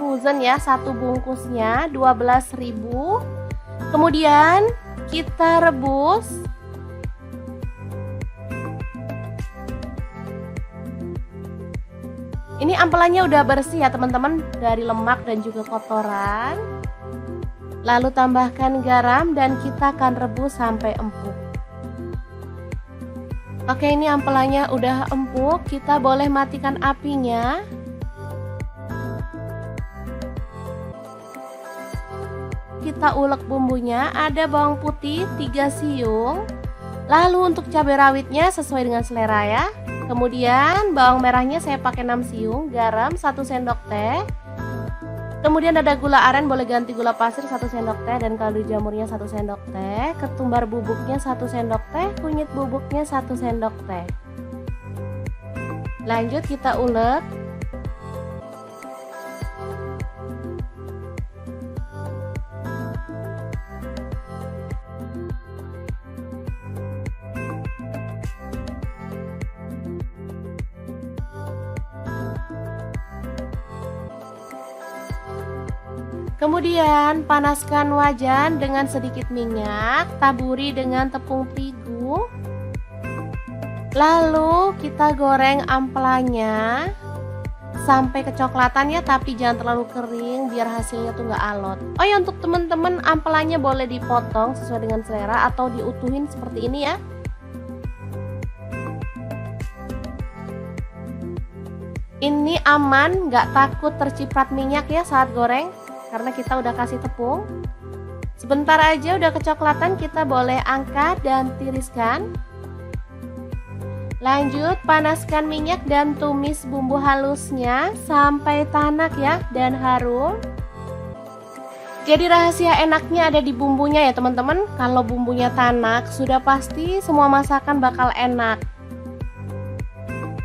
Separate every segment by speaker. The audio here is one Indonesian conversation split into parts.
Speaker 1: frozen ya, satu bungkusnya 12.000. Kemudian kita rebus. Ini ampelannya udah bersih ya teman-teman, dari lemak dan juga kotoran. Lalu tambahkan garam dan kita akan rebus sampai empuk. Oke, ini ampelannya udah empuk, kita boleh matikan apinya. Kita ulek bumbunya, ada bawang putih 3 siung. Lalu untuk cabai rawitnya sesuai dengan selera ya. Kemudian bawang merahnya saya pakai 6 siung, garam 1 sendok teh. Kemudian ada gula aren, boleh ganti gula pasir 1 sendok teh, dan kaldu jamurnya 1 sendok teh. Ketumbar bubuknya 1 sendok teh, kunyit bubuknya 1 sendok teh. Lanjut kita ulek. Kemudian panaskan wajan dengan sedikit minyak, taburi dengan tepung terigu. Lalu kita goreng ampelannya sampai kecoklatan ya, tapi jangan terlalu kering biar hasilnya tuh nggak alot. Oh ya, untuk teman-teman ampelannya boleh dipotong sesuai dengan selera atau diutuhin seperti ini ya. Ini aman, nggak takut terciprat minyak ya saat goreng, karena kita udah kasih tepung. Sebentar aja udah kecoklatan, kita boleh angkat dan tiriskan. Lanjut panaskan minyak dan tumis bumbu halusnya sampai tanak ya dan harum. Jadi rahasia enaknya ada di bumbunya ya teman-teman. Kalau bumbunya tanak sudah pasti semua masakan bakal enak.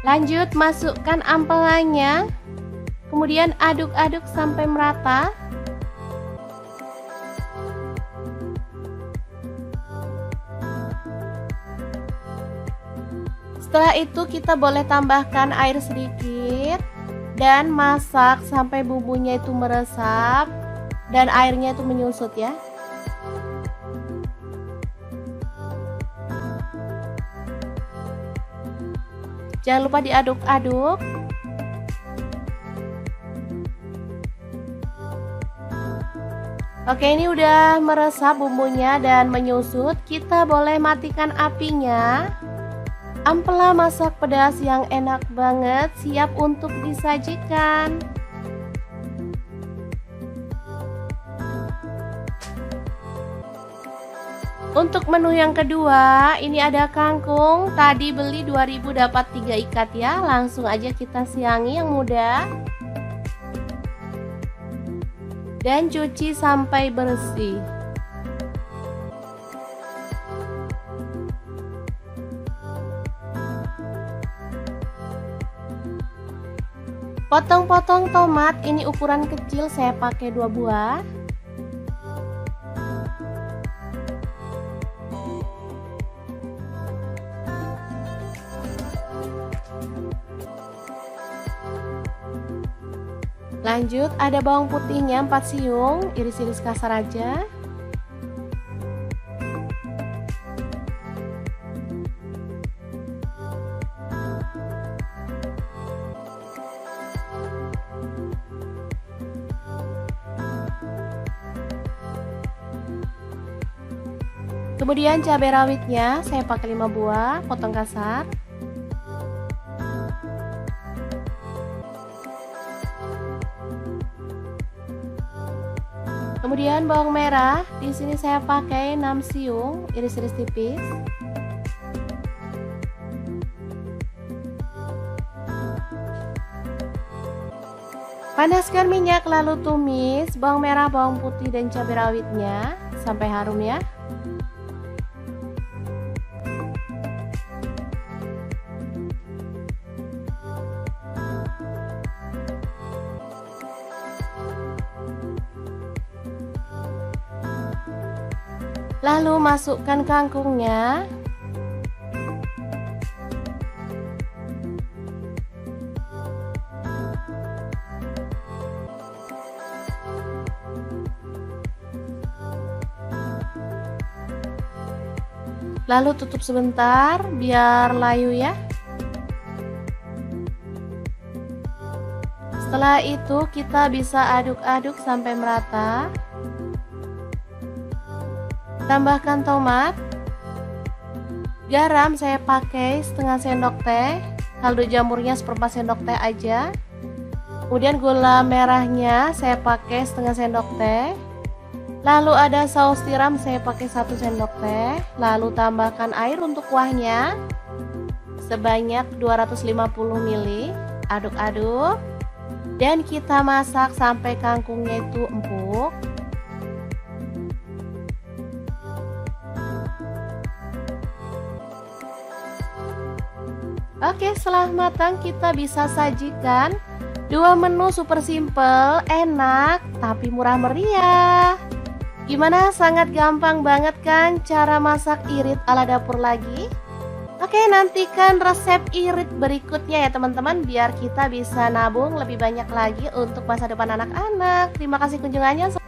Speaker 1: Lanjut masukkan ampelannya, kemudian aduk-aduk sampai merata. Setelah itu kita boleh tambahkan air sedikit dan masak sampai bumbunya itu meresap dan airnya itu menyusut ya. Jangan lupa diaduk-aduk. Oke, ini udah meresap bumbunya dan menyusut. Kita boleh matikan apinya. Ampela masak pedas yang enak banget, siap untuk disajikan. Untuk menu yang kedua, ini ada kangkung. Tadi beli 2.000 dapat 3 ikat ya. Langsung aja kita siangi yang muda. Dan cuci sampai bersih. Potong-potong tomat, ini ukuran kecil, saya pakai 2 buah. Lanjut ada bawang putihnya 4 siung, iris-iris kasar aja. Kemudian cabai rawitnya saya pakai 5 buah, potong kasar. Kemudian bawang merah, di sini saya pakai 6 siung, iris-iris tipis. Panaskan minyak lalu tumis bawang merah, bawang putih dan cabai rawitnya sampai harum ya. Lalu masukkan kangkungnya. Lalu tutup sebentar biar layu ya. Setelah itu kita bisa aduk-aduk sampai merata. Tambahkan tomat. Garam saya pakai setengah sendok teh. Kaldu jamurnya seperempat sendok teh aja. Kemudian gula merahnya saya pakai setengah sendok teh. Lalu ada saus tiram saya pakai 1 sendok teh. Lalu tambahkan air untuk kuahnya sebanyak 250 ml. Aduk-aduk. Dan kita masak sampai kangkungnya itu empuk. Oke, setelah matang kita bisa sajikan dua menu super simple, enak, tapi murah meriah. Gimana? Sangat gampang banget kan cara masak irit ala dapur lagi? Oke, nantikan resep irit berikutnya ya teman-teman, biar kita bisa nabung lebih banyak lagi untuk masa depan anak-anak. Terima kasih kunjungannya.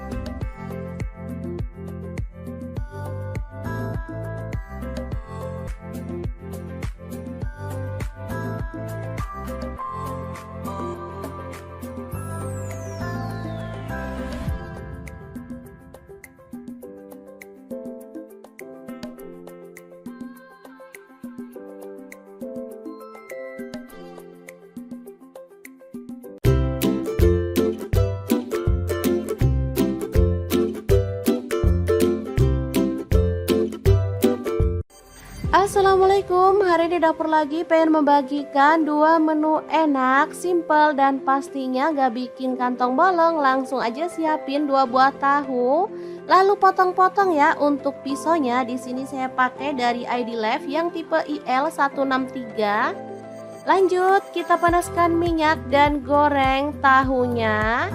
Speaker 1: Assalamualaikum, hari ini dapur lagi pengen membagikan dua menu enak, simple dan pastinya gak bikin kantong bolong. Langsung aja siapin 2 buah tahu, lalu potong-potong ya. Untuk pisaunya di sini saya pakai dari ID Life yang tipe IL163. Lanjut, kita panaskan minyak dan goreng tahunya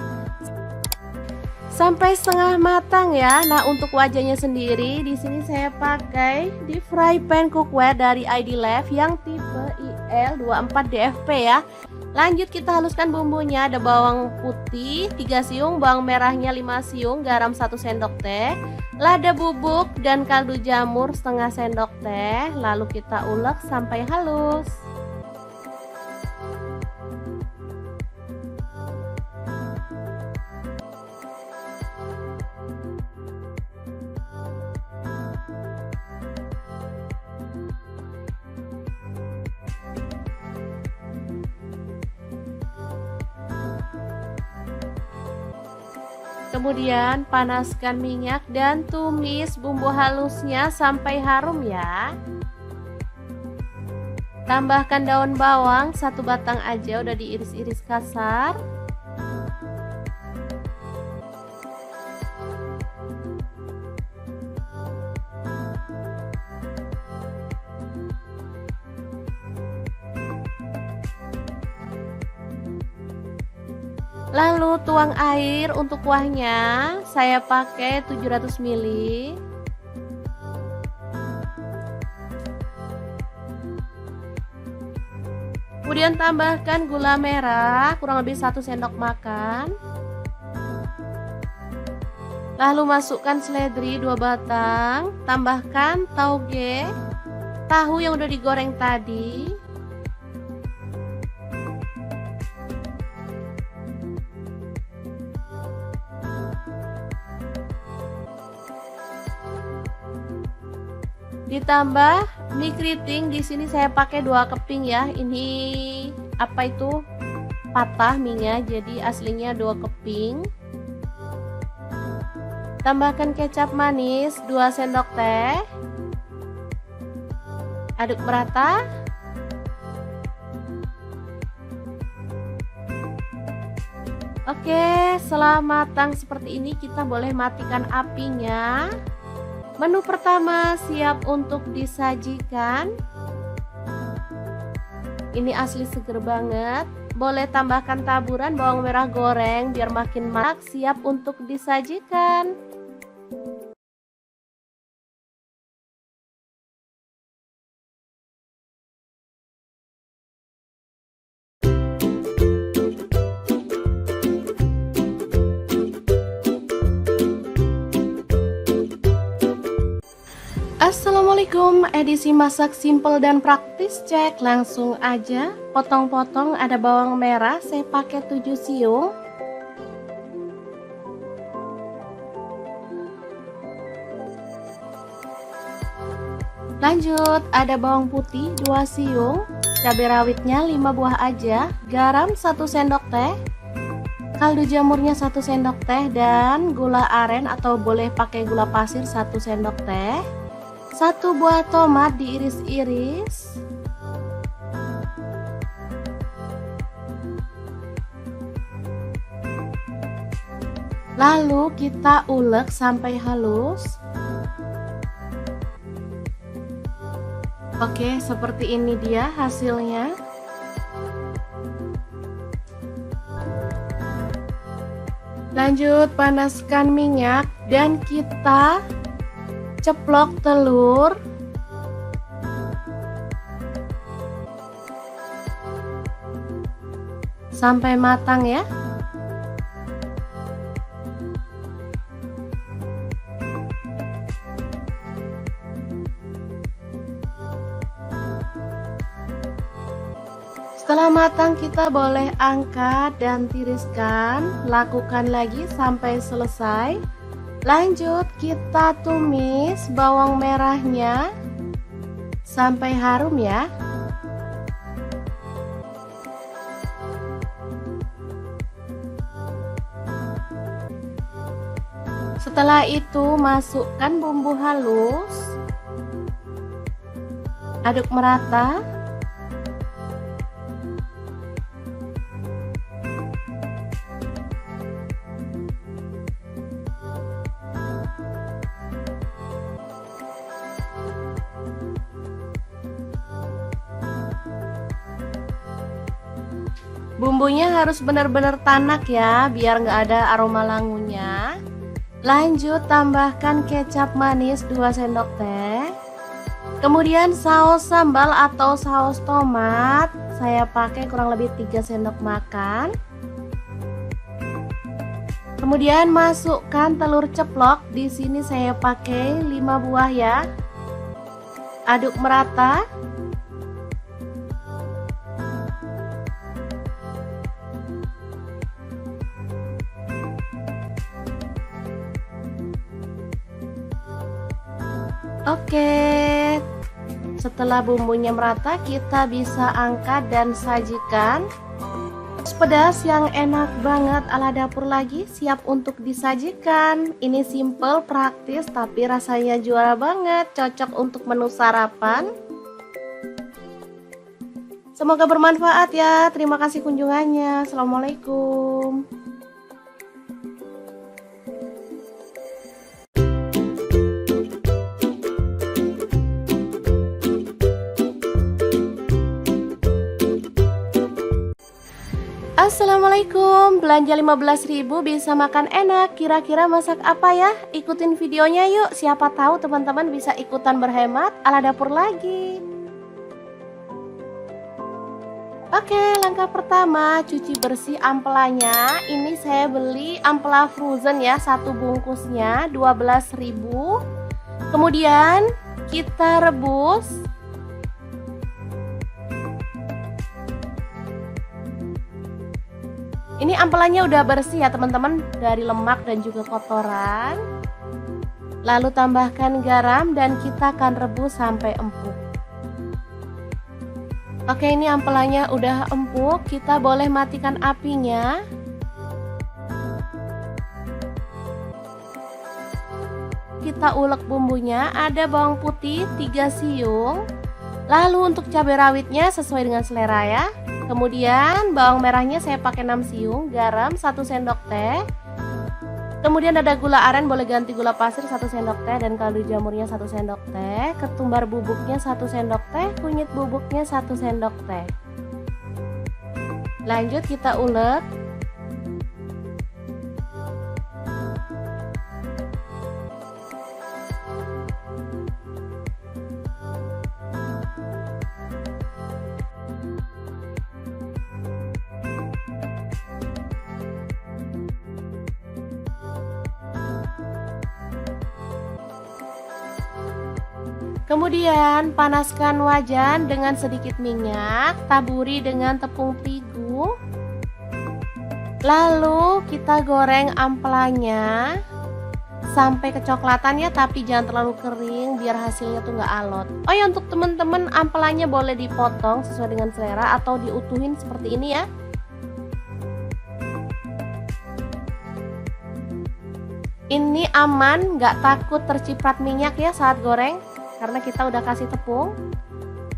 Speaker 1: sampai setengah matang ya. Nah, untuk wajahnya sendiri di sini saya pakai di fry pan cookware dari ID Life yang tipe IL24DFP ya. Lanjut kita haluskan bumbunya. Ada bawang putih 3 siung, bawang merahnya 5 siung, garam 1 sendok teh, lada bubuk dan kaldu jamur setengah sendok teh. Lalu kita ulek sampai halus. Kemudian panaskan minyak dan tumis bumbu halusnya sampai harum ya. Tambahkan daun bawang 1 batang aja, udah diiris-iris kasar. Lalu tuang air untuk kuahnya, saya pakai 700 ml. Kemudian tambahkan gula merah kurang lebih 1 sendok makan. Lalu masukkan seledri 2 batang, tambahkan tauge, tahu yang udah digoreng tadi. Ditambah mie keriting, di sini saya pakai 2 keping ya. Ini apa itu? Patah mie-nya, jadi aslinya 2 keping. Tambahkan kecap manis 2 sendok teh. Aduk merata. Oke, setelah matang seperti ini kita boleh matikan apinya. Menu pertama siap untuk disajikan. Ini asli seger banget. Boleh tambahkan taburan bawang merah goreng biar makin marak. Siap untuk disajikan. Assalamualaikum, edisi masak simple dan praktis, cek langsung aja. Potong-potong, ada bawang merah, saya pakai 7 siung. Lanjut, ada bawang putih 2 siung, cabai rawitnya 5 buah aja, garam 1 sendok teh, kaldu jamurnya 1 sendok teh, dan gula aren atau boleh pakai gula pasir 1 sendok teh. 1 buah tomat diiris-iris. Lalu kita ulek sampai halus. Oke, seperti ini dia hasilnya. Lanjut panaskan minyak dan kita ceplok telur. Sampai matang ya. Setelah matang kita boleh angkat dan tiriskan. Lakukan lagi sampai selesai. Lanjut kita tumis bawang merahnya sampai harum ya. Setelah itu masukkan bumbu halus. Aduk merata. Bumbunya harus benar-benar tanak ya, biar nggak ada aroma langunya. Lanjut tambahkan kecap manis 2 sendok teh. Kemudian saus sambal atau saus tomat, saya pakai kurang lebih 3 sendok makan. Kemudian masukkan telur ceplok, di sini saya pakai 5 buah ya. Aduk merata. Oke, setelah bumbunya merata kita bisa angkat dan sajikan. Pedas yang enak banget ala dapur lagi siap untuk disajikan. Ini simple, praktis, tapi rasanya juara banget, cocok untuk menu sarapan. Semoga bermanfaat ya. Terima kasih kunjungannya. Assalamualaikum. Assalamualaikum, belanja 15.000 bisa makan enak. Kira-kira masak apa ya? Ikutin videonya yuk, siapa tahu teman-teman bisa ikutan berhemat ala dapur lagi. Oke, langkah pertama cuci bersih ampelanya. Ini saya beli ampela frozen ya, 1 bungkusnya 12.000. Kemudian kita rebus. Ini ampelannya udah bersih ya teman-teman, dari lemak dan juga kotoran. Lalu tambahkan garam dan kita akan rebus sampai empuk. Oke, ini ampelannya udah empuk, kita boleh matikan apinya. Kita ulek bumbunya, ada bawang putih 3 siung. Lalu untuk cabai rawitnya sesuai dengan selera ya. Kemudian bawang merahnya saya pakai 6 siung, garam 1 sendok teh. Kemudian ada gula aren, boleh ganti gula pasir 1 sendok teh, dan kaldu jamurnya 1 sendok teh. Ketumbar bubuknya 1 sendok teh, kunyit bubuknya 1 sendok teh. Lanjut kita ulek. Kemudian panaskan wajan dengan sedikit minyak, taburi dengan tepung terigu. Lalu kita goreng ampelanya sampai kecoklatan ya, tapi jangan terlalu kering biar hasilnya tuh nggak alot. Oh ya, untuk teman-teman ampelanya boleh dipotong sesuai dengan selera atau diutuhin seperti ini ya. Ini aman, nggak takut terciprat minyak ya saat goreng, karena kita udah kasih tepung.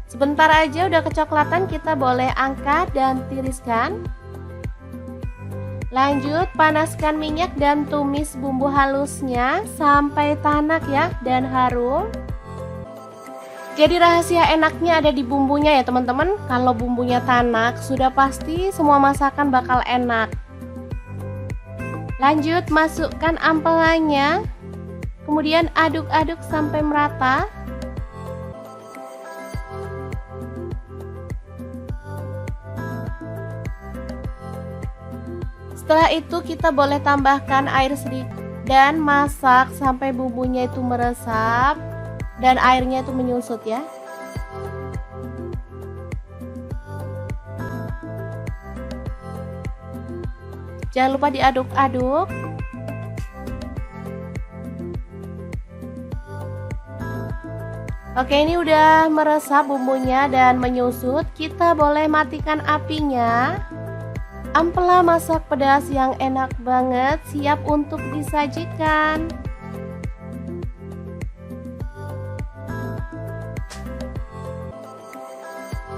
Speaker 1: Sebentar aja udah kecoklatan, kita boleh angkat dan tiriskan. Lanjut panaskan minyak dan tumis bumbu halusnya sampai tanak ya dan harum. Jadi rahasia enaknya ada di bumbunya ya teman-teman. Kalau bumbunya tanak sudah pasti semua masakan bakal enak. Lanjut masukkan ampelannya, kemudian aduk-aduk sampai merata. Setelah itu kita boleh tambahkan air sedikit dan masak sampai bumbunya itu meresap dan airnya itu menyusut ya. Jangan lupa diaduk-aduk. Oke, ini udah meresap bumbunya dan menyusut. Kita boleh matikan apinya. Ampela masak pedas yang enak banget, siap untuk disajikan.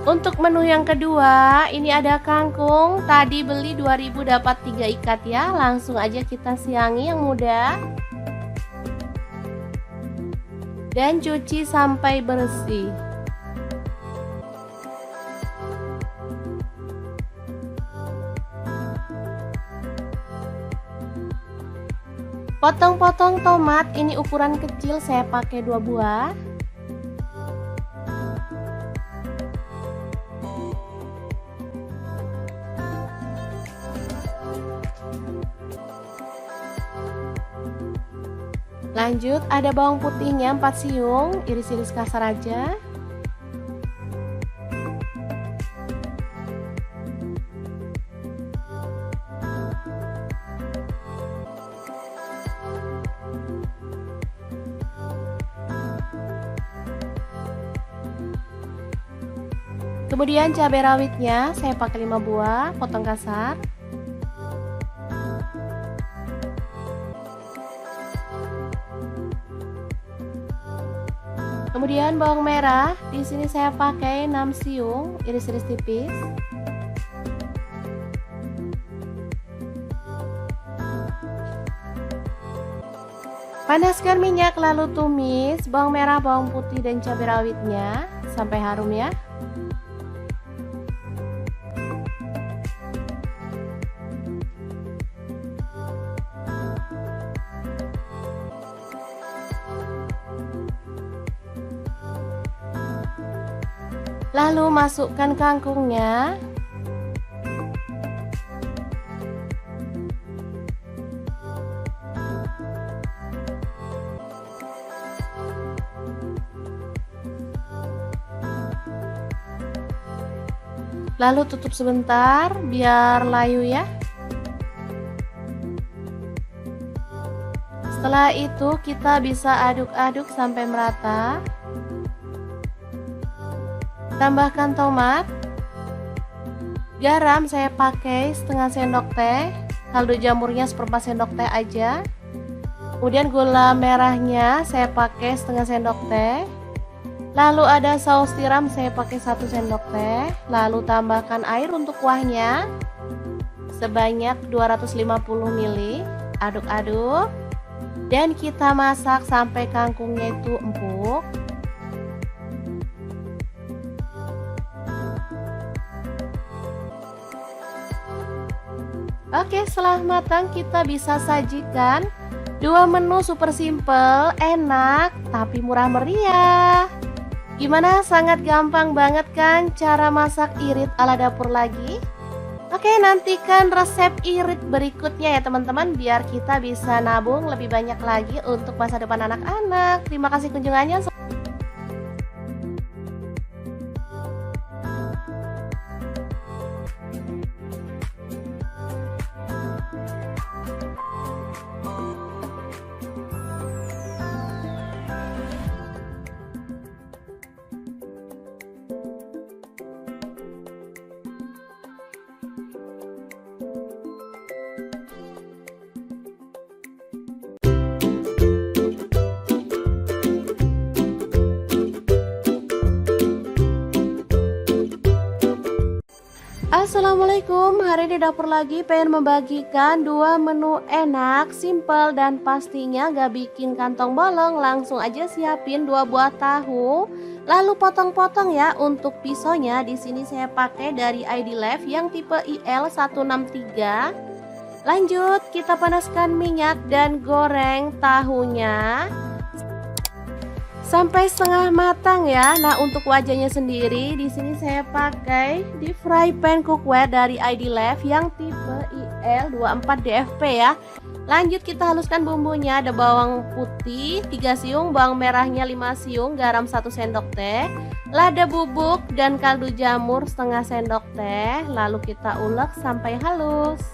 Speaker 1: Untuk menu yang kedua, ini ada kangkung. Tadi beli 2.000 dapat 3 ikat ya. Langsung aja kita siangi yang muda. Dan cuci sampai bersih. Potong-potong tomat, ini ukuran kecil, saya pakai 2 buah. Lanjut ada bawang putihnya 4 siung, iris-iris kasar aja. Kemudian cabai rawitnya saya pakai 5 buah, potong kasar. Kemudian bawang merah, di sini saya pakai 6 siung, iris-iris tipis. Panaskan minyak lalu tumis bawang merah, bawang putih dan cabai rawitnya sampai harum ya. Lalu masukkan kangkungnya. Lalu tutup sebentar biar layu ya. Setelah itu kita bisa aduk-aduk sampai merata. Tambahkan tomat. Garam saya pakai setengah sendok teh. Kaldu jamurnya seperempat sendok teh aja. Kemudian gula merahnya saya pakai setengah sendok teh. Lalu ada saus tiram saya pakai 1 sendok teh. Lalu tambahkan air untuk kuahnya sebanyak 250 ml. Aduk-aduk. Dan kita masak sampai kangkungnya itu empuk. Oke, setelah matang kita bisa sajikan 2 menu super simple, enak, tapi murah meriah. Gimana? Sangat gampang banget kan cara masak irit ala dapur lagi? Oke, nantikan resep irit berikutnya ya teman-teman, biar kita bisa nabung lebih banyak lagi untuk masa depan anak-anak. Terima kasih kunjungannya. Assalamualaikum, hari ini dapur lagi pengen membagikan dua menu enak, simple dan pastinya gak bikin kantong bolong. Langsung aja siapin 2 buah tahu, lalu potong-potong ya. Untuk pisaunya di sini saya pakai dari ID Life yang tipe IL163. Lanjut kita panaskan minyak dan goreng tahunya sampai setengah matang ya. Nah, untuk wajahnya sendiri di sini saya pakai di fry pan cookware dari ID Life yang tipe IL24DFP ya. Lanjut kita haluskan bumbunya. Ada bawang putih 3 siung, bawang merahnya 5 siung, garam 1 sendok teh, lada bubuk dan kaldu jamur setengah sendok teh. Lalu kita ulek sampai halus.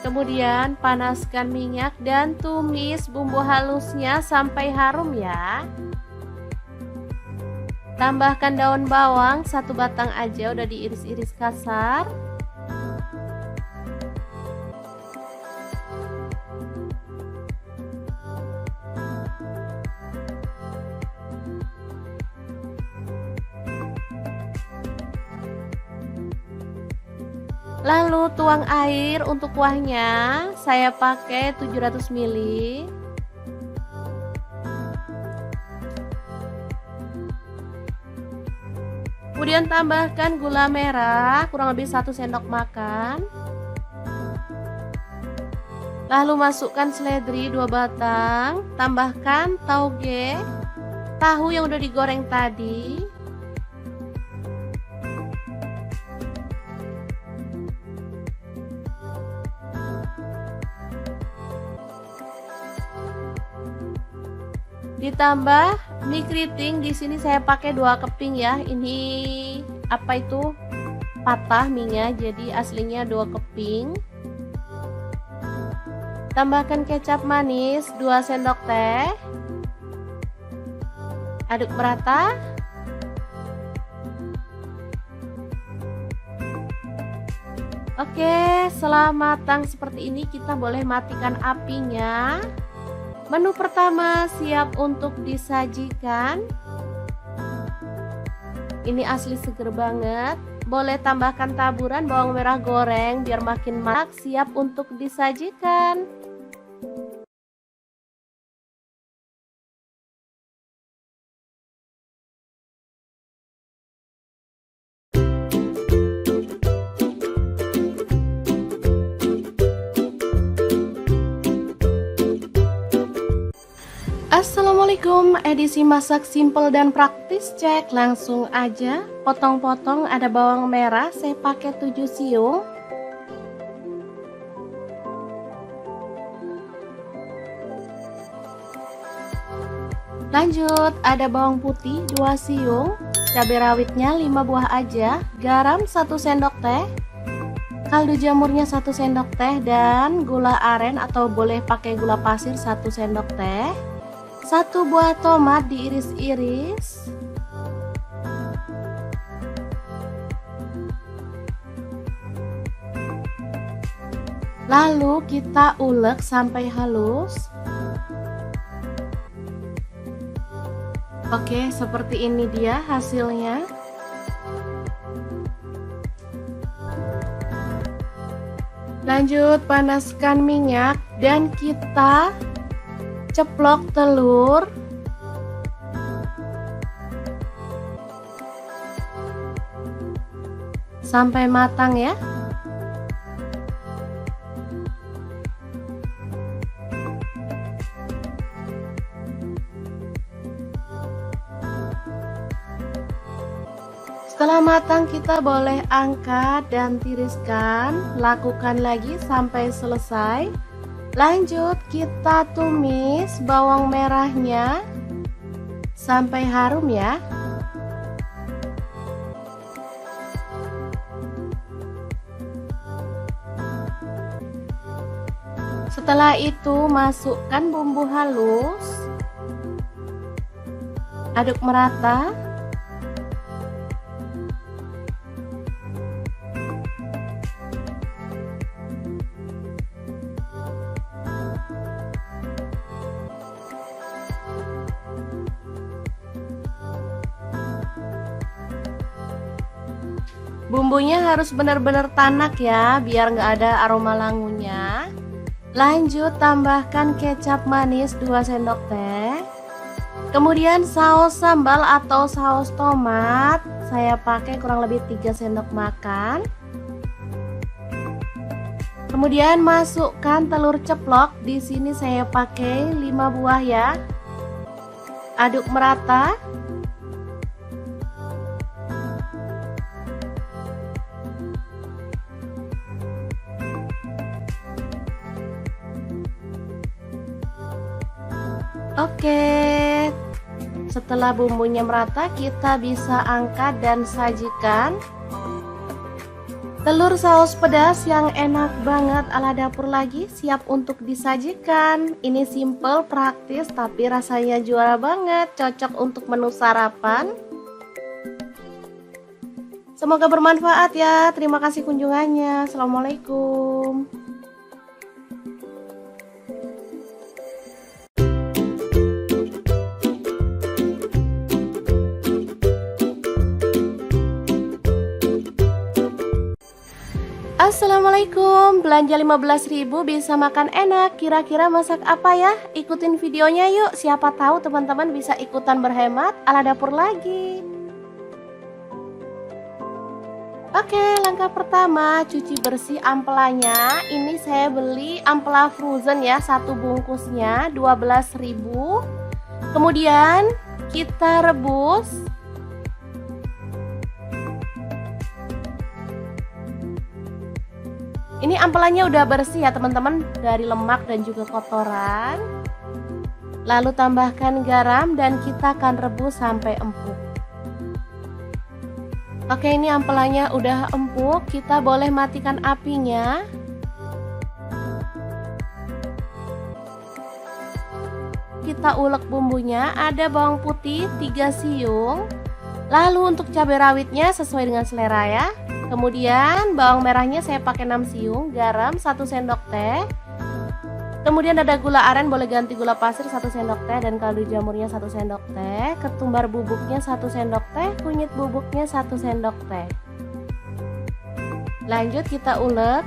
Speaker 1: Kemudian panaskan minyak dan tumis bumbu halusnya sampai harum ya. Tambahkan daun bawang 1 batang aja, udah diiris-iris kasar. Lalu tuang air untuk kuahnya, saya pakai 700 ml. Kemudian tambahkan gula merah kurang lebih 1 sendok makan. Lalu masukkan seledri 2 batang, tambahkan tauge, tahu yang udah digoreng tadi. Ditambah mie keriting, di sini saya pakai 2 keping ya. Ini apa itu? Patah mie-nya, jadi aslinya 2 keping. Tambahkan kecap manis 2 sendok teh. Aduk merata. Oke, setelah matang seperti ini kita boleh matikan apinya. Menu pertama siap untuk disajikan. Ini asli seger banget. Boleh tambahkan taburan bawang merah goreng biar makin marak. Siap untuk disajikan. Assalamualaikum, edisi masak simple dan praktis, cek langsung aja. Potong-potong, ada bawang merah saya pakai 7 siung. Lanjut ada bawang putih 2 siung, cabai rawitnya 5 buah aja, garam 1 sendok teh, kaldu jamurnya 1 sendok teh, dan gula aren atau boleh pakai gula pasir 1 sendok teh. 1 buah tomat diiris-iris. Lalu kita ulek sampai halus. Oke, seperti ini dia hasilnya. Lanjut panaskan minyak dan kita ceplok telur. Sampai matang ya. Setelah matang kita boleh angkat dan tiriskan. Lakukan lagi sampai selesai. Lanjut kita tumis bawang merahnya sampai harum ya. Setelah itu masukkan bumbu halus Aduk merata. Bumbunya harus benar-benar tanak ya, biar nggak ada aroma langunya. Lanjut tambahkan kecap manis 2 sendok teh. Kemudian saus sambal atau saus tomat, saya pakai kurang lebih 3 sendok makan. Kemudian masukkan telur ceplok, di sini saya pakai 5 buah ya. Aduk merata. Oke, setelah bumbunya merata, kita bisa angkat dan sajikan. Telur saus pedas yang enak banget ala dapur lagi siap untuk disajikan. Ini simple, praktis, tapi rasanya juara banget, cocok untuk menu sarapan. Semoga bermanfaat ya. Terima kasih kunjungannya. Assalamualaikum. Assalamualaikum, belanja 15.000 bisa makan enak. Kira-kira masak apa ya? Ikutin videonya yuk, siapa tahu teman-teman bisa ikutan berhemat ala dapur lagi. Oke, langkah pertama cuci bersih ampelanya. Ini saya beli ampela frozen ya, satu bungkusnya 12.000. Kemudian kita rebus. Ini ampelannya udah bersih ya teman-teman, dari lemak dan juga kotoran. Lalu tambahkan garam dan kita akan rebus sampai empuk. Oke, ini ampelannya udah empuk, kita boleh matikan apinya. Kita ulek bumbunya, ada bawang putih 3 siung. Lalu untuk cabai rawitnya sesuai dengan selera ya. Kemudian bawang merahnya saya pakai 6 siung, garam 1 sendok teh. Kemudian ada gula aren, boleh ganti gula pasir 1 sendok teh, dan kaldu jamurnya 1 sendok teh. Ketumbar bubuknya 1 sendok teh, kunyit bubuknya 1 sendok teh. Lanjut kita ulek.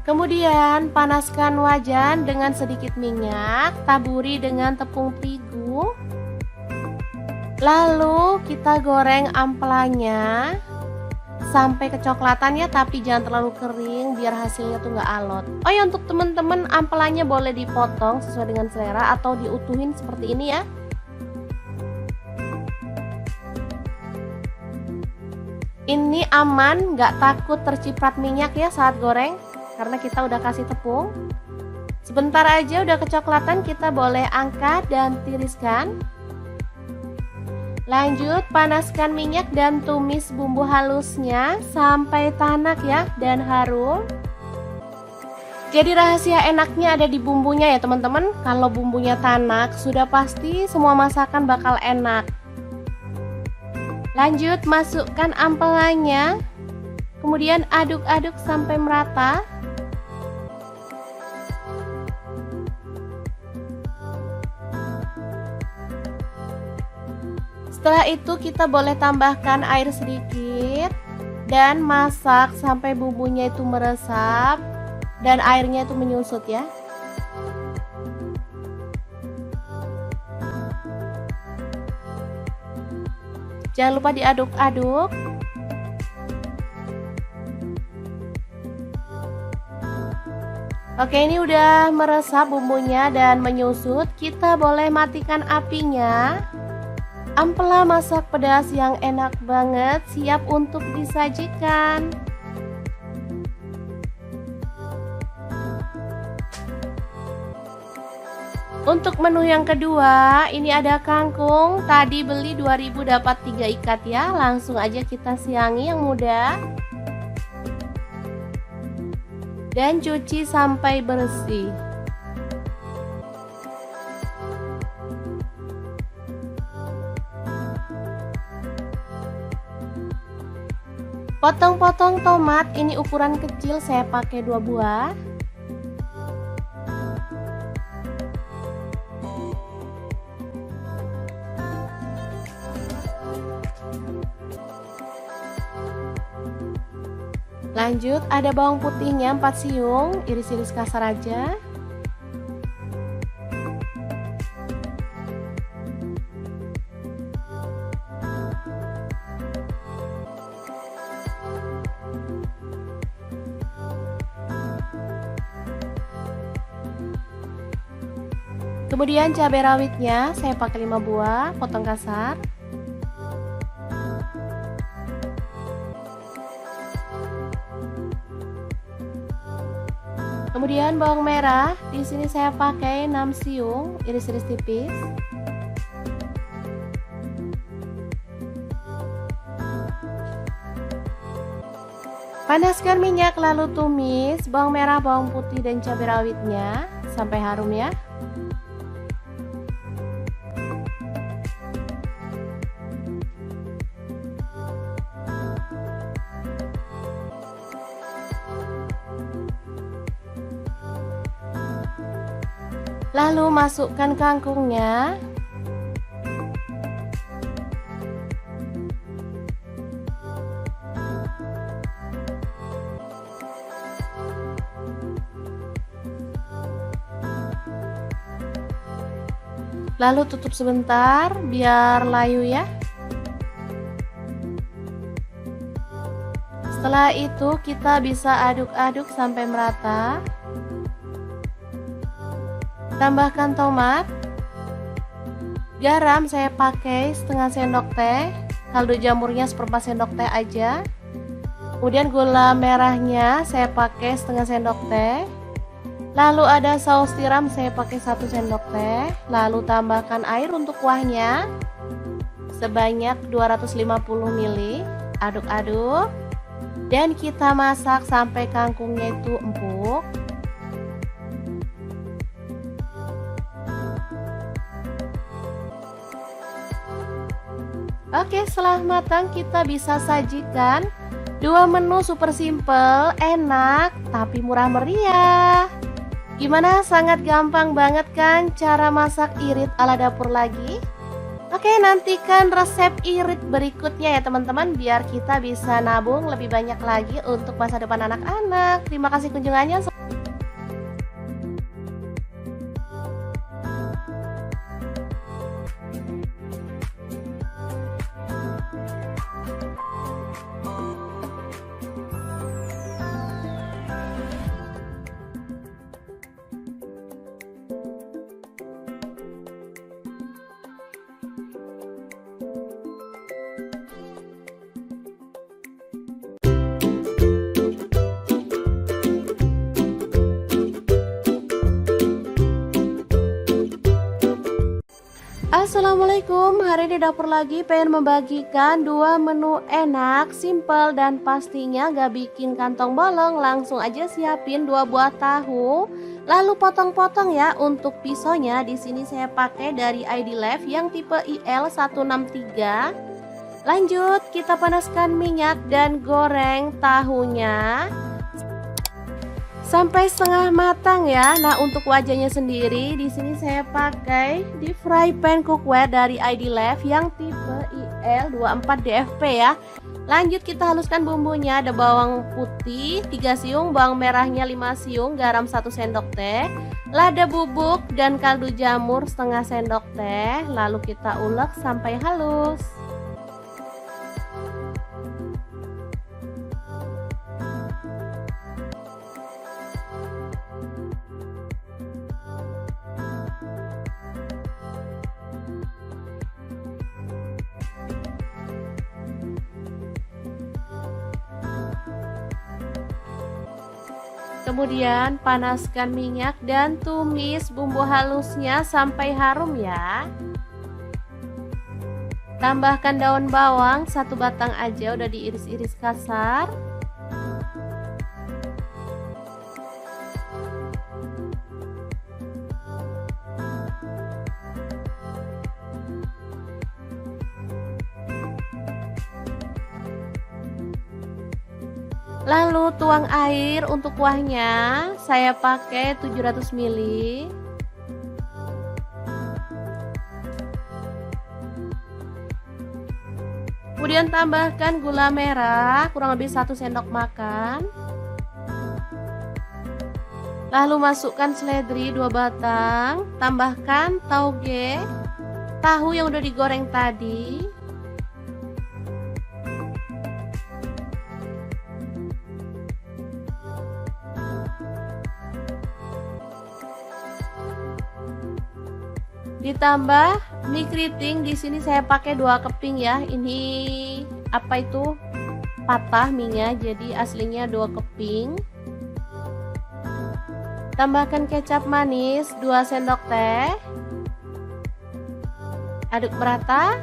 Speaker 1: Kemudian panaskan wajan dengan sedikit minyak, taburi dengan tepung terigu. Lalu kita goreng ampelanya sampai kecoklatan ya, tapi jangan terlalu kering biar hasilnya tuh nggak alot. Oh ya, untuk teman-teman ampelanya boleh dipotong sesuai dengan selera atau diutuhin seperti ini ya. Ini aman, nggak takut terciprat minyak ya saat goreng, karena kita udah kasih tepung. Sebentar aja udah kecoklatan, kita boleh angkat dan tiriskan. Lanjut panaskan minyak dan tumis bumbu halusnya sampai tanak ya dan harum. Jadi rahasia enaknya ada di bumbunya ya teman-teman. Kalau bumbunya tanak, sudah pasti semua masakan bakal enak. Lanjut masukkan ampelannya, kemudian aduk-aduk sampai merata. Setelah itu kita boleh tambahkan air sedikit dan masak sampai bumbunya itu meresap dan airnya itu menyusut ya. Jangan lupa diaduk-aduk. Oke, ini udah meresap bumbunya dan menyusut. Kita boleh matikan apinya. Ampela masak pedas yang enak banget siap untuk disajikan. Untuk menu yang kedua, ini ada kangkung. Tadi beli 2000 dapat 3 ikat ya. Langsung aja kita siangi yang muda. Dan cuci sampai bersih. Potong-potong tomat, ini ukuran kecil, saya pakai 2 buah. Lanjut, ada bawang putihnya 4 siung, iris-iris kasar aja. Kemudian cabai rawitnya saya pakai 5 buah, potong kasar. Kemudian bawang merah, di sini saya pakai 6 siung, iris-iris tipis. Panaskan minyak lalu tumis bawang merah, bawang putih dan cabai rawitnya sampai harum ya. Lalu masukkan kangkungnya. Lalu tutup sebentar biar layu ya. Setelah itu kita bisa aduk-aduk sampai merata. Tambahkan tomat. Garam saya pakai setengah sendok teh. Kaldu jamurnya seperempat sendok teh aja. Kemudian gula merahnya saya pakai setengah sendok teh. Lalu ada saus tiram saya pakai 1 sendok teh. Lalu tambahkan air untuk kuahnya sebanyak 250 ml. Aduk-aduk. Dan kita masak sampai kangkungnya itu empuk. Oke, setelah matang kita bisa sajikan 2 menu super simple, enak, tapi murah meriah. Gimana? Sangat gampang banget kan cara masak irit ala dapur lagi? Oke, nantikan resep irit berikutnya ya teman-teman, biar kita bisa nabung lebih banyak lagi untuk masa depan anak-anak. Terima kasih kunjungannya. Assalamualaikum, hari ini dapur lagi pengen membagikan 2 menu enak, simple dan pastinya gak bikin kantong bolong. Langsung aja siapin 2 buah tahu, lalu potong-potong ya. Untuk pisaunya di sini saya pakai dari ID Life yang tipe IL163. Lanjut, kita panaskan minyak dan goreng tahunya sampai setengah matang ya. Nah, untuk wajahnya sendiri di sini saya pakai di fry pan cookware dari ID Life yang tipe IL24DFP ya. Lanjut kita haluskan bumbunya. Ada bawang putih 3 siung, bawang merahnya 5 siung, garam 1 sendok teh, lada bubuk dan kaldu jamur setengah sendok teh. Lalu kita ulek sampai halus. Kemudian panaskan minyak dan tumis bumbu halusnya sampai harum ya. Tambahkan daun bawang 1 batang aja, udah diiris-iris kasar. Lalu tuang air untuk kuahnya, saya pakai 700 ml. Kemudian tambahkan gula merah kurang lebih 1 sendok makan. Lalu masukkan seledri 2 batang, tambahkan tauge, tahu yang udah digoreng tadi. Ditambah mie keriting, di sini saya pakai 2 keping ya. Ini apa itu? Patah mie-nya, jadi aslinya 2 keping. Tambahkan kecap manis 2 sendok teh. Aduk merata.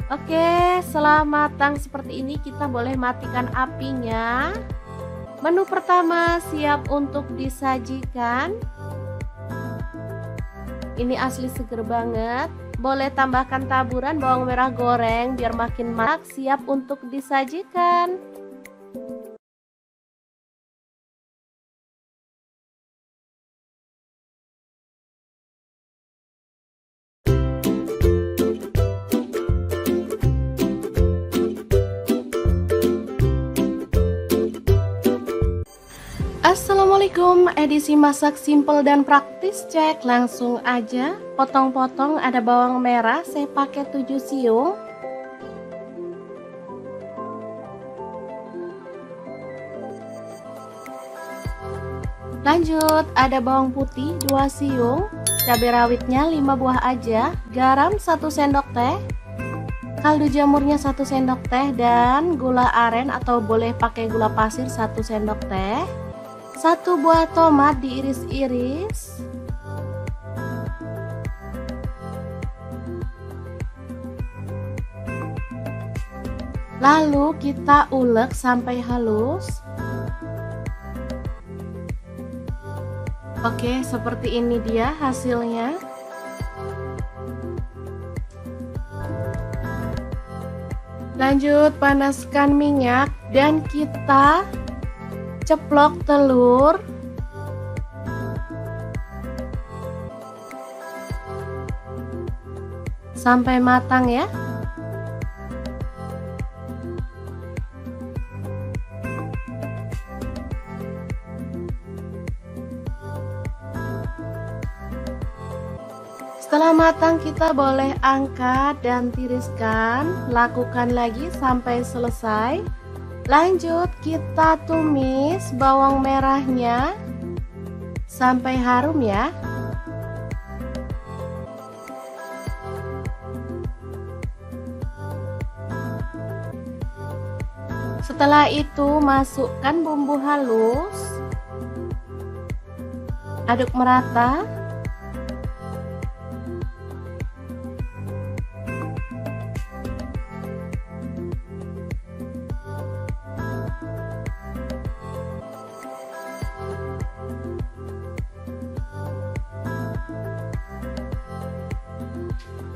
Speaker 1: Oke, setelah matang seperti ini kita boleh matikan apinya. Menu pertama siap untuk disajikan. Ini asli seger banget. Boleh tambahkan taburan bawang merah goreng biar makin marak, siap untuk disajikan. Assalamualaikum, edisi masak simple dan praktis, cek langsung aja. Potong-potong, ada bawang merah, saya pakai 7 siung. Lanjut, ada bawang putih 2 siung, cabai rawitnya 5 buah aja, garam 1 sendok teh, kaldu jamurnya 1 sendok teh, dan gula aren atau boleh pakai gula pasir 1 sendok teh. 1 buah tomat diiris-iris. Lalu kita ulek sampai halus. Oke, seperti ini dia hasilnya. Lanjut panaskan minyak dan kita ceplok telur. Sampai matang ya. Setelah matang kita boleh angkat dan tiriskan. Lakukan lagi sampai selesai. Lanjut kita tumis bawang merahnya sampai harum ya. Setelah itu masukkan bumbu halus. Aduk merata.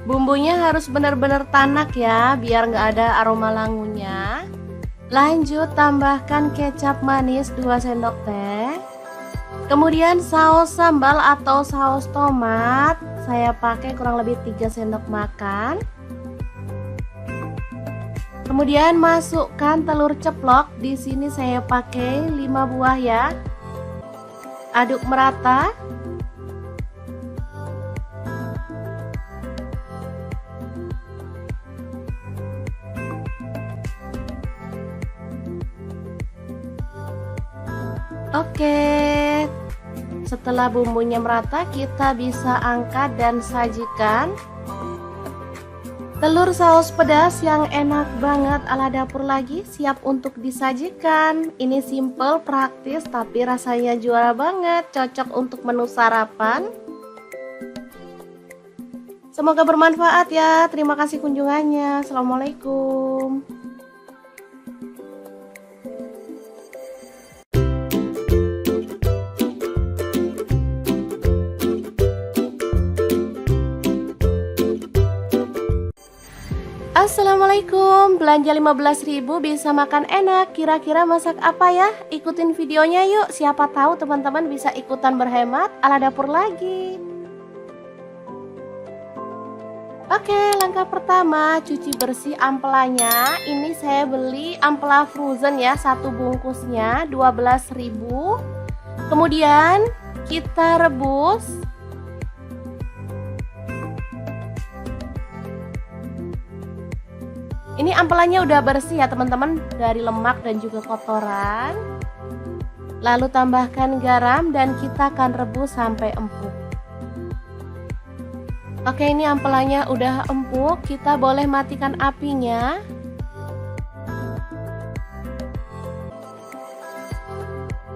Speaker 1: Bumbunya harus benar-benar tanak ya, biar nggak ada aroma langunya. Lanjut tambahkan kecap manis 2 sendok teh. Kemudian saus sambal atau saus tomat, saya pakai kurang lebih 3 sendok makan. Kemudian masukkan telur ceplok, di sini saya pakai 5 buah ya. Aduk merata. Oke, setelah bumbunya merata kita bisa angkat dan sajikan. Telur saus pedas yang enak banget ala dapur lagi siap untuk disajikan. Ini simple, praktis, tapi rasanya juara banget. Cocok untuk menu sarapan. Semoga bermanfaat ya. Terima kasih kunjungannya. Assalamualaikum. Assalamualaikum, belanja 15.000 bisa makan enak. Kira-kira masak apa ya? Ikutin videonya yuk, siapa tahu teman-teman bisa ikutan berhemat ala dapur lagi. Oke, langkah pertama cuci bersih ampelanya. Ini saya beli ampela frozen ya, satu bungkusnya 12.000. Kemudian kita rebus. Ini ampelannya udah bersih ya teman-teman, dari lemak dan juga kotoran. Lalu tambahkan garam dan kita akan rebus sampai empuk. Oke, ini ampelannya udah empuk, kita boleh matikan apinya.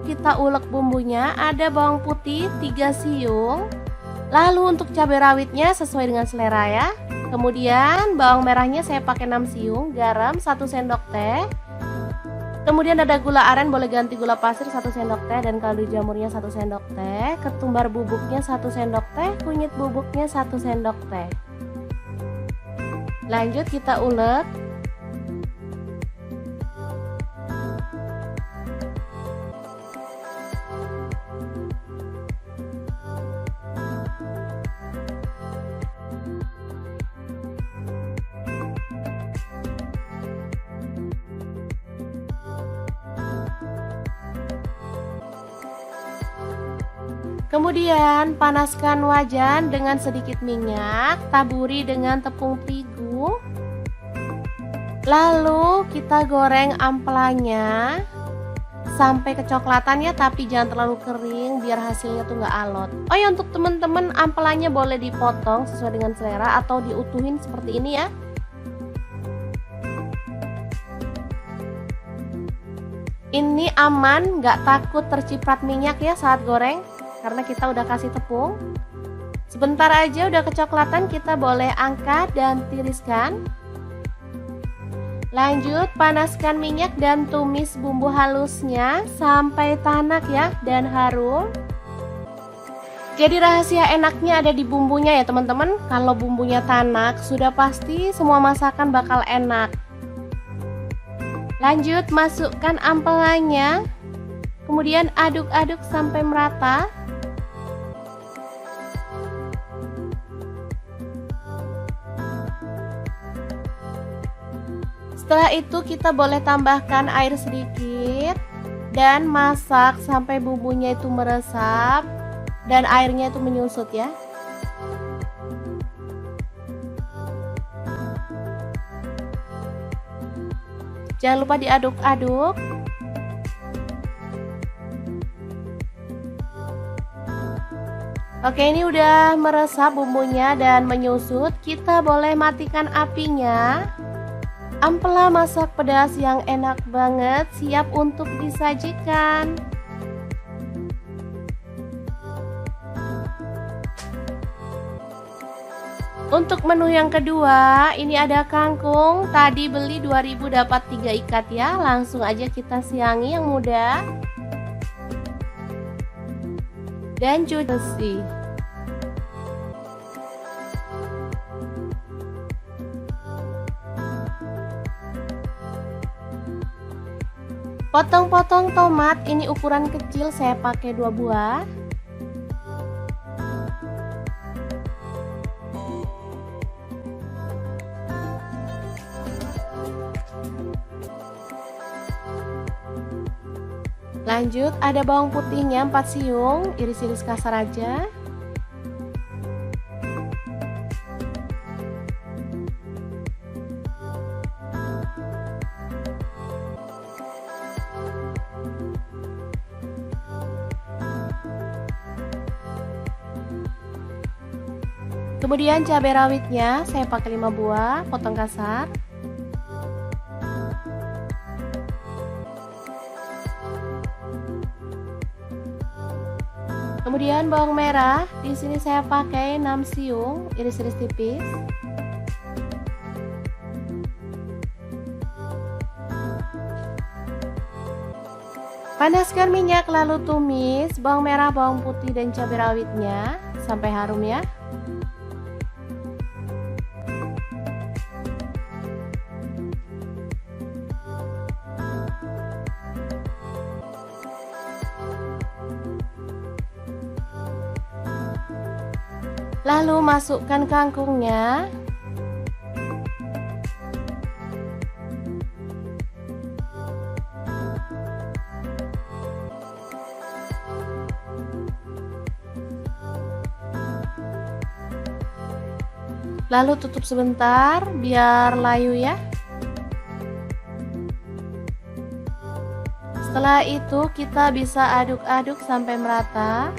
Speaker 1: Kita ulek bumbunya, ada bawang putih 3 siung. Lalu untuk cabai rawitnya sesuai dengan selera ya. Kemudian bawang merahnya saya pakai 6 siung, garam 1 sendok teh. Kemudian ada gula aren, boleh ganti gula pasir 1 sendok teh, dan kaldu jamurnya 1 sendok teh. Ketumbar bubuknya 1 sendok teh, kunyit bubuknya 1 sendok teh. Lanjut kita ulek. Kemudian panaskan wajan dengan sedikit minyak, taburi dengan tepung terigu. Lalu kita goreng ampelanya sampai kecoklatan ya, tapi jangan terlalu kering biar hasilnya tuh nggak alot. Oh ya, untuk teman-teman ampelanya boleh dipotong sesuai dengan selera atau diutuhin seperti ini ya. Ini aman, nggak takut terciprat minyak ya saat goreng, karena kita udah kasih tepung. Sebentar aja udah kecoklatan, kita boleh angkat dan tiriskan. Lanjut panaskan minyak dan tumis bumbu halusnya sampai tanak ya dan harum. Jadi rahasia enaknya ada di bumbunya ya teman-teman. Kalau bumbunya tanak sudah pasti semua masakan bakal enak. Lanjut masukkan ampelannya. Kemudian aduk-aduk sampai merata. Setelah itu kita boleh tambahkan air sedikit dan masak sampai bumbunya itu meresap dan airnya itu menyusut ya. Jangan lupa diaduk-aduk. Oke, ini udah meresap bumbunya dan menyusut. Kita boleh matikan apinya. Ampela masak pedas yang enak banget siap untuk disajikan. Untuk menu yang kedua, ini ada kangkung. Tadi beli 2.000 dapat 3 ikat ya. Langsung aja kita siangi yang muda. Dan cuci bersih. Potong-potong tomat, ini ukuran kecil, saya pakai 2 buah. Lanjut ada bawang putihnya 4 siung, iris-iris kasar aja. Kemudian cabai rawitnya saya pakai 5 buah, potong kasar. Kemudian bawang merah, di sini saya pakai 6 siung, iris-iris tipis. Panaskan minyak lalu tumis bawang merah, bawang putih dan cabai rawitnya sampai harum ya. Lalu masukkan kangkungnya. Lalu tutup sebentar biar layu ya. Setelah itu kita bisa aduk-aduk sampai merata.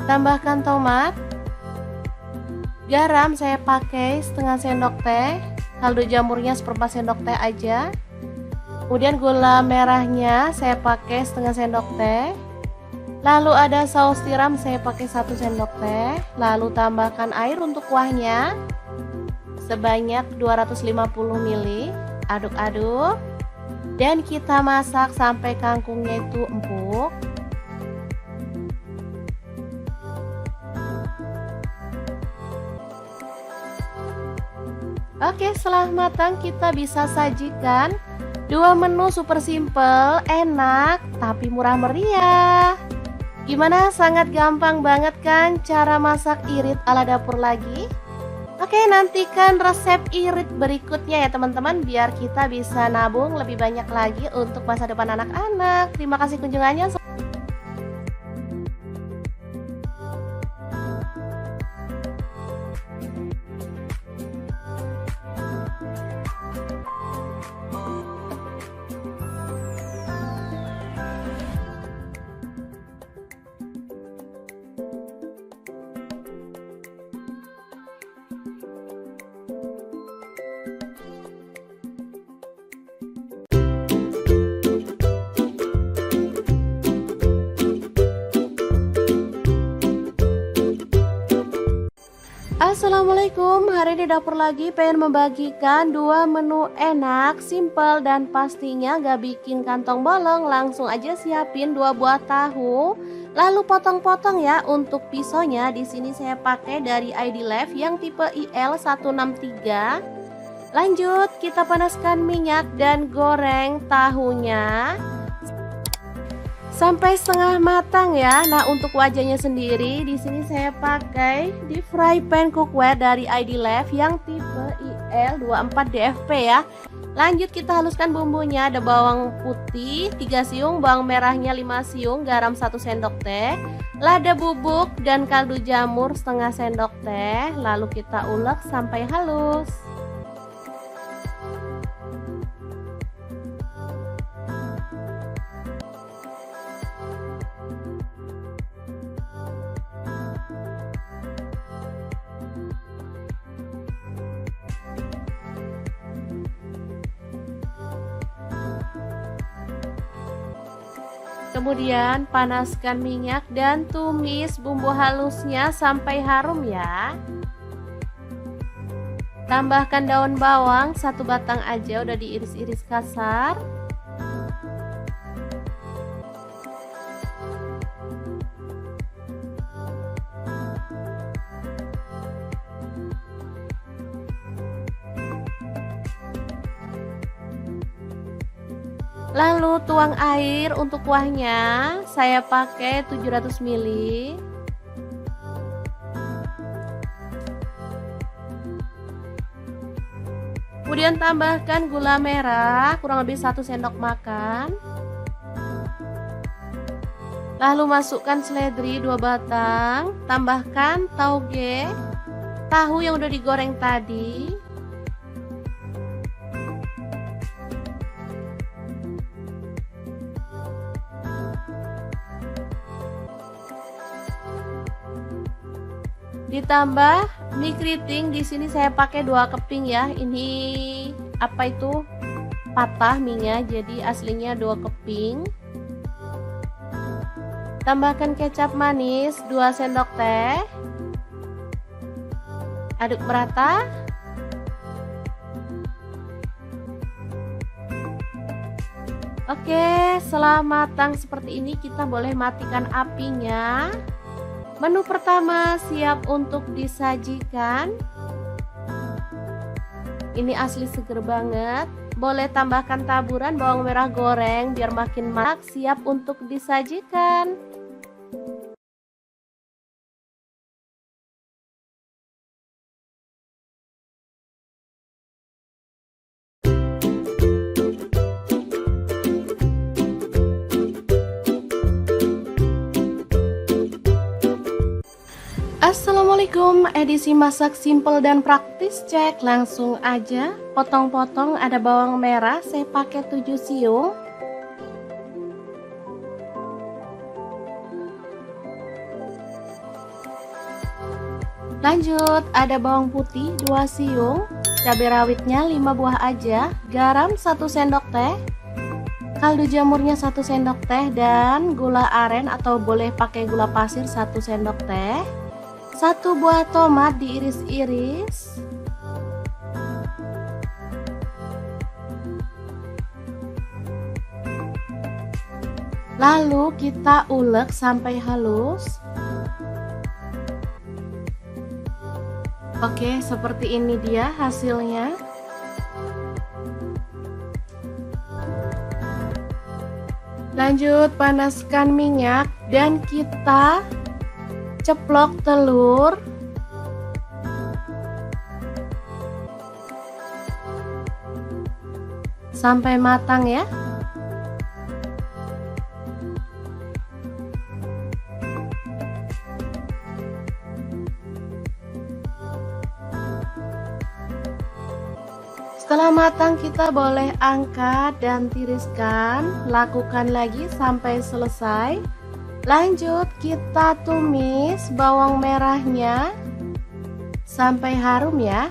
Speaker 1: Tambahkan tomat. Garam saya pakai setengah sendok teh. Kaldu jamurnya seperempat sendok teh aja. Kemudian gula merahnya saya pakai setengah sendok teh. Lalu ada saus tiram saya pakai 1 sendok teh. Lalu tambahkan air untuk kuahnya sebanyak 250 ml. Aduk-aduk. Dan kita masak sampai kangkungnya itu empuk. Oke, setelah matang kita bisa sajikan 2 menu super simple, enak, tapi murah meriah. Gimana? Sangat gampang banget kan cara masak irit ala dapur lagi? Oke, nantikan resep irit berikutnya ya teman-teman, biar kita bisa nabung lebih banyak lagi untuk masa depan anak-anak. Terima kasih kunjungannya. Assalamualaikum, hari ini dapur lagi pengen membagikan 2 menu enak, simple dan pastinya gak bikin kantong bolong. Langsung aja siapin 2 buah tahu, lalu potong-potong ya. Untuk pisaunya di sini saya pakai dari ID Life yang tipe IL163. Lanjut, kita panaskan minyak dan goreng tahunya sampai setengah matang ya. Nah, untuk wajahnya sendiri di sini saya pakai di fry pan cookware dari ID Life yang tipe IL24DFP ya. Lanjut kita haluskan bumbunya. Ada bawang putih 3 siung, bawang merahnya 5 siung, garam 1 sendok teh, lada bubuk dan kaldu jamur setengah sendok teh. Lalu kita ulek sampai halus. Kemudian panaskan minyak dan tumis bumbu halusnya sampai harum ya. Tambahkan daun bawang 1 batang aja, udah diiris-iris kasar. Lalu tuang air untuk kuahnya, saya pakai 700 ml. Kemudian tambahkan gula merah kurang lebih 1 sendok makan. Lalu masukkan seledri 2 batang, tambahkan tauge, tahu yang udah digoreng tadi. Ditambah mie keriting, di sini saya pakai 2 keping ya. Ini apa itu? Patah mie-nya, jadi aslinya 2 keping. Tambahkan kecap manis 2 sendok teh. Aduk merata. Oke, setelah matang seperti ini kita boleh matikan apinya. Menu pertama siap untuk disajikan. Ini asli seger banget. Boleh tambahkan taburan bawang merah goreng biar makin marak, siap untuk disajikan. Assalamualaikum, edisi masak simple dan praktis, cek langsung aja. Potong-potong, ada bawang merah, saya pakai 7 siung. Lanjut, ada bawang putih 2 siung, cabai rawitnya 5 buah aja, garam 1 sendok teh, kaldu jamurnya 1 sendok teh, dan gula aren atau boleh pakai gula pasir 1 sendok teh. 1 buah tomat diiris-iris. Lalu kita ulek sampai halus. Oke, seperti ini dia hasilnya. Lanjut panaskan minyak dan kita ceplok telur. Sampai matang ya. Setelah matang kita boleh angkat dan tiriskan. Lakukan lagi sampai selesai. Lanjut kita tumis bawang merahnya sampai harum ya.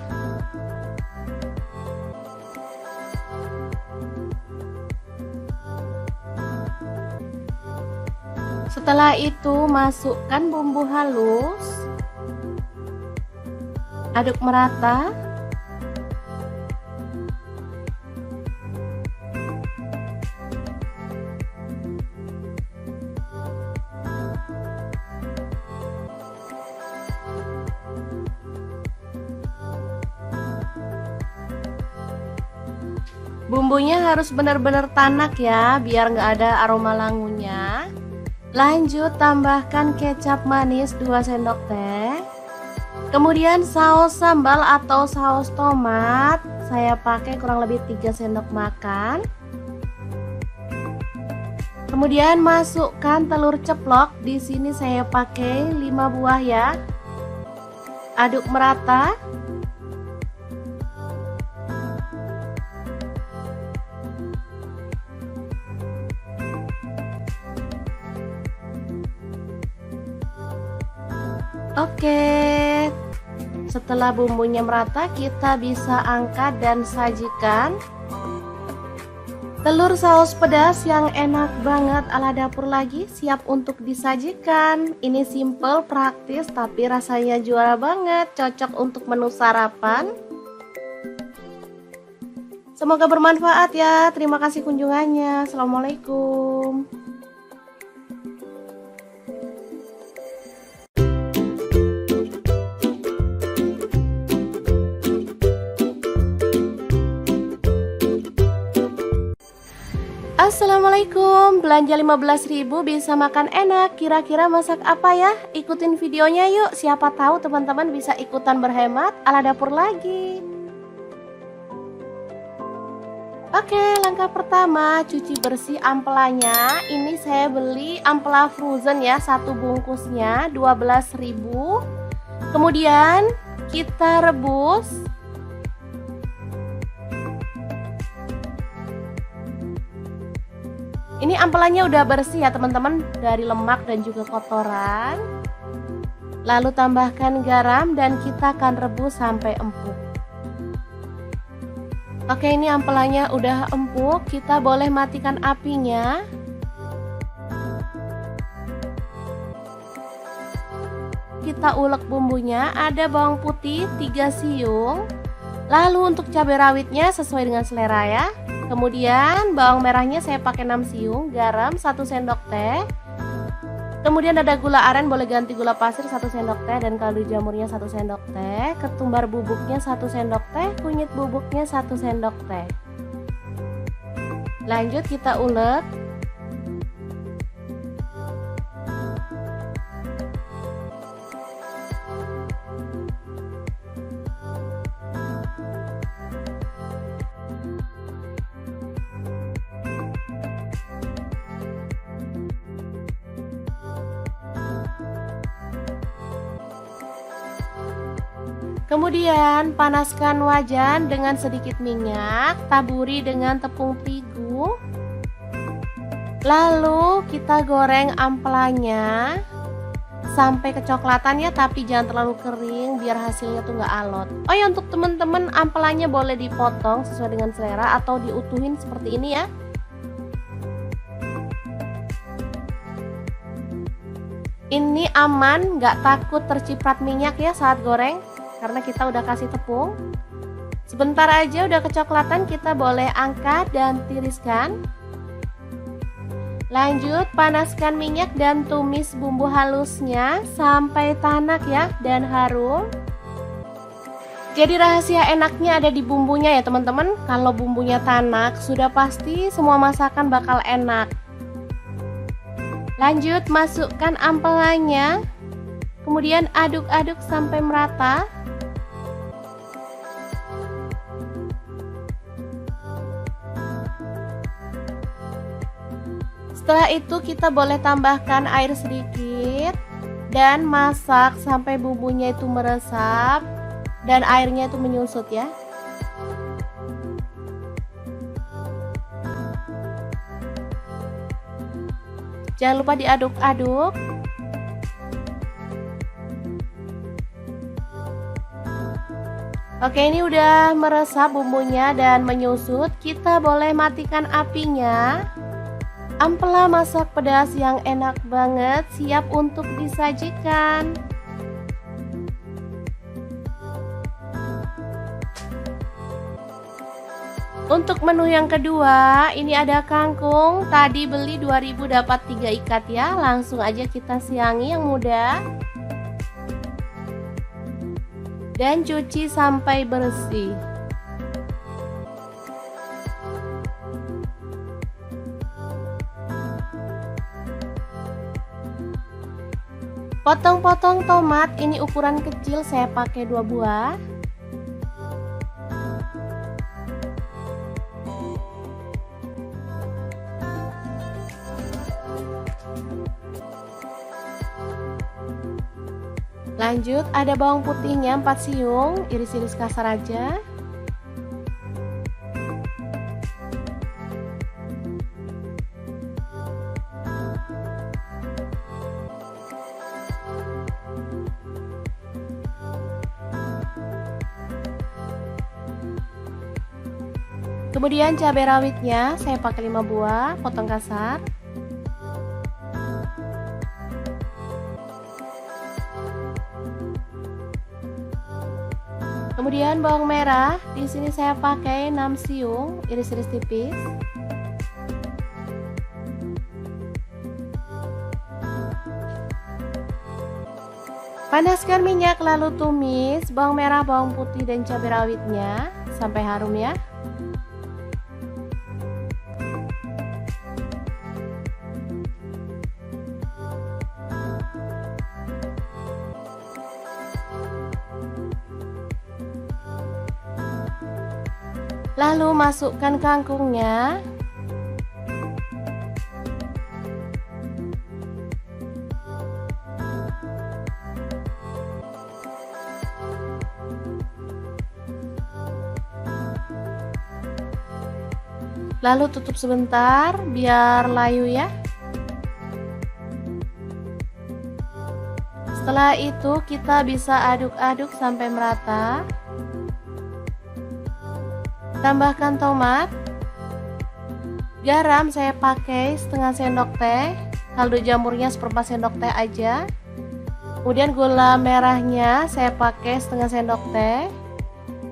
Speaker 1: Setelah itu masukkan bumbu halus. Aduk merata. Bumbunya harus benar-benar tanak ya, biar nggak ada aroma langunya. Lanjut tambahkan kecap manis 2 sendok teh. Kemudian saus sambal atau saus tomat, saya pakai kurang lebih 3 sendok makan. Kemudian masukkan telur ceplok, di sini saya pakai 5 buah ya. Aduk merata. Oke, setelah bumbunya merata kita bisa angkat dan sajikan. Telur saus pedas yang enak banget ala dapur lagi siap untuk disajikan. Ini simple, praktis, tapi rasanya juara banget, cocok untuk menu sarapan. Semoga bermanfaat ya. Terima kasih kunjungannya. Assalamualaikum. Assalamualaikum, belanja 15.000 bisa makan enak. Kira-kira masak apa ya? Ikutin videonya yuk, siapa tahu teman-teman bisa ikutan berhemat ala dapur lagi. Oke, langkah pertama cuci bersih ampelanya. Ini saya beli ampela frozen ya, 1 bungkusnya 12.000. Kemudian kita rebus. Ini ampelannya udah bersih ya teman-teman, dari lemak dan juga kotoran. Lalu tambahkan garam dan kita akan rebus sampai empuk. Oke, ini ampelannya udah empuk, kita boleh matikan apinya. Kita ulek bumbunya, ada bawang putih 3 siung. Lalu untuk cabai rawitnya sesuai dengan selera ya. Kemudian bawang merahnya saya pakai 6 siung, garam 1 sendok teh. Kemudian ada gula aren, boleh ganti gula pasir 1 sendok teh, dan kaldu jamurnya 1 sendok teh, ketumbar bubuknya 1 sendok teh, kunyit bubuknya 1 sendok teh. Lanjut kita ulek. Kemudian panaskan wajan dengan sedikit minyak, taburi dengan tepung terigu. Lalu kita goreng ampelanya sampai kecoklatan ya, tapi jangan terlalu kering biar hasilnya tuh nggak alot. Oh ya, untuk teman-teman ampelanya boleh dipotong sesuai dengan selera atau diutuhin seperti ini ya. Ini aman, nggak takut terciprat minyak ya saat goreng, karena kita udah kasih tepung. Sebentar aja udah kecoklatan, kita boleh angkat dan tiriskan. Lanjut panaskan minyak dan tumis bumbu halusnya sampai tanak ya dan harum. Jadi rahasia enaknya ada di bumbunya ya teman-teman. Kalau bumbunya tanak sudah pasti semua masakan bakal enak. Lanjut masukkan ampelannya, kemudian aduk-aduk sampai merata. Setelah itu kita boleh tambahkan air sedikit dan masak sampai bumbunya itu meresap dan airnya itu menyusut ya. Jangan lupa diaduk-aduk. Oke, ini udah meresap bumbunya dan menyusut. Kita boleh matikan apinya. Ampela masak pedas yang enak banget siap untuk disajikan. Untuk menu yang kedua, ini ada kangkung. Tadi beli 2000 dapat 3 ikat ya. Langsung aja kita siangi yang muda. Dan cuci sampai bersih. Potong-potong tomat, ini ukuran kecil, saya pakai 2 buah. Lanjut ada bawang putihnya 4 siung, iris-iris kasar aja. Kemudian cabai rawitnya saya pakai 5 buah, potong kasar. Kemudian bawang merah, di sini saya pakai 6 siung, iris-iris tipis. Panaskan minyak lalu tumis bawang merah, bawang putih dan cabai rawitnya sampai harum ya. Lalu masukkan kangkungnya. Lalu tutup sebentar biar layu ya. Setelah itu kita bisa aduk-aduk sampai merata. Tambahkan tomat. Garam saya pakai setengah sendok teh, kaldu jamurnya seperempat sendok teh aja. Kemudian gula merahnya saya pakai setengah sendok teh.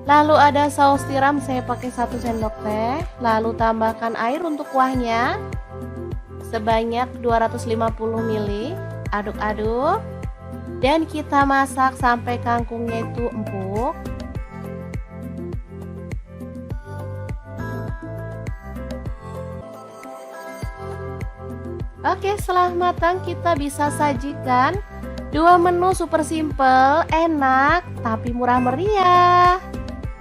Speaker 1: Lalu ada saus tiram saya pakai 1 sendok teh. Lalu tambahkan air untuk kuahnya sebanyak 250 ml. Aduk-aduk dan kita masak sampai kangkungnya itu empuk. Oke, setelah matang kita bisa sajikan 2 menu super simple, enak, tapi murah meriah.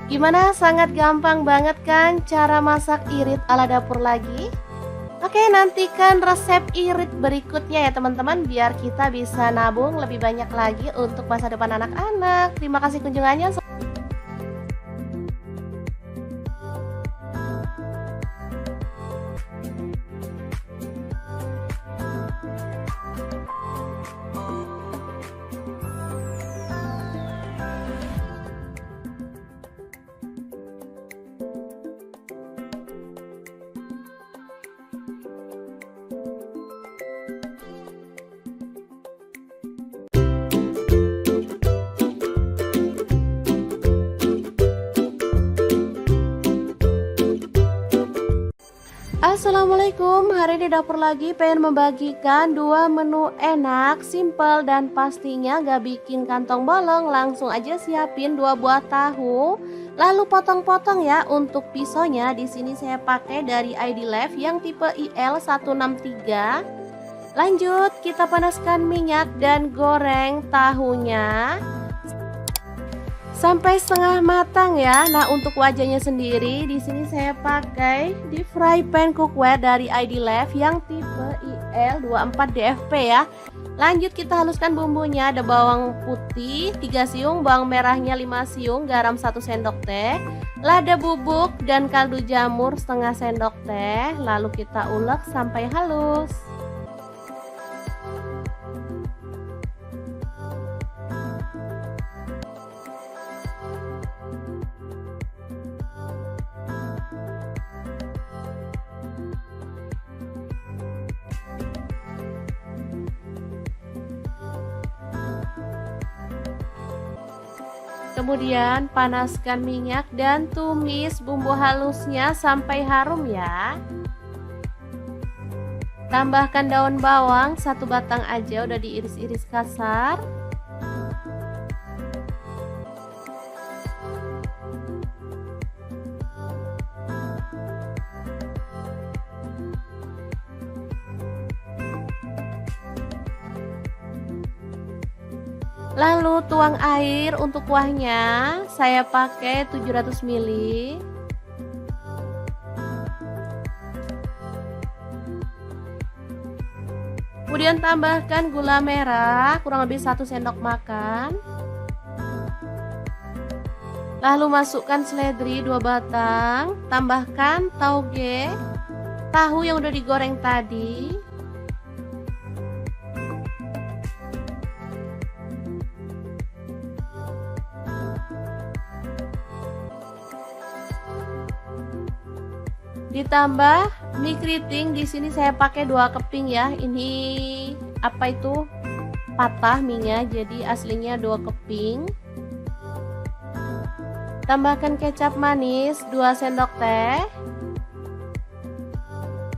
Speaker 1: Gimana? Sangat gampang banget kan cara masak irit ala dapur lagi? Oke, nantikan resep irit berikutnya ya teman-teman, biar kita bisa nabung lebih banyak lagi untuk masa depan anak-anak. Terima kasih kunjungannya. Assalamualaikum, hari ini dapur lagi pengen membagikan 2 menu enak, simple dan pastinya gak bikin kantong bolong. Langsung aja siapin 2 buah tahu, lalu potong-potong ya. Untuk pisaunya di sini saya pakai dari ID Life yang tipe IL163. Lanjut kita panaskan minyak dan goreng tahunya sampai setengah matang ya. Nah, untuk wajahnya sendiri di sini saya pakai deep fry pan cookware dari ID Life yang tipe IL24DFP ya. Lanjut kita haluskan bumbunya. Ada bawang putih 3 siung, bawang merahnya 5 siung, garam 1 sendok teh, lada bubuk dan kaldu jamur setengah sendok teh. Lalu kita ulek sampai halus. Kemudian panaskan minyak dan tumis bumbu halusnya sampai harum ya. Tambahkan daun bawang 1 batang aja, udah diiris-iris kasar. Lalu tuang air untuk kuahnya, saya pakai 700 ml. Kemudian tambahkan gula merah kurang lebih 1 sendok makan. Lalu masukkan seledri 2 batang, tambahkan tauge, tahu yang udah digoreng tadi. Ditambah mie keriting, di sini saya pakai 2 keping ya. Ini apa itu? Patah mie-nya, jadi aslinya 2 keping. Tambahkan kecap manis 2 sendok teh.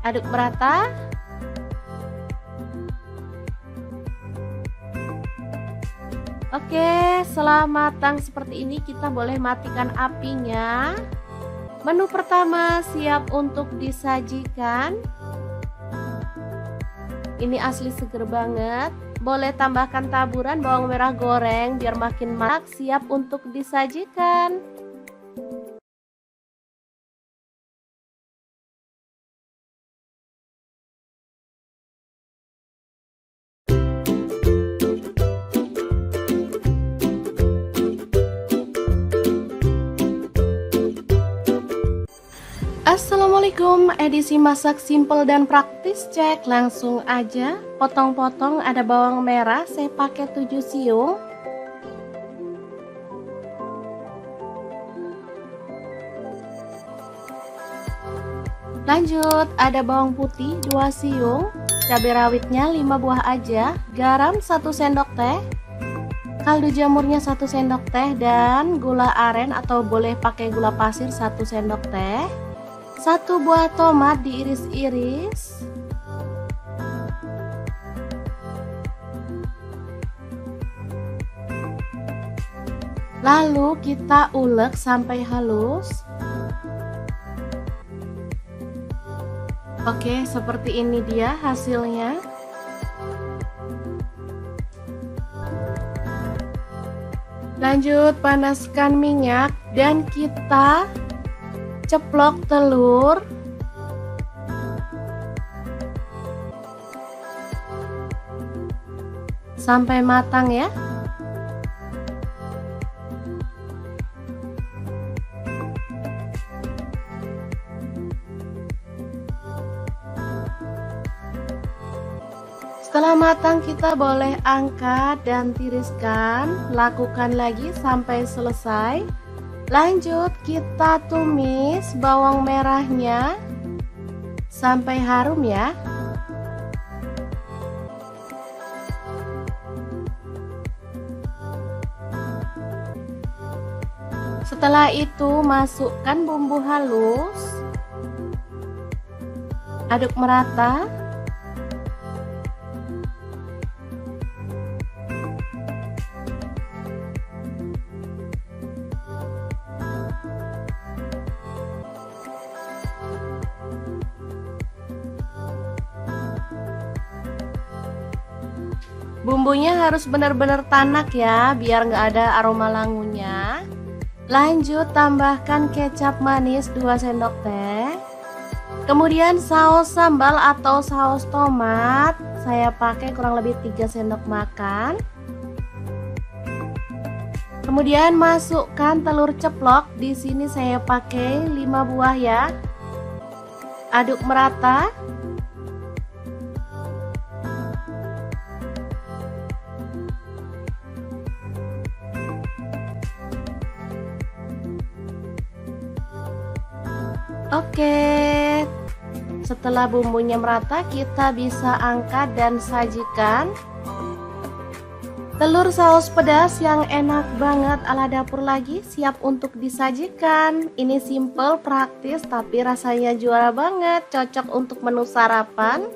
Speaker 1: Aduk merata. Oke, setelah matang seperti ini kita boleh matikan apinya. Menu pertama siap untuk disajikan. Ini asli seger banget. Boleh tambahkan taburan bawang merah goreng biar makin marak. Siap untuk disajikan. Assalamualaikum, edisi masak simple dan praktis, cek langsung aja. Potong-potong, ada bawang merah, saya pakai 7 siung. Lanjut, ada bawang putih 2 siung, cabai rawitnya 5 buah aja, garam 1 sendok teh, kaldu jamurnya 1 sendok teh, dan gula aren atau boleh pakai gula pasir 1 sendok teh. 1 buah tomat diiris-iris. Lalu kita ulek sampai halus. Oke, seperti ini dia hasilnya. Lanjut panaskan minyak dan kita ceplok telur. Sampai matang ya. Setelah matang kita boleh angkat dan tiriskan. Lakukan lagi sampai selesai. Lanjut kita tumis bawang merahnya sampai harum ya. Setelah itu masukkan bumbu halus. Aduk merata. Bumbunya harus benar-benar tanak ya, biar nggak ada aroma langunya. Lanjut tambahkan kecap manis 2 sendok teh. Kemudian saus sambal atau saus tomat, saya pakai kurang lebih 3 sendok makan. Kemudian masukkan telur ceplok, di sini saya pakai 5 buah ya. Aduk merata. Oke, setelah bumbunya merata kita bisa angkat dan sajikan. Telur saus pedas yang enak banget ala dapur lagi siap untuk disajikan. Ini simple, praktis, tapi rasanya juara banget, cocok untuk menu sarapan.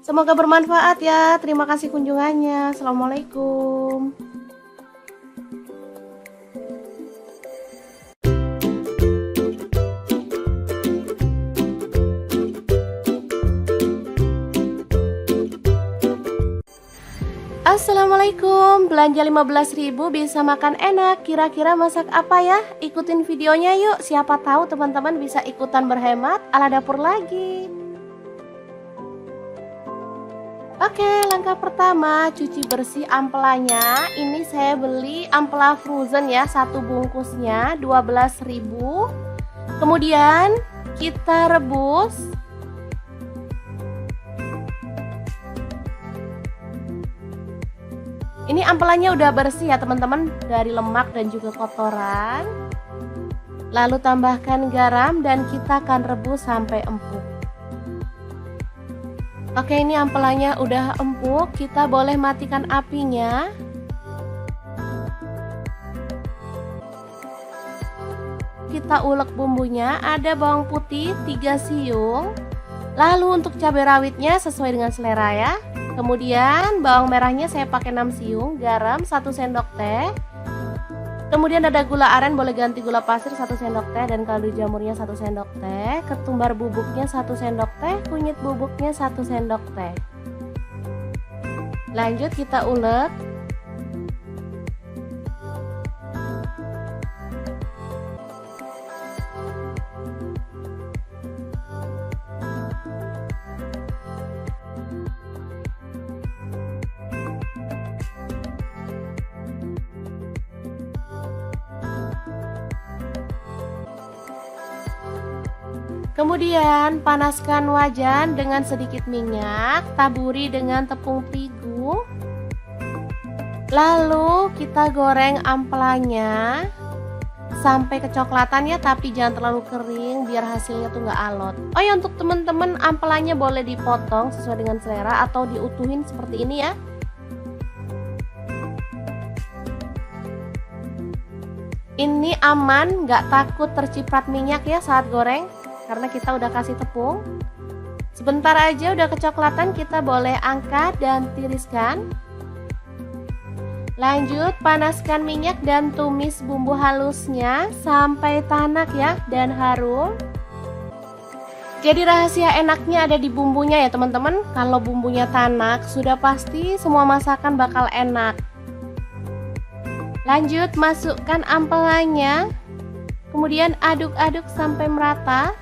Speaker 1: Semoga bermanfaat ya. Terima kasih kunjungannya. Assalamualaikum. Assalamualaikum, belanja 15.000 bisa makan enak. Kira-kira masak apa ya? Ikutin videonya yuk, siapa tahu teman-teman bisa ikutan berhemat ala dapur lagi. Oke, langkah pertama cuci bersih ampelanya. Ini saya beli ampela frozen ya, 1 bungkusnya 12.000. Kemudian kita rebus. Ini ampelannya udah bersih ya teman-teman, dari lemak dan juga kotoran. Lalu tambahkan garam dan kita akan rebus sampai empuk. Oke, ini ampelannya udah empuk, kita boleh matikan apinya. Kita ulek bumbunya, ada bawang putih 3 siung. Lalu untuk cabai rawitnya sesuai dengan selera ya. Kemudian bawang merahnya saya pakai 6 siung, garam 1 sendok teh. Kemudian ada gula aren, boleh ganti gula pasir 1 sendok teh, dan kaldu jamurnya 1 sendok teh. Ketumbar bubuknya 1 sendok teh, kunyit bubuknya 1 sendok teh. Lanjut kita ulek. Kemudian panaskan wajan dengan sedikit minyak, taburi dengan tepung terigu. Lalu kita goreng ampelanya sampai kecoklatan ya, tapi jangan terlalu kering biar hasilnya tuh nggak alot. Oh ya, untuk teman-teman ampelanya boleh dipotong sesuai dengan selera atau diutuhin seperti ini ya. Ini aman, nggak takut terciprat minyak ya saat goreng, karena kita udah kasih tepung. Sebentar aja udah kecoklatan, kita boleh angkat dan tiriskan. Lanjut panaskan minyak dan tumis bumbu halusnya sampai tanak ya dan harum. Jadi rahasia enaknya ada di bumbunya ya teman-teman. Kalau bumbunya tanak sudah pasti semua masakan bakal enak. Lanjut masukkan ampelannya, kemudian aduk-aduk sampai merata.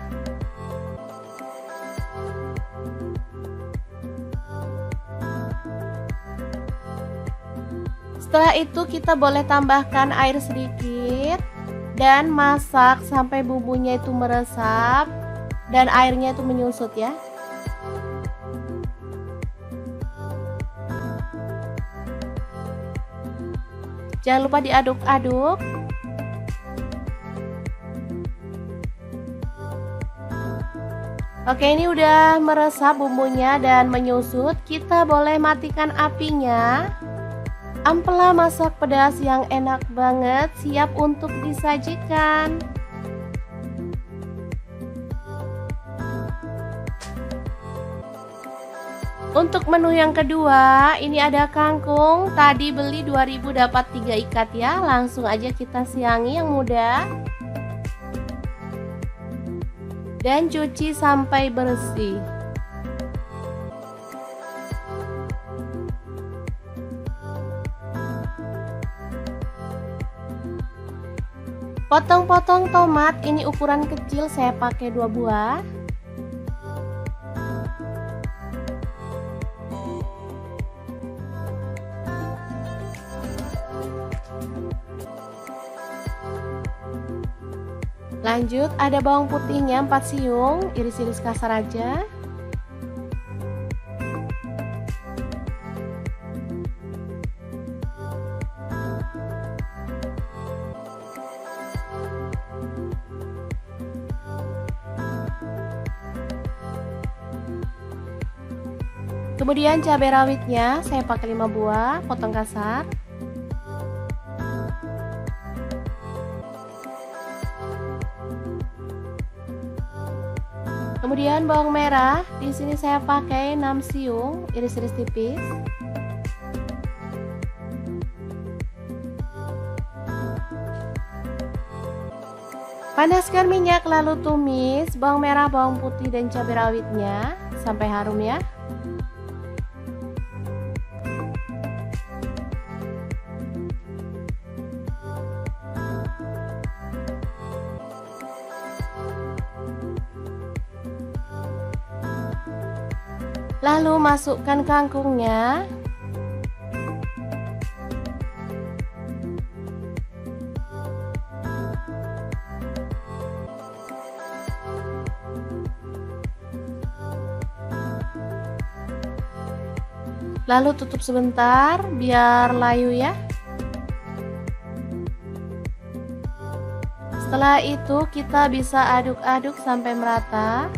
Speaker 1: Setelah itu kita boleh tambahkan air sedikit dan masak sampai bumbunya itu meresap dan airnya itu menyusut ya. Jangan lupa diaduk-aduk. Oke, ini udah meresap bumbunya dan menyusut. Kita boleh matikan apinya. Ampela masak pedas yang enak banget, siap untuk disajikan. Untuk menu yang kedua, ini ada kangkung. Tadi beli 2000 dapat 3 ikat ya. Langsung aja kita siangi yang muda. Dan cuci sampai bersih. Potong-potong tomat, ini ukuran kecil, saya pakai 2 buah. Lanjut ada bawang putihnya 4 siung, iris-iris kasar aja. Kemudian cabai rawitnya saya pakai 5 buah, potong kasar. Kemudian bawang merah, di sini saya pakai 6 siung, iris-iris tipis. Panaskan minyak lalu tumis bawang merah, bawang putih dan cabai rawitnya sampai harum ya. Lalu masukkan kangkungnya. Lalu tutup sebentar biar layu ya. Setelah itu kita bisa aduk-aduk sampai merata.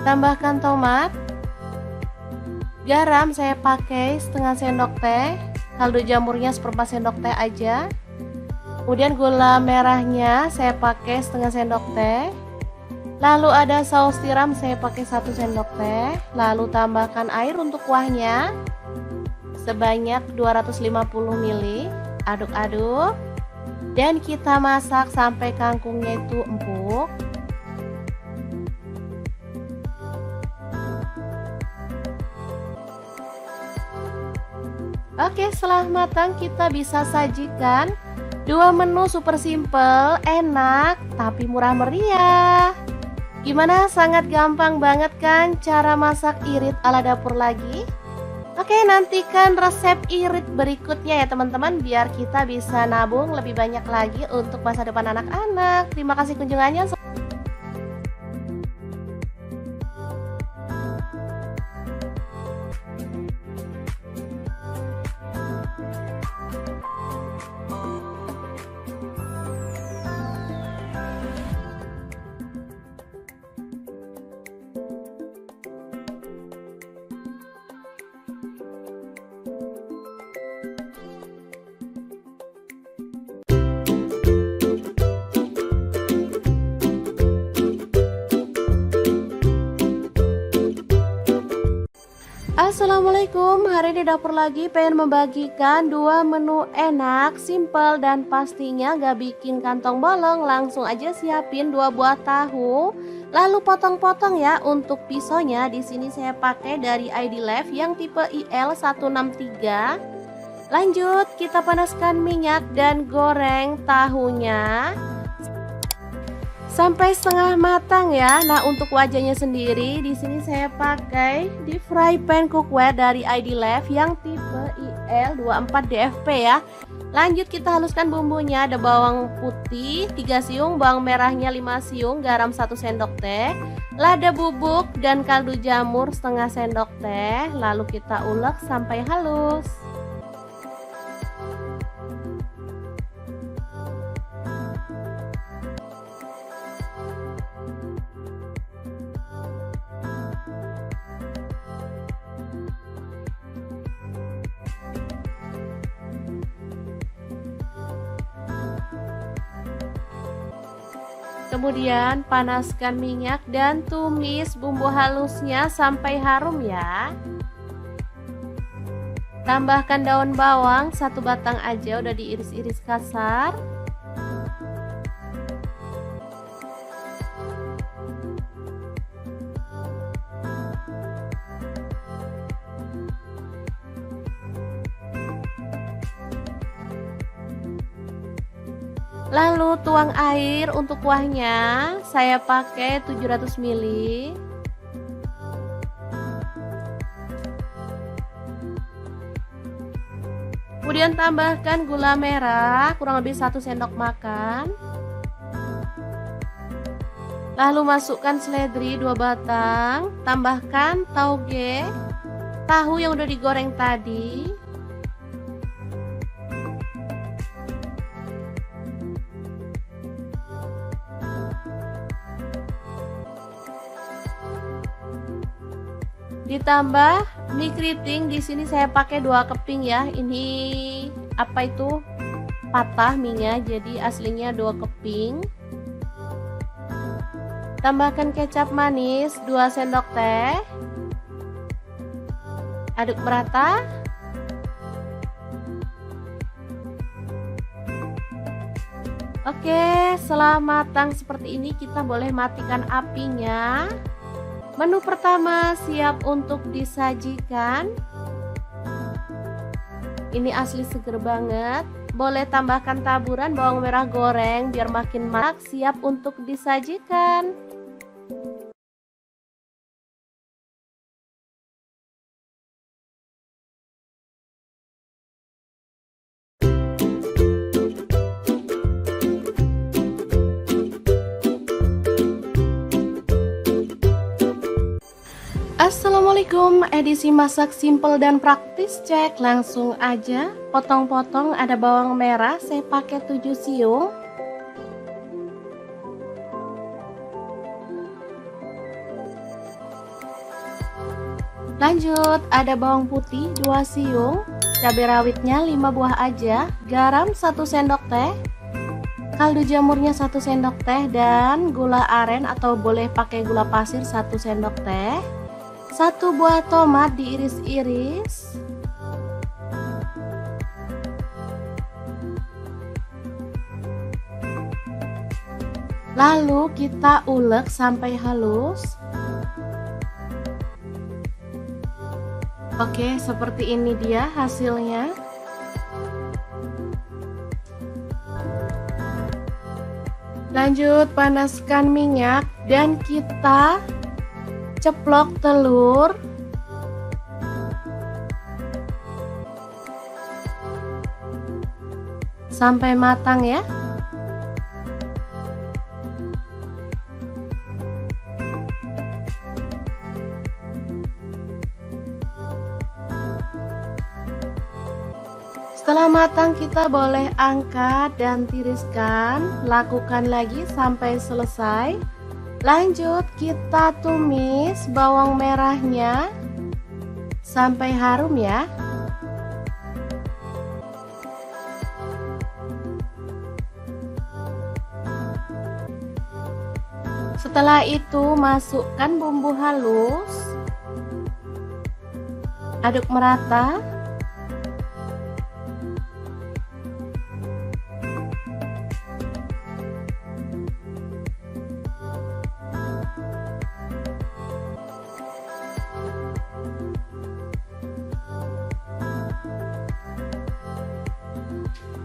Speaker 1: Tambahkan tomat. Garam saya pakai setengah sendok teh. Kaldu jamurnya seperempat sendok teh aja. Kemudian gula merahnya saya pakai setengah sendok teh. Lalu ada saus tiram saya pakai 1 sendok teh. Lalu tambahkan air untuk kuahnya sebanyak 250 ml. Aduk-aduk. Dan kita masak sampai kangkungnya itu empuk. Oke, setelah matang kita bisa sajikan 2 menu super simple, enak, tapi murah meriah. Gimana? Sangat gampang banget kan cara masak irit ala dapur lagi? Oke, nantikan resep irit berikutnya ya teman-teman, biar kita bisa nabung lebih banyak lagi untuk masa depan anak-anak. Terima kasih kunjungannya. Assalamualaikum, hari ini dapur lagi pengen membagikan dua menu enak, simple dan pastinya gak bikin kantong bolong. Langsung aja siapin 2 buah tahu, lalu potong-potong ya. Untuk pisaunya di sini saya pakai dari ID Life yang tipe IL163. Lanjut kita panaskan minyak dan goreng tahunya sampai setengah matang ya. Nah, untuk wajahnya sendiri di sini saya pakai di fry pan cookware dari ID Life yang tipe IL24DFP ya. Lanjut kita haluskan bumbunya. Ada bawang putih 3 siung, bawang merahnya 5 siung, garam 1 sendok teh, lada bubuk dan kaldu jamur setengah sendok teh. Lalu kita ulek sampai halus. Kemudian panaskan minyak dan tumis bumbu halusnya sampai harum ya. Tambahkan daun bawang 1 batang aja, udah diiris-iris kasar. Lalu tuang air untuk kuahnya, saya pakai 700 ml. Kemudian tambahkan gula merah kurang lebih 1 sendok makan. Lalu masukkan seledri 2 batang, tambahkan tauge, tahu yang udah digoreng tadi. Ditambah mie keriting, di sini saya pakai 2 keping ya. Ini apa itu? Patah mie-nya, jadi aslinya 2 keping. Tambahkan kecap manis 2 sendok teh. Aduk merata. Oke, setelah matang seperti ini kita boleh matikan apinya. Menu pertama siap untuk disajikan. Ini asli seger banget. Boleh tambahkan taburan bawang merah goreng biar makin marak. Siap untuk disajikan. Assalamualaikum, edisi masak simple dan praktis, cek langsung aja. Potong-potong, ada bawang merah saya pakai 7 siung. Lanjut ada bawang putih 2 siung, cabai rawitnya 5 buah aja, garam 1 sendok teh, kaldu jamurnya 1 sendok teh, dan gula aren atau boleh pakai gula pasir 1 sendok teh. 1 buah tomat diiris-iris. Lalu kita ulek sampai halus. Oke, seperti ini dia hasilnya. Lanjut panaskan minyak dan kita ceplok telur. Sampai matang ya. Setelah matang kita boleh angkat dan tiriskan. Lakukan lagi sampai selesai. Lanjut kita tumis bawang merahnya sampai harum ya. Setelah itu masukkan bumbu halus. Aduk merata.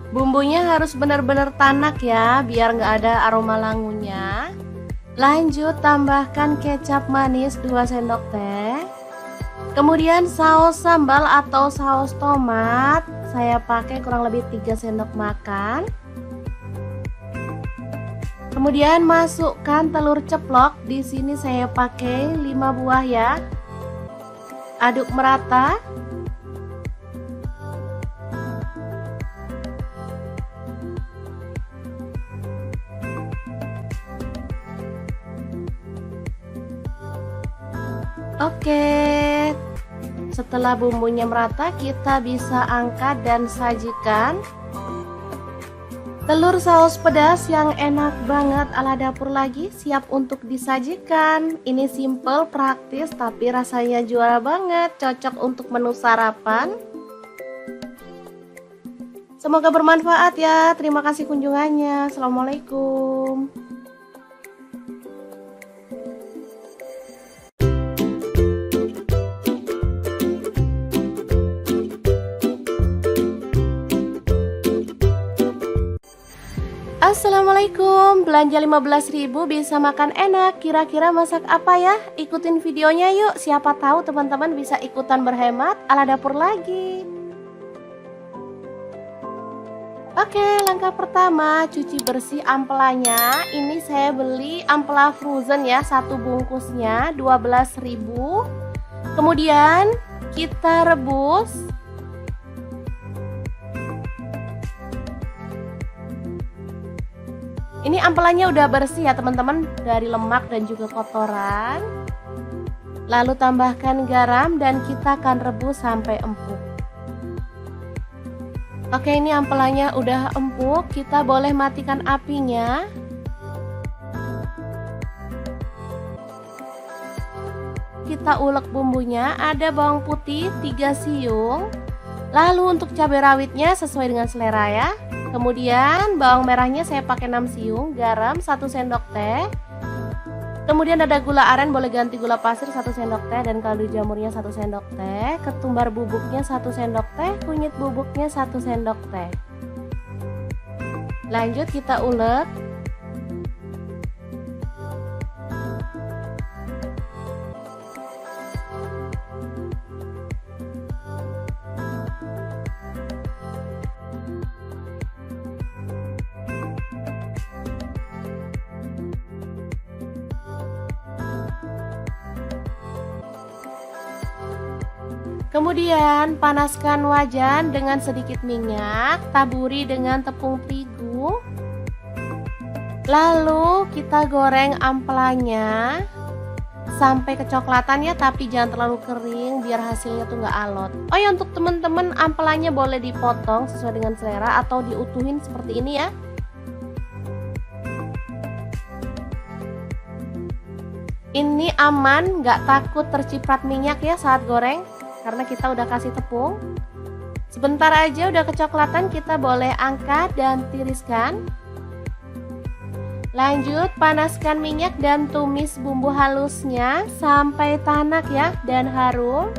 Speaker 1: Bumbunya harus benar-benar tanak ya, biar nggak ada aroma langunya. Lanjut tambahkan kecap manis 2 sendok teh. Kemudian saus sambal atau saus tomat, saya pakai kurang lebih 3 sendok makan. Kemudian masukkan telur ceplok, di sini saya pakai 5 buah ya. Aduk merata. Oke, setelah bumbunya merata, kita bisa angkat dan sajikan. Telur saus pedas yang enak banget ala dapur lagi siap untuk disajikan. Ini simple, praktis, tapi rasanya juara banget, cocok untuk menu sarapan. Semoga bermanfaat ya. Terima kasih kunjungannya. Assalamualaikum. Assalamualaikum, belanja 15.000 bisa makan enak. Kira-kira masak apa ya? Ikutin videonya yuk, siapa tahu teman-teman bisa ikutan berhemat ala dapur lagi. Oke, langkah pertama cuci bersih ampelanya. Ini saya beli ampela frozen ya, satu bungkusnya 12.000. Kemudian kita rebus. Ini ampelanya udah bersih ya teman-teman, dari lemak dan juga kotoran. Lalu tambahkan garam dan kita akan rebus sampai empuk. Oke, ini ampelanya udah empuk, kita boleh matikan apinya. Kita ulek bumbunya, ada bawang putih 3 siung. Lalu untuk cabai rawitnya sesuai dengan selera ya. Kemudian bawang merahnya saya pakai 6 siung, garam 1 sendok teh. Kemudian ada gula aren, boleh ganti gula pasir 1 sendok teh, dan kaldu jamurnya 1 sendok teh. Ketumbar bubuknya 1 sendok teh, kunyit bubuknya 1 sendok teh. Lanjut kita ulek. Kemudian panaskan wajan dengan sedikit minyak, taburi dengan tepung terigu. Lalu kita goreng ampelanya sampai kecoklatan ya, tapi jangan terlalu kering biar hasilnya tuh nggak alot. Oh ya, untuk teman-teman ampelanya boleh dipotong sesuai dengan selera atau diutuhin seperti ini ya. Ini aman, nggak takut terciprat minyak ya saat goreng, karena kita udah kasih tepung. Sebentar aja udah kecoklatan, kita boleh angkat dan tiriskan. Lanjut panaskan minyak dan tumis bumbu halusnya sampai tanak ya dan harum.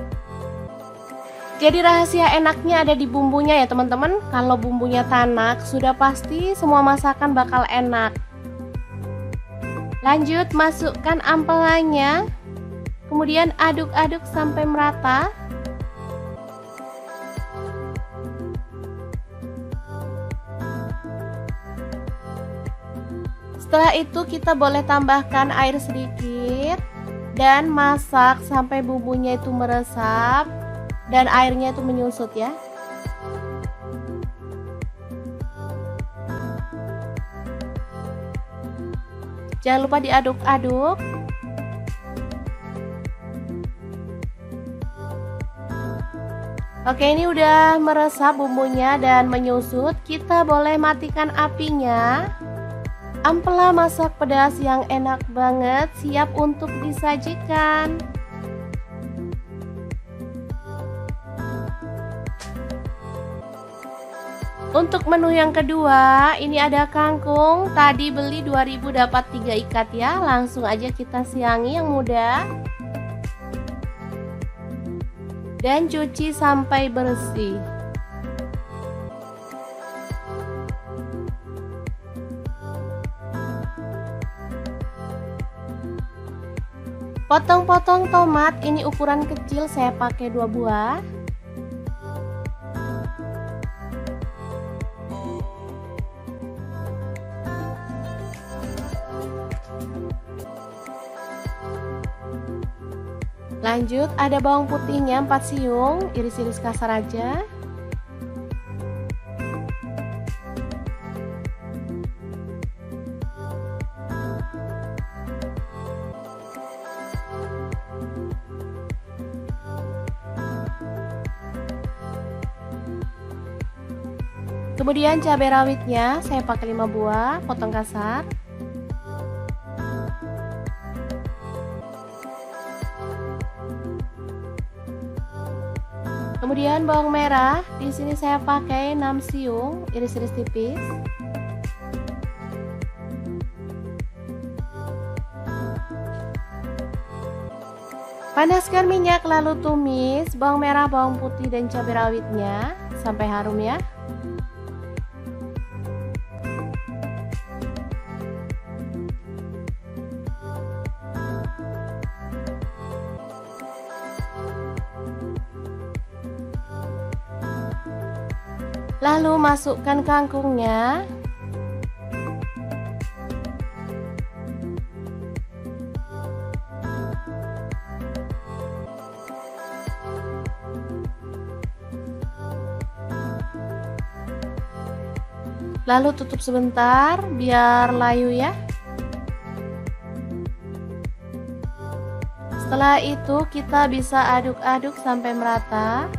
Speaker 1: Jadi rahasia enaknya ada di bumbunya ya teman-teman. Kalau bumbunya tanak, sudah pasti semua masakan bakal enak. Lanjut masukkan ampelanya. Kemudian aduk-aduk sampai merata. Setelah itu kita boleh tambahkan air sedikit dan masak sampai bumbunya itu meresap dan airnya itu menyusut ya. Jangan lupa diaduk-aduk. Oke, ini udah meresap bumbunya dan menyusut. Kita boleh matikan apinya. Ampela masak pedas yang enak banget siap untuk disajikan. Untuk menu yang kedua, ini ada kangkung. Tadi beli 2.000 dapat 3 ikat ya. Langsung aja kita siangi yang muda. Dan cuci sampai bersih. Potong-potong tomat, ini ukuran kecil, saya pakai 2 buah. Lanjut, ada bawang putihnya 4 siung, iris-iris kasar aja. Kemudian cabai rawitnya saya pakai 5 buah, potong kasar. Kemudian bawang merah, di sini saya pakai 6 siung, iris-iris tipis. Panaskan minyak lalu tumis bawang merah, bawang putih dan cabai rawitnya sampai harum ya. Lalu masukkan kangkungnya. Lalu tutup sebentar biar layu ya. Setelah itu kita bisa aduk-aduk sampai merata.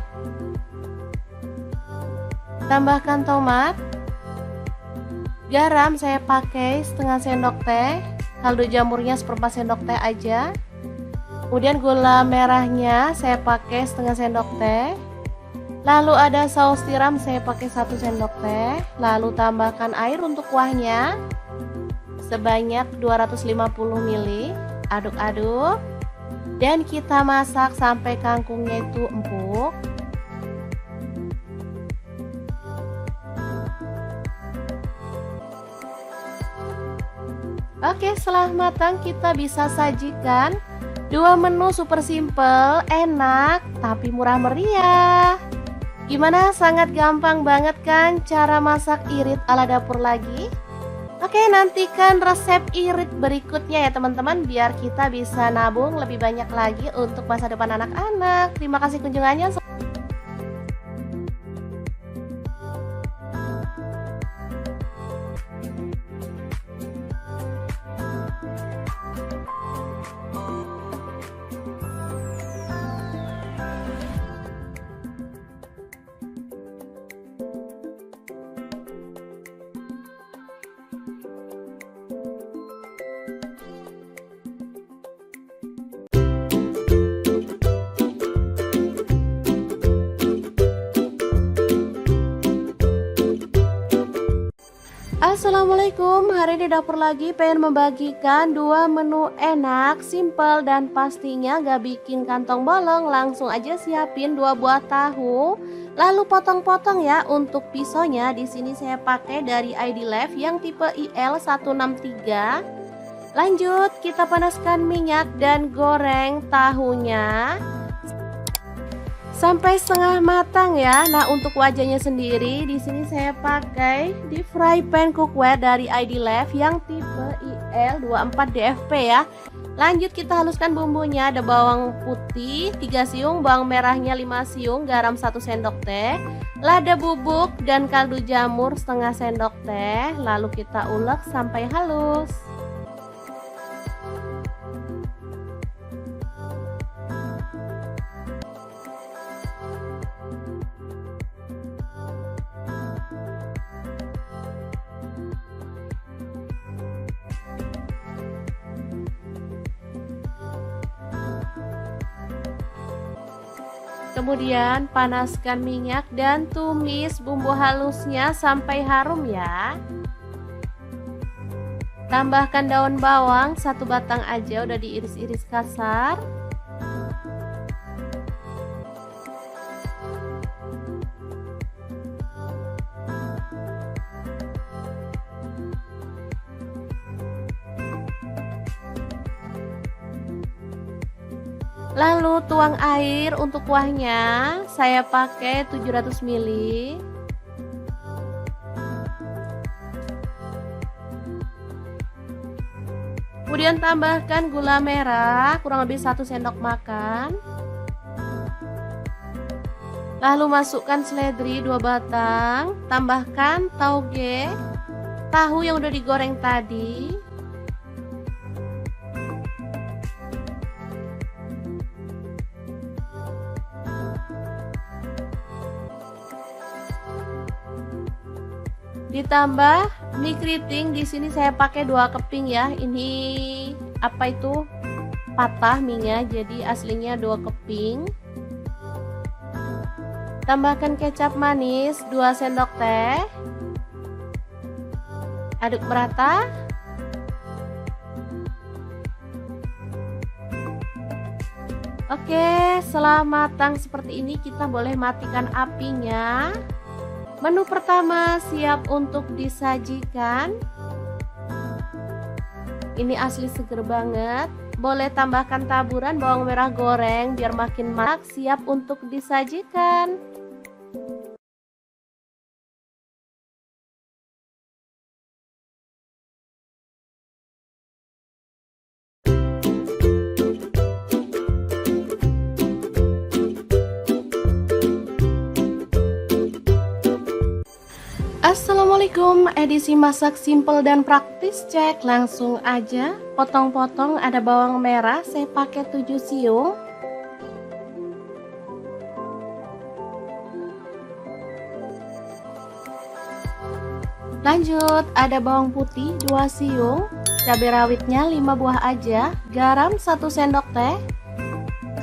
Speaker 1: Tambahkan tomat. Garam saya pakai setengah sendok teh. Kaldu jamurnya seperempat sendok teh aja. Kemudian gula merahnya saya pakai setengah sendok teh. Lalu ada saus tiram saya pakai 1 sendok teh. Lalu tambahkan air untuk kuahnya sebanyak 250 ml. Aduk-aduk. Dan kita masak sampai kangkungnya itu empuk. Oke, setelah matang kita bisa sajikan 2 menu super simple, enak, tapi murah meriah. Gimana? Sangat gampang banget kan cara masak irit ala dapur lagi? Oke, nantikan resep irit berikutnya ya teman-teman, biar kita bisa nabung lebih banyak lagi untuk masa depan anak-anak. Terima kasih kunjungannya. Assalamualaikum, hari ini dapur lagi pengen membagikan 2 menu enak, simple dan pastinya gak bikin kantong bolong. Langsung aja siapin 2 buah tahu, lalu potong-potong ya. Untuk pisaunya di sini saya pakai dari ID Life yang tipe IL163. Lanjut, kita panaskan minyak dan goreng tahunya sampai setengah matang ya. Nah, untuk wajahnya sendiri di sini saya pakai di fry pan cookware dari ID Life yang tipe IL24DFP ya. Lanjut kita haluskan bumbunya. Ada bawang putih 3 siung, bawang merahnya 5 siung, garam 1 sendok teh, lada bubuk dan kaldu jamur setengah sendok teh. Lalu kita ulek sampai halus. Kemudian panaskan minyak dan tumis bumbu halusnya sampai harum ya. Tambahkan daun bawang 1 batang aja, udah diiris-iris kasar. Lalu tuang air untuk kuahnya, saya pakai 700 ml. Kemudian tambahkan gula merah kurang lebih 1 sendok makan. Lalu masukkan seledri 2 batang, tambahkan tauge, tahu yang udah digoreng tadi. Ditambah mie keriting, di sini saya pakai 2 keping ya. Ini apa itu? Patah mie-nya, jadi aslinya 2 keping. Tambahkan kecap manis 2 sendok teh. Aduk merata. Oke, setelah matang seperti ini kita boleh matikan apinya. Menu pertama siap untuk disajikan. Ini asli seger banget. Boleh tambahkan taburan bawang merah goreng biar makin marak, siap untuk disajikan. Assalamualaikum, edisi masak simple dan praktis, cek langsung aja. Potong-potong, ada bawang merah, saya pakai 7 siung. Lanjut, ada bawang putih 2 siung, cabai rawitnya 5 buah aja, garam 1 sendok teh,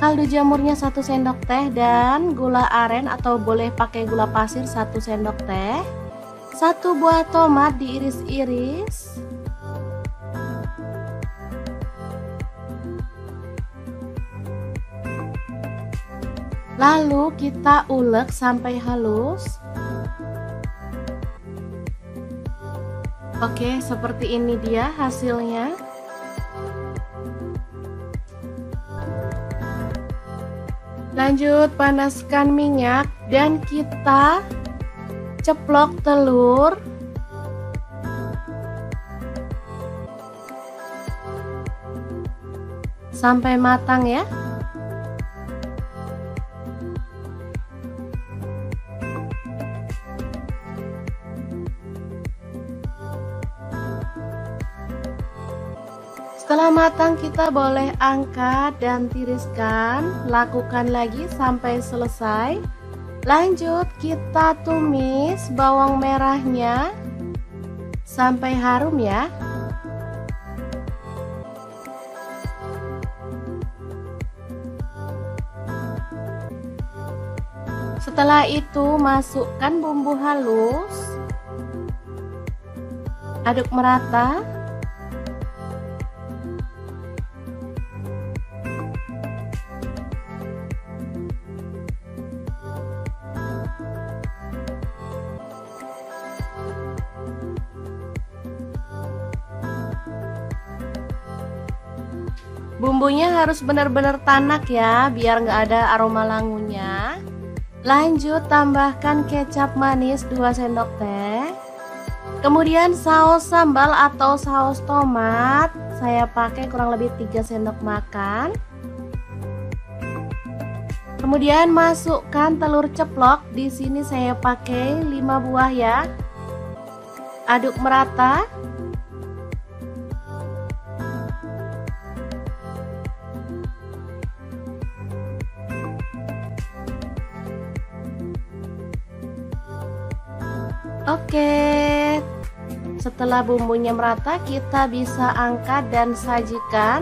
Speaker 1: kaldu jamurnya 1 sendok teh, dan gula aren atau boleh pakai gula pasir 1 sendok teh. 1 buah tomat diiris-iris. Lalu kita ulek sampai halus. Oke, seperti ini dia hasilnya. Lanjut panaskan minyak dan kita ceplok telur. Sampai matang ya. Setelah matang kita boleh angkat dan tiriskan. Lakukan lagi sampai selesai. Lanjut kita tumis bawang merahnya sampai harum ya. Setelah itu masukkan bumbu halus. Aduk merata. Bumbunya harus benar-benar tanak ya, biar nggak ada aroma langunya. Lanjut tambahkan kecap manis 2 sendok teh. Kemudian saus sambal atau saus tomat, saya pakai kurang lebih 3 sendok makan. Kemudian masukkan telur ceplok, di sini saya pakai 5 buah ya. Aduk merata. Oke, setelah bumbunya merata kita bisa angkat dan sajikan.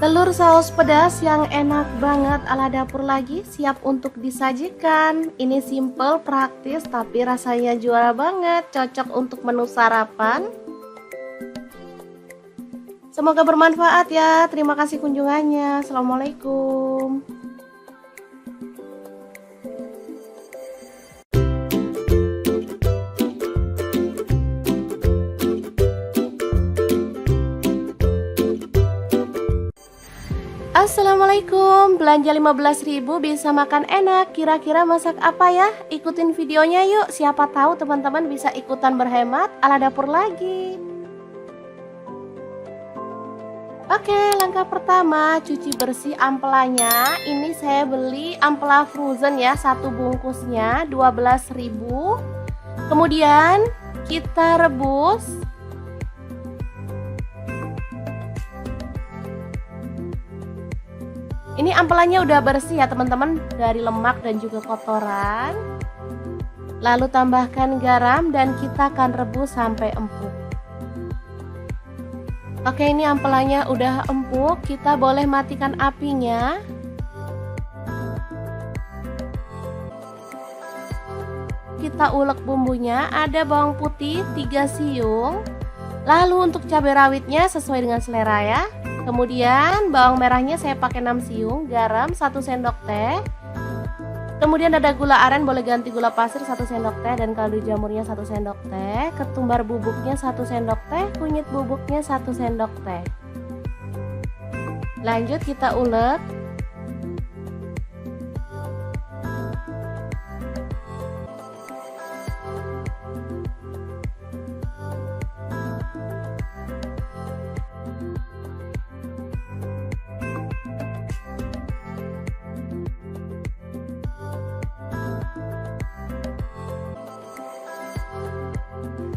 Speaker 1: Telur saus pedas yang enak banget ala dapur lagi siap untuk disajikan. Ini simple, praktis, tapi rasanya juara banget. Cocok untuk menu sarapan. Semoga bermanfaat ya. Terima kasih kunjungannya. Assalamualaikum. Assalamualaikum, belanja 15.000 bisa makan enak. Kira-kira masak apa ya? Ikutin videonya yuk, siapa tahu teman-teman bisa ikutan berhemat ala dapur lagi. Oke, langkah pertama cuci bersih ampelanya. Ini saya beli ampela frozen ya, satu bungkusnya 12.000. Kemudian kita rebus. Ini ampelannya udah bersih ya teman-teman, dari lemak dan juga kotoran. Lalu tambahkan garam dan kita akan rebus sampai empuk. Oke, ini ampelannya udah empuk, kita boleh matikan apinya. Kita ulek bumbunya, ada bawang putih 3 siung. Lalu untuk cabai rawitnya sesuai dengan selera ya. Kemudian bawang merahnya saya pakai 6 siung, garam 1 sendok teh. Kemudian ada gula aren, boleh ganti gula pasir 1 sendok teh, dan kaldu jamurnya 1 sendok teh. Ketumbar bubuknya 1 sendok teh, kunyit bubuknya 1 sendok teh. Lanjut kita ulek.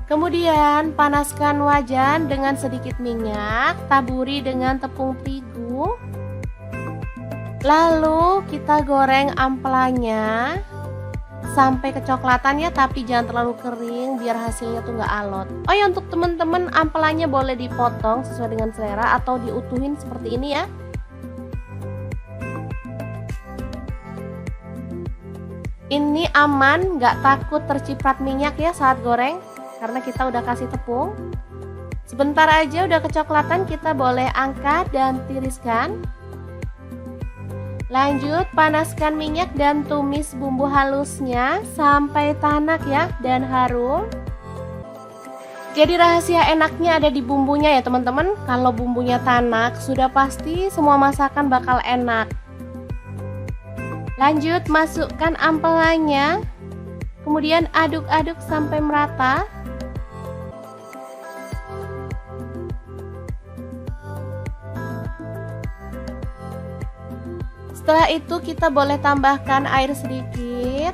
Speaker 1: Kemudian panaskan wajan dengan sedikit minyak, taburi dengan tepung terigu. Lalu kita goreng ampelanya sampai kecoklatan ya, tapi jangan terlalu kering biar hasilnya tuh nggak alot. Oh ya, untuk teman-teman ampelanya boleh dipotong sesuai dengan selera atau diutuhin seperti ini ya. Ini aman, nggak takut terciprat minyak ya saat goreng, karena kita udah kasih tepung. Sebentar aja udah kecoklatan, kita boleh angkat dan tiriskan. Lanjut panaskan minyak dan tumis bumbu halusnya sampai tanak ya dan harum. Jadi rahasia enaknya ada di bumbunya ya teman-teman. Kalau bumbunya tanak sudah pasti semua masakan bakal enak. Lanjut masukkan ampelannya. Kemudian aduk-aduk sampai merata. Setelah itu kita boleh tambahkan air sedikit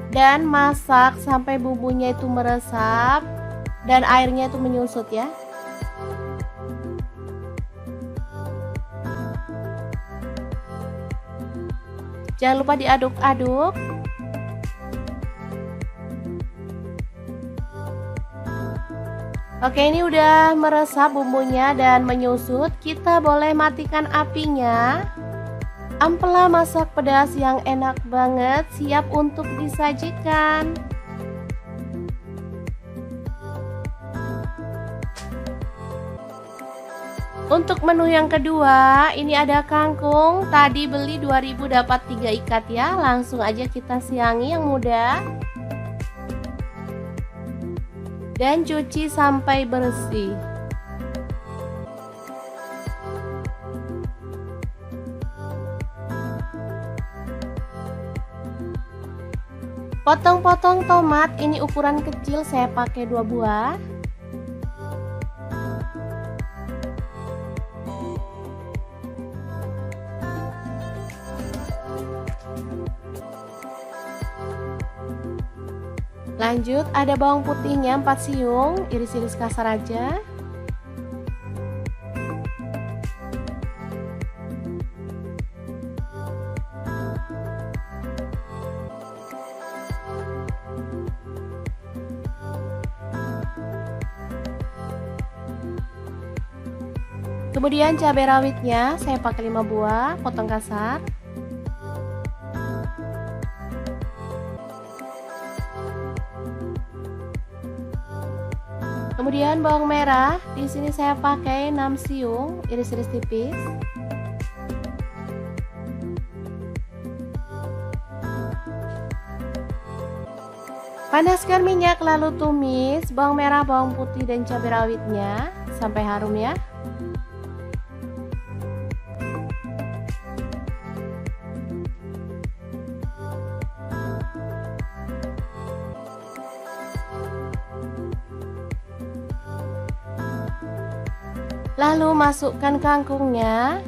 Speaker 1: dan masak sampai bumbunya itu meresap dan airnya itu menyusut ya. Jangan lupa diaduk-aduk. Oke, ini udah meresap bumbunya dan menyusut. Kita boleh matikan apinya. Ampela masak pedas yang enak banget siap untuk disajikan. Untuk menu yang kedua, ini ada kangkung. Tadi beli 2.000 dapat 3 ikat ya. Langsung aja kita siangi yang muda. Dan cuci sampai bersih. Potong-potong tomat, ini ukuran kecil, saya pakai 2 buah. Lanjut ada bawang putihnya 4 siung, iris-iris kasar aja. Kemudian cabai rawitnya saya pakai 5 buah, potong kasar. Kemudian bawang merah, di sini saya pakai 6 siung, iris-iris tipis. Panaskan minyak lalu tumis bawang merah, bawang putih dan cabai rawitnya sampai harum ya. Lalu masukkan kangkungnya.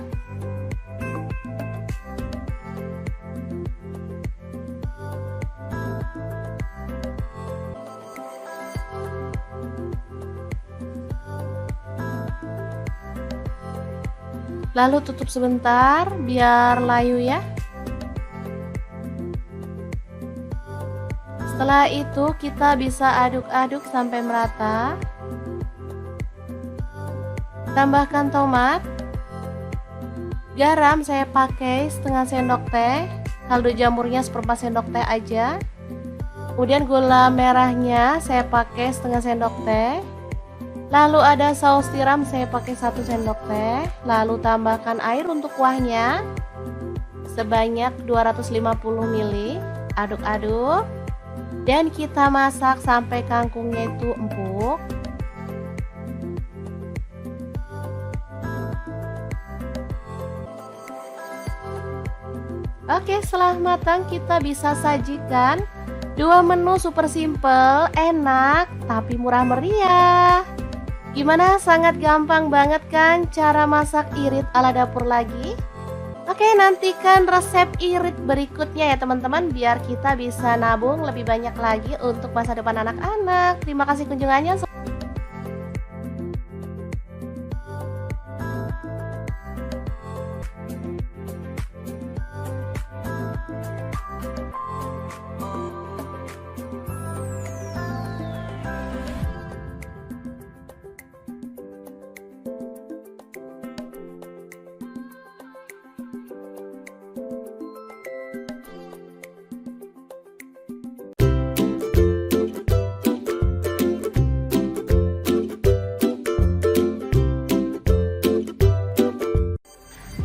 Speaker 1: Lalu tutup sebentar biar layu ya. Setelah itu kita bisa aduk-aduk sampai merata. Tambahkan tomat. Garam saya pakai setengah sendok teh. Kaldu jamurnya seperempat sendok teh aja. Kemudian gula merahnya saya pakai setengah sendok teh. Lalu ada saus tiram saya pakai 1 sendok teh. Lalu tambahkan air untuk kuahnya sebanyak 250 ml. Aduk-aduk. Dan kita masak sampai kangkungnya itu empuk. Oke, setelah matang kita bisa sajikan 2 menu super simple, enak, tapi murah meriah. Gimana? Sangat gampang banget kan cara masak irit ala dapur lagi? Oke, nantikan resep irit berikutnya ya teman-teman, biar kita bisa nabung lebih banyak lagi untuk masa depan anak-anak. Terima kasih kunjungannya.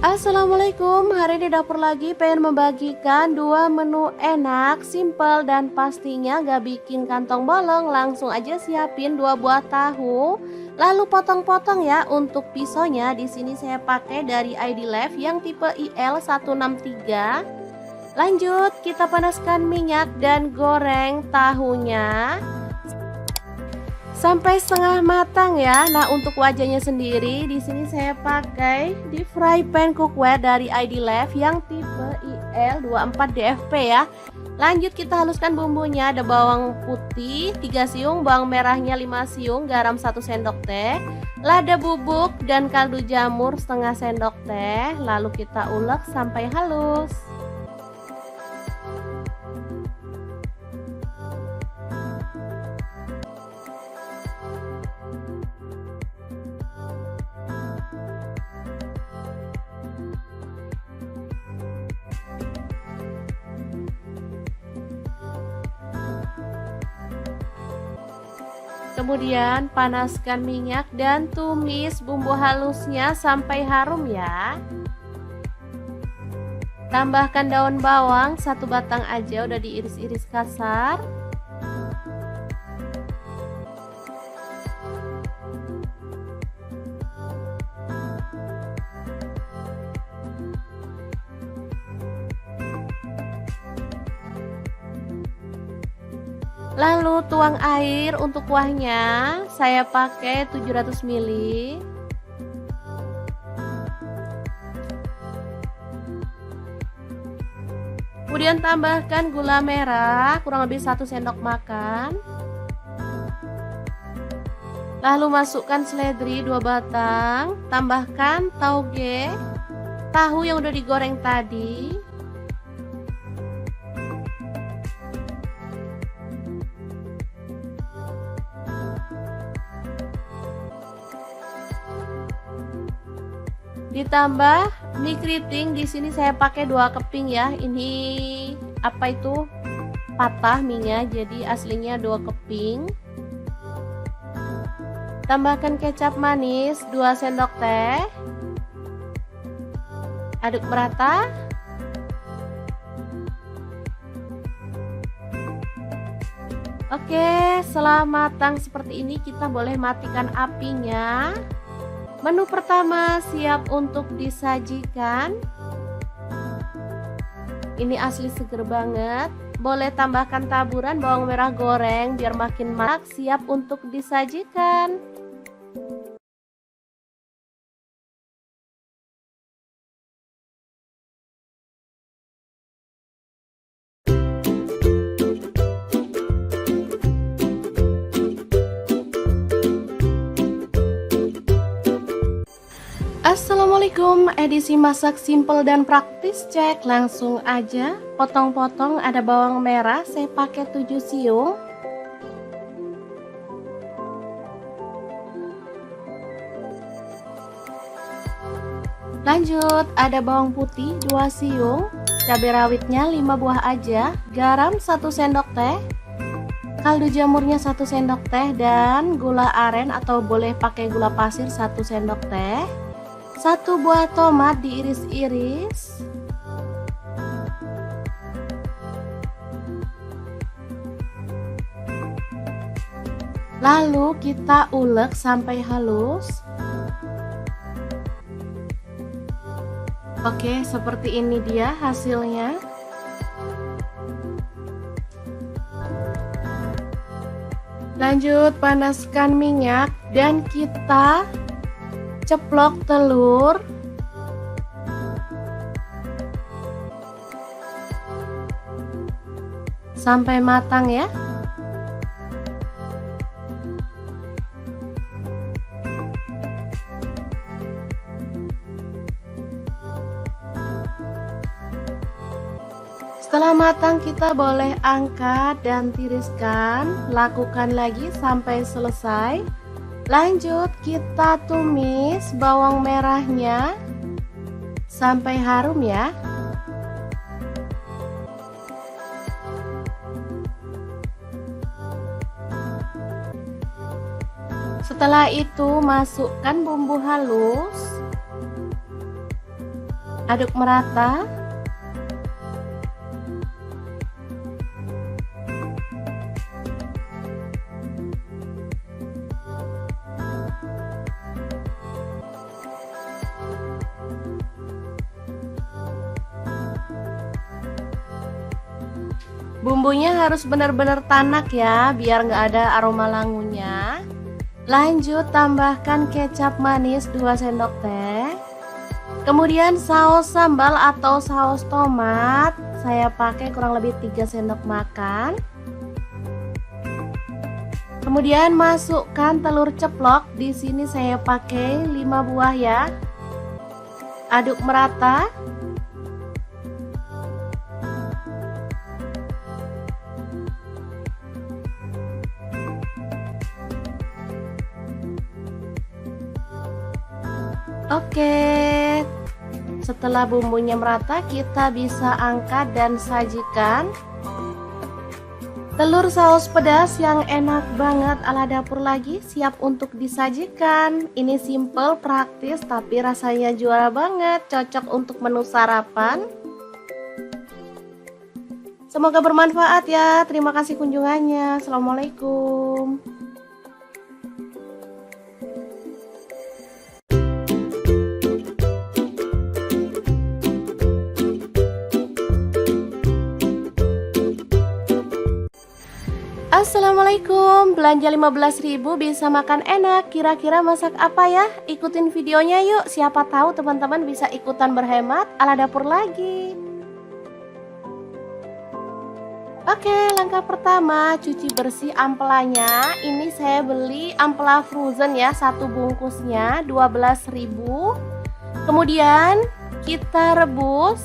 Speaker 1: Assalamualaikum, hari ini dapur lagi pengen membagikan 2 menu enak, simple dan pastinya gak bikin kantong bolong. Langsung aja siapin 2 buah tahu, lalu potong-potong ya. Untuk pisaunya di sini saya pakai dari ID Life yang tipe IL163. Lanjut, kita panaskan minyak dan goreng tahunya sampai setengah matang ya. Nah, untuk wajahnya sendiri di sini saya pakai deep fry pan cookware dari ID Life yang tipe IL24DFP ya. Lanjut kita haluskan bumbunya. Ada bawang putih 3 siung, bawang merahnya 5 siung, garam 1 sendok teh, lada bubuk dan kaldu jamur setengah sendok teh. Lalu kita ulek sampai halus. Kemudian panaskan minyak dan tumis bumbu halusnya sampai harum ya. Tambahkan daun bawang 1 batang aja, udah diiris-iris kasar. Lalu tuang air untuk kuahnya, saya pakai 700 ml. Kemudian tambahkan gula merah kurang lebih 1 sendok makan. Lalu masukkan seledri 2 batang, tambahkan tauge, tahu yang udah digoreng tadi. Ditambah mie keriting, di sini saya pakai 2 keping ya. Ini apa itu? Patah mie-nya, jadi aslinya 2 keping. Tambahkan kecap manis 2 sendok teh. Aduk merata. Oke, setelah matang seperti ini kita boleh matikan apinya. Menu pertama siap untuk disajikan. Ini asli seger banget. Boleh tambahkan taburan bawang merah goreng biar makin marak, siap untuk disajikan. Assalamualaikum, edisi masak simple dan praktis, cek langsung aja. Potong-potong, ada bawang merah, saya pakai 7 siung. Lanjut, ada bawang putih 2 siung, cabai rawitnya 5 buah aja, garam 1 sendok teh, kaldu jamurnya 1 sendok teh, dan gula aren atau boleh pakai gula pasir 1 sendok teh. 1 buah tomat diiris-iris. Lalu kita ulek sampai halus. Oke, seperti ini dia hasilnya. Lanjut panaskan minyak dan kita ceplok telur. Sampai matang ya. Setelah matang kita boleh angkat dan tiriskan. Lakukan lagi sampai selesai. Lanjut kita tumis bawang merahnya sampai harum ya. Setelah itu masukkan bumbu halus. Aduk merata. Bumbunya harus benar-benar tanak ya, biar nggak ada aroma langunya. Lanjut tambahkan kecap manis 2 sendok teh. Kemudian saus sambal atau saus tomat, saya pakai kurang lebih 3 sendok makan. Kemudian masukkan telur ceplok, di sini saya pakai 5 buah ya. Aduk merata. Oke, setelah bumbunya merata kita bisa angkat dan sajikan. Telur saus pedas yang enak banget ala dapur lagi siap untuk disajikan. Ini simple, praktis, tapi rasanya juara banget, cocok untuk menu sarapan. Semoga bermanfaat ya. Terima kasih kunjungannya. Assalamualaikum. Assalamualaikum, belanja 15.000 bisa makan enak. Kira-kira masak apa ya? Ikutin videonya yuk, siapa tahu teman-teman bisa ikutan berhemat ala dapur lagi. Oke, langkah pertama cuci bersih ampelanya. Ini saya beli ampela frozen ya, 1 bungkusnya 12.000. Kemudian kita rebus.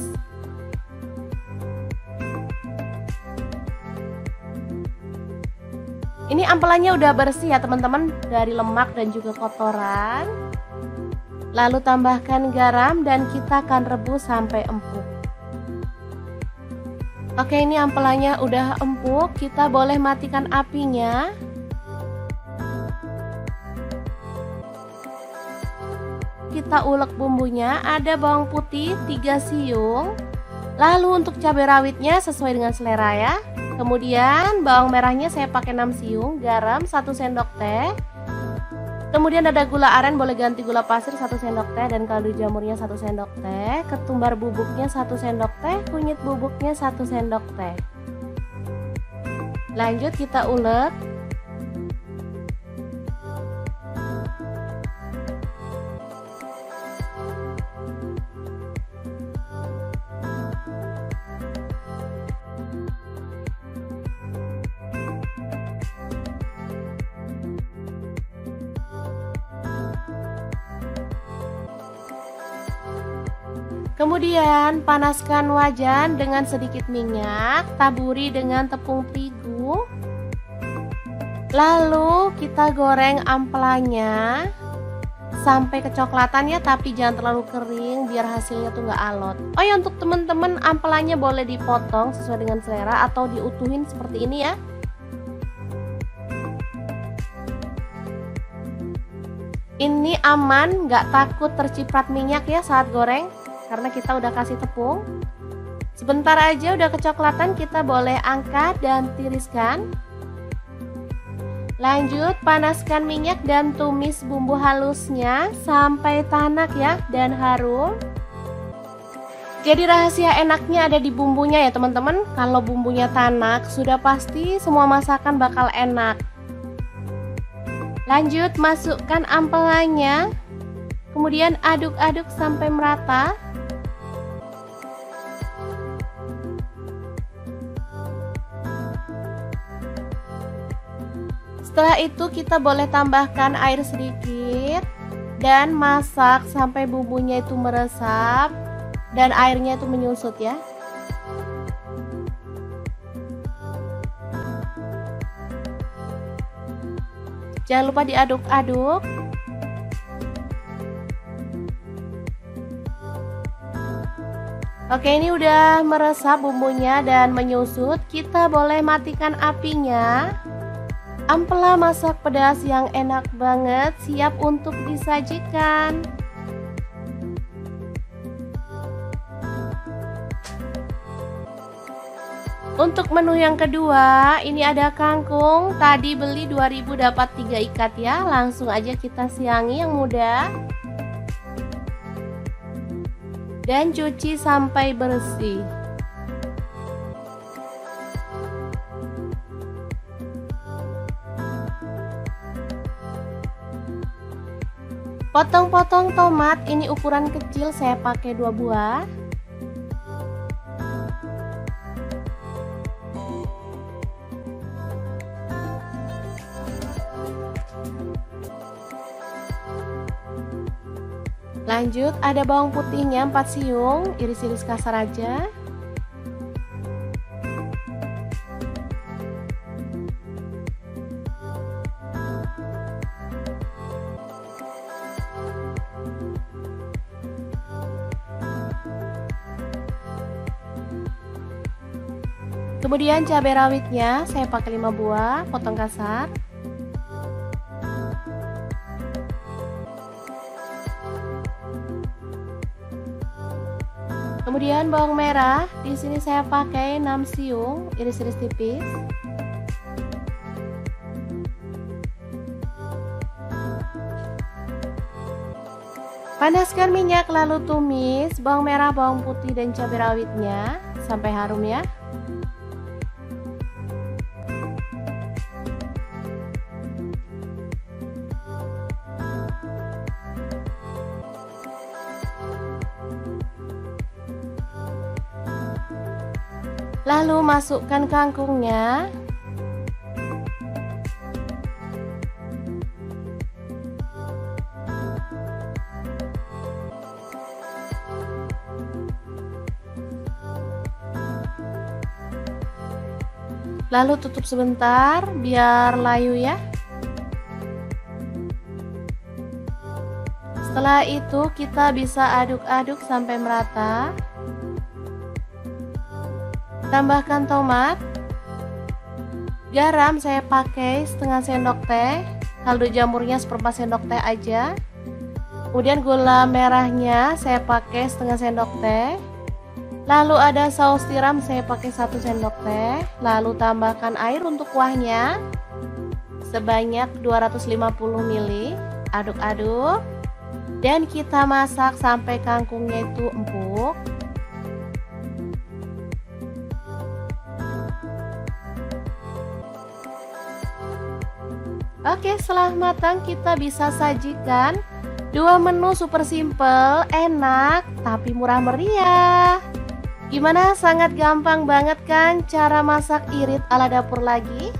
Speaker 1: Ini ampelannya udah bersih ya teman-teman, dari lemak dan juga kotoran. Lalu tambahkan garam dan kita akan rebus sampai empuk. Oke, ini ampelannya udah empuk, kita boleh matikan apinya. Kita ulek bumbunya, ada bawang putih 3 siung. Lalu untuk cabai rawitnya sesuai dengan selera ya. Kemudian bawang merahnya saya pakai 6 siung, garam 1 sendok teh. Kemudian ada gula aren, boleh ganti gula pasir 1 sendok teh, dan kaldu jamurnya 1 sendok teh, ketumbar bubuknya 1 sendok teh, kunyit bubuknya 1 sendok teh. Lanjut kita ulek. Kemudian panaskan wajan dengan sedikit minyak, taburi dengan tepung terigu. Lalu kita goreng ampelannya sampai kecoklatan ya, tapi jangan terlalu kering biar hasilnya tuh nggak alot. Oh ya, untuk teman-teman ampelannya boleh dipotong sesuai dengan selera atau diutuhin seperti ini ya. Ini aman, nggak takut terciprat minyak ya saat goreng, karena kita udah kasih tepung. Sebentar aja udah kecoklatan, kita boleh angkat dan tiriskan. Lanjut panaskan minyak dan tumis bumbu halusnya sampai tanak ya dan harum. Jadi rahasia enaknya ada di bumbunya ya teman-teman. Kalau bumbunya tanak, sudah pasti semua masakan bakal enak. Lanjut masukkan ampelannya, kemudian aduk-aduk sampai merata. Setelah itu kita boleh tambahkan air sedikit dan masak sampai bumbunya itu meresap dan airnya itu menyusut ya. Jangan lupa diaduk-aduk. Oke, ini udah meresap bumbunya dan menyusut. Kita boleh matikan apinya. Ampela masak pedas yang enak banget, siap untuk disajikan. Untuk menu yang kedua, ini ada kangkung. Tadi beli 2000 dapat 3 ikat ya. Langsung aja kita siangi yang muda. Dan cuci sampai bersih. Potong-potong tomat, ini ukuran kecil, saya pakai 2 buah. Lanjut ada bawang putihnya 4 siung, iris-iris kasar aja. Kemudian cabai rawitnya saya pakai 5 buah, potong kasar. Kemudian bawang merah, di sini saya pakai 6 siung, iris-iris tipis. Panaskan minyak lalu tumis bawang merah, bawang putih dan cabai rawitnya sampai harum ya. Lalu masukkan kangkungnya. Lalu tutup sebentar biar layu ya. Setelah itu kita bisa aduk-aduk sampai merata. Tambahkan tomat. Garam saya pakai setengah sendok teh, kaldu jamurnya seperempat sendok teh aja. Kemudian gula merahnya saya pakai setengah sendok teh. Lalu ada saus tiram saya pakai 1 sendok teh. Lalu tambahkan air untuk kuahnya sebanyak 250 ml. Aduk-aduk. Dan kita masak sampai kangkungnya itu empuk. Oke, setelah matang kita bisa sajikan dua menu super simple, enak, tapi murah meriah. Gimana? Sangat gampang banget kan cara masak irit ala dapur lagi?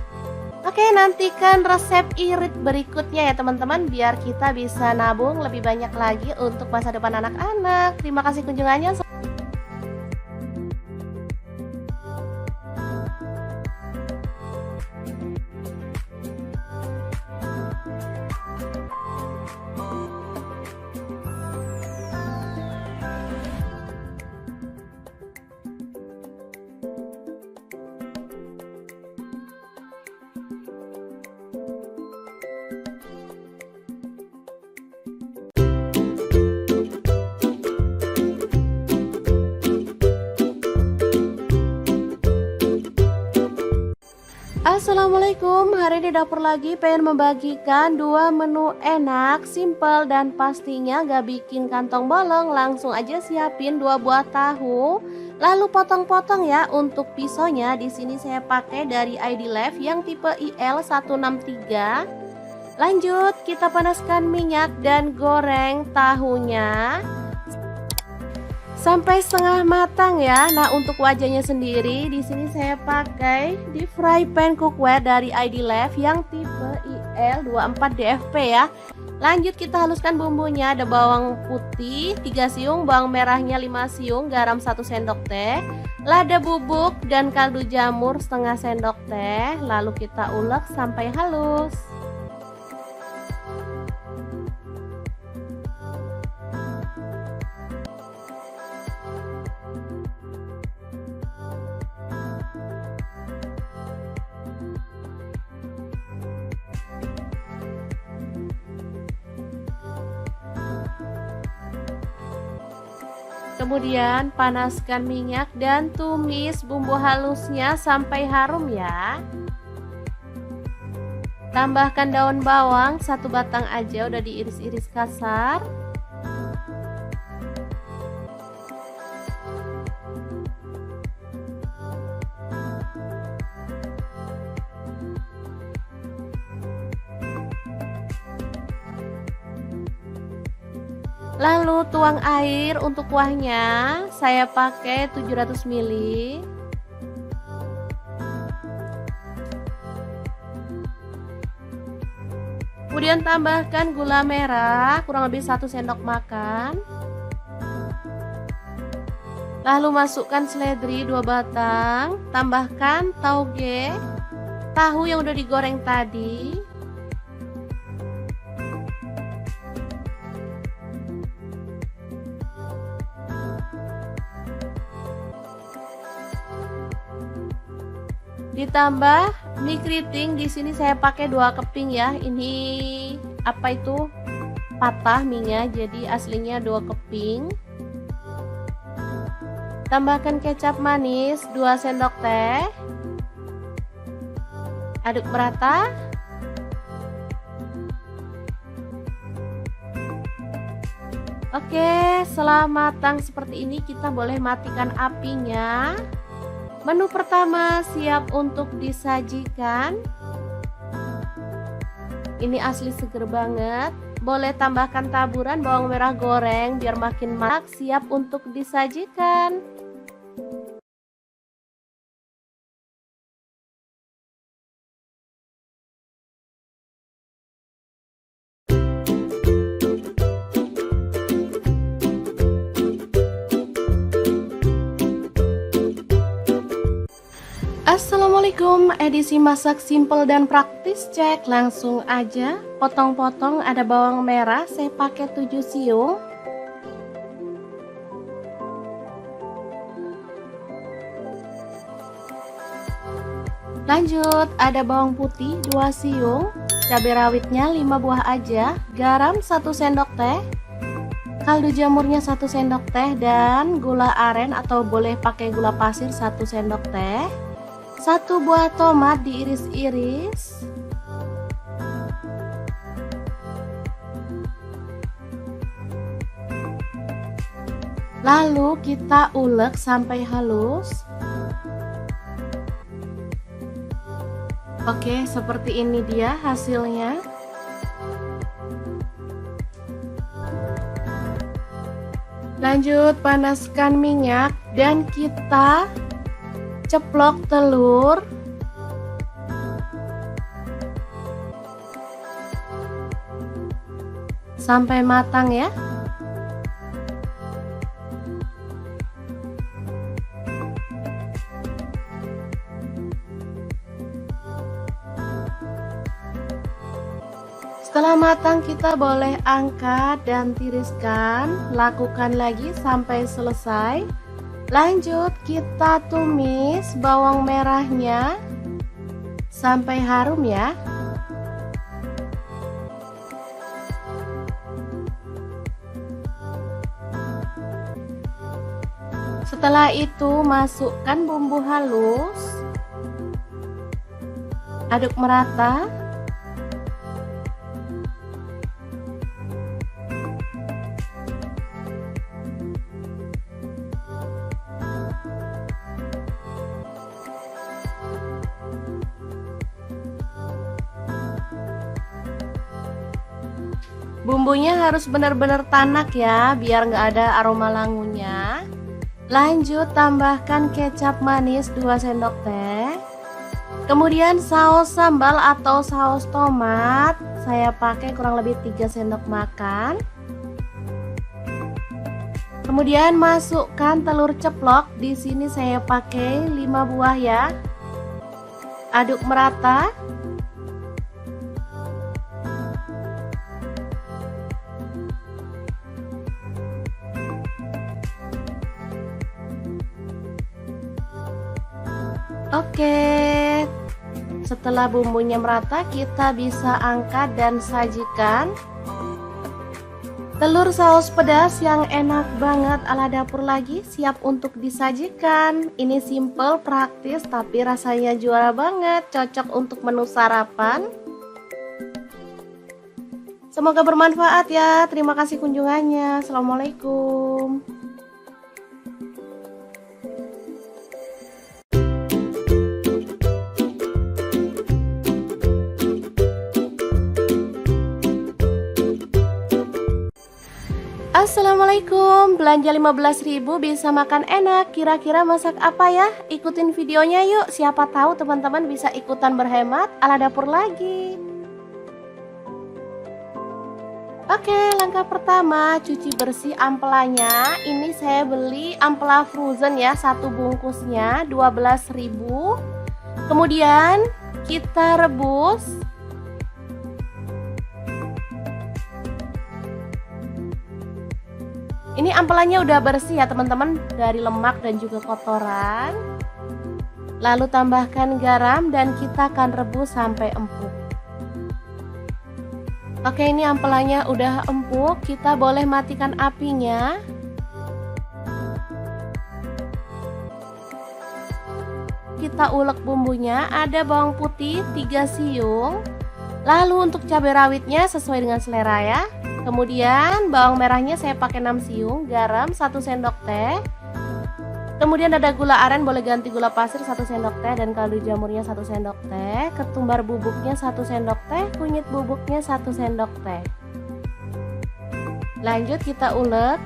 Speaker 1: Oke, nantikan resep irit berikutnya ya teman-teman, biar kita bisa nabung lebih banyak lagi untuk masa depan anak-anak. Terima kasih kunjungannya. Assalamualaikum, hari ini dapur lagi pengen membagikan dua menu enak, simple dan pastinya gak bikin kantong bolong. Langsung aja siapin 2 buah tahu, lalu potong-potong ya. Untuk pisaunya di sini saya pakai dari ID Life yang tipe IL163. Lanjut, kita panaskan minyak dan goreng tahunya sampai setengah matang ya. Nah, untuk wajahnya sendiri di sini saya pakai di fry pan cookware dari ID Life yang tipe IL24DFP ya. Lanjut kita haluskan bumbunya. Ada bawang putih 3 siung, bawang merahnya 5 siung, garam 1 sendok teh, lada bubuk dan kaldu jamur setengah sendok teh. Lalu kita ulek sampai halus. Kemudian panaskan minyak dan tumis bumbu halusnya sampai harum ya. Tambahkan daun bawang 1 batang aja, udah diiris-iris kasar. Lalu tuang air untuk kuahnya, saya pakai 700 ml. Kemudian tambahkan gula merah kurang lebih 1 sendok makan. Lalu masukkan seledri 2 batang, tambahkan tauge, tahu yang udah digoreng tadi. Ditambah mie keriting, di sini saya pakai 2 keping ya. Ini apa itu? Patah mie-nya, jadi aslinya 2 keping. Tambahkan kecap manis 2 sendok teh. Aduk merata. Oke, setelah matang seperti ini kita boleh matikan apinya. Menu pertama siap untuk disajikan. Ini asli seger banget. Boleh tambahkan taburan bawang merah goreng biar makin masak. Siap untuk disajikan. Assalamualaikum, edisi masak simple dan praktis, cek langsung aja. Potong-potong, ada bawang merah, saya pakai 7 siung. Lanjut, ada bawang putih 2 siung, cabai rawitnya 5 buah aja, garam 1 sendok teh, kaldu jamurnya 1 sendok teh, dan gula aren atau boleh pakai gula pasir 1 sendok teh. 1 buah tomat diiris-iris. Lalu kita ulek sampai halus. Oke, seperti ini dia hasilnya. Lanjut panaskan minyak dan kita ceplok telur. Sampai matang ya. Setelah matang kita boleh angkat dan tiriskan. Lakukan lagi sampai selesai. Lanjut kita tumis bawang merahnya sampai harum ya. Setelah itu masukkan bumbu halus. Aduk merata. Bumbunya harus benar-benar tanak ya, biar nggak ada aroma langunya. Lanjut tambahkan kecap manis 2 sendok teh. Kemudian saus sambal atau saus tomat, saya pakai kurang lebih 3 sendok makan. Kemudian masukkan telur ceplok, di sini saya pakai 5 buah ya. Aduk merata. Oke, setelah bumbunya merata kita bisa angkat dan sajikan. Telur saus pedas yang enak banget ala dapur lagi siap untuk disajikan. Ini simple, praktis, tapi rasanya juara banget, cocok untuk menu sarapan. Semoga bermanfaat ya. Terima kasih kunjungannya. Assalamualaikum. Assalamualaikum, belanja 15.000 bisa makan enak. Kira-kira masak apa ya? Ikutin videonya yuk, siapa tahu teman-teman bisa ikutan berhemat ala dapur lagi. Oke, langkah pertama cuci bersih ampelanya. Ini saya beli ampela frozen ya, 1 bungkusnya 12.000. Kemudian kita rebus. Ini ampelannya udah bersih ya teman-teman, dari lemak dan juga kotoran. Lalu tambahkan garam dan kita akan rebus sampai empuk. Oke, ini ampelannya udah empuk, kita boleh matikan apinya. Kita ulek bumbunya, ada bawang putih 3 siung. Lalu untuk cabai rawitnya sesuai dengan selera ya. Kemudian bawang merahnya saya pakai 6 siung, garam 1 sendok teh. Kemudian ada gula aren, boleh ganti gula pasir 1 sendok teh, dan kaldu jamurnya 1 sendok teh. Ketumbar bubuknya 1 sendok teh, kunyit bubuknya 1 sendok teh. Lanjut kita ulek.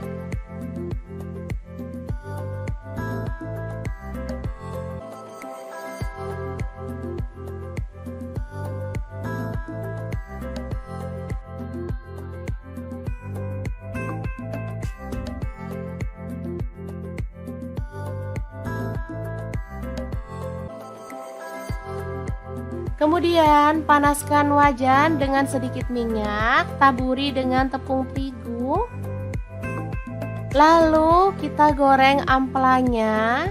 Speaker 1: Kemudian panaskan wajan dengan sedikit minyak, taburi dengan tepung terigu. Lalu kita goreng ampelanya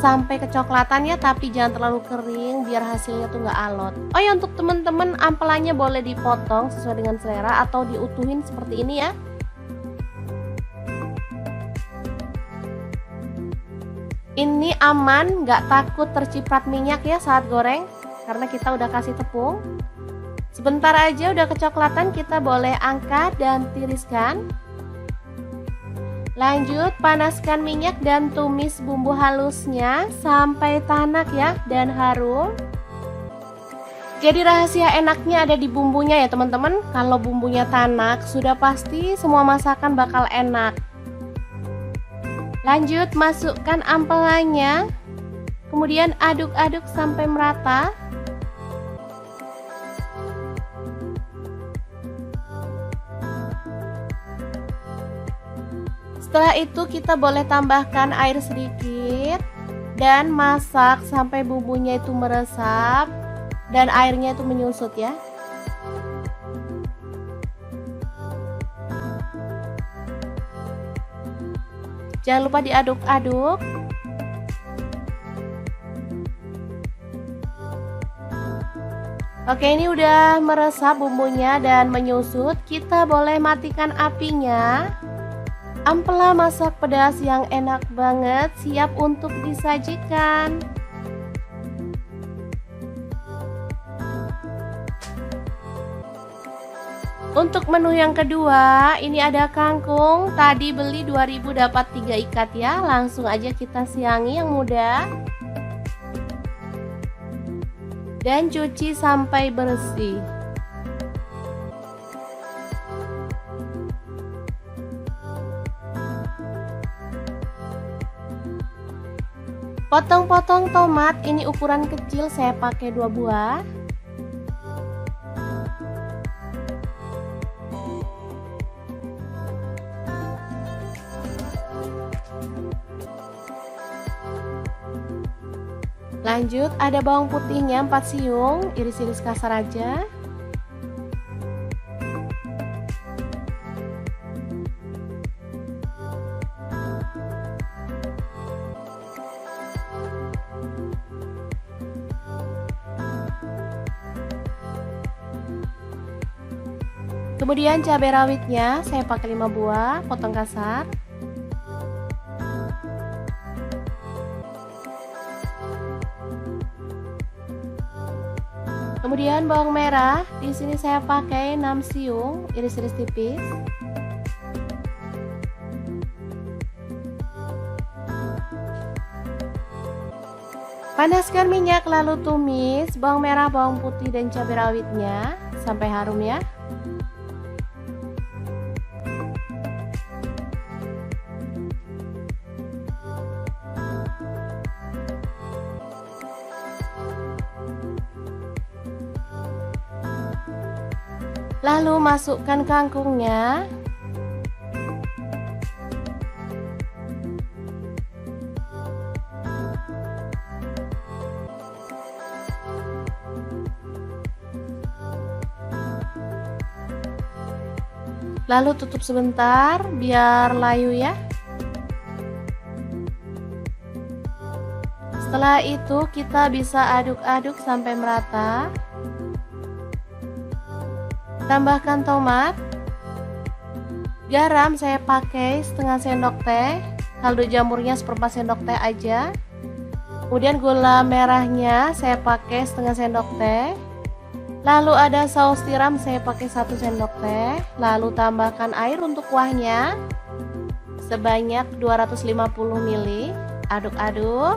Speaker 1: sampai kecoklatan ya, tapi jangan terlalu kering biar hasilnya tuh nggak alot. Oh ya, untuk teman-teman ampelannya boleh dipotong sesuai dengan selera atau diutuhin seperti ini ya. Ini aman, nggak takut terciprat minyak ya saat goreng, karena kita udah kasih tepung. Sebentar aja udah kecoklatan, kita boleh angkat dan tiriskan. Lanjut panaskan minyak dan tumis bumbu halusnya sampai tanak ya dan harum. Jadi rahasia enaknya ada di bumbunya ya teman-teman. Kalau bumbunya tanak sudah pasti semua masakan bakal enak. Lanjut masukkan ampelannya, kemudian aduk-aduk sampai merata. Setelah itu kita boleh tambahkan air sedikit dan masak sampai bumbunya itu meresap dan airnya itu menyusut ya. Jangan lupa diaduk-aduk. Oke, ini udah meresap bumbunya dan menyusut. Kita boleh matikan apinya. Ampela masak pedas yang enak banget siap untuk disajikan. Untuk menu yang kedua, ini ada kangkung. Tadi beli 2000 dapat 3 ikat ya. Langsung aja kita siangi yang muda. Dan cuci sampai bersih. Potong-potong tomat, ini ukuran kecil, saya pakai 2 buah. Lanjut ada bawang putihnya 4 siung, iris-iris kasar aja. Kemudian cabai rawitnya saya pakai 5 buah, potong kasar. Kemudian bawang merah, di sini saya pakai 6 siung, iris-iris tipis. Panaskan minyak lalu tumis bawang merah, bawang putih dan cabai rawitnya sampai harum ya. Lalu masukkan kangkungnya. Lalu tutup sebentar biar layu ya. Setelah itu kita bisa aduk-aduk sampai merata. Tambahkan tomat. Garam saya pakai setengah sendok teh. Kaldu jamurnya seperempat sendok teh aja. Kemudian gula merahnya saya pakai setengah sendok teh. Lalu ada saus tiram saya pakai 1 sendok teh. Lalu tambahkan air untuk kuahnya sebanyak 250 ml. Aduk-aduk.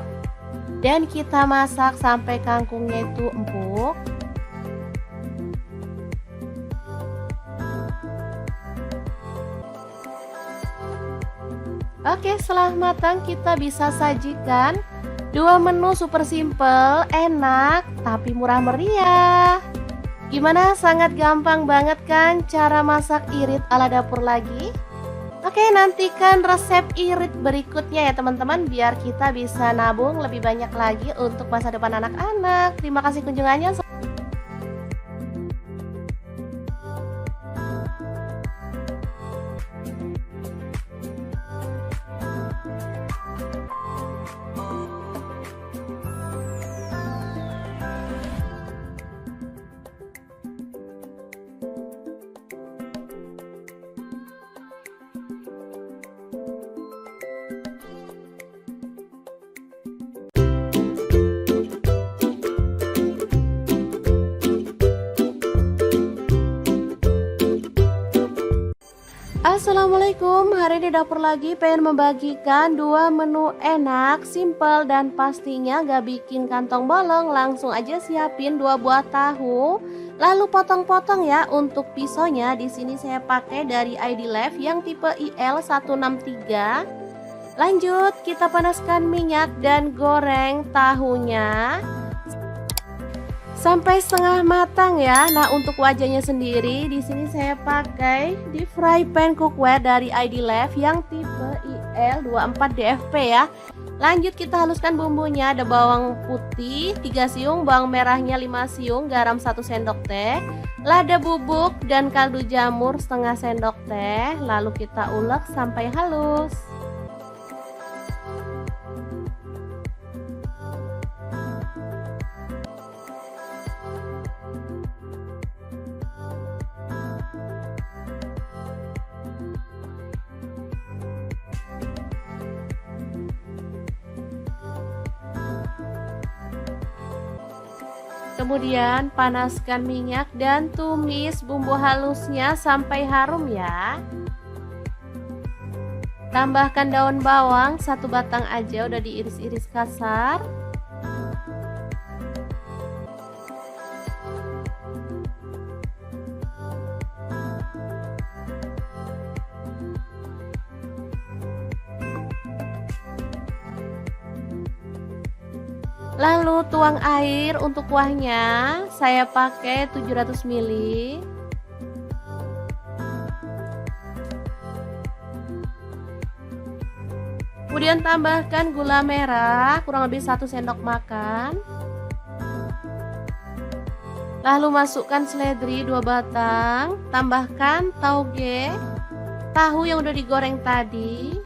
Speaker 1: Dan kita masak sampai kangkungnya itu empuk. Oke, setelah matang kita bisa sajikan 2 menu super simple, enak, tapi murah meriah. Gimana? Sangat gampang banget kan cara masak irit ala dapur lagi? Oke, nantikan resep irit berikutnya ya teman-teman, biar kita bisa nabung lebih banyak lagi untuk masa depan anak-anak. Terima kasih kunjungannya. Assalamualaikum, hari ini dapur lagi pengen membagikan dua menu enak, simple dan pastinya gak bikin kantong bolong. Langsung aja siapin 2 buah tahu, lalu potong-potong ya. Untuk pisaunya di sini saya pakai dari ID Life yang tipe IL163. Lanjut kita panaskan minyak dan goreng tahunya sampai setengah matang ya. Nah, untuk wajahnya sendiri di sini saya pakai deep fry pan cookware dari ID Life yang tipe IL24DFP ya. Lanjut kita haluskan bumbunya. Ada bawang putih 3 siung, bawang merahnya 5 siung, garam 1 sendok teh, lada bubuk dan kaldu jamur setengah sendok teh. Lalu kita ulek sampai halus. Kemudian panaskan minyak dan tumis bumbu halusnya sampai harum ya. Tambahkan daun bawang 1 batang aja, udah diiris-iris kasar. Lalu tuang air untuk kuahnya, saya pakai 700 ml. Kemudian tambahkan gula merah kurang lebih 1 sendok makan. Lalu masukkan seledri 2 batang, tambahkan tauge, tahu yang udah digoreng tadi.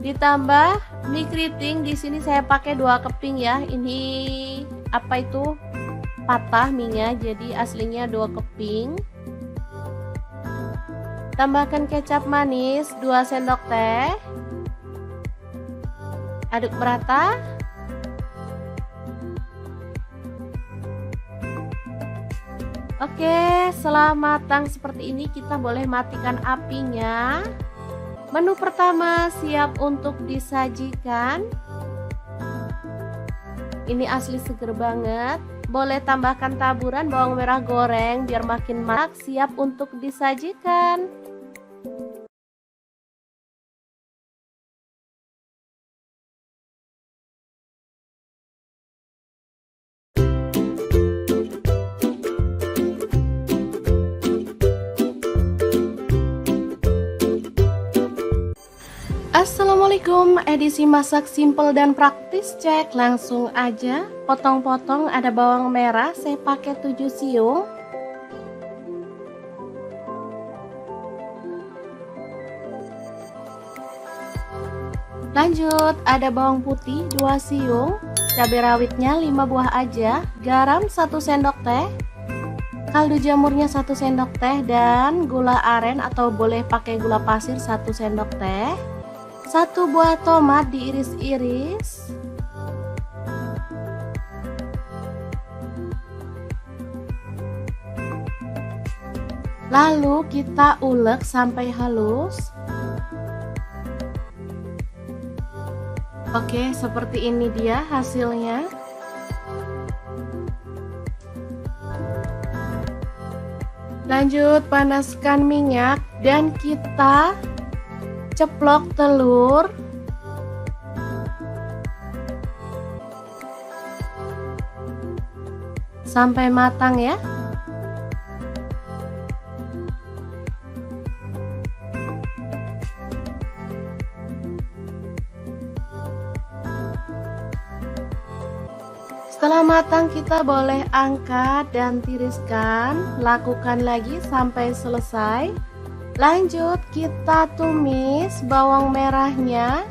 Speaker 1: Ditambah mie keriting, di sini saya pakai 2 keping ya. Ini apa itu? Patah mie-nya, jadi aslinya 2 keping. Tambahkan kecap manis 2 sendok teh. Aduk merata. Oke, setelah matang seperti ini kita boleh matikan apinya. Menu pertama siap untuk disajikan. Ini asli seger banget. Boleh tambahkan taburan bawang merah goreng biar makin marak. Siap untuk disajikan. Assalamualaikum, edisi masak simple dan praktis, cek langsung aja. Potong-potong, ada bawang merah saya pakai 7 siung. Lanjut ada bawang putih 2 siung, cabai rawitnya 5 buah aja, garam 1 sendok teh, kaldu jamurnya 1 sendok teh, dan gula aren atau boleh pakai gula pasir 1 sendok teh. 1 buah tomat diiris-iris. Lalu kita ulek sampai halus. Oke, seperti ini dia hasilnya. Lanjut panaskan minyak dan kita ceplok telur. Sampai matang ya. Setelah matang kita boleh angkat dan tiriskan. Lakukan lagi sampai selesai. Lanjut kita tumis bawang merahnya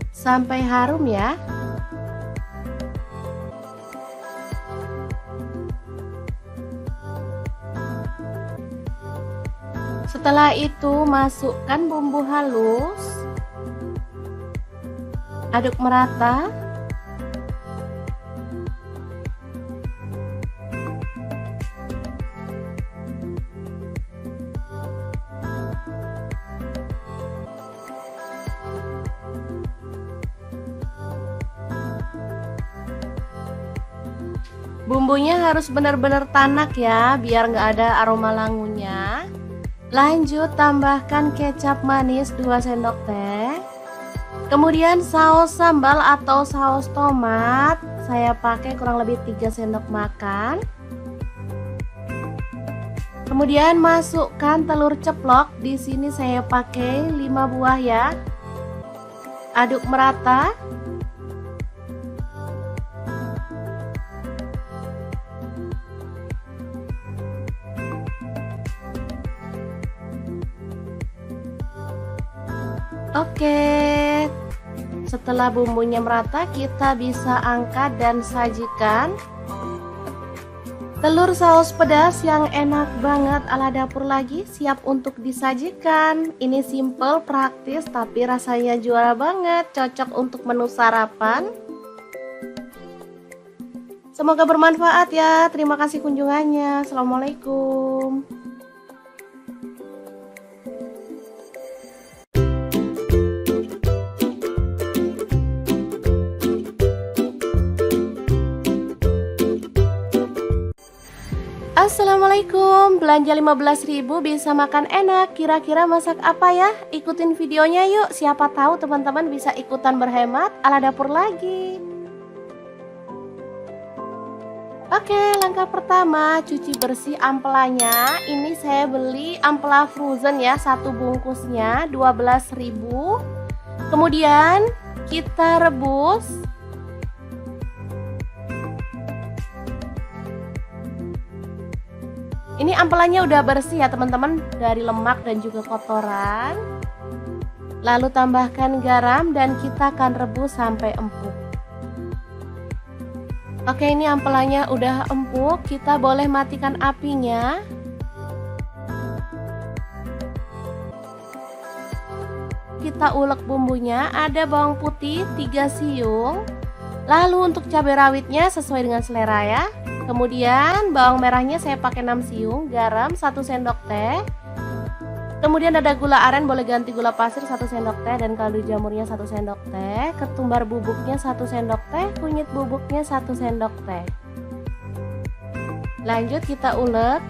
Speaker 1: sampai harum ya. Setelah itu masukkan bumbu halus. Aduk merata. Bumbunya harus benar-benar tanak ya, biar nggak ada aroma langunya. Lanjut tambahkan kecap manis 2 sendok teh. Kemudian saus sambal atau saus tomat, saya pakai kurang lebih 3 sendok makan. Kemudian masukkan telur ceplok, di sini saya pakai 5 buah ya. Aduk merata. Oke, setelah bumbunya merata, kita bisa angkat dan sajikan. Telur saus pedas yang enak banget ala dapur lagi siap untuk disajikan. Ini simple, praktis, tapi rasanya juara banget, cocok untuk menu sarapan. Semoga bermanfaat ya. Terima kasih kunjungannya. Assalamualaikum. Assalamualaikum, belanja 15.000 bisa makan enak. Kira-kira masak apa ya? Ikutin videonya yuk, siapa tahu teman-teman bisa ikutan berhemat ala dapur lagi. Oke, langkah pertama cuci bersih ampelanya. Ini saya beli ampela frozen ya, satu bungkusnya 12.000. Kemudian kita rebus. Ini ampelannya udah bersih ya teman-teman, dari lemak dan juga kotoran. Lalu tambahkan garam dan kita akan rebus sampai empuk. Oke, ini ampelannya udah empuk, kita boleh matikan apinya. Kita ulek bumbunya, ada bawang putih 3 siung. Lalu untuk cabai rawitnya sesuai dengan selera ya. Kemudian bawang merahnya saya pakai 6 siung, garam 1 sendok teh. Kemudian ada gula aren, boleh ganti gula pasir 1 sendok teh, dan kaldu jamurnya 1 sendok teh. Ketumbar bubuknya 1 sendok teh, kunyit bubuknya 1 sendok teh. Lanjut kita ulek.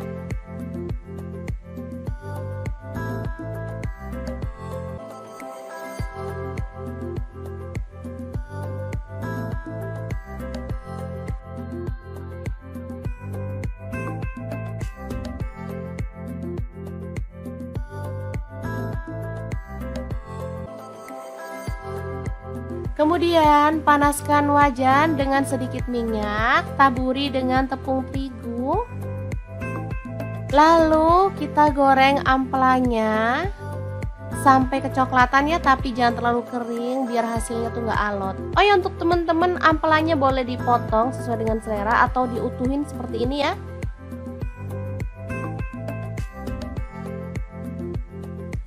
Speaker 1: Kemudian panaskan wajan dengan sedikit minyak, taburi dengan tepung terigu. Lalu kita goreng ampelanya sampai kecoklatan ya, tapi jangan terlalu kering biar hasilnya tuh nggak alot. Oh ya, untuk teman-teman ampelanya boleh dipotong sesuai dengan selera atau diutuhin seperti ini ya.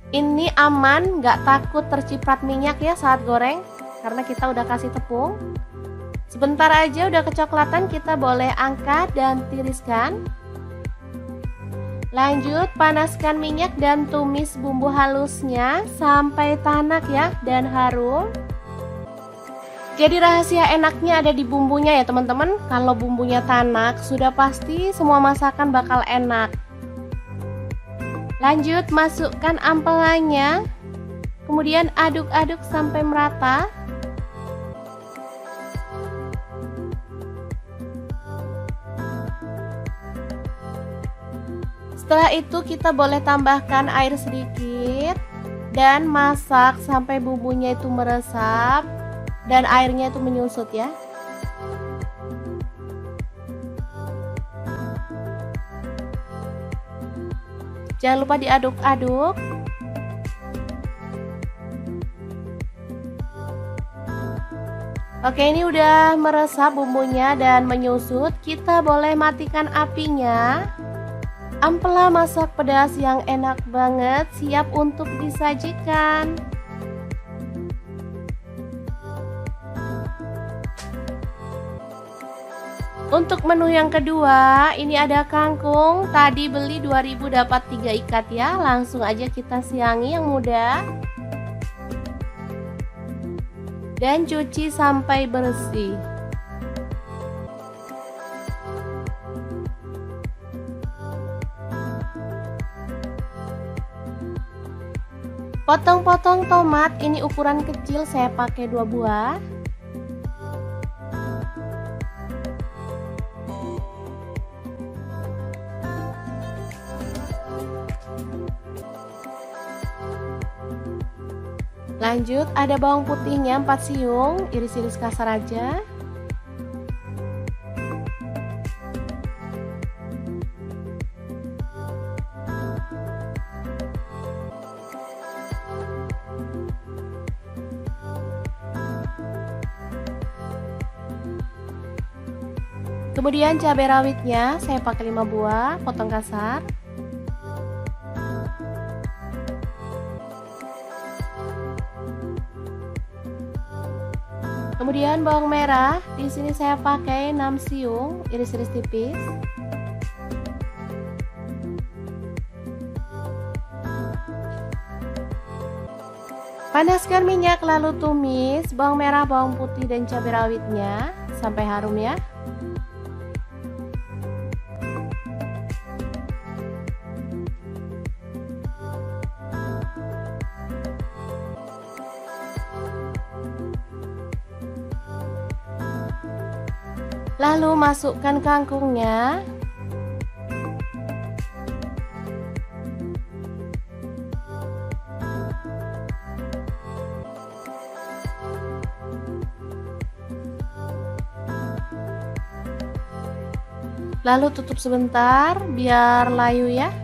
Speaker 1: Ini aman, nggak takut terciprat minyak ya saat goreng, karena kita udah kasih tepung. Sebentar aja udah kecoklatan, kita boleh angkat dan tiriskan. Lanjut panaskan minyak dan tumis bumbu halusnya sampai tanak ya dan harum. Jadi rahasia enaknya ada di bumbunya ya teman-teman. Kalau bumbunya tanak, sudah pasti semua masakan bakal enak. Lanjut masukkan ampelannya, kemudian aduk-aduk sampai merata. Setelah itu kita boleh tambahkan air sedikit dan masak sampai bumbunya itu meresap dan airnya itu menyusut ya. Jangan lupa diaduk-aduk. Oke, ini udah meresap bumbunya dan menyusut. Kita boleh matikan apinya. Ampela masak pedas yang enak banget siap untuk disajikan. Untuk menu yang kedua, ini ada kangkung. Tadi beli 2.000 dapat 3 ikat ya. Langsung aja kita siangi yang muda. Dan cuci sampai bersih. Potong-potong tomat, ini ukuran kecil, saya pakai 2 buah. Lanjut, ada bawang putihnya 4 siung, iris-iris kasar aja. Kemudian cabai rawitnya saya pakai 5 buah, potong kasar. Kemudian bawang merah, di sini saya pakai 6 siung, iris-iris tipis. Panaskan minyak lalu tumis bawang merah, bawang putih dan cabai rawitnya sampai harum ya. Lalu masukkan kangkungnya. Lalu tutup sebentar biar layu ya.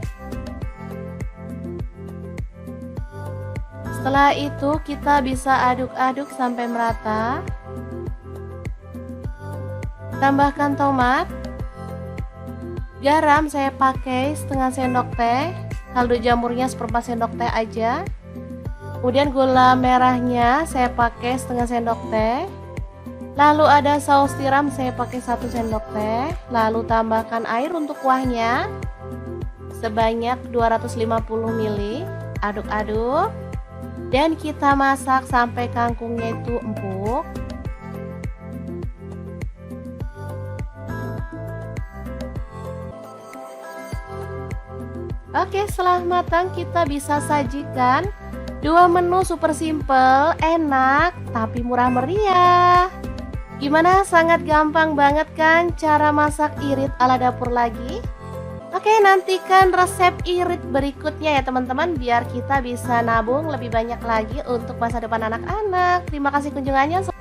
Speaker 1: Setelah itu kita bisa aduk-aduk sampai merata. Tambahkan tomat, garam saya pakai setengah sendok teh, kaldu jamurnya seperempat sendok teh aja. Kemudian gula merahnya saya pakai setengah sendok teh. Lalu ada saus tiram saya pakai 1 sendok teh. Lalu tambahkan air untuk kuahnya sebanyak 250 ml. Aduk-aduk dan kita masak sampai kangkungnya itu empuk. Oke, setelah matang kita bisa sajikan 2 menu super simple, enak, tapi murah meriah. Gimana? Sangat gampang banget kan cara masak irit ala dapur lagi? Oke, nantikan resep irit berikutnya ya teman-teman, biar kita bisa nabung lebih banyak lagi untuk masa depan anak-anak. Terima kasih kunjungannya.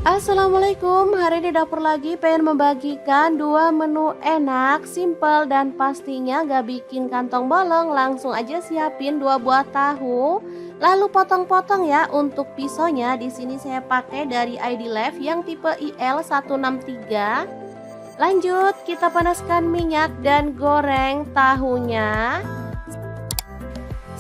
Speaker 1: Assalamualaikum, hari ini dapur lagi pengen membagikan 2 menu enak, simple dan pastinya gak bikin kantong bolong. Langsung aja siapin 2 buah tahu, lalu potong-potong ya. Untuk pisaunya di sini saya pakai dari ID Life yang tipe IL163. Lanjut, kita panaskan minyak dan goreng tahunya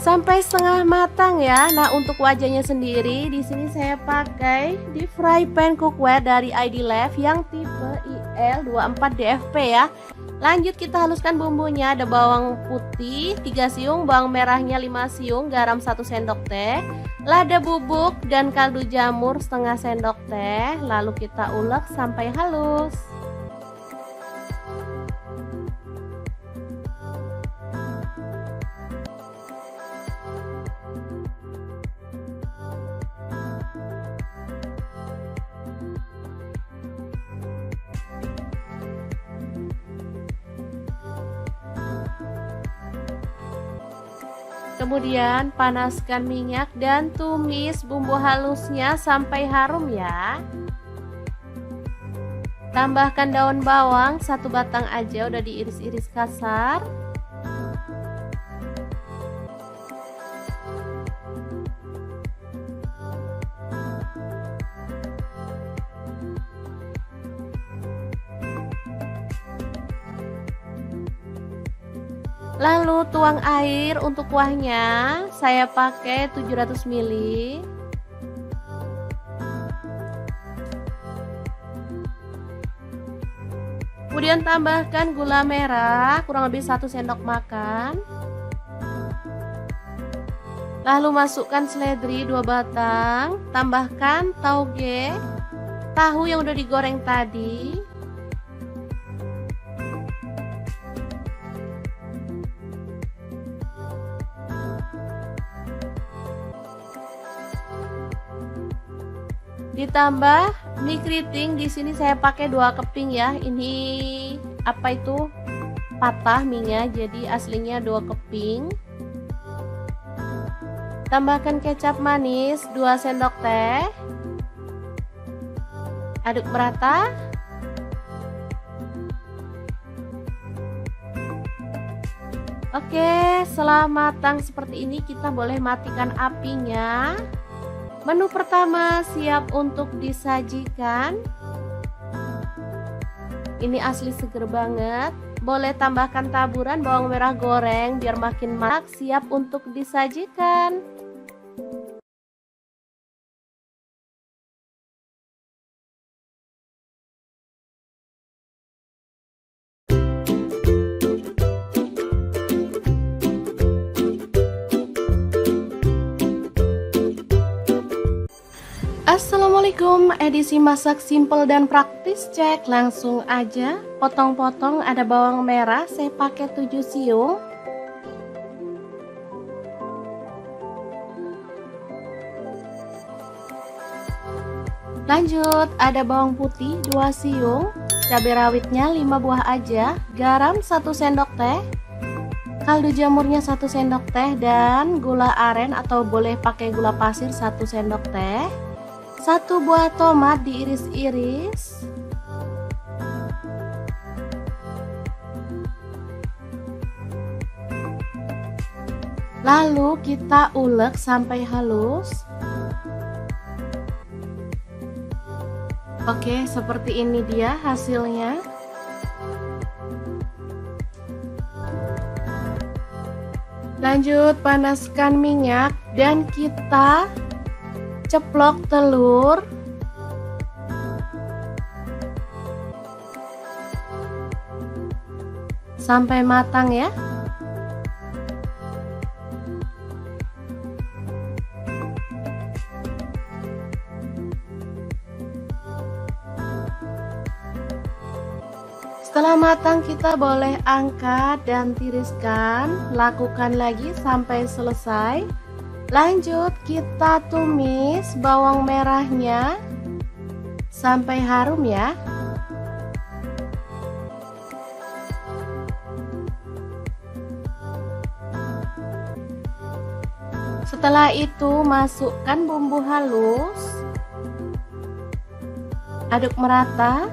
Speaker 1: sampai setengah matang ya. Nah, untuk wajahnya sendiri di sini saya pakai deep fry pan cookware dari ID Life yang tipe IL24DFP ya. Lanjut kita haluskan bumbunya. Ada bawang putih 3 siung, bawang merahnya 5 siung, garam 1 sendok teh, lada bubuk dan kaldu jamur setengah sendok teh. Lalu kita ulek sampai halus. Kemudian panaskan minyak dan tumis bumbu halusnya sampai harum ya. Tambahkan daun bawang 1 batang aja, udah diiris-iris kasar. Lalu tuang air untuk kuahnya, saya pakai 700 ml. Kemudian tambahkan gula merah kurang lebih 1 sendok makan. Lalu masukkan seledri 2 batang, tambahkan tauge, tahu yang udah digoreng tadi. Ditambah mie keriting, di sini saya pakai 2 keping ya. Ini apa itu? Patah mie-nya, jadi aslinya 2 keping. Tambahkan kecap manis 2 sendok teh. Aduk merata. Oke, setelah matang seperti ini kita boleh matikan apinya. Menu pertama siap untuk disajikan. Ini asli seger banget. Boleh tambahkan taburan bawang merah goreng biar makin marak, siap untuk disajikan. Assalamualaikum, edisi masak simple dan praktis, cek langsung aja. Potong-potong, ada bawang merah, saya pakai 7 siung. Lanjut, ada bawang putih 2 siung, cabai rawitnya 5 buah aja, garam 1 sendok teh, kaldu jamurnya 1 sendok teh, dan gula aren atau boleh pakai gula pasir 1 sendok teh. 1 buah tomat diiris-iris. Lalu kita ulek sampai halus. Oke, seperti ini dia hasilnya. Lanjut panaskan minyak dan kita ceplok telur. Sampai matang ya. Setelah matang kita boleh angkat dan tiriskan. Lakukan lagi sampai selesai. Lanjut kita tumis bawang merahnya sampai harum ya. Setelah itu masukkan bumbu halus. Aduk merata.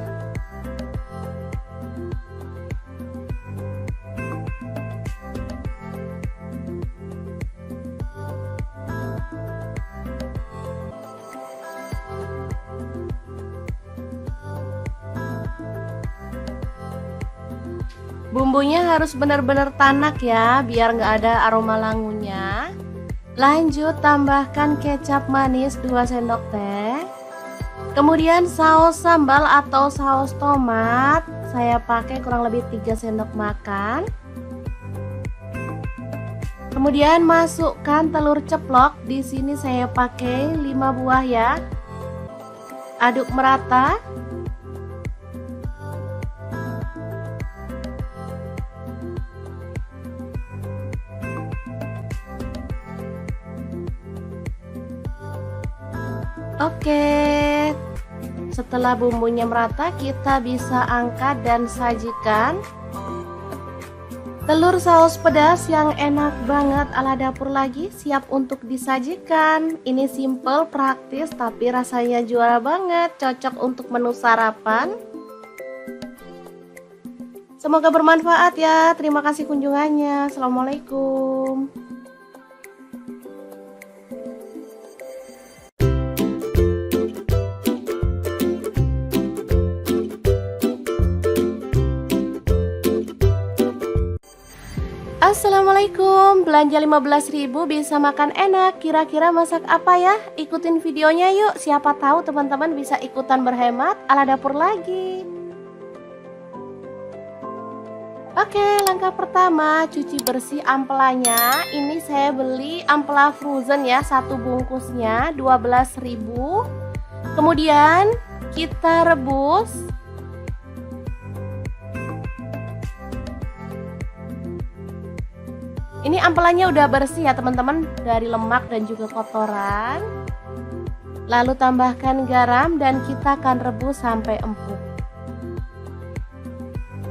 Speaker 1: Bumbunya harus benar-benar tanak ya, biar nggak ada aroma langunya. Lanjut tambahkan kecap manis 2 sendok teh. Kemudian saus sambal atau saus tomat, saya pakai kurang lebih 3 sendok makan. Kemudian masukkan telur ceplok, di sini saya pakai 5 buah ya. Aduk merata. Oke, setelah bumbunya merata kita bisa angkat dan sajikan. Telur saus pedas yang enak banget ala dapur lagi siap untuk disajikan. Ini simple, praktis, tapi rasanya juara banget. Cocok untuk menu sarapan. Semoga bermanfaat ya. Terima kasih kunjungannya. Assalamualaikum. Assalamualaikum, belanja 15.000 bisa makan enak. Kira-kira masak apa ya? Ikutin videonya yuk, siapa tahu teman-teman bisa ikutan berhemat ala dapur lagi. Oke, langkah pertama cuci bersih ampelanya. Ini saya beli ampela frozen ya, satu bungkusnya 12.000. Kemudian kita rebus. Ini ampelanya udah bersih ya teman-teman, dari lemak dan juga kotoran. Lalu tambahkan garam dan kita akan rebus sampai empuk.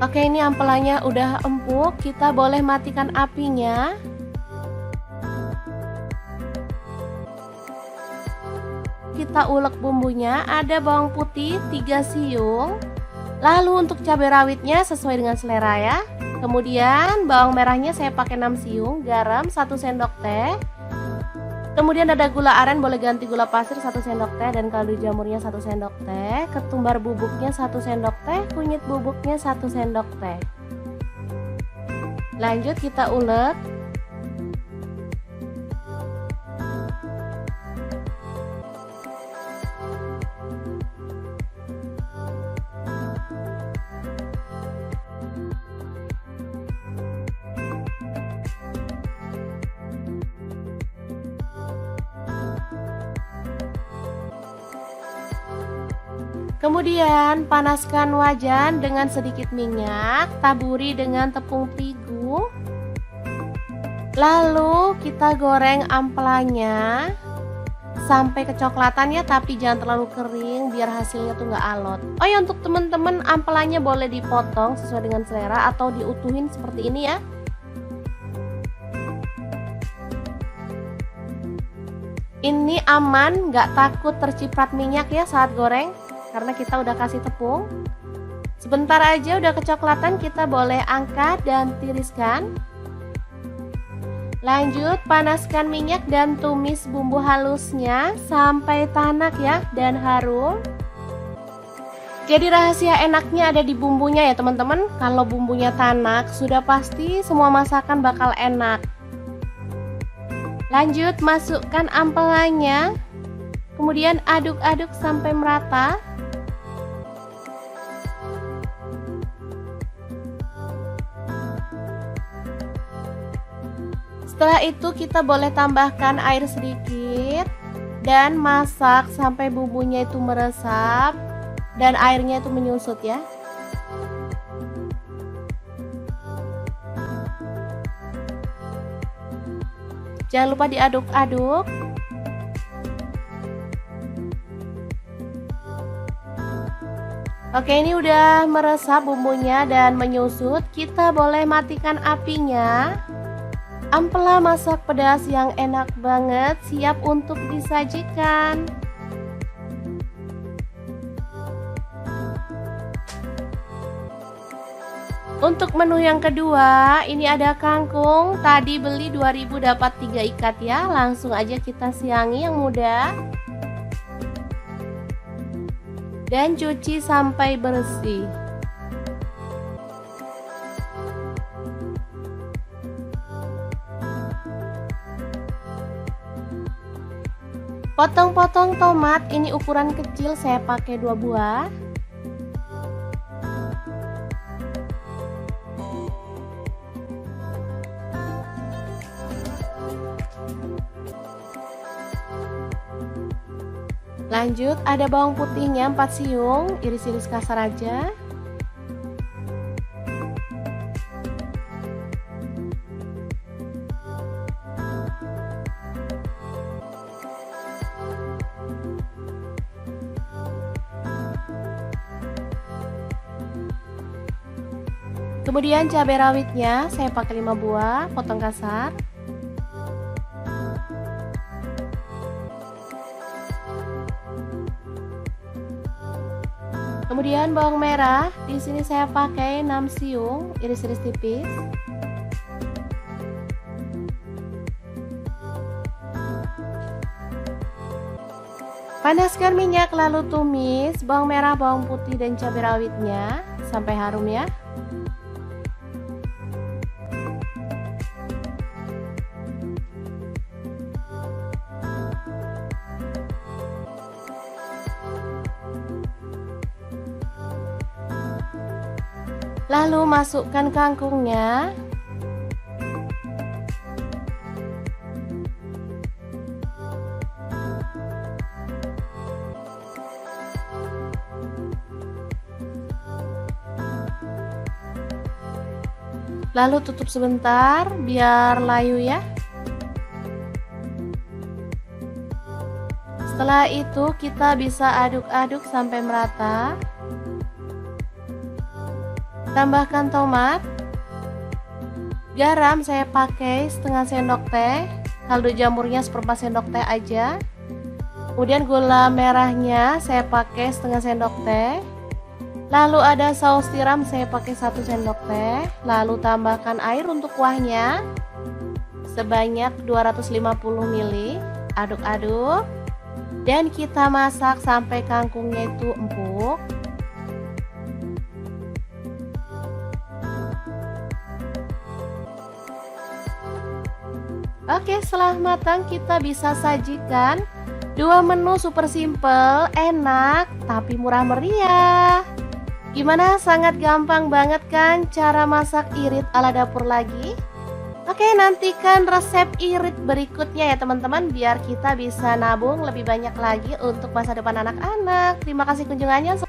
Speaker 1: Oke, ini ampelanya udah empuk, kita boleh matikan apinya. Kita ulek bumbunya, ada bawang putih 3 siung. Lalu untuk cabai rawitnya sesuai dengan selera ya. Kemudian bawang merahnya saya pakai 6 siung, garam 1 sendok teh. Kemudian ada gula aren, boleh ganti gula pasir 1 sendok teh, dan kaldu jamurnya 1 sendok teh. Ketumbar bubuknya 1 sendok teh, kunyit bubuknya 1 sendok teh. Lanjut kita ulek. Kemudian panaskan wajan dengan sedikit minyak, taburi dengan tepung terigu. Lalu kita goreng ampelanya sampai kecoklatan ya, tapi jangan terlalu kering biar hasilnya tuh nggak alot. Oh ya, untuk teman-teman ampelanya boleh dipotong sesuai dengan selera atau diutuhin seperti ini ya. Ini aman, nggak takut terciprat minyak ya saat goreng, karena kita udah kasih tepung. Sebentar aja udah kecoklatan, kita boleh angkat dan tiriskan. Lanjut panaskan minyak dan tumis bumbu halusnya sampai tanak ya dan harum. Jadi rahasia enaknya ada di bumbunya ya teman-teman. Kalau bumbunya tanak sudah pasti semua masakan bakal enak. Lanjut masukkan ampelanya. Kemudian aduk-aduk sampai merata. Setelah itu kita boleh tambahkan air sedikit dan masak sampai bumbunya itu meresap dan airnya itu menyusut ya. Jangan lupa diaduk-aduk. Oke, ini udah meresap bumbunya dan menyusut. Kita boleh matikan apinya. Ampela masak pedas yang enak banget siap untuk disajikan. Untuk menu yang kedua, ini ada kangkung. Tadi beli 2.000 dapat 3 ikat ya. Langsung aja kita siangi yang muda. Dan cuci sampai bersih. Potong-potong tomat, ini ukuran kecil, saya pakai 2 buah. Lanjut ada bawang putihnya 4 siung, iris-iris kasar aja. Kemudian cabai rawitnya saya pakai 5 buah, potong kasar. Kemudian bawang merah, di sini saya pakai 6 siung, iris-iris tipis. Panaskan minyak lalu tumis bawang merah, bawang putih dan cabai rawitnya sampai harum ya. Lalu masukkan kangkungnya. Lalu tutup sebentar biar layu ya. Setelah itu kita bisa aduk-aduk sampai merata. Tambahkan tomat. Garam saya pakai setengah sendok teh. Kaldu jamurnya seperempat sendok teh aja. Kemudian gula merahnya saya pakai setengah sendok teh. Lalu ada saus tiram saya pakai 1 sendok teh. Lalu tambahkan air untuk kuahnya sebanyak 250 ml. Aduk-aduk. Dan kita masak sampai kangkungnya itu empuk. Oke, setelah matang kita bisa sajikan 2 menu super simple, enak, tapi murah meriah. Gimana? Sangat gampang banget kan cara masak irit ala dapur lagi? Oke, nantikan resep irit berikutnya ya teman-teman, biar kita bisa nabung lebih banyak lagi untuk masa depan anak-anak. Terima kasih kunjungannya.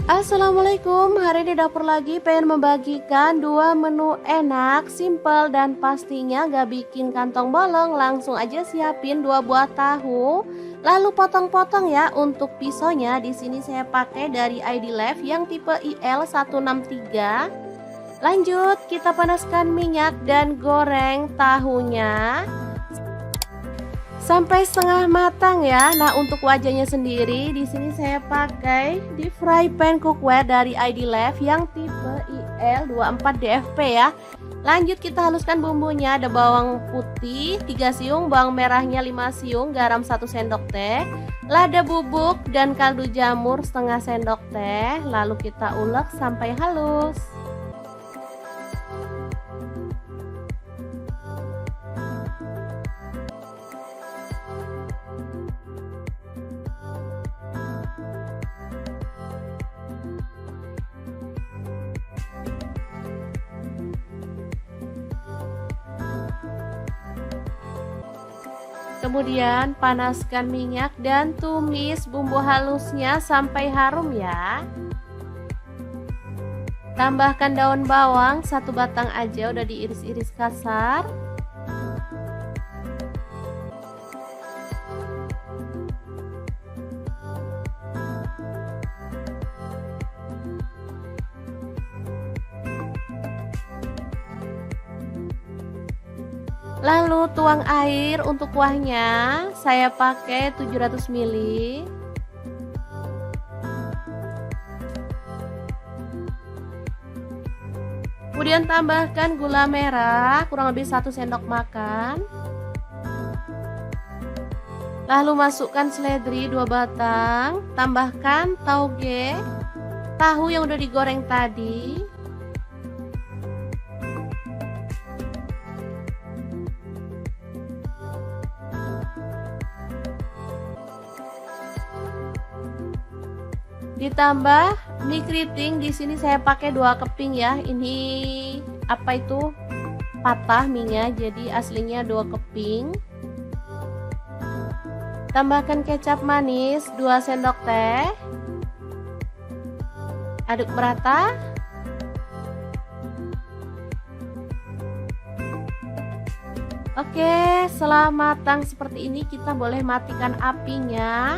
Speaker 1: Assalamualaikum, hari ini dapur lagi pengen membagikan 2 menu enak, simple dan pastinya gak bikin kantong bolong. Langsung aja siapin 2 buah tahu, lalu potong-potong ya. Untuk pisaunya di sini saya pakai dari ID Life yang tipe IL163. Lanjut, kita panaskan minyak dan goreng tahunya sampai setengah matang ya. Nah, untuk wajahnya sendiri di sini saya pakai deep fry pan cookware dari ID Life yang tipe IL24DFP ya. Lanjut kita haluskan bumbunya. Ada bawang putih 3 siung, bawang merahnya 5 siung, garam 1 sendok teh, lada bubuk dan kaldu jamur setengah sendok teh. Lalu kita ulek sampai halus. Kemudian panaskan minyak dan tumis bumbu halusnya sampai harum ya. Tambahkan daun bawang 1 batang aja, udah diiris-iris kasar. Lalu tuang air untuk kuahnya, saya pakai 700 ml. Kemudian tambahkan gula merah kurang lebih 1 sendok makan. Lalu masukkan seledri 2 batang, tambahkan tauge, tahu yang udah digoreng tadi. Ditambah mie keriting, di sini saya pakai 2 keping ya. Ini apa itu? Patah mie-nya, jadi aslinya 2 keping. Tambahkan kecap manis 2 sendok teh. Aduk merata. Oke, setelah matang seperti ini kita boleh matikan apinya.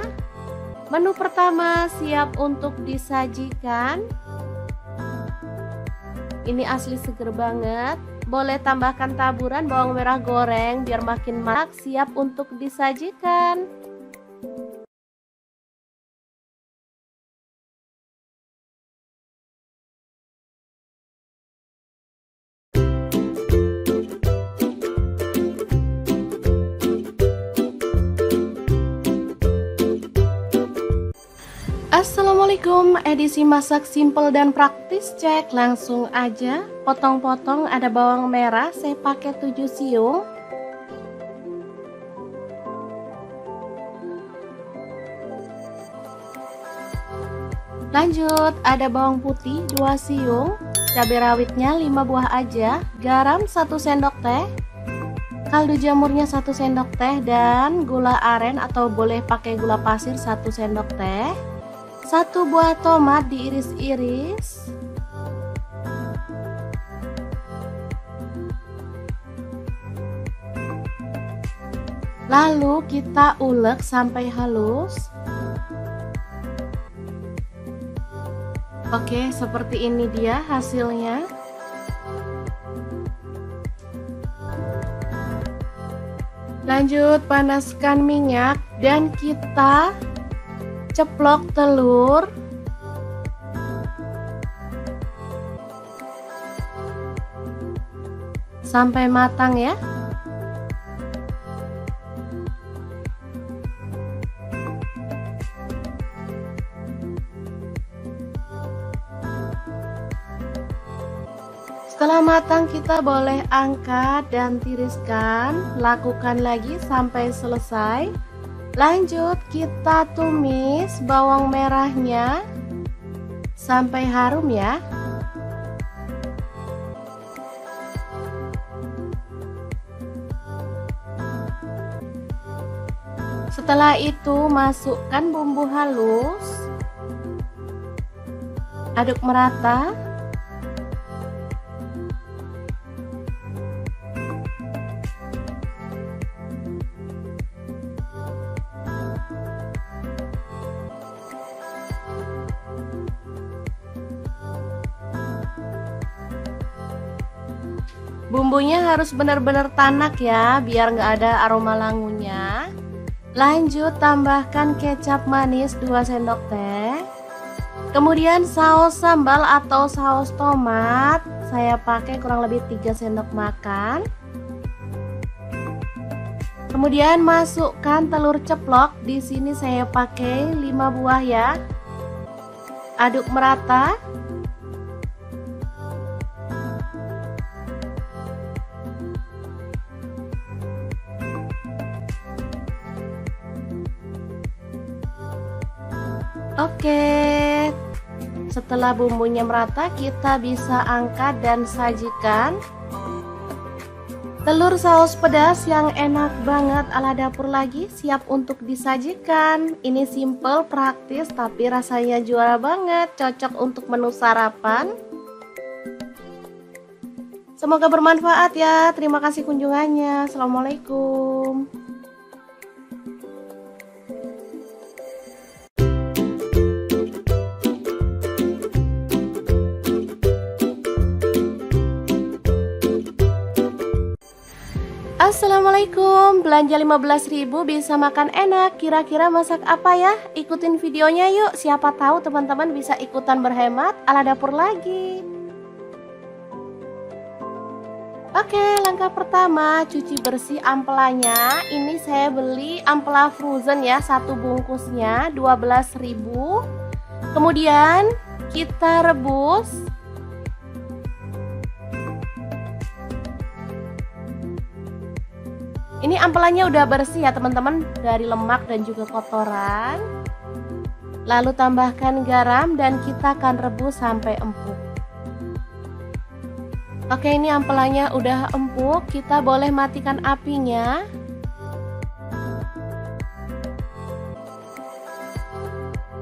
Speaker 1: Menu pertama siap untuk disajikan. Ini asli seger banget. Boleh tambahkan taburan bawang merah goreng biar makin marak, siap untuk disajikan. Assalamualaikum, edisi masak simple dan praktis, cek langsung aja. Potong-potong, ada bawang merah, saya pakai 7 siung. Lanjut, ada bawang putih 2 siung, cabai rawitnya 5 buah aja, garam 1 sendok teh, kaldu jamurnya 1 sendok teh, dan gula aren atau boleh pakai gula pasir 1 sendok teh. 1 buah tomat diiris-iris. Lalu kita ulek sampai halus. Oke, seperti ini dia hasilnya. Lanjut panaskan minyak dan kita ceplok telur. Sampai matang ya. Setelah matang kita boleh angkat dan tiriskan. Lakukan lagi sampai selesai. Lanjut kita tumis bawang merahnya sampai harum ya. Setelah itu masukkan bumbu halus. Aduk merata. Bumbunya harus benar-benar tanak ya, biar nggak ada aroma langunya. Lanjut tambahkan kecap manis 2 sendok teh. Kemudian saus sambal atau saus tomat, saya pakai kurang lebih 3 sendok makan. Kemudian masukkan telur ceplok, di sini saya pakai 5 buah ya. Aduk merata. Oke, setelah bumbunya merata kita bisa angkat dan sajikan. Telur saus pedas yang enak banget ala dapur lagi siap untuk disajikan. Ini simple, praktis, tapi rasanya juara banget, cocok untuk menu sarapan. Semoga bermanfaat ya. Terima kasih kunjungannya. Assalamualaikum. Assalamualaikum, belanja 15.000 bisa makan enak. Kira-kira masak apa ya? Ikutin videonya yuk, siapa tahu teman-teman bisa ikutan berhemat ala dapur lagi. Oke, langkah pertama cuci bersih ampelanya. Ini saya beli ampela frozen ya, 1 bungkusnya 12.000. Kemudian kita rebus. Ini ampelannya udah bersih ya teman-teman, dari lemak dan juga kotoran. Lalu tambahkan garam dan kita akan rebus sampai empuk. Oke, ini ampelannya udah empuk, kita boleh matikan apinya.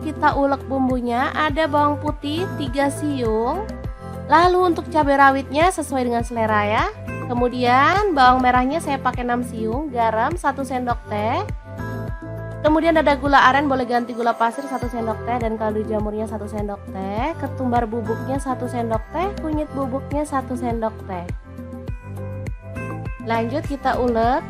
Speaker 1: Kita ulek bumbunya, ada bawang putih 3 siung. Lalu untuk cabai rawitnya sesuai dengan selera ya. Kemudian bawang merahnya saya pakai 6 siung, garam 1 sendok teh. Kemudian ada gula aren, boleh ganti gula pasir 1 sendok teh, dan kaldu jamurnya 1 sendok teh. Ketumbar bubuknya 1 sendok teh, kunyit bubuknya 1 sendok teh. Lanjut kita ulek.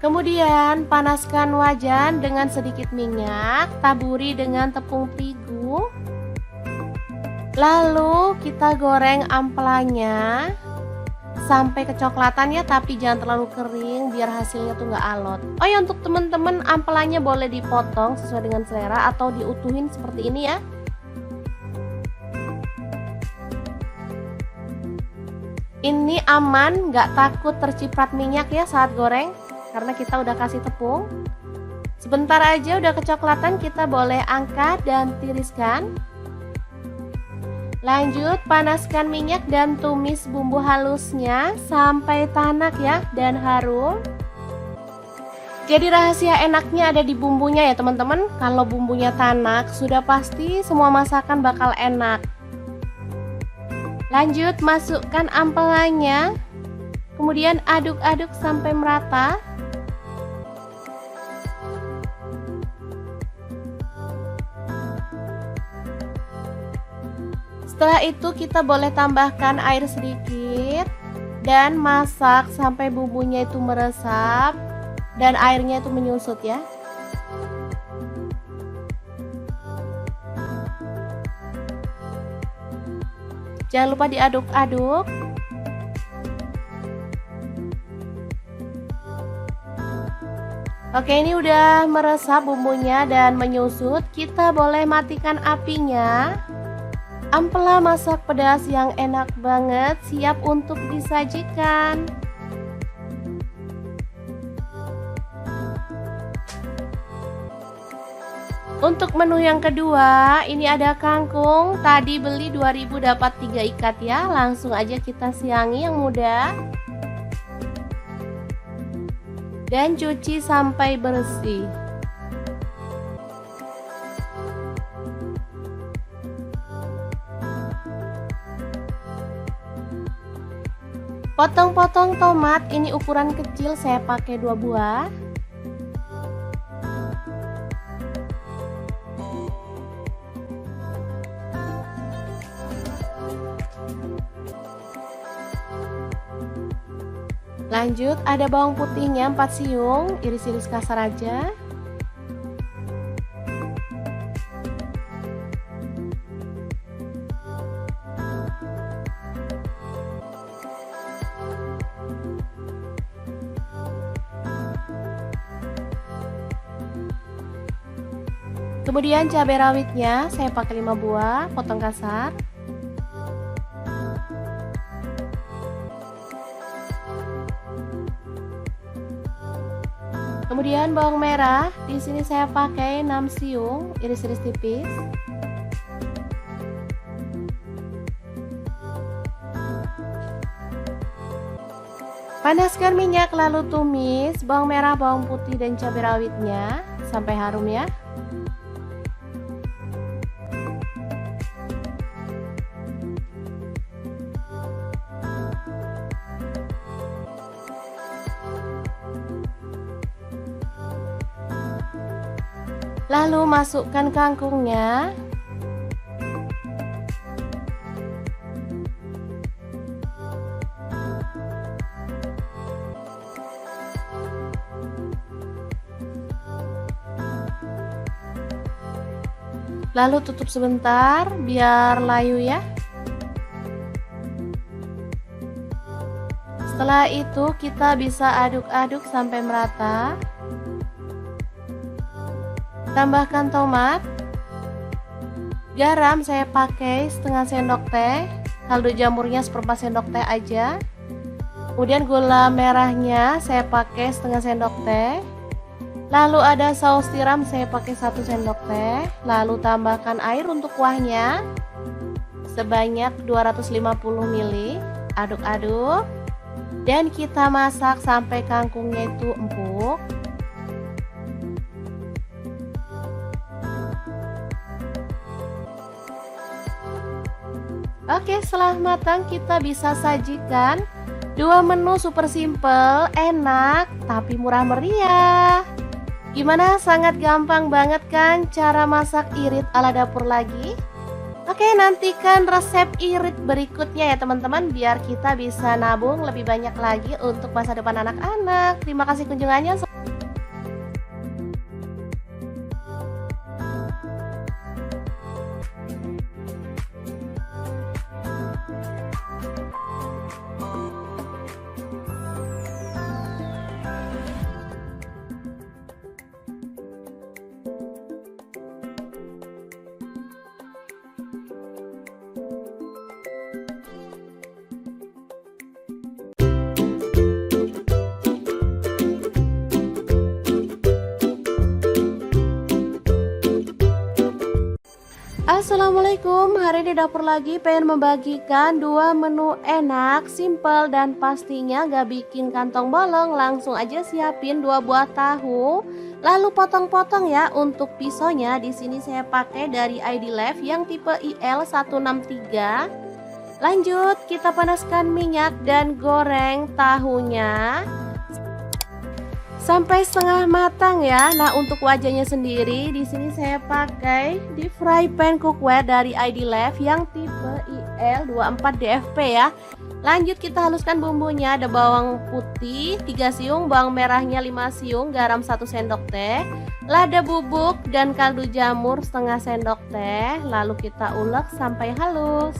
Speaker 1: Kemudian panaskan wajan dengan sedikit minyak, taburi dengan tepung terigu. Lalu kita goreng ampelannya sampai kecoklatan ya, tapi jangan terlalu kering biar hasilnya tuh nggak alot. Oh ya, untuk temen-temen ampelannya boleh dipotong sesuai dengan selera atau diutuhin seperti ini ya. Ini aman, nggak takut terciprat minyak ya saat goreng, karena kita udah kasih tepung. Sebentar aja udah kecoklatan, kita boleh angkat dan tiriskan. Lanjut panaskan minyak dan tumis bumbu halusnya sampai tanak ya dan harum. Jadi rahasia enaknya ada di bumbunya ya teman-teman. Kalau bumbunya tanak sudah pasti semua masakan bakal enak. Lanjut masukkan ampelannya, kemudian aduk-aduk sampai merata. Setelah itu kita boleh tambahkan air sedikit dan masak sampai bumbunya itu meresap dan airnya itu menyusut ya. Jangan lupa diaduk-aduk. Oke, ini udah meresap bumbunya dan menyusut. Kita boleh matikan apinya. Ampela masak pedas yang enak banget siap untuk disajikan. Untuk menu yang kedua, ini ada kangkung. Tadi beli 2000 dapat 3 ikat ya. Langsung aja kita siangi yang muda. Dan cuci sampai bersih. Potong-potong tomat, ini ukuran kecil, saya pakai 2 buah. Lanjut ada bawang putihnya 4 siung, iris-iris kasar aja. Kemudian cabai rawitnya saya pakai 5 buah, potong kasar. Kemudian bawang merah, di sini saya pakai 6 siung, iris-iris tipis. Panaskan minyak lalu tumis bawang merah, bawang putih dan cabai rawitnya sampai harum ya. Lalu masukkan kangkungnya. Lalu tutup sebentar biar layu ya. Setelah itu kita bisa aduk-aduk sampai merata. Tambahkan tomat. Garam saya pakai setengah sendok teh. Kaldu jamurnya seperempat sendok teh aja. Kemudian gula merahnya saya pakai setengah sendok teh. Lalu ada saus tiram saya pakai 1 sendok teh. Lalu tambahkan air untuk kuahnya sebanyak 250 ml. Aduk-aduk. Dan kita masak sampai kangkungnya itu empuk. Oke, setelah matang kita bisa sajikan 2 menu super simple, enak, tapi murah meriah. Gimana? Sangat gampang banget kan cara masak irit ala dapur lagi? Oke, nantikan resep irit berikutnya ya teman-teman, biar kita bisa nabung lebih banyak lagi untuk masa depan anak-anak. Terima kasih kunjungannya. Assalamualaikum, hari ini dapur lagi pengen membagikan 2 menu enak, simple dan pastinya gak bikin kantong bolong. Langsung aja siapin 2 buah tahu, lalu potong-potong ya. Untuk pisaunya di sini saya pakai dari ID Life yang tipe IL163. Lanjut kita panaskan minyak dan goreng tahunya sampai setengah matang ya. Nah, untuk wajahnya sendiri di sini saya pakai deep fry pan cookware dari ID Life yang tipe IL24DFP ya. Lanjut kita haluskan bumbunya. Ada bawang putih 3 siung, bawang merahnya 5 siung, garam 1 sendok teh, lada bubuk dan kaldu jamur setengah sendok teh. Lalu kita ulek sampai halus.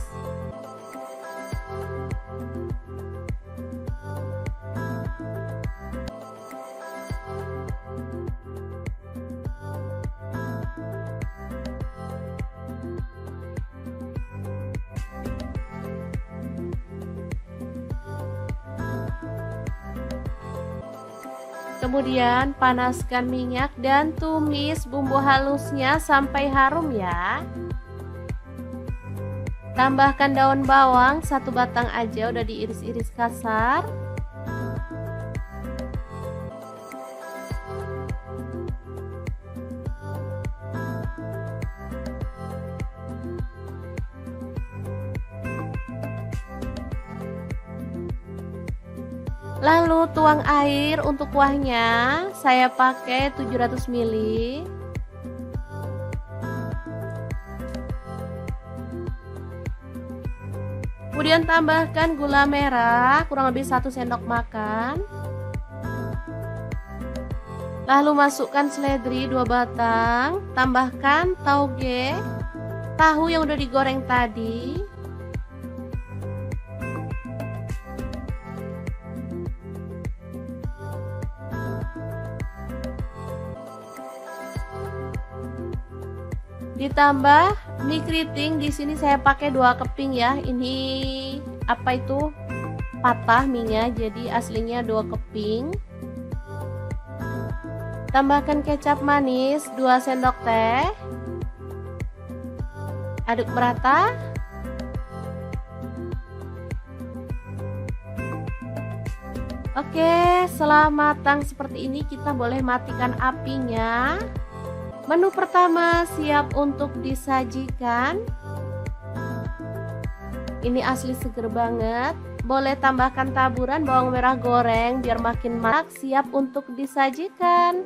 Speaker 1: Kemudian panaskan minyak dan tumis bumbu halusnya sampai harum ya. Tambahkan daun bawang 1 batang aja, udah diiris-iris kasar. Lalu tuang air untuk kuahnya, saya pakai 700 ml. Kemudian tambahkan gula merah kurang lebih 1 sendok makan. Lalu masukkan seledri 2 batang, tambahkan tauge, tahu yang udah digoreng tadi. Ditambah mie keriting, di sini saya pakai 2 keping ya. Ini apa itu? Patah mie-nya, jadi aslinya 2 keping. Tambahkan kecap manis 2 sendok teh. Aduk merata. Oke, setelah matang seperti ini kita boleh matikan apinya. Menu pertama siap untuk disajikan. Ini asli seger banget. Boleh tambahkan taburan bawang merah goreng biar makin marak. Siap untuk disajikan.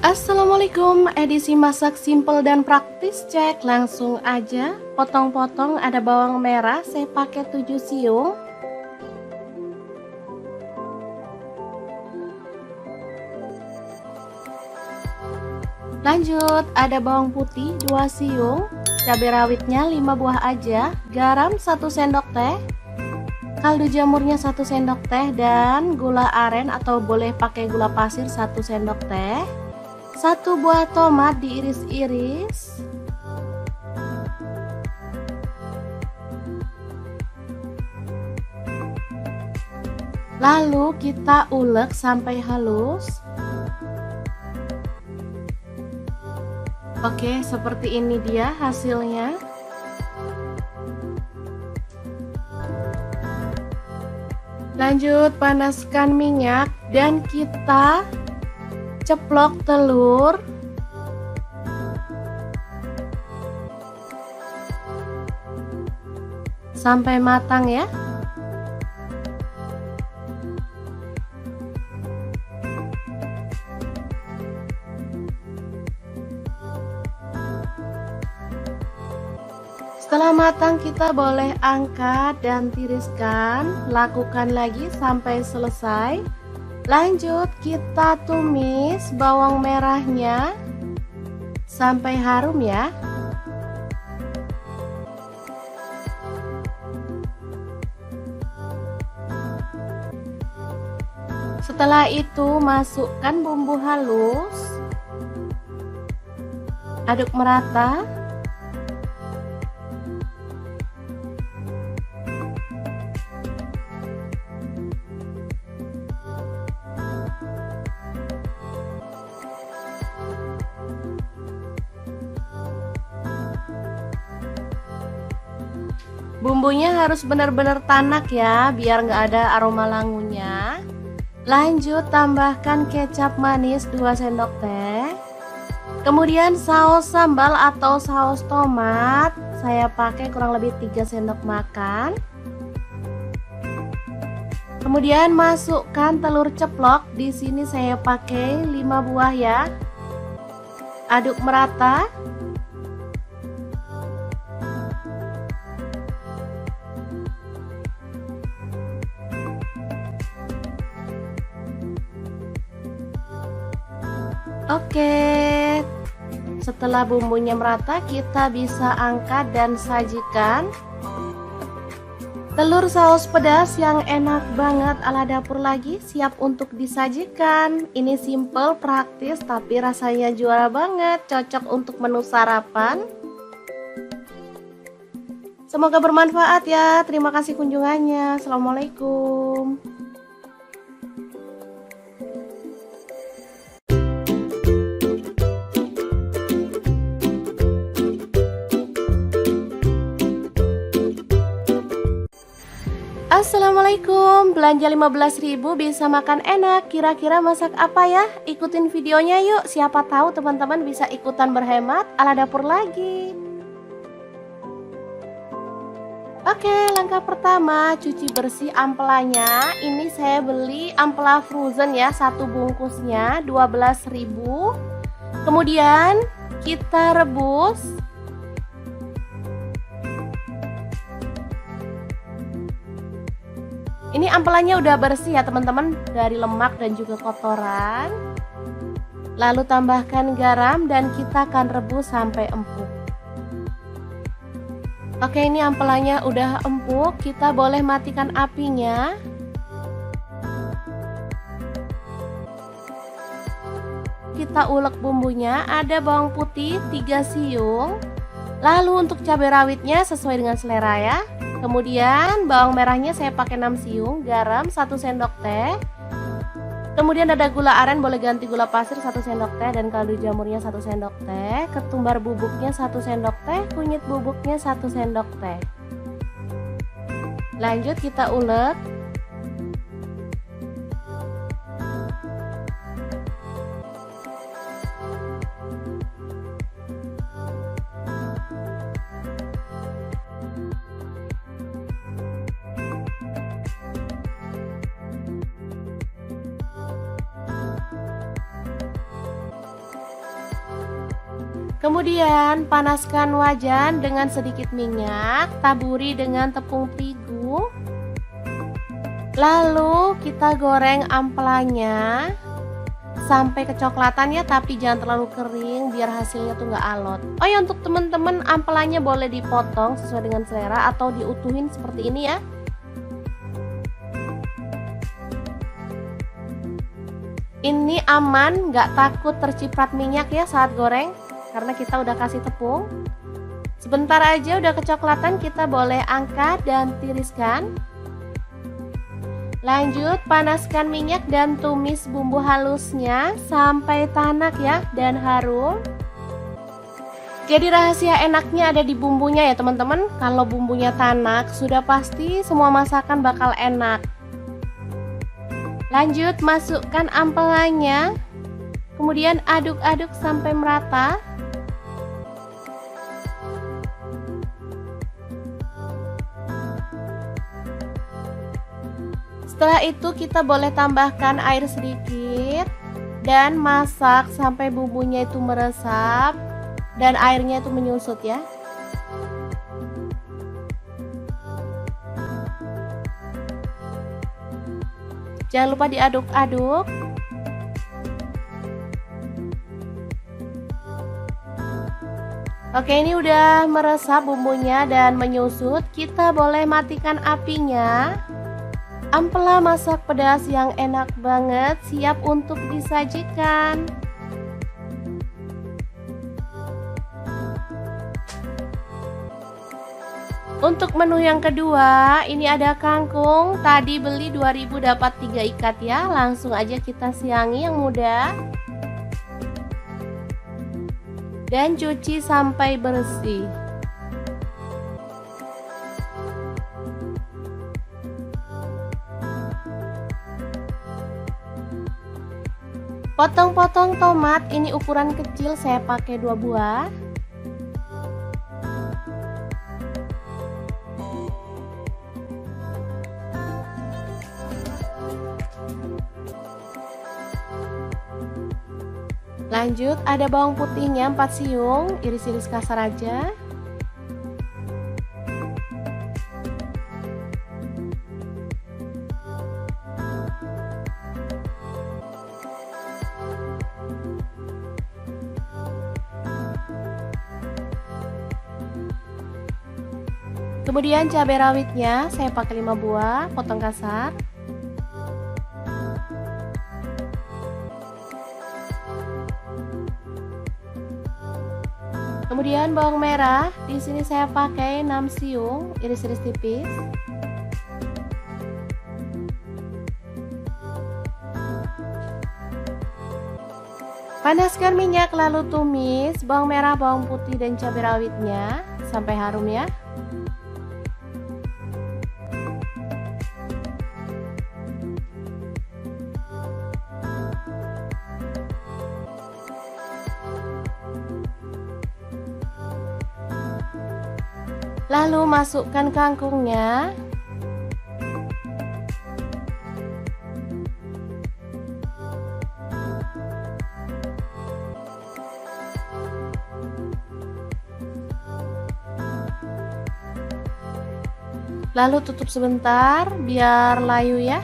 Speaker 1: Assalamualaikum, Assalamualaikum, edisi masak simple dan praktis, cek langsung aja. Potong-potong, ada bawang merah, saya pakai 7 siung. Lanjut, ada bawang putih 2 siung, cabai rawitnya 5 buah aja, garam 1 sendok teh, kaldu jamurnya 1 sendok teh, dan gula aren atau boleh pakai gula pasir 1 sendok teh. 1 buah tomat diiris-iris. Lalu kita ulek sampai halus. Oke, seperti ini dia hasilnya. Lanjut, panaskan minyak dan kita ceplok telur. Sampai matang ya. Setelah matang kita boleh angkat dan tiriskan. Lakukan lagi sampai selesai. Lanjut kita tumis bawang merahnya sampai harum ya. Setelah itu masukkan bumbu halus. Aduk merata. Bumbunya harus benar-benar tanak ya, biar nggak ada aroma langunya. Lanjut tambahkan kecap manis 2 sendok teh. Kemudian saus sambal atau saus tomat, saya pakai kurang lebih 3 sendok makan. Kemudian masukkan telur ceplok, di sini saya pakai 5 buah ya. Aduk merata. Oke, setelah bumbunya merata kita bisa angkat dan sajikan. Telur saus pedas yang enak banget ala dapur lagi siap untuk disajikan. Ini simple, praktis, tapi rasanya juara banget, cocok untuk menu sarapan. Semoga bermanfaat ya. Terima kasih kunjungannya. Assalamualaikum. Assalamualaikum, belanja 15.000 bisa makan enak. Kira-kira masak apa ya? Ikutin videonya yuk, siapa tahu teman-teman bisa ikutan berhemat ala dapur lagi. Oke, langkah pertama cuci bersih ampelanya. Ini saya beli ampela frozen ya, 1 bungkusnya 12.000. Kemudian kita rebus. Ini ampelannya udah bersih ya teman-teman, dari lemak dan juga kotoran. Lalu tambahkan garam dan kita akan rebus sampai empuk. Oke, ini ampelannya udah empuk, kita boleh matikan apinya. Kita ulek bumbunya, ada bawang putih 3 siung. Lalu untuk cabai rawitnya sesuai dengan selera ya. Kemudian bawang merahnya saya pakai 6 siung, garam 1 sendok teh. Kemudian ada gula aren, boleh ganti gula pasir 1 sendok teh, dan kaldu jamurnya 1 sendok teh. Ketumbar bubuknya 1 sendok teh, kunyit bubuknya 1 sendok teh. Lanjut kita ulek. Kemudian panaskan wajan dengan sedikit minyak, taburi dengan tepung terigu. Lalu kita goreng ampelanya sampai kecoklatan ya, tapi jangan terlalu kering biar hasilnya tuh nggak alot. Oh ya, untuk teman-teman ampelannya boleh dipotong sesuai dengan selera atau diutuhin seperti ini ya. Ini aman, nggak takut terciprat minyak ya saat goreng karena kita udah kasih tepung. Sebentar aja udah kecoklatan, kita boleh angkat dan tiriskan. Lanjut panaskan minyak dan tumis bumbu halusnya sampai tanak ya dan harum. Jadi rahasia enaknya ada di bumbunya ya teman-teman. Kalau bumbunya tanak sudah pasti semua masakan bakal enak. Lanjut masukkan ampelannya. Kemudian aduk-aduk sampai merata. Setelah itu kita boleh tambahkan air sedikit dan masak sampai bumbunya itu meresap dan airnya itu menyusut ya. Jangan lupa diaduk-aduk. Oke, ini udah meresap bumbunya dan menyusut. Kita boleh matikan apinya. Ampela masak pedas yang enak banget siap untuk disajikan. Untuk menu yang kedua, ini ada kangkung. Tadi beli 2000 dapat 3 ikat ya. Langsung aja kita siangi yang muda. Dan cuci sampai bersih. Potong-potong tomat, ini ukuran kecil, saya pakai 2 buah. Lanjut ada bawang putihnya 4 siung, iris-iris kasar aja. Kemudian cabai rawitnya saya pakai 5 buah, potong kasar. Kemudian bawang merah, di sini saya pakai 6 siung, iris-iris tipis. Panaskan minyak lalu tumis bawang merah, bawang putih dan cabai rawitnya sampai harum ya. Lalu masukkan kangkungnya. Lalu tutup sebentar biar layu ya.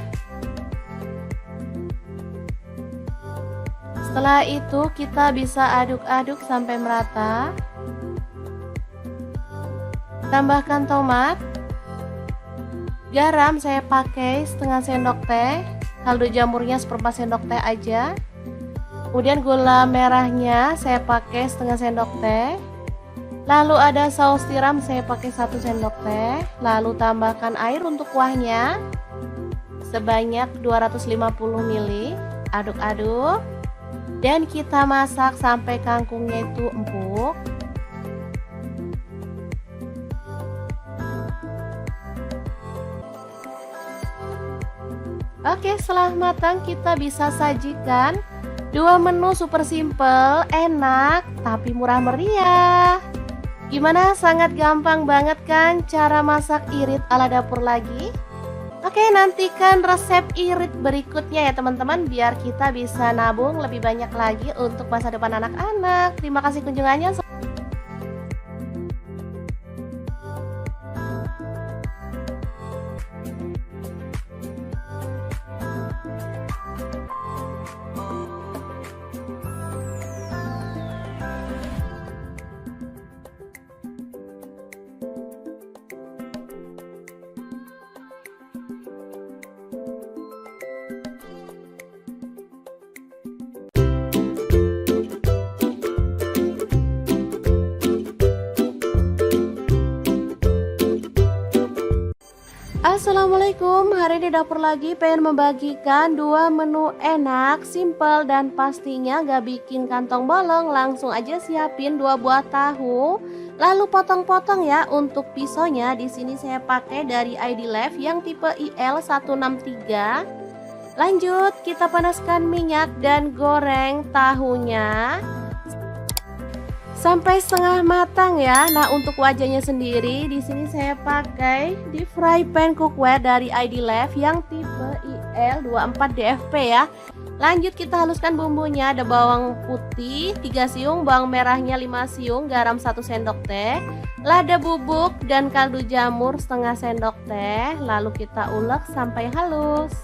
Speaker 1: Setelah itu kita bisa aduk-aduk sampai merata. Tambahkan tomat. Garam saya pakai setengah sendok teh. Kaldu jamurnya seperempat sendok teh aja. Kemudian gula merahnya saya pakai setengah sendok teh. Lalu ada saus tiram saya pakai 1 sendok teh. Lalu tambahkan air untuk kuahnya sebanyak 250 ml. Aduk-aduk. Dan kita masak sampai kangkungnya itu empuk. Oke, setelah matang kita bisa sajikan 2 menu super simple, enak, tapi murah meriah. Gimana? Sangat gampang banget kan cara masak irit ala dapur lagi? Oke, nantikan resep irit berikutnya ya teman-teman, biar kita bisa nabung lebih banyak lagi untuk masa depan anak-anak. Terima kasih kunjungannya. Assalamualaikum, hari ini dapur lagi pengen membagikan dua menu enak, simple dan pastinya gak bikin kantong bolong. Langsung aja siapin 2 buah tahu, lalu potong-potong ya. Untuk pisaunya di sini saya pakai dari ID Life yang tipe IL163. Lanjut, kita panaskan minyak dan goreng tahunya sampai setengah matang ya. Nah, untuk wajahnya sendiri di sini saya pakai di fry pan cookware dari ID Life yang tipe IL24DFP ya. Lanjut kita haluskan bumbunya. Ada bawang putih 3 siung, bawang merahnya 5 siung, garam 1 sendok teh, lada bubuk dan kaldu jamur setengah sendok teh. Lalu kita ulek sampai halus.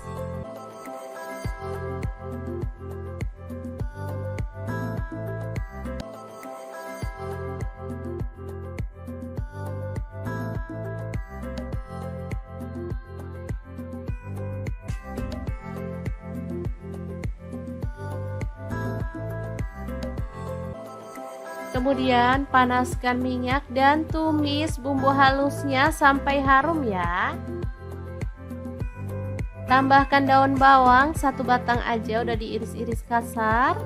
Speaker 1: Kemudian panaskan minyak dan tumis bumbu halusnya sampai harum ya. Tambahkan daun bawang 1 batang aja, udah diiris-iris kasar.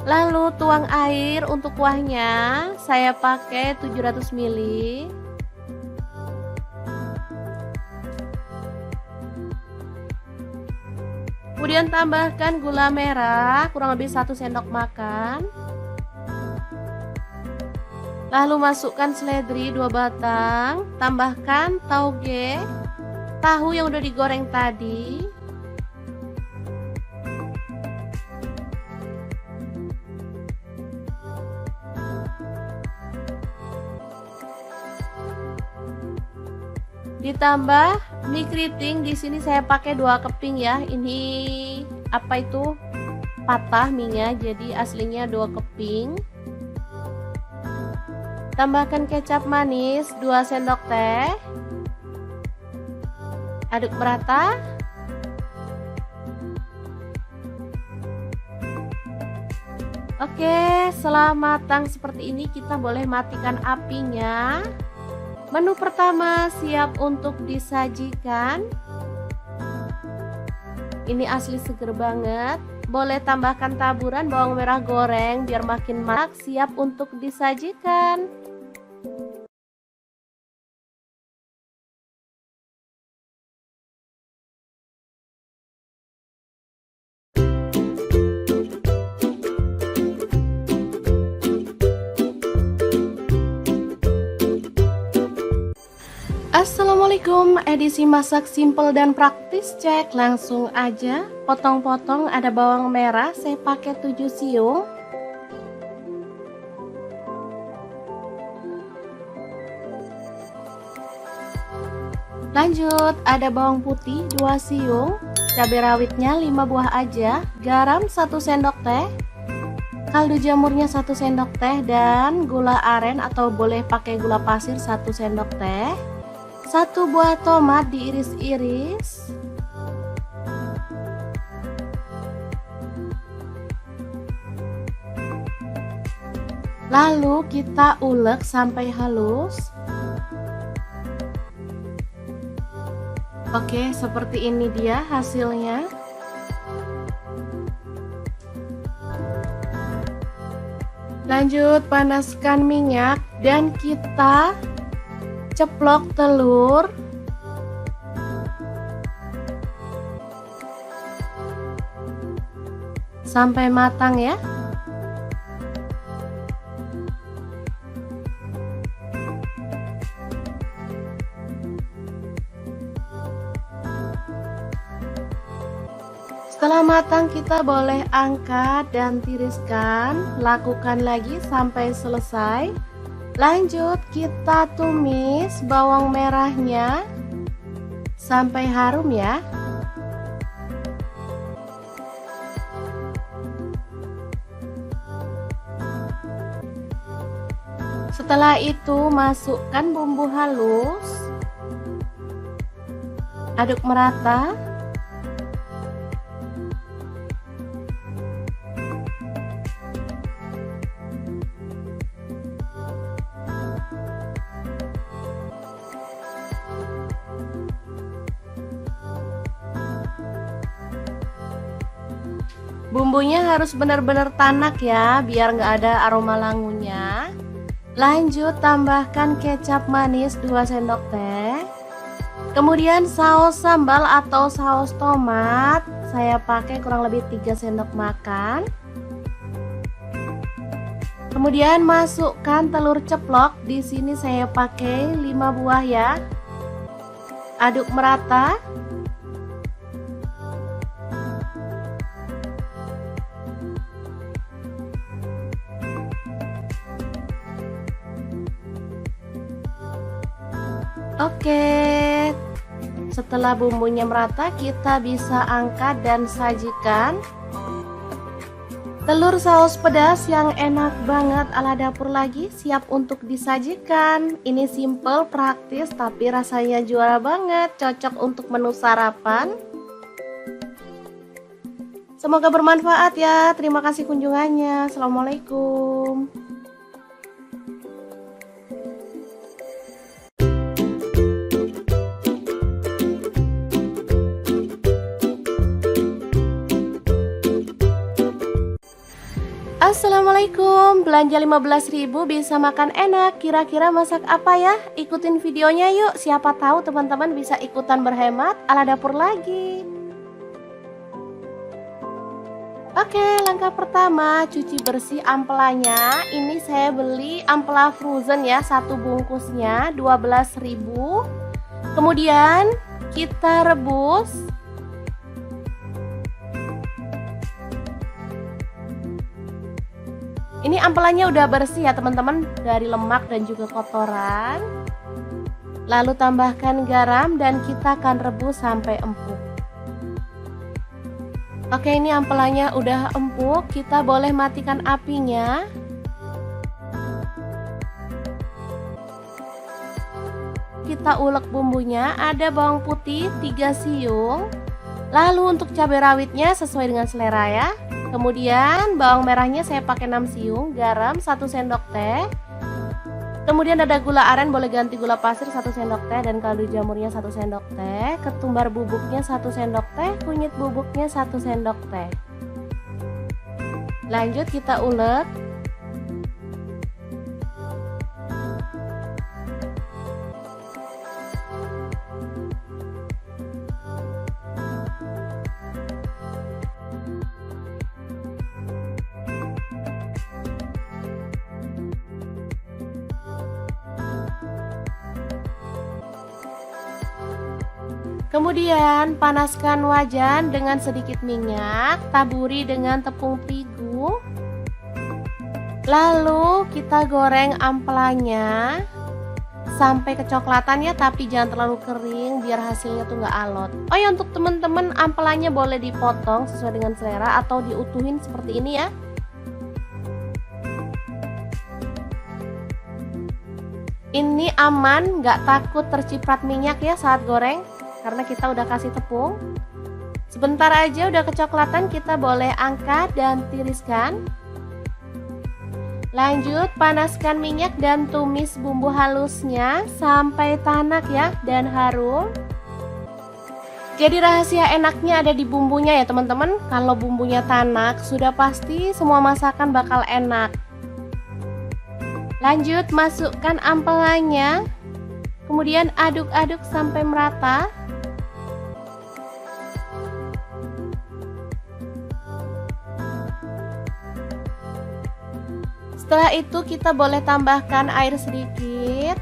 Speaker 1: Lalu tuang air untuk kuahnya, saya pakai 700 ml. Kemudian tambahkan gula merah kurang lebih 1 sendok makan. Lalu masukkan seledri 2 batang, tambahkan tauge, tahu yang udah digoreng tadi. Ditambah mie keriting, di sini saya pakai 2 keping ya. Ini apa itu? Patah mie-nya, jadi aslinya 2 keping. Tambahkan kecap manis 2 sendok teh. Aduk merata. Oke, setelah matang seperti ini kita boleh matikan apinya. Menu pertama siap untuk disajikan. Ini asli seger banget. Boleh tambahkan taburan bawang merah goreng biar makin marak. Siap untuk disajikan. Assalamualaikum, edisi masak simple dan praktis, cek langsung aja. Potong-potong, ada bawang merah saya pakai 7 siung. Lanjut, ada bawang putih 2 siung, cabai rawitnya 5 buah aja, garam 1 sendok teh, kaldu jamurnya 1 sendok teh, dan gula aren atau boleh pakai gula pasir 1 sendok teh. 1 buah tomat diiris-iris. Lalu kita ulek sampai halus. Oke, seperti ini dia hasilnya. Lanjut panaskan minyak dan kita ceplok telur. Sampai matang ya. Setelah matang kita boleh angkat dan tiriskan. Lakukan lagi sampai selesai. Lanjut kita tumis bawang merahnya sampai harum ya. Setelah itu masukkan bumbu halus. Aduk merata. Bumbunya harus benar-benar tanak ya, biar nggak ada aroma langunya. Lanjut tambahkan kecap manis 2 sendok teh. Kemudian saus sambal atau saus tomat, saya pakai kurang lebih 3 sendok makan. Kemudian masukkan telur ceplok, di sini saya pakai 5 buah ya. Aduk merata. Oke, setelah bumbunya merata, kita bisa angkat dan sajikan. Telur saus pedas yang enak banget ala dapur lagi siap untuk disajikan. Ini simple, praktis, tapi rasanya juara banget, cocok untuk menu sarapan. Semoga bermanfaat ya. Terima kasih kunjungannya. Assalamualaikum. Assalamualaikum, belanja 15.000 bisa makan enak. Kira-kira masak apa ya? Ikutin videonya yuk, siapa tahu teman-teman bisa ikutan berhemat ala dapur lagi. Oke, langkah pertama cuci bersih ampelanya. Ini saya beli ampela frozen ya, satu bungkusnya 12.000. Kemudian kita rebus. Ini ampelannya udah bersih ya teman-teman, dari lemak dan juga kotoran. Lalu tambahkan garam dan kita akan rebus sampai empuk. Oke, ini ampelannya udah empuk, kita boleh matikan apinya. Kita ulek bumbunya, ada bawang putih 3 siung. Lalu untuk cabai rawitnya sesuai dengan selera ya. Kemudian bawang merahnya saya pakai 6 siung, garam 1 sendok teh. Kemudian ada gula aren, boleh ganti gula pasir 1 sendok teh, dan kaldu jamurnya 1 sendok teh. Ketumbar bubuknya 1 sendok teh, kunyit bubuknya 1 sendok teh. Lanjut kita ulek. Kemudian panaskan wajan dengan sedikit minyak, taburi dengan tepung terigu. Lalu kita goreng ampelanya sampai kecoklatan ya, tapi jangan terlalu kering biar hasilnya tuh nggak alot. Oh ya, untuk teman-teman ampelanya boleh dipotong sesuai dengan selera atau diutuhin seperti ini ya. Ini aman, nggak takut terciprat minyak ya saat goreng, karena kita udah kasih tepung. Sebentar aja udah kecoklatan, kita boleh angkat dan tiriskan. Lanjut panaskan minyak dan tumis bumbu halusnya sampai tanak ya dan harum. Jadi rahasia enaknya ada di bumbunya ya teman-teman. Kalau bumbunya tanak, sudah pasti semua masakan bakal enak. Lanjut masukkan ampelannya, kemudian aduk-aduk sampai merata. Setelah itu kita boleh tambahkan air sedikit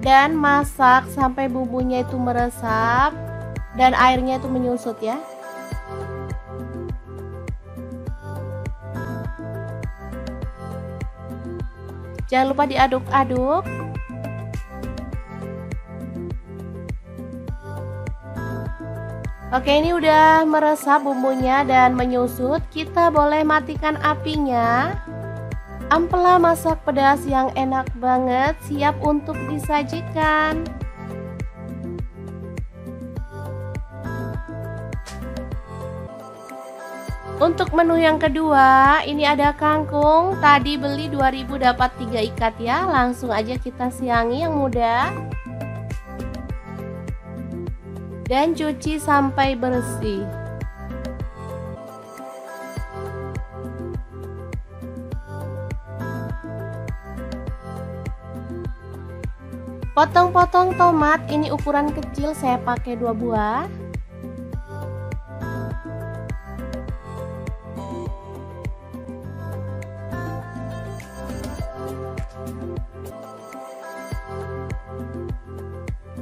Speaker 1: dan masak sampai bumbunya itu meresap dan airnya itu menyusut ya. Jangan lupa diaduk-aduk. Oke, ini udah meresap bumbunya dan menyusut. Kita boleh matikan apinya. Ampela masak pedas yang enak banget siap untuk disajikan. Untuk menu yang kedua, ini ada kangkung. Tadi beli 2.000 dapat 3 ikat ya. Langsung aja kita siangi yang muda. Dan cuci sampai bersih. Potong-potong tomat, ini ukuran kecil, saya pakai 2 buah.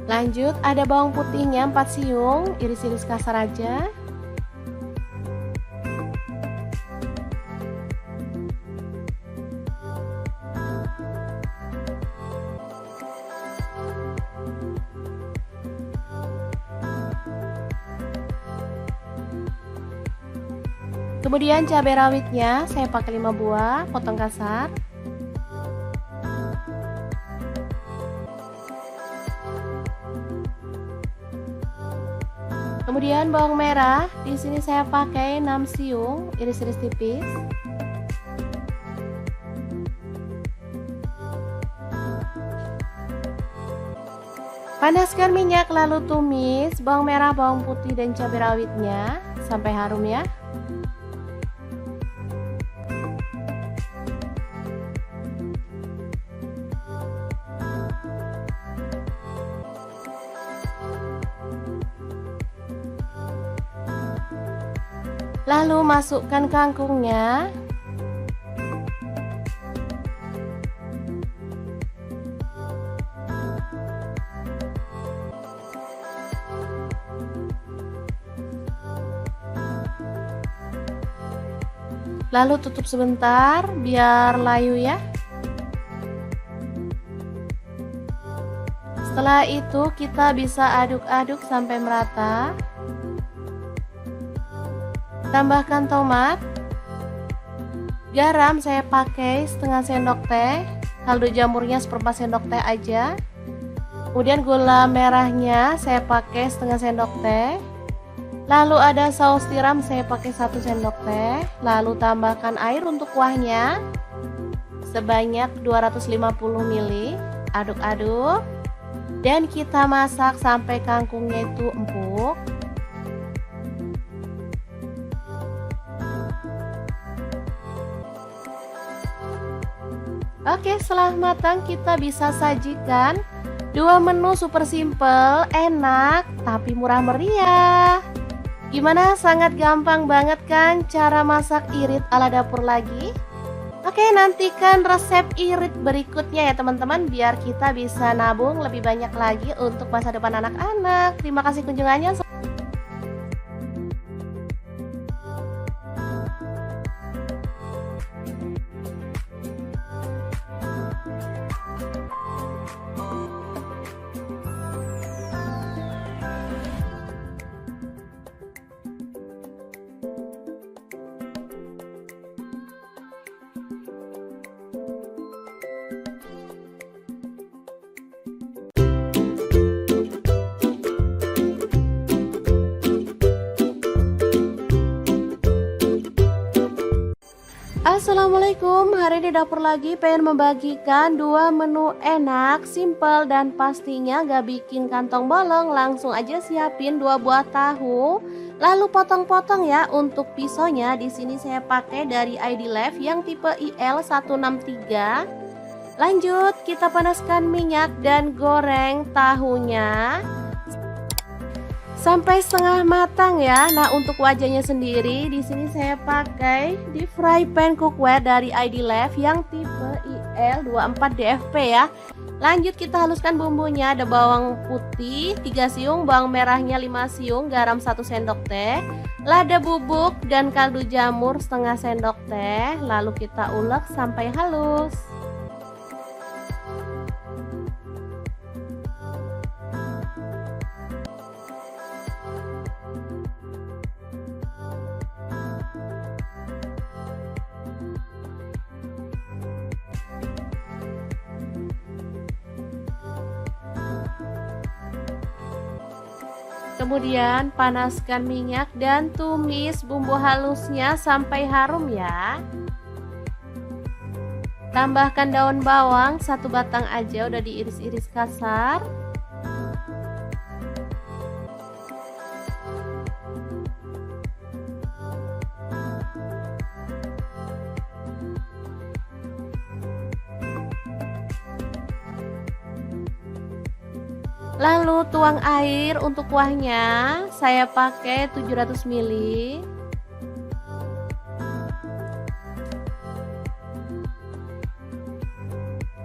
Speaker 1: Lanjut, ada bawang putihnya 4 siung, iris-iris kasar aja. Kemudian cabai rawitnya saya pakai 5 buah, potong kasar. Kemudian bawang merah, di sini saya pakai 6 siung, iris-iris tipis. Panaskan minyak lalu tumis bawang merah, bawang putih dan cabai rawitnya sampai harum ya. Lalu masukkan kangkungnya. Lalu tutup sebentar biar layu ya. Setelah itu kita bisa aduk-aduk sampai merata. Tambahkan tomat. Garam saya pakai setengah sendok teh. Kaldu jamurnya seperempat sendok teh aja. Kemudian gula merahnya saya pakai setengah sendok teh. Lalu ada saus tiram saya pakai 1 sendok teh. Lalu tambahkan air untuk kuahnya sebanyak 250 ml. Aduk-aduk. Dan kita masak sampai kangkungnya itu empuk. Oke, setelah matang kita bisa sajikan 2 menu super simple, enak, tapi murah meriah. Gimana? Sangat gampang banget kan cara masak irit ala dapur lagi? Oke, nantikan resep irit berikutnya ya teman-teman, biar kita bisa nabung lebih banyak lagi untuk masa depan anak-anak. Terima kasih kunjungannya. Assalamualaikum, hari ini dapur lagi pengen membagikan 2 menu enak, simple dan pastinya gak bikin kantong bolong. Langsung aja siapin 2 buah tahu, lalu potong-potong ya. Untuk pisaunya di sini saya pakai dari ID Life yang tipe IL163. Lanjut, kita panaskan minyak dan goreng tahunya sampai setengah matang ya. Nah, untuk wajahnya sendiri di sini saya pakai di fry pan cookware dari ID Life yang tipe IL24DFP ya. Lanjut kita haluskan bumbunya. Ada bawang putih 3 siung, bawang merahnya 5 siung, garam 1 sendok teh, lada bubuk dan kaldu jamur setengah sendok teh. Lalu kita ulek sampai halus. Kemudian panaskan minyak dan tumis bumbu halusnya sampai harum ya. Tambahkan daun bawang 1 batang aja, udah diiris-iris kasar. Lalu tuang air untuk kuahnya, saya pakai 700 ml.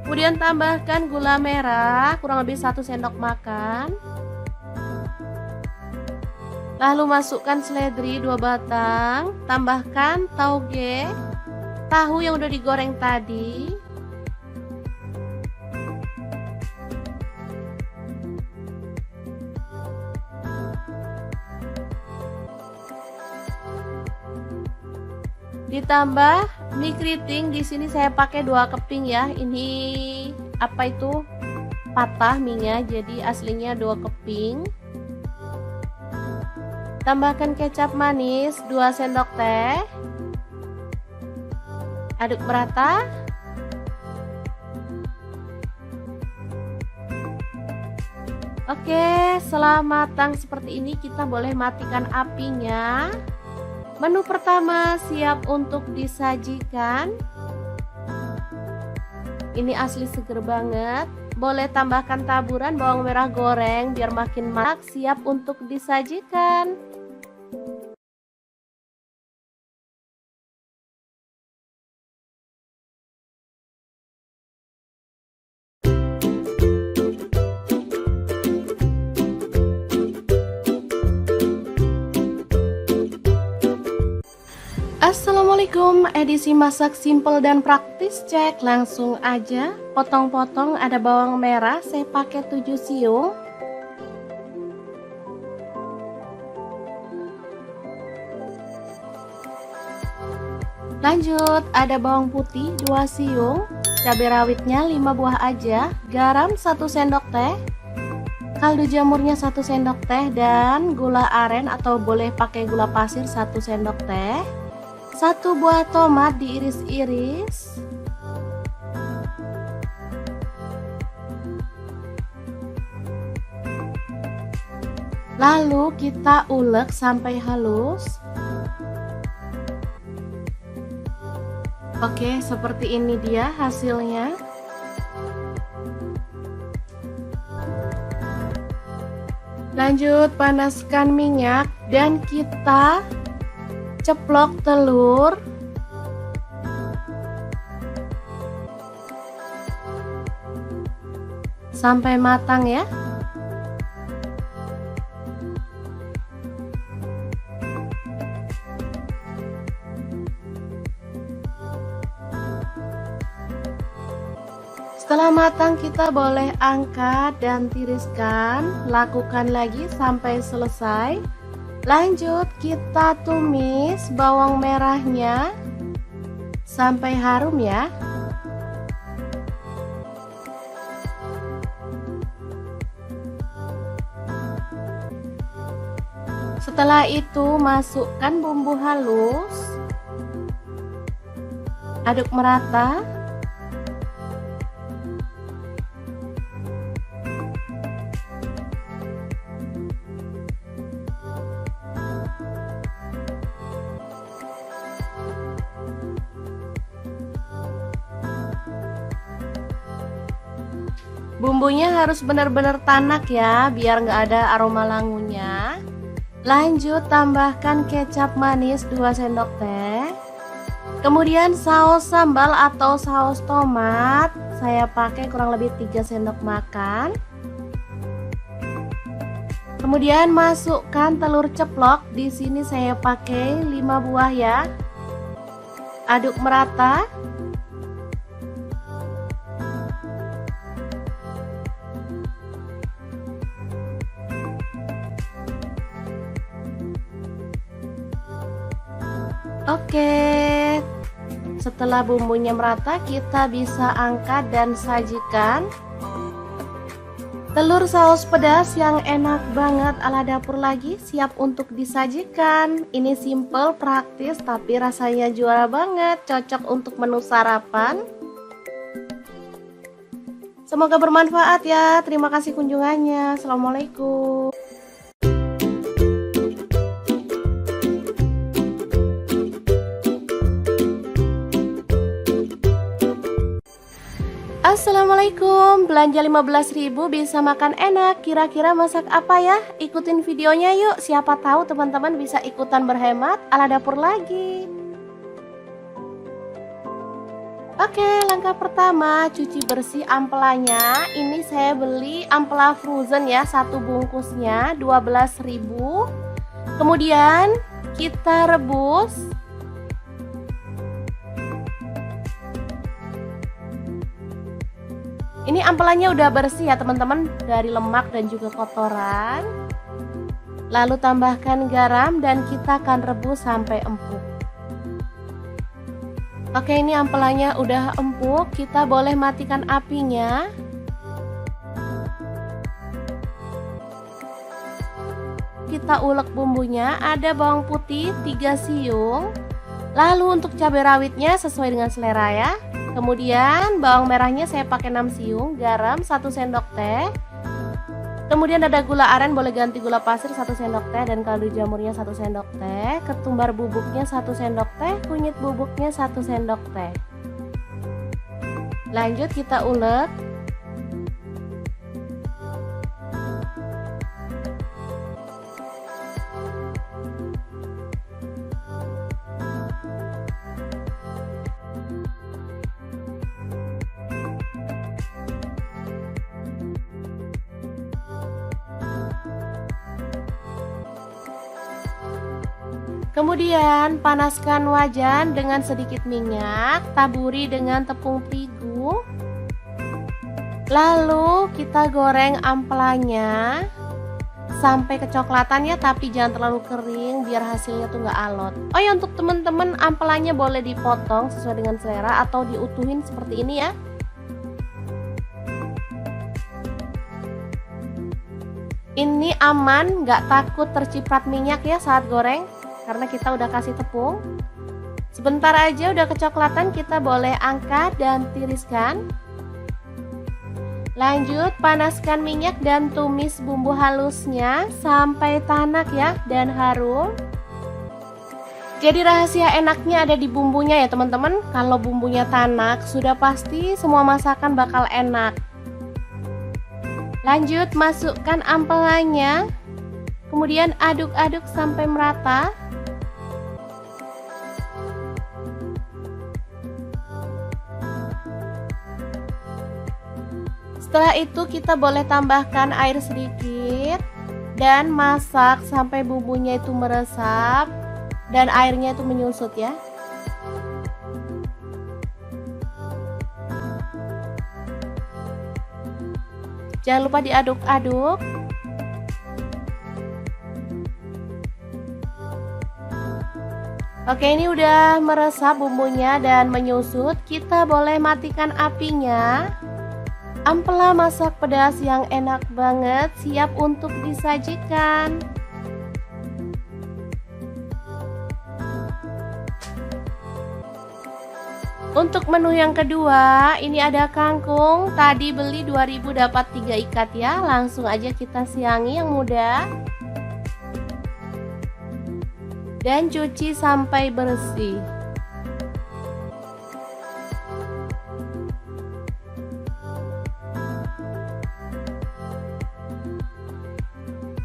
Speaker 1: Kemudian tambahkan gula merah kurang lebih 1 sendok makan. Lalu masukkan seledri 2 batang, tambahkan tauge, tahu yang udah digoreng tadi. Ditambah mie keriting, di sini saya pakai 2 keping ya. Ini apa itu? Patah mie-nya, jadi aslinya 2 keping. Tambahkan kecap manis 2 sendok teh. Aduk merata. Oke, setelah matang seperti ini kita boleh matikan apinya. Menu pertama siap untuk disajikan. Ini asli seger banget. Boleh tambahkan taburan bawang merah goreng biar makin marak, siap untuk disajikan. Assalamualaikum, edisi masak simple dan praktis, cek langsung aja. Potong-potong, ada bawang merah, saya pakai 7 siung. Lanjut, ada bawang putih 2 siung, cabai rawitnya 5 buah aja, garam 1 sendok teh, kaldu jamurnya 1 sendok teh, dan gula aren atau boleh pakai gula pasir 1 sendok teh. 1 buah tomat diiris-iris. Lalu kita ulek sampai halus. Oke, seperti ini dia hasilnya. Lanjut panaskan minyak dan kita ceplok telur. Sampai matang ya. Setelah matang kita boleh angkat dan tiriskan. Lakukan lagi sampai selesai. Lanjut kita tumis bawang merahnya sampai harum ya. Setelah itu masukkan bumbu halus. Aduk merata. Bumbunya harus benar-benar tanak ya, biar nggak ada aroma langunya. Lanjut tambahkan kecap manis 2 sendok teh. Kemudian saus sambal atau saus tomat, saya pakai kurang lebih 3 sendok makan. Kemudian masukkan telur ceplok, di sini saya pakai 5 buah ya. Aduk merata. Oke, setelah bumbunya merata kita bisa angkat dan sajikan. Telur saus pedas yang enak banget ala dapur lagi siap untuk disajikan. Ini simple, praktis, tapi rasanya juara banget. Cocok untuk menu sarapan. Semoga bermanfaat ya. Terima kasih kunjungannya. Assalamualaikum. Assalamualaikum, belanja 15.000 bisa makan enak. Kira-kira masak apa ya? Ikutin videonya yuk, siapa tahu teman-teman bisa ikutan berhemat ala dapur lagi. Oke, langkah pertama cuci bersih ampelanya. Ini saya beli ampela frozen ya, satu bungkusnya 12.000. Kemudian kita rebus. Ini ampelanya udah bersih ya teman-teman, dari lemak dan juga kotoran. Lalu tambahkan garam dan kita akan rebus sampai empuk. Oke, ini ampelanya udah empuk, kita boleh matikan apinya. Kita ulek bumbunya, ada bawang putih 3 siung. Lalu untuk cabai rawitnya sesuai dengan selera ya. Kemudian bawang merahnya saya pakai 6 siung, garam 1 sendok teh. Kemudian ada gula aren, boleh ganti gula pasir 1 sendok teh, dan kaldu jamurnya 1 sendok teh, ketumbar bubuknya 1 sendok teh, kunyit bubuknya 1 sendok teh. Lanjut kita ulek. Kemudian panaskan wajan dengan sedikit minyak, taburi dengan tepung terigu. Lalu kita goreng ampelanya sampai kecoklatan ya, tapi jangan terlalu kering biar hasilnya tuh nggak alot. Oh ya, untuk teman-teman ampelanya boleh dipotong sesuai dengan selera atau diutuhin seperti ini ya. Ini aman, nggak takut terciprat minyak ya saat goreng, karena kita udah kasih tepung. Sebentar aja udah kecoklatan, kita boleh angkat dan tiriskan. Lanjut panaskan minyak dan tumis bumbu halusnya sampai tanak ya dan harum. Jadi rahasia enaknya ada di bumbunya ya teman-teman. Kalau bumbunya tanak sudah pasti semua masakan bakal enak. Lanjut masukkan ampelanya. Kemudian aduk-aduk sampai merata. Setelah itu kita boleh tambahkan air sedikit dan masak sampai bumbunya itu meresap dan airnya itu menyusut ya. Jangan lupa diaduk-aduk. Oke, ini udah meresap bumbunya dan menyusut. Kita boleh matikan apinya. Ampela masak pedas yang enak banget siap untuk disajikan. Untuk menu yang kedua, ini ada kangkung. Tadi beli 2.000 dapat 3 ikat ya. Langsung aja kita siangi yang muda. Dan cuci sampai bersih.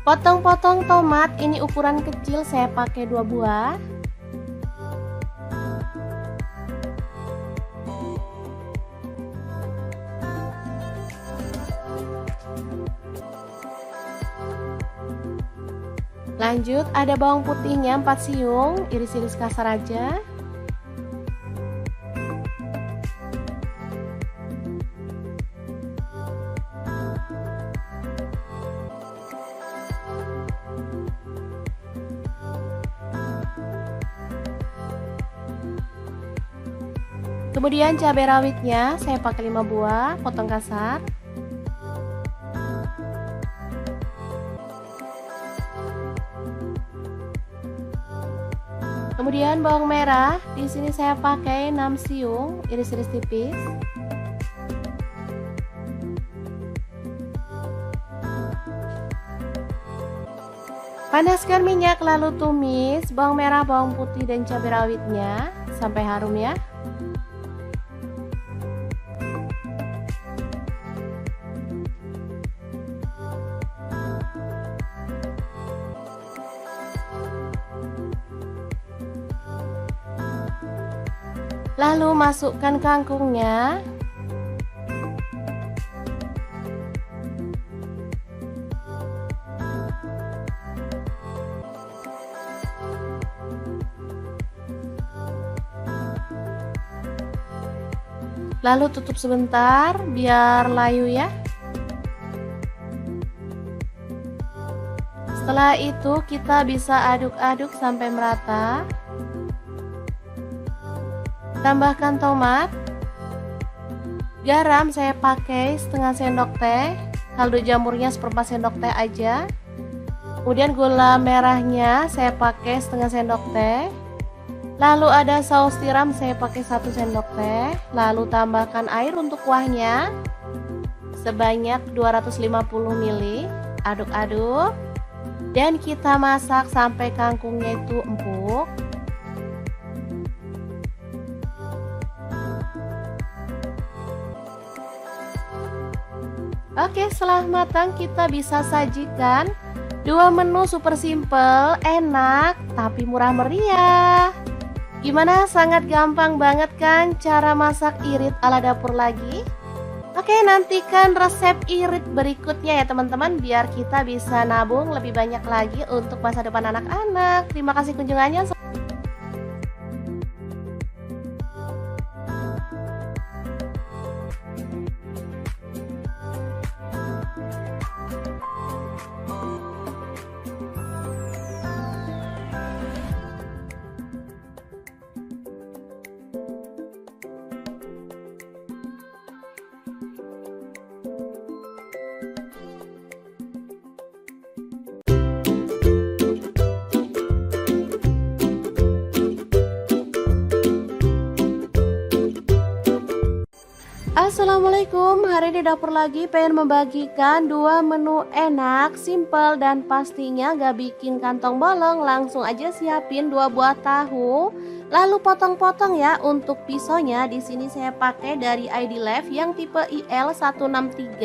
Speaker 1: Potong-potong tomat, ini ukuran kecil, saya pakai 2 buah. Lanjut ada bawang putihnya 4 siung, iris-iris kasar aja. Kemudian cabai rawitnya saya pakai 5 buah, potong kasar. Kemudian bawang merah, di sini saya pakai 6 siung, iris-iris tipis. Panaskan minyak lalu tumis bawang merah, bawang putih dan cabai rawitnya sampai harum ya. Lalu masukkan kangkungnya. Lalu tutup sebentar biar layu ya. Setelah itu kita bisa aduk-aduk sampai merata. Tambahkan tomat. Garam saya pakai setengah sendok teh. Kaldu jamurnya seperempat sendok teh aja. Kemudian gula merahnya saya pakai setengah sendok teh. Lalu ada saus tiram saya pakai 1 sendok teh. Lalu tambahkan air untuk kuahnya sebanyak 250 ml. Aduk-aduk. Dan kita masak sampai kangkungnya itu empuk. Oke, setelah matang kita bisa sajikan 2 menu super simple, enak, tapi murah meriah. Gimana? Sangat gampang banget kan cara masak irit ala dapur lagi? Oke, nantikan resep irit berikutnya ya teman-teman, biar kita bisa nabung lebih banyak lagi untuk masa depan anak-anak. Terima kasih kunjungannya. Assalamualaikum, hari ini dapur lagi pengen membagikan 2 menu enak, simple dan pastinya gak bikin kantong bolong. Langsung aja siapin 2 buah tahu, lalu potong-potong ya. Untuk pisaunya di sini saya pakai dari ID Life yang tipe IL163.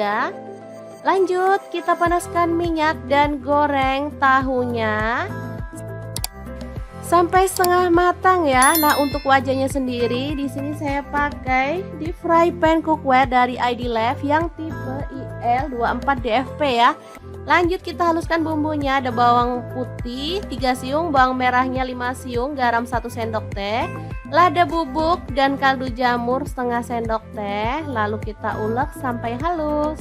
Speaker 1: Lanjut, kita panaskan minyak dan goreng tahunya sampai setengah matang ya. Nah, untuk wajahnya sendiri di sini saya pakai di fry pan cookware dari ID Life yang tipe IL24DFP ya. Lanjut kita haluskan bumbunya. Ada bawang putih 3 siung, bawang merahnya 5 siung, garam 1 sendok teh, lada bubuk dan kaldu jamur setengah sendok teh. Lalu kita ulek sampai halus.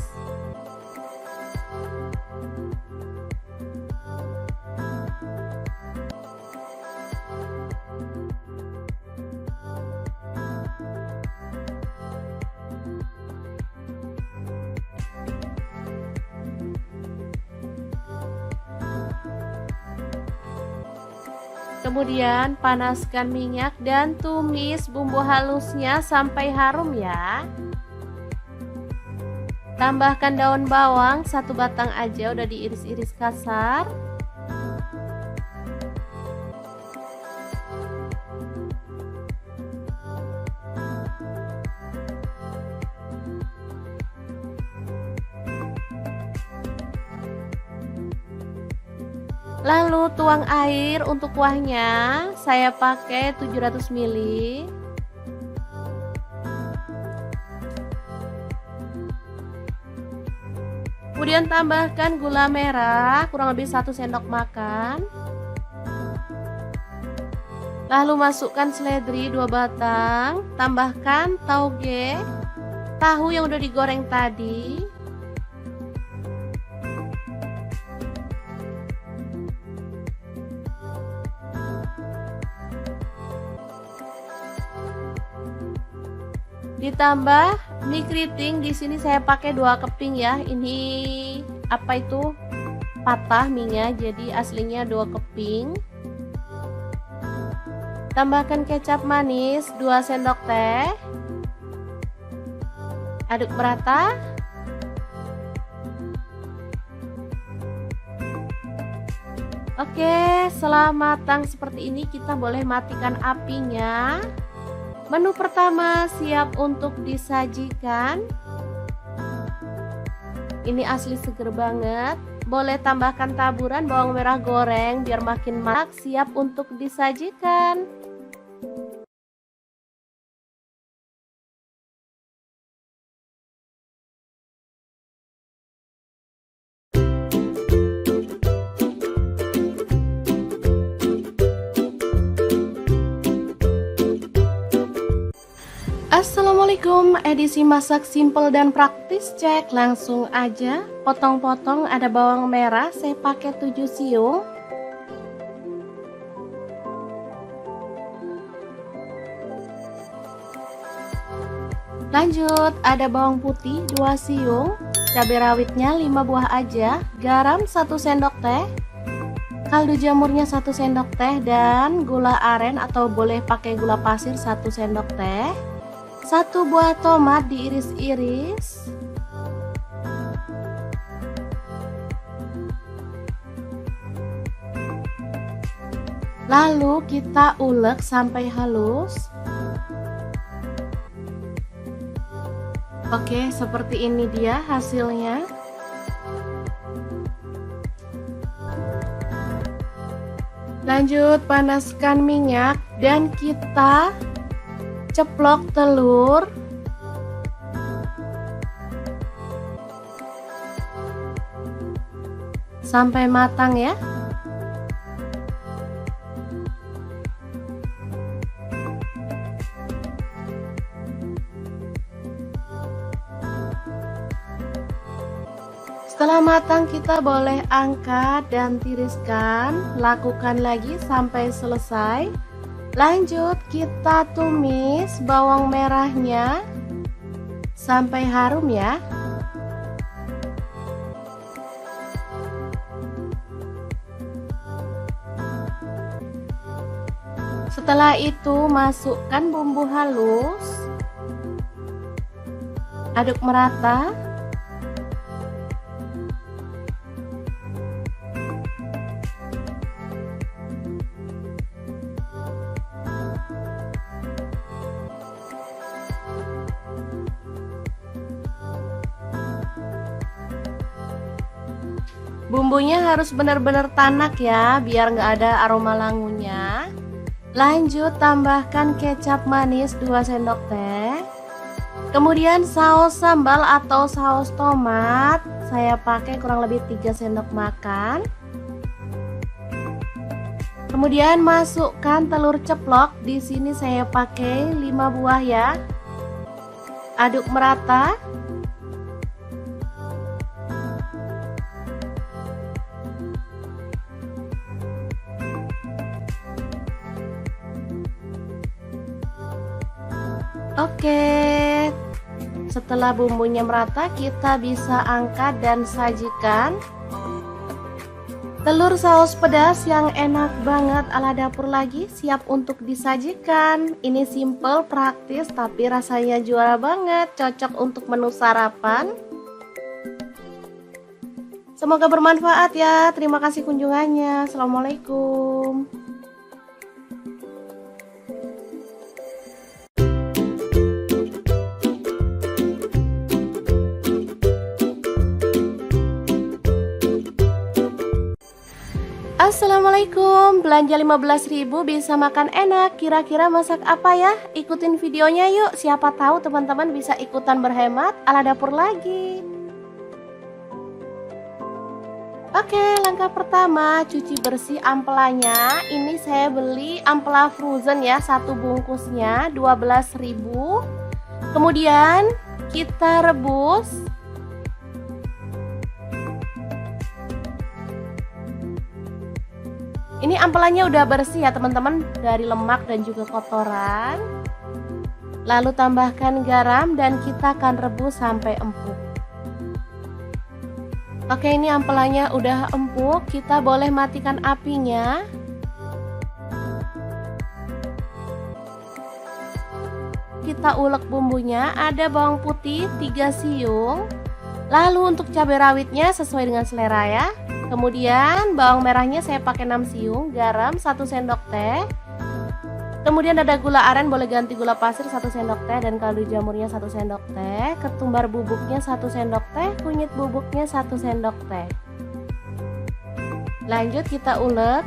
Speaker 1: Kemudian panaskan minyak dan tumis bumbu halusnya sampai harum ya. Tambahkan daun bawang 1 batang aja, udah diiris-iris kasar. Lalu tuang air untuk kuahnya, saya pakai 700 ml. Kemudian tambahkan gula merah kurang lebih 1 sendok makan. Lalu masukkan seledri 2 batang, tambahkan tauge, tahu yang udah digoreng tadi. Ditambah mie keriting, di sini saya pakai 2 keping ya. Ini apa itu? Patah mie-nya, jadi aslinya 2 keping. Tambahkan kecap manis 2 sendok teh. Aduk merata. Oke, setelah matang seperti ini kita boleh matikan apinya. Menu pertama siap untuk disajikan. Ini asli seger banget. Boleh tambahkan taburan bawang merah goreng biar makin marak, siap untuk disajikan. Assalamualaikum, edisi masak simple dan praktis, cek langsung aja. Potong-potong ada bawang merah, saya pakai 7 siung. Lanjut, ada bawang putih 2 siung, cabai rawitnya 5 buah aja, garam 1 sendok teh, kaldu jamurnya 1 sendok teh, dan gula aren atau boleh pakai gula pasir 1 sendok teh. 1 buah tomat diiris-iris. Lalu kita ulek sampai halus. Oke, seperti ini dia hasilnya. Lanjut panaskan minyak dan kita ceplok telur. Sampai matang ya. Setelah matang kita boleh angkat dan tiriskan. Lakukan lagi sampai selesai. Lanjut kita tumis bawang merahnya sampai harum ya. Setelah itu masukkan bumbu halus. Aduk merata. Bumbunya harus benar-benar tanak ya, biar nggak ada aroma langunya. Lanjut tambahkan kecap manis 2 sendok teh. Kemudian saus sambal atau saus tomat, saya pakai kurang lebih 3 sendok makan. Kemudian masukkan telur ceplok, di sini saya pakai 5 buah ya. Aduk merata. Oke, setelah bumbunya merata kita bisa angkat dan sajikan. Telur saus pedas yang enak banget ala dapur lagi siap untuk disajikan. Ini simple, praktis, tapi rasanya juara banget, cocok untuk menu sarapan. Semoga bermanfaat ya. Terima kasih kunjungannya. Assalamualaikum. Assalamualaikum, belanja 15.000 bisa makan enak. Kira-kira masak apa ya? Ikutin videonya yuk, siapa tahu teman-teman bisa ikutan berhemat ala dapur lagi. Oke, langkah pertama cuci bersih ampelanya. Ini saya beli ampela frozen ya, 1 bungkusnya 12.000. Kemudian kita rebus. Ini ampelannya udah bersih ya teman-teman, dari lemak dan juga kotoran. Lalu tambahkan garam dan kita akan rebus sampai empuk. Oke, ini ampelannya udah empuk, kita boleh matikan apinya. kita ulek bumbunya, ada bawang putih 3 siung. Lalu untuk cabai rawitnya sesuai dengan selera ya. Kemudian bawang merahnya saya pakai 6 siung, garam 1 sendok teh. Kemudian ada gula aren, boleh ganti gula pasir 1 sendok teh, dan kaldu jamurnya 1 sendok teh. Ketumbar bubuknya 1 sendok teh, kunyit bubuknya 1 sendok teh. Lanjut kita ulek.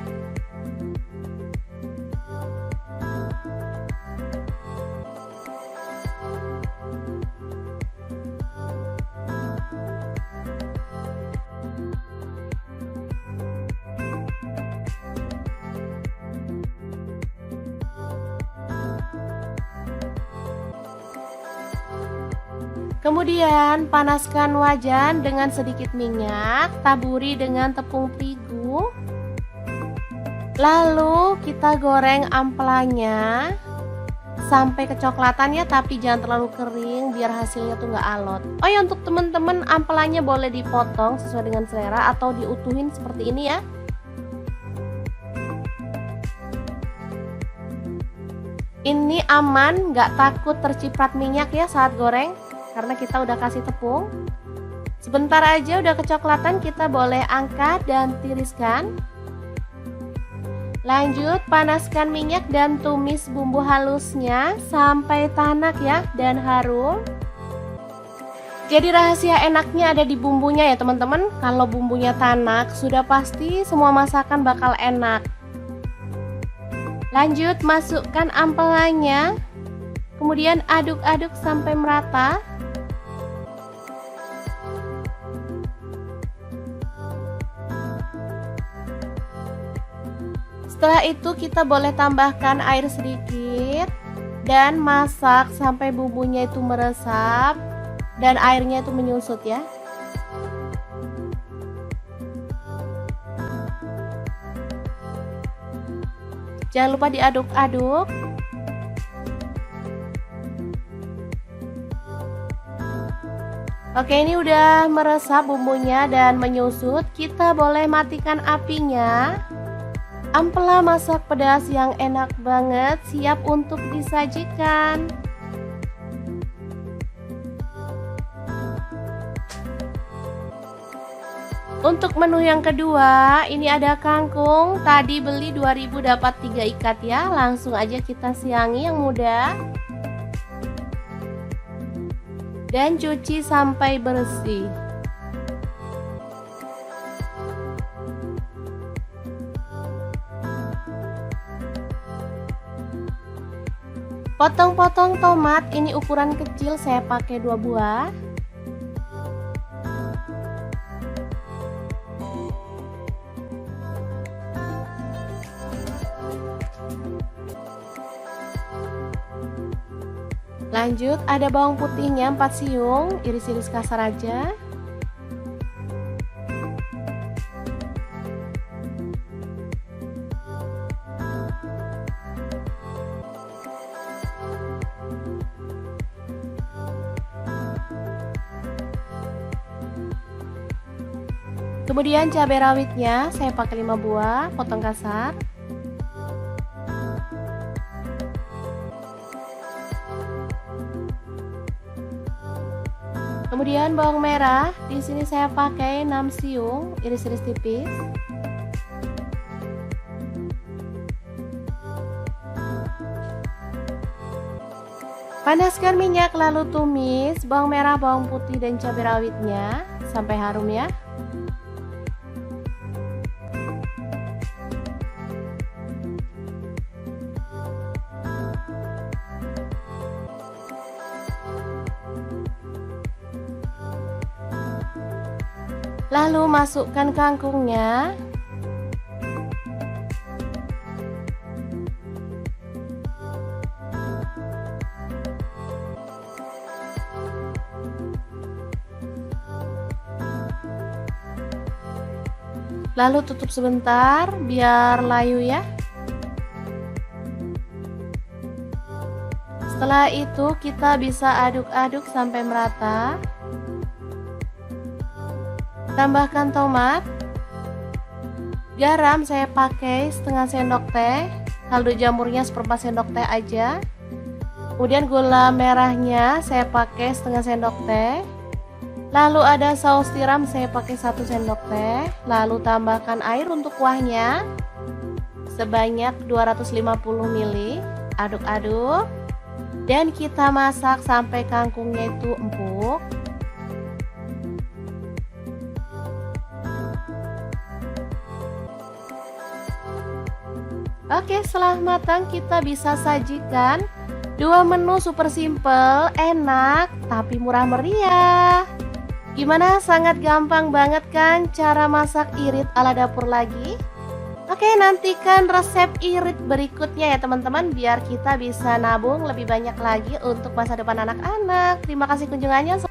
Speaker 1: Kemudian panaskan wajan dengan sedikit minyak, taburi dengan tepung terigu. Lalu kita goreng ampelanya sampai kecoklatan ya, tapi jangan terlalu kering biar hasilnya tuh nggak alot. Oh ya, untuk teman-teman ampelanya boleh dipotong sesuai dengan selera atau diutuhin seperti ini ya. Ini aman, nggak takut terciprat minyak ya saat goreng, karena kita udah kasih tepung. Sebentar aja udah kecoklatan, kita boleh angkat dan tiriskan. Lanjut panaskan minyak dan tumis bumbu halusnya sampai tanak ya dan harum. Jadi rahasia enaknya ada di bumbunya ya teman-teman. Kalau bumbunya tanak, sudah pasti semua masakan bakal enak. Lanjut masukkan ampelannya, kemudian aduk-aduk sampai merata. Setelah itu kita boleh tambahkan air sedikit dan masak sampai bumbunya itu meresap dan airnya itu menyusut ya. Jangan lupa diaduk-aduk. Oke, ini udah meresap bumbunya dan menyusut. Kita boleh matikan apinya. Ampela masak pedas yang enak banget siap untuk disajikan. Untuk menu yang kedua, ini ada kangkung. Tadi beli 2000 dapat 3 ikat ya. Langsung aja kita siangi yang muda. Dan cuci sampai bersih. Potong-potong tomat, ini ukuran kecil, saya pakai 2 buah. Lanjut ada bawang putihnya 4 siung, iris-iris kasar aja. Kemudian cabai rawitnya saya pakai 5 buah, potong kasar. Kemudian bawang merah, di sini saya pakai 6 siung, iris-iris tipis. Panaskan minyak lalu tumis bawang merah, bawang putih dan cabai rawitnya sampai harum ya. Lalu masukkan kangkungnya. Lalu tutup sebentar biar layu ya. Setelah itu kita bisa aduk-aduk sampai merata. Tambahkan tomat. Garam saya pakai setengah sendok teh. Kaldu jamurnya seperempat sendok teh aja. Kemudian gula merahnya saya pakai setengah sendok teh. Lalu ada saus tiram saya pakai 1 sendok teh. Lalu tambahkan air untuk kuahnya sebanyak 250 ml. Aduk-aduk. Dan kita masak sampai kangkungnya itu empuk. Oke, setelah matang kita bisa sajikan 2 menu super simple, enak, tapi murah meriah. Gimana? Sangat gampang banget kan cara masak irit ala dapur lagi? Oke, nantikan resep irit berikutnya ya teman-teman, biar kita bisa nabung lebih banyak lagi untuk masa depan anak-anak. Terima kasih kunjungannya.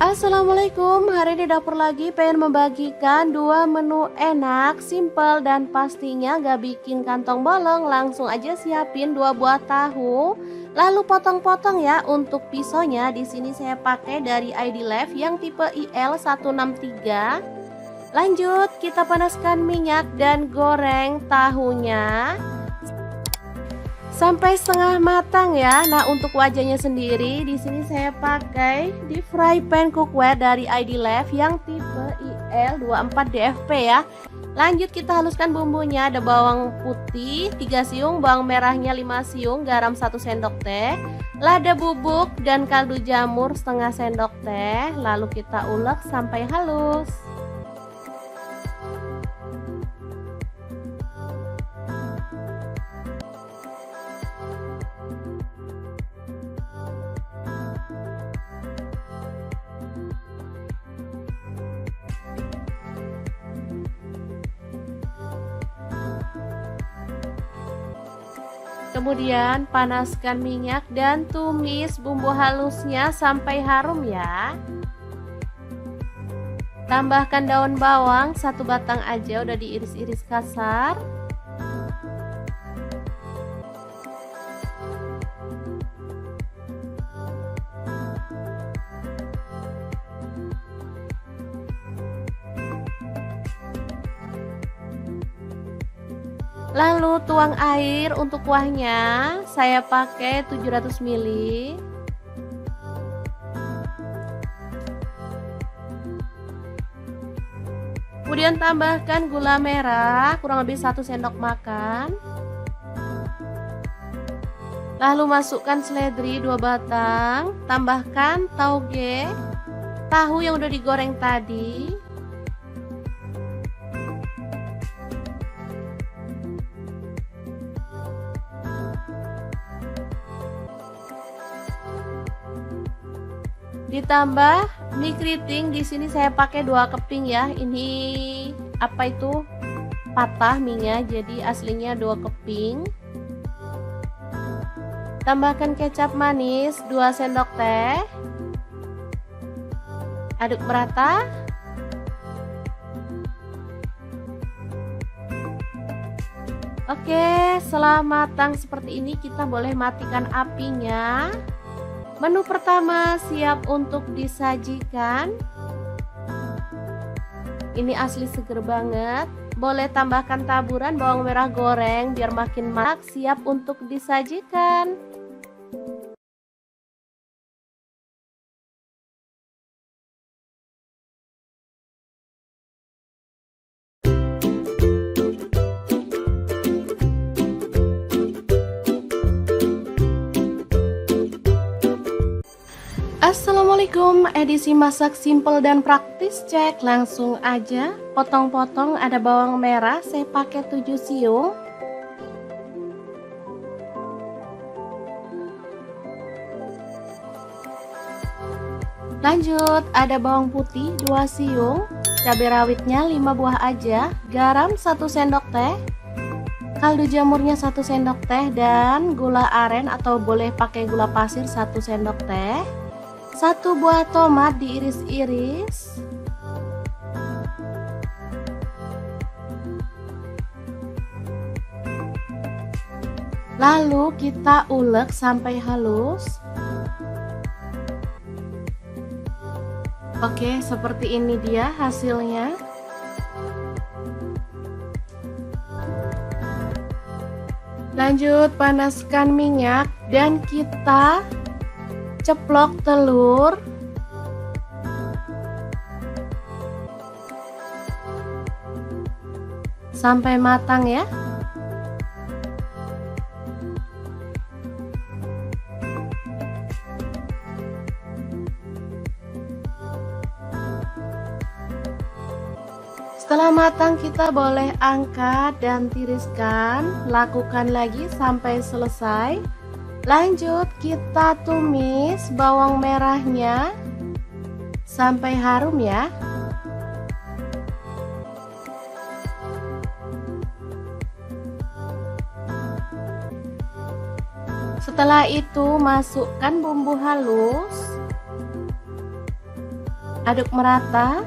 Speaker 1: Assalamualaikum, hari ini dapur lagi pengen membagikan 2 menu enak, simple dan pastinya gak bikin kantong bolong. Langsung aja siapin 2 buah tahu, lalu potong-potong ya. Untuk pisaunya di sini saya pakai dari ID Life yang tipe IL163. Lanjut, kita panaskan minyak dan goreng tahunya sampai setengah matang ya. Nah, untuk wajahnya sendiri di sini saya pakai deep fry pan cookware dari ID Life yang tipe IL24DFP ya. Lanjut kita haluskan bumbunya. Ada bawang putih 3 siung, bawang merahnya 5 siung, garam 1 sendok teh, lada bubuk dan kaldu jamur setengah sendok teh. Lalu kita ulek sampai halus. Kemudian panaskan minyak dan tumis bumbu halusnya sampai harum ya. Tambahkan daun bawang 1 batang aja, udah diiris-iris kasar. Lalu tuang air untuk kuahnya, saya pakai 700 ml. Kemudian tambahkan gula merah kurang lebih 1 sendok makan. Lalu masukkan seledri 2 batang, tambahkan tauge, tahu yang udah digoreng tadi. Ditambah mie keriting, di sini saya pakai 2 keping ya. Ini apa itu? Patah mie-nya, jadi aslinya 2 keping. Tambahkan kecap manis 2 sendok teh. Aduk merata. Oke, setelah matang seperti ini kita boleh matikan apinya. Menu pertama siap untuk disajikan. Ini asli seger banget. Boleh tambahkan taburan bawang merah goreng biar makin marak. Siap untuk disajikan. Assalamualaikum, edisi masak simple dan praktis, cek langsung aja. Potong-potong, ada bawang merah saya pakai 7 siung. Lanjut, ada bawang putih 2 siung, cabai rawitnya 5 buah aja, garam 1 sendok teh, kaldu jamurnya 1 sendok teh, dan gula aren atau boleh pakai gula pasir 1 sendok teh. 1 buah tomat diiris-iris. Lalu kita ulek sampai halus. Oke, seperti ini dia hasilnya. Lanjut panaskan minyak dan kita ceplok telur. Sampai matang ya. Setelah matang kita boleh angkat dan tiriskan. Lakukan lagi sampai selesai. Lanjut kita tumis bawang merahnya sampai harum ya. Setelah itu masukkan bumbu halus. Aduk merata.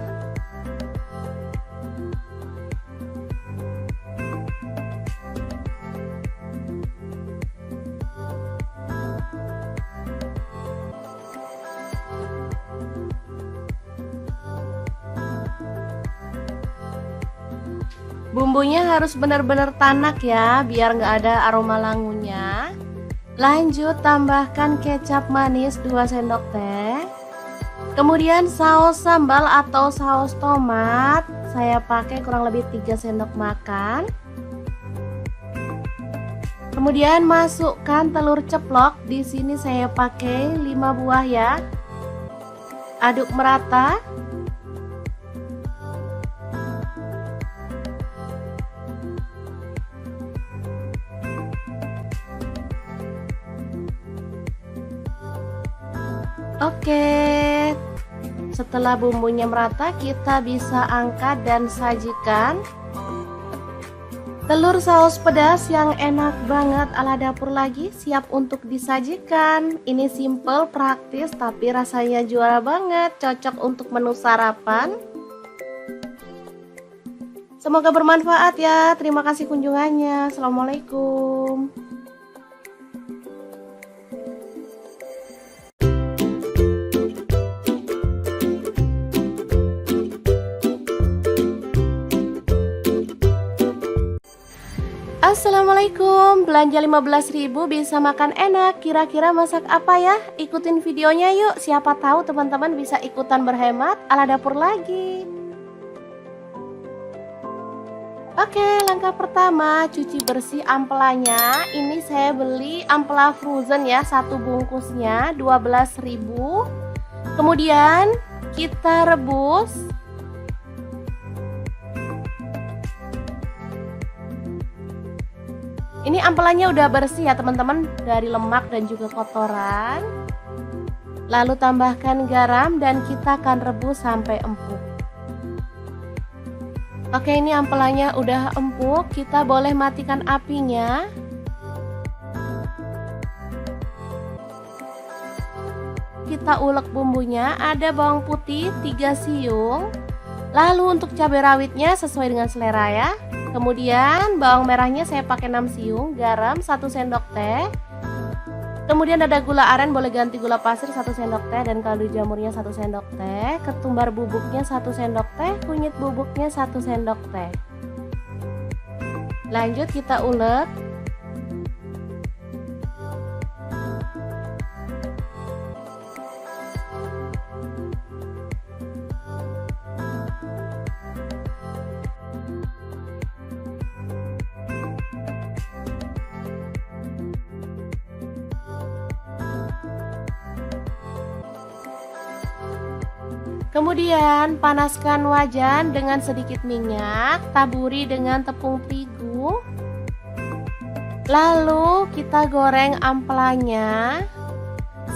Speaker 1: Bumbunya harus benar-benar tanak ya, biar nggak ada aroma langunya. Lanjut tambahkan kecap manis 2 sendok teh. Kemudian saus sambal atau saus tomat, saya pakai kurang lebih 3 sendok makan. Kemudian masukkan telur ceplok, di sini saya pakai 5 buah ya. Aduk merata. Oke, setelah bumbunya merata kita bisa angkat dan sajikan. Telur saus pedas yang enak banget ala dapur lagi siap untuk disajikan. Ini simple, praktis, tapi rasanya juara banget, cocok untuk menu sarapan. Semoga bermanfaat ya. Terima kasih kunjungannya. Assalamualaikum. Assalamualaikum, belanja 15.000 bisa makan enak. Kira-kira masak apa ya? Ikutin videonya yuk, siapa tahu teman-teman bisa ikutan berhemat ala dapur lagi. Oke, langkah pertama cuci bersih ampelanya. Ini saya beli ampela frozen ya, 1 bungkusnya 12.000. Kemudian kita rebus. Ini ampelannya udah bersih ya teman-teman, dari lemak dan juga kotoran. Lalu tambahkan garam dan kita akan rebus sampai empuk. Oke, ini ampelannya udah empuk, kita boleh matikan apinya. Kita ulek bumbunya, ada bawang putih 3 siung. Lalu untuk cabai rawitnya sesuai dengan selera ya. Kemudian bawang merahnya saya pakai 6 siung, garam 1 sendok teh. Kemudian ada gula aren, boleh ganti gula pasir 1 sendok teh, dan kaldu jamurnya 1 sendok teh. Ketumbar bubuknya 1 sendok teh, kunyit bubuknya 1 sendok teh. Lanjut kita ulek. Kemudian panaskan wajan dengan sedikit minyak, taburi dengan tepung terigu. Lalu kita goreng ampelanya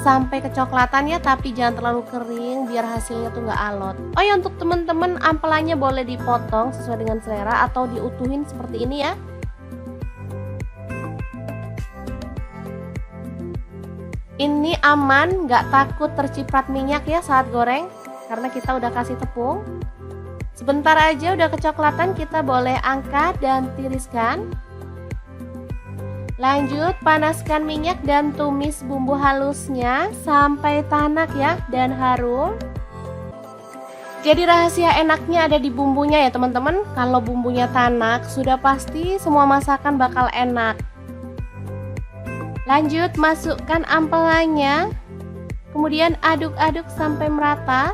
Speaker 1: sampai kecoklatan ya, tapi jangan terlalu kering biar hasilnya tuh nggak alot. Oh ya, untuk teman-teman ampelannya boleh dipotong sesuai dengan selera atau diutuhin seperti ini ya. Ini aman, nggak takut terciprat minyak ya saat goreng, karena kita udah kasih tepung. Sebentar aja udah kecoklatan, kita boleh angkat dan tiriskan. Lanjut panaskan minyak dan tumis bumbu halusnya sampai tanak ya dan harum. Jadi rahasia enaknya ada di bumbunya ya teman-teman. Kalau bumbunya tanak, sudah pasti semua masakan bakal enak. Lanjut masukkan ampelannya, kemudian aduk-aduk sampai merata.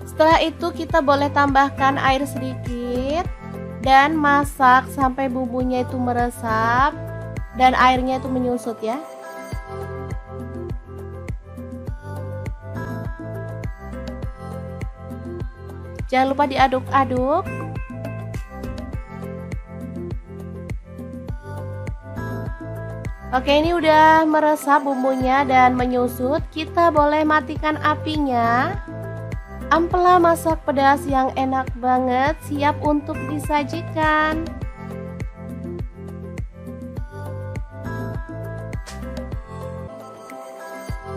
Speaker 1: Setelah itu kita boleh tambahkan air sedikit dan masak sampai bumbunya itu meresap dan airnya itu menyusut ya. Jangan lupa diaduk-aduk. Oke, ini udah meresap bumbunya dan menyusut. Kita boleh matikan apinya. Ampela masak pedas yang enak banget siap untuk disajikan.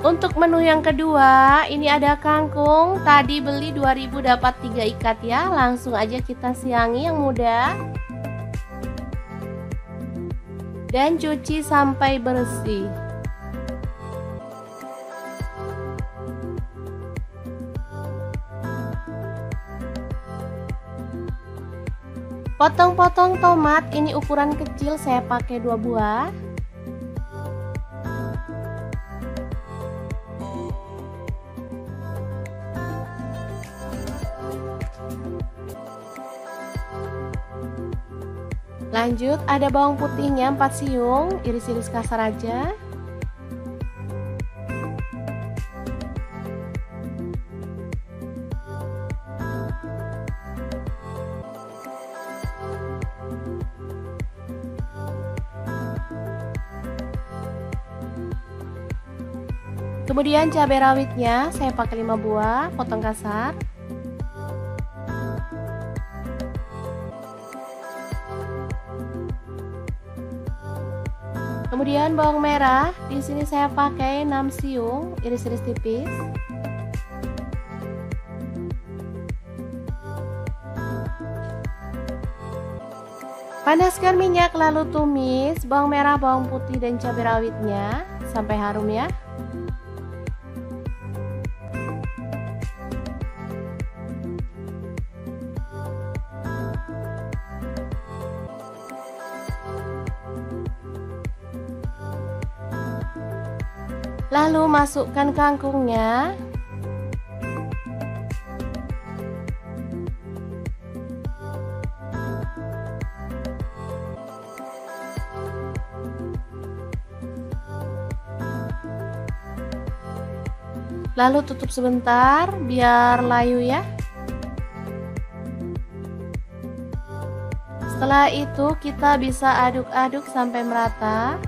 Speaker 1: Untuk menu yang kedua, ini ada kangkung. Tadi beli 2.000 dapat 3 ikat ya. Langsung aja kita siangi yang muda. Dan cuci sampai bersih. Potong-potong tomat, ini ukuran kecil, saya pakai 2 buah. Lanjut ada bawang putihnya 4 siung, iris-iris kasar aja. Kemudian cabai rawitnya saya pakai 5 buah, potong kasar. Kemudian bawang merah, di sini saya pakai 6 siung, iris-iris tipis. Panaskan minyak lalu tumis bawang merah, bawang putih dan cabai rawitnya sampai harum ya. Lalu masukkan kangkungnya. Lalu tutup sebentar biar layu ya. Setelah itu kita bisa aduk-aduk sampai merata.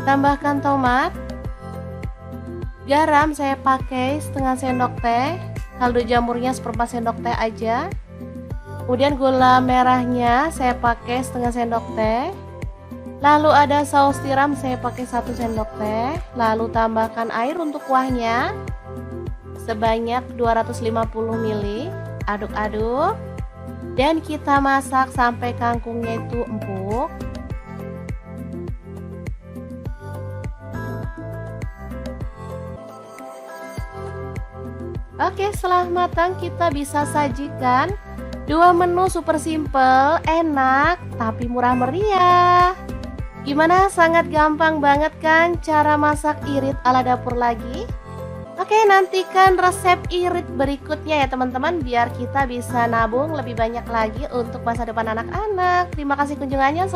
Speaker 1: Tambahkan tomat. Garam saya pakai setengah sendok teh. Kaldu jamurnya seperempat sendok teh aja. Kemudian gula merahnya saya pakai setengah sendok teh. Lalu ada saus tiram saya pakai 1 sendok teh. Lalu tambahkan air untuk kuahnya sebanyak 250 ml. Aduk-aduk. Dan kita masak sampai kangkungnya itu empuk. Oke, setelah matang kita bisa sajikan 2 menu super simple, enak, tapi murah meriah. Gimana? Sangat gampang banget kan cara masak irit ala dapur lagi? Oke, nantikan resep irit berikutnya ya teman-teman, biar kita bisa nabung lebih banyak lagi untuk masa depan anak-anak. Terima kasih kunjungannya.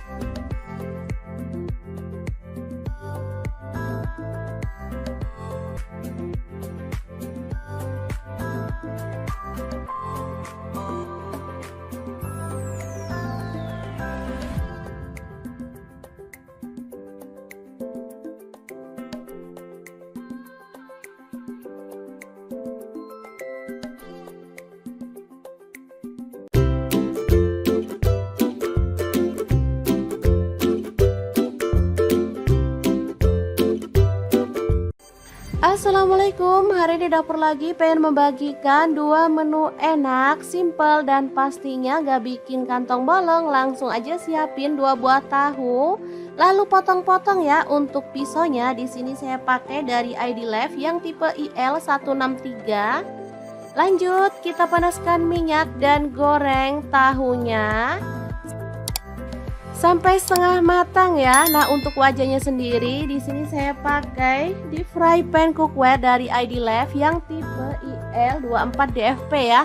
Speaker 1: Assalamualaikum, hari ini dapur lagi pengen membagikan dua menu enak, simple dan pastinya gak bikin kantong bolong. Langsung aja siapin 2 buah tahu, lalu potong-potong ya. Untuk pisaunya di sini saya pakai dari ID Life yang tipe IL163. Lanjut, kita panaskan minyak dan goreng tahunya sampai setengah matang ya. Nah, untuk wajahnya sendiri di sini saya pakai di fry pan cookware dari ID Life yang tipe IL24DFP ya.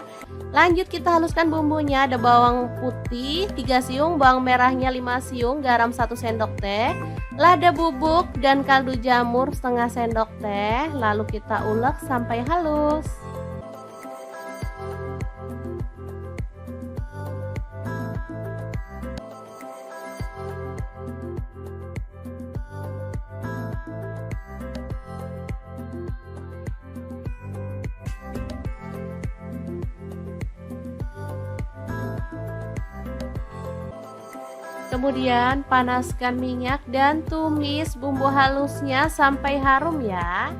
Speaker 1: Lanjut kita haluskan bumbunya. Ada bawang putih 3 siung, bawang merahnya 5 siung, garam 1 sendok teh, lada bubuk dan kaldu jamur setengah sendok teh. Lalu kita ulek sampai halus. Kemudian panaskan minyak dan tumis bumbu halusnya sampai harum ya.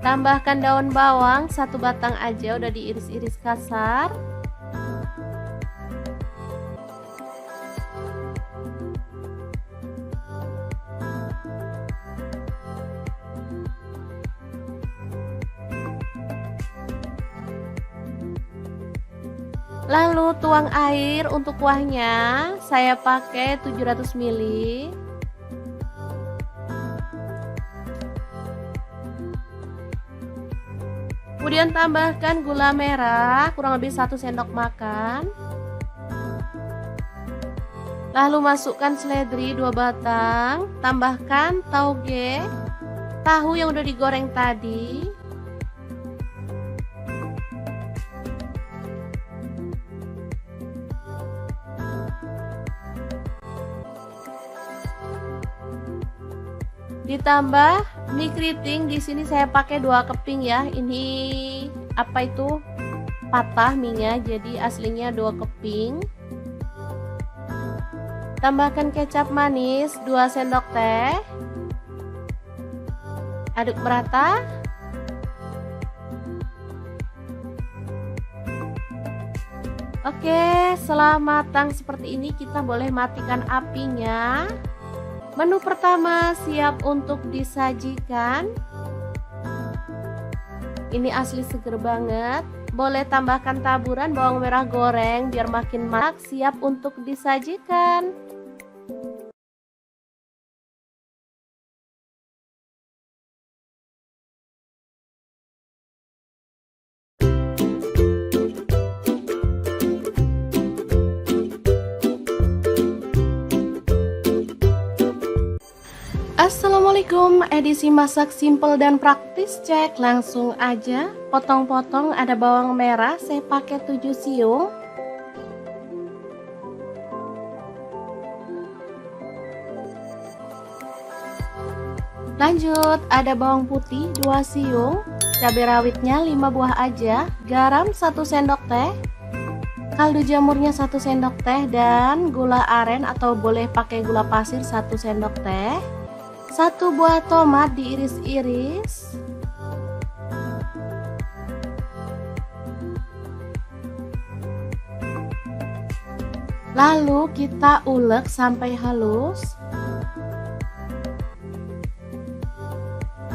Speaker 1: Tambahkan daun bawang 1 batang aja, udah diiris-iris kasar. Lalu tuang air untuk kuahnya, saya pakai 700 ml. Kemudian tambahkan gula merah kurang lebih 1 sendok makan. Lalu masukkan seledri 2 batang, tambahkan tauge, tahu yang udah digoreng tadi. Ditambah mie keriting, di sini saya pakai 2 keping ya. Ini apa itu? Patah mie-nya, jadi aslinya 2 keping. Tambahkan kecap manis 2 sendok teh. Aduk merata. Oke, setelah matang seperti ini kita boleh matikan apinya. Menu pertama siap untuk disajikan. Ini asli seger banget. Boleh tambahkan taburan bawang merah goreng biar makin marak. Siap untuk disajikan. Assalamualaikum, edisi masak simple dan praktis, cek langsung aja. Potong-potong, ada bawang merah saya pakai 7 siung. Lanjut, ada bawang putih 2 siung, cabai rawitnya 5 buah aja, garam 1 sendok teh, kaldu jamurnya 1 sendok teh, dan gula aren atau boleh pakai gula pasir 1 sendok teh. 1 buah tomat diiris-iris. Lalu kita ulek sampai halus.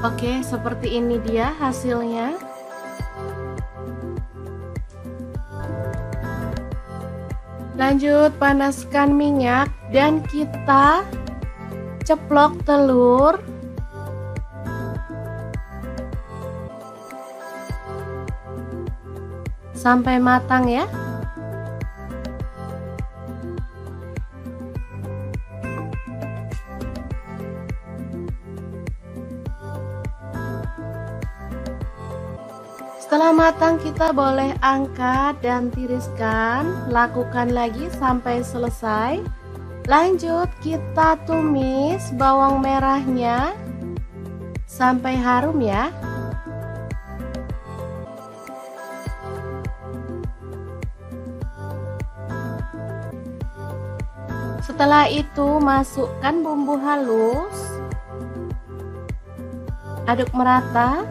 Speaker 1: Oke, seperti ini dia hasilnya. Lanjut panaskan minyak dan kita ceplok telur. Sampai matang ya. Setelah matang kita boleh angkat dan tiriskan. Lakukan lagi sampai selesai. Lanjut kita tumis bawang merahnya sampai harum ya. Setelah itu masukkan bumbu halus. Aduk merata.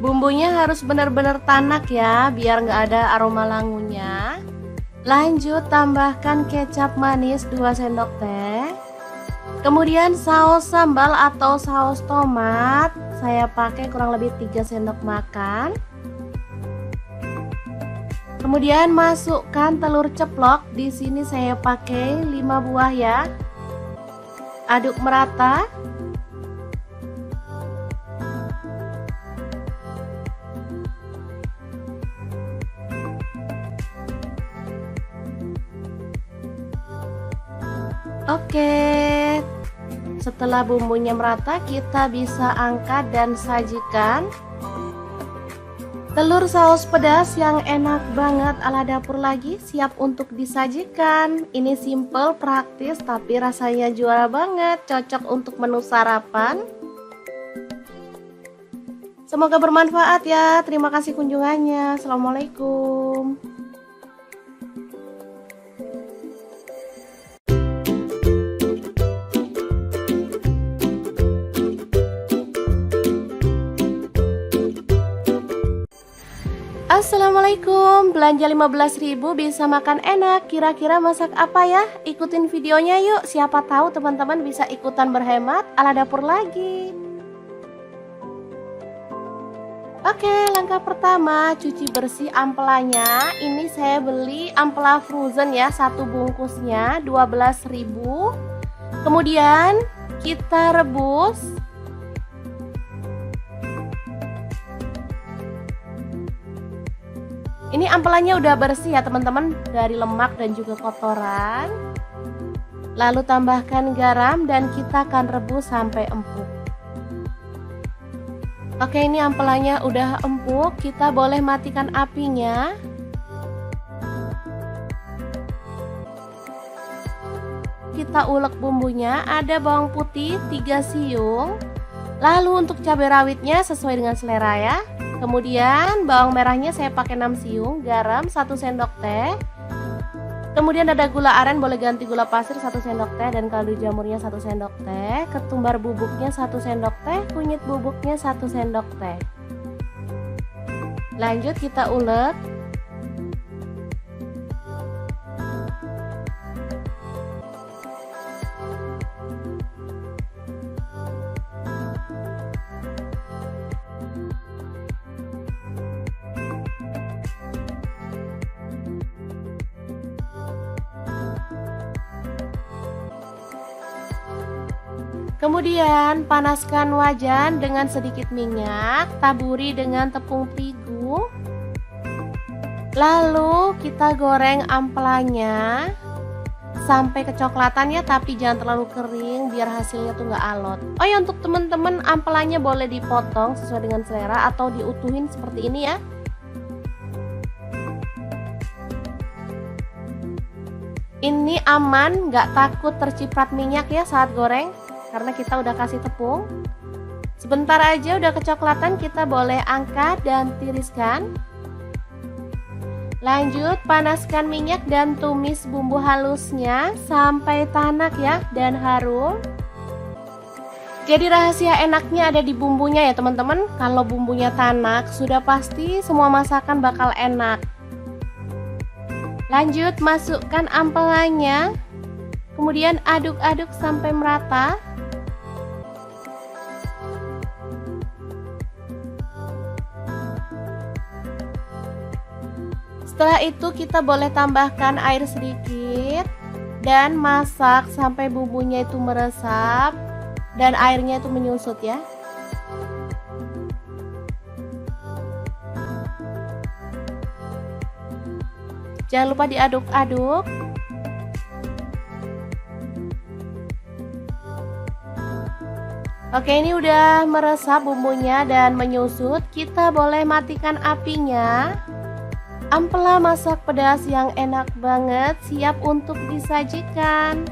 Speaker 1: Bumbunya harus benar-benar tanak ya, biar nggak ada aroma langunya. Lanjut tambahkan kecap manis 2 sendok teh. Kemudian saus sambal atau saus tomat, saya pakai kurang lebih 3 sendok makan. Kemudian masukkan telur ceplok, di sini saya pakai 5 buah ya. Aduk merata. Oke, setelah bumbunya merata, kita bisa angkat dan sajikan. Telur saus pedas yang enak banget ala dapur lagi siap untuk disajikan. Ini simple, praktis, tapi rasanya juara banget, cocok untuk menu sarapan. Semoga bermanfaat ya. Terima kasih kunjungannya. Assalamualaikum. Assalamualaikum, belanja 15.000 bisa makan enak. Kira-kira masak apa ya? Ikutin videonya yuk, siapa tahu teman-teman bisa ikutan berhemat ala dapur lagi. Oke, langkah pertama cuci bersih ampelanya. Ini saya beli ampela frozen ya, satu bungkusnya 12.000. Kemudian kita rebus. Ini ampelannya udah bersih ya teman-teman, dari lemak dan juga kotoran. Lalu tambahkan garam dan kita akan rebus sampai empuk. Oke, ini ampelannya udah empuk, kita boleh matikan apinya. Kita ulek bumbunya, ada bawang putih 3 siung. Lalu untuk cabai rawitnya sesuai dengan selera ya. Kemudian bawang merahnya saya pakai 6 siung, garam 1 sendok teh. Kemudian ada gula aren, boleh ganti gula pasir 1 sendok teh, dan kaldu jamurnya 1 sendok teh. Ketumbar bubuknya 1 sendok teh, kunyit bubuknya 1 sendok teh. Lanjut kita ulek. Kemudian panaskan wajan dengan sedikit minyak, taburi dengan tepung terigu. Lalu kita goreng ampelanya sampai kecoklatan ya, tapi jangan terlalu kering biar hasilnya tuh nggak alot. Oh ya, untuk teman-teman ampelannya boleh dipotong sesuai dengan selera atau diutuhin seperti ini ya. Ini aman, nggak takut terciprat minyak ya saat goreng, karena kita udah kasih tepung. Sebentar aja udah kecoklatan, kita boleh angkat dan tiriskan. Lanjut panaskan minyak dan tumis bumbu halusnya sampai tanak ya dan harum. Jadi rahasia enaknya ada di bumbunya ya teman-teman. Kalau bumbunya tanak, sudah pasti semua masakan bakal enak. Lanjut masukkan ampelannya, kemudian aduk-aduk sampai merata. Setelah itu kita boleh tambahkan air sedikit dan masak sampai bumbunya itu meresap dan airnya itu menyusut ya. Jangan lupa diaduk-aduk. Oke, ini udah meresap bumbunya dan menyusut. Kita boleh matikan apinya. Ampela masak pedas yang enak banget siap untuk disajikan.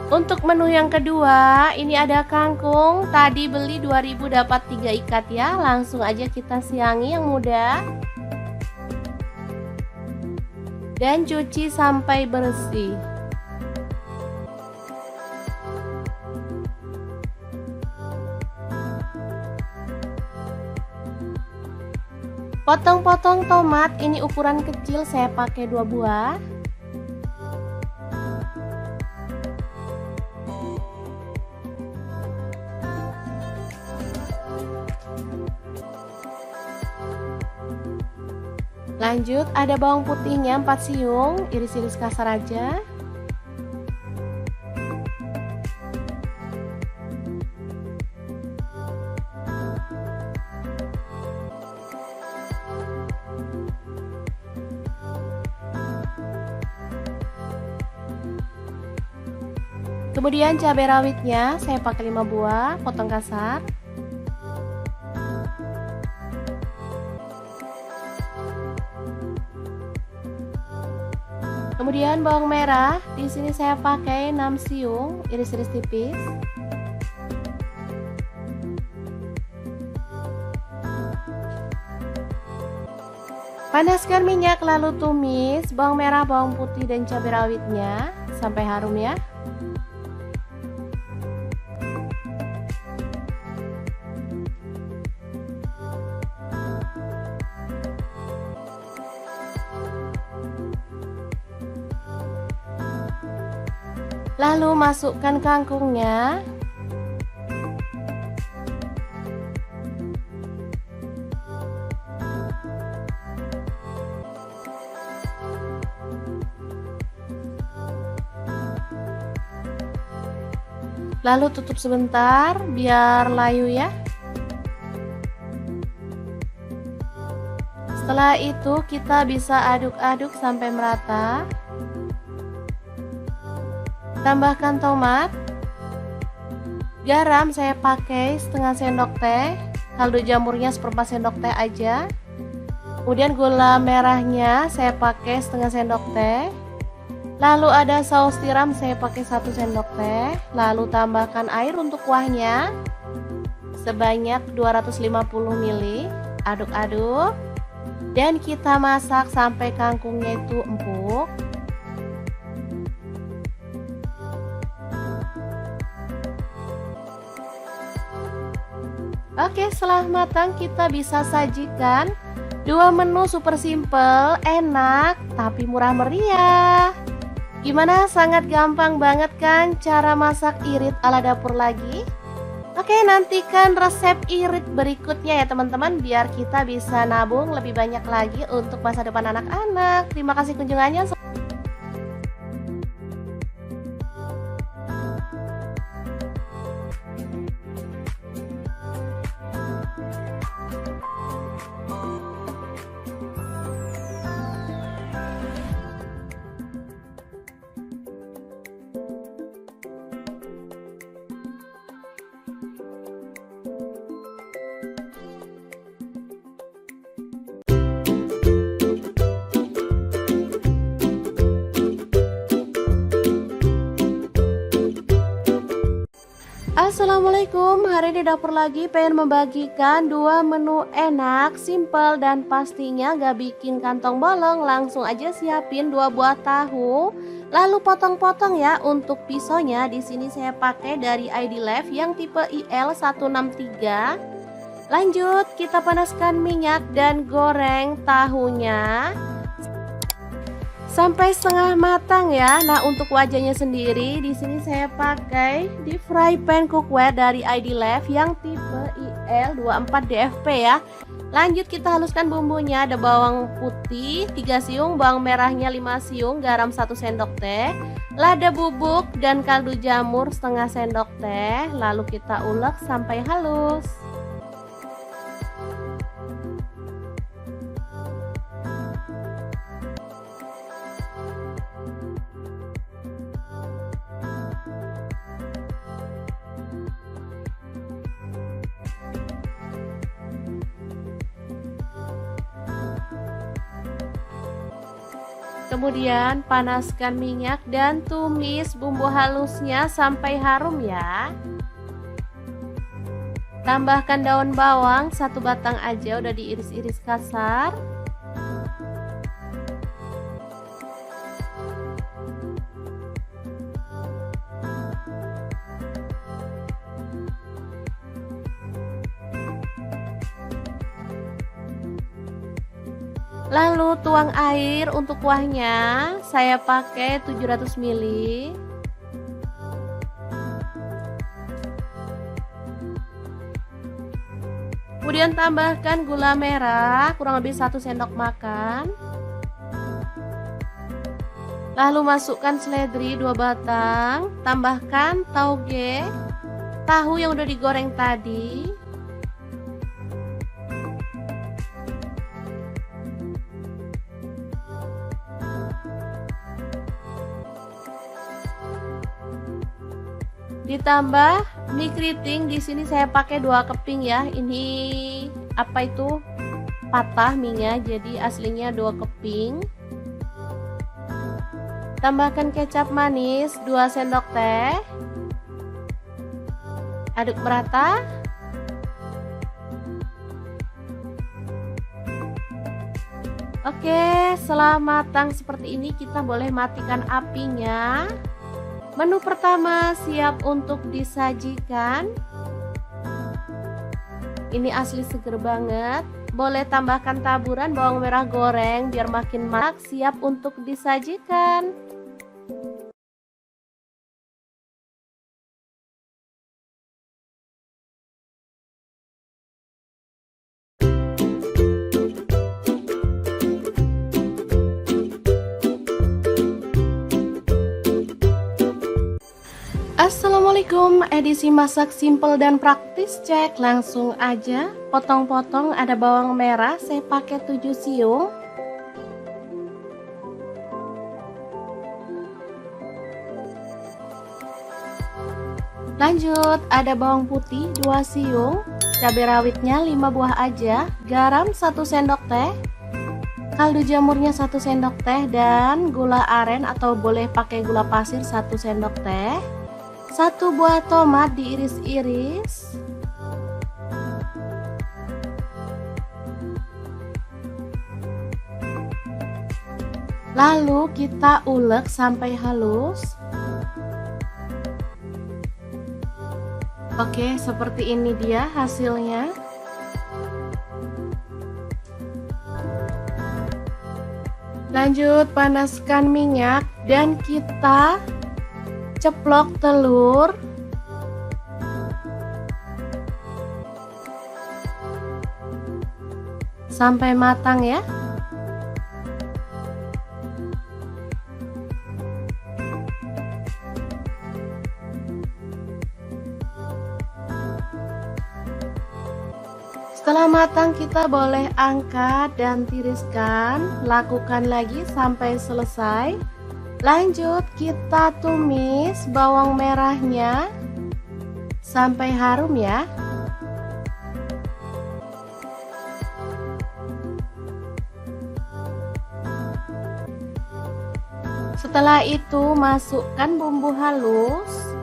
Speaker 1: Untuk menu yang kedua, ini ada kangkung. Tadi beli 2000 dapat 3 ikat ya. Langsung aja kita siangi yang muda. Dan cuci sampai bersih. Potong-potong tomat, ini ukuran kecil, saya pakai 2 buah. Lanjut, ada bawang putihnya 4 siung, iris-iris kasar aja. Kemudian cabai rawitnya saya pakai 5 buah, potong kasar. Kemudian bawang merah, di sini saya pakai 6 siung, iris-iris tipis. Panaskan minyak lalu tumis bawang merah, bawang putih dan cabai rawitnya sampai harum ya. Lalu masukkan kangkungnya. Lalu tutup sebentar biar layu ya. Setelah itu kita bisa aduk-aduk sampai merata. Tambahkan tomat. Garam saya pakai setengah sendok teh. Kaldu jamurnya seperempat sendok teh aja. Kemudian gula merahnya saya pakai setengah sendok teh. Lalu ada saus tiram saya pakai 1 sendok teh. Lalu tambahkan air untuk kuahnya sebanyak 250 ml. Aduk-aduk. Dan kita masak sampai kangkungnya itu empuk. Oke, setelah matang kita bisa sajikan 2 menu super simple, enak, tapi murah meriah. Gimana? Sangat gampang banget kan cara masak irit ala dapur lagi? Oke, nantikan resep irit berikutnya ya teman-teman, biar kita bisa nabung lebih banyak lagi untuk masa depan anak-anak. Terima kasih kunjungannya. Assalamualaikum, hari ini dapur lagi pengen membagikan 2 menu enak, simple dan pastinya gak bikin kantong bolong. Langsung aja siapin 2 buah tahu, lalu potong-potong ya. Untuk pisaunya di sini saya pakai dari ID Life yang tipe IL163. Lanjut, kita panaskan minyak dan goreng tahunya sampai setengah matang ya. Nah, untuk wajahnya sendiri di sini saya pakai di fry pan cookware dari ID Life yang tipe IL24DFP ya. Lanjut kita haluskan bumbunya. Ada bawang putih 3 siung, bawang merahnya 5 siung, garam 1 sendok teh, lada bubuk dan kaldu jamur setengah sendok teh. Lalu kita ulek sampai halus. Kemudian panaskan minyak dan tumis bumbu halusnya sampai harum ya. Tambahkan daun bawang 1 batang aja, udah diiris-iris kasar. Lalu tuang air untuk kuahnya, saya pakai 700 ml. Kemudian tambahkan gula merah kurang lebih 1 sendok makan. Lalu masukkan seledri 2 batang, tambahkan tauge, tahu yang udah digoreng tadi. Ditambah mie keriting, di sini saya pakai 2 keping ya. Ini apa itu? Patah mie-nya, jadi aslinya 2 keping. Tambahkan kecap manis 2 sendok teh. Aduk merata. Oke, setelah matang seperti ini kita boleh matikan apinya. Menu pertama siap untuk disajikan. Ini asli seger banget. Boleh tambahkan taburan bawang merah goreng biar makin marak, siap untuk disajikan. Assalamualaikum, edisi masak simple dan praktis, cek langsung aja. Potong-potong, ada bawang merah, saya pakai 7 siung. Lanjut, ada bawang putih 2 siung, cabai rawitnya 5 buah aja, garam 1 sendok teh, kaldu jamurnya 1 sendok teh, dan gula aren atau boleh pakai gula pasir 1 sendok teh. 1 buah tomat diiris-iris. Lalu kita ulek sampai halus. Oke, seperti ini dia hasilnya. Lanjut panaskan minyak dan kita ceplok telur. Sampai matang ya. Setelah matang kita boleh angkat dan tiriskan. Lakukan lagi sampai selesai. Lanjut kita tumis bawang merahnya sampai harum ya. Setelah itu masukkan bumbu halus.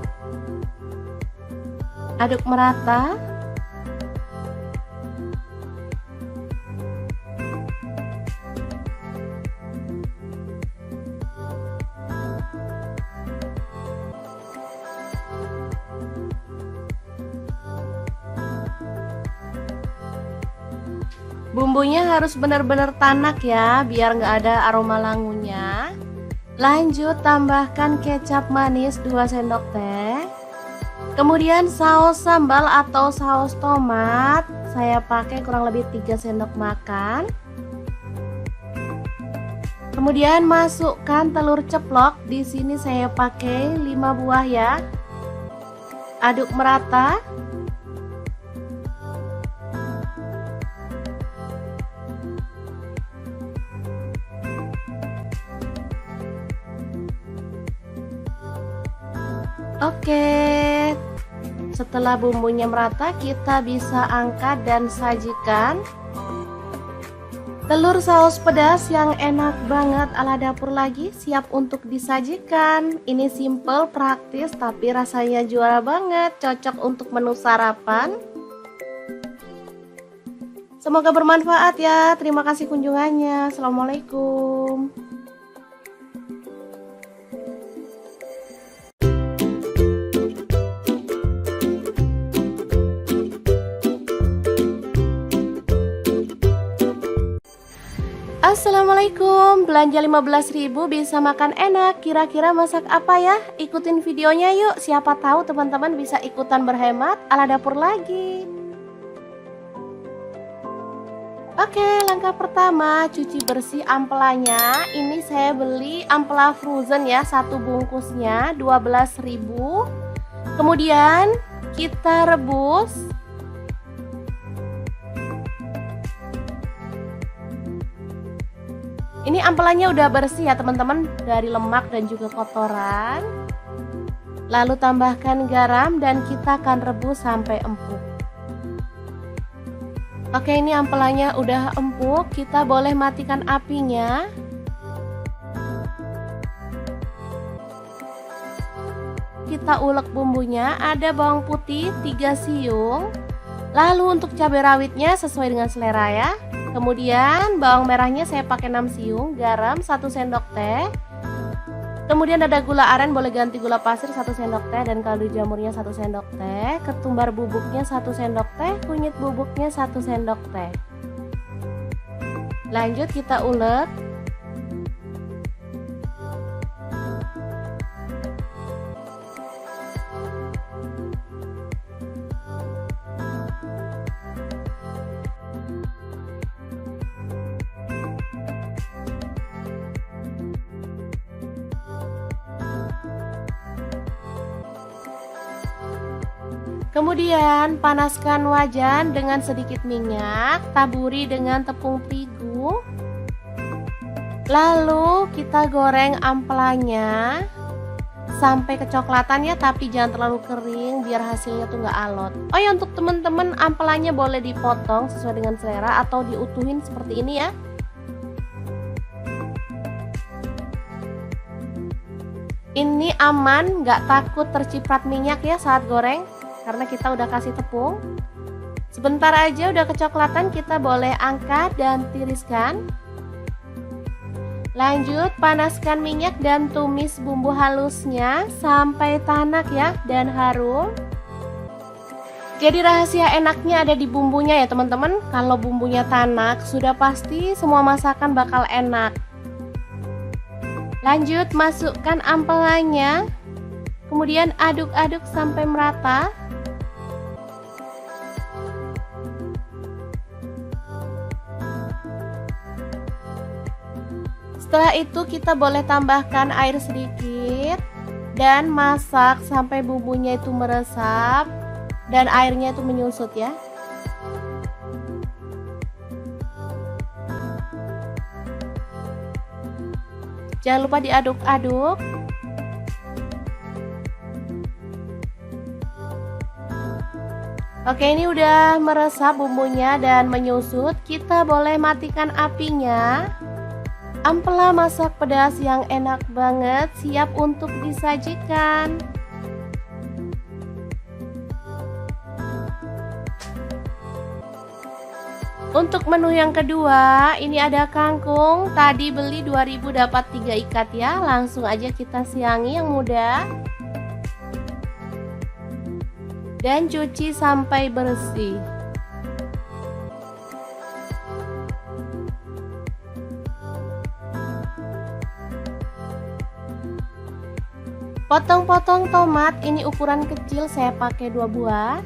Speaker 1: Aduk merata. Bumbunya harus benar-benar tanak ya, biar nggak ada aroma langunya. Lanjut tambahkan kecap manis 2 sendok teh. Kemudian saus sambal atau saus tomat, saya pakai kurang lebih 3 sendok makan. Kemudian masukkan telur ceplok, di sini saya pakai 5 buah ya. Aduk merata. Oke, setelah bumbunya merata kita bisa angkat dan sajikan. Telur saus pedas yang enak banget ala dapur lagi siap untuk disajikan. Ini simple, praktis, tapi rasanya juara banget. Cocok untuk menu sarapan. Semoga bermanfaat ya. Terima kasih kunjungannya. Assalamualaikum. Assalamualaikum, belanja 15.000 bisa makan enak. Kira-kira masak apa ya? Ikutin videonya yuk, siapa tahu teman-teman bisa ikutan berhemat ala dapur lagi. Oke, langkah pertama cuci bersih ampelanya. Ini saya beli ampela frozen ya, satu bungkusnya 12.000. Kemudian kita rebus. Ini ampelannya udah bersih ya teman-teman, dari lemak dan juga kotoran. Lalu tambahkan garam dan kita akan rebus sampai empuk. Oke, ini ampelannya udah empuk, kita boleh matikan apinya. Kita ulek bumbunya, ada bawang putih 3 siung. Lalu untuk cabai rawitnya sesuai dengan selera ya. Kemudian bawang merahnya saya pakai 6 siung, garam 1 sendok teh. Kemudian ada gula aren, boleh ganti gula pasir 1 sendok teh, dan kaldu jamurnya 1 sendok teh. Ketumbar bubuknya 1 sendok teh, kunyit bubuknya 1 sendok teh. Lanjut kita ulek. Kemudian panaskan wajan dengan sedikit minyak, taburi dengan tepung terigu. Lalu kita goreng ampelanya sampai kecoklatan ya, tapi jangan terlalu kering biar hasilnya tuh nggak alot. Oh ya, untuk teman-teman ampelanya boleh dipotong sesuai dengan selera atau diutuhin seperti ini ya. Ini aman, nggak takut terciprat minyak ya saat goreng, karena kita udah kasih tepung. Sebentar aja udah kecoklatan, kita boleh angkat dan tiriskan. Lanjut panaskan minyak dan tumis bumbu halusnya sampai tanak ya dan harum. Jadi rahasia enaknya ada di bumbunya ya teman-teman. Kalau bumbunya tanak sudah pasti semua masakan bakal enak. Lanjut masukkan ampelannya, kemudian aduk-aduk sampai merata. Setelah itu kita boleh tambahkan air sedikit dan masak sampai bumbunya itu meresap dan airnya itu menyusut ya. Jangan lupa diaduk-aduk. Oke, ini udah meresap bumbunya dan menyusut. Kita boleh matikan apinya. Ampela masak pedas yang enak banget siap untuk disajikan. Untuk menu yang kedua, ini ada kangkung. Tadi beli 2.000 dapat 3 ikat ya. Langsung aja kita siangi yang muda. Dan cuci sampai bersih. Potong-potong tomat, ini ukuran kecil, saya pakai 2 buah.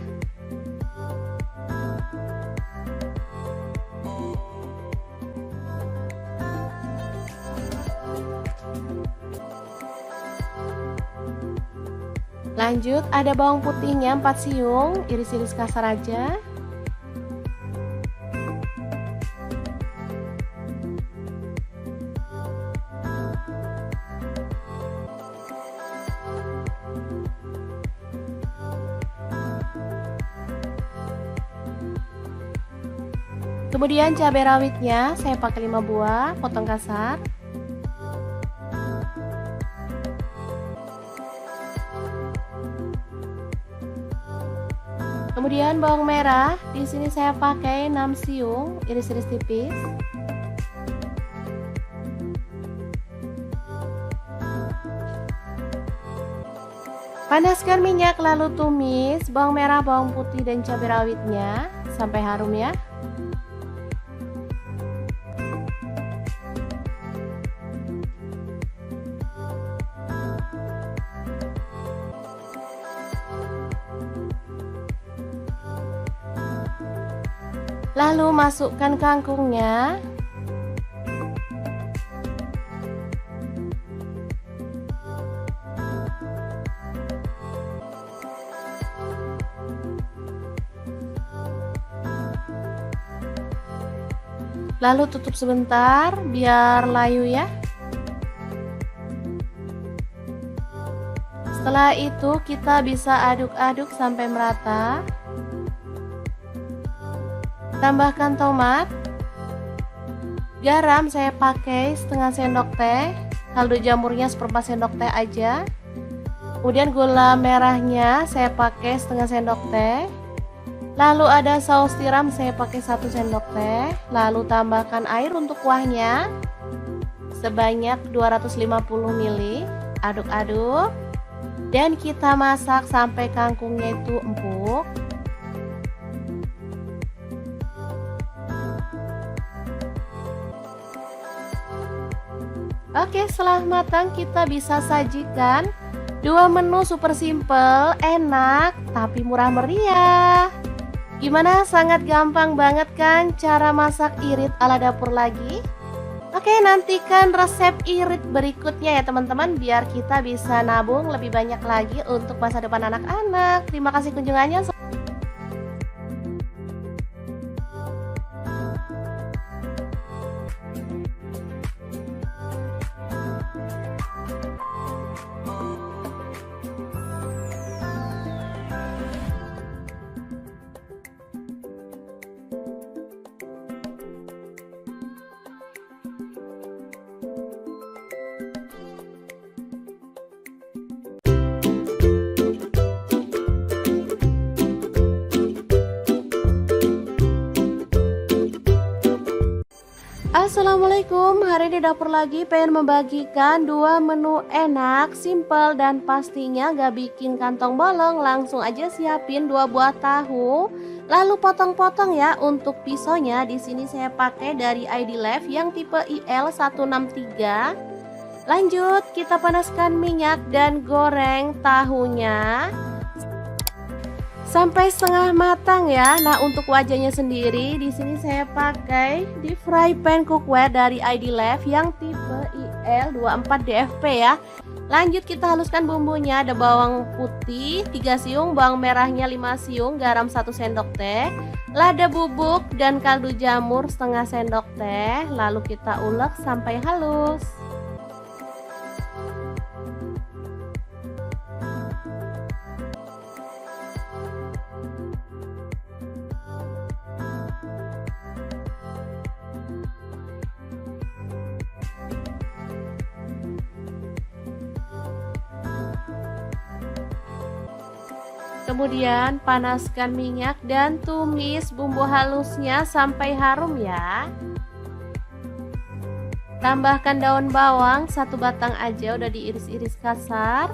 Speaker 1: Lanjut ada bawang putihnya 4 siung, iris-iris kasar aja. Kemudian cabai rawitnya saya pakai 5 buah, potong kasar. Kemudian bawang merah, di sini saya pakai 6 siung, iris-iris tipis. Panaskan minyak lalu tumis bawang merah, bawang putih dan cabai rawitnya sampai harum ya. Lalu masukkan kangkungnya. Lalu tutup sebentar biar layu ya. Setelah itu kita bisa aduk-aduk sampai merata. Tambahkan tomat. Garam saya pakai setengah sendok teh. Kaldu jamurnya seperempat sendok teh aja. Kemudian gula merahnya saya pakai setengah sendok teh. Lalu ada saus tiram saya pakai 1 sendok teh. Lalu tambahkan air untuk kuahnya sebanyak 250 ml. Aduk-aduk dan kita masak sampai kangkungnya itu empuk. Oke, setelah matang kita bisa sajikan 2 menu super simple, enak, tapi murah meriah. Gimana? Sangat gampang banget kan cara masak irit ala dapur lagi? Oke, nantikan resep irit berikutnya ya teman-teman, biar kita bisa nabung lebih banyak lagi untuk masa depan anak-anak. Terima kasih kunjungannya. Assalamualaikum, hari ini dapur lagi pengen membagikan 2 menu enak, simple dan pastinya gak bikin kantong bolong. Langsung aja siapin 2 buah tahu, lalu potong-potong ya. Untuk pisaunya di sini saya pakai dari ID Life yang tipe IL163. Lanjut kita panaskan minyak dan goreng tahunya sampai setengah matang ya. Nah, untuk wajahnya sendiri di sini saya pakai deep fry pan cookware dari ID Life yang tipe IL24DFP ya. Lanjut kita haluskan bumbunya. Ada bawang putih 3 siung, bawang merahnya 5 siung, garam 1 sendok teh, lada bubuk dan kaldu jamur setengah sendok teh. Lalu kita ulek sampai halus. Kemudian panaskan minyak dan tumis bumbu halusnya sampai harum ya. Tambahkan daun bawang 1 batang aja, udah diiris-iris kasar.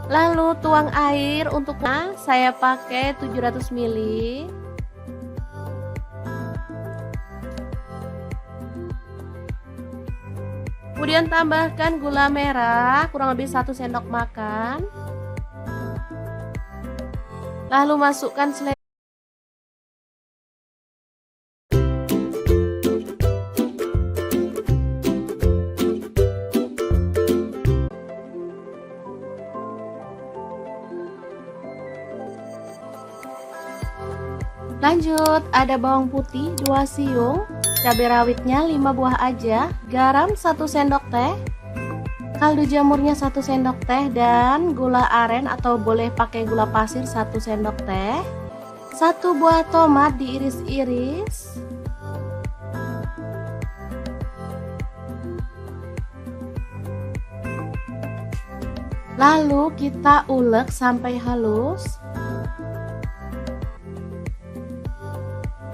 Speaker 1: Lalu tuang air untuk saya pakai 700 ml. Kemudian tambahkan gula merah kurang lebih 1 sendok makan. Lalu masukkan selai. Lanjut, ada bawang putih 2 siung, cabai rawitnya 5 buah aja, garam 1 sendok teh, kaldu jamurnya 1 sendok teh, dan gula aren atau boleh pakai gula pasir 1 sendok teh. 1 buah tomat diiris-iris. Lalu kita ulek sampai halus.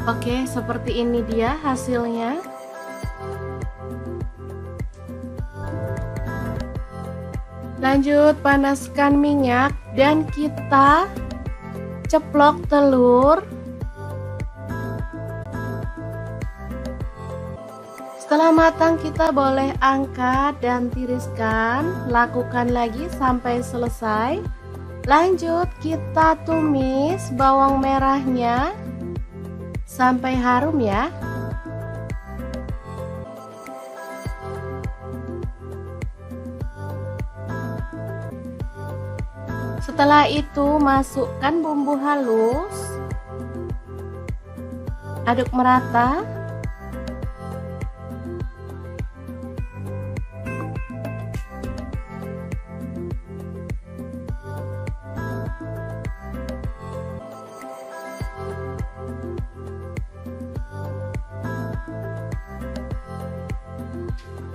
Speaker 1: Oke, seperti ini dia hasilnya. Lanjut, panaskan minyak dan kita ceplok telur. Setelah matang kita boleh angkat dan tiriskan. Lakukan lagi sampai selesai. Lanjut, kita tumis bawang merahnya sampai harum ya. Setelah itu masukkan bumbu halus. Aduk merata.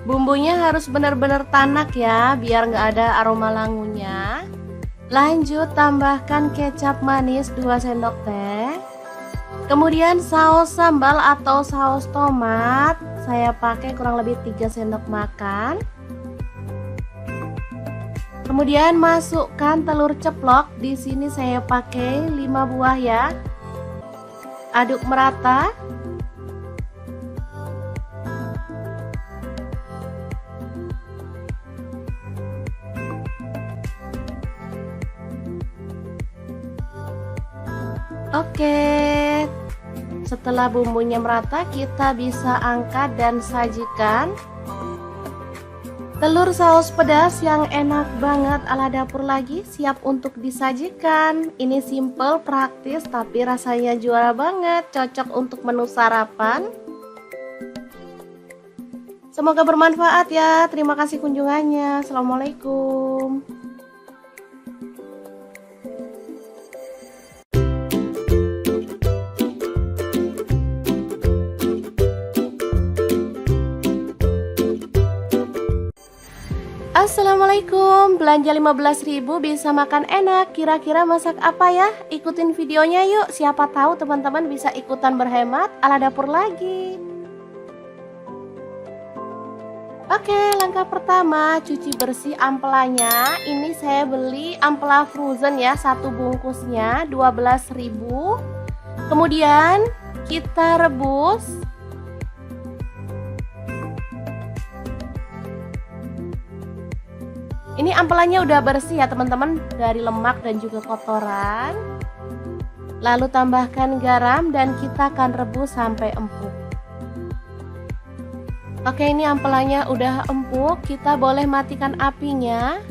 Speaker 1: Bumbunya harus benar-benar tanak ya, biar nggak ada aroma langunya. Lanjut, tambahkan kecap manis 2 sendok teh. Kemudian saus sambal atau saus tomat, saya pakai kurang lebih 3 sendok makan. Kemudian masukkan telur ceplok, di sini saya pakai 5 buah ya. Aduk merata. Oke, setelah bumbunya merata kita bisa angkat dan sajikan. Telur saus pedas yang enak banget ala dapur lagi siap untuk disajikan. Ini simple, praktis, tapi rasanya juara banget, cocok untuk menu sarapan. Semoga bermanfaat ya. Terima kasih kunjungannya. Assalamualaikum. Assalamualaikum, belanja 15.000 bisa makan enak. Kira-kira masak apa ya? Ikutin videonya yuk, siapa tahu teman-teman bisa ikutan berhemat ala dapur lagi. Oke, langkah pertama cuci bersih ampelanya. Ini saya beli ampela frozen ya, 1 bungkusnya 12.000. Kemudian kita rebus. Ini ampelannya udah bersih ya teman-teman, dari lemak dan juga kotoran. Lalu tambahkan garam dan kita akan rebus sampai empuk. Oke, ini ampelannya udah empuk, kita boleh matikan apinya.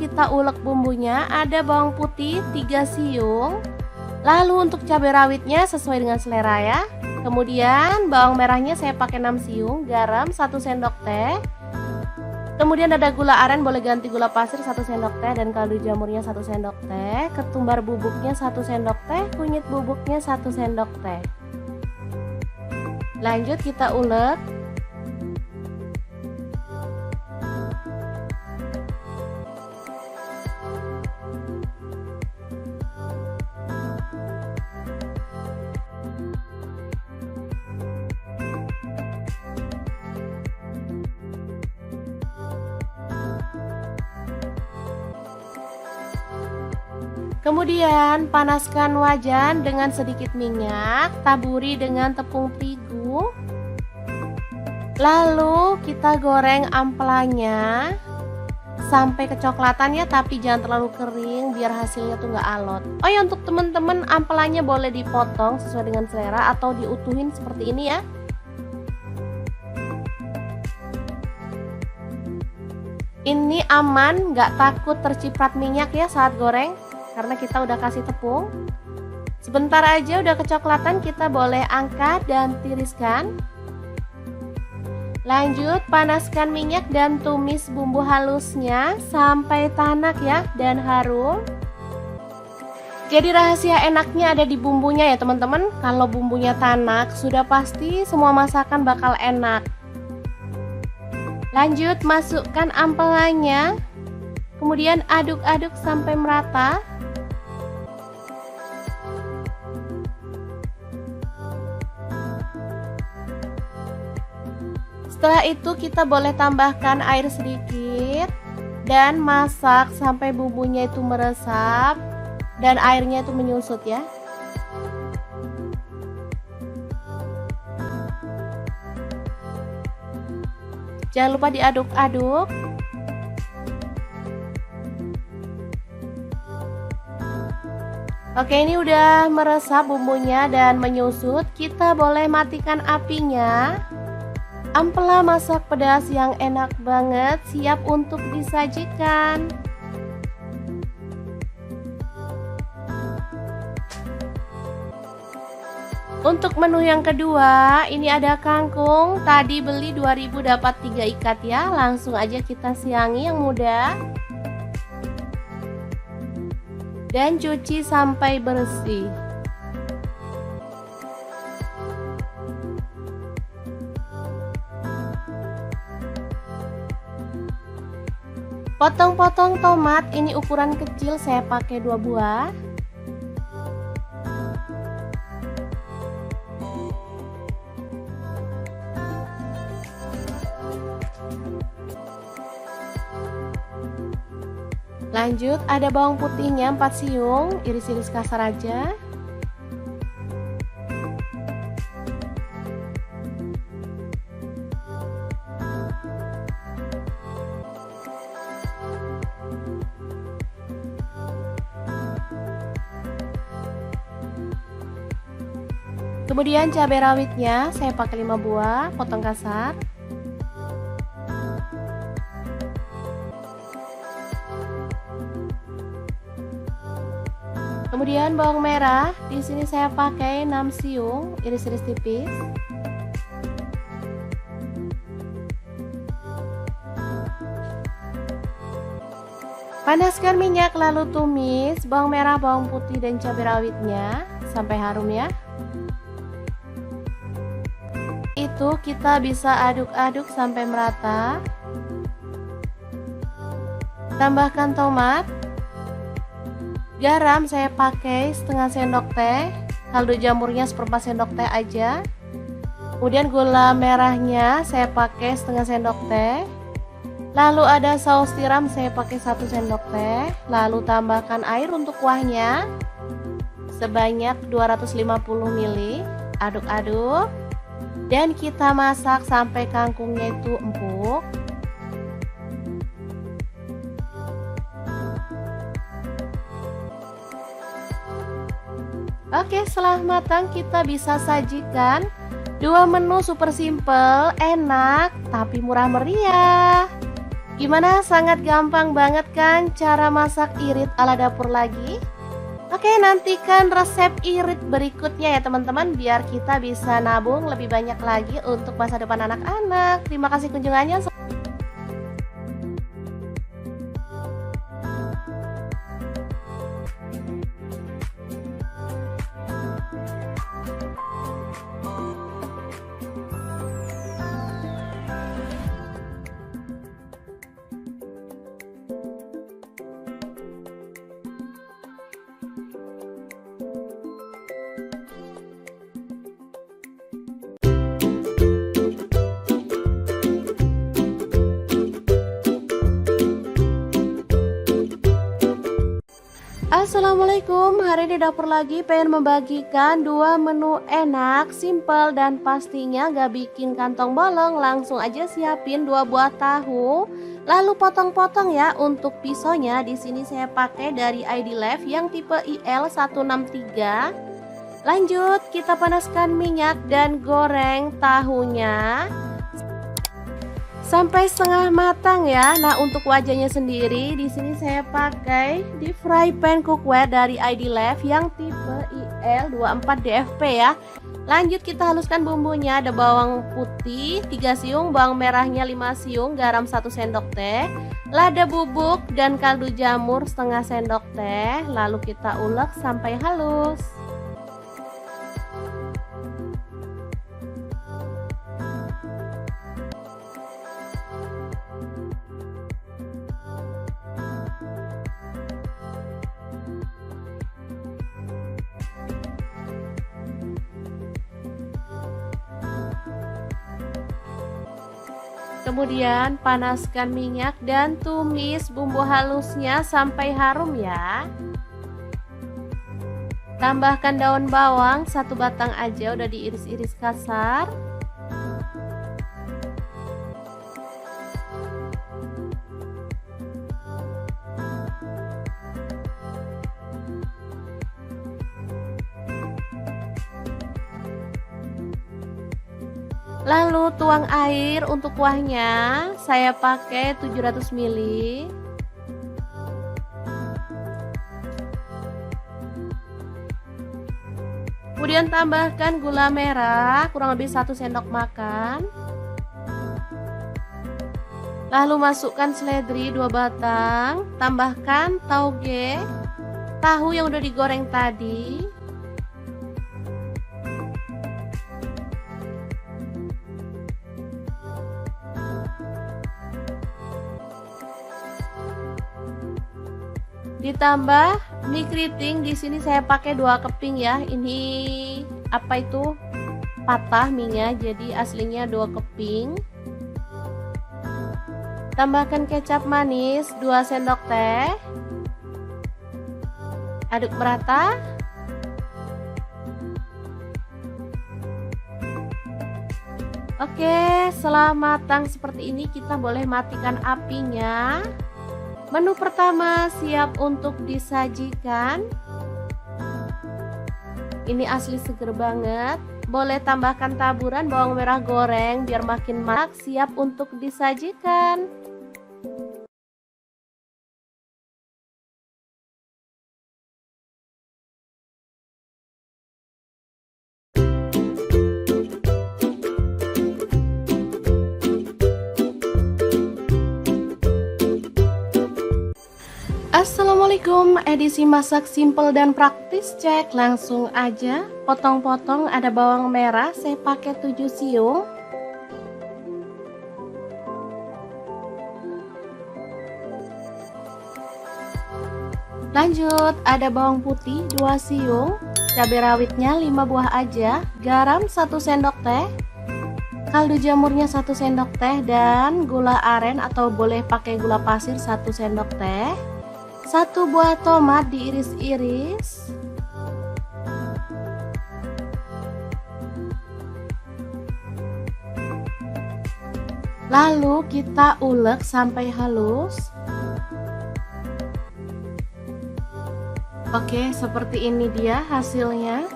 Speaker 1: Kita ulek bumbunya, ada bawang putih 3 siung. Lalu untuk cabai rawitnya sesuai dengan selera ya. Kemudian bawang merahnya saya pakai 6 siung, garam 1 sendok teh. Kemudian ada gula aren, boleh ganti gula pasir 1 sendok teh, dan kaldu jamurnya 1 sendok teh. Ketumbar bubuknya 1 sendok teh, kunyit bubuknya 1 sendok teh. Lanjut kita ulek. Kemudian panaskan wajan dengan sedikit minyak, taburi dengan tepung terigu. Lalu kita goreng ampelanya sampai kecoklatan ya, tapi jangan terlalu kering biar hasilnya tuh nggak alot. Oh ya, untuk teman-teman ampelannya boleh dipotong sesuai dengan selera atau diutuhin seperti ini ya. Ini aman, nggak takut terciprat minyak ya saat goreng, karena kita udah kasih tepung. Sebentar aja udah kecoklatan, kita boleh angkat dan tiriskan. Lanjut panaskan minyak dan tumis bumbu halusnya sampai tanak ya dan harum. Jadi rahasia enaknya ada di bumbunya ya teman-teman. Kalau bumbunya tanak, sudah pasti semua masakan bakal enak. Lanjut masukkan ampelannya, kemudian aduk-aduk sampai merata. Setelah itu kita boleh tambahkan air sedikit dan masak sampai bumbunya itu meresap dan airnya itu menyusut ya. Jangan lupa diaduk-aduk. Oke, ini udah meresap bumbunya dan menyusut. Kita boleh matikan apinya. Ampela masak pedas yang enak banget siap untuk disajikan. Untuk menu yang kedua, ini ada kangkung. Tadi beli 2000 dapat 3 ikat ya. Langsung aja kita siangi yang muda. Dan cuci sampai bersih. Potong-potong tomat, ini ukuran kecil, saya pakai 2 buah. Lanjut ada bawang putihnya 4 siung, iris-iris kasar aja. Kemudian cabai rawitnya saya pakai 5 buah, potong kasar. Kemudian bawang merah, di sini saya pakai 6 siung, iris-iris tipis. Panaskan minyak lalu tumis bawang merah, bawang putih dan cabai rawitnya sampai harum ya. Itu kita bisa aduk-aduk sampai merata. Tambahkan tomat. Garam saya pakai setengah sendok teh, kaldu jamurnya seperempat sendok teh aja. Kemudian gula merahnya saya pakai setengah sendok teh. Lalu ada saus tiram saya pakai 1 sendok teh. Lalu tambahkan air untuk kuahnya sebanyak 250 ml. Aduk-aduk dan kita masak sampai kangkungnya itu empuk. Oke, setelah matang kita bisa sajikan 2 menu super simple, enak, tapi murah meriah. Gimana? Sangat gampang banget kan cara masak irit ala dapur lagi? Oke, nantikan resep irit berikutnya ya teman-teman, biar kita bisa nabung lebih banyak lagi untuk masa depan anak-anak. Terima kasih kunjungannya. Assalamualaikum, hari ini dapur lagi pengen membagikan 2 menu enak, simple dan pastinya gak bikin kantong bolong. Langsung aja siapin 2 buah tahu, lalu potong-potong ya. Untuk pisaunya di sini saya pakai dari ID Life yang tipe IL163. Lanjut kita panaskan minyak dan goreng tahunya sampai setengah matang ya. Nah, untuk wajahnya sendiri di sini saya pakai di fry pan cookware dari ID Life yang tipe IL24DFP ya. Lanjut kita haluskan bumbunya. Ada bawang putih 3 siung, bawang merahnya 5 siung, garam 1 sendok teh, lada bubuk dan kaldu jamur setengah sendok teh. Lalu kita ulek sampai halus. Kemudian panaskan minyak dan tumis bumbu halusnya sampai harum ya. Tambahkan daun bawang 1 batang aja, udah diiris-iris kasar. Lalu tuang air untuk kuahnya, saya pakai 700 ml. Kemudian tambahkan gula merah kurang lebih 1 sendok makan. Lalu masukkan seledri 2 batang, tambahkan tauge, tahu yang udah digoreng tadi. Ditambah mie keriting, di sini saya pakai 2 keping ya. Ini apa itu? Patah mie-nya, jadi aslinya 2 keping. Tambahkan kecap manis 2 sendok teh. Aduk merata. Oke, setelah matang seperti ini kita boleh matikan apinya. Menu pertama siap untuk disajikan. Ini asli seger banget. Boleh tambahkan taburan bawang merah goreng biar makin marak, siap untuk disajikan. Assalamualaikum, edisi masak simple dan praktis, cek langsung aja. Potong-potong, ada bawang merah saya pakai 7 siung. Lanjut, ada bawang putih 2 siung, cabai rawitnya 5 buah aja, garam 1 sendok teh, kaldu jamurnya 1 sendok teh, dan gula aren atau boleh pakai gula pasir 1 sendok teh. 1 buah tomat diiris-iris. Lalu kita ulek sampai halus. Oke, seperti ini dia hasilnya.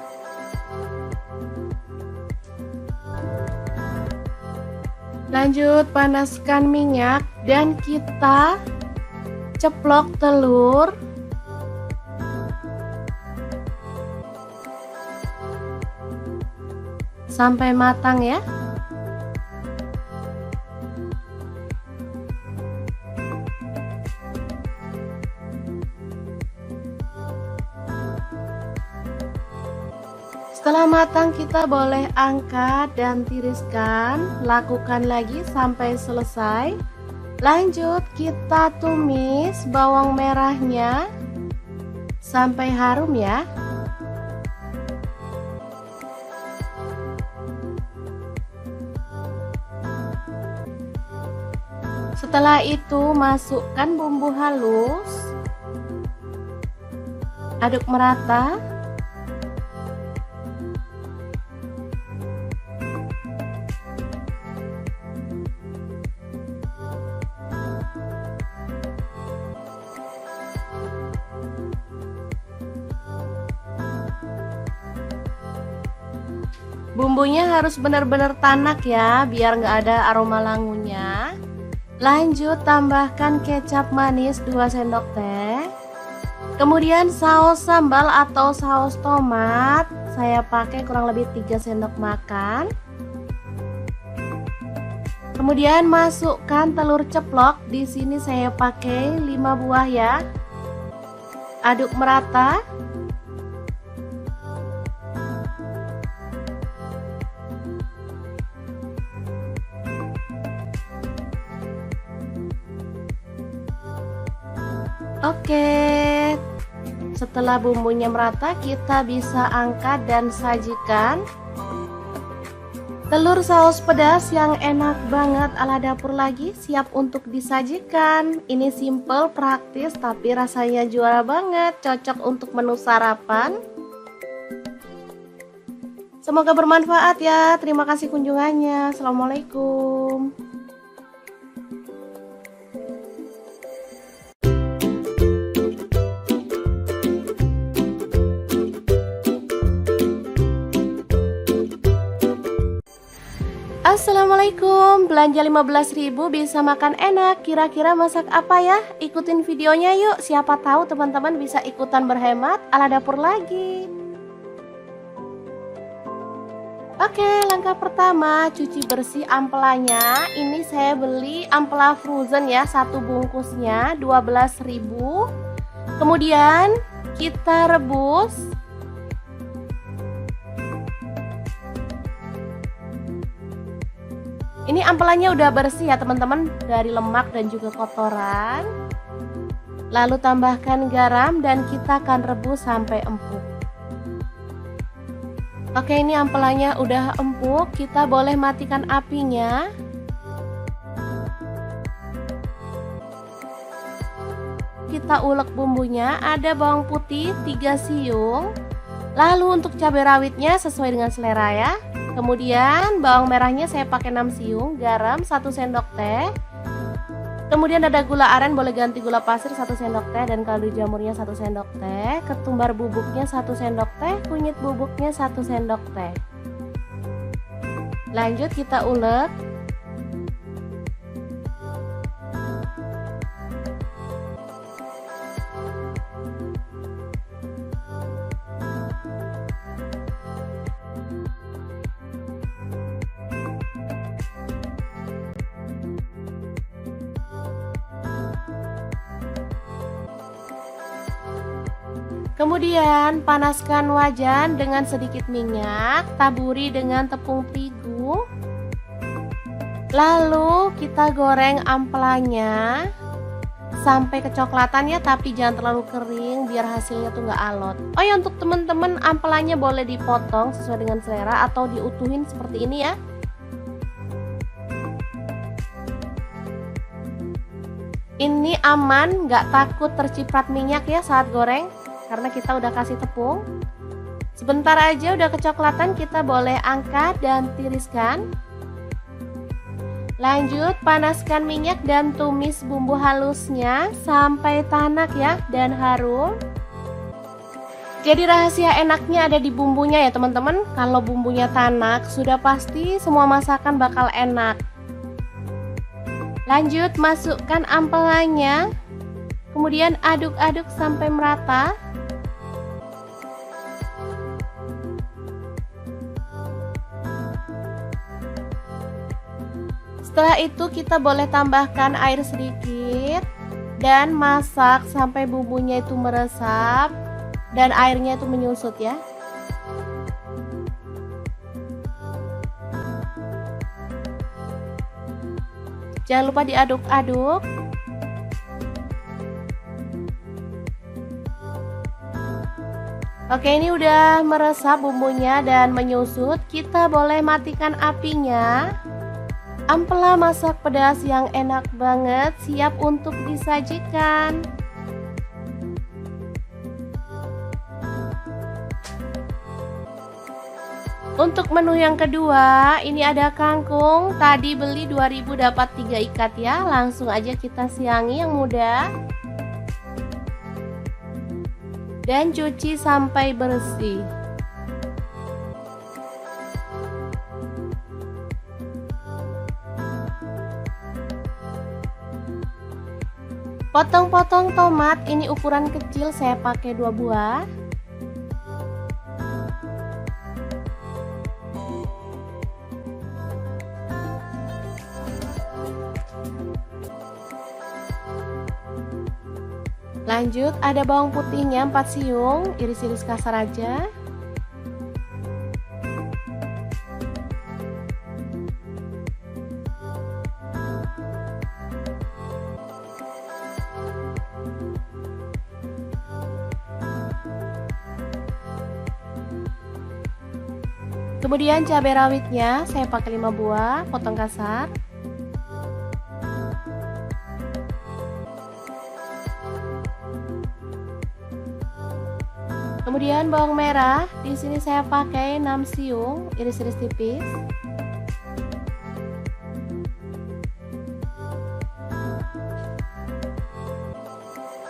Speaker 1: Lanjut panaskan minyak dan kita ceplok telur. Sampai matang ya. Setelah matang kita boleh angkat dan tiriskan. Lakukan lagi sampai selesai. Lanjut kita tumis bawang merahnya sampai harum ya. Setelah itu masukkan bumbu halus. Aduk merata. Bumbunya harus benar-benar tanak ya, biar nggak ada aroma langunya. Lanjut tambahkan kecap manis 2 sendok teh. Kemudian saus sambal atau saus tomat, saya pakai kurang lebih 3 sendok makan. Kemudian masukkan telur ceplok, di sini saya pakai 5 buah ya. Aduk merata. Oke, setelah bumbunya merata, kita bisa angkat dan sajikan. Telur saus pedas yang enak banget ala dapur lagi siap untuk disajikan. Ini simple, praktis, tapi rasanya juara banget, cocok untuk menu sarapan. Semoga bermanfaat ya. Terima kasih kunjungannya. Assalamualaikum. Assalamualaikum, belanja 15.000 bisa makan enak. Kira-kira masak apa ya? Ikutin videonya yuk, siapa tahu teman-teman bisa ikutan berhemat ala dapur lagi. Oke, langkah pertama cuci bersih ampelanya. Ini saya beli ampela frozen ya, satu bungkusnya 12.000. Kemudian kita rebus. Ini ampelanya udah bersih ya teman-teman, dari lemak dan juga kotoran. Lalu tambahkan garam dan kita akan rebus sampai empuk. Oke, ini ampelanya udah empuk, kita boleh matikan apinya. Kita ulek bumbunya, ada bawang putih 3 siung. Lalu untuk cabai rawitnya sesuai dengan selera ya. Kemudian bawang merahnya saya pakai 6 siung, garam 1 sendok teh. Kemudian ada gula aren, boleh ganti gula pasir 1 sendok teh, dan kaldu jamurnya 1 sendok teh. Ketumbar bubuknya 1 sendok teh, kunyit bubuknya 1 sendok teh. Lanjut kita ulek. Kemudian panaskan wajan dengan sedikit minyak, taburi dengan tepung terigu. Lalu kita goreng ampelanya sampai kecoklatan ya, tapi jangan terlalu kering biar hasilnya tuh nggak alot. Oh ya, untuk teman-teman ampelanya boleh dipotong sesuai dengan selera atau diutuhin seperti ini ya. Ini aman, nggak takut terciprat minyak ya saat goreng, karena kita udah kasih tepung. Sebentar aja udah kecoklatan, kita boleh angkat dan tiriskan. Lanjut panaskan minyak dan tumis bumbu halusnya sampai tanak ya dan harum. Jadi rahasia enaknya ada di bumbunya ya teman-teman. Kalau bumbunya tanak, sudah pasti semua masakan bakal enak. Lanjut masukkan ampelanya, kemudian aduk-aduk sampai merata. Setelah itu kita boleh tambahkan air sedikit dan masak sampai bumbunya itu meresap dan airnya itu menyusut ya. Jangan lupa diaduk-aduk. Oke, ini udah meresap bumbunya dan menyusut. Kita boleh matikan apinya. Ampela masak pedas yang enak banget siap untuk disajikan. Untuk menu yang kedua, ini ada kangkung. Tadi beli 2.000 dapat 3 ikat ya. Langsung aja kita siangi yang muda. Dan cuci sampai bersih. Potong-potong tomat, ini ukuran kecil, saya pakai 2 buah. Lanjut, ada bawang putihnya 4 siung, iris-iris kasar aja. Kemudian cabai rawitnya saya pakai 5 buah, potong kasar. Kemudian bawang merah, di sini saya pakai 6 siung, iris-iris tipis.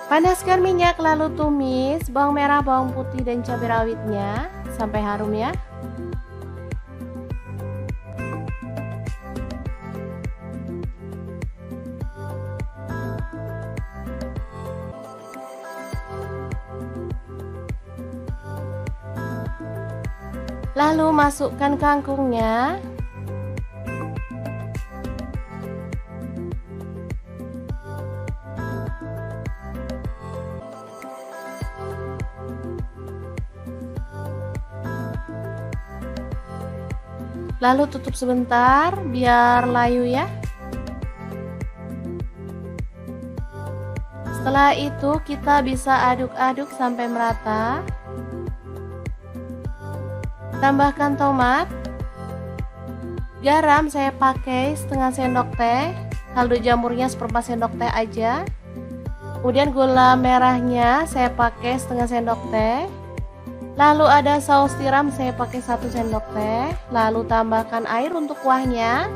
Speaker 1: Panaskan minyak lalu tumis bawang merah, bawang putih dan cabai rawitnya sampai harum ya. Lalu masukkan kangkungnya. Lalu tutup sebentar biar layu ya. Setelah itu kita bisa aduk-aduk sampai merata. Tambahkan tomat. Garam saya pakai setengah sendok teh, kaldu jamurnya seperempat sendok teh aja. Kemudian gula merahnya saya pakai setengah sendok teh. Lalu ada saus tiram saya pakai 1 sendok teh. Lalu tambahkan air untuk kuahnya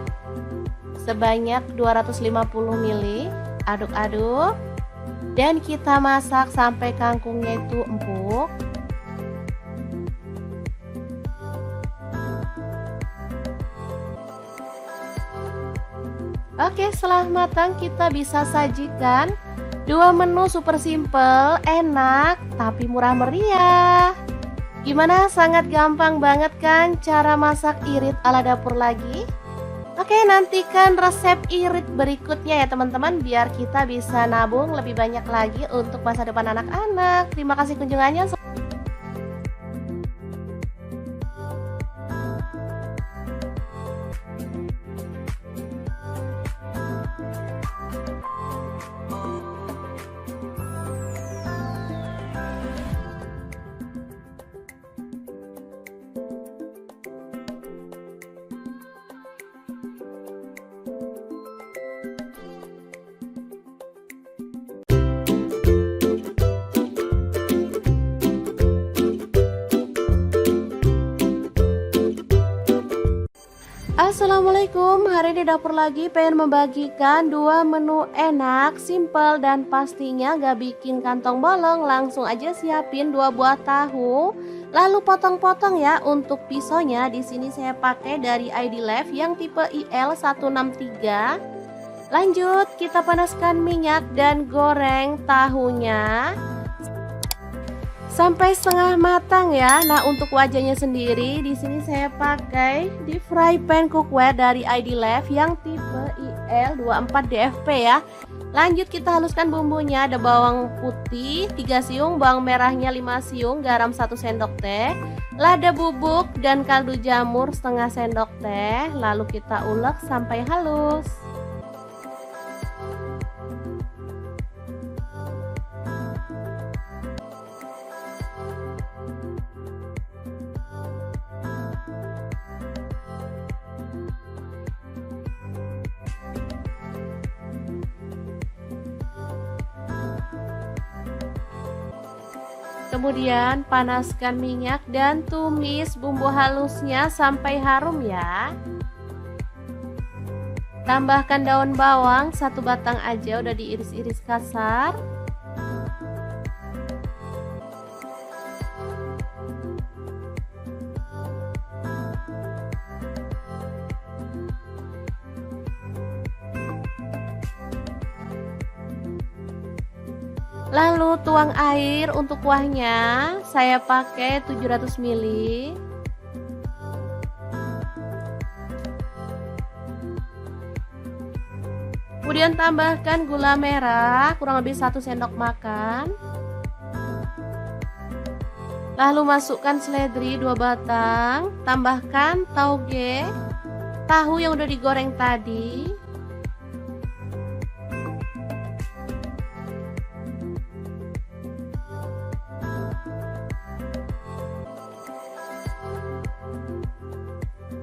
Speaker 1: sebanyak 250 ml. Aduk-aduk dan kita masak sampai kangkungnya itu empuk. Oke, setelah matang kita bisa sajikan 2 menu super simple, enak, tapi murah meriah. Gimana? Sangat gampang banget kan cara masak irit ala dapur lagi? Oke, nantikan resep irit berikutnya ya teman-teman, biar kita bisa nabung lebih banyak lagi untuk masa depan anak-anak. Terima kasih kunjungannya. Assalamualaikum, hari ini dapur lagi pengen membagikan 2 menu enak, simple dan pastinya gak bikin kantong bolong. Langsung aja siapin 2 buah tahu, lalu potong-potong ya. Untuk pisaunya di sini saya pakai dari ID Life yang tipe IL163. Lanjut, kita panaskan minyak dan goreng tahunya sampai setengah matang ya. Nah, untuk wajahnya sendiri di sini saya pakai di fry pan cookware dari ID Life yang tipe IL24DFP ya. Lanjut kita haluskan bumbunya. Ada bawang putih 3 siung, bawang merahnya 5 siung, garam 1 sendok teh, lada bubuk dan kaldu jamur setengah sendok teh. Lalu kita ulek sampai halus. Kemudian panaskan minyak dan tumis bumbu halusnya sampai harum ya. Tambahkan daun bawang 1 batang aja, udah diiris-iris kasar. Lalu tuang air untuk kuahnya, saya pakai 700 ml. Kemudian tambahkan gula merah kurang lebih 1 sendok makan. Lalu masukkan seledri 2 batang, tambahkan tauge, tahu yang udah digoreng tadi.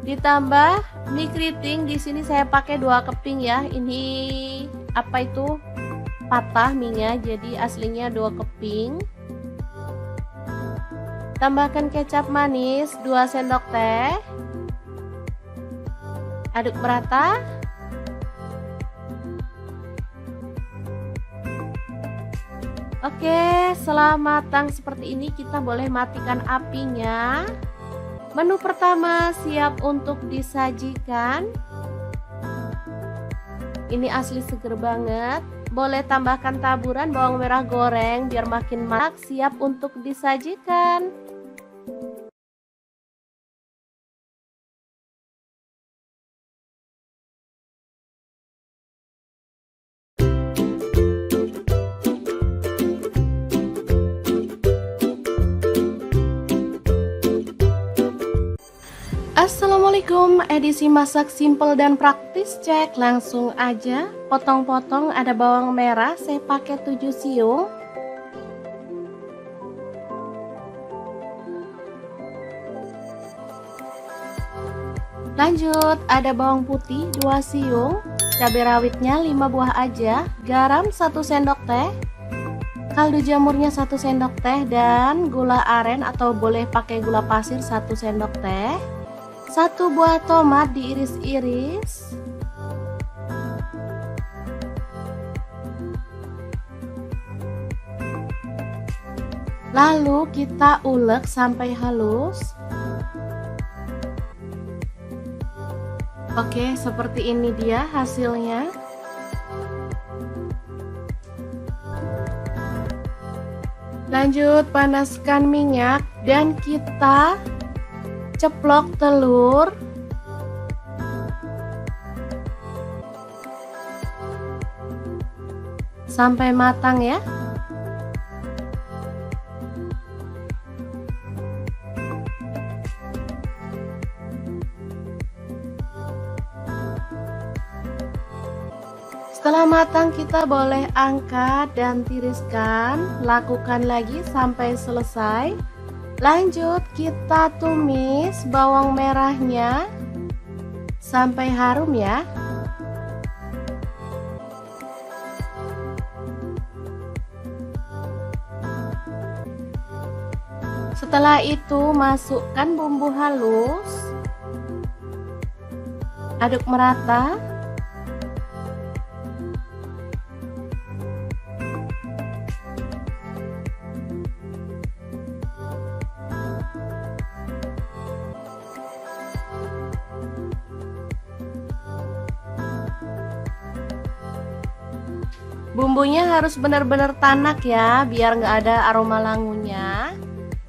Speaker 1: Ditambah mie keriting, di sini saya pakai 2 keping ya. Ini apa itu? Patah mie-nya, jadi aslinya 2 keping. Tambahkan kecap manis 2 sendok teh. Aduk merata. Oke, setelah matang seperti ini kita boleh matikan apinya. Menu pertama siap untuk disajikan. Ini asli seger banget. Boleh tambahkan taburan bawang merah goreng biar makin masak, siap untuk disajikan. Assalamualaikum, edisi masak simple dan praktis, cek langsung aja. Potong-potong ada bawang merah, saya pakai 7 siung. Lanjut, ada bawang putih 2 siung, cabai rawitnya 5 buah aja, garam 1 sendok teh, kaldu jamurnya 1 sendok teh, dan gula aren atau boleh pakai gula pasir 1 sendok teh. 1 buah tomat diiris-iris. Lalu kita ulek sampai halus. Oke, seperti ini dia hasilnya. Lanjut panaskan minyak dan kita ceplok telur. Sampai matang ya. Setelah matang kita boleh angkat dan tiriskan. Lakukan lagi sampai selesai. Lanjut kita tumis bawang merahnya sampai harum ya. Setelah itu masukkan bumbu halus. Aduk merata. Bumbunya harus benar-benar tanak ya, biar nggak ada aroma langunya.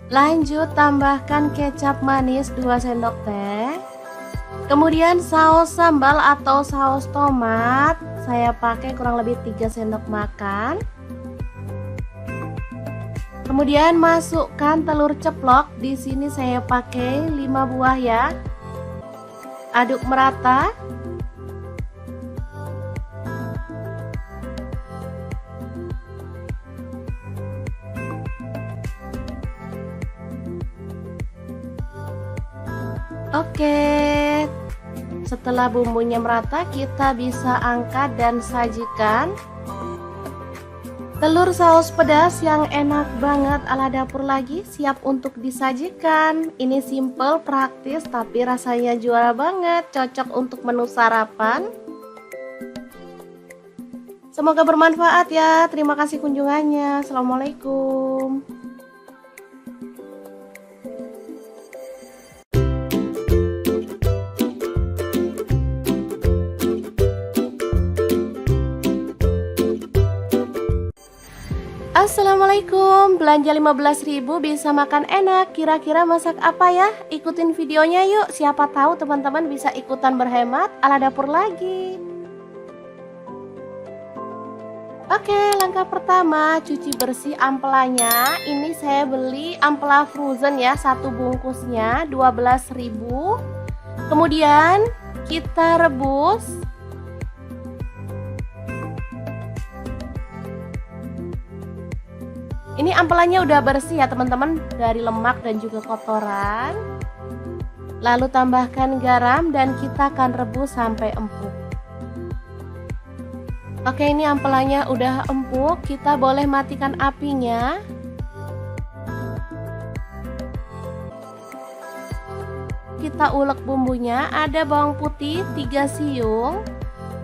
Speaker 1: Lanjut tambahkan kecap manis 2 sendok teh. Kemudian saus sambal atau saus tomat, saya pakai kurang lebih 3 sendok makan. Kemudian masukkan telur ceplok, di sini saya pakai 5 buah ya. Aduk merata. Oke, setelah bumbunya merata kita bisa angkat dan sajikan. Telur saus pedas yang enak banget ala dapur lagi siap untuk disajikan. Ini simple, praktis, tapi rasanya juara banget, cocok untuk menu sarapan. Semoga bermanfaat ya. Terima kasih kunjungannya. Assalamualaikum. Assalamualaikum, belanja 15.000 bisa makan enak. Kira-kira masak apa ya? Ikutin videonya yuk, siapa tahu teman-teman bisa ikutan berhemat ala dapur lagi. Oke, langkah pertama cuci bersih ampelanya. Ini saya beli ampela frozen ya, satu bungkusnya 12.000. Kemudian kita rebus. Ini ampelannya udah bersih ya teman-teman, dari lemak dan juga kotoran. Lalu tambahkan garam dan kita akan rebus sampai empuk. Oke, ini ampelannya udah empuk, kita boleh matikan apinya. Kita ulek bumbunya, ada bawang putih 3 siung.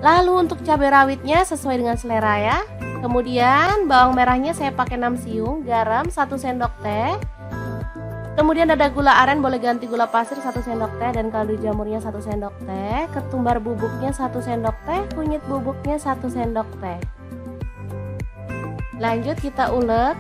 Speaker 1: Lalu untuk cabai rawitnya sesuai dengan selera ya. Kemudian bawang merahnya saya pakai 6 siung, garam 1 sendok teh. Kemudian ada gula aren, boleh ganti gula pasir 1 sendok teh, dan kaldu jamurnya 1 sendok teh, ketumbar bubuknya 1 sendok teh, kunyit bubuknya 1 sendok teh. Lanjut kita ulek.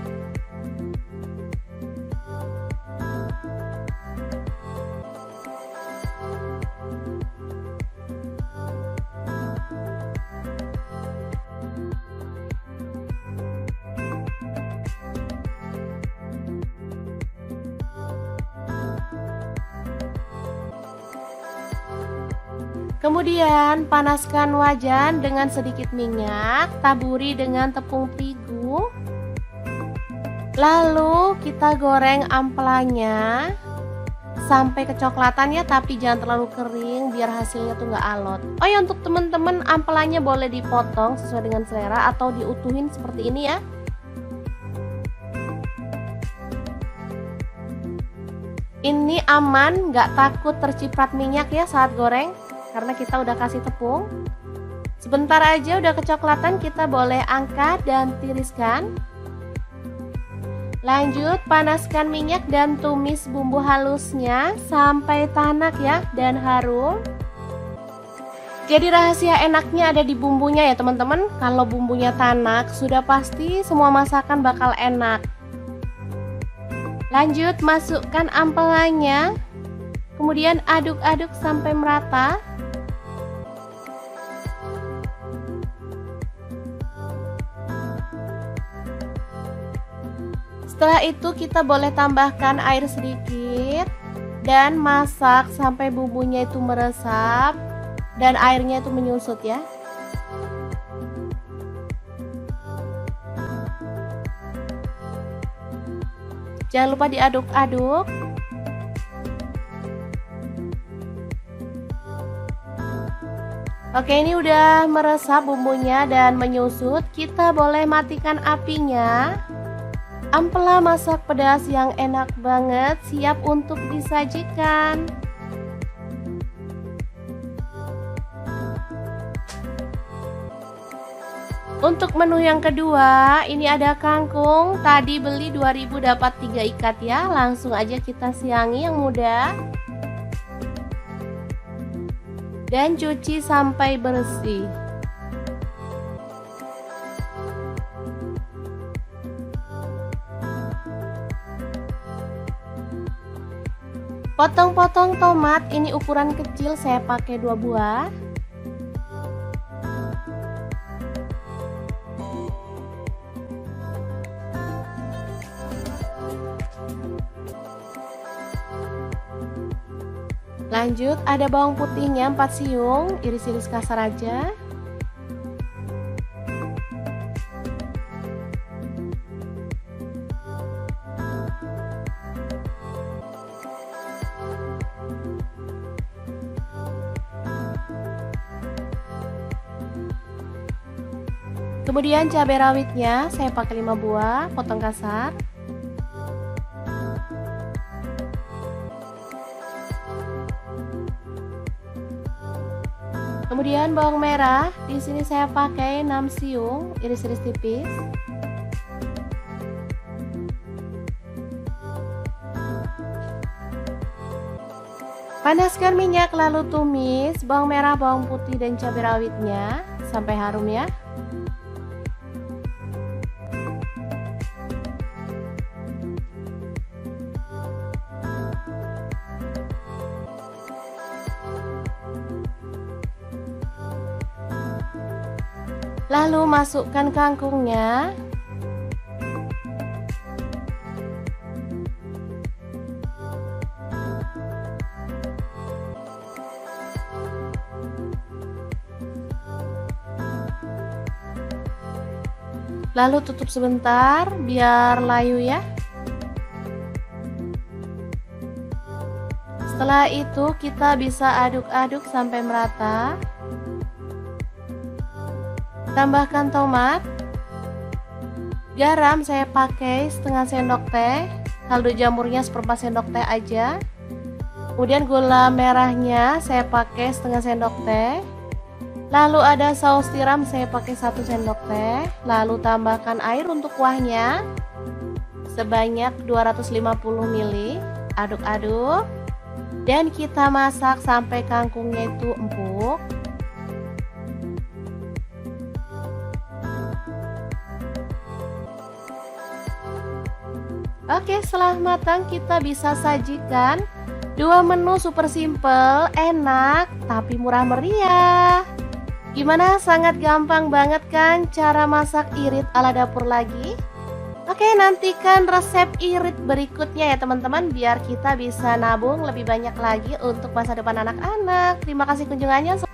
Speaker 1: Kemudian panaskan wajan dengan sedikit minyak, taburi dengan tepung terigu. Lalu kita goreng ampelanya sampai kecoklatan ya, tapi jangan terlalu kering biar hasilnya tuh nggak alot. Oh ya, untuk teman-teman ampelanya boleh dipotong sesuai dengan selera atau diutuhin seperti ini ya. Ini aman, nggak takut terciprat minyak ya saat goreng, karena kita udah kasih tepung. Sebentar aja udah kecoklatan, kita boleh angkat dan tiriskan. Lanjut panaskan minyak dan tumis bumbu halusnya sampai tanak ya dan harum. Jadi rahasia enaknya ada di bumbunya ya teman-teman. Kalau bumbunya tanak sudah pasti semua masakan bakal enak. Lanjut masukkan ampelannya, kemudian aduk-aduk sampai merata. Setelah itu kita boleh tambahkan air sedikit dan masak sampai bumbunya itu meresap dan airnya itu menyusut ya. Jangan lupa diaduk-aduk. Oke, ini udah meresap bumbunya dan menyusut. Kita boleh matikan apinya. Ampela masak pedas yang enak banget siap untuk disajikan. Untuk menu yang kedua, ini ada kangkung. Tadi beli 2.000 dapat 3 ikat ya. Langsung aja kita siangi yang muda. Dan cuci sampai bersih. Potong-potong tomat, ini ukuran kecil, saya pakai 2 buah. Lanjut ada bawang putihnya 4 siung, iris-iris kasar aja. Kemudian cabai rawitnya saya pakai 5 buah, potong kasar. Kemudian bawang merah, di sini saya pakai 6 siung, iris-iris tipis. Panaskan minyak lalu tumis bawang merah, bawang putih dan cabai rawitnya sampai harum ya. Lalu masukkan kangkungnya. Lalu tutup sebentar biar layu ya. Setelah itu kita bisa aduk-aduk sampai merata. Tambahkan tomat. Garam saya pakai setengah sendok teh. Kaldu jamurnya seperempat sendok teh aja. Kemudian gula merahnya saya pakai setengah sendok teh. Lalu ada saus tiram saya pakai 1 sendok teh. Lalu tambahkan air untuk kuahnya sebanyak 250 ml. Aduk-aduk dan kita masak sampai kangkungnya itu empuk. Oke, setelah matang kita bisa sajikan dua menu super simple, enak, tapi murah meriah. Gimana? Sangat gampang banget kan cara masak irit ala dapur lagi? Oke, nantikan resep irit berikutnya ya teman-teman, biar kita bisa nabung lebih banyak lagi untuk masa depan anak-anak. Terima kasih kunjungannya.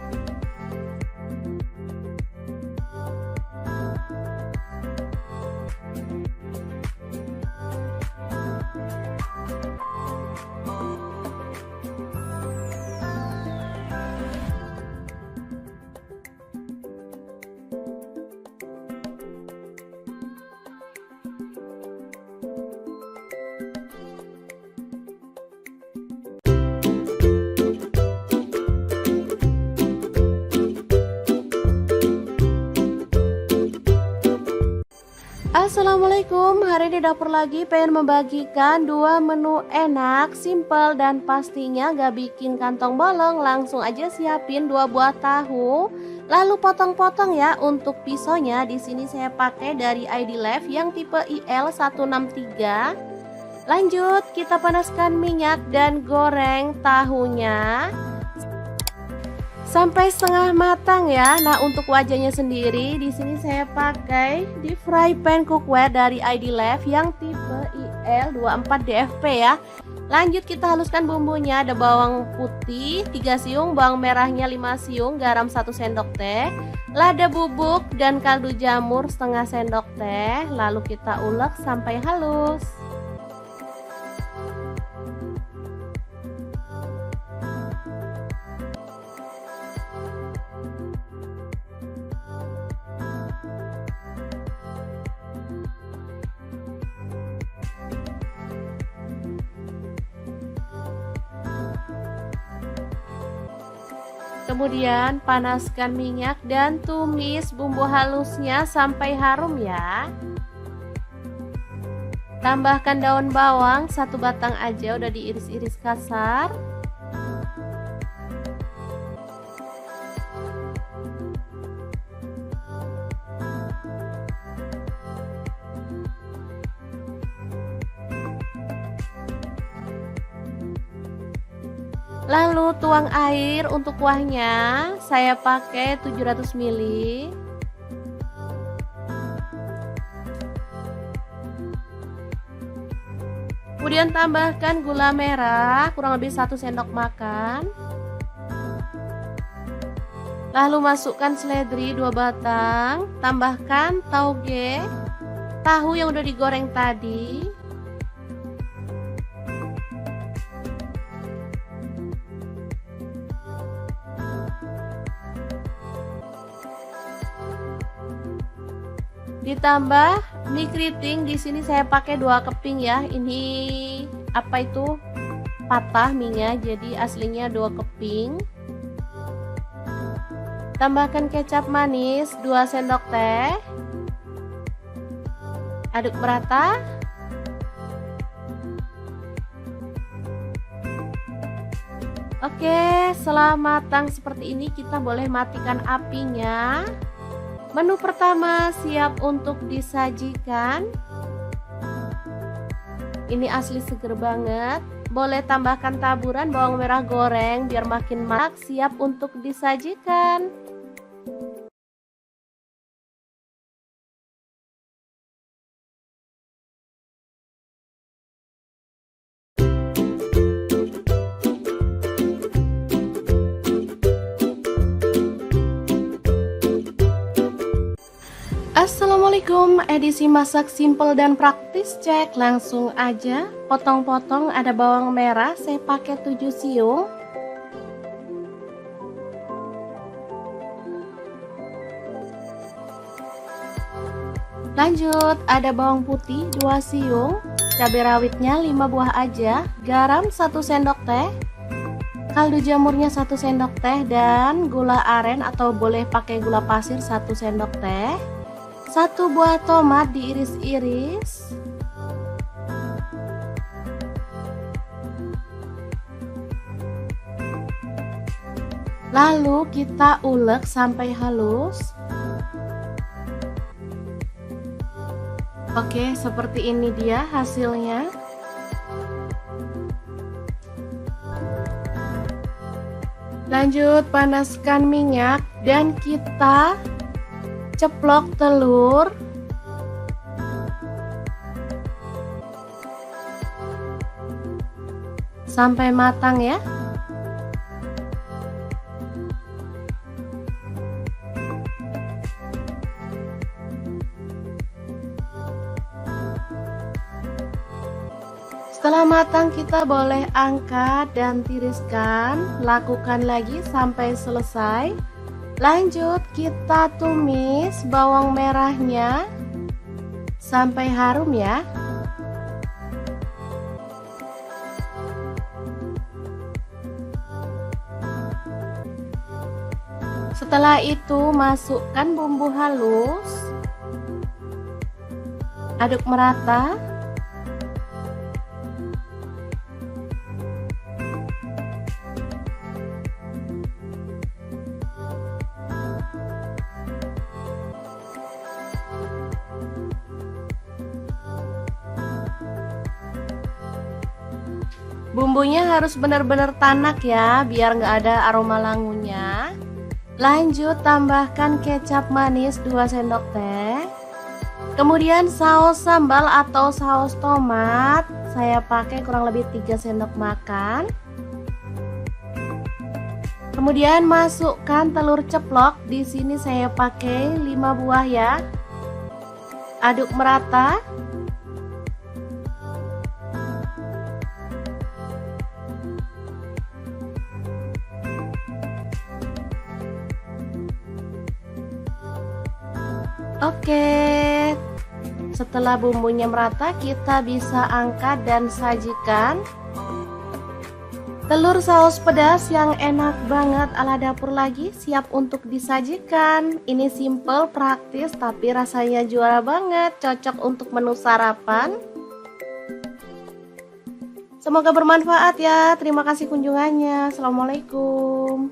Speaker 1: Assalamualaikum, hari ini dapur lagi pengen membagikan dua menu enak, simple dan pastinya gak bikin kantong bolong. Langsung aja siapin 2 buah tahu, lalu potong-potong ya. Untuk pisaunya di sini saya pakai dari ID Life yang tipe IL163. Lanjut kita panaskan minyak dan goreng tahunya sampai setengah matang ya. Nah, untuk wajahnya sendiri di sini saya pakai deep fry pan cookware dari ID Life yang tipe IL24DFP ya. Lanjut kita haluskan bumbunya. Ada bawang putih 3 siung, bawang merahnya 5 siung, garam 1 sendok teh, lada bubuk dan kaldu jamur setengah sendok teh. Lalu kita ulek sampai halus. Kemudian panaskan minyak dan tumis bumbu halusnya sampai harum ya. Tambahkan daun bawang 1 batang aja, udah diiris-iris kasar. Lalu tuang air untuk kuahnya, saya pakai 700 ml. Kemudian tambahkan gula merah kurang lebih 1 sendok makan. Lalu masukkan seledri 2 batang, tambahkan tauge, tahu yang udah digoreng tadi. Ditambah mie keriting, di sini saya pakai 2 keping ya. Ini apa itu? Patah mie-nya, jadi aslinya 2 keping. Tambahkan kecap manis 2 sendok teh. Aduk merata. Oke, setelah matang seperti ini kita boleh matikan apinya. Menu pertama siap untuk disajikan. Ini asli seger banget. Boleh tambahkan taburan bawang merah goreng biar makin marak. Siap untuk disajikan. Assalamualaikum, edisi masak simple dan praktis, cek langsung aja. Potong-potong, ada bawang merah, saya pakai 7 siung. Lanjut, ada bawang putih 2 siung, cabai rawitnya 5 buah aja, garam 1 sendok teh, kaldu jamurnya 1 sendok teh, dan gula aren atau boleh pakai gula pasir 1 sendok teh. 1 buah tomat diiris-iris. Lalu kita ulek sampai halus. Oke, seperti ini dia hasilnya. Lanjut panaskan minyak dan kita ceplok telur. Sampai matang ya. Setelah matang kita boleh angkat dan tiriskan. Lakukan lagi sampai selesai. Lanjut kita tumis bawang merahnya sampai harum ya. Setelah itu masukkan bumbu halus. Aduk merata. Bumbunya harus benar-benar tanak ya, biar nggak ada aroma langunya. Lanjut tambahkan kecap manis 2 sendok teh. Kemudian saus sambal atau saus tomat, saya pakai kurang lebih 3 sendok makan. Kemudian masukkan telur ceplok, di sini saya pakai 5 buah ya. Aduk merata. Oke, setelah bumbunya merata kita bisa angkat dan sajikan. Telur saus pedas yang enak banget ala dapur lagi siap untuk disajikan. Ini simple, praktis, tapi rasanya juara banget, cocok untuk menu sarapan. Semoga bermanfaat ya. Terima kasih kunjungannya. Assalamualaikum.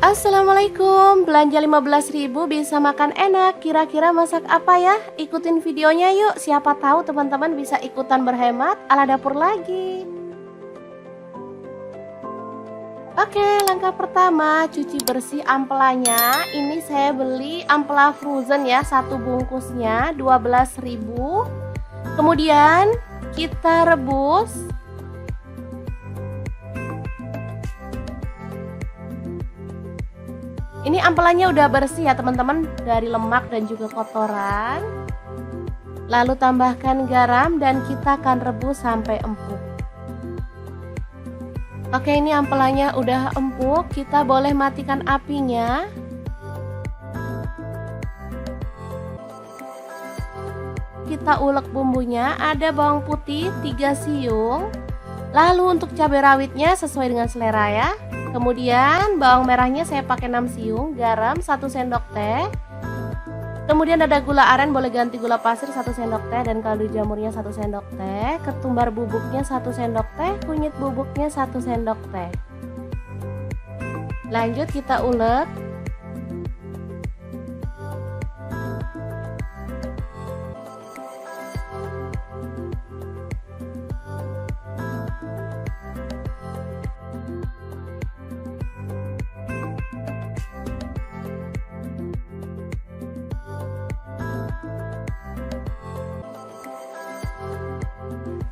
Speaker 1: Assalamualaikum, belanja 15.000 bisa makan enak. Kira-kira masak apa ya? Ikutin videonya yuk, siapa tahu teman-teman bisa ikutan berhemat ala dapur lagi. Oke, langkah pertama cuci bersih ampelanya. Ini saya beli ampela frozen ya, 1 bungkusnya 12.000. Kemudian kita rebus. Ini ampelannya udah bersih ya teman-teman, dari lemak dan juga kotoran. Lalu tambahkan garam dan kita akan rebus sampai empuk. Oke, ini ampelannya udah empuk, kita boleh matikan apinya. Kita ulek bumbunya, ada bawang putih 3 siung. Lalu untuk cabai rawitnya sesuai dengan selera ya. Kemudian bawang merahnya saya pakai 6 siung, garam 1 sendok teh. Kemudian ada gula aren, boleh ganti gula pasir 1 sendok teh, dan kaldu jamurnya 1 sendok teh. Ketumbar bubuknya 1 sendok teh, kunyit bubuknya 1 sendok teh. Lanjut kita ulek.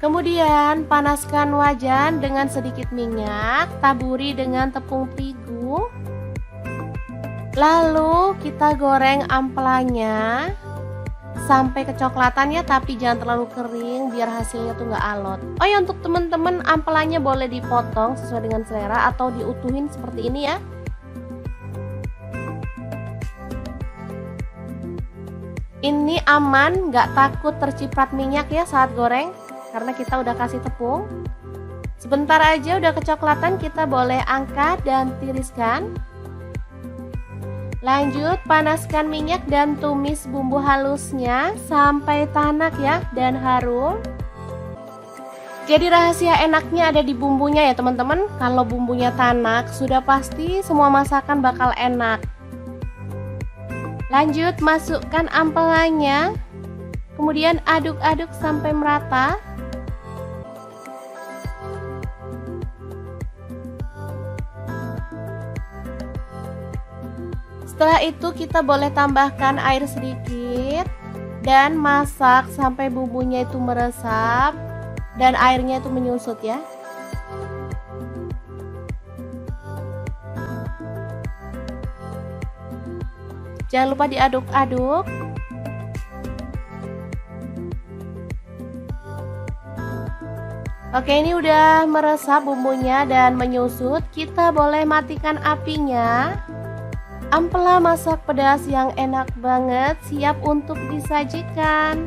Speaker 1: Kemudian panaskan wajan dengan sedikit minyak, taburi dengan tepung terigu. Lalu kita goreng ampelanya sampai kecoklatan ya, tapi jangan terlalu kering biar hasilnya tuh nggak alot. Oh ya, untuk teman-teman ampelanya boleh dipotong sesuai dengan selera atau diutuhin seperti ini ya. Ini aman, nggak takut terciprat minyak ya saat goreng, karena kita udah kasih tepung. Sebentar aja udah kecoklatan, kita boleh angkat dan tiriskan. Lanjut panaskan minyak dan tumis bumbu halusnya sampai tanak ya dan harum. Jadi rahasia enaknya ada di bumbunya ya teman-teman. Kalau bumbunya tanak sudah pasti semua masakan bakal enak. Lanjut masukkan ampelannya. Kemudian aduk-aduk sampai merata. Setelah itu kita boleh tambahkan air sedikit dan masak sampai bumbunya itu meresap dan airnya itu menyusut ya. Jangan lupa diaduk-aduk. Oke, ini udah meresap bumbunya dan menyusut. Kita boleh matikan apinya. Ampela masak pedas yang enak banget siap untuk disajikan.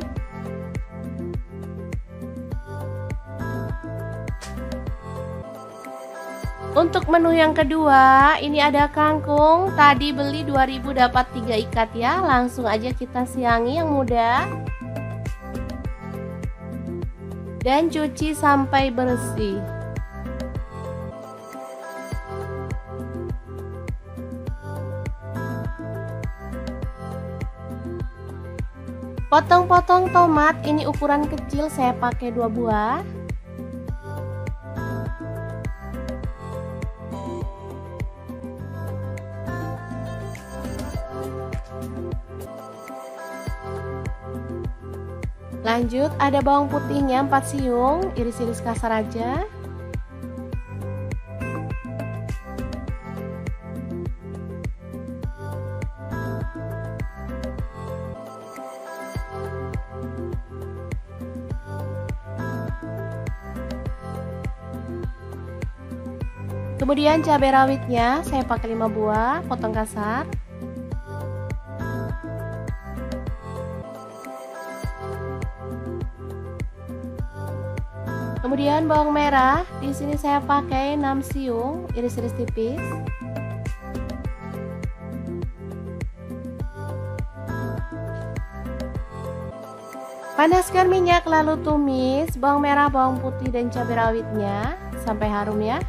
Speaker 1: Untuk menu yang kedua, ini ada kangkung. Tadi beli 2000 dapat 3 ikat ya. Langsung aja kita siangi yang muda. Dan cuci sampai bersih. Potong-potong tomat, ini ukuran kecil, saya pakai 2 buah. Lanjut ada bawang putihnya 4 siung, iris-iris kasar aja. Kemudian cabai rawitnya saya pakai 5 buah, potong kasar. Kemudian bawang merah, di sini saya pakai 6 siung, iris-iris tipis. Panaskan minyak lalu tumis bawang merah, bawang putih dan cabai rawitnya sampai harum ya.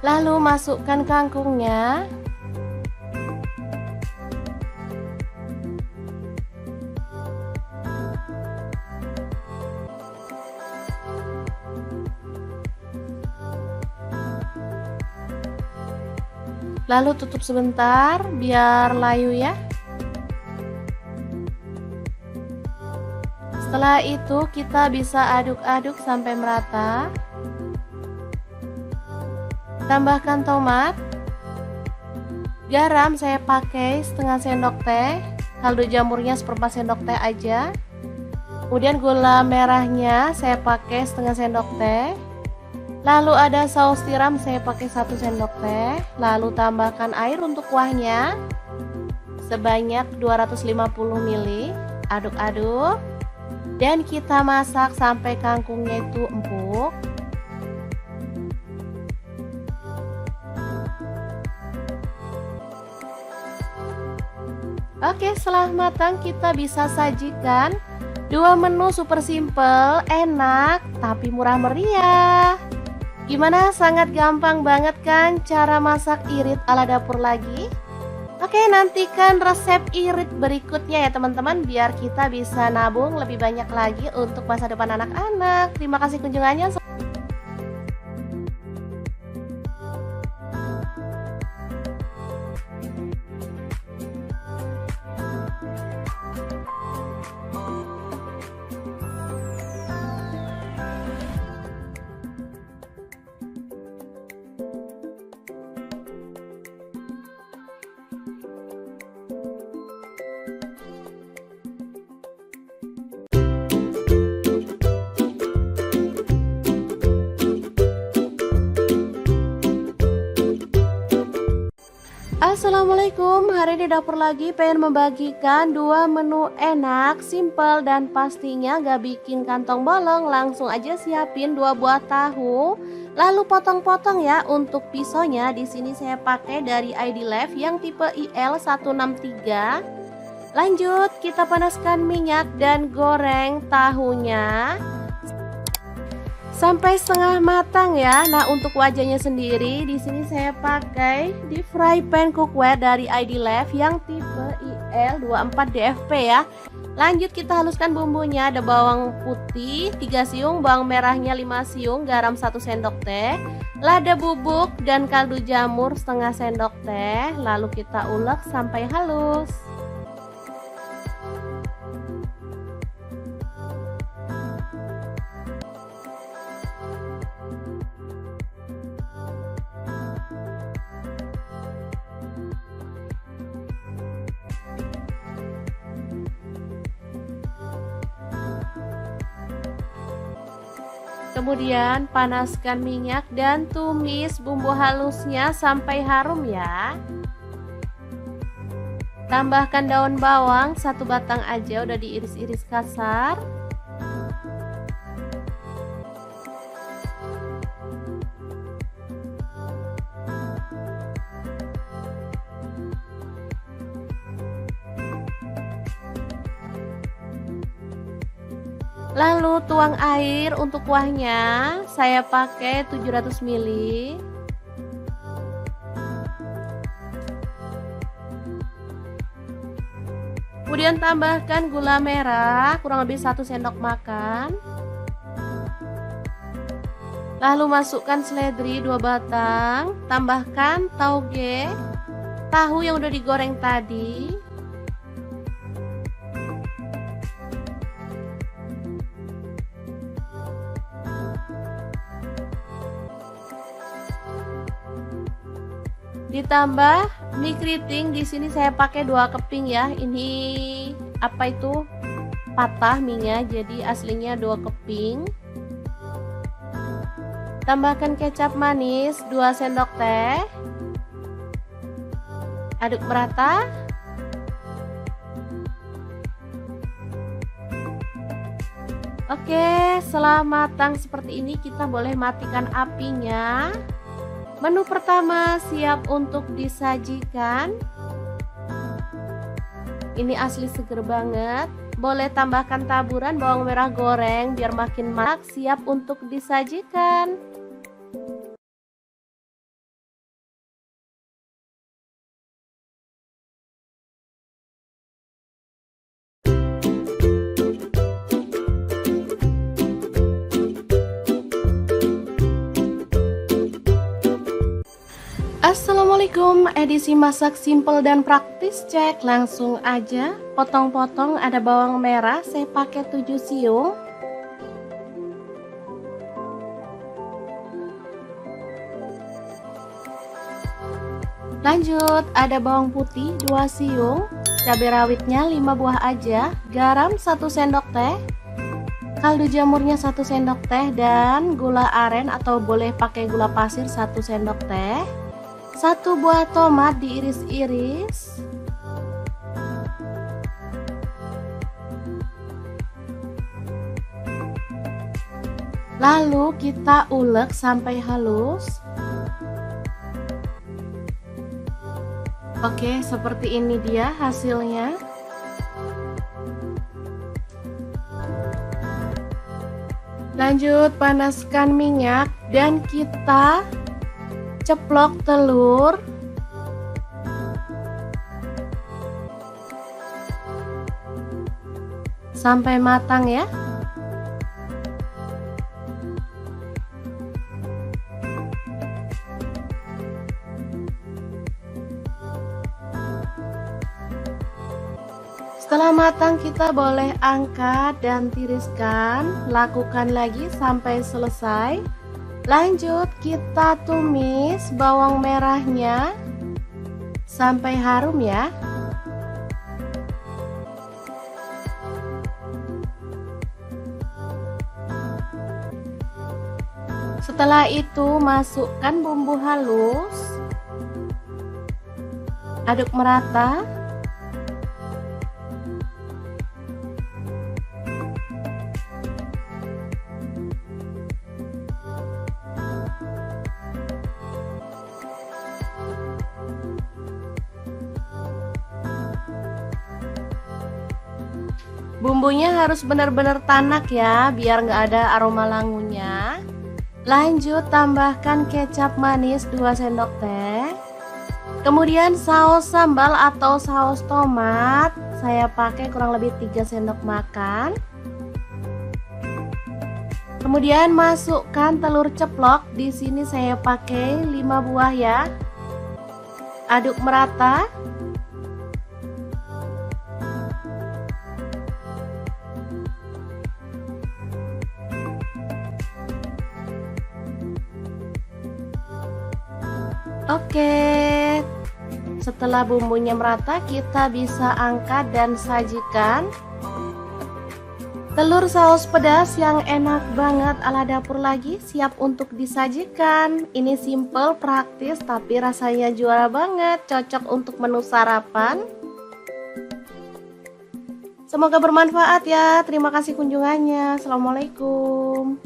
Speaker 1: Lalu masukkan kangkungnya. Lalu tutup sebentar biar layu ya. Setelah itu kita bisa aduk-aduk sampai merata. Tambahkan tomat. Garam saya pakai setengah sendok teh. Kaldu jamurnya seperempat sendok teh aja. Kemudian gula merahnya saya pakai setengah sendok teh. Lalu ada saus tiram saya pakai 1 sendok teh. Lalu tambahkan air untuk kuahnya sebanyak 250 ml. Aduk-aduk. Dan kita masak sampai kangkungnya itu empuk. Oke, setelah matang kita bisa sajikan 2 menu super simple, enak, tapi murah meriah. Gimana? Sangat gampang banget kan cara masak irit ala dapur lagi? Oke, nantikan resep irit berikutnya ya teman-teman, biar kita bisa nabung lebih banyak lagi untuk masa depan anak-anak. Terima kasih kunjungannya. Assalamualaikum, hari ini dapur lagi pengen membagikan dua menu enak, simple dan pastinya gak bikin kantong bolong. Langsung aja siapin 2 buah tahu, lalu potong-potong ya. Untuk pisaunya di sini saya pakai dari ID Life yang tipe IL163. Lanjut kita panaskan minyak dan goreng tahunya sampai setengah matang ya. Nah, untuk wajahnya sendiri di sini saya pakai di fry pan cookware dari ID Life yang tipe IL24DFP ya. Lanjut kita haluskan bumbunya. Ada bawang putih 3 siung, bawang merahnya 5 siung, garam 1 sendok teh, lada bubuk dan kaldu jamur setengah sendok teh. Lalu kita ulek sampai halus. Kemudian panaskan minyak dan tumis bumbu halusnya sampai harum ya. Tambahkan daun bawang 1 batang aja, udah diiris-iris kasar. Lalu tuang air untuk kuahnya, saya pakai 700 ml. Kemudian tambahkan gula merah kurang lebih 1 sendok makan. Lalu masukkan seledri 2 batang, tambahkan tauge, tahu yang udah digoreng tadi. Ditambah mie keriting, di sini saya pakai 2 keping ya. Ini apa itu? Patah mie-nya, jadi aslinya 2 keping. Tambahkan kecap manis 2 sendok teh. Aduk merata. Oke, setelah matang seperti ini kita boleh matikan apinya. Menu pertama siap untuk disajikan. Ini asli seger banget. Boleh tambahkan taburan bawang merah goreng biar makin marak. Siap untuk disajikan. Assalamualaikum, edisi masak simple dan praktis, cek langsung aja. Potong-potong, ada bawang merah saya pakai 7 siung. Lanjut ada bawang putih 2 siung, cabai rawitnya 5 buah aja, garam 1 sendok teh, kaldu jamurnya 1 sendok teh, dan gula aren atau boleh pakai gula pasir 1 sendok teh. 1 buah tomat diiris-iris. Lalu kita ulek sampai halus. Oke, seperti ini dia hasilnya. Lanjut panaskan minyak dan kita ceplok telur. Sampai matang ya. Setelah matang kita boleh angkat dan tiriskan. Lakukan lagi sampai selesai. Lanjut kita tumis bawang merahnya sampai harum ya. Setelah itu masukkan bumbu halus. Aduk merata. Bumbunya harus benar-benar tanak ya, biar nggak ada aroma langunya. Lanjut tambahkan kecap manis 2 sendok teh. Kemudian saus sambal atau saus tomat, saya pakai kurang lebih 3 sendok makan. Kemudian masukkan telur ceplok, di sini saya pakai 5 buah ya. Aduk merata. Oke, setelah bumbunya merata, kita bisa angkat dan sajikan. Telur saus pedas yang enak banget ala dapur lagi siap untuk disajikan. Ini simple, praktis, tapi rasanya juara banget, cocok untuk menu sarapan. Semoga bermanfaat ya. Terima kasih kunjungannya. Assalamualaikum.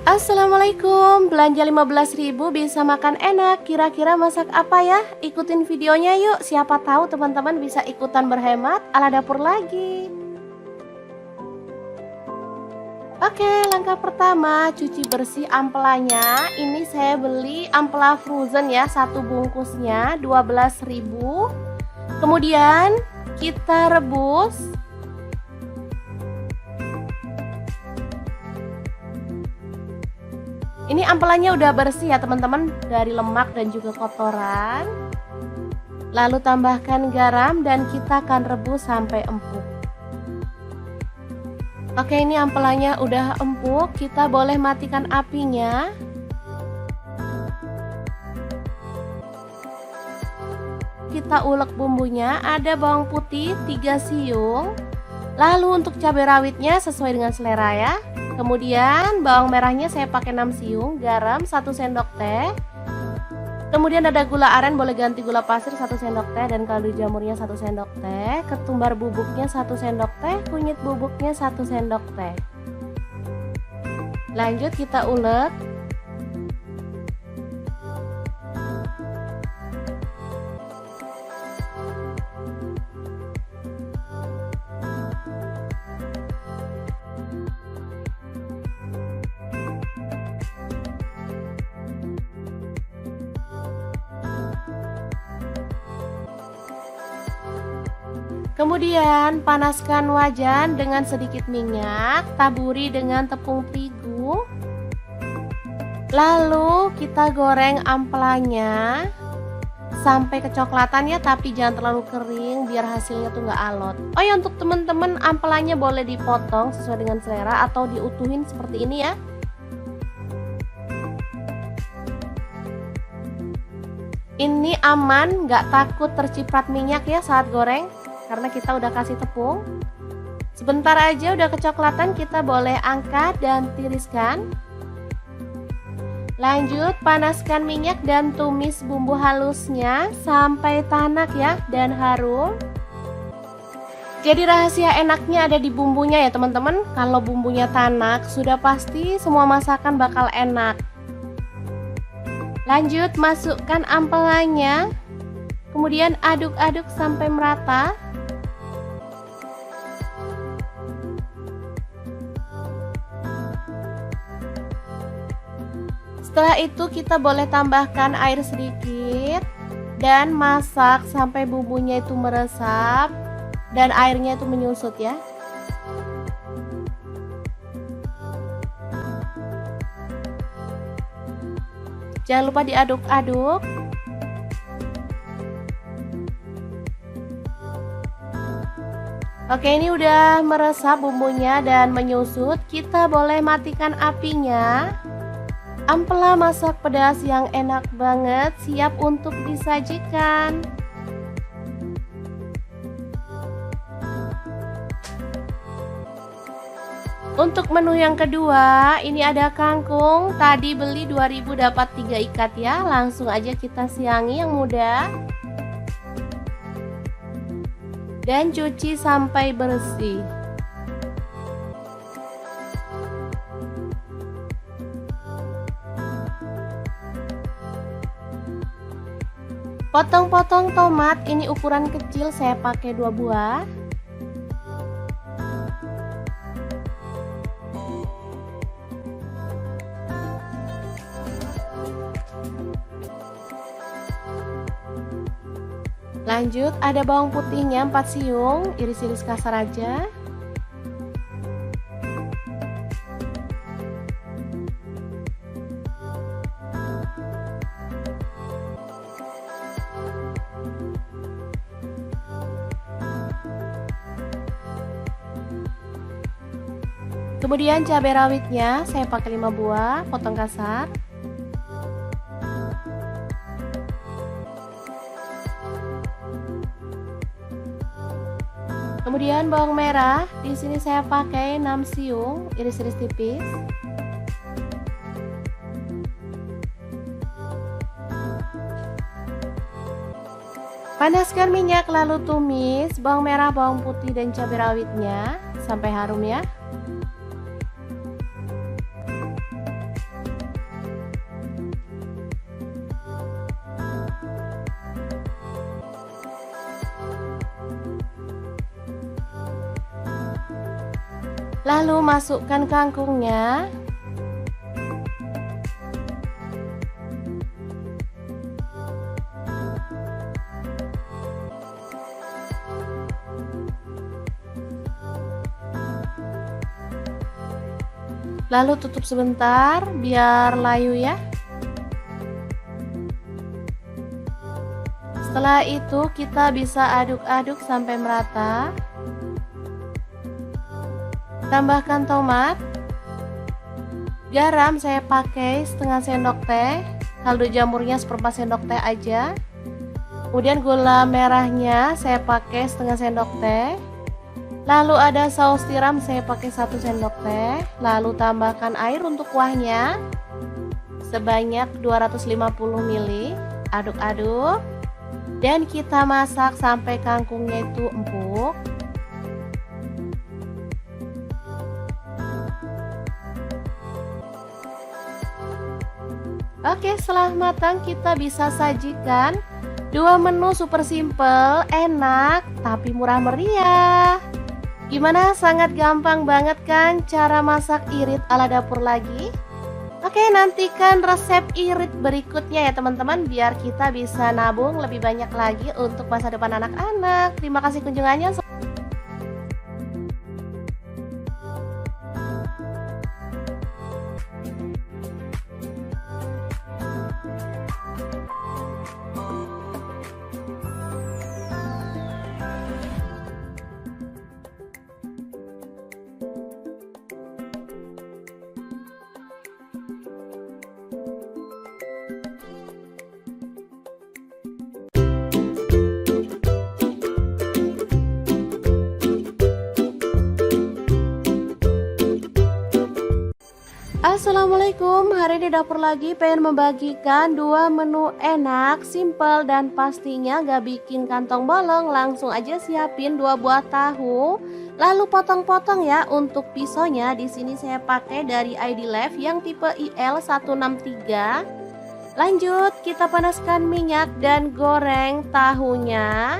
Speaker 1: Assalamualaikum, belanja 15.000 bisa makan enak. Kira-kira masak apa ya? Ikutin videonya yuk, siapa tahu teman-teman bisa ikutan berhemat ala dapur lagi. Oke, langkah pertama cuci bersih ampelanya. Ini saya beli ampela frozen ya, satu bungkusnya 12.000. Kemudian kita rebus. Ini ampelanya udah bersih ya teman-teman, dari lemak dan juga kotoran. Lalu tambahkan garam dan kita akan rebus sampai empuk. Oke, ini ampelanya udah empuk, kita boleh matikan apinya. Kita ulek bumbunya, ada bawang putih 3 siung. Lalu untuk cabai rawitnya sesuai dengan selera ya. Kemudian bawang merahnya saya pakai 6 siung, garam 1 sendok teh. Kemudian ada gula aren, boleh ganti gula pasir 1 sendok teh, dan kaldu jamurnya 1 sendok teh. Ketumbar bubuknya 1 sendok teh, kunyit bubuknya 1 sendok teh. Lanjut kita ulek. Kemudian panaskan wajan dengan sedikit minyak, taburi dengan tepung terigu. Lalu kita goreng ampelanya sampai kecoklatan ya, tapi jangan terlalu kering biar hasilnya tuh nggak alot. Oh ya, untuk teman-teman ampelanya boleh dipotong sesuai dengan selera atau diutuhin seperti ini ya. Ini aman, nggak takut terciprat minyak ya saat goreng, karena kita udah kasih tepung. Sebentar aja udah kecoklatan, kita boleh angkat dan tiriskan. Lanjut panaskan minyak dan tumis bumbu halusnya sampai tanak ya dan harum. Jadi rahasia enaknya ada di bumbunya ya teman-teman. Kalau bumbunya tanak, sudah pasti semua masakan bakal enak. Lanjut masukkan ampelanya. Kemudian aduk-aduk sampai merata. Setelah itu kita boleh tambahkan air sedikit dan masak sampai bumbunya itu meresap dan airnya itu menyusut ya. Jangan lupa diaduk-aduk. Oke, ini udah meresap bumbunya dan menyusut. Kita boleh matikan apinya. Ampela masak pedas yang enak banget siap untuk disajikan. Untuk menu yang kedua, ini ada kangkung. Tadi beli 2000 dapat 3 ikat ya. Langsung aja kita siangi yang muda. Dan cuci sampai bersih. Potong-potong tomat, ini ukuran kecil, saya pakai 2 buah. Lanjut, ada bawang putihnya 4 siung, iris-iris kasar aja. Kemudian cabai rawitnya saya pakai 5 buah, potong kasar. Kemudian bawang merah, di sini saya pakai 6 siung, iris-iris tipis. Panaskan minyak lalu tumis bawang merah, bawang putih dan cabai rawitnya sampai harum ya. Lalu masukkan kangkungnya. Lalu tutup sebentar biar layu ya. Setelah itu kita bisa aduk-aduk sampai merata. Tambahkan tomat. Garam saya pakai setengah sendok teh, kaldu jamurnya seperempat sendok teh aja. Kemudian gula merahnya saya pakai setengah sendok teh. Lalu ada saus tiram saya pakai 1 sendok teh. Lalu tambahkan air untuk kuahnya sebanyak 250 ml. Aduk-aduk. Dan kita masak sampai kangkungnya itu empuk. Oke, setelah matang kita bisa sajikan 2 menu super simple, enak, tapi murah meriah. Gimana? Sangat gampang banget kan cara masak irit ala dapur lagi? Oke, nantikan resep irit berikutnya ya teman-teman, biar kita bisa nabung lebih banyak lagi untuk masa depan anak-anak. Terima kasih kunjungannya. Assalamualaikum, hari ini dapur lagi pengen membagikan 2 menu enak, simple dan pastinya gak bikin kantong bolong. Langsung aja siapin 2 buah tahu, lalu potong-potong ya. Untuk pisaunya di sini saya pakai dari ID Life yang tipe IL163. Lanjut, kita panaskan minyak dan goreng tahunya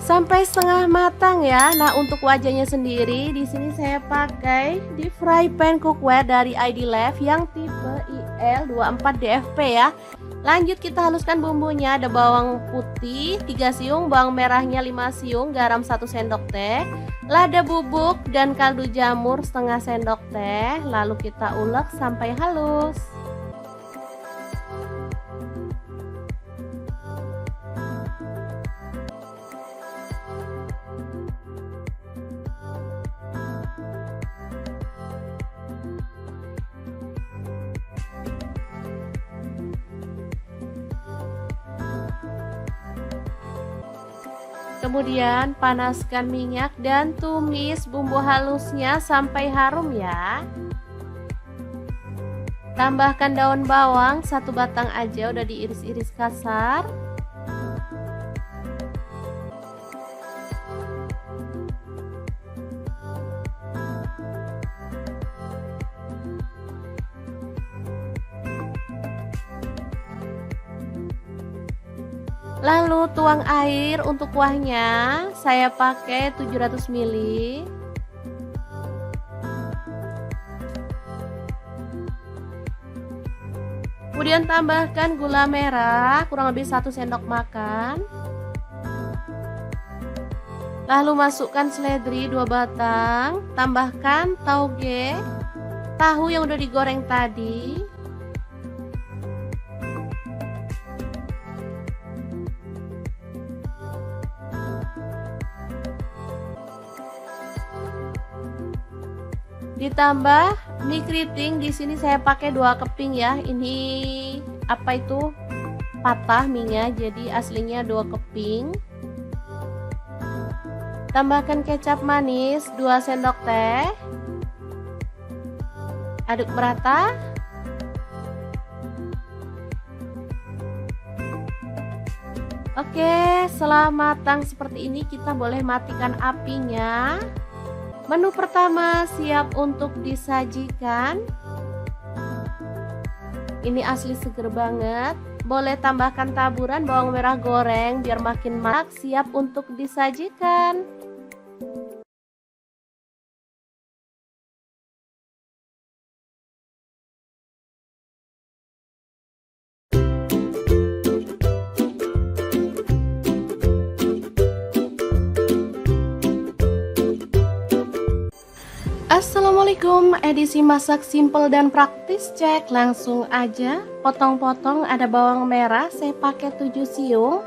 Speaker 1: sampai setengah matang ya. Nah, untuk wajahnya sendiri di sini saya pakai di fry pan cookware dari ID Life yang tipe IL24DFP ya. Lanjut kita haluskan bumbunya. Ada bawang putih 3 siung, bawang merahnya 5 siung, garam 1 sendok teh, lada bubuk dan kaldu jamur setengah sendok teh. Lalu kita ulek sampai halus. Kemudian panaskan minyak dan tumis bumbu halusnya sampai harum ya. Tambahkan daun bawang 1 batang aja, udah diiris-iris kasar. Lalu tuang air untuk kuahnya, saya pakai 700 ml. Kemudian tambahkan gula merah kurang lebih 1 sendok makan. Lalu masukkan seledri 2 batang, tambahkan tauge, tahu yang udah digoreng tadi. Ditambah mie keriting, di sini saya pakai 2 keping ya. Ini apa itu? Patah mie-nya, jadi aslinya 2 keping. Tambahkan kecap manis 2 sendok teh. Aduk merata. Oke, setelah matang seperti ini kita boleh matikan apinya. Menu pertama siap untuk disajikan. Ini asli seger banget. Boleh tambahkan taburan bawang merah goreng biar makin marak, siap untuk disajikan. Assalamualaikum, edisi masak simple dan praktis, cek langsung aja. Potong-potong, ada bawang merah, saya pakai 7 siung.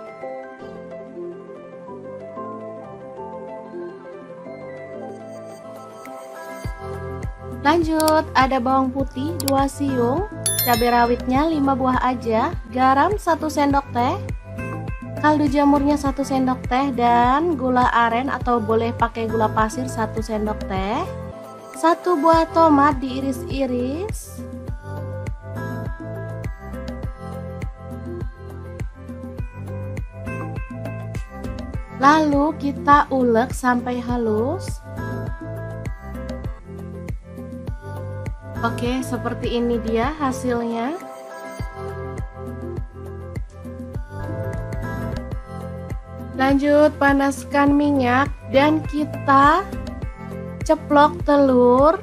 Speaker 1: Lanjut, ada bawang putih 2 siung, cabai rawitnya 5 buah aja, garam 1 sendok teh, kaldu jamurnya 1 sendok teh, dan gula aren atau boleh pakai gula pasir 1 sendok teh. 1 buah tomat diiris-iris. Lalu kita ulek sampai halus. Oke, seperti ini dia hasilnya. Lanjut panaskan minyak dan kita ceplok telur.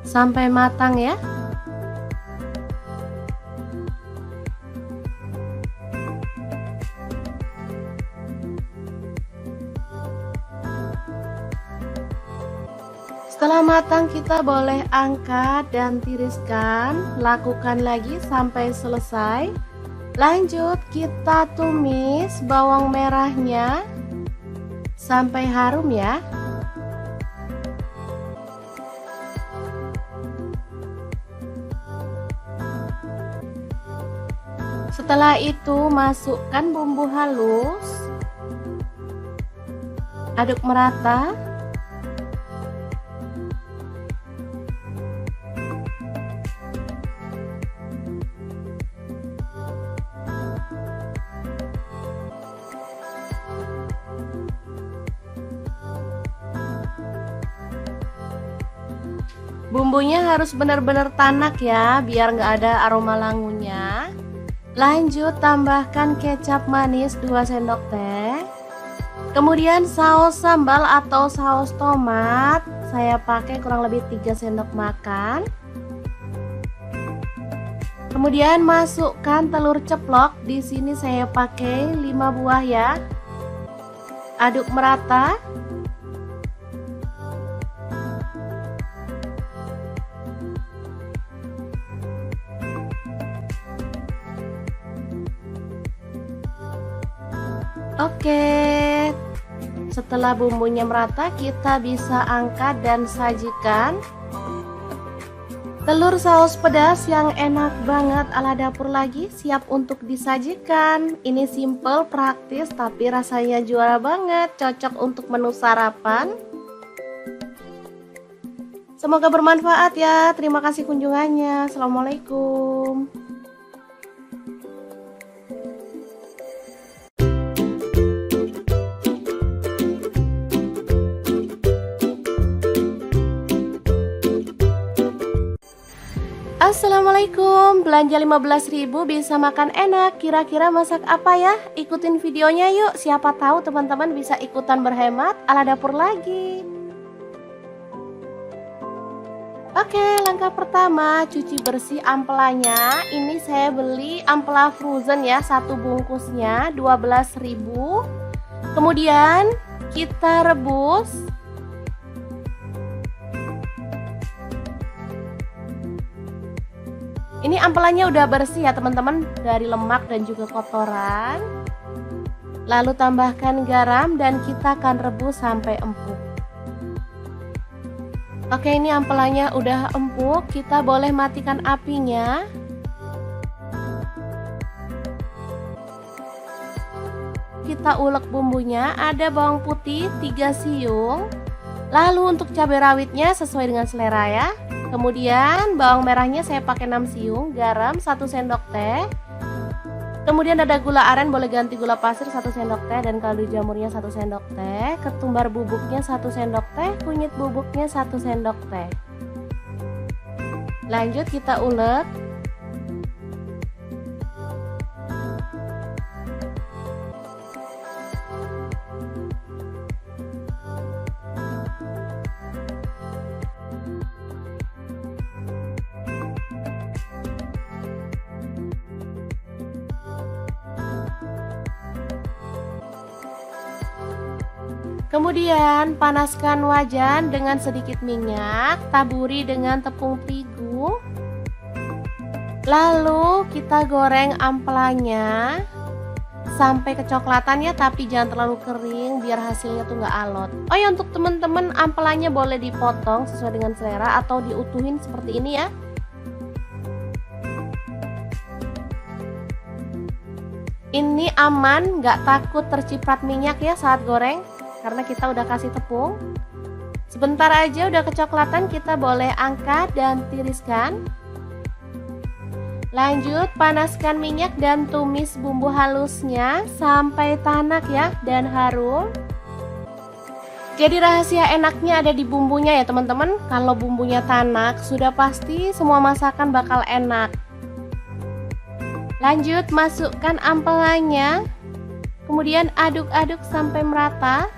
Speaker 1: Sampai matang ya. Setelah matang kita boleh angkat dan tiriskan. Lakukan lagi sampai selesai. Lanjut kita tumis bawang merahnya sampai harum ya. Setelah itu masukkan bumbu halus. Aduk merata. Bumbunya harus benar-benar tanak ya, biar nggak ada aroma langunya. Lanjut tambahkan kecap manis 2 sendok teh. Kemudian saus sambal atau saus tomat, saya pakai kurang lebih 3 sendok makan. Kemudian masukkan telur ceplok, di sini saya pakai 5 buah ya. Aduk merata. Oke, setelah bumbunya merata kita bisa angkat dan sajikan. Telur saus pedas yang enak banget ala dapur lagi siap untuk disajikan. Ini simple, praktis, tapi rasanya juara banget. Cocok untuk menu sarapan. Semoga bermanfaat ya. Terima kasih kunjungannya. Assalamualaikum. Assalamualaikum, belanja 15.000 bisa makan enak. Kira-kira masak apa ya? Ikutin videonya yuk, siapa tahu teman-teman bisa ikutan berhemat ala dapur lagi. Oke, langkah pertama cuci bersih ampelanya. Ini saya beli ampela frozen ya, satu bungkusnya 12.000. Kemudian kita rebus. Ini ampelannya udah bersih ya teman-teman, dari lemak dan juga kotoran. Lalu tambahkan garam dan kita akan rebus sampai empuk. Oke, ini ampelannya udah empuk, kita boleh matikan apinya. Kita ulek bumbunya, ada bawang putih 3 siung. Lalu untuk cabai rawitnya sesuai dengan selera ya. Kemudian bawang merahnya saya pakai 6 siung, garam 1 sendok teh. Kemudian ada gula aren, boleh ganti gula pasir 1 sendok teh, dan kaldu jamurnya 1 sendok teh. Ketumbar bubuknya 1 sendok teh, kunyit bubuknya 1 sendok teh. Lanjut kita ulek. Kemudian panaskan wajan dengan sedikit minyak, taburi dengan tepung terigu. Lalu kita goreng ampelanya sampai kecoklatan ya, tapi jangan terlalu kering biar hasilnya tuh nggak alot. Oh ya, untuk teman-teman ampelanya boleh dipotong sesuai dengan selera atau diutuhin seperti ini ya. Ini aman, nggak takut terciprat minyak ya saat goreng, karena kita udah kasih tepung. Sebentar aja udah kecoklatan, kita boleh angkat dan tiriskan. Lanjut panaskan minyak dan tumis bumbu halusnya sampai tanak ya dan harum. Jadi rahasia enaknya ada di bumbunya ya teman-teman. Kalau bumbunya tanak sudah pasti semua masakan bakal enak. Lanjut masukkan ampelannya, kemudian aduk-aduk sampai merata.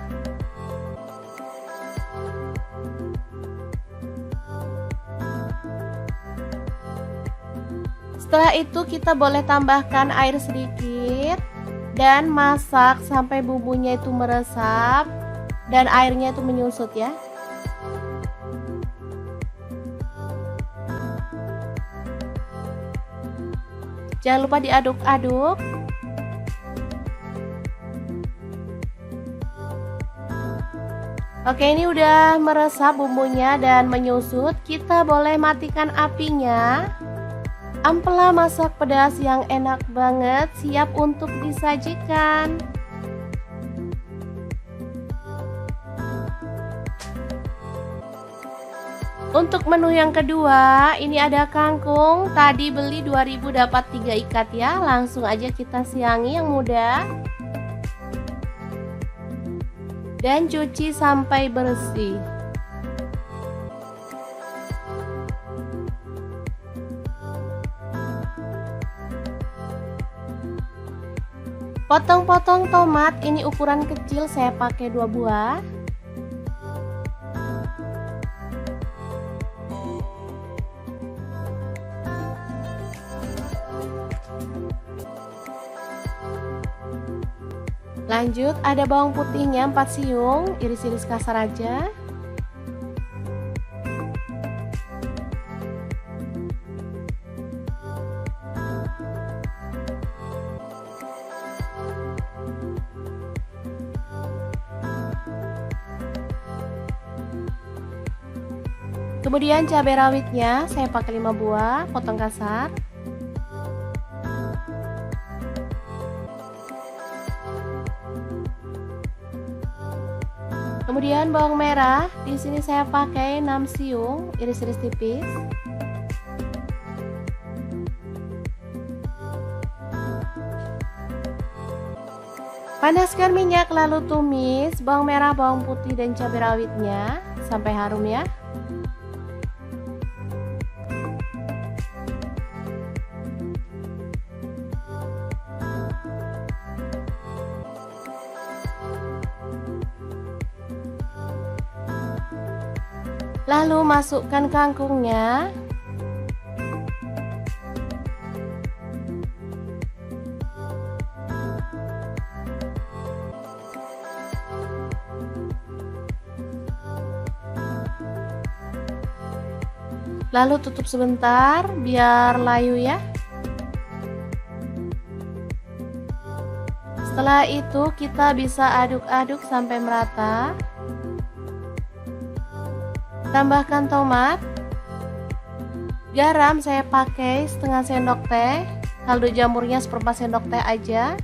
Speaker 1: Setelah itu kita boleh tambahkan air sedikit dan masak sampai bumbunya itu meresap dan airnya itu menyusut ya. Jangan lupa diaduk-aduk. Oke, ini udah meresap bumbunya dan menyusut. Kita boleh matikan apinya. Ampela masak pedas yang enak banget siap untuk disajikan. Untuk menu yang kedua, ini ada kangkung. Tadi beli 2.000 dapat 3 ikat ya. Langsung aja kita siangi yang muda. Dan cuci sampai bersih. Potong-potong tomat, ini ukuran kecil, saya pakai 2 buah. Lanjut ada bawang putihnya 4 siung, iris-iris kasar aja. Kemudian cabai rawitnya saya pakai 5 buah, potong kasar. Kemudian bawang merah, di sini saya pakai 6 siung, iris-iris tipis. Panaskan minyak lalu tumis bawang merah, bawang putih dan cabai rawitnya sampai harum ya. Lalu masukkan kangkungnya. Lalu tutup sebentar biar layu ya. Setelah itu kita bisa aduk-aduk sampai merata. Tambahkan tomat. Garam saya pakai setengah sendok teh, kaldu jamurnya seperempat sendok teh aja.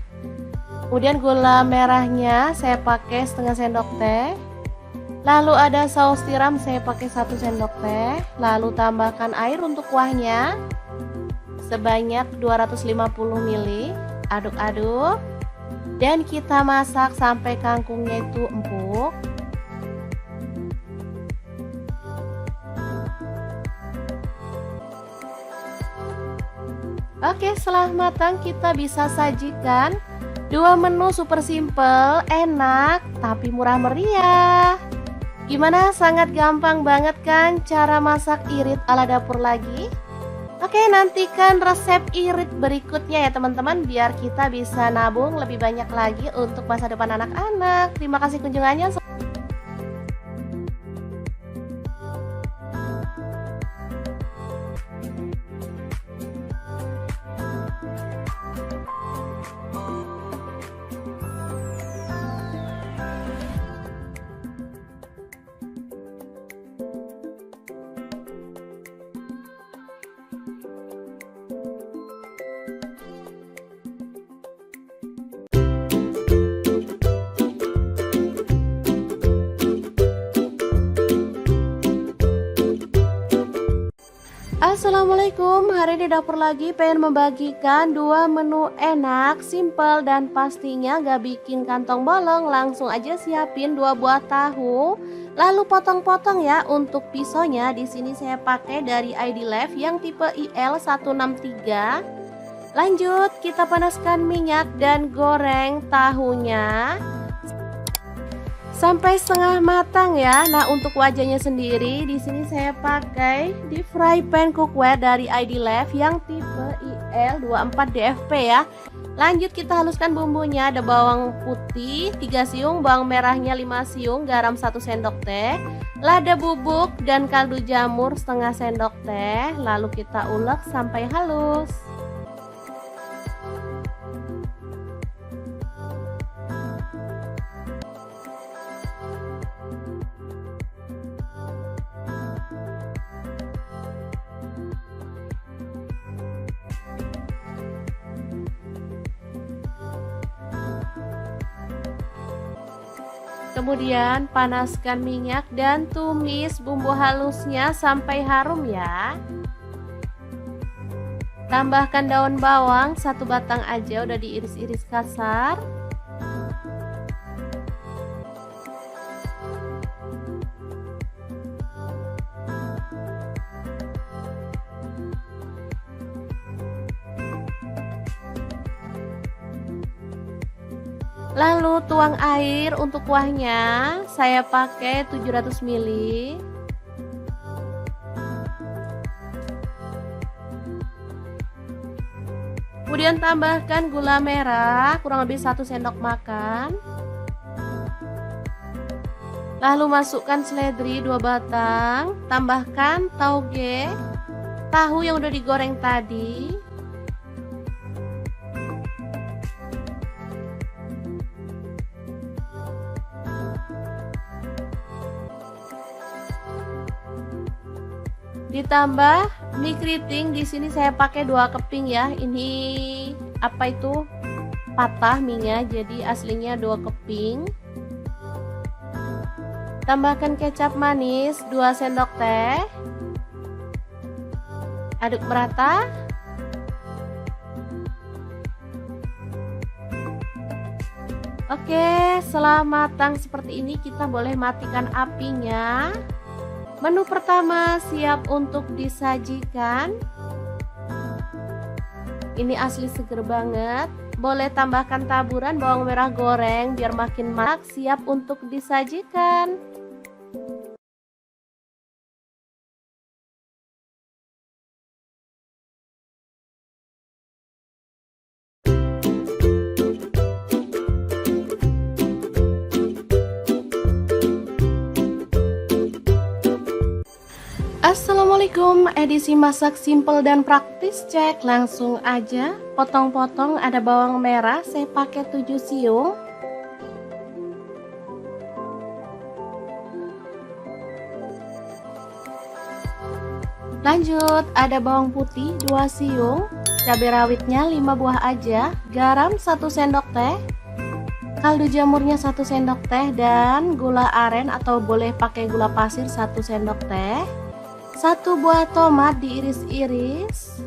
Speaker 1: Kemudian gula merahnya saya pakai setengah sendok teh. Lalu ada saus tiram saya pakai 1 sendok teh. Lalu tambahkan air untuk kuahnya sebanyak 250 ml. Aduk-aduk dan kita masak sampai kangkungnya itu empuk. Oke, setelah matang kita bisa sajikan 2 menu super simple, enak, tapi murah meriah. Gimana? Sangat gampang banget kan cara masak irit ala dapur lagi? Oke, nantikan resep irit berikutnya ya teman-teman, biar kita bisa nabung lebih banyak lagi untuk masa depan anak-anak. Terima kasih kunjungannya. Assalamualaikum, hari ini dapur lagi pengen membagikan 2 menu enak, simple dan pastinya gak bikin kantong bolong. Langsung aja siapin 2 buah tahu, lalu potong-potong ya. Untuk pisaunya di sini saya pakai dari ID Life yang tipe IL163. Lanjut, kita panaskan minyak dan goreng tahunya sampai setengah matang ya. Nah, untuk wajahnya sendiri di sini saya pakai di fry pan cookware dari ID Life yang tipe IL24DFP ya. Lanjut kita haluskan bumbunya. Ada bawang putih 3 siung, bawang merahnya 5 siung, garam 1 sendok teh, lada bubuk dan kaldu jamur setengah sendok teh. Lalu kita ulek sampai halus. Kemudian panaskan minyak dan tumis bumbu halusnya sampai harum ya. Tambahkan daun bawang 1 batang aja, udah diiris-iris kasar. Lalu tuang air untuk kuahnya, saya pakai 700 ml. Kemudian tambahkan gula merah kurang lebih 1 sendok makan. Lalu masukkan seledri 2 batang, tambahkan tauge, tahu yang udah digoreng tadi. Ditambah mie keriting, di sini saya pakai 2 keping ya. Ini apa itu? Patah mie-nya, jadi aslinya 2 keping. Tambahkan kecap manis 2 sendok teh. Aduk merata. Oke, setelah matang seperti ini kita boleh matikan apinya. Menu pertama siap untuk disajikan. Ini asli seger banget. Boleh tambahkan taburan bawang merah goreng biar makin marak, siap untuk disajikan. Assalamualaikum, edisi masak simple dan praktis, cek langsung aja. Potong-potong, ada bawang merah, saya pakai 7 siung. Lanjut, ada bawang putih 2 siung, cabai rawitnya 5 buah aja, garam 1 sendok teh, kaldu jamurnya 1 sendok teh, dan gula aren atau boleh pakai gula pasir 1 sendok teh. 1 buah tomat diiris-iris.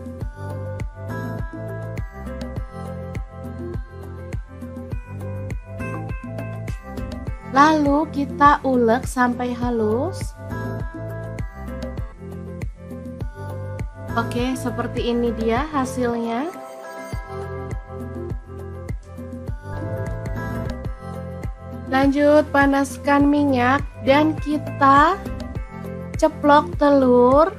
Speaker 1: Lalu kita ulek sampai halus. Oke, seperti ini dia hasilnya. Lanjut panaskan minyak dan kita ceplok telur.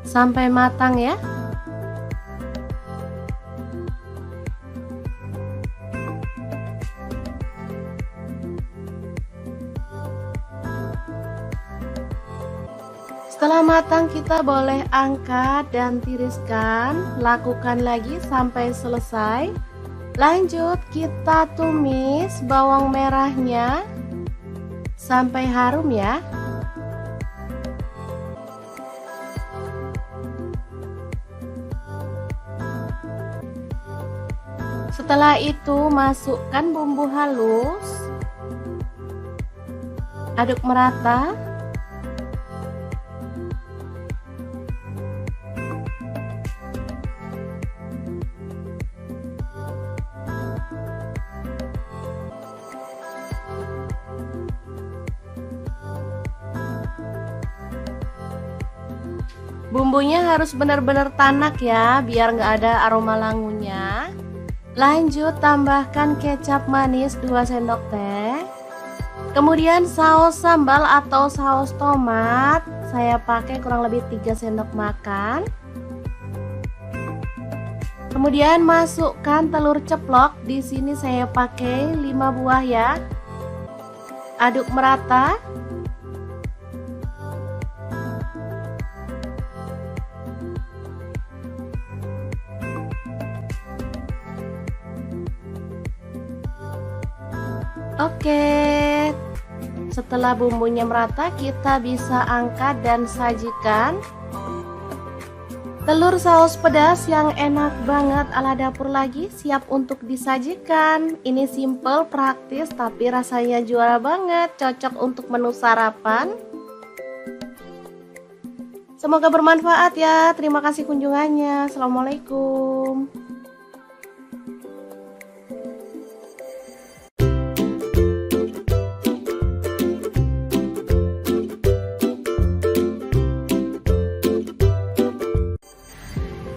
Speaker 1: Sampai matang ya. Setelah matang kita boleh angkat dan tiriskan. Lakukan lagi sampai selesai. Lanjut kita tumis bawang merahnya sampai harum ya. Setelah itu masukkan bumbu halus. Aduk merata. Bumbunya harus benar-benar tanak ya, biar nggak ada aroma langunya. Lanjut tambahkan kecap manis 2 sendok teh. Kemudian saus sambal atau saus tomat, saya pakai kurang lebih 3 sendok makan. Kemudian masukkan telur ceplok, di sini saya pakai 5 buah ya. Aduk merata. Oke, setelah bumbunya merata kita bisa angkat dan sajikan. Telur saus pedas yang enak banget ala dapur lagi siap untuk disajikan. Ini simple, praktis, tapi rasanya juara banget, cocok untuk menu sarapan. Semoga bermanfaat ya. Terima kasih kunjungannya. Assalamualaikum.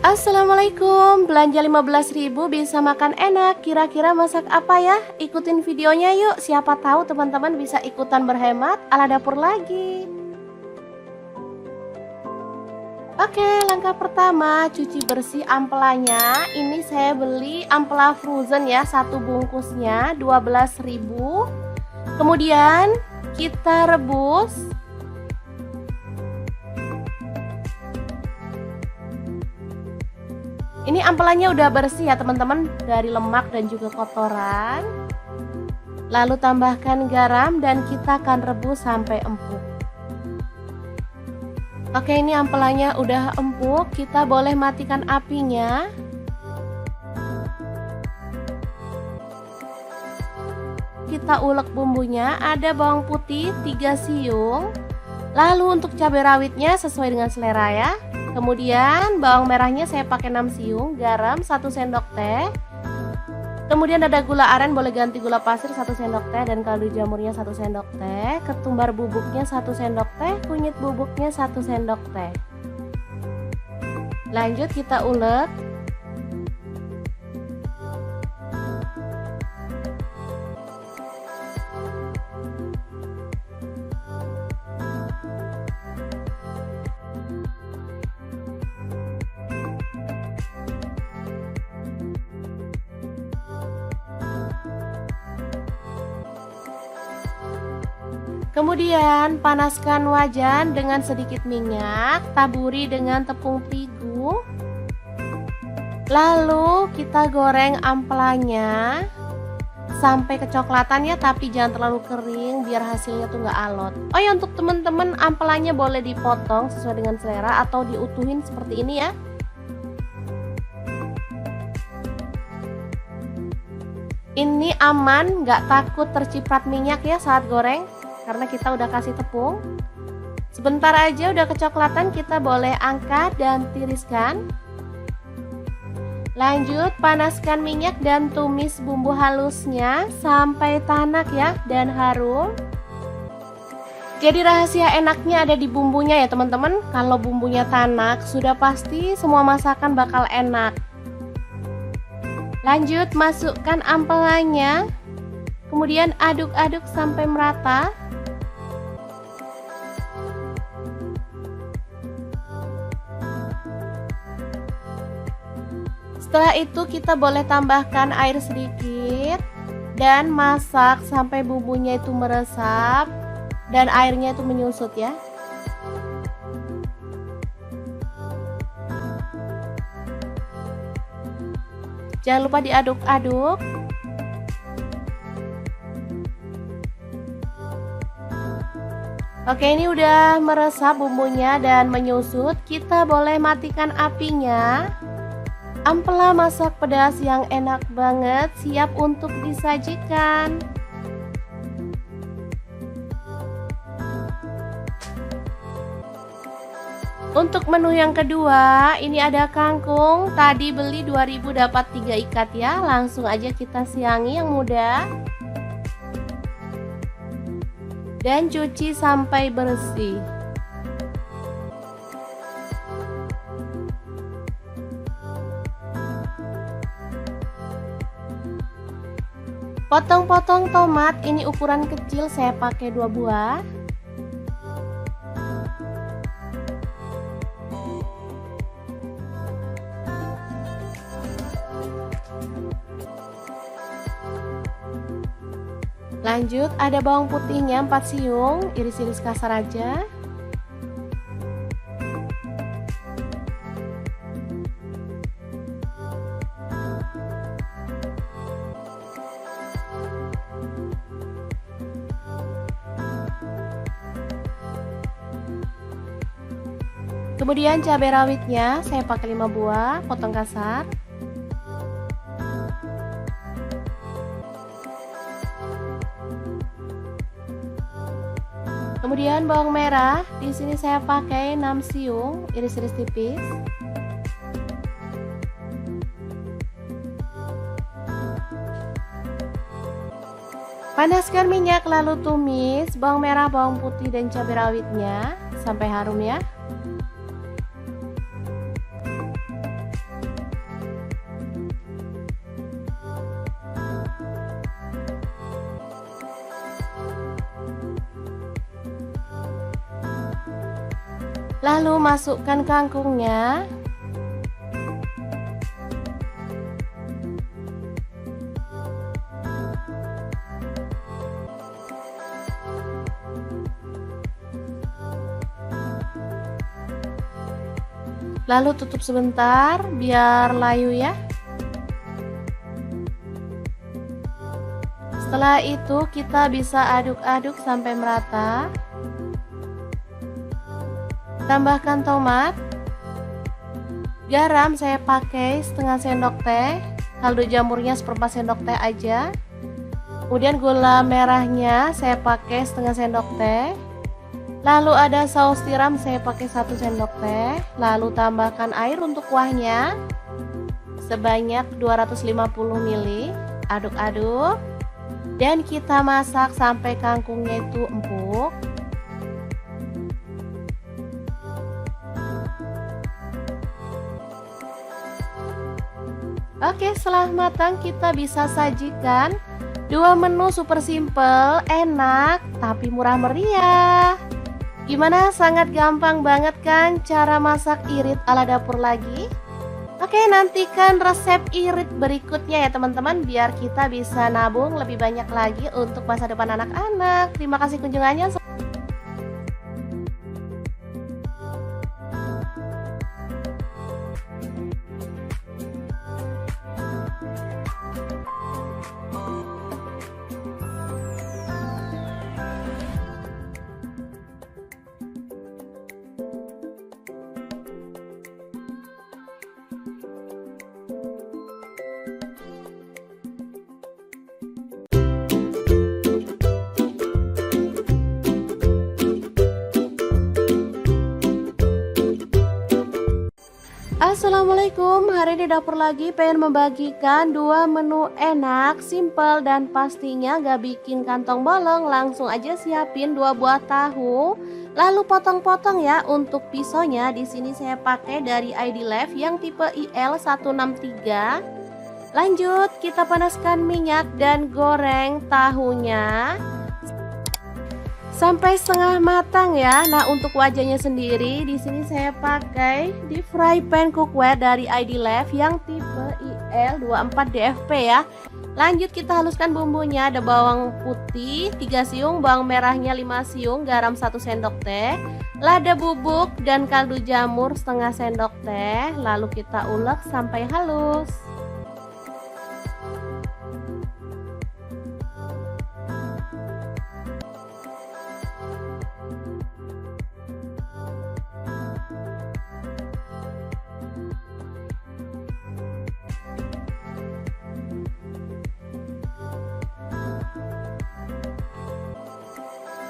Speaker 1: Assalamualaikum, belanja 15.000 bisa makan enak. Kira-kira masak apa ya? Ikutin videonya yuk, siapa tahu teman-teman bisa ikutan berhemat ala dapur lagi. Oke, langkah pertama cuci bersih ampelanya. Ini saya beli ampela frozen ya, 1 bungkusnya 12.000. Kemudian kita rebus. Ini ampelannya udah bersih ya teman-teman, dari lemak dan juga kotoran. Lalu tambahkan garam dan kita akan rebus sampai empuk. Oke, ini ampelannya udah empuk, kita boleh matikan apinya. Kita ulek bumbunya, ada bawang putih 3 siung. Lalu untuk cabai rawitnya sesuai dengan selera ya. Kemudian bawang merahnya saya pakai 6 siung, garam 1 sendok teh. Kemudian ada gula aren, boleh ganti gula pasir 1 sendok teh, dan kaldu jamurnya 1 sendok teh, ketumbar bubuknya 1 sendok teh, kunyit bubuknya 1 sendok teh. Lanjut kita ulek. Kemudian panaskan wajan dengan sedikit minyak, taburi dengan tepung terigu. Lalu kita goreng ampelanya sampai kecoklatan ya, tapi jangan terlalu kering biar hasilnya tuh nggak alot. Oh ya, untuk teman-teman ampelanya boleh dipotong sesuai dengan selera atau diutuhin seperti ini ya. Ini aman, nggak takut terciprat minyak ya saat goreng, karena kita udah kasih tepung. Sebentar aja udah kecoklatan, kita boleh angkat dan tiriskan. Lanjut panaskan minyak dan tumis bumbu halusnya sampai tanak ya dan harum. Jadi rahasia enaknya ada di bumbunya ya teman-teman. Kalau bumbunya tanak sudah pasti semua masakan bakal enak. Lanjut masukkan ampelannya, kemudian aduk-aduk sampai merata. Setelah itu kita boleh tambahkan air sedikit dan masak sampai bumbunya itu meresap dan airnya itu menyusut ya. Jangan lupa diaduk-aduk. Oke, ini udah meresap bumbunya dan menyusut. Kita boleh matikan apinya. Ampela masak pedas yang enak banget siap untuk disajikan. Untuk menu yang kedua, ini ada kangkung. Tadi beli 2.000 dapat 3 ikat ya. Langsung aja kita siangi yang muda. Dan cuci sampai bersih. Potong-potong tomat, ini ukuran kecil, saya pakai 2 buah. Lanjut ada bawang putihnya 4 siung, iris-iris kasar aja. Kemudian cabai rawitnya saya pakai 5 buah, potong kasar. Kemudian bawang merah, di sini saya pakai 6 siung, iris-iris tipis. Panaskan minyak lalu tumis bawang merah, bawang putih dan cabai rawitnya sampai harum ya. Lalu masukkan kangkungnya. Lalu tutup sebentar biar layu ya. Setelah itu kita bisa aduk-aduk sampai merata. Tambahkan tomat. Garam saya pakai setengah sendok teh. Kaldu jamurnya seperempat sendok teh aja. Kemudian gula merahnya saya pakai setengah sendok teh. Lalu ada saus tiram saya pakai 1 sendok teh. Lalu tambahkan air untuk kuahnya sebanyak 250 ml. Aduk-aduk. Dan kita masak sampai kangkungnya itu empuk. Oke, setelah matang kita bisa sajikan 2 menu super simple, enak, tapi murah meriah. Gimana? Sangat gampang banget kan cara masak irit ala dapur lagi? Oke, nantikan resep irit berikutnya ya teman-teman, biar kita bisa nabung lebih banyak lagi untuk masa depan anak-anak. Terima kasih kunjungannya. Assalamualaikum, hari ini dapur lagi pengen membagikan 2 menu enak, simple dan pastinya gak bikin kantong bolong. Langsung aja siapin 2 buah tahu, lalu potong-potong ya. Untuk pisaunya di sini saya pakai dari ID Life yang tipe IL163. Lanjut kita panaskan minyak dan goreng tahunya sampai setengah matang ya. Nah, untuk wajahnya sendiri di sini saya pakai deep fry pan cookware dari ID Life yang tipe IL24DFP ya. Lanjut kita haluskan bumbunya. Ada bawang putih 3 siung, bawang merahnya 5 siung, garam 1 sendok teh, lada bubuk dan kaldu jamur setengah sendok teh. Lalu kita ulek sampai halus.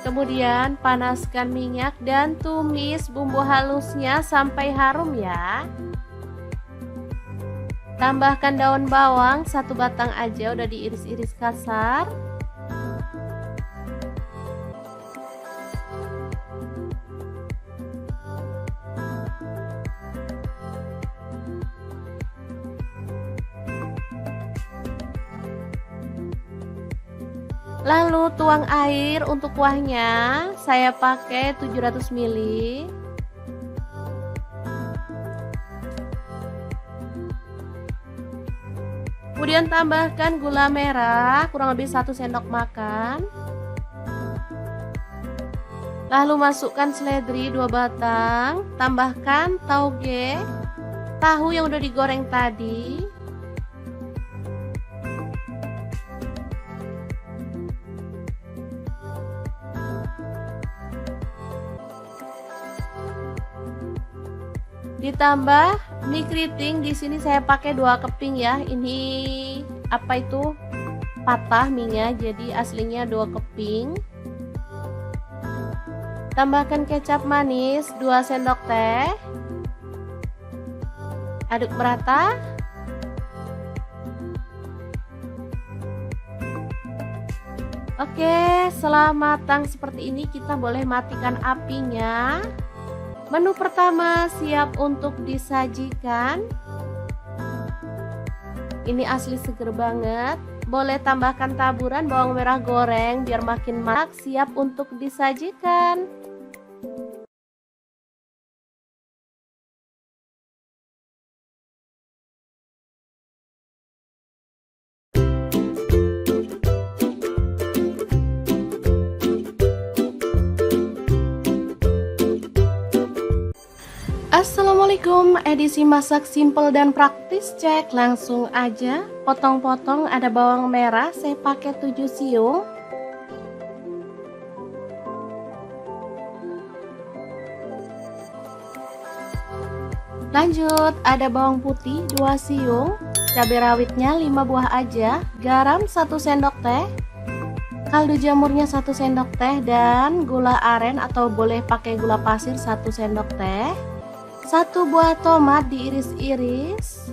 Speaker 1: Kemudian panaskan minyak dan tumis bumbu halusnya sampai harum ya. Tambahkan daun bawang 1 batang aja, udah diiris-iris kasar. Lalu tuang air untuk kuahnya, saya pakai 700 ml. Kemudian tambahkan gula merah kurang lebih 1 sendok makan. Lalu masukkan seledri 2 batang, tambahkan tauge, tahu yang udah digoreng tadi. Ditambah mie keriting, di sini saya pakai 2 keping ya. Ini apa itu? Patah mie-nya, jadi aslinya 2 keping. Tambahkan kecap manis 2 sendok teh. Aduk merata. Oke, setelah matang seperti ini kita boleh matikan apinya. Menu pertama siap untuk disajikan. Ini asli seger banget. Boleh tambahkan taburan bawang merah goreng biar makin marak. Siap untuk disajikan. Assalamualaikum, edisi masak simple dan praktis, cek langsung aja. Potong-potong, ada bawang merah, saya pakai 7 siung. Lanjut, ada bawang putih 2 siung, cabai rawitnya 5 buah aja, garam 1 sendok teh, kaldu jamurnya 1 sendok teh, dan gula aren atau boleh pakai gula pasir 1 sendok teh. 1 buah tomat diiris-iris.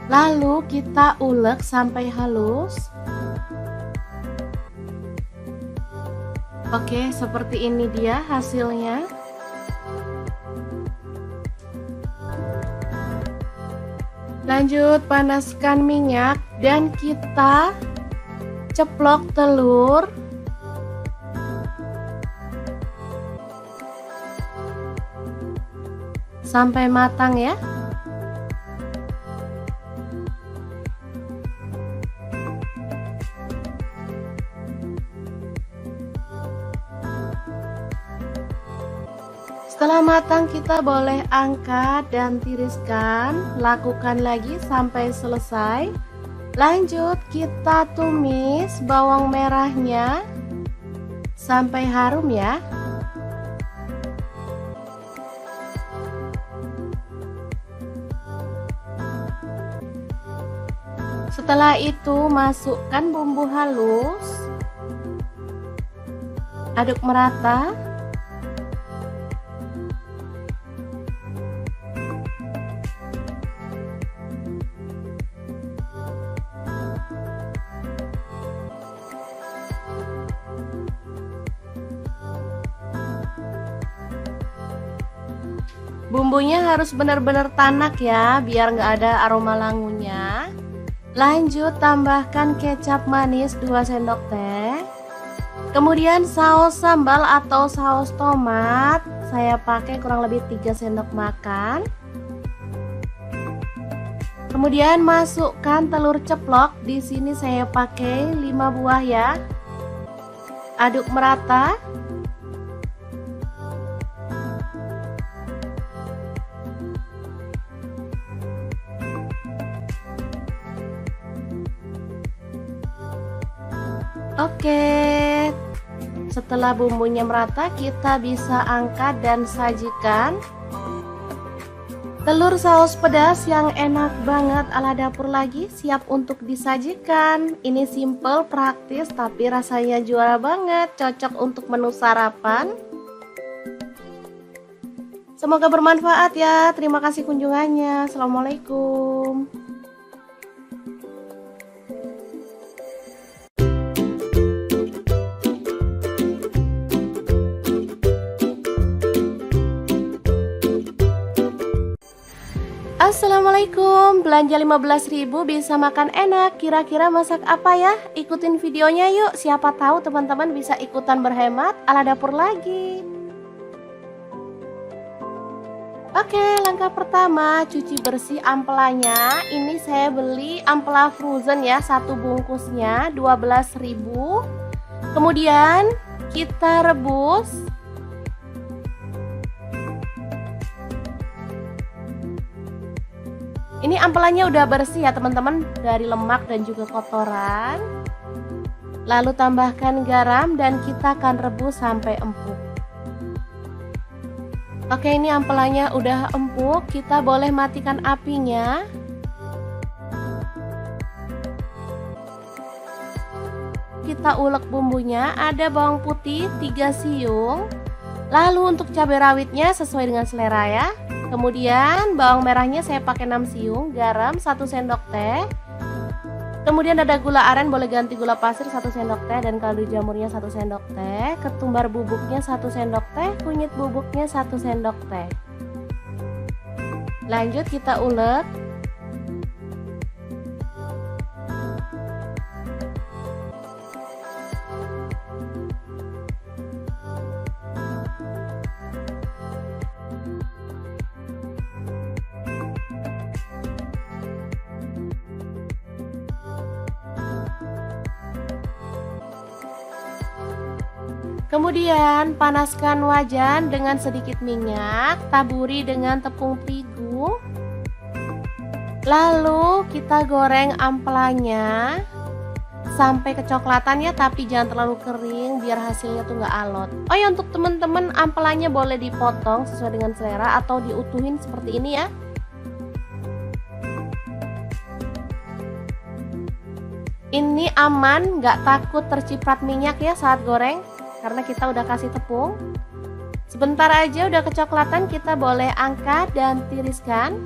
Speaker 1: Lalu kita ulek sampai halus. Oke, seperti ini dia hasilnya. Lanjut panaskan minyak dan kita ceplok telur. Sampai matang ya. Setelah matang kita boleh angkat dan tiriskan. Lakukan lagi sampai selesai. Lanjut kita tumis bawang merahnya sampai harum ya. Setelah itu masukkan bumbu halus. Aduk merata. Bumbunya harus benar-benar tanak ya, biar nggak ada aroma langunya. Lanjut tambahkan kecap manis 2 sendok teh. Kemudian saus sambal atau saus tomat, saya pakai kurang lebih 3 sendok makan. Kemudian masukkan telur ceplok, di sini saya pakai 5 buah ya. Aduk merata. Oke, setelah bumbunya merata kita bisa angkat dan sajikan. Telur saus pedas yang enak banget ala dapur lagi siap untuk disajikan. Ini simple, praktis, tapi rasanya juara banget, cocok untuk menu sarapan. Semoga bermanfaat ya. Terima kasih kunjungannya. Assalamualaikum. Assalamualaikum, belanja 15.000 bisa makan enak. Kira-kira masak apa ya? Ikutin videonya yuk, siapa tahu teman-teman bisa ikutan berhemat ala dapur lagi. Oke, langkah pertama cuci bersih ampelanya. Ini saya beli ampela frozen ya, 1 bungkusnya 12.000. Kemudian kita rebus. Ini ampelannya udah bersih ya teman-teman, dari lemak dan juga kotoran. Lalu tambahkan garam dan kita akan rebus sampai empuk. Oke, ini ampelannya udah empuk, kita boleh matikan apinya. Kita ulek bumbunya, ada bawang putih 3 siung. Lalu untuk cabai rawitnya sesuai dengan selera ya. Kemudian bawang merahnya saya pakai 6 siung, garam 1 sendok teh. Kemudian ada gula aren, boleh ganti gula pasir 1 sendok teh, dan kaldu jamurnya 1 sendok teh. Ketumbar bubuknya 1 sendok teh, kunyit bubuknya 1 sendok teh. Lanjut kita ulek. Kemudian panaskan wajan dengan sedikit minyak, taburi dengan tepung terigu. Lalu kita goreng ampelanya sampai kecoklatan ya, tapi jangan terlalu kering biar hasilnya tuh nggak alot. Oh ya, untuk teman-teman ampelanya boleh dipotong sesuai dengan selera atau diutuhin seperti ini ya. Ini aman, nggak takut terciprat minyak ya saat goreng, karena kita udah kasih tepung. Sebentar aja udah kecoklatan, kita boleh angkat dan tiriskan.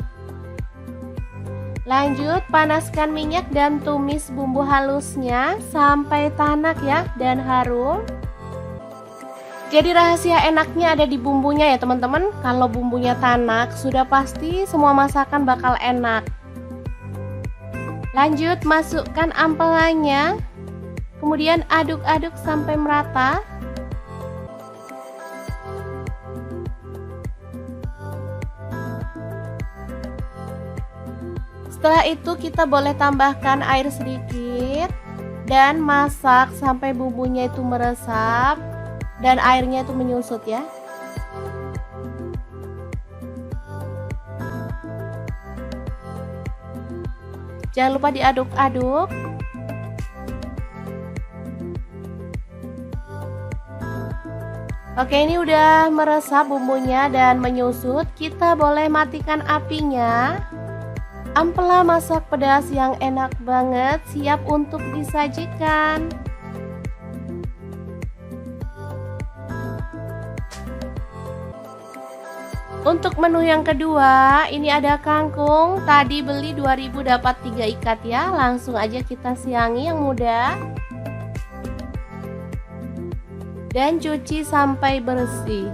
Speaker 1: Lanjut panaskan minyak dan tumis bumbu halusnya sampai tanak ya dan harum. Jadi rahasia enaknya ada di bumbunya ya teman-teman. Kalau bumbunya tanak sudah pasti semua masakan bakal enak. Lanjut masukkan ampelannya. Kemudian aduk-aduk sampai merata. Setelah itu kita boleh tambahkan air sedikit dan masak sampai bumbunya itu meresap dan airnya itu menyusut ya. Jangan lupa diaduk-aduk. Oke, ini udah meresap bumbunya dan menyusut. Kita boleh matikan apinya. Ampela masak pedas yang enak banget siap untuk disajikan. Untuk menu yang kedua, ini ada kangkung. Tadi beli 2000 dapat 3 ikat ya. Langsung aja kita siangi yang muda. Dan cuci sampai bersih.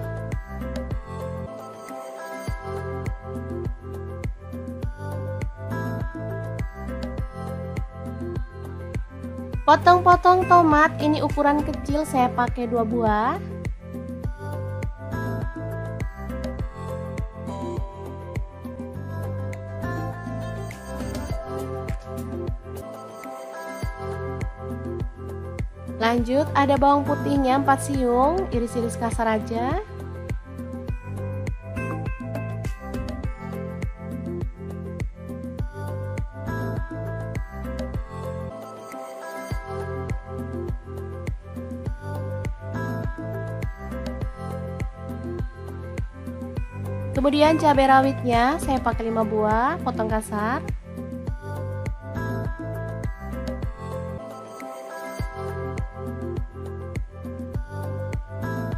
Speaker 1: Potong-potong tomat, ini ukuran kecil, saya pakai 2 buah. Lanjut ada bawang putihnya 4 siung, iris-iris kasar aja. Kemudian cabai rawitnya saya pakai 5 buah, potong kasar.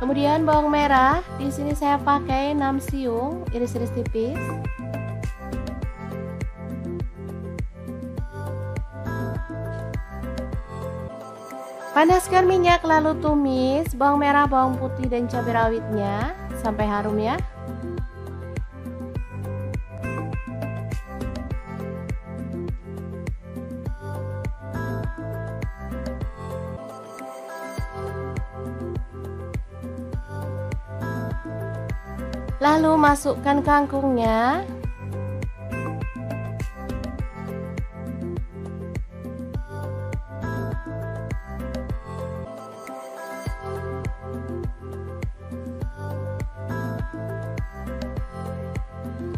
Speaker 1: Kemudian bawang merah, di sini saya pakai 6 siung, iris-iris tipis. Panaskan minyak lalu tumis bawang merah, bawang putih dan cabai rawitnya sampai harum ya. Lalu masukkan kangkungnya.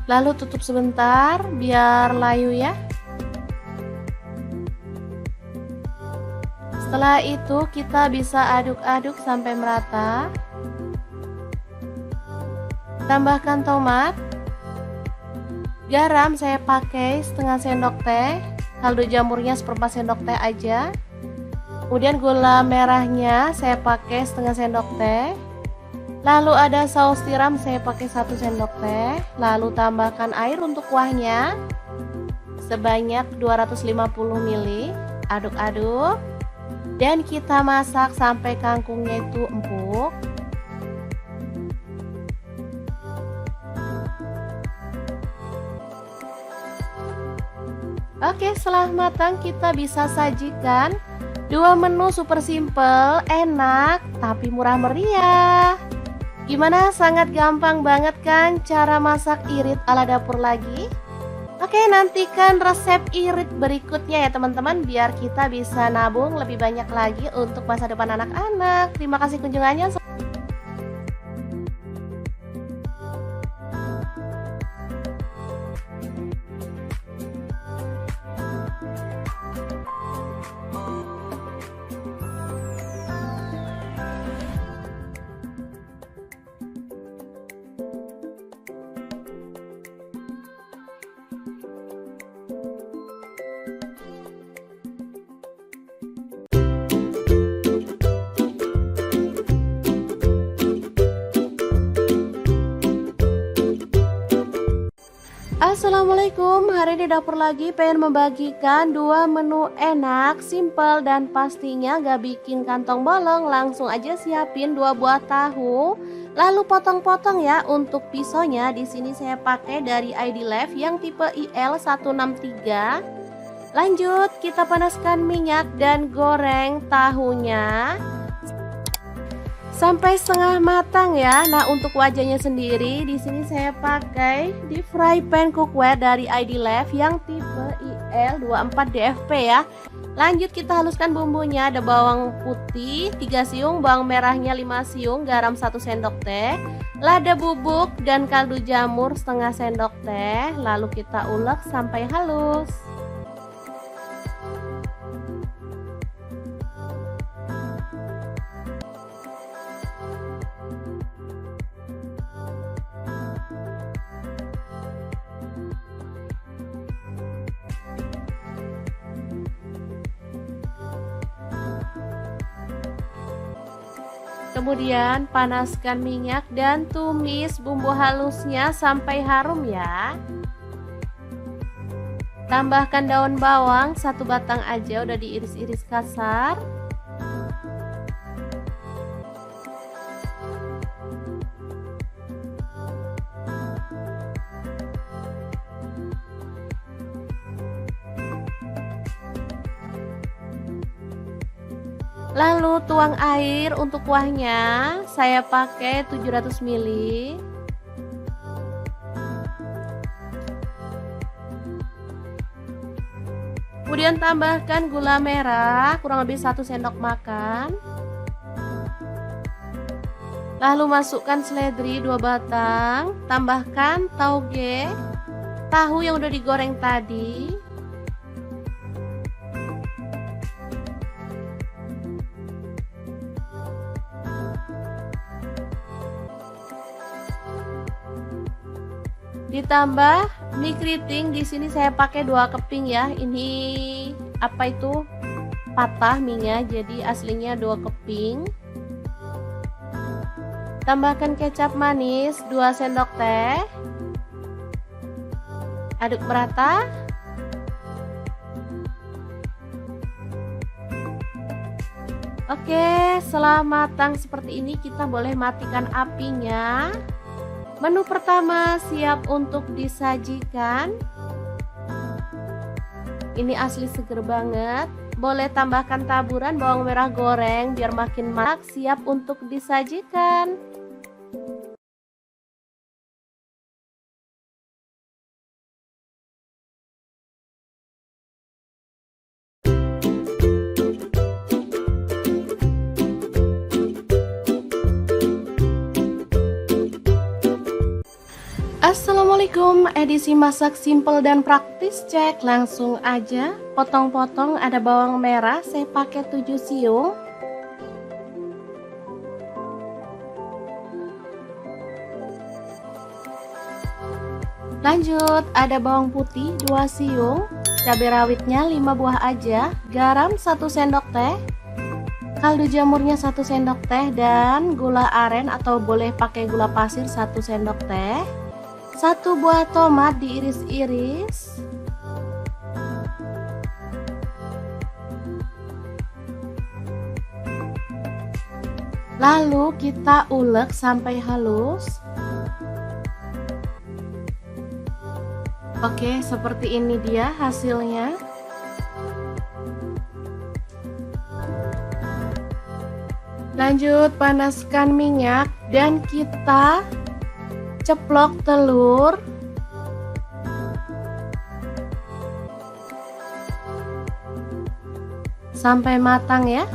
Speaker 1: Lalu tutup sebentar biar layu ya. Setelah itu kita bisa aduk-aduk sampai merata. Tambahkan tomat. Garam saya pakai setengah sendok teh. Kaldu jamurnya seperempat sendok teh aja. Kemudian gula merahnya saya pakai setengah sendok teh. Lalu ada saus tiram saya pakai 1 sendok teh. Lalu tambahkan air untuk kuahnya sebanyak 250 ml. Aduk-aduk. Dan kita masak sampai kangkungnya itu empuk. Oke, setelah matang kita bisa sajikan 2 menu super simple, enak, tapi murah meriah. Gimana? Sangat gampang banget kan cara masak irit ala dapur lagi? Oke, nantikan resep irit berikutnya ya teman-teman, biar kita bisa nabung lebih banyak lagi untuk masa depan anak-anak. Terima kasih kunjungannya. Assalamualaikum, hari ini dapur lagi pengen membagikan dua menu enak, simple dan pastinya gak bikin kantong bolong. Langsung aja siapin 2 buah tahu, lalu potong-potong ya. Untuk pisaunya di sini saya pakai dari ID Life yang tipe IL163. Lanjut kita panaskan minyak dan goreng tahunya sampai setengah matang ya. Nah, untuk wajahnya sendiri di sini saya pakai di fry pan cookware dari ID Life yang tipe IL24DFP ya. Lanjut kita haluskan bumbunya. Ada bawang putih 3 siung, bawang merahnya 5 siung, garam 1 sendok teh, lada bubuk dan kaldu jamur setengah sendok teh. Lalu kita ulek sampai halus. Kemudian panaskan minyak dan tumis bumbu halusnya sampai harum ya. Tambahkan daun bawang 1 batang aja, udah diiris-iris kasar. Lalu tuang air untuk kuahnya, saya pakai 700 ml. Kemudian tambahkan gula merah kurang lebih 1 sendok makan. Lalu masukkan seledri 2 batang, tambahkan tauge, tahu yang udah digoreng tadi. Ditambah mie keriting, di sini saya pakai 2 keping ya. Ini apa itu? Patah mie-nya, jadi aslinya 2 keping. Tambahkan kecap manis 2 sendok teh. Aduk merata. Oke, setelah matang seperti ini kita boleh matikan apinya. Menu pertama siap untuk disajikan. Ini asli seger banget. Boleh tambahkan taburan bawang merah goreng biar makin marak. Siap untuk disajikan. Assalamualaikum, edisi masak simple dan praktis, cek langsung aja. Potong-potong, ada bawang merah saya pakai 7 siung. Lanjut ada bawang putih 2 siung, cabai rawitnya 5 buah aja, garam 1 sendok teh, kaldu jamurnya 1 sendok teh, dan gula aren atau boleh pakai gula pasir 1 sendok teh. 1 buah tomat diiris-iris. Lalu kita ulek sampai halus. Oke, seperti ini dia hasilnya. Lanjut panaskan minyak dan kita ceplok telur. Sampai matang ya.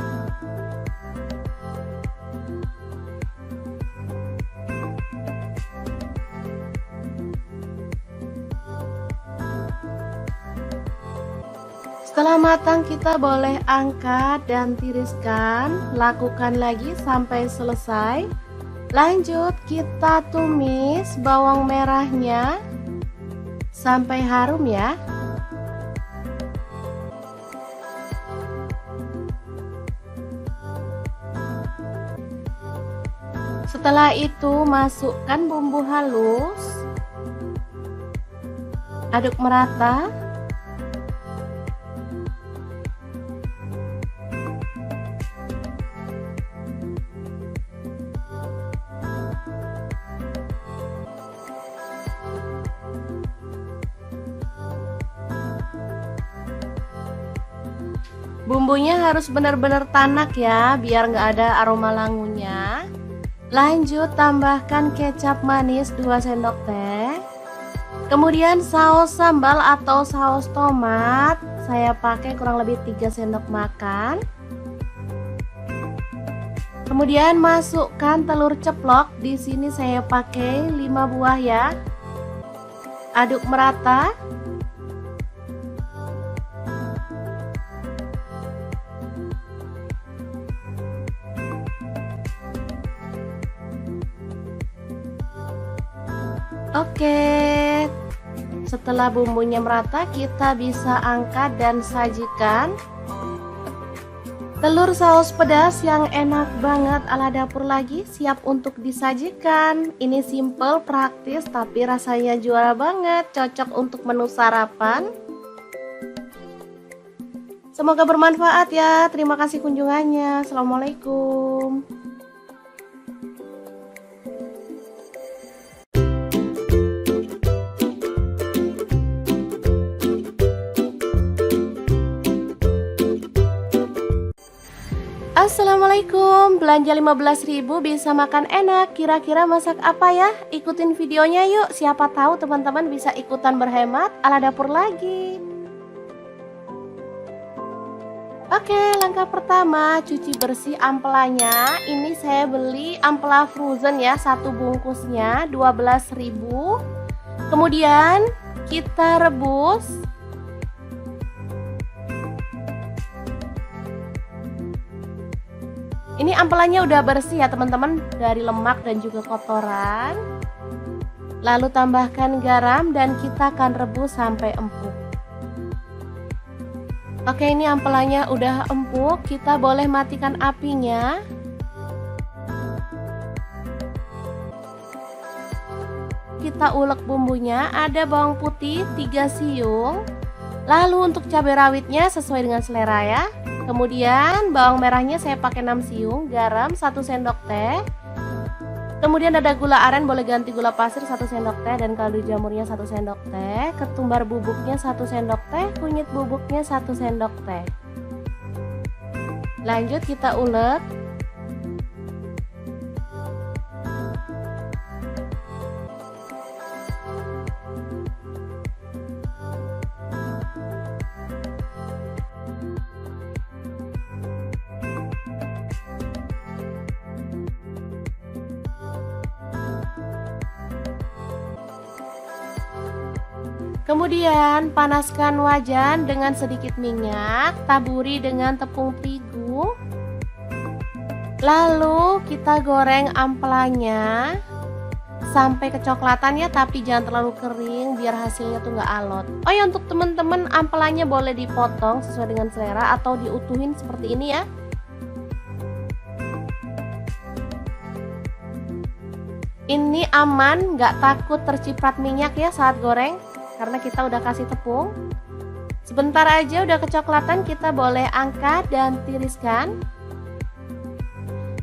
Speaker 1: Setelah matang kita boleh angkat dan tiriskan. Lakukan lagi sampai selesai. Lanjut kita tumis bawang merahnya sampai harum ya. Setelah itu masukkan bumbu halus. Aduk merata. Bumbunya harus benar-benar tanak ya, biar nggak ada aroma langunya. Lanjut tambahkan kecap manis 2 sendok teh. Kemudian saus sambal atau saus tomat, saya pakai kurang lebih 3 sendok makan. Kemudian masukkan telur ceplok, di sini saya pakai 5 buah ya. Aduk merata. Oke, setelah bumbunya merata, kita bisa angkat dan sajikan. Telur saus pedas yang enak banget ala dapur lagi siap untuk disajikan. Ini simple, praktis, tapi rasanya juara banget, cocok untuk menu sarapan. Semoga bermanfaat ya. Terima kasih kunjungannya. Assalamualaikum. Assalamualaikum, belanja 15.000 bisa makan enak. Kira-kira masak apa ya? Ikutin videonya yuk, siapa tahu teman-teman bisa ikutan berhemat ala dapur lagi. Oke, langkah pertama cuci bersih ampelanya. Ini saya beli ampela frozen ya, satu bungkusnya 12.000. Kemudian kita rebus. Ini ampelanya udah bersih ya teman-teman, dari lemak dan juga kotoran. Lalu tambahkan garam dan kita akan rebus sampai empuk. Oke, ini ampelanya udah empuk, kita boleh matikan apinya. Kita ulek bumbunya, ada bawang putih 3 siung. Lalu untuk cabai rawitnya sesuai dengan selera ya. Kemudian bawang merahnya saya pakai 6 siung, garam 1 sendok teh. Kemudian ada gula aren, boleh ganti gula pasir 1 sendok teh, dan kaldu jamurnya 1 sendok teh. Ketumbar bubuknya 1 sendok teh, kunyit bubuknya 1 sendok teh. Lanjut kita ulek. Kemudian panaskan wajan dengan sedikit minyak, taburi dengan tepung terigu. Lalu kita goreng ampelanya sampai kecoklatan ya, tapi jangan terlalu kering biar hasilnya tuh nggak alot. Oh ya, untuk teman-teman ampelannya boleh dipotong sesuai dengan selera atau diutuhin seperti ini ya. Ini aman, nggak takut terciprat minyak ya saat goreng, karena kita udah kasih tepung. Sebentar aja udah kecoklatan, kita boleh angkat dan tiriskan.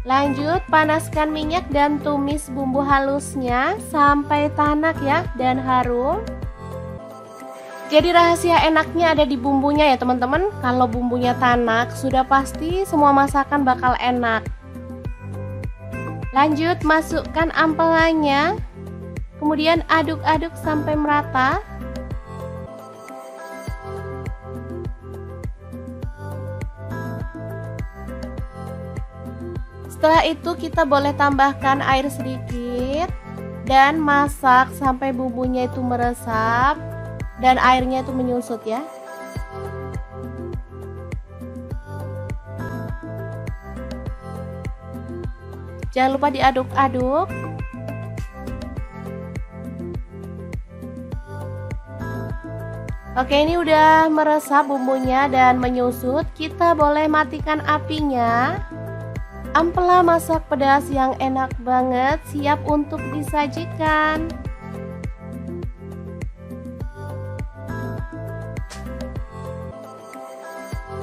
Speaker 1: Lanjut panaskan minyak dan tumis bumbu halusnya sampai tanak ya dan harum. Jadi rahasia enaknya ada di bumbunya ya teman-teman. Kalau bumbunya tanak, sudah pasti semua masakan bakal enak. Lanjut masukkan ampelannya, kemudian aduk-aduk sampai merata. Setelah itu kita boleh tambahkan air sedikit dan masak sampai bumbunya itu meresap dan airnya itu menyusut ya. Jangan lupa diaduk-aduk. Oke, ini udah meresap bumbunya dan menyusut. Kita boleh matikan apinya. Ampela masak pedas yang enak banget siap untuk disajikan.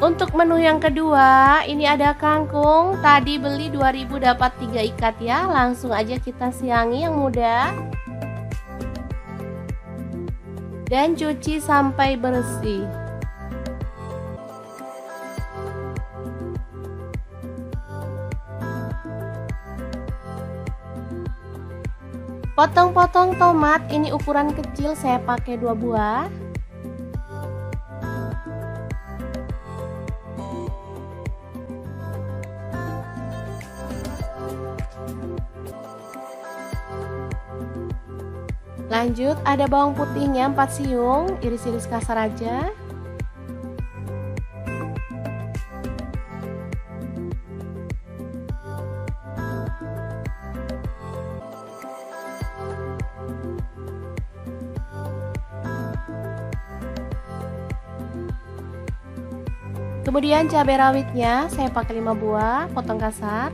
Speaker 1: Untuk menu yang kedua, ini ada kangkung. Tadi beli 2000 dapat 3 ikat ya. Langsung aja kita siangi yang muda. Dan cuci sampai bersih. Potong-potong tomat, ini ukuran kecil, saya pakai 2 buah. Lanjut, ada bawang putihnya 4 siung, iris-iris kasar aja. Kemudian cabai rawitnya saya pakai 5 buah, potong kasar.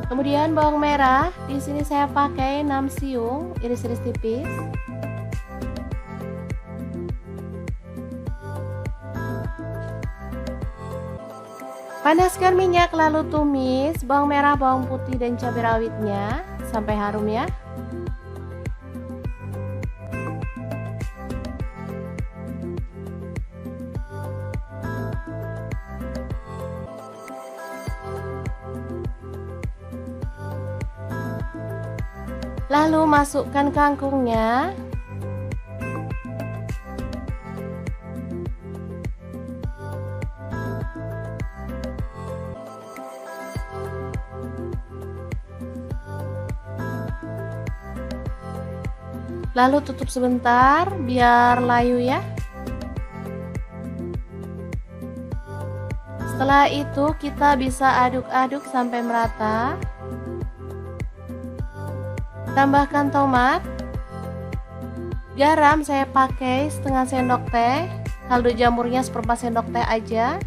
Speaker 1: Kemudian bawang merah, di sini saya pakai 6 siung, iris-iris tipis. Panaskan minyak lalu tumis bawang merah, bawang putih dan cabai rawitnya sampai harum ya. Lalu masukkan kangkungnya. Lalu tutup sebentar biar layu ya. Setelah itu kita bisa aduk-aduk sampai merata. Tambahkan tomat. Garam saya pakai setengah sendok teh. Kaldu jamurnya seperempat sendok teh aja.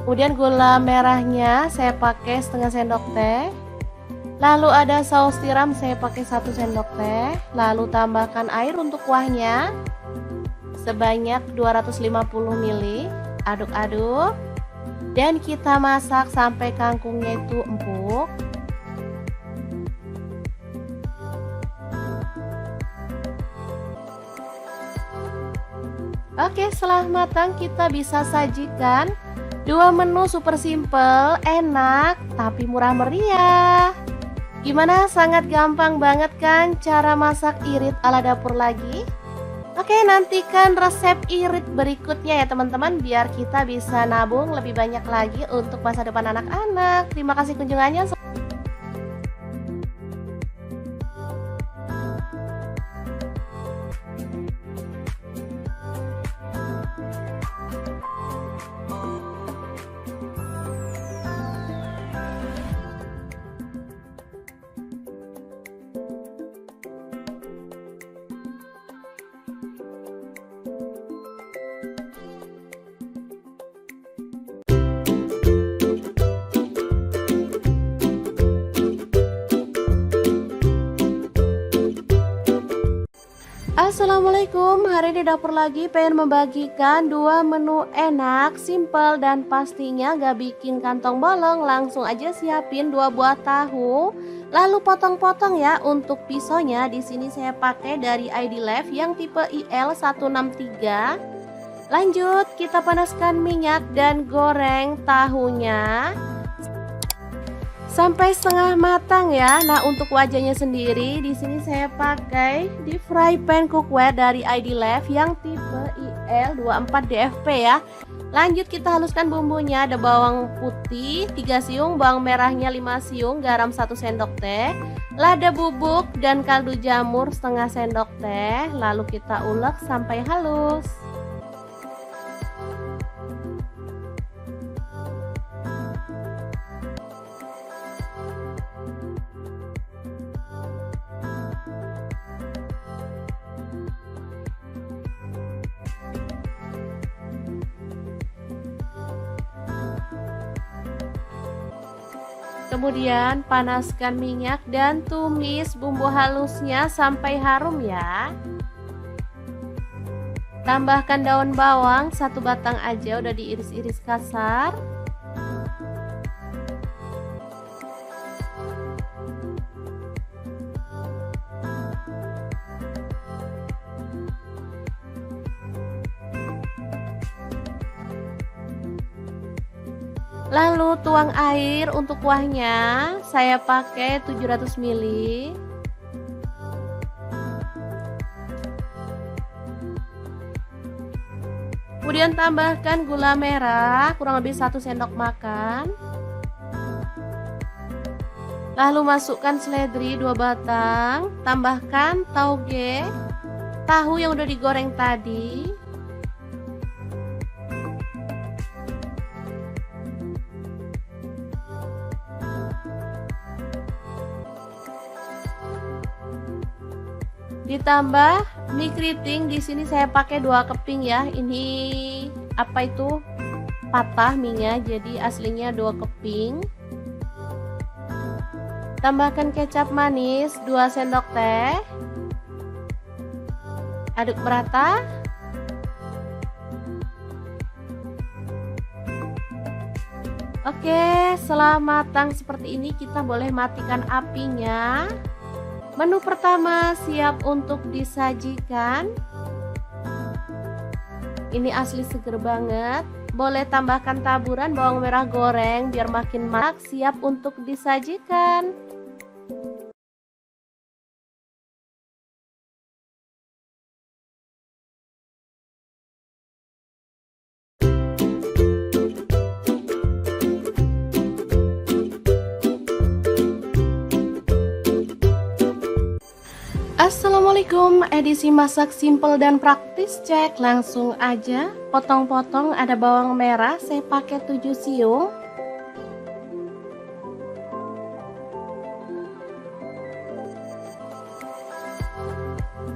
Speaker 1: Kemudian gula merahnya saya pakai setengah sendok teh. Lalu ada saus tiram saya pakai 1 sendok teh. Lalu tambahkan air untuk kuahnya sebanyak 250 ml. Aduk-aduk. Dan kita masak sampai kangkungnya itu empuk. Oke, setelah matang kita bisa sajikan 2 menu super simple, enak, tapi murah meriah. Gimana? Sangat gampang banget kan cara masak irit ala dapur lagi? Oke, nantikan resep irit berikutnya ya teman-teman, biar kita bisa nabung lebih banyak lagi untuk masa depan anak-anak. Terima kasih kunjungannya. Assalamualaikum, hari ini dapur lagi pengen membagikan 2 menu enak, simple dan pastinya gak bikin kantong bolong. Langsung aja siapin 2 buah tahu, lalu potong-potong ya. Untuk pisaunya di sini saya pakai dari ID Life yang tipe IL163. Lanjut, kita panaskan minyak dan goreng tahunya sampai setengah matang ya. Nah, untuk wajahnya sendiri di sini saya pakai di fry pan cookware dari ID Life yang tipe IL24DFP ya. Lanjut kita haluskan bumbunya. Ada bawang putih 3 siung, bawang merahnya 5 siung, garam 1 sendok teh, lada bubuk dan kaldu jamur setengah sendok teh. Lalu kita ulek sampai halus. Kemudian panaskan minyak dan tumis bumbu halusnya sampai harum ya. Tambahkan daun bawang 1 batang aja, udah diiris-iris kasar. Lalu tuang air untuk kuahnya, saya pakai 700 ml. Kemudian tambahkan gula merah kurang lebih 1 sendok makan. Lalu masukkan seledri 2 batang, tambahkan tauge, tahu yang udah digoreng tadi. Ditambah mie keriting, di sini saya pakai 2 keping ya. Ini apa itu? Patah mie-nya, jadi aslinya 2 keping. Tambahkan kecap manis 2 sendok teh. Aduk merata. Oke, setelah matang seperti ini kita boleh matikan apinya. Menu pertama siap untuk disajikan. Ini asli seger banget. Boleh tambahkan taburan bawang merah goreng biar makin marak, siap untuk disajikan. Assalamualaikum, edisi masak simple dan praktis, cek langsung aja. Potong-potong, ada bawang merah, saya pakai 7 siung.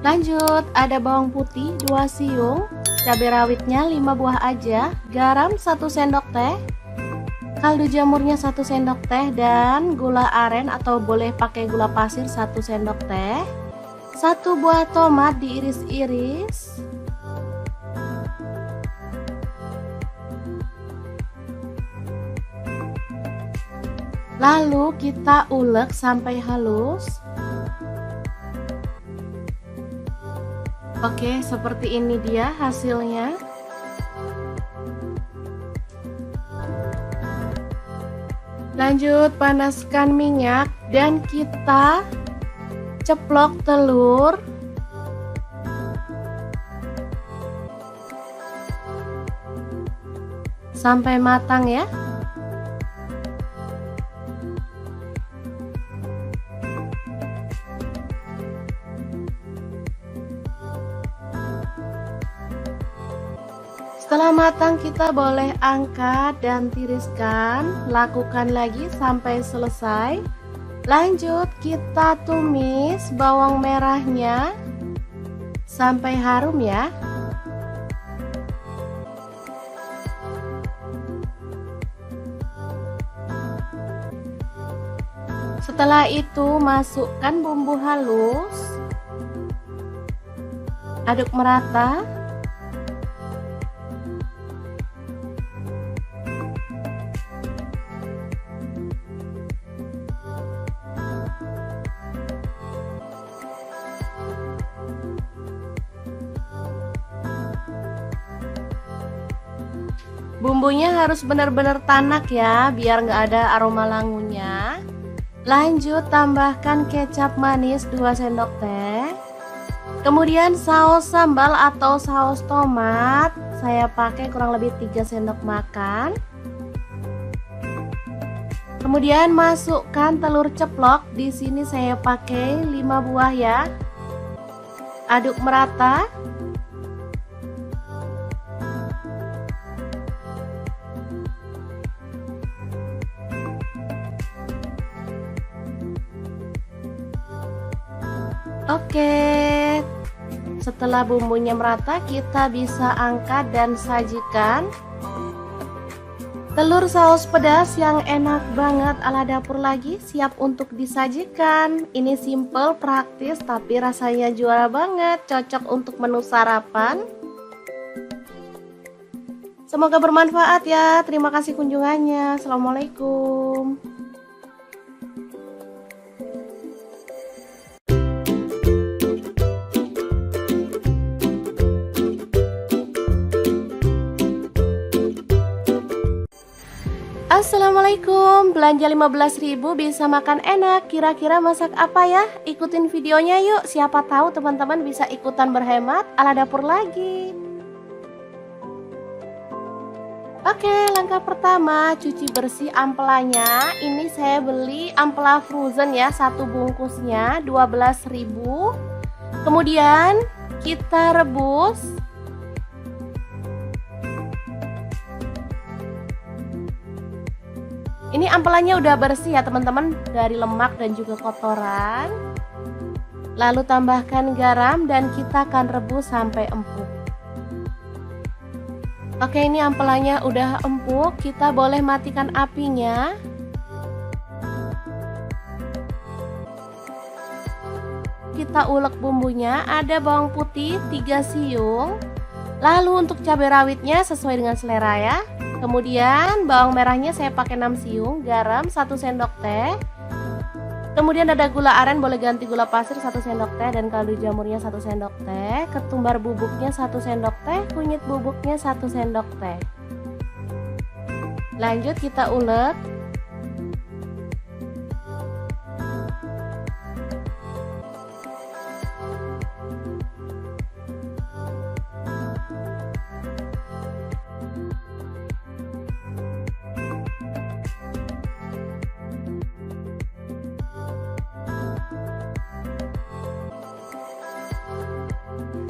Speaker 1: Lanjut, ada bawang putih 2 siung, cabai rawitnya 5 buah aja, garam 1 sendok teh, kaldu jamurnya 1 sendok teh, dan gula aren atau boleh pakai gula pasir 1 sendok teh. 1 buah tomat diiris-iris. Lalu kita ulek sampai halus. Oke, seperti ini dia hasilnya. Lanjut panaskan minyak dan kita ceplok telur. Sampai matang ya. Setelah matang kita boleh angkat dan tiriskan. Lakukan lagi sampai selesai. Lanjut kita tumis bawang merahnya sampai harum ya. Setelah itu masukkan bumbu halus. Aduk merata. Bumbunya harus benar-benar tanak ya, biar nggak ada aroma langunya. Lanjut tambahkan kecap manis 2 sendok teh. Kemudian saus sambal atau saus tomat, saya pakai kurang lebih 3 sendok makan. Kemudian masukkan telur ceplok, di sini saya pakai 5 buah ya. Aduk merata. Oke, setelah bumbunya merata kita bisa angkat dan sajikan. Telur saus pedas yang enak banget ala dapur lagi siap untuk disajikan. Ini simple, praktis, tapi rasanya juara banget. Cocok untuk menu sarapan. Semoga bermanfaat ya. Terima kasih kunjungannya. Assalamualaikum. Assalamualaikum, belanja 15.000 bisa makan enak. Kira-kira masak apa ya? Ikutin videonya yuk, siapa tahu teman-teman bisa ikutan berhemat ala dapur lagi. Oke, langkah pertama cuci bersih ampelanya. Ini saya beli ampela frozen ya, satu bungkusnya 12.000. Kemudian kita rebus. Ini ampelannya udah bersih ya teman-teman, dari lemak dan juga kotoran. Lalu tambahkan garam dan kita akan rebus sampai empuk. Oke, ini ampelannya udah empuk, kita boleh matikan apinya. Kita ulek bumbunya, ada bawang putih 3 siung. Lalu untuk cabai rawitnya sesuai dengan selera ya. Kemudian bawang merahnya saya pakai 6 siung, garam 1 sendok teh. Kemudian ada gula aren, boleh ganti gula pasir 1 sendok teh, dan kaldu jamurnya 1 sendok teh. Ketumbar bubuknya 1 sendok teh, kunyit bubuknya 1 sendok teh. Lanjut kita ulek.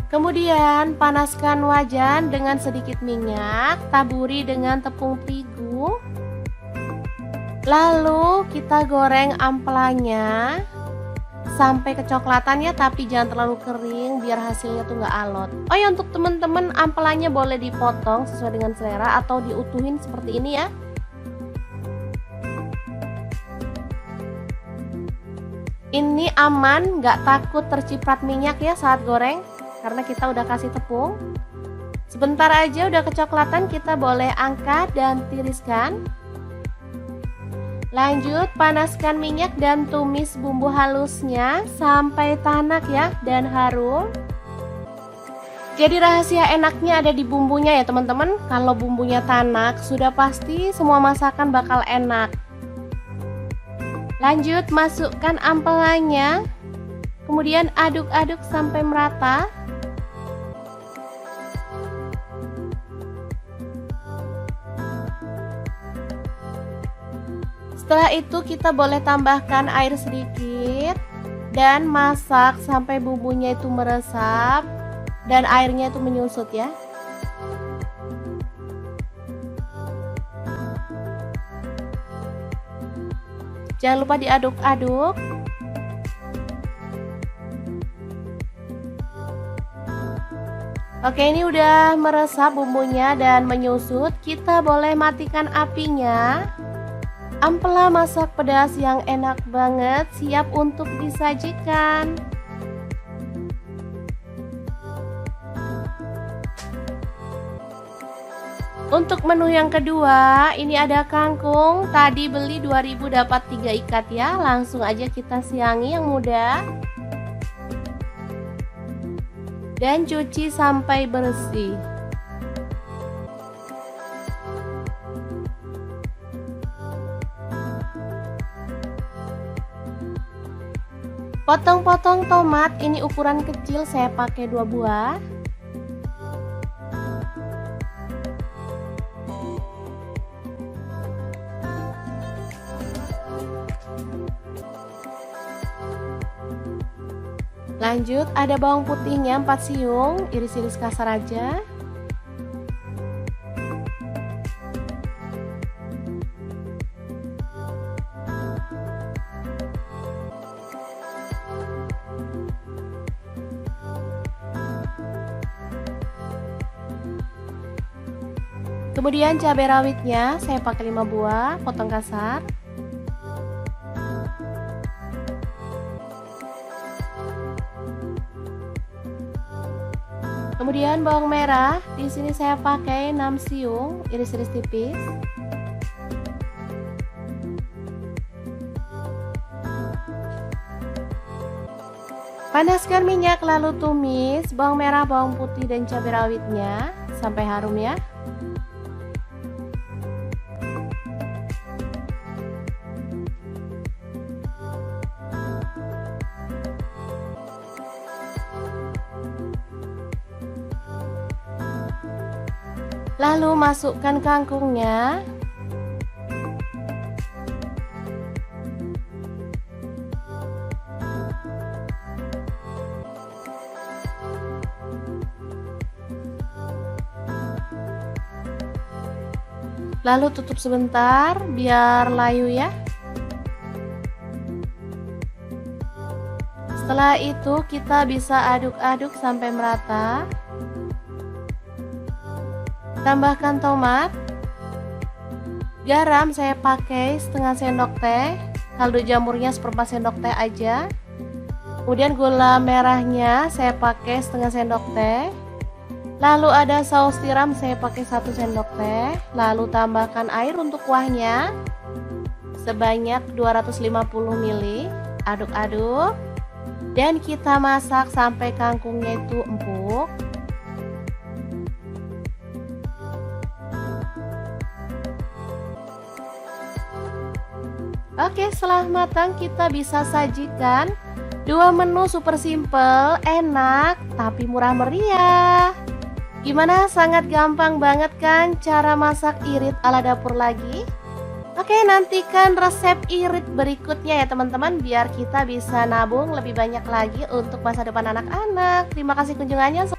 Speaker 1: Kemudian panaskan wajan dengan sedikit minyak, taburi dengan tepung terigu. Lalu kita goreng ampelanya sampai kecoklatan ya, tapi jangan terlalu kering biar hasilnya tuh nggak alot. Oh ya, untuk teman-teman ampelanya boleh dipotong sesuai dengan selera atau diutuhin seperti ini ya. Ini aman, nggak takut terciprat minyak ya saat goreng, karena kita udah kasih tepung. Sebentar aja udah kecoklatan, kita boleh angkat dan tiriskan. Lanjut panaskan minyak dan tumis bumbu halusnya sampai tanak ya dan harum. Jadi rahasia enaknya ada di bumbunya ya teman-teman. Kalau bumbunya tanak sudah pasti semua masakan bakal enak. Lanjut masukkan ampelannya. Kemudian aduk-aduk sampai merata. Setelah itu kita boleh tambahkan air sedikit dan masak sampai bumbunya itu meresap dan airnya itu menyusut ya. Jangan lupa diaduk-aduk. Oke, ini udah meresap bumbunya dan menyusut. Kita boleh matikan apinya. Ampela masak pedas yang enak banget siap untuk disajikan. Untuk menu yang kedua, ini ada kangkung. Tadi beli 2.000 dapat 3 ikat ya. Langsung aja kita siangi yang muda. Dan cuci sampai bersih. Potong-potong tomat, ini ukuran kecil, saya pakai 2 buah. Lanjut ada bawang putihnya 4 siung, iris-iris kasar aja. Kemudian cabai rawitnya saya pakai 5 buah, potong kasar. Kemudian bawang merah, di sini saya pakai 6 siung, iris-iris tipis. Panaskan minyak lalu tumis bawang merah, bawang putih dan cabai rawitnya sampai harum ya. Lalu masukkan kangkungnya. Lalu tutup sebentar biar layu ya. Setelah itu kita bisa aduk-aduk sampai merata. Tambahkan tomat. Garam saya pakai setengah sendok teh. Kaldu jamurnya seperempat sendok teh aja. Kemudian gula merahnya saya pakai setengah sendok teh. Lalu ada saus tiram saya pakai 1 sendok teh. Lalu tambahkan air untuk kuahnya sebanyak 250 ml. Aduk-aduk dan kita masak sampai kangkungnya itu empuk. Oke, setelah matang kita bisa sajikan 2 menu super simple, enak tapi murah meriah. Gimana? Sangat gampang banget kan cara masak irit ala dapur lagi? Oke, nantikan resep irit berikutnya ya teman-teman, biar kita bisa nabung lebih banyak lagi untuk masa depan anak-anak. Terima kasih kunjungannya.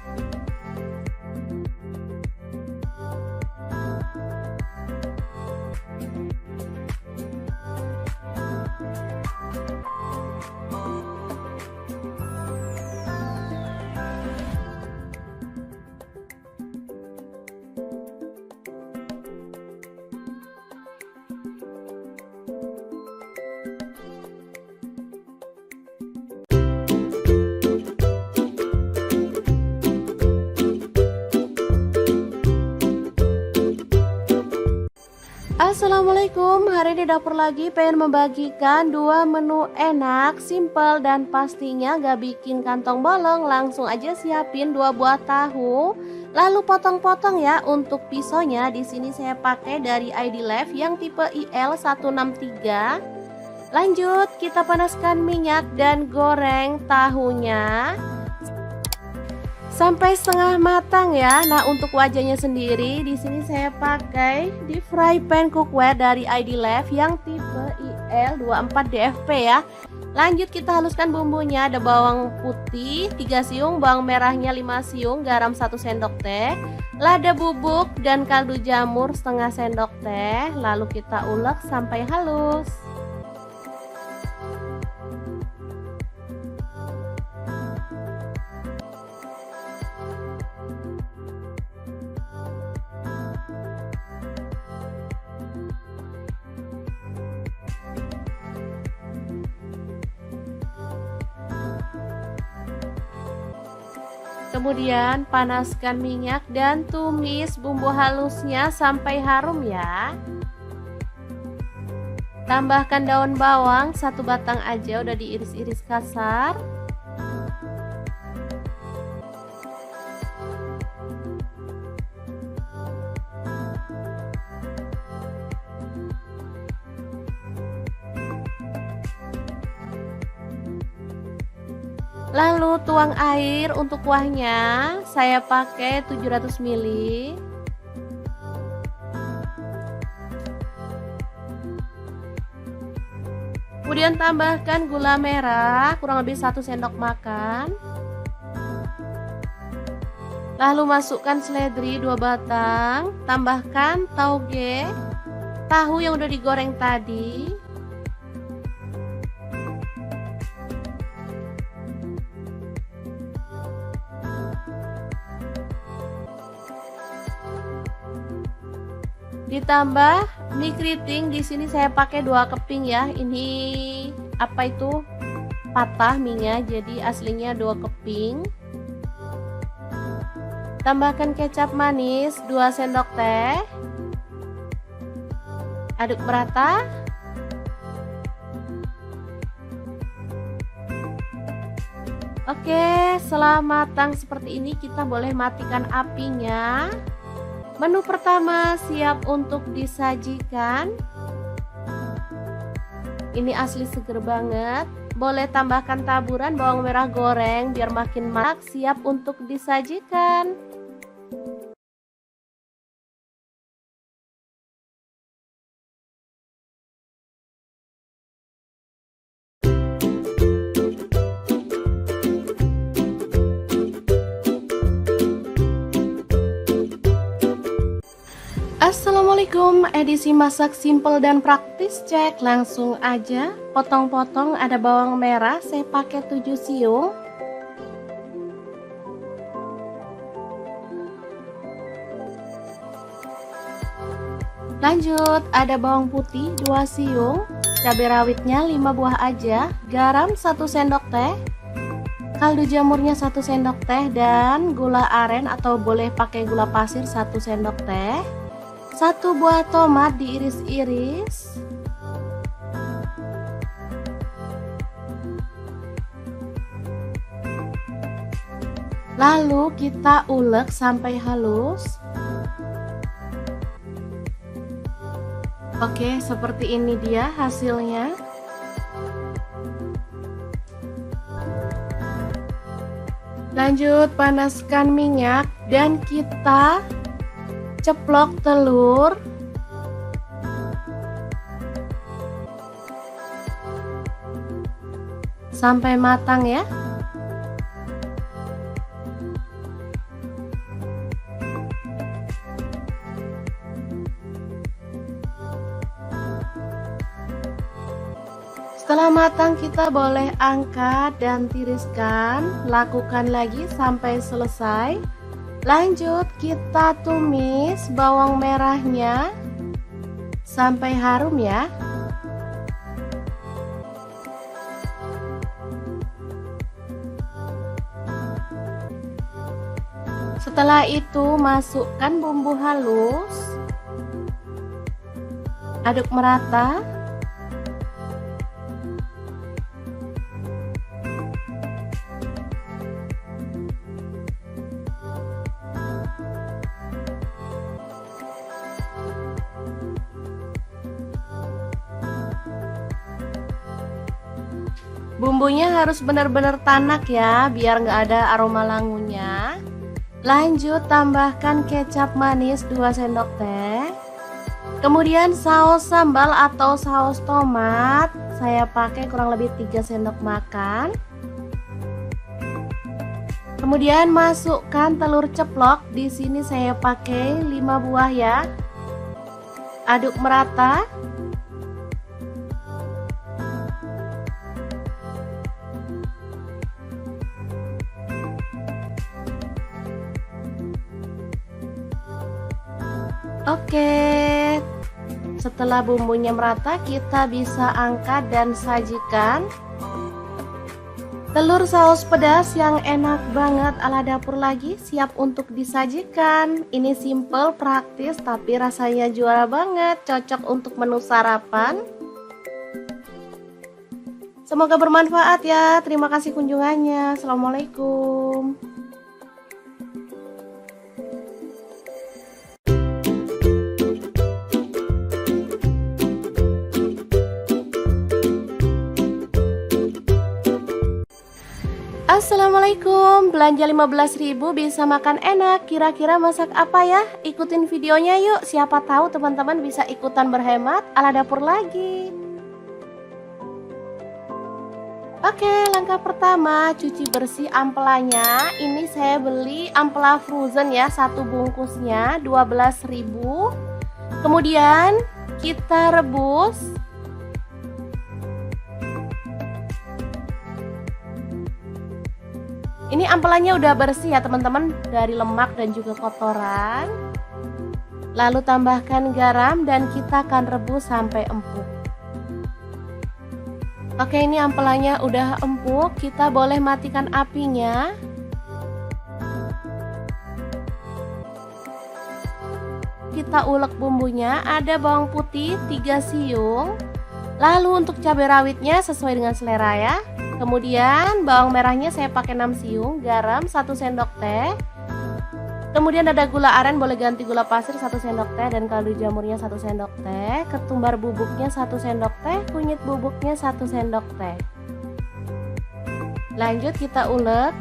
Speaker 1: Assalamualaikum, hari ini dapur lagi pengen membagikan 2 menu enak, simple dan pastinya gak bikin kantong bolong. Langsung aja siapin 2 buah tahu, lalu potong-potong ya. Untuk pisaunya di sini saya pakai dari ID Life yang tipe IL163. Lanjut kita panaskan minyak dan goreng tahunya sampai setengah matang ya. Nah, untuk wajahnya sendiri di sini saya pakai deep fry pan cookware dari ID Life yang tipe IL24DFP ya. Lanjut kita haluskan bumbunya. Ada bawang putih 3 siung, bawang merahnya 5 siung, garam 1 sendok teh, lada bubuk dan kaldu jamur setengah sendok teh. Lalu kita ulek sampai halus. Kemudian panaskan minyak dan tumis bumbu halusnya sampai harum ya. Tambahkan daun bawang 1 batang aja, udah diiris-iris kasar. Lalu tuang air untuk kuahnya, saya pakai 700 ml. Kemudian tambahkan gula merah kurang lebih 1 sendok makan. Lalu masukkan seledri 2 batang, tambahkan tauge, tahu yang udah digoreng tadi. Ditambah mie keriting, di sini saya pakai 2 keping ya. Ini apa itu? Patah mie-nya, jadi aslinya 2 keping. Tambahkan kecap manis 2 sendok teh. Aduk merata. Oke, setelah matang seperti ini kita boleh matikan apinya. Menu pertama siap untuk disajikan. Ini asli seger banget. Boleh tambahkan taburan bawang merah goreng biar makin marak, siap untuk disajikan. Assalamualaikum, edisi masak simple dan praktis, cek langsung aja. Potong-potong, ada bawang merah, saya pakai 7 siung. Lanjut, ada bawang putih 2 siung, cabai rawitnya 5 buah aja, garam 1 sendok teh, kaldu jamurnya 1 sendok teh, dan gula aren atau boleh pakai gula pasir 1 sendok teh. 1 buah tomat diiris-iris. Lalu kita ulek sampai halus. Oke, seperti ini dia hasilnya. Lanjut panaskan minyak dan kita ceplok telur. Sampai matang ya. Setelah matang kita boleh angkat dan tiriskan. Lakukan lagi sampai selesai. Lanjut kita tumis bawang merahnya sampai harum ya. Setelah itu masukkan bumbu halus. Aduk merata. Bumbunya harus benar-benar tanak ya, biar nggak ada aroma langunya. Lanjut tambahkan kecap manis 2 sendok teh. Kemudian saus sambal atau saus tomat, saya pakai kurang lebih 3 sendok makan. Kemudian masukkan telur ceplok, di sini saya pakai 5 buah ya. Aduk merata. Oke, setelah bumbunya merata kita bisa angkat dan sajikan. Telur saus pedas yang enak banget ala dapur lagi siap untuk disajikan. Ini simple, praktis, tapi rasanya juara banget, cocok untuk menu sarapan. Semoga bermanfaat ya. Terima kasih kunjungannya. Assalamualaikum. Assalamualaikum, belanja 15.000 bisa makan enak. Kira-kira masak apa ya? Ikutin videonya yuk, siapa tahu teman-teman bisa ikutan berhemat ala dapur lagi. Oke, langkah pertama cuci bersih ampelanya. Ini saya beli ampela frozen ya, 1 bungkusnya 12.000. Kemudian kita rebus. Ini ampelannya udah bersih ya teman-teman, dari lemak dan juga kotoran. Lalu tambahkan garam dan kita akan rebus sampai empuk. Oke, ini ampelannya udah empuk, kita boleh matikan apinya. Kita ulek bumbunya, ada bawang putih 3 siung. Lalu untuk cabai rawitnya sesuai dengan selera ya. Kemudian bawang merahnya saya pakai 6 siung, garam 1 sendok teh. Kemudian ada gula aren, boleh ganti gula pasir 1 sendok teh, dan kaldu jamurnya 1 sendok teh, ketumbar bubuknya 1 sendok teh, kunyit bubuknya 1 sendok teh. Lanjut kita ulek.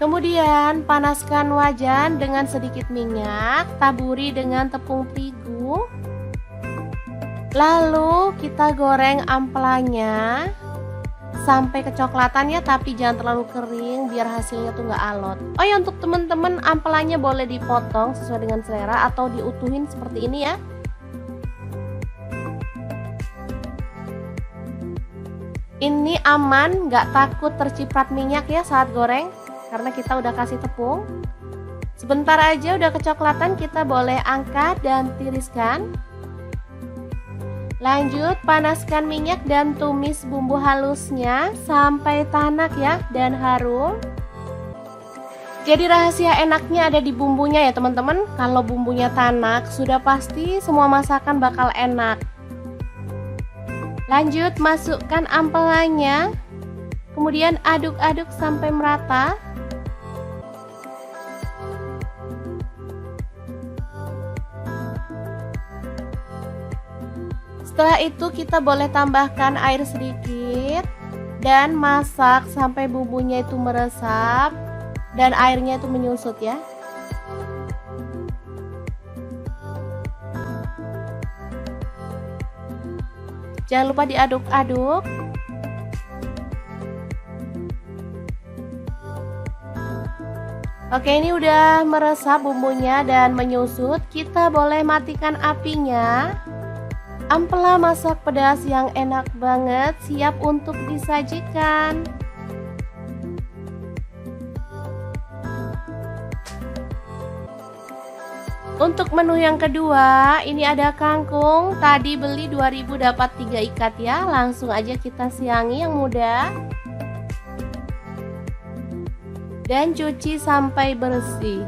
Speaker 1: Kemudian panaskan wajan dengan sedikit minyak, taburi dengan tepung terigu. Lalu kita goreng ampelannya sampai kecoklatan ya, tapi jangan terlalu kering biar hasilnya tuh nggak alot. Oh ya, untuk teman-teman ampelannya boleh dipotong sesuai dengan selera atau diutuhin seperti ini ya. Ini aman, nggak takut terciprat minyak ya saat goreng, karena kita udah kasih tepung. Sebentar aja udah kecoklatan, kita boleh angkat dan tiriskan. Lanjut panaskan minyak dan tumis bumbu halusnya sampai tanak ya dan harum. Jadi rahasia enaknya ada di bumbunya ya teman-teman. Kalau bumbunya tanak sudah pasti semua masakan bakal enak. Lanjut masukkan ampelannya, kemudian aduk-aduk sampai merata. Setelah itu kita boleh tambahkan air sedikit dan masak sampai bumbunya itu meresap dan airnya itu menyusut ya. Jangan lupa diaduk-aduk. Oke, ini udah meresap bumbunya dan menyusut. Kita boleh matikan apinya. Ampela masak pedas yang enak banget, siap untuk disajikan. Untuk menu yang kedua, ini ada kangkung. Tadi beli 2000 dapat 3 ikat ya. Langsung aja kita siangi yang muda. Dan cuci sampai bersih.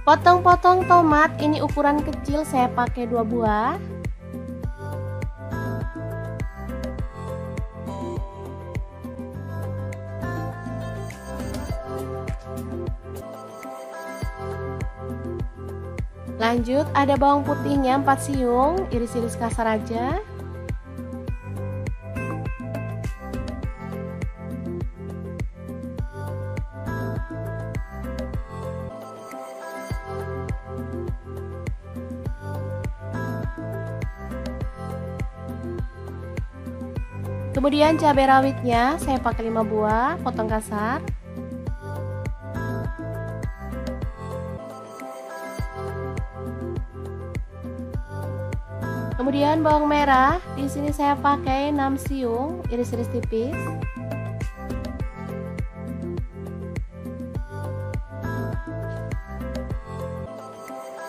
Speaker 1: Potong-potong tomat, ini ukuran kecil, saya pakai 2 buah. Lanjut ada bawang putihnya 4 siung, iris-iris kasar aja. Kemudian cabai rawitnya saya pakai 5 buah, potong kasar. Kemudian bawang merah, di sini saya pakai 6 siung, iris-iris tipis.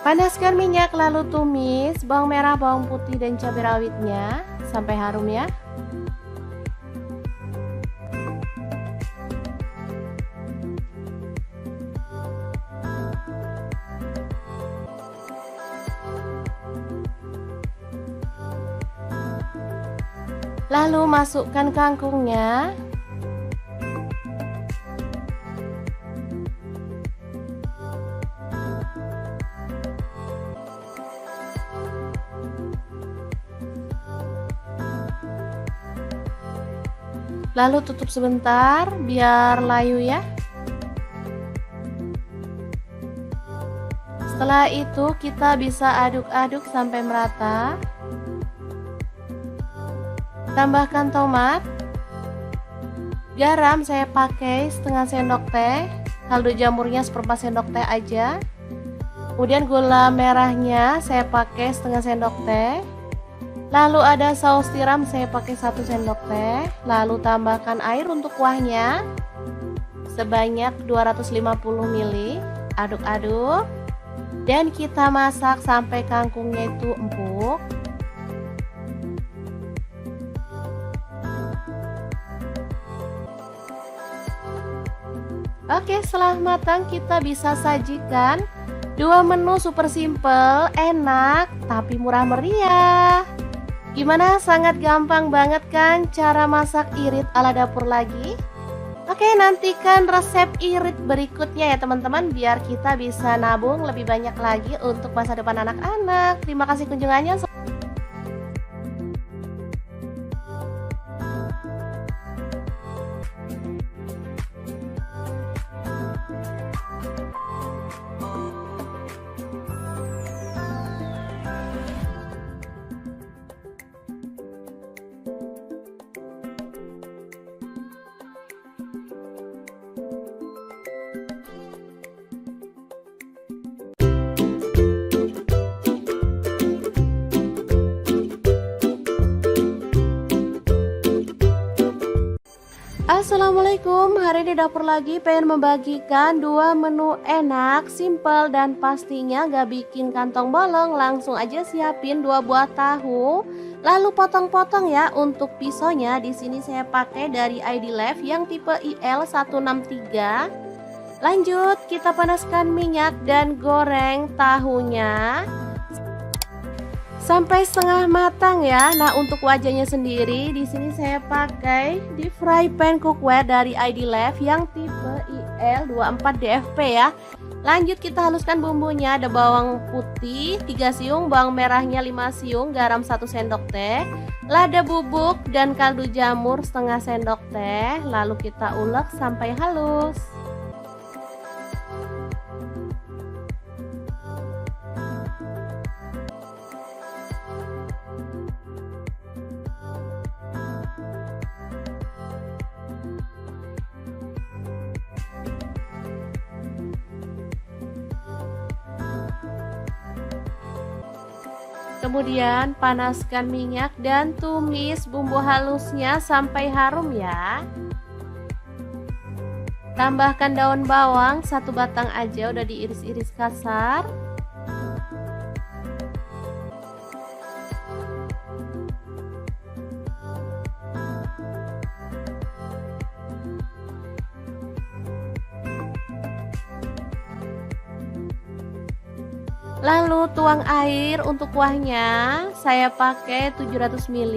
Speaker 1: Panaskan minyak lalu tumis bawang merah, bawang putih dan cabai rawitnya sampai harum ya. Lalu masukkan kangkungnya. Lalu tutup sebentar biar layu ya. Setelah itu kita bisa aduk-aduk sampai merata. Tambahkan tomat. Garam saya pakai setengah sendok teh. Kaldu jamurnya seperempat sendok teh aja. Kemudian gula merahnya saya pakai setengah sendok teh. Lalu ada saus tiram saya pakai 1 sendok teh. Lalu tambahkan air untuk kuahnya sebanyak 250 ml. Aduk-aduk. Dan kita masak sampai kangkungnya itu empuk. Oke, setelah matang kita bisa sajikan dua menu super simple, enak, tapi murah meriah. Gimana? Sangat gampang banget kan cara masak irit ala dapur lagi? Oke, nantikan resep irit berikutnya ya teman-teman, biar kita bisa nabung lebih banyak lagi untuk masa depan anak-anak. Terima kasih kunjungannya. Assalamualaikum, hari ini dapur lagi pengen membagikan dua menu enak, simple dan pastinya gak bikin kantong bolong. Langsung aja siapin 2 buah tahu, lalu potong-potong ya. Untuk pisaunya di sini saya pakai dari ID Life yang tipe IL163. Lanjut, kita panaskan minyak dan goreng tahunya sampai setengah matang ya. Nah, untuk wajahnya sendiri di sini saya pakai di fry pan cookware dari ID Life yang tipe IL24DFP ya. Lanjut kita haluskan bumbunya. Ada bawang putih 3 siung, bawang merahnya 5 siung, garam 1 sendok teh, lada bubuk dan kaldu jamur setengah sendok teh. Lalu kita ulek sampai halus. Kemudian panaskan minyak dan tumis bumbu halusnya sampai harum ya. Tambahkan daun bawang 1 batang aja, udah diiris-iris kasar. Lalu tuang air untuk kuahnya, saya pakai 700 ml.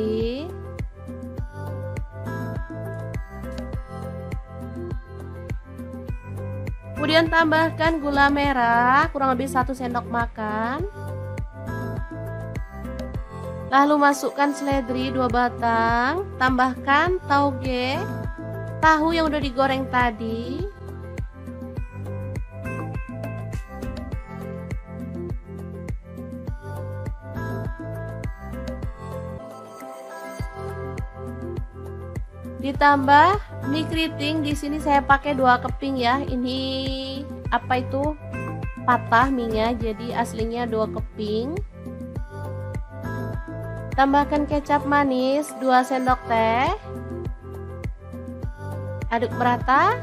Speaker 1: Kemudian tambahkan gula merah kurang lebih 1 sendok makan. Lalu masukkan seledri 2 batang, tambahkan tauge, tahu yang udah digoreng tadi. Ditambah mie keriting, di sini saya pakai 2 keping ya. Ini apa itu? Patah mie-nya, jadi aslinya 2 keping. Tambahkan kecap manis 2 sendok teh. Aduk merata.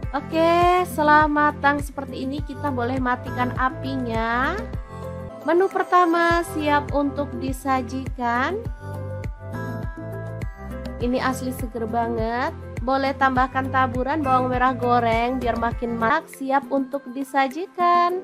Speaker 1: Oke, setelah matang seperti ini kita boleh matikan apinya. Menu pertama siap untuk disajikan. Ini asli seger banget. Boleh tambahkan taburan bawang merah goreng biar makin marak. Siap untuk disajikan.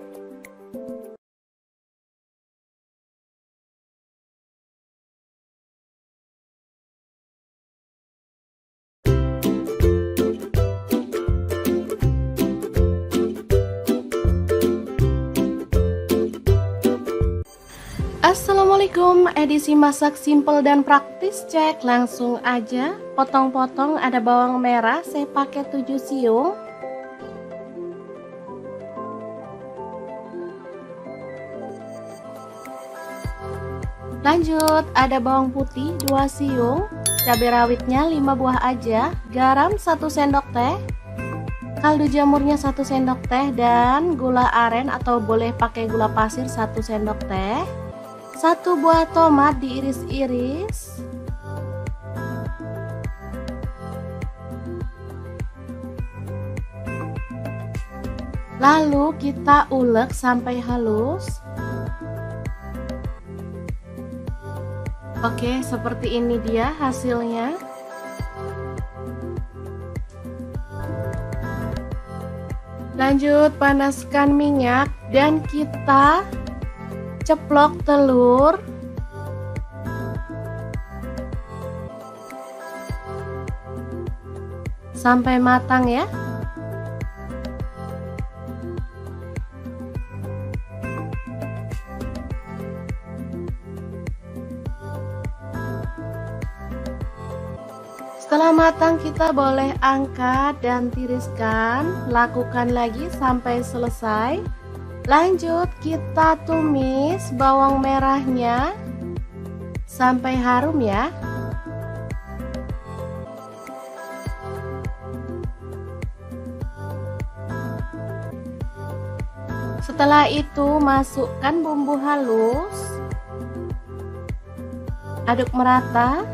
Speaker 1: Assalamualaikum, edisi masak simple dan praktis, cek langsung aja. Potong-potong, ada bawang merah, saya pakai 7 siung. Lanjut, ada bawang putih 2 siung, cabai rawitnya 5 buah aja, garam 1 sendok teh, kaldu jamurnya 1 sendok teh, dan gula aren atau boleh pakai gula pasir 1 sendok teh. 1 buah tomat diiris-iris. Lalu kita ulek sampai halus. Oke, seperti ini dia hasilnya. Lanjut panaskan minyak dan kita ceplok telur. Sampai matang ya. Setelah matang kita boleh angkat dan tiriskan. Lakukan lagi sampai selesai. Lanjut kita tumis bawang merahnya sampai harum ya. Setelah itu masukkan bumbu halus. Aduk merata.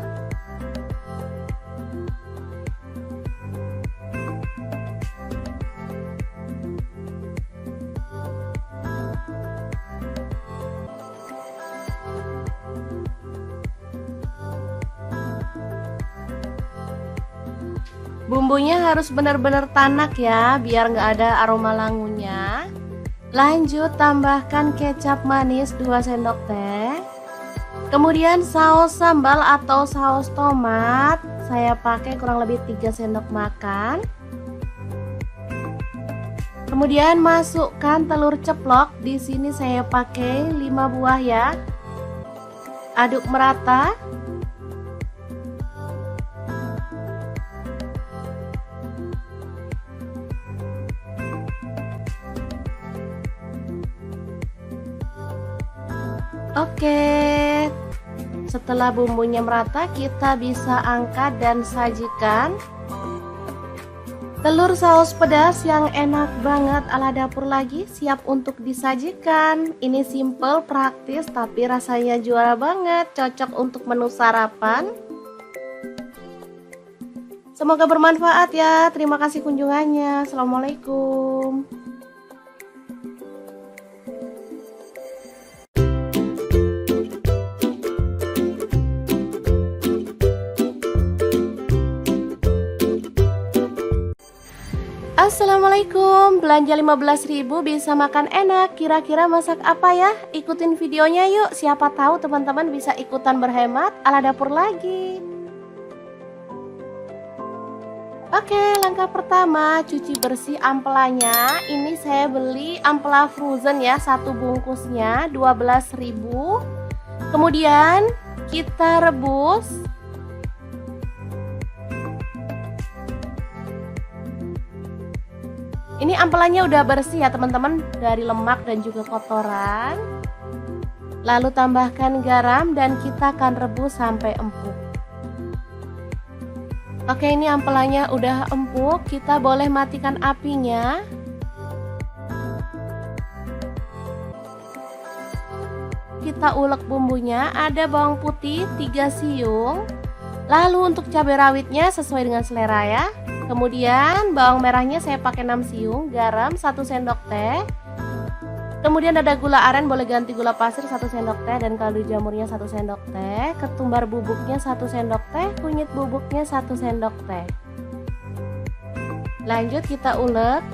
Speaker 1: Bumbunya harus benar-benar tanak ya, biar nggak ada aroma langunya. Lanjut tambahkan kecap manis 2 sendok teh. Kemudian saus sambal atau saus tomat, saya pakai kurang lebih 3 sendok makan. Kemudian masukkan telur ceplok, di sini saya pakai 5 buah ya. Aduk merata. Oke, setelah bumbunya merata kita bisa angkat dan sajikan. Telur saus pedas yang enak banget ala dapur lagi siap untuk disajikan. Ini simple, praktis, tapi rasanya juara banget, cocok untuk menu sarapan. Semoga bermanfaat ya. Terima kasih kunjungannya. Assalamualaikum. Assalamualaikum, belanja 15.000 bisa makan enak. Kira-kira masak apa ya? Ikutin videonya yuk, siapa tahu teman-teman bisa ikutan berhemat ala dapur lagi. Oke, langkah pertama cuci bersih ampelanya. Ini saya beli ampela frozen ya, 1 bungkusnya 12.000. Kemudian kita rebus. Ini ampelannya udah bersih ya teman-teman, dari lemak dan juga kotoran. Lalu tambahkan garam dan kita akan rebus sampai empuk. Oke, ini ampelannya udah empuk, kita boleh matikan apinya. Kita ulek bumbunya, ada bawang putih 3 siung. Lalu untuk cabai rawitnya sesuai dengan selera ya. Kemudian bawang merahnya saya pakai 6 siung, garam 1 sendok teh. Kemudian ada gula aren, boleh ganti gula pasir 1 sendok teh, dan kaldu jamurnya 1 sendok teh. Ketumbar bubuknya 1 sendok teh, kunyit bubuknya 1 sendok teh. Lanjut kita ulek.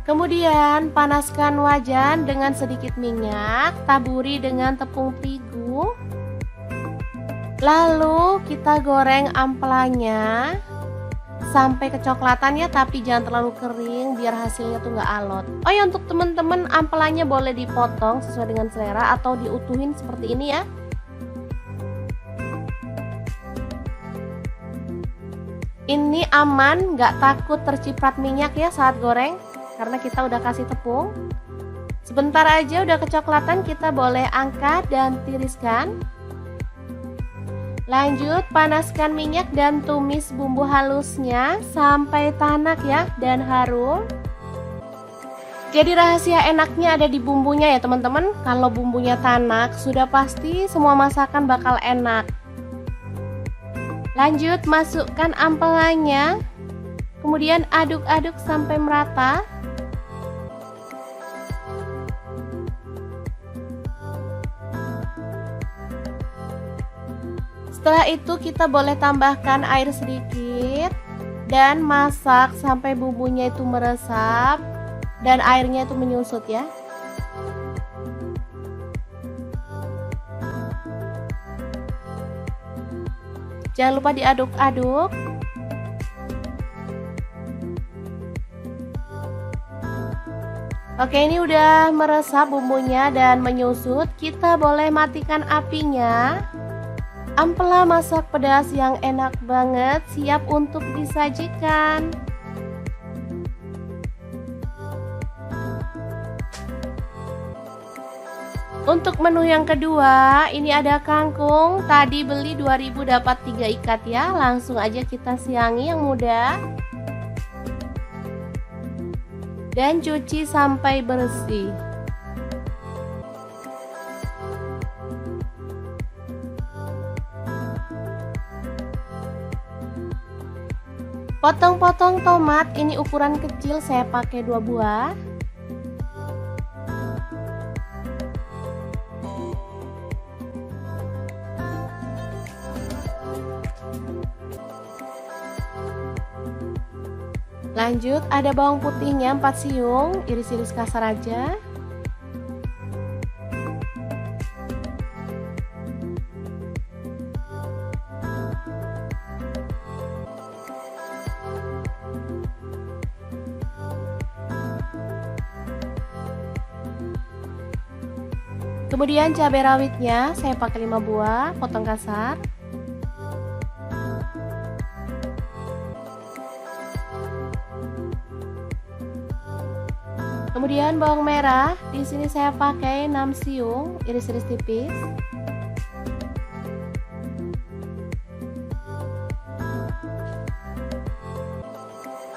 Speaker 1: Kemudian panaskan wajan dengan sedikit minyak, taburi dengan tepung terigu. Lalu kita goreng ampelanya sampai kecoklatan ya, tapi jangan terlalu kering biar hasilnya tuh nggak alot. Oh ya, untuk teman-teman, ampelanya boleh dipotong sesuai dengan selera atau diutuhin seperti ini ya. Ini aman, nggak takut terciprat minyak ya saat goreng, karena kita udah kasih tepung. Sebentar aja udah kecoklatan, kita boleh angkat dan tiriskan. Lanjut panaskan minyak dan tumis bumbu halusnya sampai tanak ya dan harum. Jadi rahasia enaknya ada di bumbunya ya teman-teman. Kalau bumbunya tanak, sudah pasti semua masakan bakal enak. Lanjut masukkan ampelannya, kemudian aduk-aduk sampai merata. Setelah itu kita boleh tambahkan air sedikit dan masak sampai bumbunya itu meresap dan airnya itu menyusut ya. Jangan lupa diaduk-aduk. Oke, ini udah meresap bumbunya dan menyusut. Kita boleh matikan apinya. Ampela masak pedas yang enak banget siap untuk disajikan. Untuk menu yang kedua, ini ada kangkung. Tadi beli 2000 dapat 3 ikat ya. Langsung aja kita siangi yang muda. Dan cuci sampai bersih. Potong-potong tomat, ini ukuran kecil, saya pakai 2 buah. Lanjut ada bawang putihnya 4 siung, iris-iris kasar aja. Kemudian cabai rawitnya saya pakai 5 buah, potong kasar. Kemudian bawang merah, di sini saya pakai 6 siung, iris-iris tipis.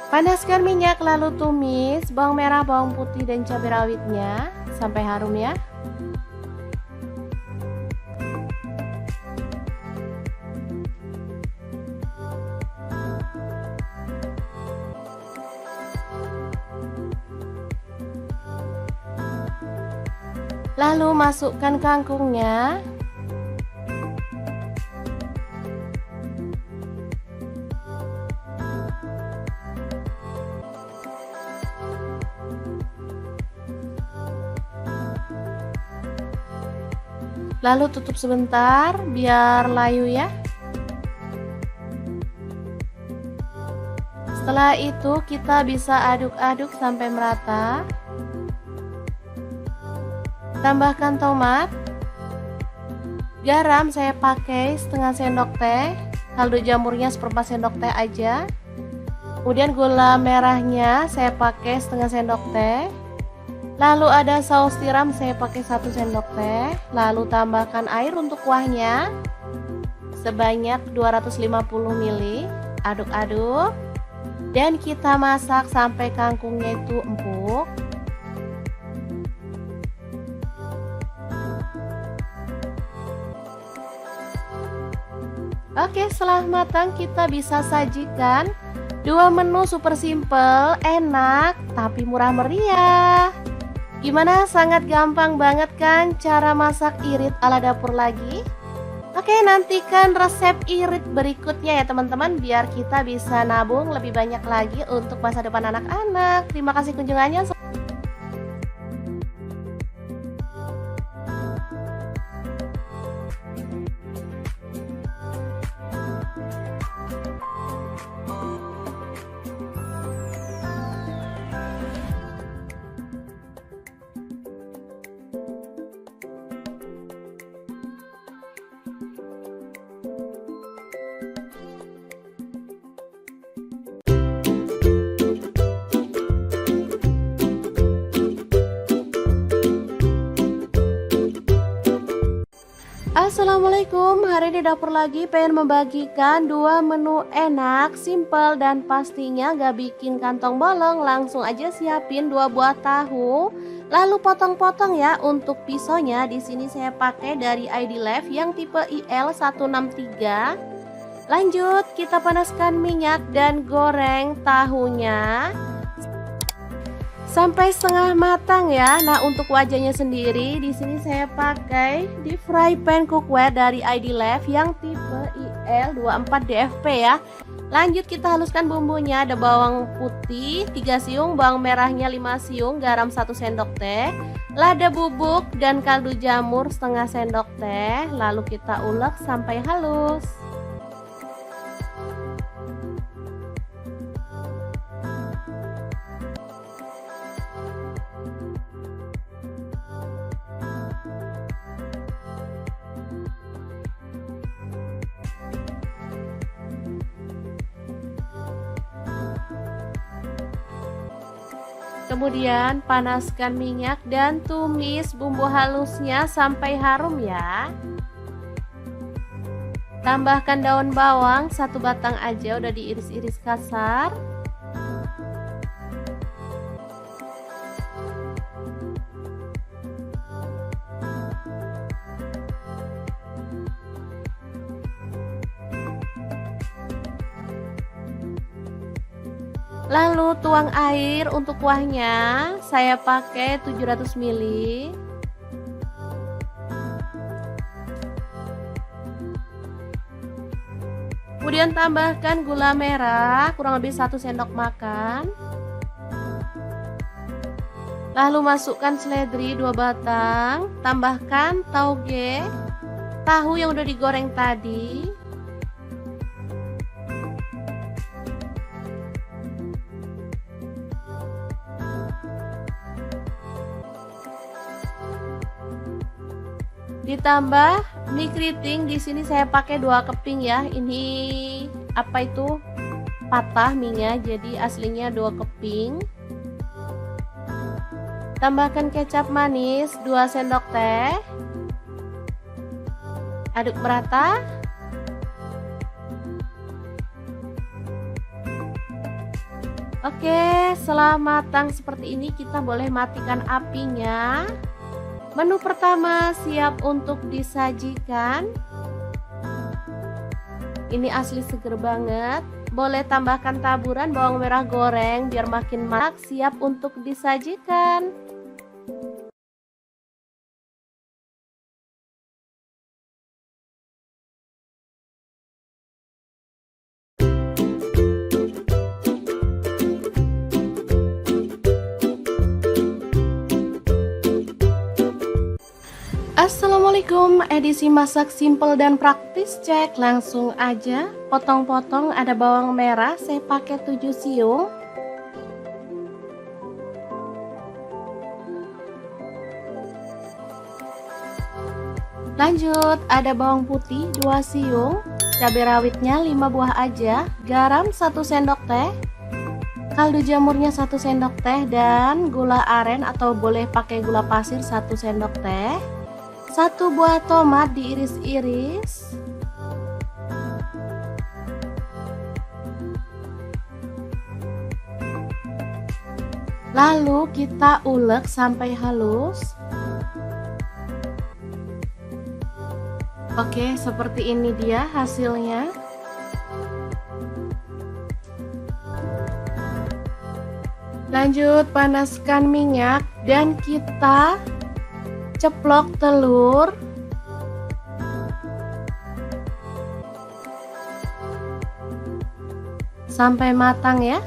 Speaker 1: Panaskan minyak lalu tumis bawang merah, bawang putih dan cabai rawitnya sampai harum ya. Lalu masukkan kangkungnya. Lalu tutup sebentar biar layu ya. Setelah itu kita bisa aduk-aduk sampai merata. Tambahkan tomat. Garam saya pakai setengah sendok teh, kaldu jamurnya 1/4 sendok teh aja. Kemudian gula merahnya saya pakai setengah sendok teh. Lalu ada saus tiram saya pakai 1 sendok teh. Lalu tambahkan air untuk kuahnya sebanyak 250 ml. Aduk-aduk dan kita masak sampai kangkungnya itu empuk. Oke, setelah matang kita bisa sajikan 2 menu super simple, enak, tapi murah meriah. Gimana? Sangat gampang banget kan cara masak irit ala dapur lagi? Oke, nantikan resep irit berikutnya ya teman-teman, biar kita bisa nabung lebih banyak lagi untuk masa depan anak-anak. Terima kasih kunjungannya. Assalamualaikum, hari ini dapur lagi pengen membagikan dua menu enak, simple dan pastinya gak bikin kantong bolong. Langsung aja siapin 2 buah tahu, lalu potong-potong ya. Untuk pisaunya di sini saya pakai dari ID Life yang tipe IL163. Lanjut, kita panaskan minyak dan goreng tahunya sampai setengah matang ya. Nah, untuk wajahnya sendiri di sini saya pakai di fry pan cookware dari ID Life yang tipe IL24DFP ya. Lanjut kita haluskan bumbunya. Ada bawang putih 3 siung, bawang merahnya 5 siung, garam 1 sendok teh, lada bubuk dan kaldu jamur setengah sendok teh. Lalu kita ulek sampai halus. Kemudian panaskan minyak dan tumis bumbu halusnya sampai harum ya. Tambahkan daun bawang 1 batang aja, udah diiris-iris kasar. Lalu tuang air untuk kuahnya, saya pakai 700 ml. Kemudian tambahkan gula merah kurang lebih 1 sendok makan. Lalu masukkan seledri 2 batang, tambahkan tauge, tahu yang udah digoreng tadi. Ditambah mie keriting, di sini saya pakai 2 keping ya. Ini apa itu? Patah mie-nya, jadi aslinya 2 keping. Tambahkan kecap manis 2 sendok teh. Aduk merata. Oke, setelah matang seperti ini kita boleh matikan apinya. Menu pertama siap untuk disajikan. Ini asli seger banget. Boleh tambahkan taburan bawang merah goreng biar makin marak. Siap untuk disajikan. Assalamualaikum, edisi masak simple dan praktis, cek langsung aja. Potong-potong, ada bawang merah saya pakai 7 siung. Lanjut, ada bawang putih 2 siung, cabai rawitnya 5 buah aja, garam 1 sendok teh, kaldu jamurnya 1 sendok teh, dan gula aren atau boleh pakai gula pasir 1 sendok teh. 1 buah tomat diiris-iris. Lalu kita ulek sampai halus. Oke, seperti ini dia hasilnya. Lanjut panaskan minyak dan kita ceplok telur. Sampai matang ya.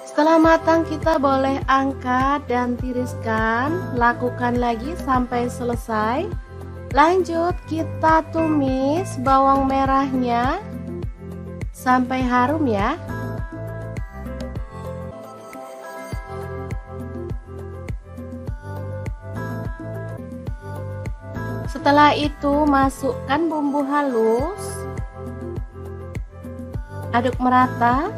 Speaker 1: Setelah matang kita boleh angkat dan tiriskan. Lakukan lagi sampai selesai. Lanjut kita tumis bawang merahnya sampai harum ya. Setelah itu masukkan bumbu halus. Aduk merata.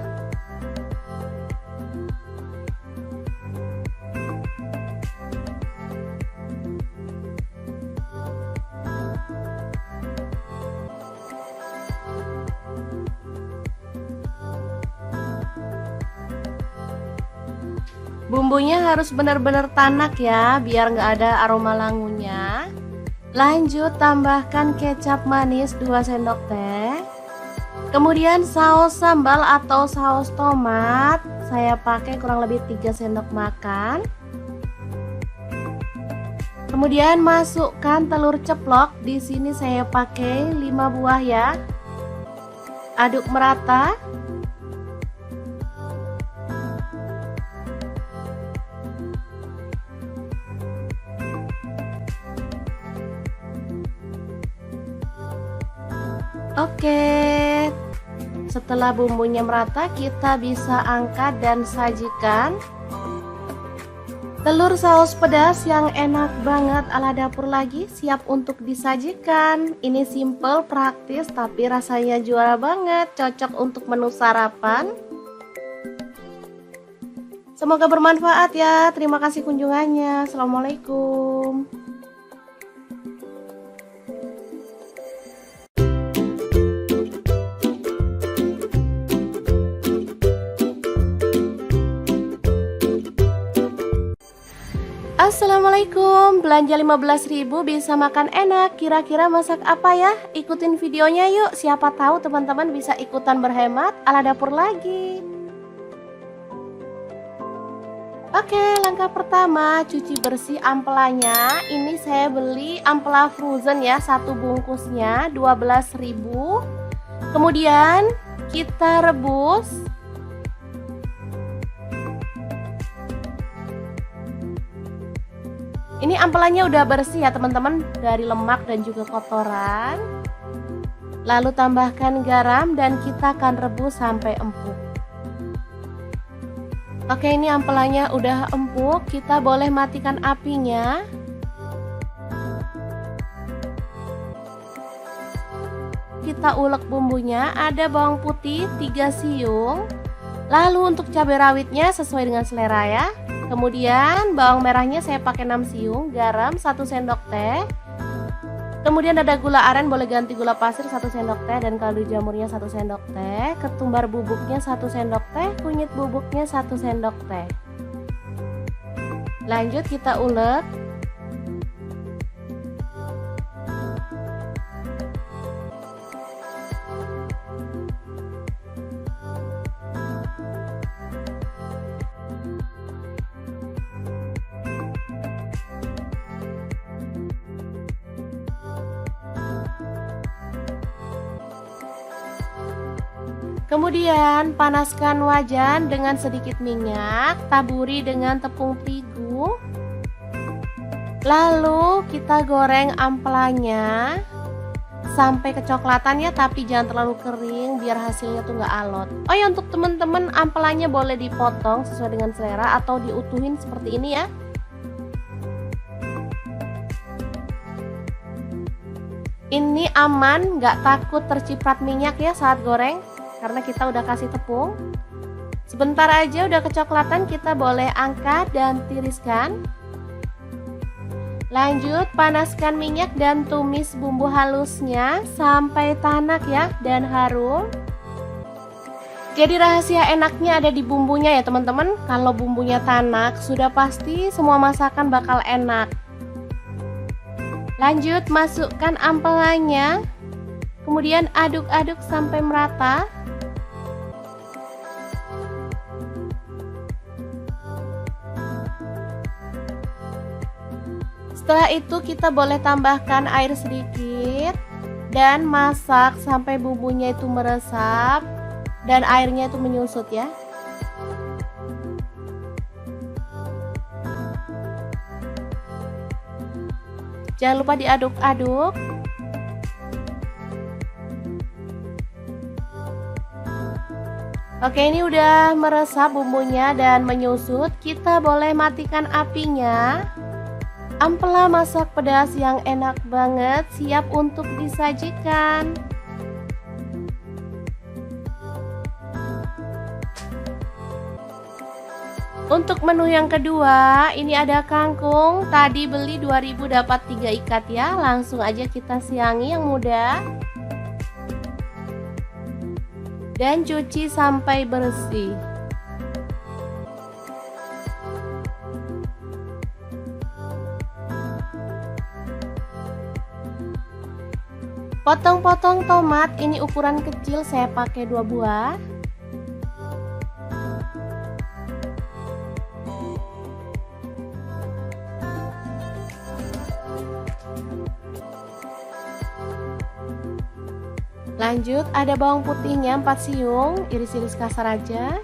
Speaker 1: Bumbunya harus benar-benar tanak ya, biar nggak ada aroma langunya. Lanjut tambahkan kecap manis 2 sendok teh. Kemudian saus sambal atau saus tomat, saya pakai kurang lebih 3 sendok makan. Kemudian masukkan telur ceplok, di sini saya pakai 5 buah ya. Aduk merata. Oke, setelah bumbunya merata, kita bisa angkat dan sajikan. Telur saus pedas yang enak banget ala dapur lagi siap untuk disajikan. Ini simple, praktis, tapi rasanya juara banget, cocok untuk menu sarapan. Semoga bermanfaat ya. Terima kasih kunjungannya. Assalamualaikum. Assalamualaikum, belanja 15.000 bisa makan enak. Kira-kira masak apa ya? Ikutin videonya yuk, siapa tahu teman-teman bisa ikutan berhemat ala dapur lagi. Oke, langkah pertama cuci bersih ampelanya. Ini saya beli ampela frozen ya, satu bungkusnya 12.000. Kemudian kita rebus. Ini ampelannya udah bersih ya teman-teman, dari lemak dan juga kotoran. Lalu tambahkan garam dan kita akan rebus sampai empuk. Oke, ini ampelannya udah empuk, kita boleh matikan apinya. Kita ulek bumbunya, ada bawang putih 3 siung. Lalu untuk cabai rawitnya sesuai dengan selera ya. Kemudian bawang merahnya saya pakai 6 siung, garam 1 sendok teh. Kemudian ada gula aren, boleh ganti gula pasir 1 sendok teh, dan kaldu jamurnya 1 sendok teh. Ketumbar bubuknya 1 sendok teh, kunyit bubuknya 1 sendok teh. Lanjut kita ulek. Kemudian panaskan wajan dengan sedikit minyak, taburi dengan tepung terigu. Lalu kita goreng ampelanya sampai kecoklatan ya, tapi jangan terlalu kering biar hasilnya tuh nggak alot. Oh ya, untuk teman-teman ampelanya boleh dipotong sesuai dengan selera atau diutuhin seperti ini ya. Ini aman, nggak takut terciprat minyak ya saat goreng, karena kita udah kasih tepung. Sebentar aja udah kecoklatan, kita boleh angkat dan tiriskan. Lanjut panaskan minyak dan tumis bumbu halusnya sampai tanak ya dan harum. Jadi rahasia enaknya ada di bumbunya ya teman-teman. Kalau bumbunya tanak, sudah pasti semua masakan bakal enak. Lanjut masukkan ampelannya, kemudian aduk-aduk sampai merata. Setelah itu kita boleh tambahkan air sedikit dan masak sampai bumbunya itu meresap dan airnya itu menyusut ya. Jangan lupa diaduk-aduk. Oke, ini udah meresap bumbunya dan menyusut. Kita boleh matikan apinya. Ampela masak pedas yang enak banget siap untuk disajikan. Untuk menu yang kedua, ini ada kangkung. Tadi beli 2.000 dapat 3 ikat ya. Langsung aja kita siangi yang muda. Dan cuci sampai bersih. Potong-potong tomat, ini ukuran kecil, saya pakai 2 buah. Lanjut, ada bawang putihnya 4 siung, iris-iris kasar aja.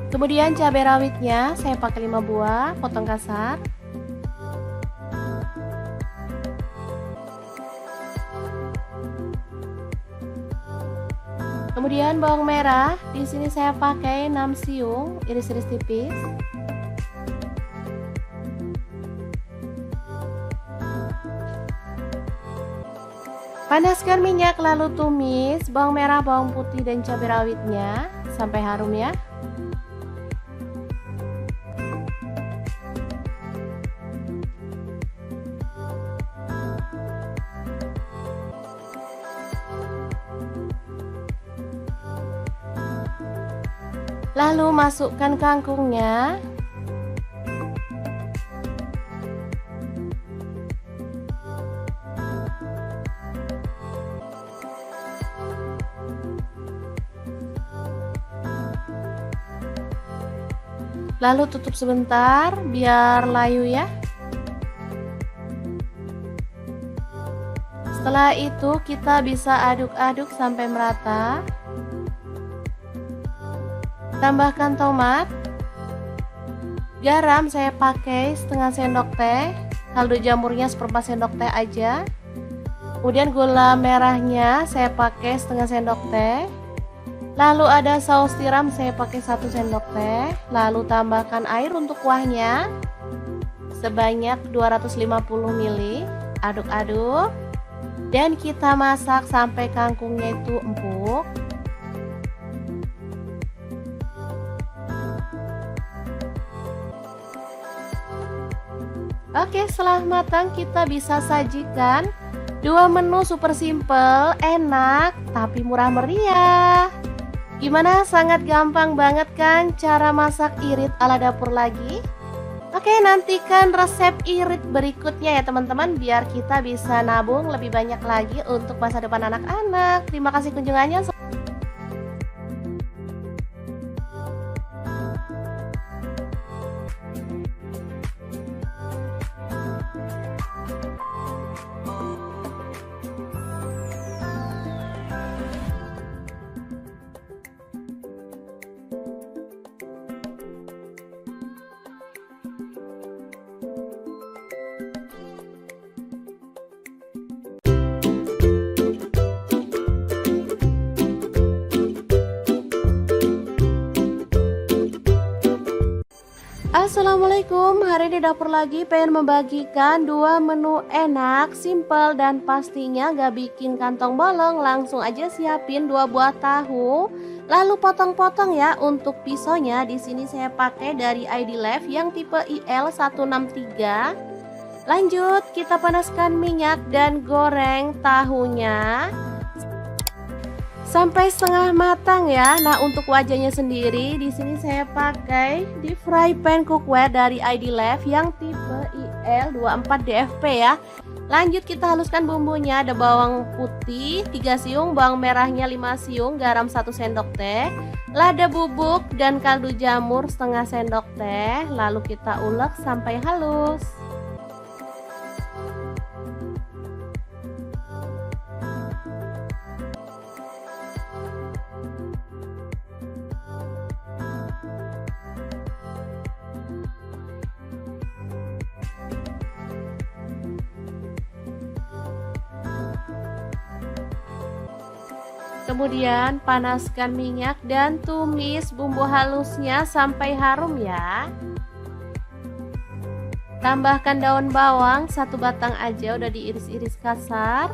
Speaker 1: Kemudian cabai rawitnya saya pakai 5 buah, potong kasar. Kemudian bawang merah, di sini saya pakai 6 siung, iris-iris tipis. Panaskan minyak lalu tumis bawang merah, bawang putih dan cabai rawitnya sampai harum ya. Lalu masukkan kangkungnya. Lalu tutup sebentar biar layu ya. Setelah itu kita bisa aduk-aduk sampai merata. Tambahkan tomat. Garam saya pakai setengah sendok teh. Kaldu jamurnya seperempat sendok teh aja. Kemudian gula merahnya saya pakai setengah sendok teh. Lalu ada saus tiram saya pakai 1 sendok teh. Lalu tambahkan air untuk kuahnya sebanyak 250 ml. Aduk-aduk. Dan kita masak sampai kangkungnya itu empuk. Oke, setelah matang kita bisa sajikan 2 menu super simple, enak, tapi murah meriah. Gimana? Sangat gampang banget kan cara masak irit ala dapur lagi? Oke, nantikan resep irit berikutnya ya teman-teman, biar kita bisa nabung lebih banyak lagi untuk masa depan anak-anak. Terima kasih kunjungannya. Assalamualaikum, hari ini dapur lagi pengen membagikan 2 menu enak, simple dan pastinya gak bikin kantong bolong. Langsung aja siapin 2 buah tahu, lalu potong-potong ya. Untuk pisaunya di sini saya pakai dari ID Life yang tipe IL163. Lanjut, kita panaskan minyak dan goreng tahunya sampai setengah matang ya. Nah, untuk wajahnya sendiri di sini saya pakai deep fry pan cookware dari ID Life yang tipe IL24DFP ya. Lanjut kita haluskan bumbunya. Ada bawang putih 3 siung, bawang merahnya 5 siung, garam 1 sendok teh, lada bubuk dan kaldu jamur setengah sendok teh. Lalu kita ulek sampai halus. Kemudian panaskan minyak dan tumis bumbu halusnya sampai harum ya. Tambahkan daun bawang 1 batang aja, udah diiris-iris kasar.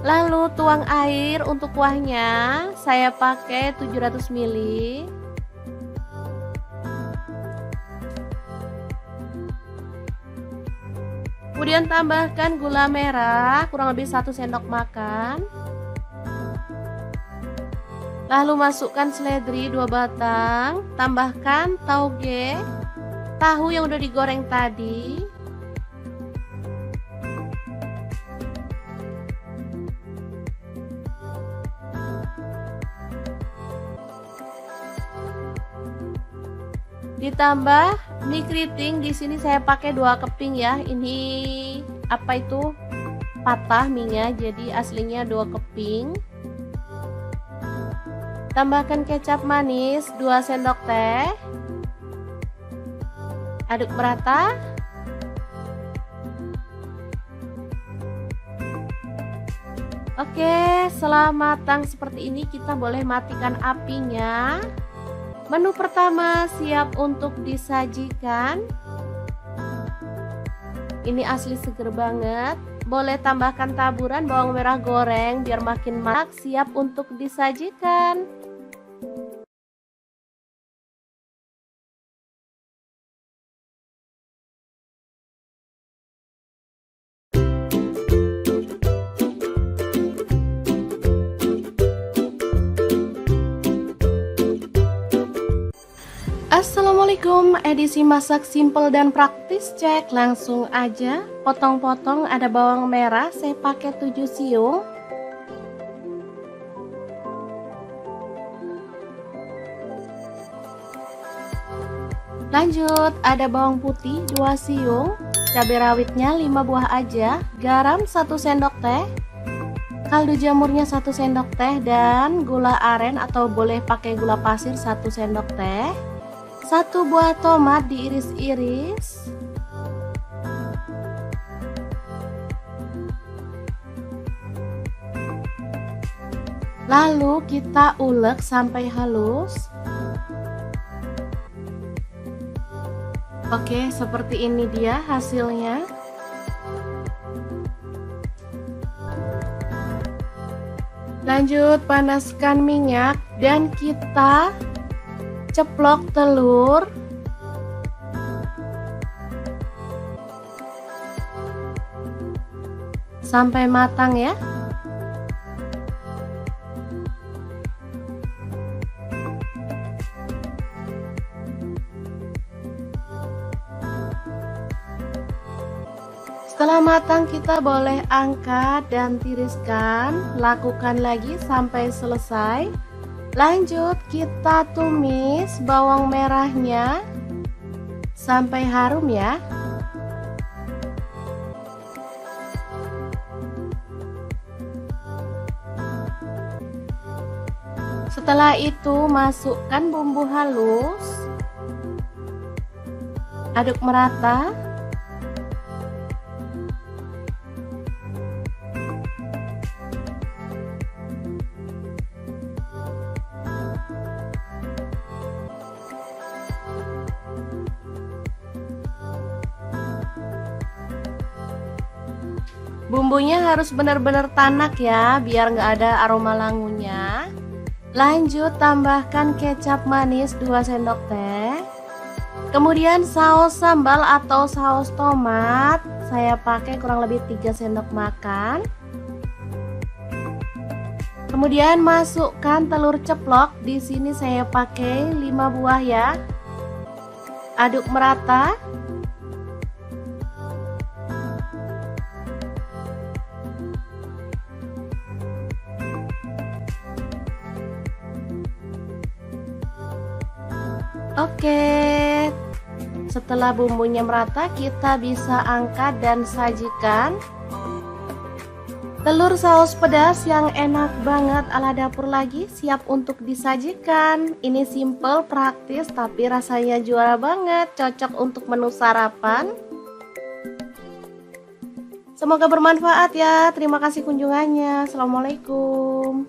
Speaker 1: Lalu tuang air untuk kuahnya, saya pakai 700 ml. Kemudian tambahkan gula merah kurang lebih 1 sendok makan. Lalu masukkan seledri 2 batang, tambahkan tauge, tahu yang udah digoreng tadi. Ditambah mie keriting, di sini saya pakai 2 keping ya. Ini apa itu? Patah mie-nya, jadi aslinya 2 keping. Tambahkan kecap manis 2 sendok teh. Aduk merata. Oke, setelah matang seperti ini kita boleh matikan apinya. Menu pertama siap untuk disajikan. Ini asli seger banget. Boleh tambahkan taburan bawang merah goreng biar makin marak, siap untuk disajikan. Assalamualaikum, edisi masak simple dan praktis, cek langsung aja. Potong-potong, ada bawang merah, saya pakai 7 siung. Lanjut, ada bawang putih 2 siung, cabai rawitnya 5 buah aja, garam 1 sendok teh, kaldu jamurnya 1 sendok teh, dan gula aren atau boleh pakai gula pasir 1 sendok teh. 1 buah tomat diiris-iris. Lalu kita ulek sampai halus. Oke, seperti ini dia hasilnya. Lanjut panaskan minyak dan kita ceplok telur. Sampai matang ya. Setelah matang kita boleh angkat dan tiriskan. Lakukan lagi sampai selesai. Lanjut kita tumis bawang merahnya sampai harum ya. Setelah itu masukkan bumbu halus. Aduk merata. Bumbunya harus benar-benar tanak ya, biar nggak ada aroma langunya. Lanjut tambahkan kecap manis 2 sendok teh. Kemudian saus sambal atau saus tomat, saya pakai kurang lebih 3 sendok makan. Kemudian masukkan telur ceplok, di sini saya pakai 5 buah ya. Aduk merata. Oke, setelah bumbunya merata kita bisa angkat dan sajikan. Telur saus pedas yang enak banget ala dapur lagi siap untuk disajikan. Ini simple, praktis, tapi rasanya juara banget. Cocok untuk menu sarapan. Semoga bermanfaat ya. Terima kasih kunjungannya. Assalamualaikum.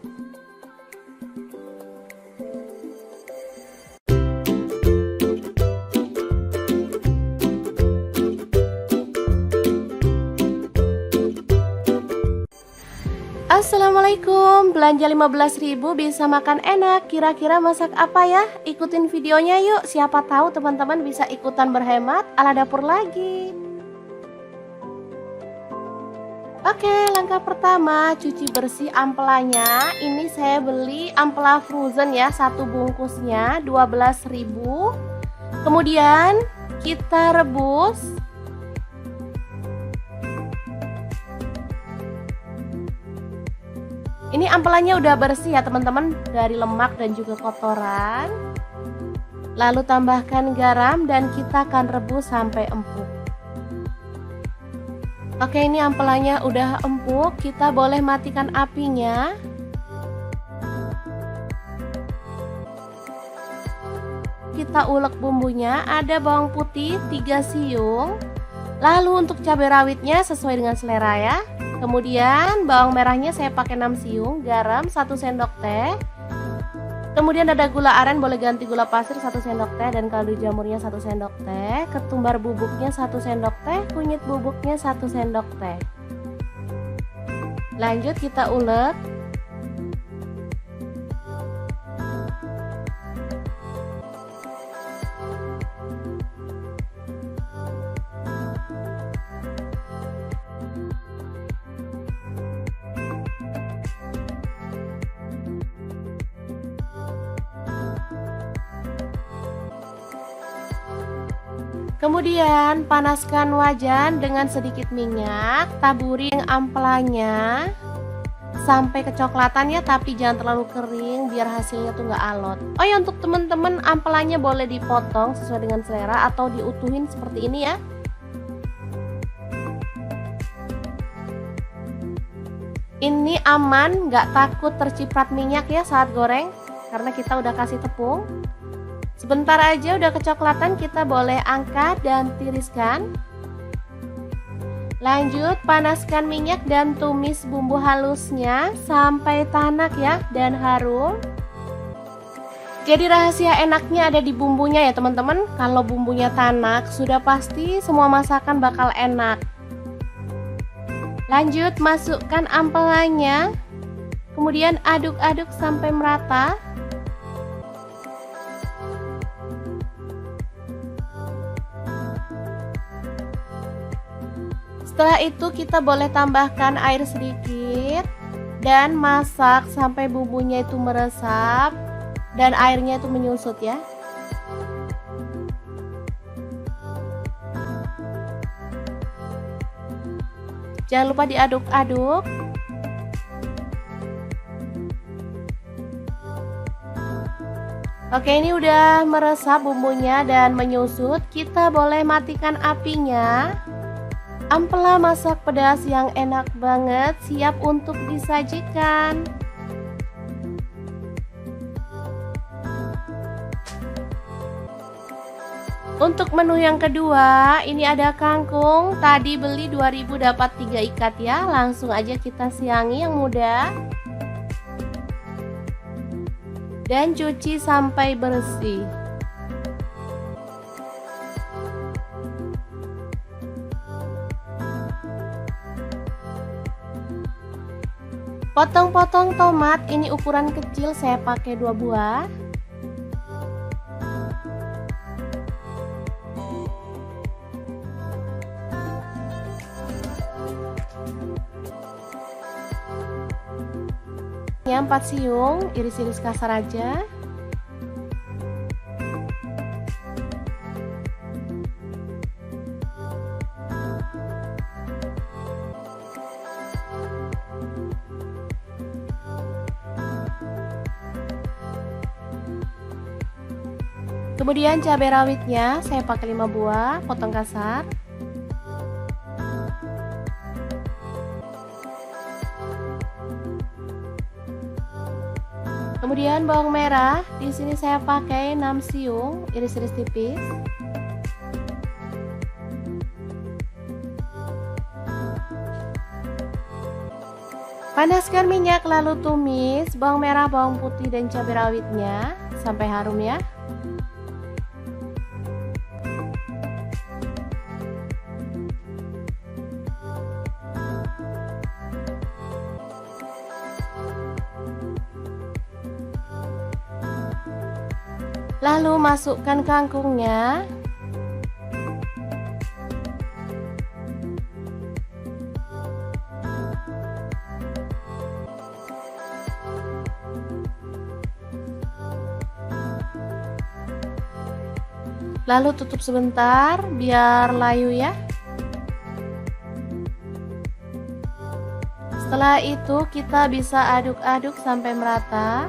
Speaker 1: Assalamualaikum, belanja 15.000 bisa makan enak. Kira-kira masak apa ya? Ikutin videonya yuk, siapa tahu teman-teman bisa ikutan berhemat ala dapur lagi. Oke, langkah pertama cuci bersih ampelanya. Ini saya beli ampela frozen ya, satu bungkusnya 12.000. Kemudian kita rebus. Ini ampelannya udah bersih ya teman-teman, dari lemak dan juga kotoran. Lalu tambahkan garam dan kita akan rebus sampai empuk. Oke, ini ampelannya udah empuk, kita boleh matikan apinya. Kita ulek bumbunya, ada bawang putih 3 siung. Lalu untuk cabai rawitnya sesuai dengan selera ya. Kemudian bawang merahnya saya pakai 6 siung, garam 1 sendok teh. Kemudian ada gula aren, boleh ganti gula pasir 1 sendok teh, dan kaldu jamurnya 1 sendok teh. Ketumbar bubuknya 1 sendok teh, kunyit bubuknya 1 sendok teh. Lanjut kita ulek. Kemudian panaskan wajan dengan sedikit minyak, taburin ampelanya sampai kecoklatan ya, tapi jangan terlalu kering biar hasilnya tuh nggak alot. Oh ya, untuk teman-teman ampelanya boleh dipotong sesuai dengan selera atau diutuhin seperti ini ya. Ini aman, nggak takut terciprat minyak ya saat goreng, karena kita udah kasih tepung. Sebentar aja udah kecoklatan, kita boleh angkat dan tiriskan. Lanjut panaskan minyak dan tumis bumbu halusnya sampai tanak ya dan harum. Jadi rahasia enaknya ada di bumbunya ya teman-teman. Kalau bumbunya tanak sudah pasti semua masakan bakal enak. Lanjut masukkan ampelannya. Kemudian aduk-aduk sampai merata. Setelah itu kita boleh tambahkan air sedikit dan masak sampai bumbunya itu meresap dan airnya itu menyusut ya. Jangan lupa diaduk-aduk. Oke, ini udah meresap bumbunya dan menyusut. Kita boleh matikan apinya. Ampela masak pedas yang enak banget siap untuk disajikan. Untuk menu yang kedua, ini ada kangkung. Tadi beli 2.000 dapat 3 ikat ya. Langsung aja kita siangi yang muda. Dan cuci sampai bersih. Potong-potong tomat, ini ukuran kecil, saya pakai 2 buah. Ini 4 siung, iris-iris kasar aja. Kemudian cabai rawitnya saya pakai 5 buah, potong kasar. Kemudian bawang merah, di sini saya pakai 6 siung, iris-iris tipis. Panaskan minyak lalu tumis bawang merah, bawang putih dan cabai rawitnya sampai harum ya. Lalu masukkan kangkungnya. Lalu tutup sebentar biar layu ya. Setelah itu kita bisa aduk-aduk sampai merata.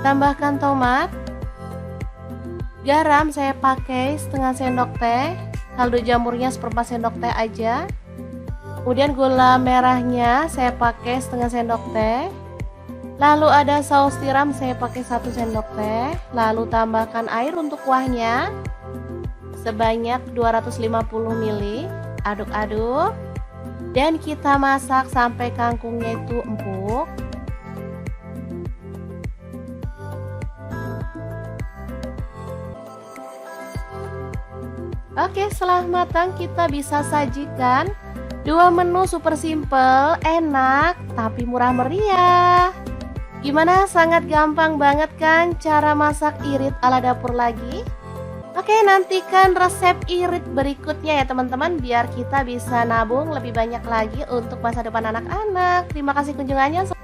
Speaker 1: Tambahkan tomat. Garam saya pakai setengah sendok teh. Kaldu jamurnya seperempat sendok teh aja. Kemudian gula merahnya saya pakai setengah sendok teh. Lalu ada saus tiram saya pakai 1 sendok teh. Lalu tambahkan air untuk kuahnya sebanyak 250 ml. Aduk-aduk. Dan kita masak sampai kangkungnya itu empuk. Oke, setelah matang kita bisa sajikan 2 menu super simple, enak, tapi murah meriah. Gimana? Sangat gampang banget kan cara masak irit ala dapur lagi? Oke, nantikan resep irit berikutnya ya teman-teman, biar kita bisa nabung lebih banyak lagi untuk masa depan anak-anak. Terima kasih kunjungannya.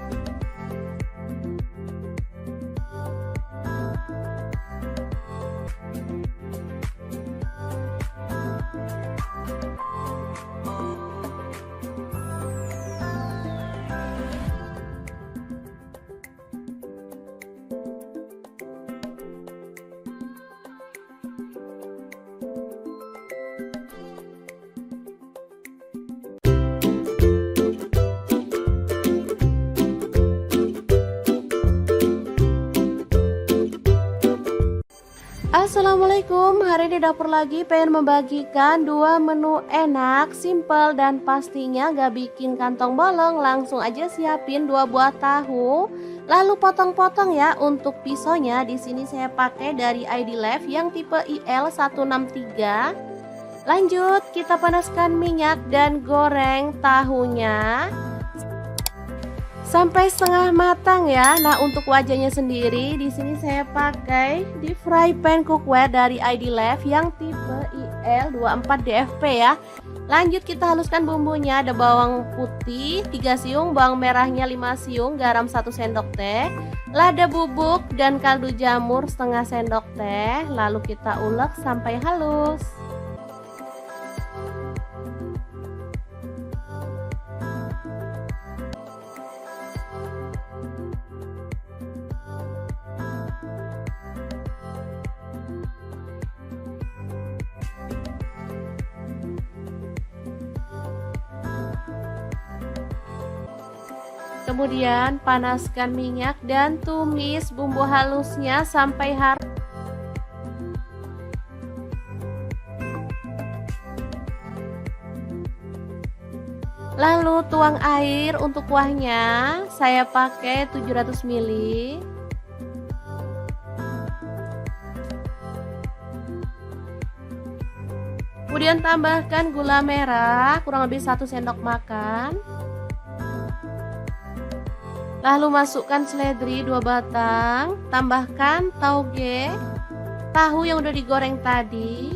Speaker 1: Assalamualaikum, hari ini dapur lagi pengen membagikan 2 menu enak, simple dan pastinya gak bikin kantong bolong. Langsung aja siapin 2 buah tahu, lalu potong-potong ya. Untuk pisaunya di sini saya pakai dari ID Life yang tipe IL163. Lanjut, kita panaskan minyak dan goreng tahunya sampai setengah matang ya. Nah, untuk wajahnya sendiri di sini saya pakai di fry pan cookware dari ID Life yang tipe IL24DFP ya. Lanjut kita haluskan bumbunya. Ada bawang putih 3 siung, bawang merahnya 5 siung, garam 1 sendok teh, lada bubuk dan kaldu jamur setengah sendok teh. Lalu kita ulek sampai halus. Kemudian panaskan minyak dan tumis bumbu halusnya sampai harum. Lalu tuang air untuk kuahnya. Saya pakai 700 ml. Kemudian tambahkan gula merah kurang lebih 1 sendok makan. Lalu masukkan seledri 2 batang, tambahkan tauge, tahu yang udah digoreng tadi.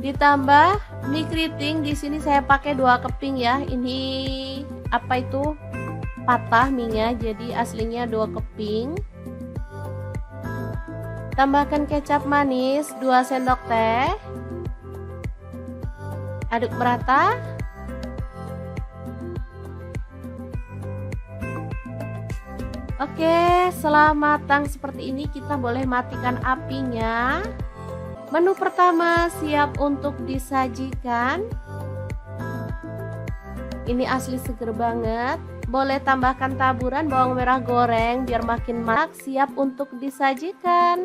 Speaker 1: Ditambah mie keriting, di sini saya pakai 2 keping ya. Ini apa itu? Patah mie-nya, jadi aslinya 2 keping. Tambahkan kecap manis 2 sendok teh. Aduk merata. Oke, setelah matang seperti ini kita boleh matikan apinya. Menu pertama siap untuk disajikan. Ini asli seger banget. Boleh tambahkan taburan bawang merah goreng biar makin marak, siap untuk disajikan.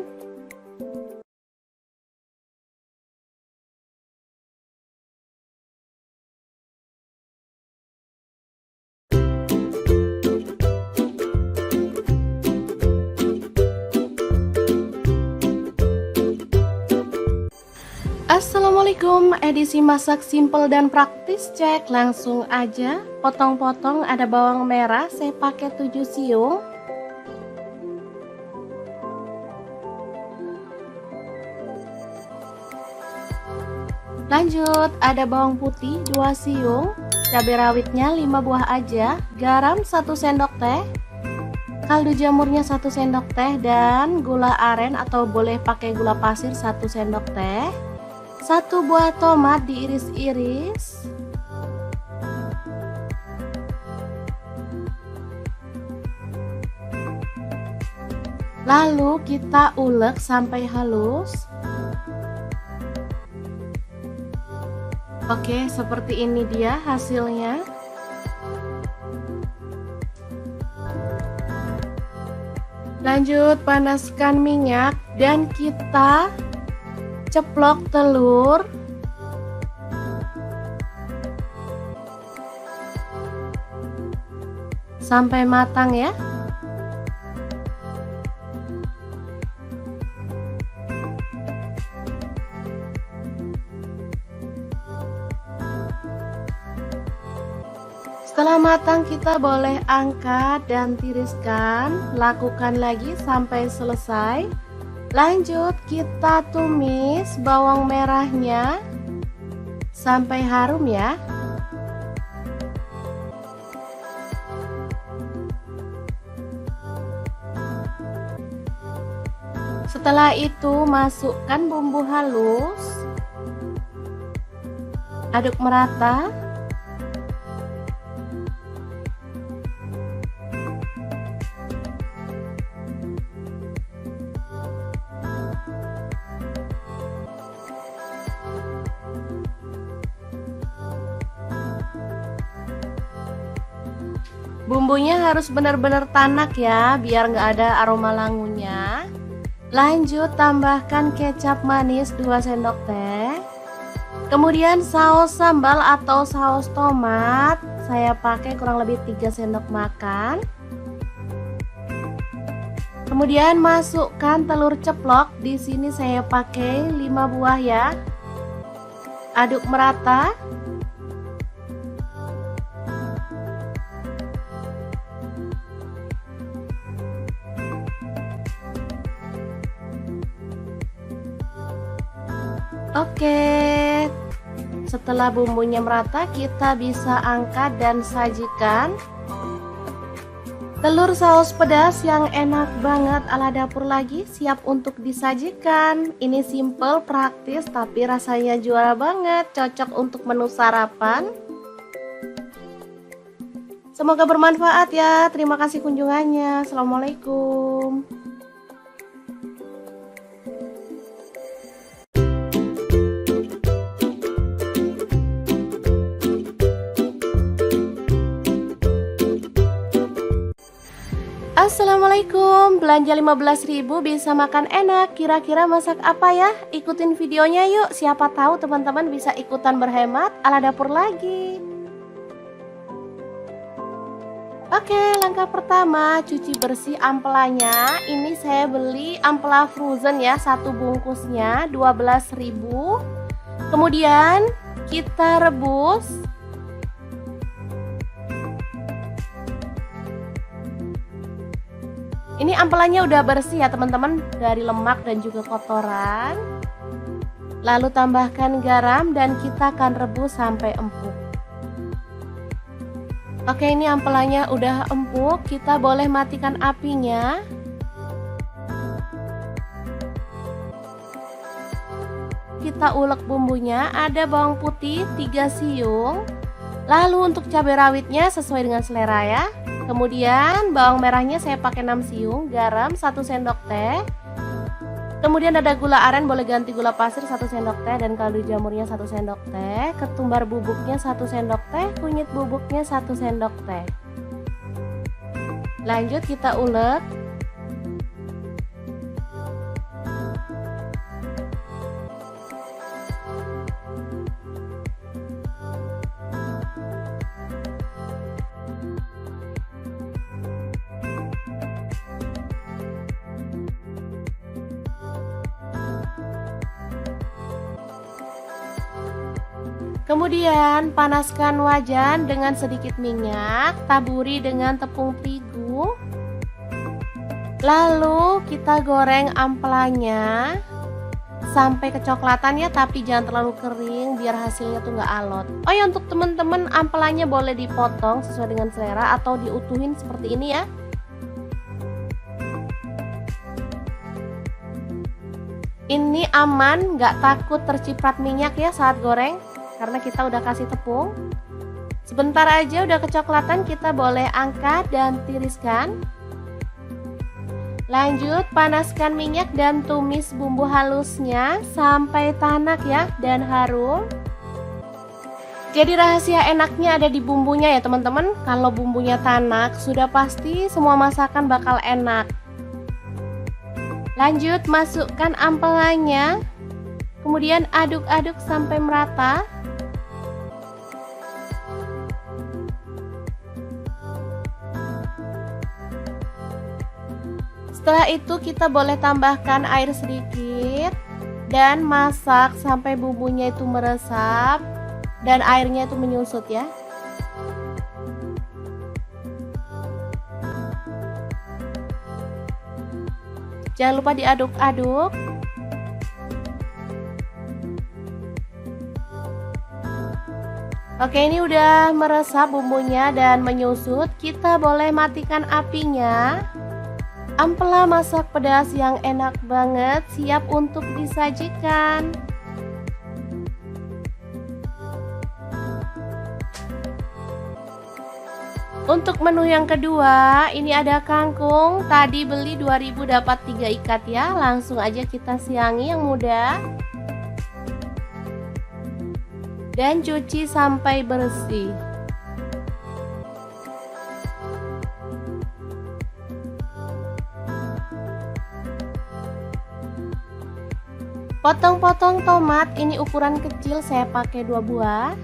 Speaker 1: Assalamualaikum, edisi masak simple dan praktis, cek langsung aja. Potong-potong, ada bawang merah, saya pakai 7 siung. Lanjut, ada bawang putih 2 siung, cabai rawitnya 5 buah aja, garam 1 sendok teh, kaldu jamurnya 1 sendok teh, dan gula aren atau boleh pakai gula pasir 1 sendok teh. 1 buah tomat diiris-iris. Lalu kita ulek sampai halus. Oke, seperti ini dia hasilnya. Lanjut panaskan minyak dan kita ceplok telur. Sampai matang ya. Setelah matang kita boleh angkat dan tiriskan. Lakukan lagi sampai selesai. Lanjut kita tumis bawang merahnya sampai harum ya. Setelah itu masukkan bumbu halus. Aduk merata. Bumbunya harus benar-benar tanak ya, biar nggak ada aroma langunya. Lanjut tambahkan kecap manis 2 sendok teh. Kemudian saus sambal atau saus tomat, saya pakai kurang lebih 3 sendok makan. Kemudian masukkan telur ceplok, di sini saya pakai 5 buah ya. Aduk merata. Oke, setelah bumbunya merata kita bisa angkat dan sajikan. Telur saus pedas yang enak banget ala dapur lagi siap untuk disajikan. Ini simple, praktis, tapi rasanya juara banget, cocok untuk menu sarapan. Semoga bermanfaat ya. Terima kasih kunjungannya. Assalamualaikum. Assalamualaikum, belanja 15.000 bisa makan enak. Kira-kira masak apa ya? Ikutin videonya yuk, siapa tahu teman-teman bisa ikutan berhemat ala dapur lagi. Oke, langkah pertama cuci bersih ampelanya. Ini saya beli ampela frozen ya, 1 bungkusnya 12.000. Kemudian kita rebus. Ini ampelannya udah bersih ya teman-teman, dari lemak dan juga kotoran. Lalu tambahkan garam dan kita akan rebus sampai empuk. Oke, ini ampelannya udah empuk, kita boleh matikan apinya. Kita ulek bumbunya, ada bawang putih 3 siung. Lalu untuk cabai rawitnya sesuai dengan selera ya. Kemudian bawang merahnya saya pakai 6 siung, garam 1 sendok teh. Kemudian ada gula aren, boleh ganti gula pasir 1 sendok teh, dan kaldu jamurnya 1 sendok teh, ketumbar bubuknya 1 sendok teh, kunyit bubuknya 1 sendok teh. Lanjut kita ulek. Kemudian panaskan wajan dengan sedikit minyak, taburi dengan tepung terigu. Lalu kita goreng ampelanya sampai kecoklatan ya, tapi jangan terlalu kering biar hasilnya tuh nggak alot. Oh ya, untuk teman-teman ampelanya boleh dipotong sesuai dengan selera atau diutuhin seperti ini ya. Ini aman, nggak takut terciprat minyak ya saat goreng, karena kita udah kasih tepung. Sebentar aja udah kecoklatan, kita boleh angkat dan tiriskan. Lanjut panaskan minyak dan tumis bumbu halusnya sampai tanak ya dan harum. Jadi rahasia enaknya ada di bumbunya ya teman-teman. Kalau bumbunya tanak, sudah pasti semua masakan bakal enak. Lanjut masukkan ampelannya, kemudian aduk-aduk sampai merata. Setelah itu kita boleh tambahkan air sedikit dan masak sampai bumbunya itu meresap dan airnya itu menyusut ya. Jangan lupa diaduk-aduk. Oke, ini udah meresap bumbunya dan menyusut. Kita boleh matikan apinya. Ampela masak pedas yang enak banget siap untuk disajikan. Untuk menu yang kedua, ini ada kangkung. Tadi beli 2.000 dapat 3 ikat ya. Langsung aja kita siangi yang muda. Dan cuci sampai bersih. Potong-potong tomat, ini ukuran kecil, saya pakai 2 buah.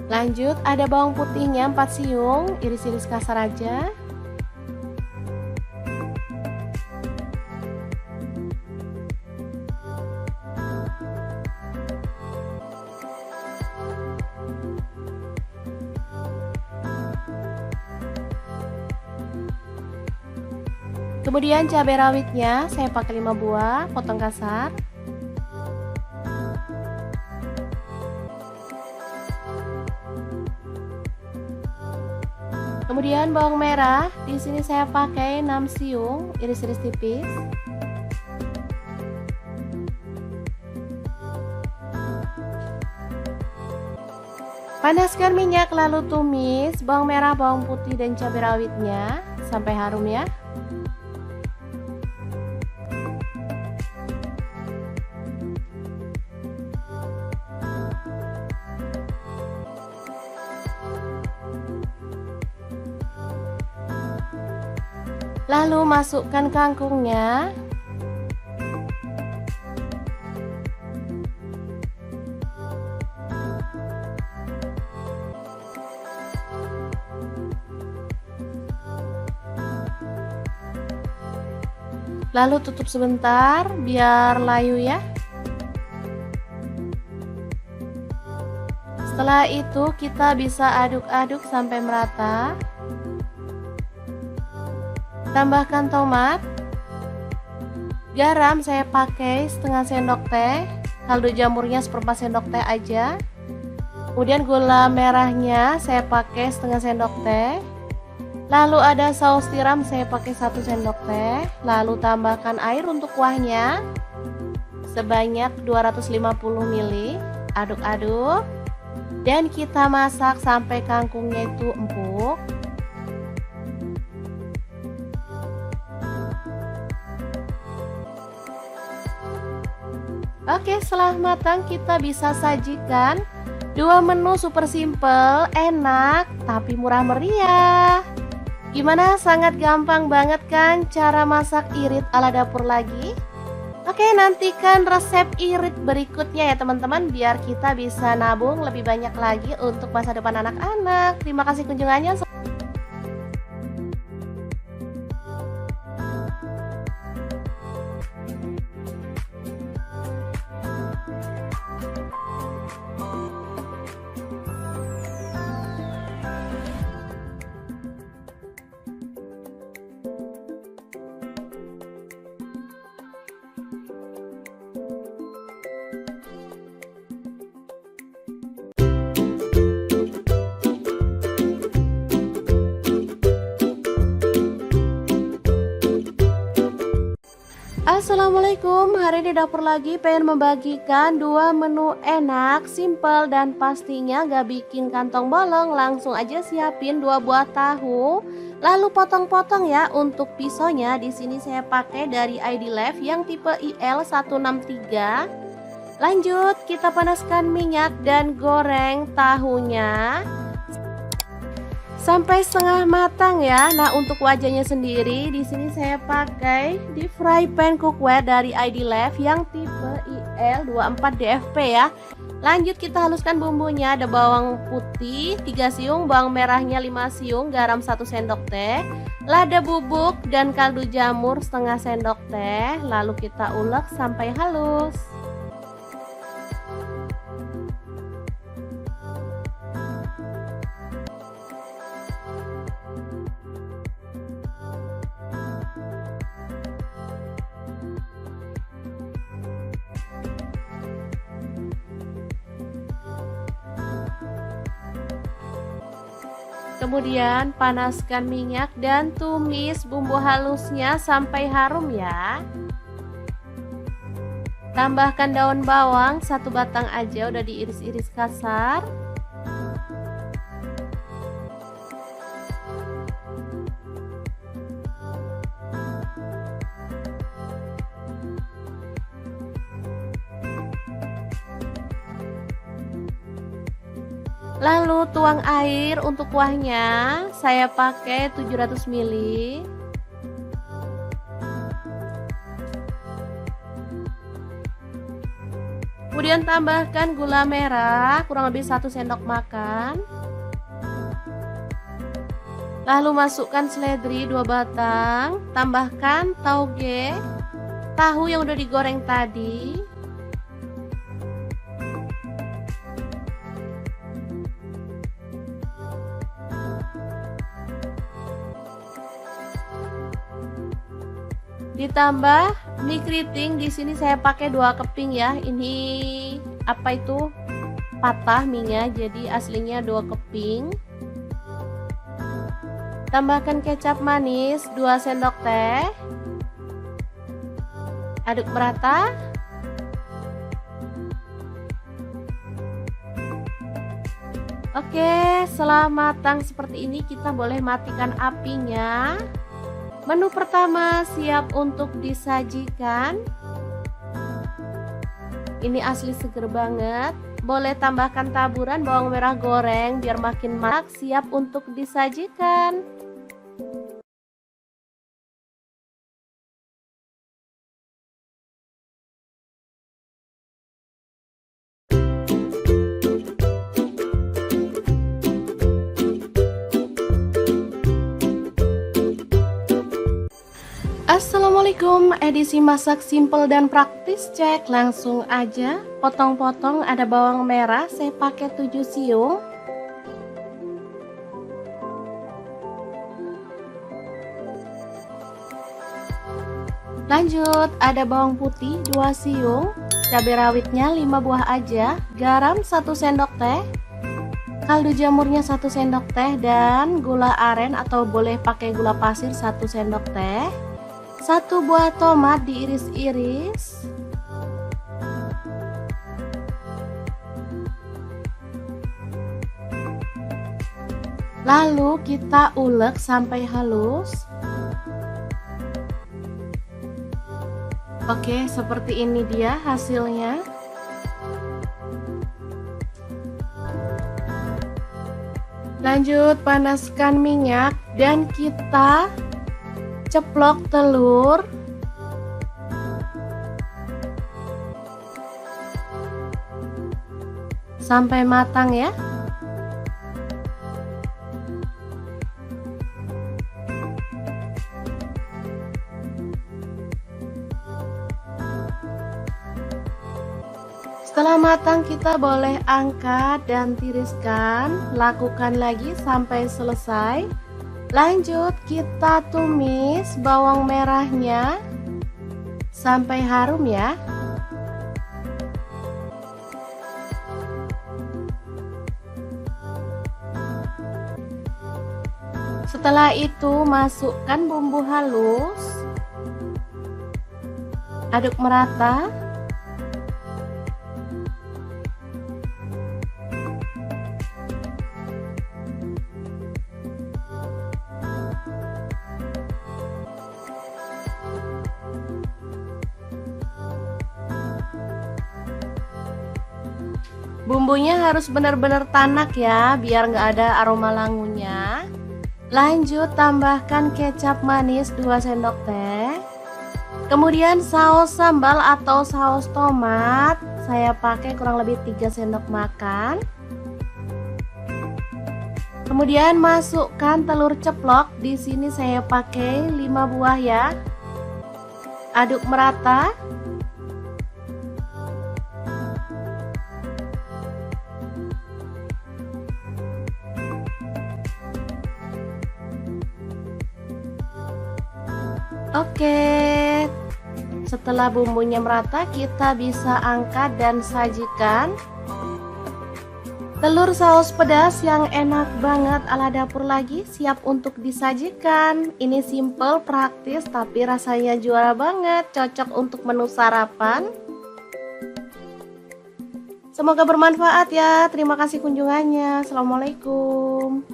Speaker 1: Lanjut ada bawang putihnya 4 siung, iris-iris kasar aja. Kemudian cabai rawitnya saya pakai 5 buah, potong kasar. Kemudian bawang merah, di sini saya pakai 6 siung, iris-iris tipis. Panaskan minyak lalu tumis bawang merah, bawang putih dan cabai rawitnya sampai harum ya. Lalu masukkan kangkungnya. Lalu tutup sebentar biar layu ya. Setelah itu kita bisa aduk-aduk sampai merata. Tambahkan tomat. Garam saya pakai setengah sendok teh, kaldu jamurnya seperempat sendok teh aja. Kemudian gula merahnya saya pakai setengah sendok teh. Lalu ada saus tiram, saya pakai 1 sendok teh. Lalu tambahkan air untuk kuahnya sebanyak 250 ml. Aduk-aduk. Dan kita masak sampai kangkungnya itu empuk. Oke, setelah matang kita bisa sajikan 2 menu super simple, enak, tapi murah meriah. Gimana? Sangat gampang banget kan cara masak irit ala dapur lagi? Oke, nantikan resep irit berikutnya ya teman-teman, biar kita bisa nabung lebih banyak lagi untuk masa depan anak-anak. Terima kasih kunjungannya. Assalamualaikum, hari ini dapur lagi pengen membagikan 2 menu enak, simple dan pastinya gak bikin kantong bolong. Langsung aja siapin 2 buah tahu, lalu potong-potong ya. Untuk pisaunya di sini saya pakai dari ID Life yang tipe IL163. Lanjut, kita panaskan minyak dan goreng tahunya sampai setengah matang ya. Nah, untuk wajahnya sendiri di sini saya pakai di fry pan cookware dari ID Life yang tipe IL24DFP ya. Lanjut kita haluskan bumbunya. Ada bawang putih 3 siung, bawang merahnya 5 siung, garam 1 sendok teh, lada bubuk dan kaldu jamur setengah sendok teh. Lalu kita ulek sampai halus. Kemudian panaskan minyak dan tumis bumbu halusnya sampai harum ya. Tambahkan daun bawang 1 batang aja, udah diiris-iris kasar. Lalu tuang air untuk kuahnya, saya pakai 700 ml. Kemudian tambahkan gula merah kurang lebih 1 sendok makan. Lalu masukkan seledri 2 batang, tambahkan tauge, tahu yang udah digoreng tadi. Ditambah mie keriting, di sini saya pakai 2 keping ya. Ini apa itu? Patah mie-nya, jadi aslinya 2 keping. Tambahkan kecap manis 2 sendok teh. Aduk merata. Oke, setelah matang seperti ini kita boleh matikan apinya. Menu pertama siap untuk disajikan. Ini asli seger banget. Boleh tambahkan taburan bawang merah goreng biar makin marak. Siap untuk disajikan. Assalamualaikum, edisi masak simple dan praktis, cek langsung aja. Potong-potong, ada bawang merah, saya pakai 7 siung. Lanjut, ada bawang putih 2 siung, cabai rawitnya 5 buah aja, garam 1 sendok teh, kaldu jamurnya 1 sendok teh, dan gula aren atau boleh pakai gula pasir 1 sendok teh. 1 buah tomat diiris-iris. Lalu kita ulek sampai halus. Oke, seperti ini dia hasilnya. Lanjut panaskan minyak dan kita ceplok telur. Sampai matang ya. Setelah matang kita boleh angkat dan tiriskan. Lakukan lagi sampai selesai. Lanjut kita tumis bawang merahnya sampai harum ya. Setelah itu masukkan bumbu halus. Aduk merata. Bumbunya harus benar-benar tanak ya, biar nggak ada aroma langunya. Lanjut tambahkan kecap manis 2 sendok teh. Kemudian saus sambal atau saus tomat, saya pakai kurang lebih 3 sendok makan. Kemudian masukkan telur ceplok, di sini saya pakai 5 buah ya. Aduk merata. Oke, setelah bumbunya merata kita bisa angkat dan sajikan. Telur saus pedas yang enak banget ala dapur lagi siap untuk disajikan. Ini simple, praktis, tapi rasanya juara banget, cocok untuk menu sarapan. Semoga bermanfaat ya. Terima kasih kunjungannya. Assalamualaikum.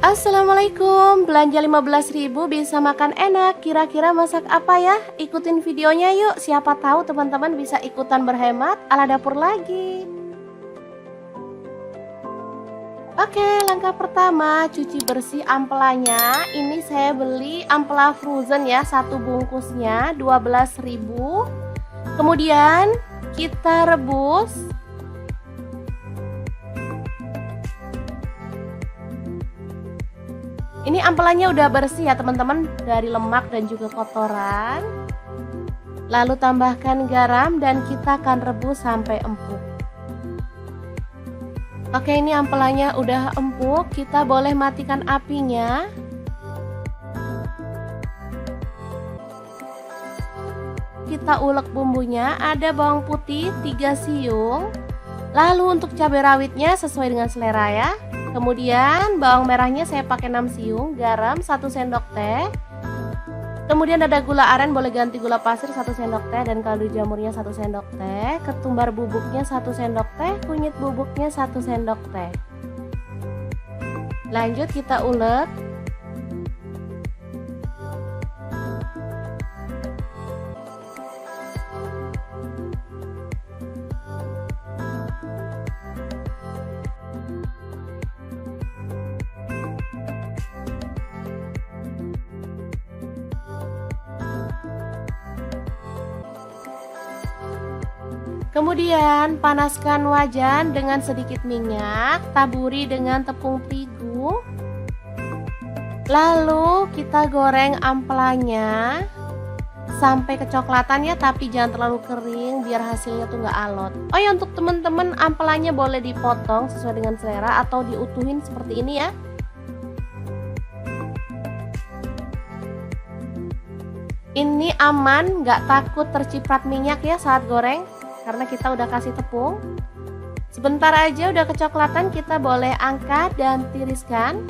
Speaker 1: Assalamualaikum, belanja 15.000 bisa makan enak. Kira-kira masak apa ya? Ikutin videonya yuk, siapa tahu teman-teman bisa ikutan berhemat ala dapur lagi. Oke, langkah pertama cuci bersih ampelanya. Ini saya beli ampela frozen ya, 1 bungkusnya 12.000. Kemudian kita rebus. Ini ampelannya udah bersih ya teman-teman, dari lemak dan juga kotoran. Lalu tambahkan garam dan kita akan rebus sampai empuk. Oke, ini ampelannya udah empuk, kita boleh matikan apinya. Kita ulek bumbunya, ada bawang putih 3 siung. Lalu untuk cabai rawitnya sesuai dengan selera ya. Kemudian bawang merahnya saya pakai 6 siung, garam 1 sendok teh. Kemudian ada gula aren, boleh ganti gula pasir 1 sendok teh, dan kaldu jamurnya 1 sendok teh. Ketumbar bubuknya 1 sendok teh, kunyit bubuknya 1 sendok teh. Lanjut kita ulek. Kemudian panaskan wajan dengan sedikit minyak, taburi dengan tepung terigu. Lalu kita goreng ampelanya sampai kecoklatan ya, tapi jangan terlalu kering biar hasilnya tuh nggak alot. Oh ya, untuk teman-teman ampelannya boleh dipotong sesuai dengan selera atau diutuhin seperti ini ya. Ini aman, nggak takut terciprat minyak ya saat goreng, karena kita udah kasih tepung. Sebentar aja udah kecoklatan, kita boleh angkat dan tiriskan.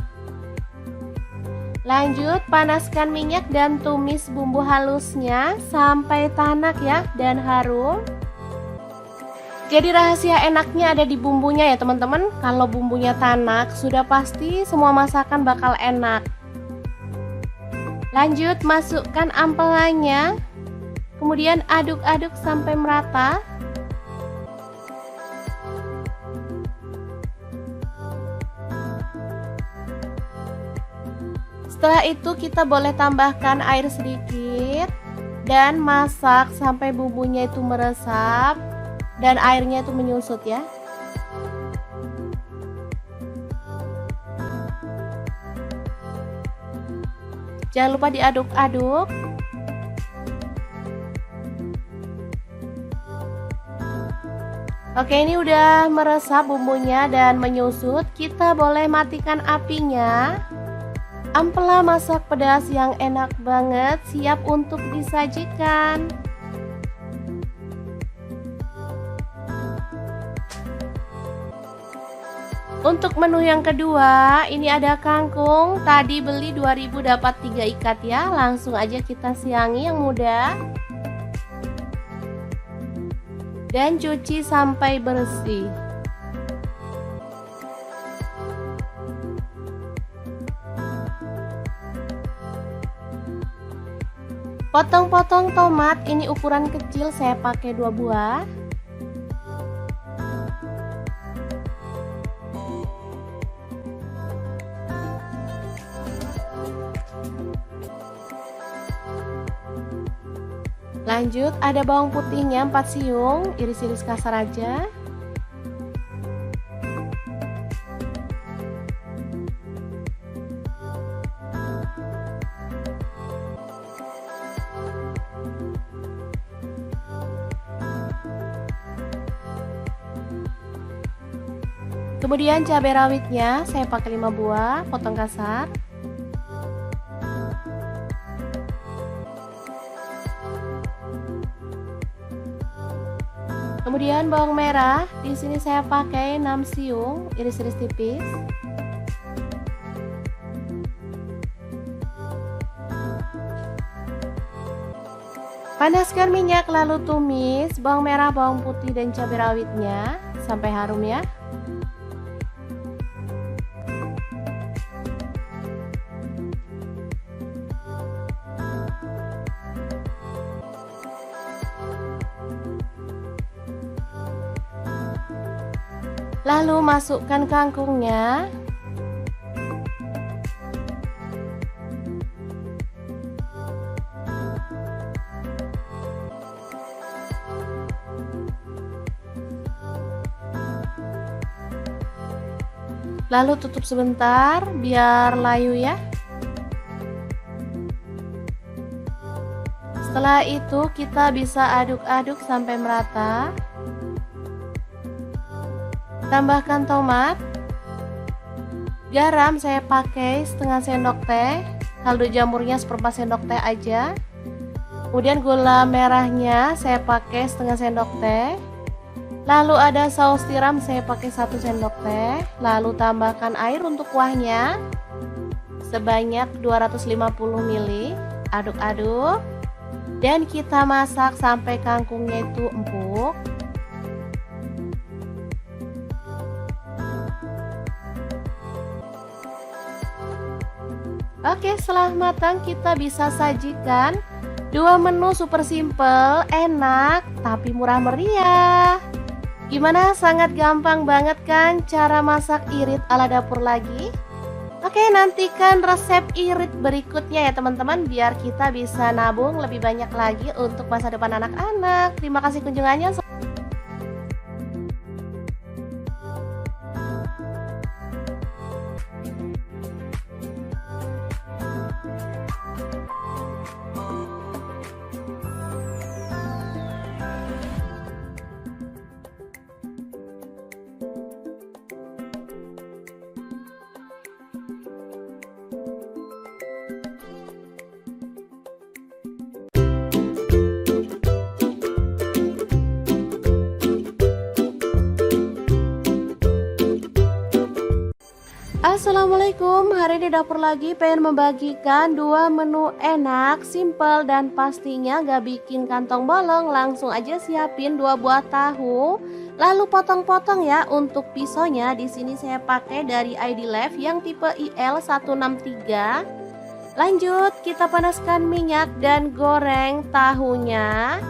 Speaker 1: Lanjut, panaskan minyak dan tumis bumbu halusnya sampai tanak ya dan harum. Jadi rahasia enaknya ada di bumbunya ya teman-teman. Kalau bumbunya tanak, sudah pasti semua masakan bakal enak. Lanjut, masukkan ampelannya, kemudian aduk-aduk sampai merata. Setelah itu kita boleh tambahkan air sedikit dan masak sampai bumbunya itu meresap dan airnya itu menyusut ya. Jangan lupa diaduk-aduk. Oke, ini udah meresap bumbunya dan menyusut. Kita boleh matikan apinya. Ampela masak pedas yang enak banget siap untuk disajikan. Untuk menu yang kedua, ini ada kangkung. Tadi beli 2000 dapat 3 ikat ya. Langsung aja kita siangi yang muda. Dan cuci sampai bersih. Potong-potong tomat, ini ukuran kecil, saya pakai 2 buah. Lanjut, ada bawang putihnya 4 siung, iris-iris kasar aja. Kemudian cabai rawitnya saya pakai 5 buah, potong kasar. Kemudian bawang merah, di sini saya pakai 6 siung, iris-iris tipis. Panaskan minyak lalu tumis bawang merah, bawang putih dan cabai rawitnya sampai harum ya. Lalu masukkan kangkungnya. Lalu tutup sebentar biar layu ya. Setelah itu kita bisa aduk-aduk sampai merata. Tambahkan tomat. Garam saya pakai setengah sendok teh. Kaldu jamurnya seperempat sendok teh aja. Kemudian gula merahnya saya pakai setengah sendok teh. Lalu ada saus tiram saya pakai 1 sendok teh. Lalu tambahkan air untuk kuahnya sebanyak 250 ml. Aduk-aduk. Dan kita masak sampai kangkungnya itu empuk. Oke, setelah matang kita bisa sajikan 2 menu super simple, enak, tapi murah meriah. Gimana? Sangat gampang banget kan cara masak irit ala dapur lagi? Oke, nantikan resep irit berikutnya ya teman-teman, biar kita bisa nabung lebih banyak lagi untuk masa depan anak-anak. Terima kasih kunjungannya. Assalamualaikum, hari ini dapur lagi pengen membagikan dua menu enak, simple dan pastinya gak bikin kantong bolong. Langsung aja siapin 2 buah tahu, lalu potong-potong ya. Untuk pisaunya di sini saya pakai dari ID Life yang tipe IL163. Lanjut kita panaskan minyak dan goreng tahunya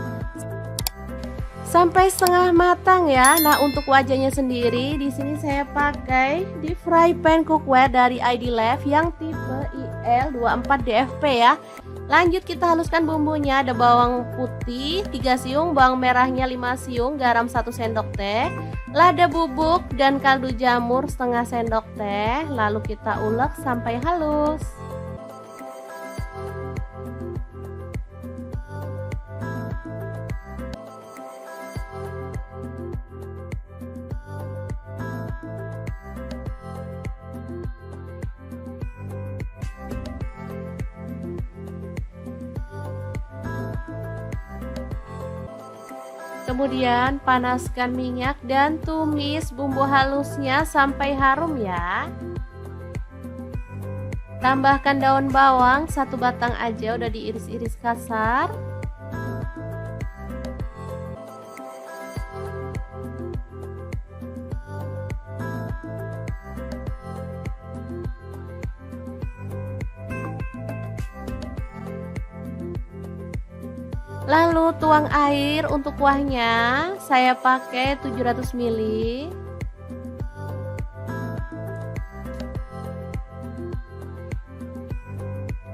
Speaker 1: sampai setengah matang ya. Nah, untuk wajahnya sendiri di sini saya pakai di fry pan cookware dari ID Life yang tipe IL24DFP ya. Lanjut kita haluskan bumbunya. Ada bawang putih 3 siung, bawang merahnya 5 siung, garam 1 sendok teh, lada bubuk dan kaldu jamur setengah sendok teh. Lalu kita ulek sampai halus. Kemudian panaskan minyak dan tumis bumbu halusnya sampai harum ya. Tambahkan daun bawang 1 batang aja, udah diiris-iris kasar. Lalu tuang air untuk kuahnya, saya pakai 700 ml.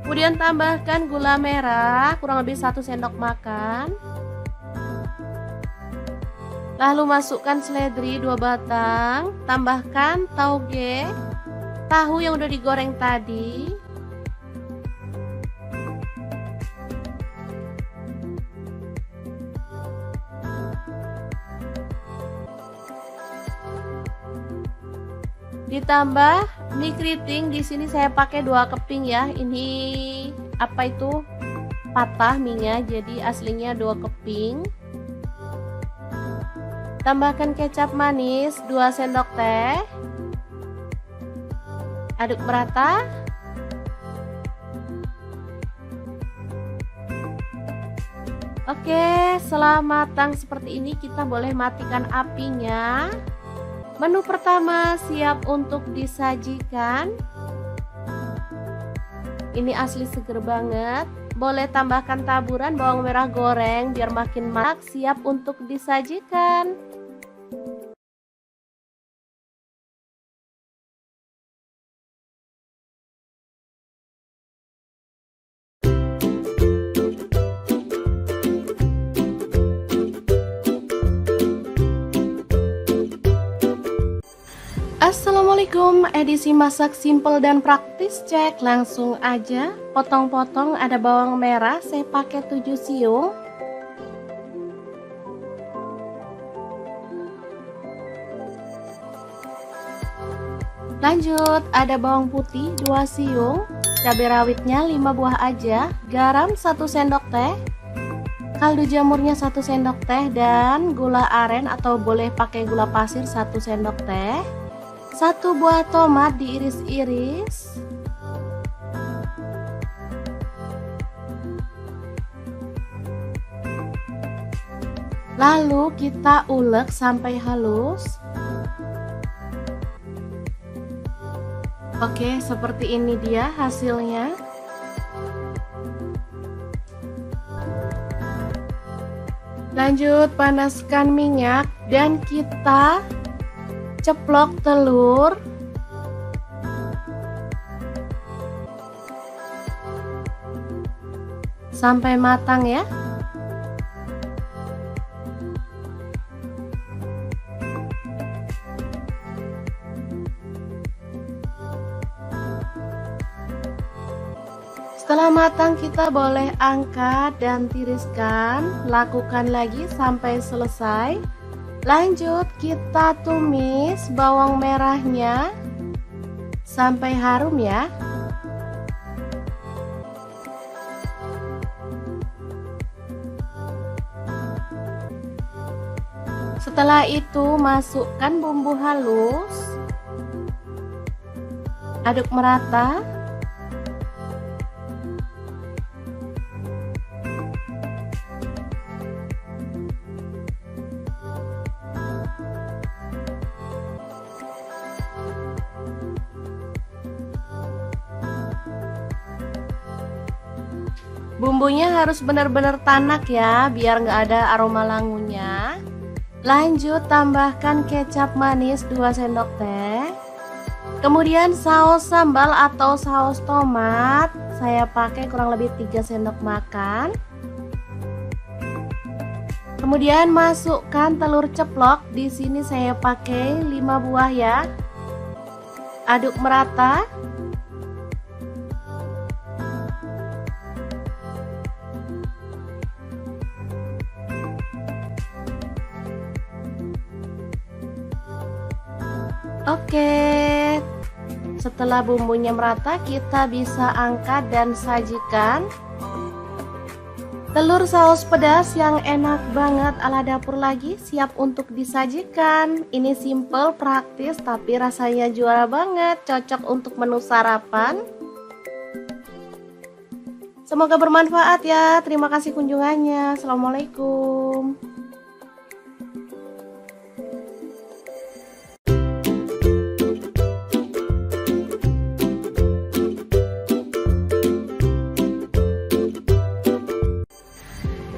Speaker 1: Kemudian tambahkan gula merah kurang lebih 1 sendok makan. Lalu masukkan seledri 2 batang, tambahkan tauge, tahu yang udah digoreng tadi. Ditambah mie keriting, di sini saya pakai 2 keping ya. Ini apa itu? Patah mie-nya, jadi aslinya 2 keping. Tambahkan kecap manis 2 sendok teh. Aduk merata. Oke, setelah matang seperti ini kita boleh matikan apinya. Menu pertama siap untuk disajikan. Ini asli seger banget. Boleh tambahkan taburan bawang merah goreng biar makin marak. Siap untuk disajikan. Assalamualaikum, edisi masak simple dan praktis, cek langsung aja. Potong-potong, ada bawang merah saya pakai 7 siung. Lanjut ada bawang putih 2 siung, cabai rawitnya 5 buah aja, garam 1 sendok teh, kaldu jamurnya 1 sendok teh, dan gula aren atau boleh pakai gula pasir 1 sendok teh. 1 buah tomat diiris-iris. Lalu kita ulek sampai halus. Oke, seperti ini dia hasilnya. Lanjut panaskan minyak dan kita ceplok telur. Sampai matang ya. Setelah matang kita boleh angkat dan tiriskan. Lakukan lagi sampai selesai. Lanjut kita tumis bawang merahnya sampai harum ya. Setelah itu masukkan bumbu halus. Aduk merata. Bumbunya harus benar-benar tanak ya, biar nggak ada aroma langunya. Lanjut tambahkan kecap manis 2 sendok teh. Kemudian saus sambal atau saus tomat, saya pakai kurang lebih 3 sendok makan. Kemudian masukkan telur ceplok, di sini saya pakai 5 buah ya. Aduk merata. Oke, setelah bumbunya merata, kita bisa angkat dan sajikan. Telur saus pedas yang enak banget ala dapur lagi siap untuk disajikan. Ini simple, praktis, tapi rasanya juara banget, cocok untuk menu sarapan. Semoga bermanfaat ya. Terima kasih kunjungannya. Assalamualaikum.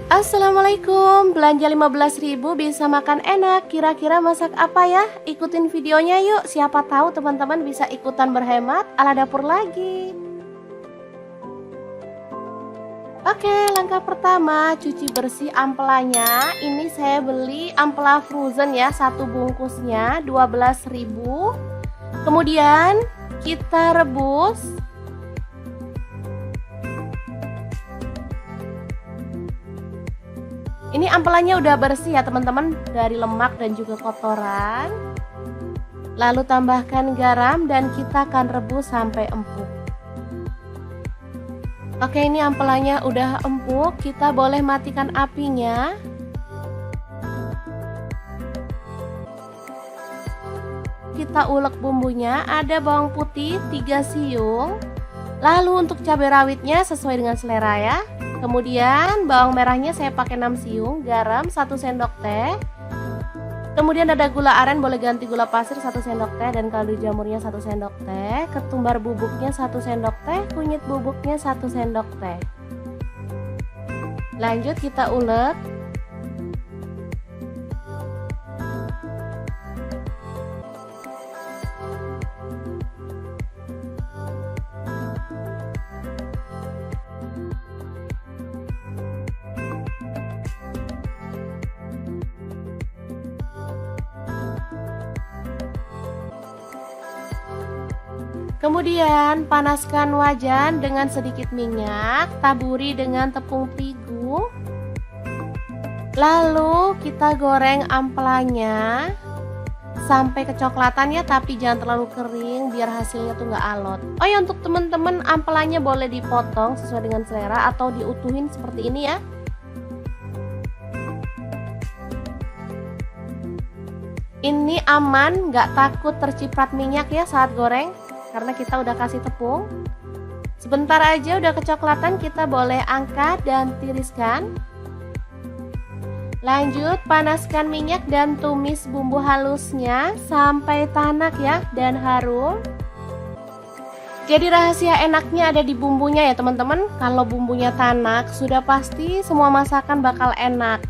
Speaker 1: Assalamualaikum, belanja 15.000 bisa makan enak. Kira-kira masak apa ya? Ikutin videonya yuk, siapa tahu teman-teman bisa ikutan berhemat ala dapur lagi. Oke, langkah pertama cuci bersih ampelanya. Ini saya beli ampela frozen ya, 1 bungkusnya 12.000. Kemudian kita rebus. Ini ampelannya udah bersih ya teman-teman, dari lemak dan juga kotoran. Lalu tambahkan garam dan kita akan rebus sampai empuk. Oke, ini ampelannya udah empuk, kita boleh matikan apinya. Kita ulek bumbunya, ada bawang putih 3 siung. Lalu untuk cabai rawitnya sesuai dengan selera ya. Kemudian bawang merahnya saya pakai 6 siung, garam 1 sendok teh. Kemudian ada gula aren, boleh ganti gula pasir 1 sendok teh, dan kaldu jamurnya 1 sendok teh. Ketumbar bubuknya 1 sendok teh, kunyit bubuknya 1 sendok teh. Lanjut kita ulek. Kemudian panaskan wajan dengan sedikit minyak, taburi dengan tepung terigu. Lalu kita goreng ampelanya sampai kecoklatan ya, tapi jangan terlalu kering biar hasilnya tuh nggak alot. Oh ya, untuk teman-teman ampelanya boleh dipotong sesuai dengan selera atau diutuhin seperti ini ya. Ini aman, nggak takut terciprat minyak ya saat goreng, karena kita udah kasih tepung. Sebentar aja udah kecoklatan, kita boleh angkat dan tiriskan. Lanjut panaskan minyak dan tumis bumbu halusnya sampai tanak ya dan harum. Jadi rahasia enaknya ada di bumbunya ya teman-teman. Kalau bumbunya tanak, sudah pasti semua masakan bakal enak.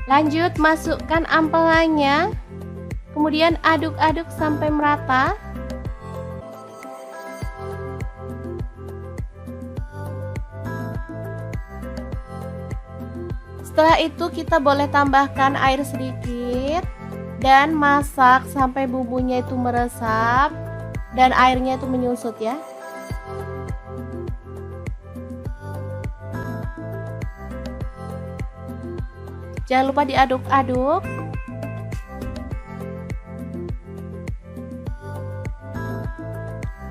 Speaker 1: Lanjut masukkan ampelannya, kemudian aduk-aduk sampai merata. Setelah itu kita boleh tambahkan air sedikit dan masak sampai bumbunya itu meresap dan airnya itu menyusut ya. Jangan lupa diaduk-aduk.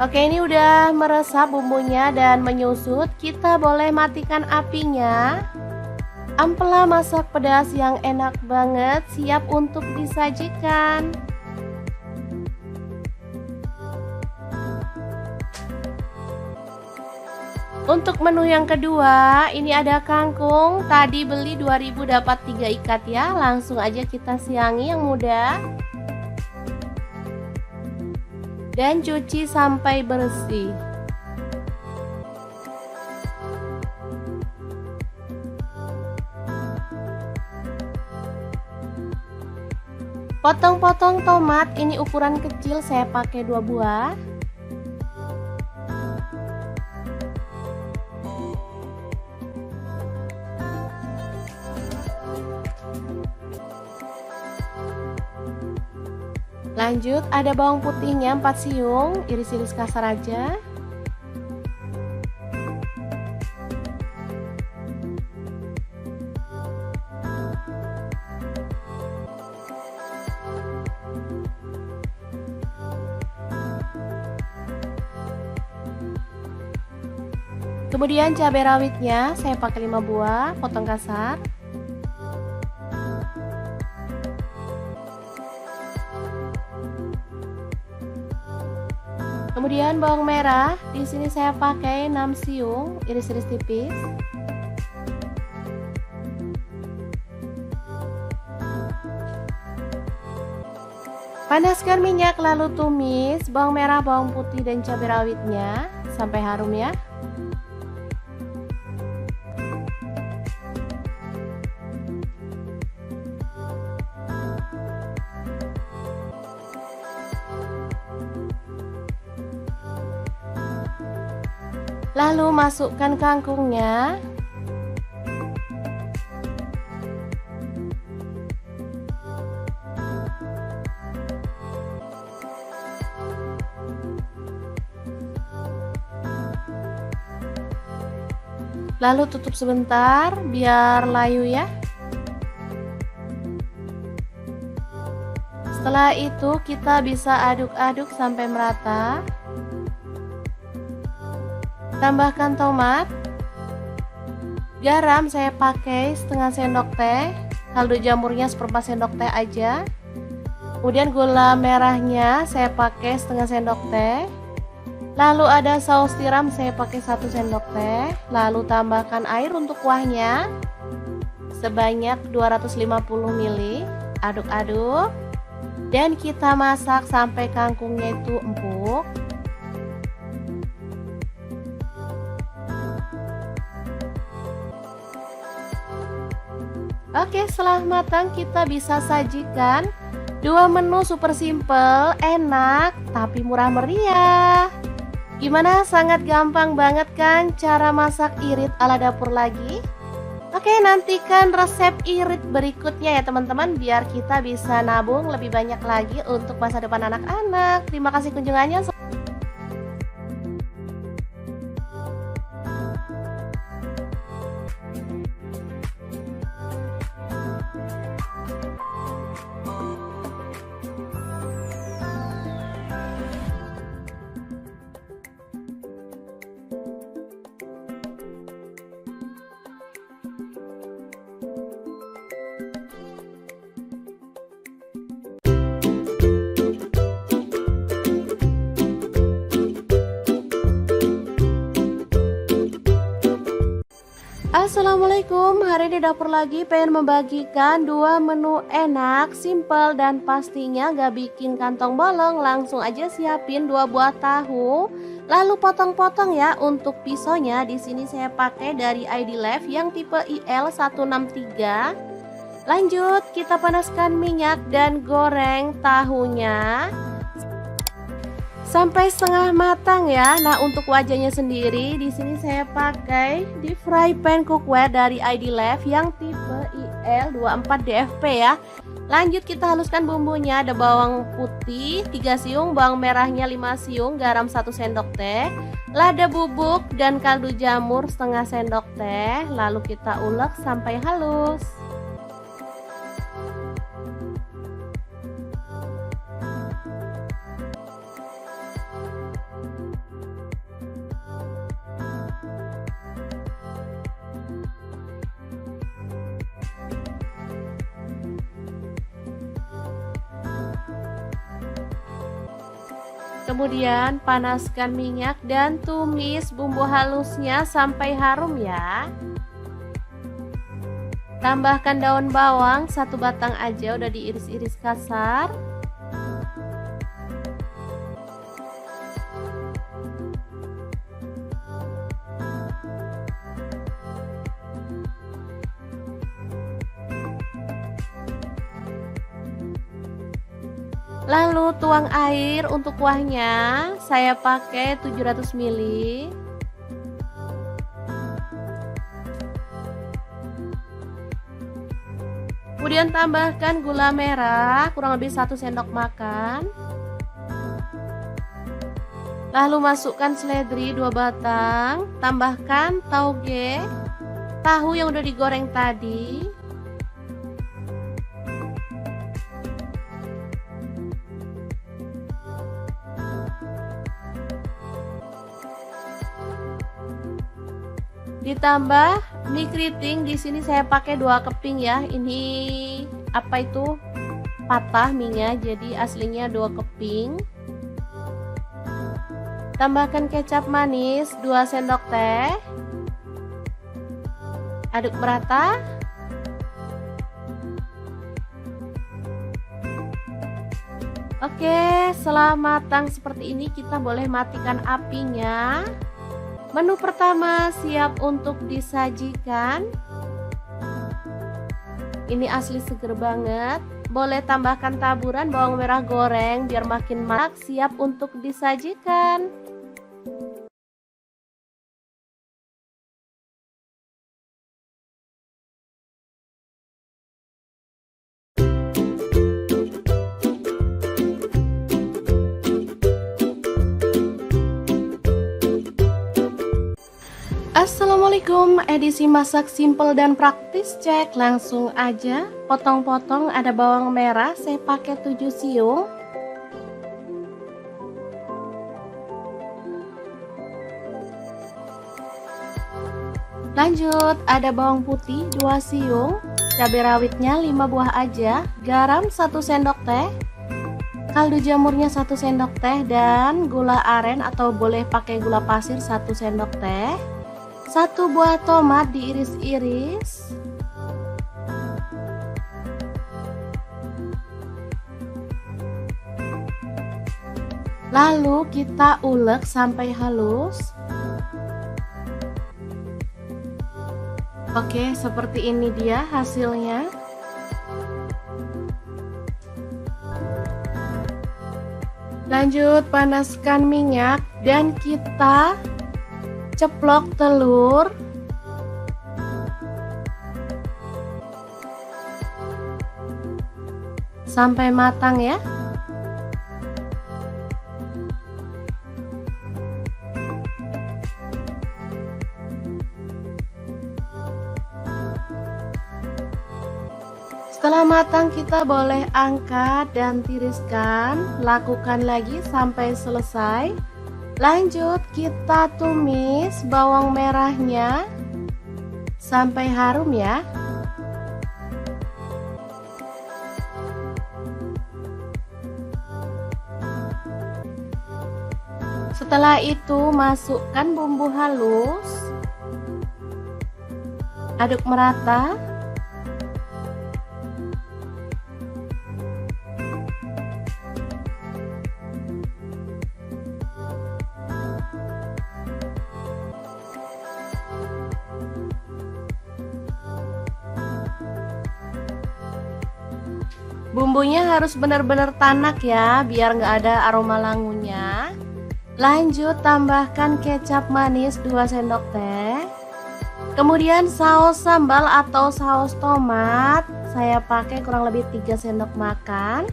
Speaker 1: Oke, ini udah meresap bumbunya dan menyusut. Kita boleh matikan apinya. Ampela masak pedas yang enak banget siap untuk disajikan. Untuk menu yang kedua, ini ada kangkung. Tadi beli 2000 dapat 3 ikat ya. Langsung aja kita siangi yang muda. Dan cuci sampai bersih. Potong-potong tomat, ini ukuran kecil, saya pakai 2 buah. Lanjut, ada bawang putihnya 4 siung, iris-iris kasar aja. Kemudian cabai rawitnya saya pakai 5 buah, potong kasar. Kemudian bawang merah, di sini saya pakai 6 siung, iris-iris tipis. Panaskan minyak lalu tumis bawang merah, bawang putih dan cabai rawitnya sampai harum ya. Lalu masukkan kangkungnya. Lalu tutup sebentar biar layu ya. Setelah itu kita bisa aduk-aduk sampai merata. Tambahkan tomat. Garam saya pakai setengah sendok teh. Kaldu jamurnya seperempat sendok teh aja. Kemudian gula merahnya saya pakai setengah sendok teh. Lalu ada saus tiram saya pakai 1 sendok teh. Lalu tambahkan air untuk kuahnya sebanyak 250 ml. Aduk-aduk. Dan kita masak sampai kangkungnya itu empuk. Oke, setelah matang kita bisa sajikan 2 menu super simple, enak, tapi murah meriah. Gimana? Sangat gampang banget kan cara masak irit ala dapur lagi? Oke, nantikan resep irit berikutnya ya teman-teman, biar kita bisa nabung lebih banyak lagi untuk masa depan anak-anak. Terima kasih kunjungannya. Assalamualaikum, hari ini dapur lagi pengen membagikan 2 menu enak, simple dan pastinya gak bikin kantong bolong. Langsung aja siapin 2 buah tahu, lalu potong-potong ya. Untuk pisaunya di sini saya pakai dari ID Life yang tipe IL163. Lanjut, kita panaskan minyak dan goreng tahunya sampai setengah matang ya. Nah, untuk wajahnya sendiri di sini saya pakai deep fry pan cookware dari ID Life yang tipe IL24DFP ya. Lanjut kita haluskan bumbunya. Ada bawang putih 3 siung, bawang merahnya 5 siung, garam 1 sendok teh, lada bubuk dan kaldu jamur setengah sendok teh. Lalu kita ulek sampai halus. Kemudian panaskan minyak dan tumis bumbu halusnya sampai harum ya. Tambahkan daun bawang 1 batang aja, udah diiris-iris kasar. Lalu tuang air untuk kuahnya, saya pakai 700 ml. Kemudian tambahkan gula merah kurang lebih 1 sendok makan. Lalu masukkan seledri 2 batang, tambahkan tauge, tahu yang udah digoreng tadi. Ditambah mie keriting, di sini saya pakai 2 keping ya. Ini apa itu? Patah mie-nya, jadi aslinya 2 keping. Tambahkan kecap manis 2 sendok teh. Aduk merata. Oke, setelah matang seperti ini kita boleh matikan apinya. Menu pertama siap untuk disajikan. Ini asli seger banget. Boleh tambahkan taburan bawang merah goreng biar makin marak, siap untuk disajikan. Assalamualaikum, edisi masak simple dan praktis, cek langsung aja. Potong-potong, ada bawang merah, saya pakai 7 siung. Lanjut, ada bawang putih 2 siung, cabai rawitnya 5 buah aja, garam 1 sendok teh, kaldu jamurnya 1 sendok teh, dan gula aren atau boleh pakai gula pasir 1 sendok teh. 1 buah tomat diiris-iris. Lalu kita ulek sampai halus. Oke, seperti ini dia hasilnya. Lanjut panaskan minyak dan kita ceplok telur. Sampai matang ya. Setelah matang kita boleh angkat dan tiriskan. Lakukan lagi sampai selesai. Lanjut kita tumis bawang merahnya sampai harum ya. Setelah itu masukkan bumbu halus. Aduk merata. Bumbunya harus benar-benar tanak ya, biar nggak ada aroma langunya. Lanjut tambahkan kecap manis 2 sendok teh. Kemudian saus sambal atau saus tomat, saya pakai kurang lebih 3 sendok makan.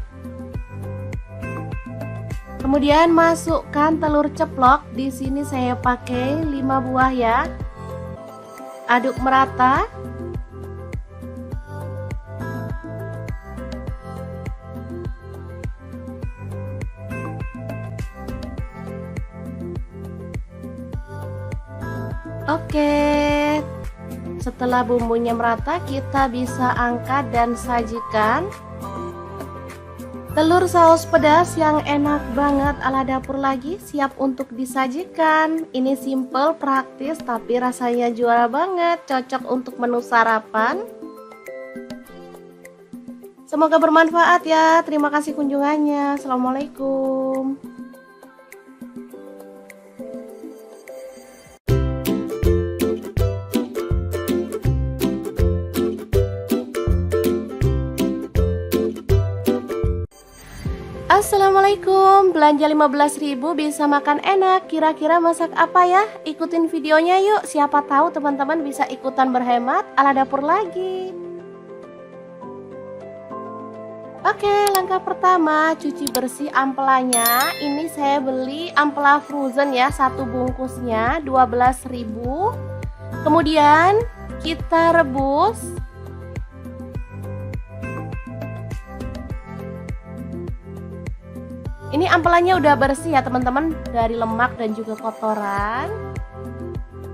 Speaker 1: Kemudian masukkan telur ceplok, di sini saya pakai 5 buah ya. Aduk merata. Oke, setelah bumbunya merata kita bisa angkat dan sajikan. Telur saus pedas yang enak banget ala dapur lagi siap untuk disajikan. Ini simple, praktis, tapi rasanya juara banget. Cocok untuk menu sarapan. Semoga bermanfaat ya. Terima kasih kunjungannya. Assalamualaikum. Assalamualaikum, belanja 15.000 bisa makan enak. Kira-kira masak apa ya? Ikutin videonya yuk, siapa tahu teman-teman bisa ikutan berhemat ala dapur lagi. Oke, langkah pertama cuci bersih ampelanya. Ini saya beli ampela frozen ya, satu bungkusnya 12.000. Kemudian kita rebus. Ini ampelannya udah bersih ya teman-teman, dari lemak dan juga kotoran.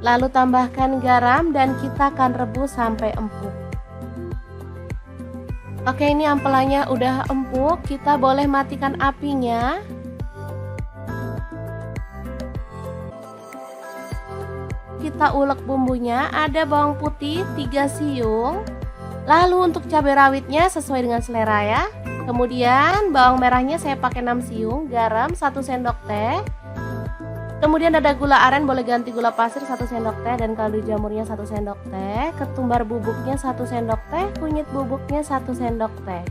Speaker 1: Lalu tambahkan garam dan kita akan rebus sampai empuk. Oke, ini ampelannya udah empuk, kita boleh matikan apinya. Kita ulek bumbunya, ada bawang putih 3 siung. Lalu untuk cabai rawitnya sesuai dengan selera ya. Kemudian bawang merahnya saya pakai 6 siung, garam 1 sendok teh. Kemudian ada gula aren, boleh ganti gula pasir 1 sendok teh, dan kaldu jamurnya 1 sendok teh. Ketumbar bubuknya 1 sendok teh, kunyit bubuknya 1 sendok teh.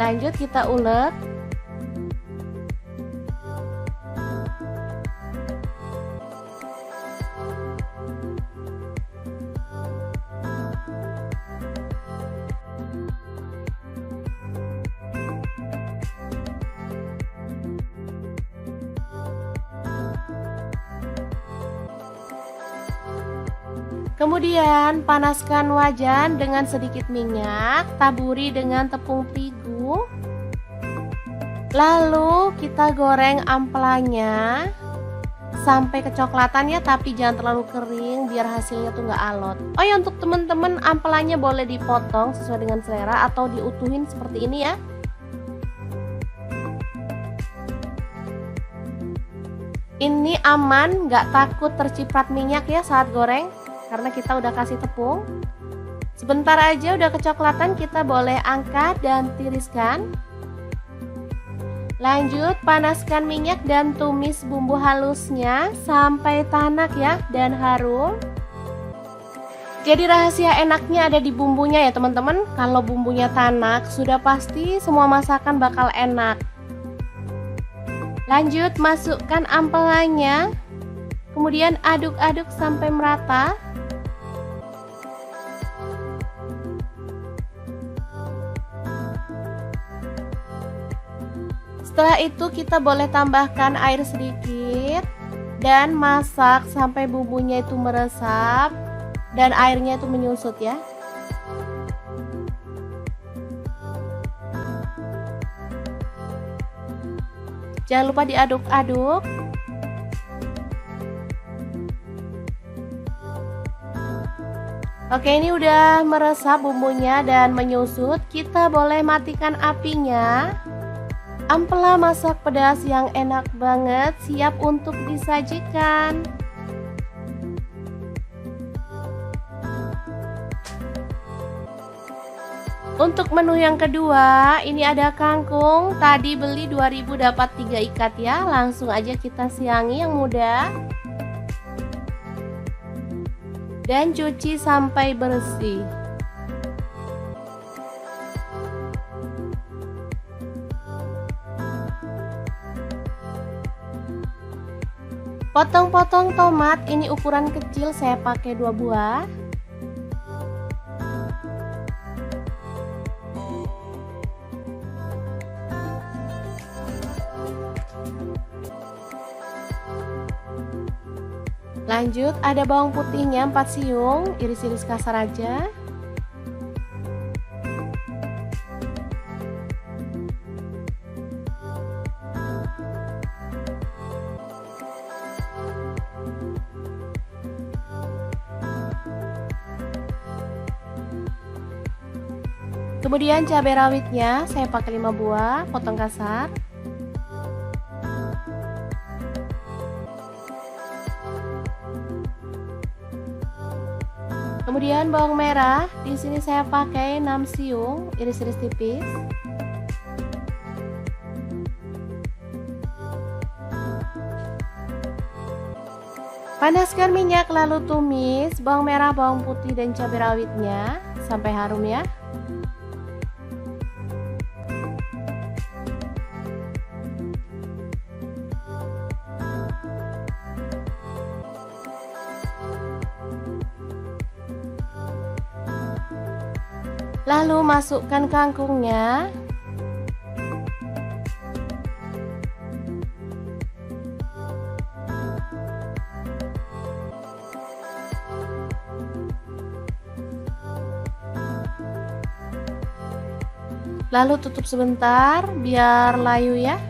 Speaker 1: Lanjut kita ulek. Kemudian panaskan wajan dengan sedikit minyak, taburi dengan tepung terigu. Lalu kita goreng ampelanya sampai kecoklatan ya, tapi jangan terlalu kering biar hasilnya tuh nggak alot. Oh ya, untuk teman-teman ampelanya boleh dipotong sesuai dengan selera atau diutuhin seperti ini ya. Ini aman, nggak takut terciprat minyak ya saat goreng, karena kita udah kasih tepung. Sebentar aja udah kecoklatan, kita boleh angkat dan tiriskan. Lanjut panaskan minyak dan tumis bumbu halusnya sampai tanak ya dan harum. Jadi rahasia enaknya ada di bumbunya ya teman-teman. Kalau bumbunya tanak sudah pasti semua masakan bakal enak. Lanjut masukkan ampelannya, kemudian aduk-aduk sampai merata. Setelah itu kita boleh tambahkan air sedikit dan masak sampai bumbunya itu meresap dan airnya itu menyusut ya. Jangan lupa diaduk-aduk. Oke, ini udah meresap bumbunya dan menyusut. Kita boleh matikan apinya. Ampela masak pedas yang enak banget siap untuk disajikan. Untuk menu yang kedua, ini ada kangkung. Tadi beli 2.000 dapat 3 ikat ya. Langsung aja kita siangi yang muda. Dan cuci sampai bersih. Potong-potong tomat, ini ukuran kecil, saya pakai 2 buah. Lanjut ada bawang putihnya 4 siung, iris-iris kasar aja. Kemudian cabai rawitnya saya pakai 5 buah, potong kasar. Kemudian bawang merah, di sini saya pakai 6 siung, iris-iris tipis. Panaskan minyak lalu tumis bawang merah, bawang putih dan cabai rawitnya sampai harum ya. Lalu masukkan kangkungnya. Lalu tutup sebentar biar layu ya.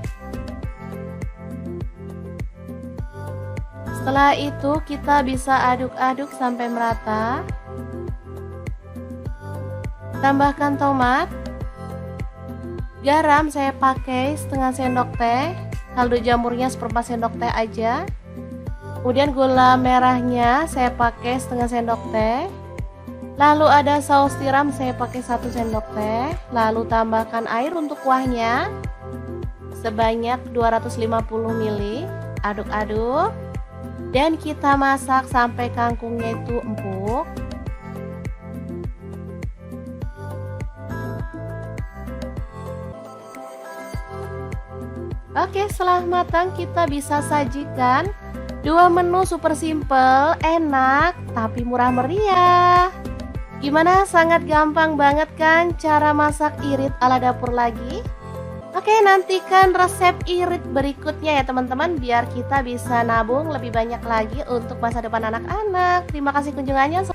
Speaker 1: Setelah itu kita bisa aduk-aduk sampai merata. Tambahkan tomat. Garam saya pakai setengah sendok teh, kaldu jamurnya seperempat sendok teh aja. Kemudian gula merahnya saya pakai setengah sendok teh. Lalu ada saus tiram saya pakai 1 sendok teh. Lalu tambahkan air untuk kuahnya sebanyak 250 ml. Aduk-aduk dan kita masak sampai kangkungnya itu empuk. Oke, setelah matang kita bisa sajikan 2 menu super simple, enak, tapi murah meriah. Gimana? Sangat gampang banget kan cara masak irit ala dapur lagi? Oke, nantikan resep irit berikutnya ya teman-teman, biar kita bisa nabung lebih banyak lagi untuk masa depan anak-anak. Terima kasih kunjungannya.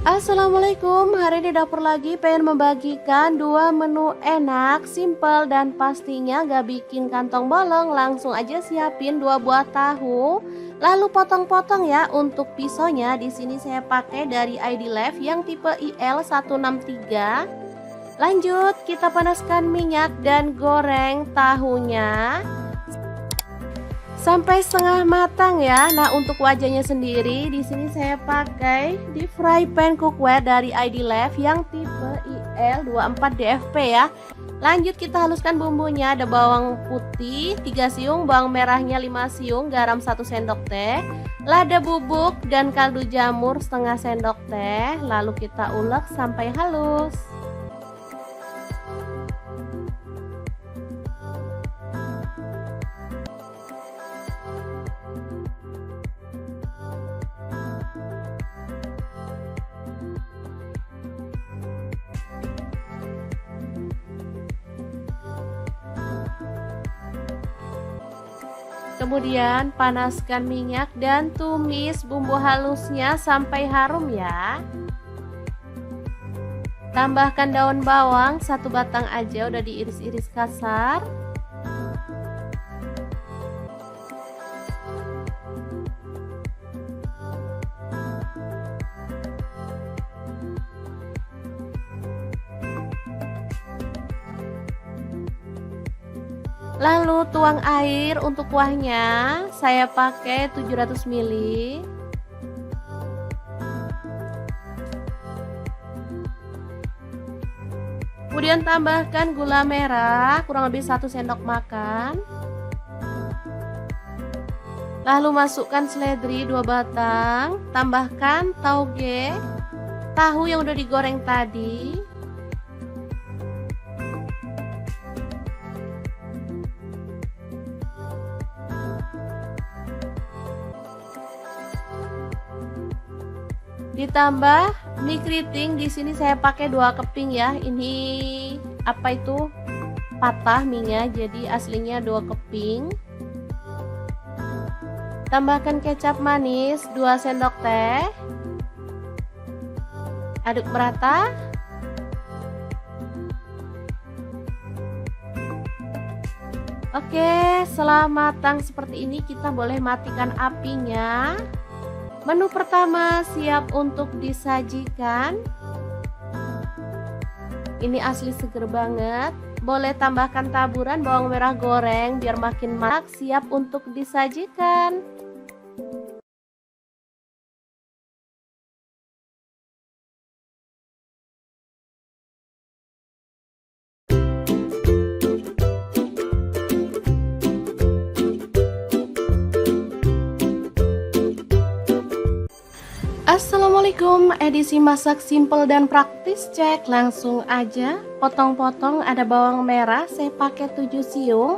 Speaker 1: Assalamualaikum, hari ini dapur lagi pengen membagikan 2 menu enak, simple dan pastinya gak bikin kantong bolong. Langsung aja siapin 2 buah tahu, lalu potong-potong ya. Untuk pisaunya di sini saya pakai dari ID Life yang tipe IL163. Lanjut, kita panaskan minyak dan goreng tahunya sampai setengah matang ya. Nah, untuk wajahnya sendiri di sini saya pakai di fry pan cookware dari ID Life yang tipe IL24DFP ya. Lanjut kita haluskan bumbunya. Ada bawang putih 3 siung, bawang merahnya 5 siung, garam 1 sendok teh, lada bubuk dan kaldu jamur setengah sendok teh. Lalu kita ulek sampai halus. Kemudian panaskan minyak dan tumis bumbu halusnya sampai harum ya. Tambahkan daun bawang 1 batang aja, udah diiris-iris kasar. Lalu tuang air untuk kuahnya, saya pakai 700 ml. Kemudian tambahkan gula merah kurang lebih 1 sendok makan. Lalu masukkan seledri 2 batang, tambahkan tauge, tahu yang udah digoreng tadi. Ditambah mie keriting, di sini saya pakai 2 keping ya. Ini apa itu? Patah mie-nya, jadi aslinya 2 keping. Tambahkan kecap manis 2 sendok teh. Aduk merata. Oke, setelah matang seperti ini kita boleh matikan apinya. Menu pertama siap untuk disajikan. Ini asli seger banget. Boleh tambahkan taburan bawang merah goreng biar makin marak, siap untuk disajikan. Assalamualaikum, edisi masak simple dan praktis, cek langsung aja. Potong-potong, ada bawang merah, saya pakai 7 siung.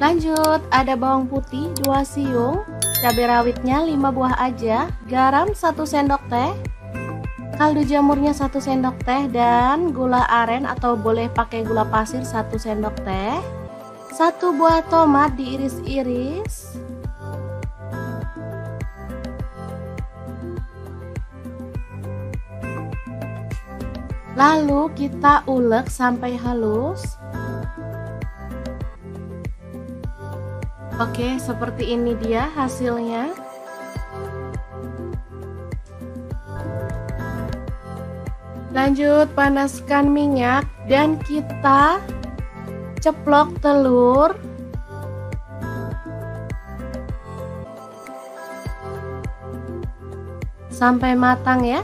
Speaker 1: Lanjut, ada bawang putih 2 siung, cabai rawitnya 5 buah aja, garam 1 sendok teh, kaldu jamurnya 1 sendok teh, dan gula aren atau boleh pakai gula pasir 1 sendok teh. 1 buah tomat diiris-iris. Lalu kita ulek sampai halus. Oke, seperti ini dia hasilnya. Lanjut panaskan minyak dan kita ceplok telur. Sampai matang ya.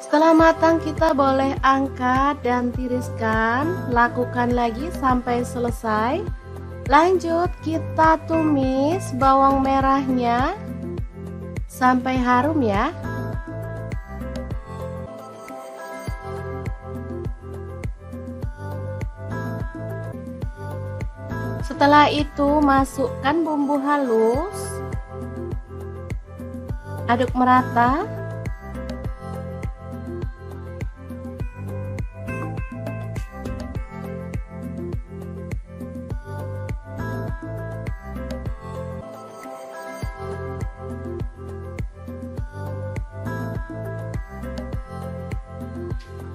Speaker 1: Setelah matang kita boleh angkat dan tiriskan. Lakukan lagi sampai selesai. Lanjut kita tumis bawang merahnya sampai harum ya. Setelah itu masukkan bumbu halus. Aduk merata.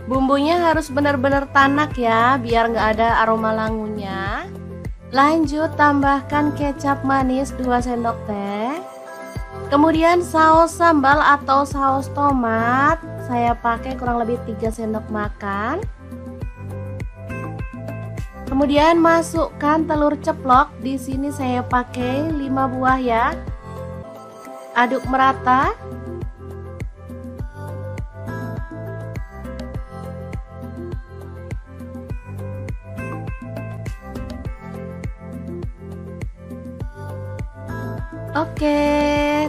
Speaker 1: Bumbunya harus benar-benar tanak ya, biar nggak ada aroma langunya. Lanjut tambahkan kecap manis 2 sendok teh. Kemudian saus sambal atau saus tomat, saya pakai kurang lebih 3 sendok makan. Kemudian masukkan telur ceplok, di sini saya pakai 5 buah ya. Aduk merata. Oke,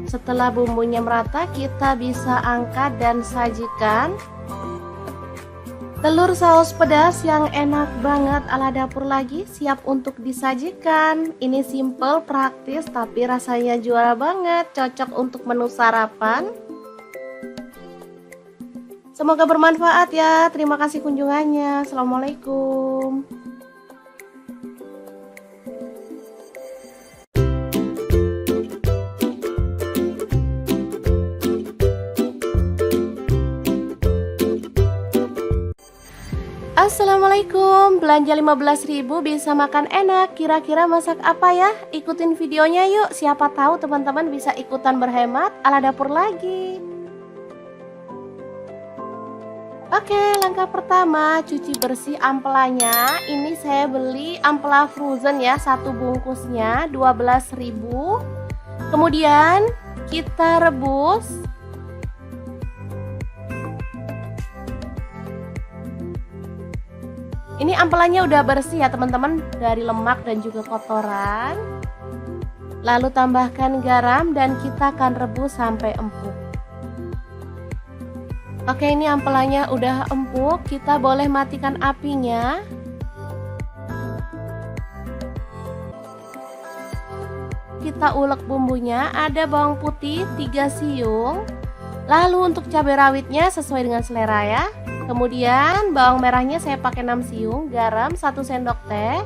Speaker 1: setelah bumbunya merata kita bisa angkat dan sajikan. Telur saus pedas yang enak banget ala dapur lagi siap untuk disajikan. Ini simple, praktis, tapi rasanya juara banget, cocok untuk menu sarapan. Semoga bermanfaat ya. Terima kasih kunjungannya. Assalamualaikum. Assalamualaikum, belanja 15.000 bisa makan enak. Kira-kira masak apa ya? Ikutin videonya yuk, siapa tahu teman-teman bisa ikutan berhemat ala dapur lagi. Oke, langkah pertama cuci bersih ampelanya. Ini saya beli ampela frozen ya, 1 bungkusnya 12.000. Kemudian kita rebus. Ini ampelanya udah bersih ya teman-teman, dari lemak dan juga kotoran. Lalu tambahkan garam dan kita akan rebus sampai empuk. Oke, ini ampelannya udah empuk, kita boleh matikan apinya. Kita ulek bumbunya, ada bawang putih 3 siung. Lalu untuk cabai rawitnya sesuai dengan selera ya. Kemudian bawang merahnya saya pakai 6 siung, garam 1 sendok teh.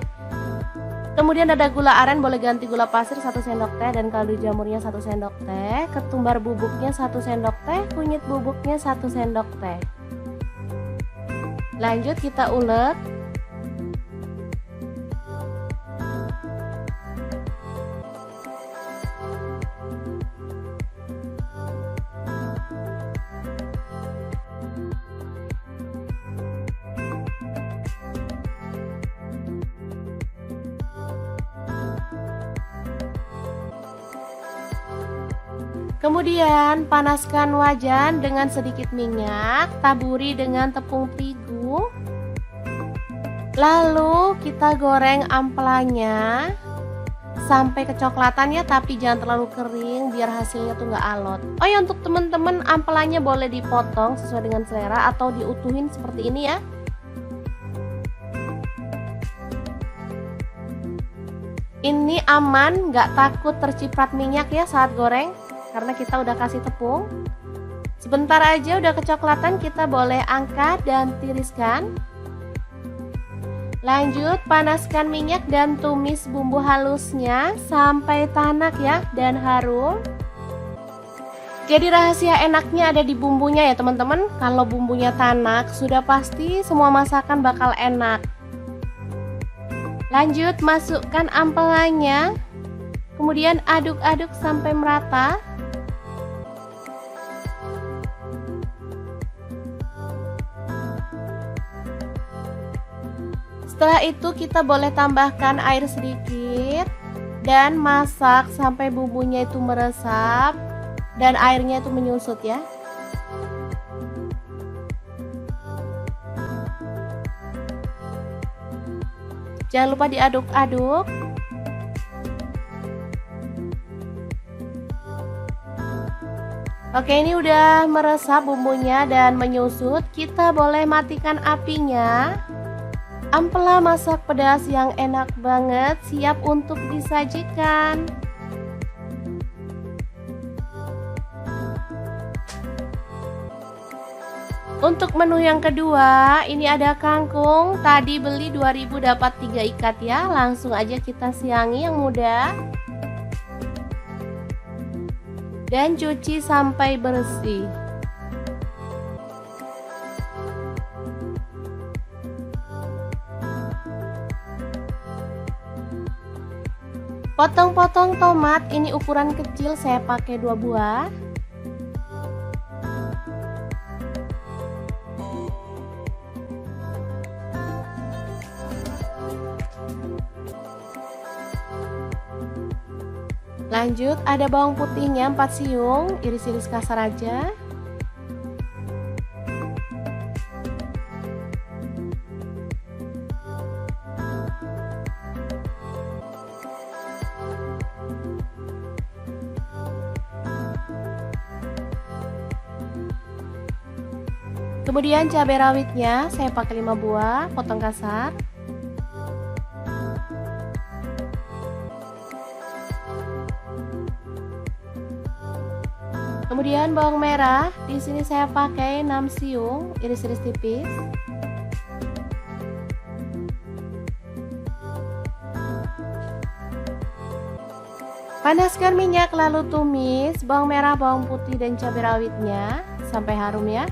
Speaker 1: Kemudian ada gula aren, boleh ganti gula pasir 1 sendok teh, dan kaldu jamurnya 1 sendok teh, ketumbar bubuknya 1 sendok teh, kunyit bubuknya 1 sendok teh. Lanjut kita ulek. Kemudian panaskan wajan dengan sedikit minyak, taburi dengan tepung terigu. Lalu kita goreng ampelanya sampai kecoklatan ya, tapi jangan terlalu kering biar hasilnya tuh nggak alot. Oh ya, untuk teman-teman ampelanya boleh dipotong sesuai dengan selera atau diutuhin seperti ini ya. Ini aman, nggak takut terciprat minyak ya saat goreng, karena kita udah kasih tepung. Sebentar aja udah kecoklatan, kita boleh angkat dan tiriskan. Lanjut panaskan minyak dan tumis bumbu halusnya sampai tanak ya dan harum. Jadi rahasia enaknya ada di bumbunya ya teman-teman. Kalau bumbunya tanak sudah pasti semua masakan bakal enak. Lanjut masukkan ampelannya, kemudian aduk-aduk sampai merata. Setelah itu kita boleh tambahkan air sedikit dan masak sampai bumbunya itu meresap dan airnya itu menyusut ya. Jangan lupa diaduk-aduk. Oke, ini udah meresap bumbunya dan menyusut. Kita boleh matikan apinya. Ampela masak pedas yang enak banget siap untuk disajikan. Untuk menu yang kedua, ini ada kangkung. Tadi beli 2000 dapat 3 ikat ya. Langsung aja kita siangi yang muda. Dan cuci sampai bersih. Potong-potong tomat, ini ukuran kecil, saya pakai 2 buah. Lanjut ada bawang putihnya 4 siung, iris-iris kasar aja. Kemudian cabai rawitnya saya pakai 5 buah, potong kasar. Kemudian bawang merah, di sini saya pakai 6 siung, iris-iris tipis. Panaskan minyak lalu tumis bawang merah, bawang putih dan cabai rawitnya sampai harum ya.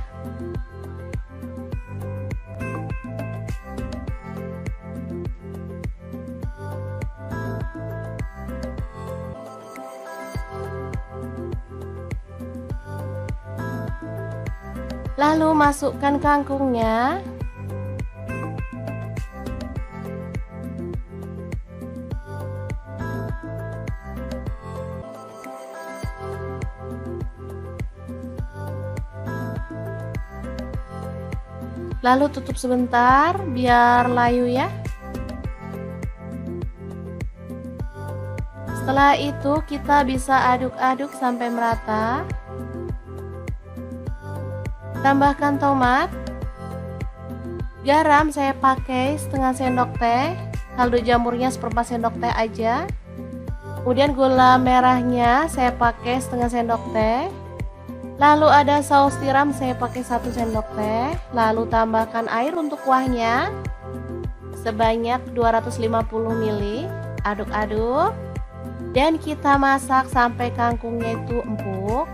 Speaker 1: Lalu masukkan kangkungnya. Lalu tutup sebentar biar layu ya. Setelah itu kita bisa aduk-aduk sampai merata. Tambahkan tomat. Garam saya pakai setengah sendok teh. Kaldu jamurnya seperempat sendok teh aja. Kemudian gula merahnya saya pakai setengah sendok teh. Lalu ada saus tiram saya pakai 1 sendok teh. Lalu tambahkan air untuk kuahnya sebanyak 250 ml. Aduk-aduk. Dan kita masak sampai kangkungnya itu empuk.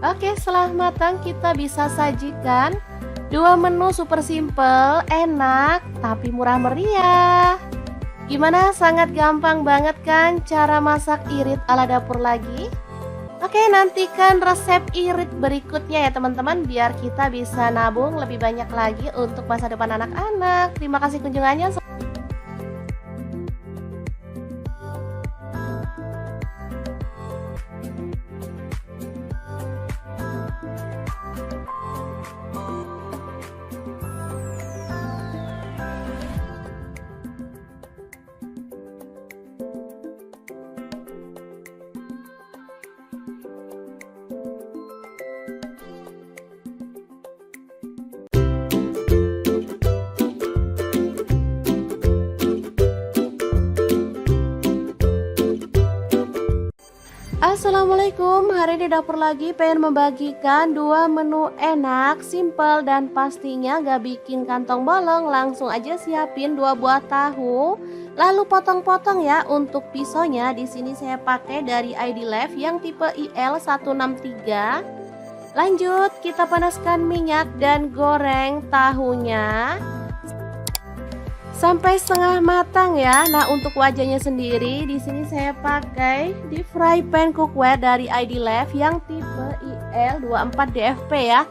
Speaker 1: Oke, setelah matang kita bisa sajikan 2 menu super simple, enak, tapi murah meriah. Gimana? Sangat gampang banget kan cara masak irit ala dapur lagi? Oke, nantikan resep irit berikutnya ya teman-teman, biar kita bisa nabung lebih banyak lagi untuk masa depan anak-anak. Terima kasih kunjungannya. Assalamualaikum, hari ini dapur lagi pengen membagikan 2 menu enak, simple dan pastinya gak bikin kantong bolong. Langsung aja siapin 2 buah tahu, lalu potong-potong ya. Untuk pisaunya di sini saya pakai dari ID Life yang tipe IL163. Lanjut, kita panaskan minyak dan goreng tahunya sampai setengah matang ya. Nah, untuk wajahnya sendiri di sini saya pakai di fry pan cookware dari ID Life yang tipe IL24DFP ya.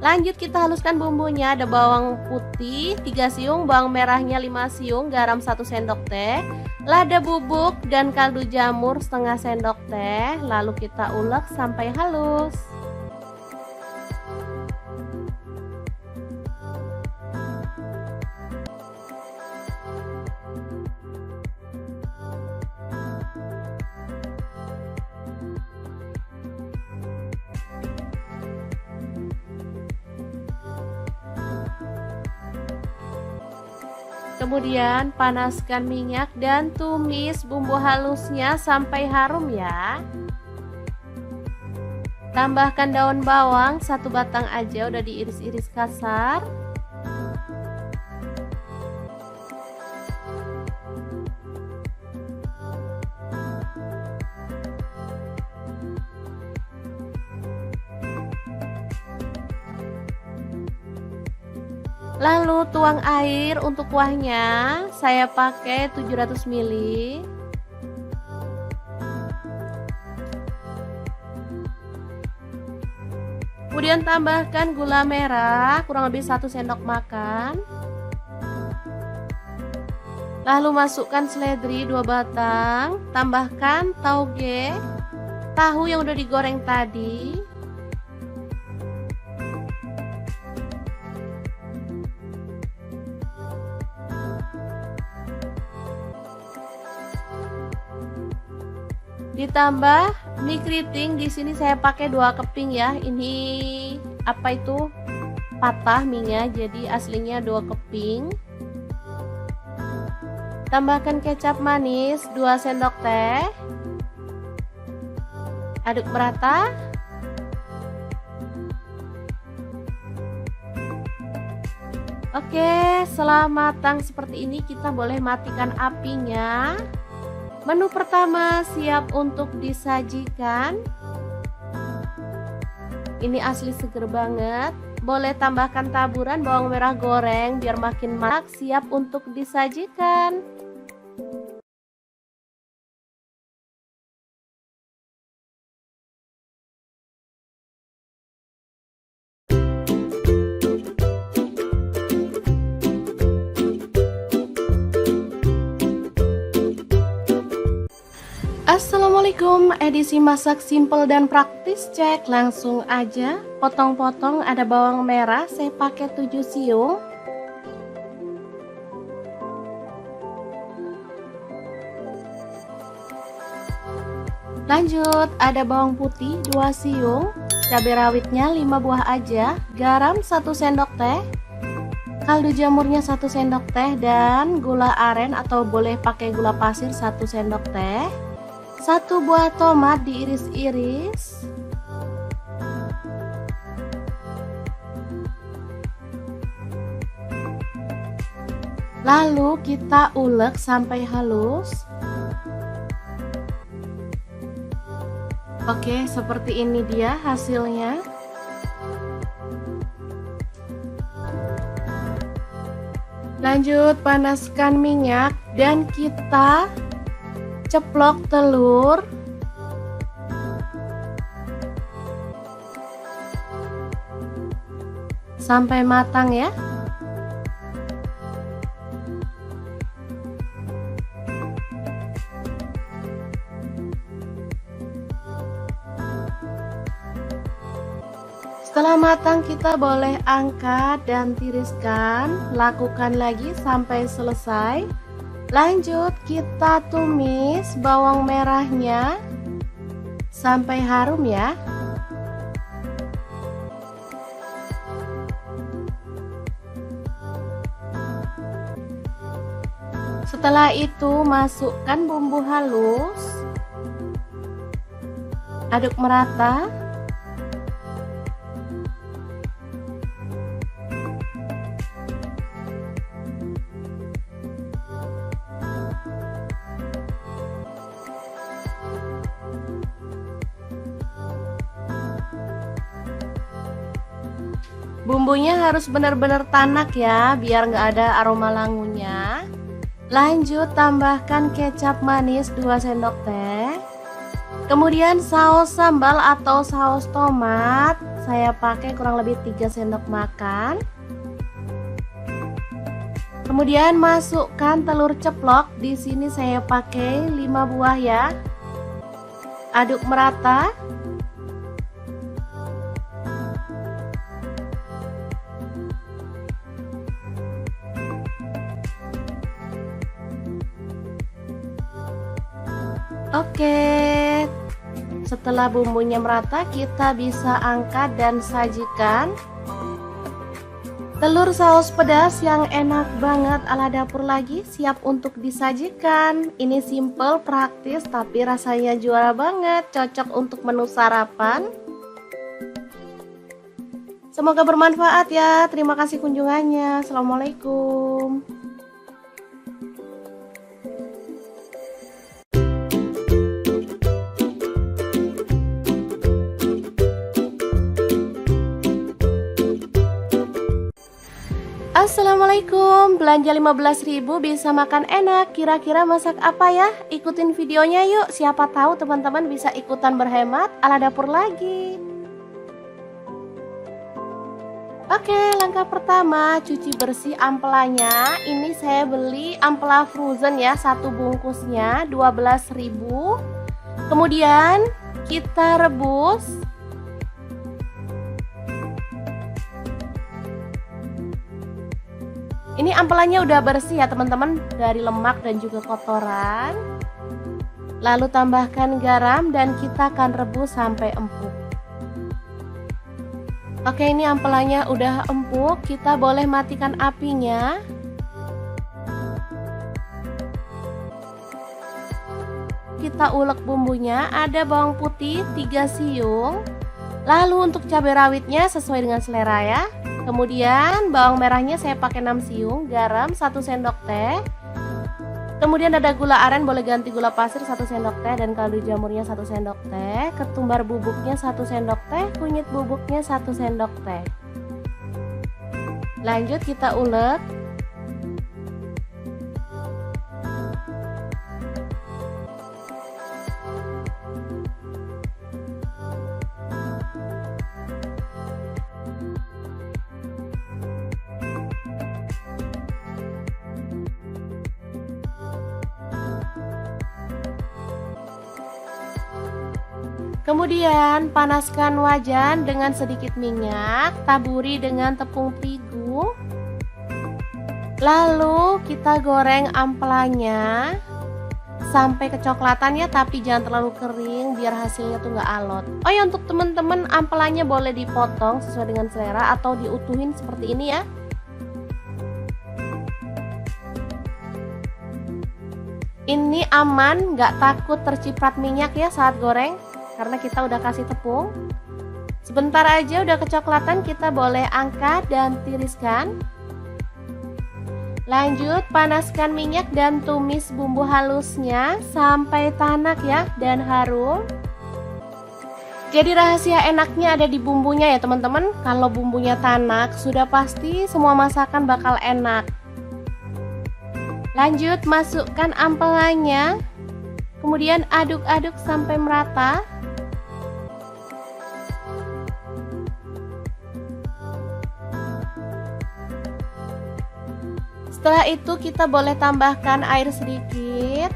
Speaker 1: Lanjut kita haluskan bumbunya. Ada bawang putih 3 siung, bawang merahnya 5 siung, garam 1 sendok teh, lada bubuk dan kaldu jamur setengah sendok teh. Lalu kita ulek sampai halus. Kemudian panaskan minyak dan tumis bumbu halusnya sampai harum ya. Tambahkan daun bawang 1 batang aja, udah diiris-iris kasar. Lalu tuang air untuk kuahnya, saya pakai 700 ml. Kemudian tambahkan gula merah kurang lebih 1 sendok makan. Lalu masukkan seledri 2 batang, tambahkan tauge, tahu yang udah digoreng tadi. Ditambah mie keriting, di sini saya pakai 2 keping ya. Ini apa itu? Patah mie-nya, jadi aslinya 2 keping. Tambahkan kecap manis 2 sendok teh. Aduk merata. Oke, setelah matang seperti ini kita boleh matikan apinya. Menu pertama siap untuk disajikan. Ini asli seger banget. Boleh tambahkan taburan bawang merah goreng biar makin marak. Siap untuk disajikan. Assalamualaikum, edisi masak simple dan praktis, cek langsung aja. Potong-potong, ada bawang merah, saya pakai 7 siung. Lanjut, ada bawang putih 2 siung, cabai rawitnya 5 buah aja, garam 1 sendok teh, kaldu jamurnya 1 sendok teh, dan gula aren atau boleh pakai gula pasir 1 sendok teh. 1 buah tomat diiris-iris. Lalu kita ulek sampai halus. Oke, seperti ini dia hasilnya. Lanjut panaskan minyak dan kita ceplok telur. Sampai matang ya. Setelah matang kita boleh angkat dan tiriskan. Lakukan lagi sampai selesai. Lanjut kita tumis bawang merahnya sampai harum ya. Setelah itu masukkan bumbu halus. Aduk merata. Bumbunya harus benar-benar tanak ya, biar nggak ada aroma langunya. Lanjut tambahkan kecap manis 2 sendok teh. Kemudian saus sambal atau saus tomat, saya pakai kurang lebih 3 sendok makan. Kemudian masukkan telur ceplok, di sini saya pakai 5 buah ya. Aduk merata. Oke, setelah bumbunya merata kita bisa angkat dan sajikan. Telur saus pedas yang enak banget ala dapur lagi siap untuk disajikan. Ini simple, praktis, tapi rasanya juara banget, cocok untuk menu sarapan. Semoga bermanfaat ya. Terima kasih kunjungannya. Assalamualaikum. Assalamualaikum, belanja 15.000 bisa makan enak. Kira-kira masak apa ya? Ikutin videonya yuk, siapa tahu teman-teman bisa ikutan berhemat ala dapur lagi. Oke, langkah pertama cuci bersih ampelanya. Ini saya beli ampela frozen ya, 1 bungkusnya 12.000. Kemudian kita rebus. Ini ampelannya udah bersih ya teman-teman, dari lemak dan juga kotoran. Lalu tambahkan garam dan kita akan rebus sampai empuk. Oke, ini ampelannya udah empuk, kita boleh matikan apinya. Kita ulek bumbunya, ada bawang putih 3 siung. Lalu untuk cabai rawitnya sesuai dengan selera ya. Kemudian bawang merahnya saya pakai 6 siung, garam 1 sendok teh. Kemudian ada gula aren, boleh ganti gula pasir 1 sendok teh, dan kaldu jamurnya 1 sendok teh. Ketumbar bubuknya 1 sendok teh, kunyit bubuknya 1 sendok teh. Lanjut kita ulek. Kemudian panaskan wajan dengan sedikit minyak, taburi dengan tepung terigu. Lalu kita goreng ampelanya sampai kecoklatan ya, tapi jangan terlalu kering biar hasilnya tuh nggak alot. Oh ya, untuk teman-teman ampelanya boleh dipotong sesuai dengan selera atau diutuhin seperti ini ya. Ini aman, nggak takut terciprat minyak ya saat goreng, karena kita udah kasih tepung. Sebentar aja udah kecoklatan, kita boleh angkat dan tiriskan. Lanjut panaskan minyak dan tumis bumbu halusnya sampai tanak ya dan harum. Jadi rahasia enaknya ada di bumbunya ya teman-teman. Kalau bumbunya tanak sudah pasti semua masakan bakal enak. Lanjut masukkan ampelannya. Kemudian aduk-aduk sampai merata. Setelah itu kita boleh tambahkan air sedikit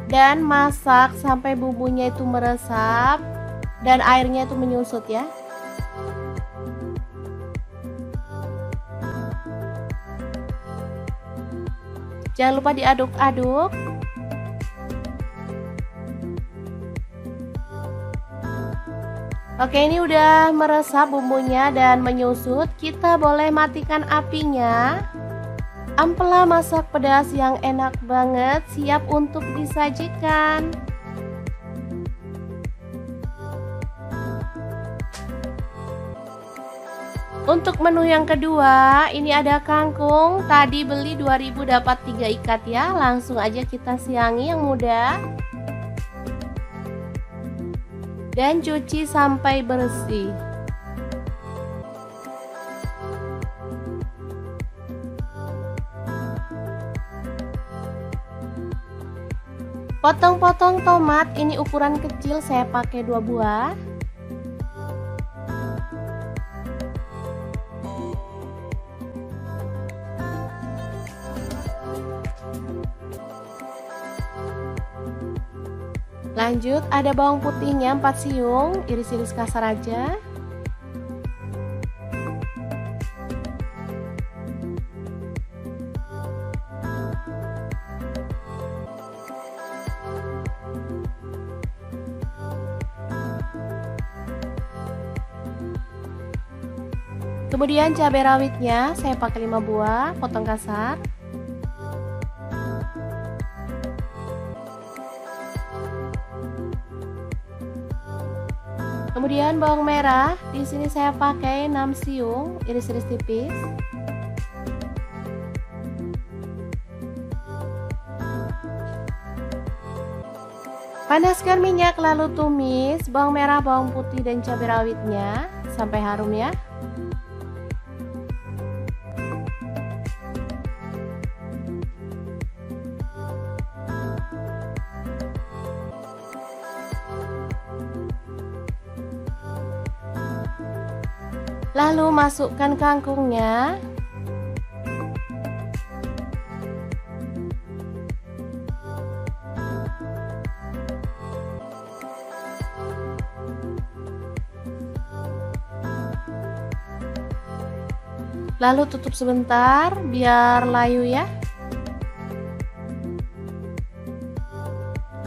Speaker 1: dan masak sampai bumbunya itu meresap dan airnya itu menyusut ya. Jangan lupa diaduk-aduk. Oke, ini udah meresap bumbunya dan menyusut. Kita boleh matikan apinya. Ampela masak pedas yang enak banget siap untuk disajikan. Untuk menu yang kedua, ini ada kangkung. Tadi beli 2000 dapat 3 ikat ya. Langsung aja kita siangi yang muda. Dan cuci sampai bersih. Potong-potong tomat, ini ukuran kecil, saya pakai 2 buah. Lanjut ada bawang putihnya 4 siung, iris-iris kasar aja. Kemudian cabai rawitnya saya pakai 5 buah, potong kasar. Kemudian bawang merah, di sini saya pakai 6 siung, iris-iris tipis. Panaskan minyak lalu tumis bawang merah, bawang putih dan cabai rawitnya sampai harum ya. Lalu masukkan kangkungnya. Lalu tutup sebentar biar layu ya.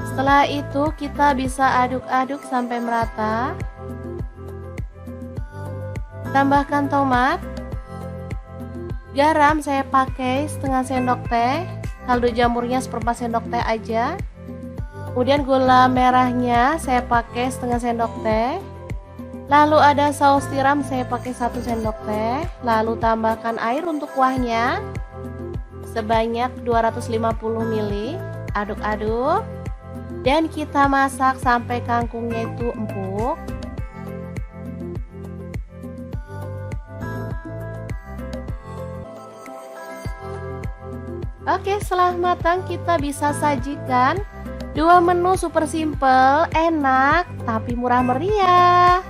Speaker 1: Setelah itu kita bisa aduk-aduk sampai merata. Tambahkan tomat. Garam saya pakai setengah sendok teh. Kaldu jamurnya seperempat sendok teh aja. Kemudian gula merahnya saya pakai setengah sendok teh. Lalu ada saus tiram saya pakai 1 sendok teh. Lalu tambahkan air untuk kuahnya sebanyak 250 ml. Aduk-aduk. Dan kita masak sampai kangkungnya itu empuk. Oke, setelah matang kita bisa sajikan 2 menu super simple, enak, tapi murah meriah.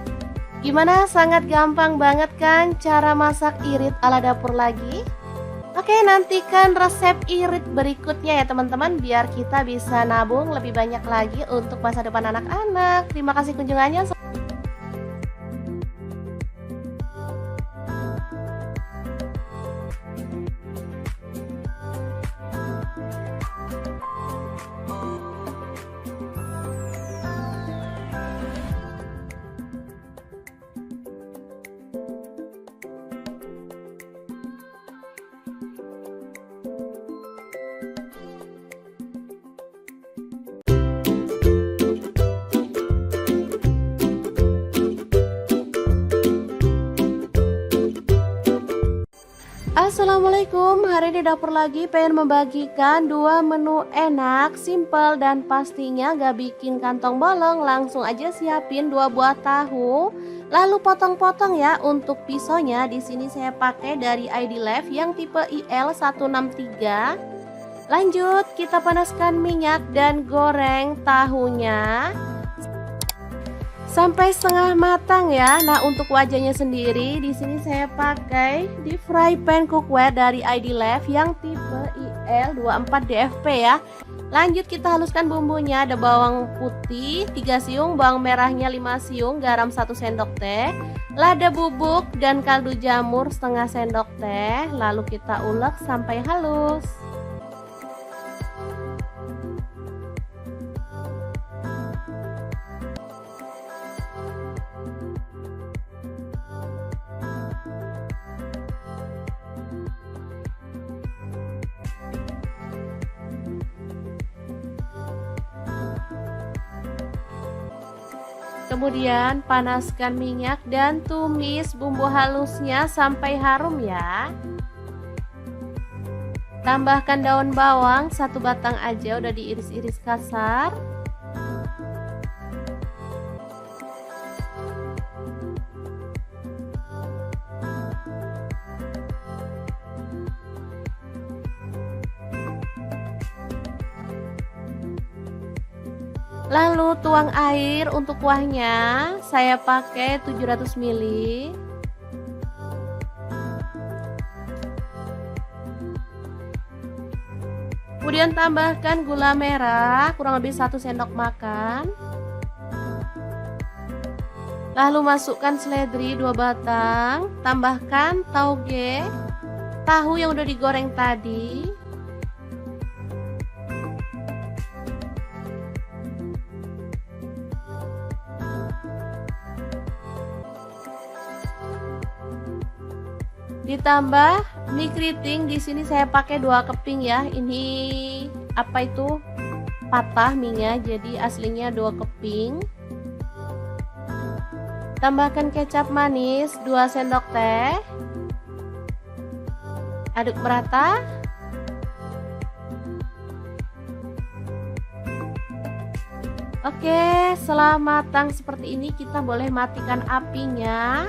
Speaker 1: Gimana? Sangat gampang banget kan cara masak irit ala dapur lagi? Oke, nantikan resep irit berikutnya ya teman-teman, biar kita bisa nabung lebih banyak lagi untuk masa depan anak-anak. Terima kasih kunjungannya. Assalamualaikum, hari ini dapur lagi pengen membagikan dua menu enak, simple dan pastinya gak bikin kantong bolong. Langsung aja siapin 2 buah tahu, lalu potong-potong ya. Untuk pisaunya di sini saya pakai dari ID Life yang tipe IL163. Lanjut, kita panaskan minyak dan goreng tahunya sampai setengah matang ya. Nah, untuk wajahnya sendiri di sini saya pakai deep fry pan cookware dari ID Life yang tipe IL24DFP ya. Lanjut kita haluskan bumbunya. Ada bawang putih 3 siung, bawang merahnya 5 siung, garam 1 sendok teh, lada bubuk dan kaldu jamur setengah sendok teh. Lalu kita ulek sampai halus. Kemudian panaskan minyak dan tumis bumbu halusnya sampai harum ya. Tambahkan daun bawang 1 batang aja, udah diiris-iris kasar. Lalu tuang air untuk kuahnya, saya pakai 700 ml. Kemudian tambahkan gula merah kurang lebih 1 sendok makan. Lalu masukkan seledri 2 batang, tambahkan tauge, tahu yang udah digoreng tadi. Ditambah mie keriting, di sini saya pakai 2 keping ya. Ini apa itu? Patah mie-nya, jadi aslinya 2 keping. Tambahkan kecap manis 2 sendok teh. Aduk merata. Oke, setelah matang seperti ini kita boleh matikan apinya.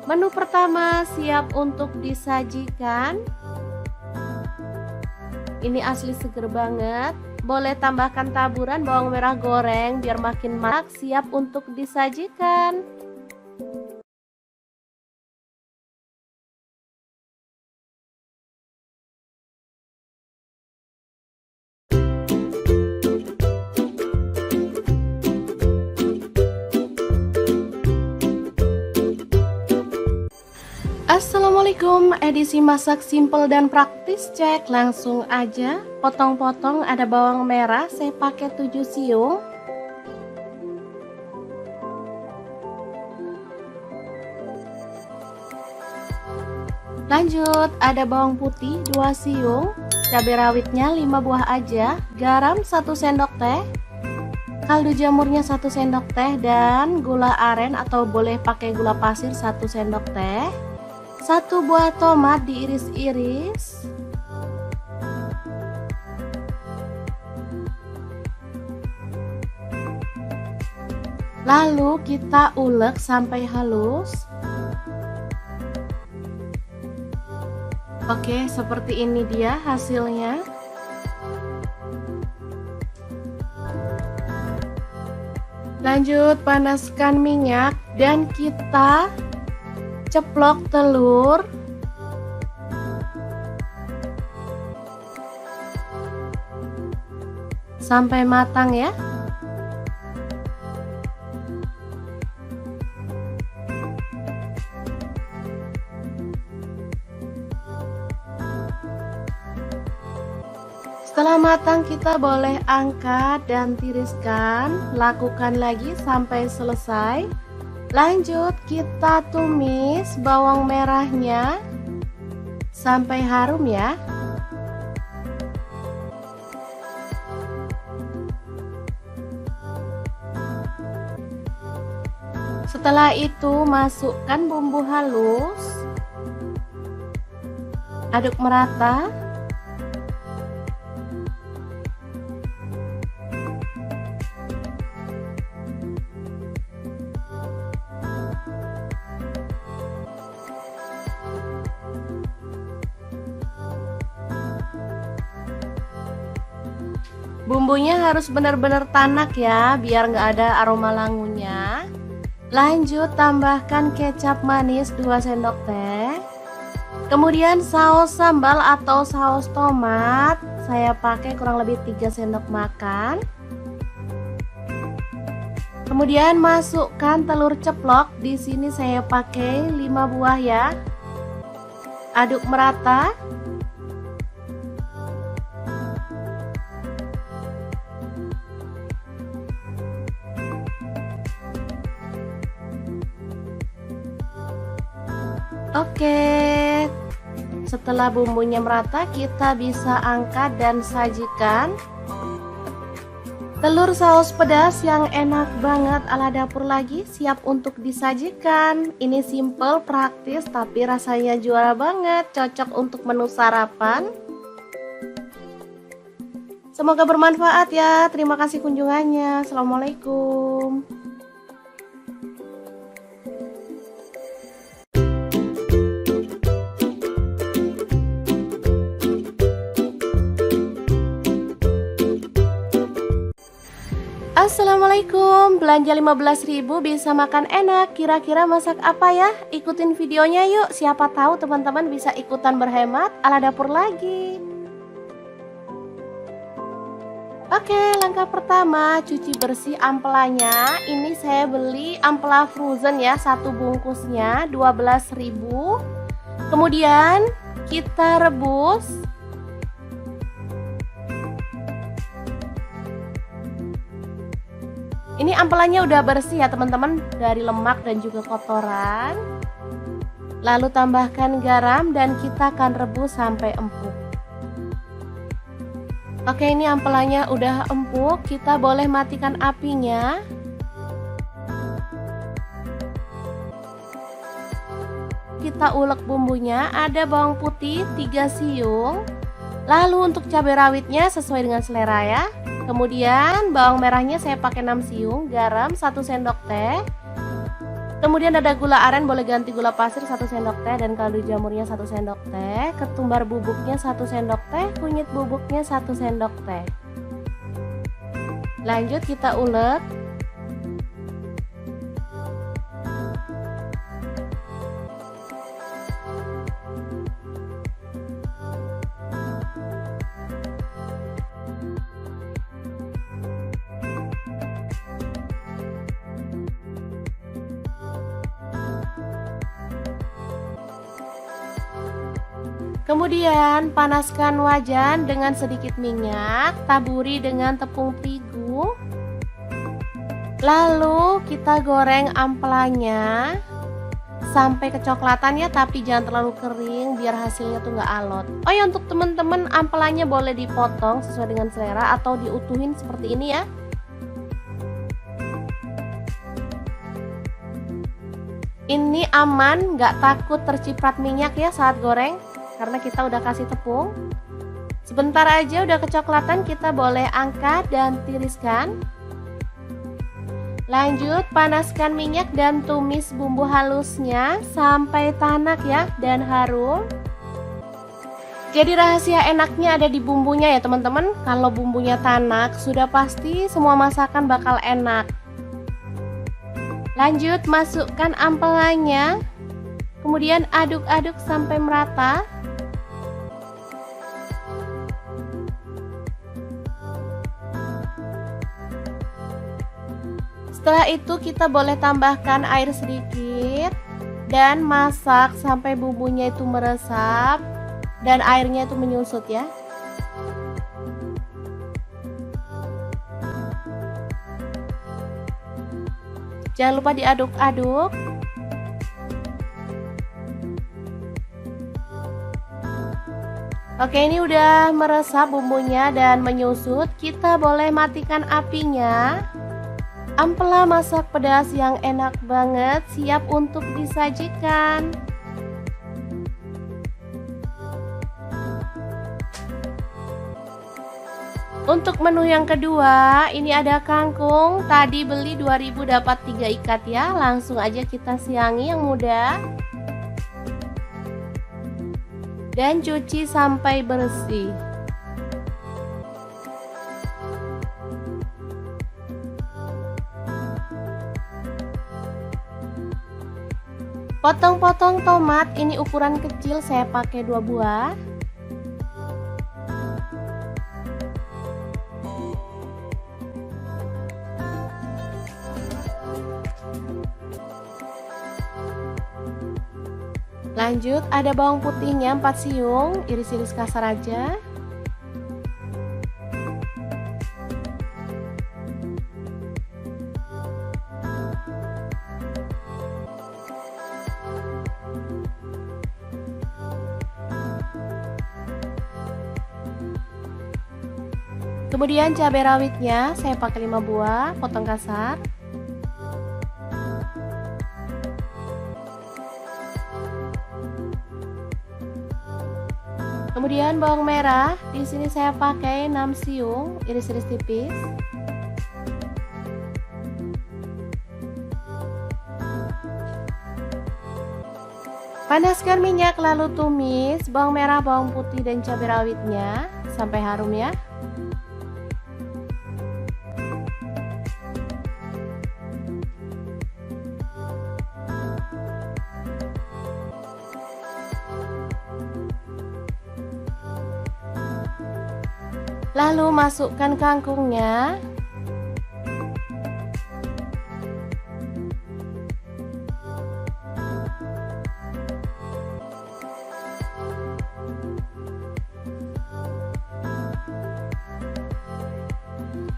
Speaker 1: Menu pertama siap untuk disajikan. Ini asli seger banget. Boleh tambahkan taburan bawang merah goreng biar makin marak. Siap untuk disajikan. Assalamualaikum, edisi masak simple dan praktis, cek langsung aja. Potong-potong, ada bawang merah saya pakai 7 siung. Lanjut, ada bawang putih 2 siung, cabai rawitnya 5 buah aja, garam 1 sendok teh, kaldu jamurnya 1 sendok teh, dan gula aren atau boleh pakai gula pasir 1 sendok teh. 1 buah tomat diiris-iris. Lalu kita ulek sampai halus. Oke, seperti ini dia hasilnya. Lanjut panaskan minyak dan kita ceplok telur. sampai matang ya. Setelah matang kita boleh angkat dan tiriskan. Lakukan lagi sampai selesai. Lanjut kita tumis bawang merahnya sampai harum ya. Setelah itu masukkan bumbu halus. Aduk merata. Bumbunya harus benar-benar tanak ya, biar nggak ada aroma langunya. Lanjut tambahkan kecap manis 2 sendok teh. Kemudian saus sambal atau saus tomat, saya pakai kurang lebih 3 sendok makan. Kemudian masukkan telur ceplok, di sini saya pakai 5 buah ya. Aduk merata. Oke, setelah bumbunya merata kita bisa angkat dan sajikan. Telur saus pedas yang enak banget ala dapur lagi siap untuk disajikan. Ini simple, praktis, tapi rasanya juara banget, cocok untuk menu sarapan. Semoga bermanfaat ya. Terima kasih kunjungannya. Assalamualaikum. Assalamualaikum, belanja 15.000 bisa makan enak. Kira-kira masak apa ya? Ikutin videonya yuk, siapa tahu teman-teman bisa ikutan berhemat ala dapur lagi. Oke, langkah pertama cuci bersih ampelanya. Ini saya beli ampela frozen ya, satu bungkusnya 12.000. Kemudian kita rebus. Ini ampelannya udah bersih ya teman-teman, dari lemak dan juga kotoran. Lalu tambahkan garam dan kita akan rebus sampai empuk. Oke, ini ampelannya udah empuk, kita boleh matikan apinya. Kita ulek bumbunya, ada bawang putih 3 siung. Lalu untuk cabai rawitnya sesuai dengan selera ya. Kemudian bawang merahnya saya pakai 6 siung, garam 1 sendok teh. Kemudian ada gula aren, boleh ganti gula pasir 1 sendok teh, dan kaldu jamurnya 1 sendok teh. Ketumbar bubuknya 1 sendok teh, kunyit bubuknya 1 sendok teh. Lanjut kita ulek. Kemudian panaskan wajan dengan sedikit minyak, taburi dengan tepung terigu. Lalu kita goreng ampelanya sampai kecoklatan ya, tapi jangan terlalu kering biar hasilnya tuh nggak alot. Oh ya, untuk teman-teman ampelanya boleh dipotong sesuai dengan selera atau diutuhin seperti ini ya. Ini aman, nggak takut terciprat minyak ya saat goreng, karena kita udah kasih tepung. Sebentar aja udah kecoklatan, kita boleh angkat dan tiriskan. Lanjut panaskan minyak dan tumis bumbu halusnya sampai tanak ya dan harum. Jadi rahasia enaknya ada di bumbunya ya teman-teman. Kalau bumbunya tanak sudah pasti semua masakan bakal enak. Lanjut masukkan ampelannya. Kemudian aduk-aduk sampai merata. Setelah itu kita boleh tambahkan air sedikit dan masak sampai bumbunya itu meresap dan airnya itu menyusut ya. Jangan lupa diaduk-aduk. Oke, ini udah meresap bumbunya dan menyusut. Kita boleh matikan apinya. Ampela masak pedas yang enak banget siap untuk disajikan. Untuk menu yang kedua, ini ada kangkung. Tadi beli 2.000 dapat 3 ikat ya. Langsung aja kita siangi yang muda. Dan cuci sampai bersih. Potong-potong tomat, ini ukuran kecil, saya pakai 2 buah. Lanjut, ada bawang putihnya 4 siung, iris-iris kasar aja. Kemudian cabai rawitnya saya pakai 5 buah, potong kasar. Kemudian bawang merah, di sini saya pakai 6 siung, iris-iris tipis. Panaskan minyak lalu tumis bawang merah, bawang putih dan cabai rawitnya sampai harum ya. Lalu masukkan kangkungnya.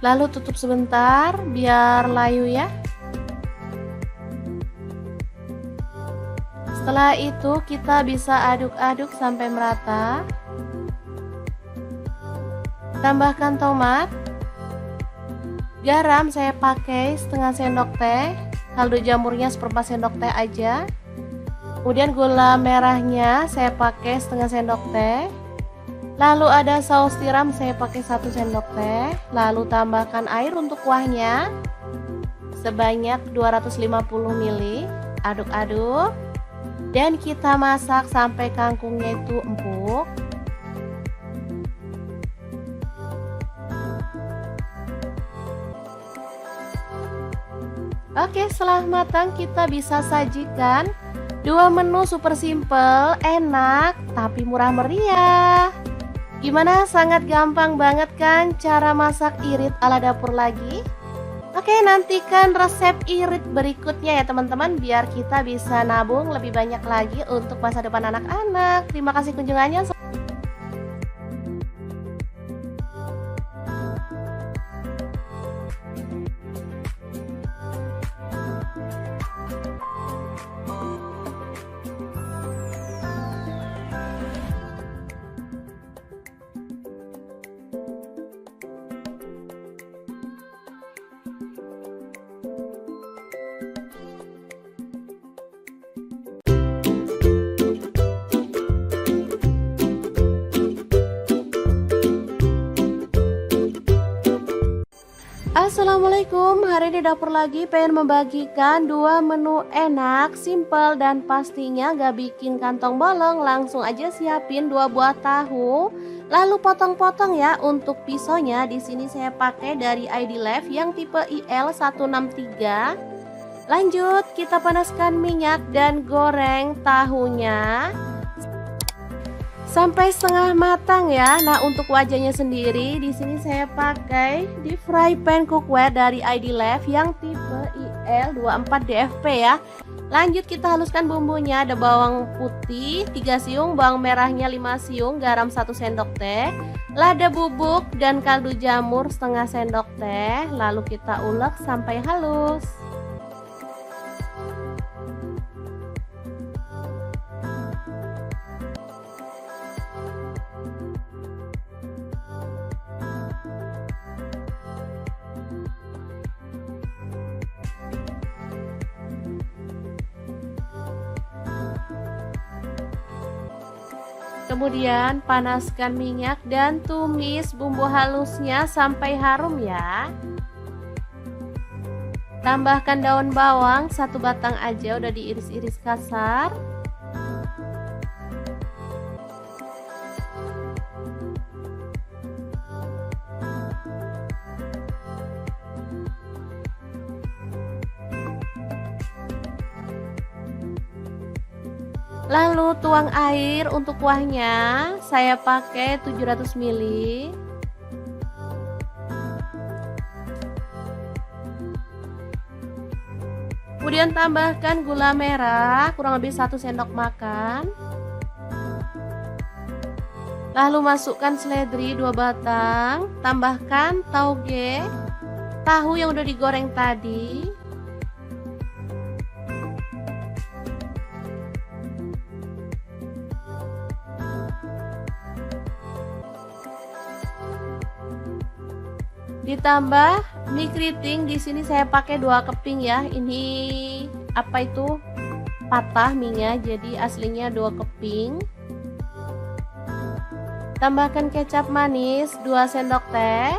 Speaker 1: Lalu tutup sebentar biar layu ya. Setelah itu kita bisa aduk-aduk sampai merata. Tambahkan tomat. Garam saya pakai setengah sendok teh. Kaldu jamurnya seperempat sendok teh aja. Kemudian gula merahnya saya pakai setengah sendok teh. Lalu ada saus tiram saya pakai 1 sendok teh. Lalu tambahkan air untuk kuahnya sebanyak 250 ml. Aduk-aduk. Dan kita masak sampai kangkungnya itu empuk. Oke, setelah matang kita bisa sajikan 2 menu super simple, enak, tapi murah meriah. Gimana? Sangat gampang banget kan cara masak irit ala dapur lagi? Oke, nantikan resep irit berikutnya ya teman-teman, biar kita bisa nabung lebih banyak lagi untuk masa depan anak-anak. Terima kasih kunjungannya. Assalamualaikum, hari ini dapur lagi pengen membagikan 2 menu enak, simple dan pastinya gak bikin kantong bolong. Langsung aja siapin 2 buah tahu, lalu potong-potong ya. Untuk pisaunya di sini saya pakai dari ID Life yang tipe IL163. Lanjut, kita panaskan minyak dan goreng tahunya. sampai setengah matang ya. Nah, untuk wajahnya sendiri di sini saya pakai di fry pan cookware dari ID Life yang tipe IL24DFP ya. Lanjut kita haluskan bumbunya. Ada bawang putih 3 siung, bawang merahnya 5 siung, garam 1 sendok teh, lada bubuk dan kaldu jamur setengah sendok teh. Lalu kita ulek sampai halus. Kemudian panaskan minyak dan tumis bumbu halusnya sampai harum ya. Tambahkan daun bawang 1 batang aja, udah diiris-iris kasar. Lalu tuang air untuk kuahnya, saya pakai 700 ml. Kemudian tambahkan gula merah kurang lebih 1 sendok makan. Lalu masukkan seledri 2 batang, tambahkan tauge, tahu yang udah digoreng tadi. Ditambah mie keriting, di sini saya pakai 2 keping ya. Ini apa itu? Patah mie-nya, jadi aslinya 2 keping. Tambahkan kecap manis 2 sendok teh.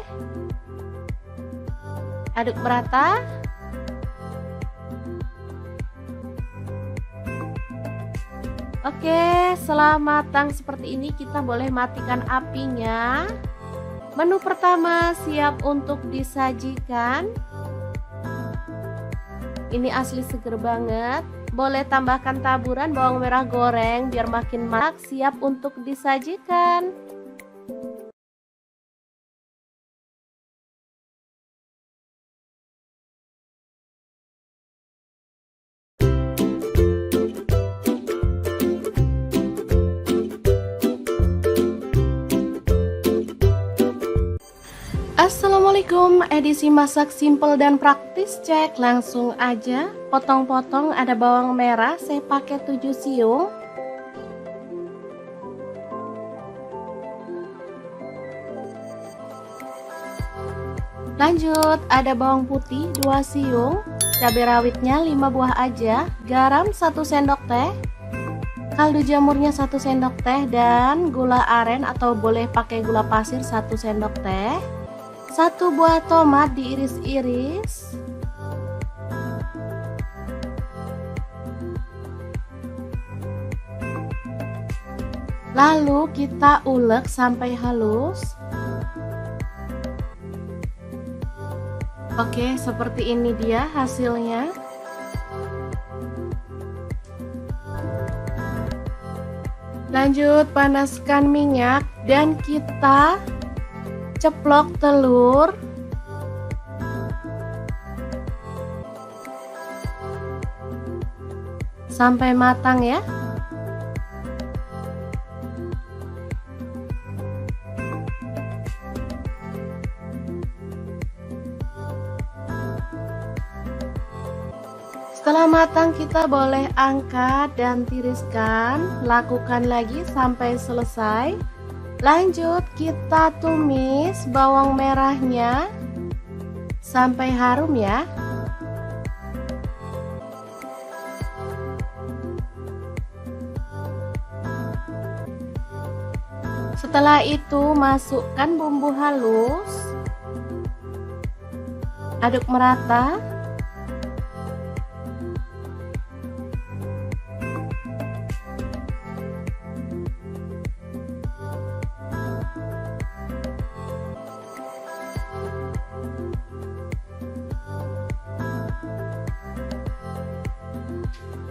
Speaker 1: Aduk merata. Oke, setelah matang seperti ini kita boleh matikan apinya. Menu pertama siap untuk disajikan. Ini asli seger banget. Boleh tambahkan taburan bawang merah goreng biar makin marak. Siap untuk disajikan. Assalamualaikum, edisi masak simple dan praktis, cek langsung aja. Potong-potong, ada bawang merah saya pakai 7 siung. Lanjut, ada bawang putih 2 siung, cabai rawitnya 5 buah aja, garam 1 sendok teh, kaldu jamurnya 1 sendok teh, dan gula aren atau boleh pakai gula pasir 1 sendok teh. 1 buah tomat diiris-iris. Lalu kita ulek sampai halus. Oke, seperti ini dia hasilnya. Lanjut panaskan minyak dan kita ceplok telur. Sampai matang ya. Setelah matang kita boleh angkat dan tiriskan. Lakukan lagi sampai selesai. Lanjut kita tumis bawang merahnya sampai harum ya. Setelah itu masukkan bumbu halus. Aduk merata.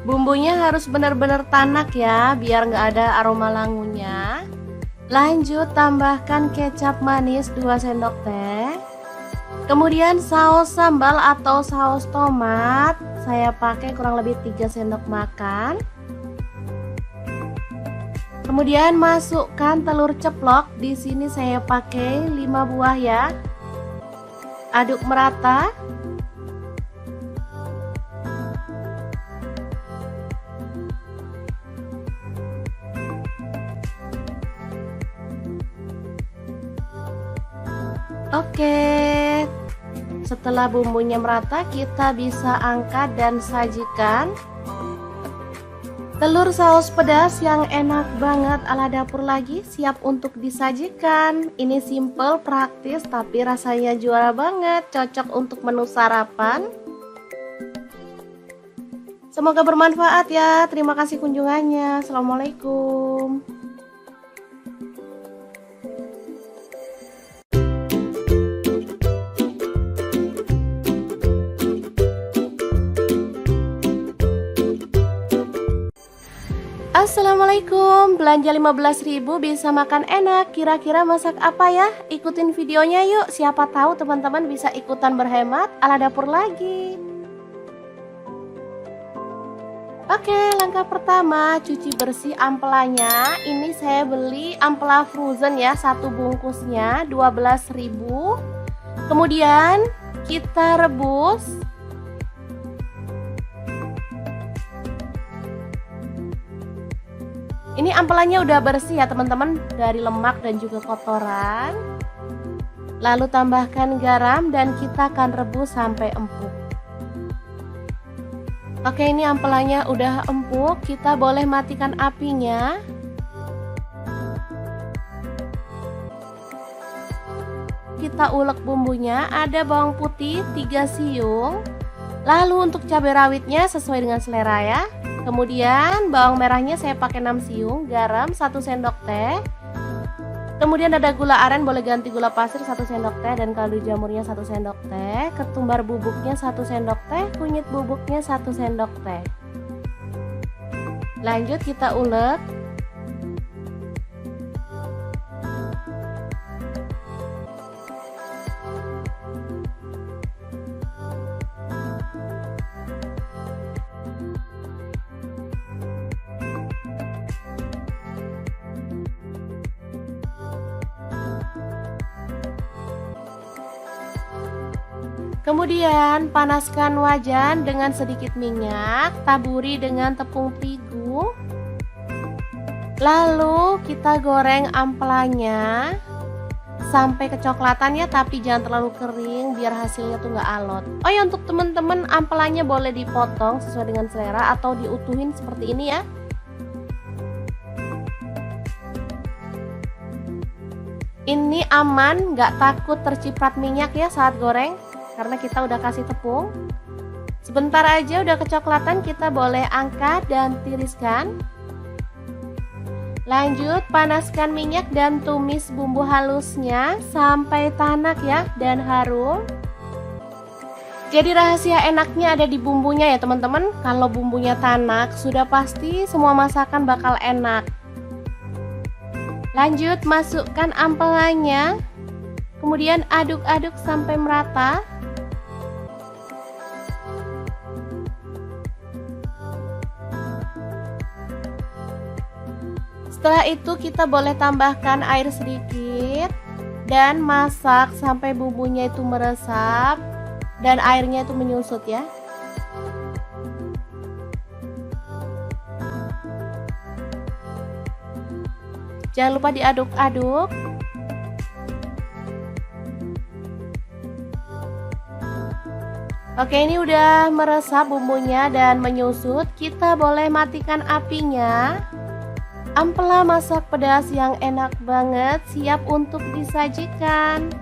Speaker 1: Bumbunya harus benar-benar tanak ya, biar nggak ada aroma langunya. Lanjut tambahkan kecap manis 2 sendok teh. Kemudian saus sambal atau saus tomat saya pakai kurang lebih 3 sendok makan. Kemudian masukkan telur ceplok, di sini saya pakai 5 buah ya. Aduk merata. Oke. Setelah bumbunya merata, kita bisa angkat dan sajikan. Telur saus pedas yang enak banget ala dapur lagi siap untuk disajikan. Ini simple, praktis, tapi rasanya juara banget. Cocok untuk menu sarapan. Semoga bermanfaat ya. Terima kasih kunjungannya. Assalamualaikum. Assalamualaikum, belanja 15.000 bisa makan enak. Kira-kira masak apa ya? Ikutin videonya yuk, siapa tahu teman-teman bisa ikutan berhemat ala dapur lagi. Oke, langkah pertama cuci bersih ampelanya. Ini saya beli ampela frozen ya, satu bungkusnya 12.000. Kemudian kita rebus. Ini ampelannya udah bersih ya teman-teman, dari lemak dan juga kotoran. Lalu tambahkan garam dan kita akan rebus sampai empuk. Oke, ini ampelannya udah empuk, kita boleh matikan apinya. Kita ulek bumbunya, ada bawang putih 3 siung. Lalu untuk cabai rawitnya sesuai dengan selera ya. Kemudian bawang merahnya saya pakai 6 siung, garam 1 sendok teh. Kemudian ada gula aren, boleh ganti gula pasir 1 sendok teh, dan kaldu jamurnya 1 sendok teh. Ketumbar bubuknya 1 sendok teh, kunyit bubuknya 1 sendok teh. Lanjut kita ulek. Kemudian panaskan wajan dengan sedikit minyak, taburi dengan tepung terigu. Lalu kita goreng ampelanya sampai kecoklatan ya, tapi jangan terlalu kering biar hasilnya tuh nggak alot. Oh ya, untuk teman-teman ampelanya boleh dipotong sesuai dengan selera atau diutuhin seperti ini ya. Ini aman, nggak takut terciprat minyak ya saat goreng, karena kita udah kasih tepung. Sebentar aja udah kecoklatan, kita boleh angkat dan tiriskan. Lanjut panaskan minyak dan tumis bumbu halusnya sampai tanak ya dan harum. Jadi rahasia enaknya ada di bumbunya ya teman-teman. Kalau bumbunya tanak sudah pasti semua masakan bakal enak. Lanjut masukkan ampelannya. Kemudian aduk-aduk sampai merata. Setelah itu kita boleh tambahkan air sedikit dan masak sampai bumbunya itu meresap dan airnya itu menyusut ya. Jangan lupa diaduk-aduk. Oke, ini udah meresap bumbunya dan menyusut. Kita boleh matikan apinya. Ampela masak pedas yang enak banget siap untuk disajikan.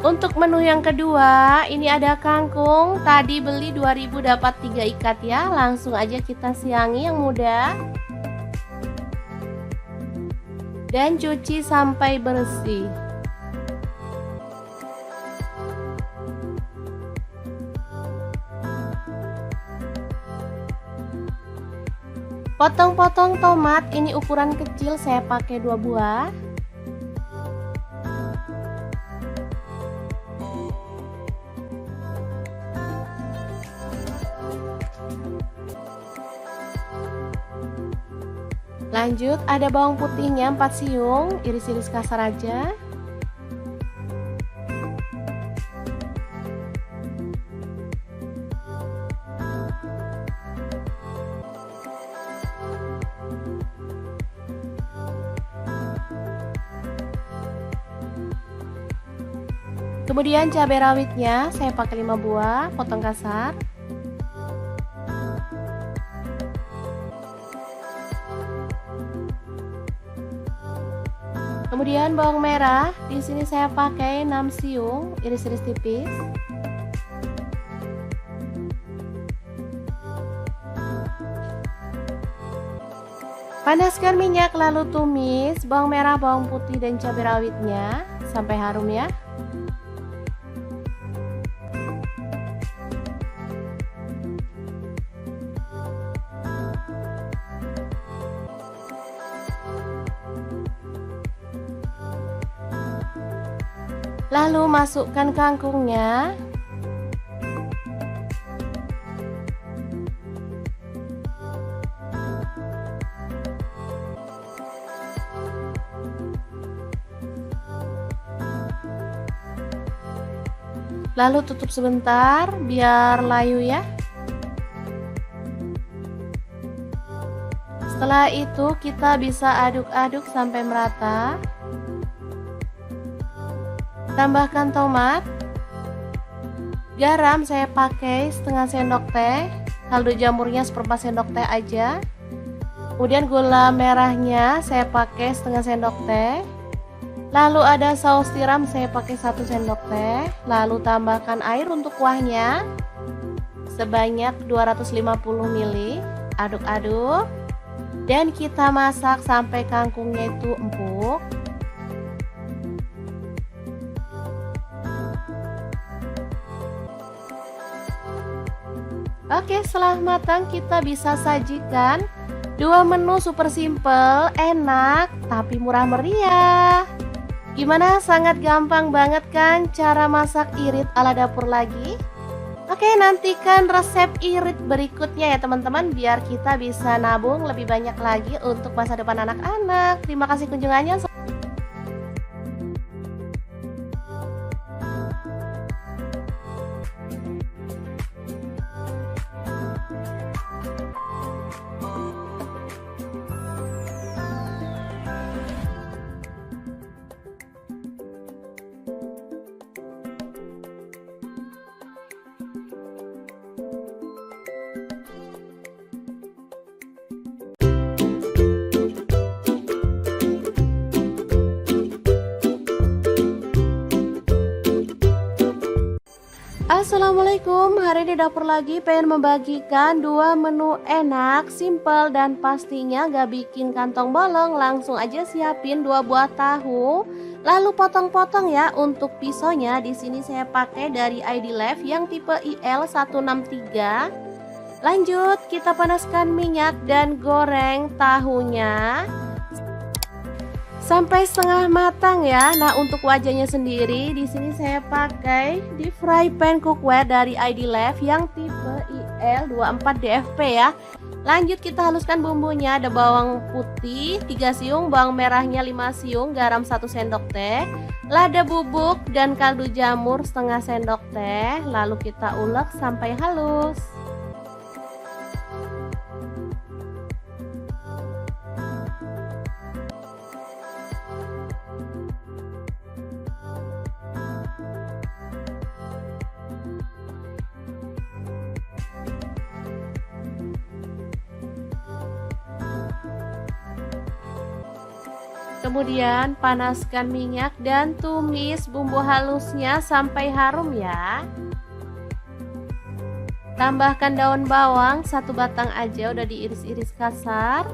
Speaker 1: Untuk menu yang kedua, ini ada kangkung. Tadi beli 2.000 dapat 3 ikat ya. Langsung aja kita siangi yang muda. Dan cuci sampai bersih. Potong-potong tomat, ini ukuran kecil, saya pakai 2 buah. Lanjut, ada bawang putihnya 4 siung, iris-iris kasar aja. Kemudian cabai rawitnya saya pakai 5 buah, potong kasar. Kemudian bawang merah, di sini saya pakai 6 siung, iris-iris tipis. Panaskan minyak lalu tumis bawang merah, bawang putih dan cabai rawitnya sampai harum ya. Lalu masukkan kangkungnya. Lalu tutup sebentar biar layu ya. Setelah itu kita bisa aduk-aduk sampai merata. Tambahkan tomat. Garam saya pakai setengah sendok teh, kaldu jamurnya seperempat sendok teh aja. Kemudian gula merahnya saya pakai setengah sendok teh. Lalu ada saus tiram saya pakai 1 sendok teh. Lalu tambahkan air untuk kuahnya sebanyak 250 ml. Aduk-aduk dan kita masak sampai kangkungnya itu empuk. Oke, setelah matang kita bisa sajikan 2 menu super simple, enak, tapi murah meriah. Gimana? Sangat gampang banget kan cara masak irit ala dapur lagi? Oke, nantikan resep irit berikutnya ya teman-teman, biar kita bisa nabung lebih banyak lagi untuk masa depan anak-anak. Terima kasih kunjungannya. Assalamualaikum, hari ini dapur lagi pengen membagikan 2 menu enak, simple dan pastinya gak bikin kantong bolong. Langsung aja siapin 2 buah tahu, lalu potong-potong ya. Untuk pisaunya di sini saya pakai dari ID Life yang tipe IL163. Lanjut, kita panaskan minyak dan goreng tahunya sampai setengah matang ya. Nah, untuk wajahnya sendiri di sini saya pakai deep fry pan cookware dari ID Life yang tipe IL24DFP ya. Lanjut kita haluskan bumbunya. Ada bawang putih 3 siung, bawang merahnya 5 siung, garam 1 sendok teh, lada bubuk dan kaldu jamur setengah sendok teh. Lalu kita ulek sampai halus. Kemudian panaskan minyak dan tumis bumbu halusnya sampai harum ya. Tambahkan daun bawang 1 batang aja, udah diiris-iris kasar.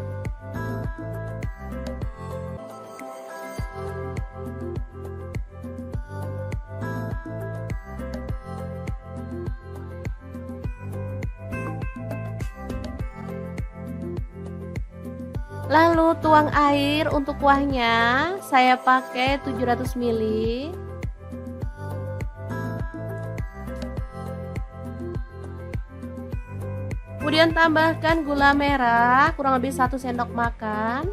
Speaker 1: Lalu tuang air untuk kuahnya, saya pakai 700 ml. Kemudian tambahkan gula merah kurang lebih 1 sendok makan.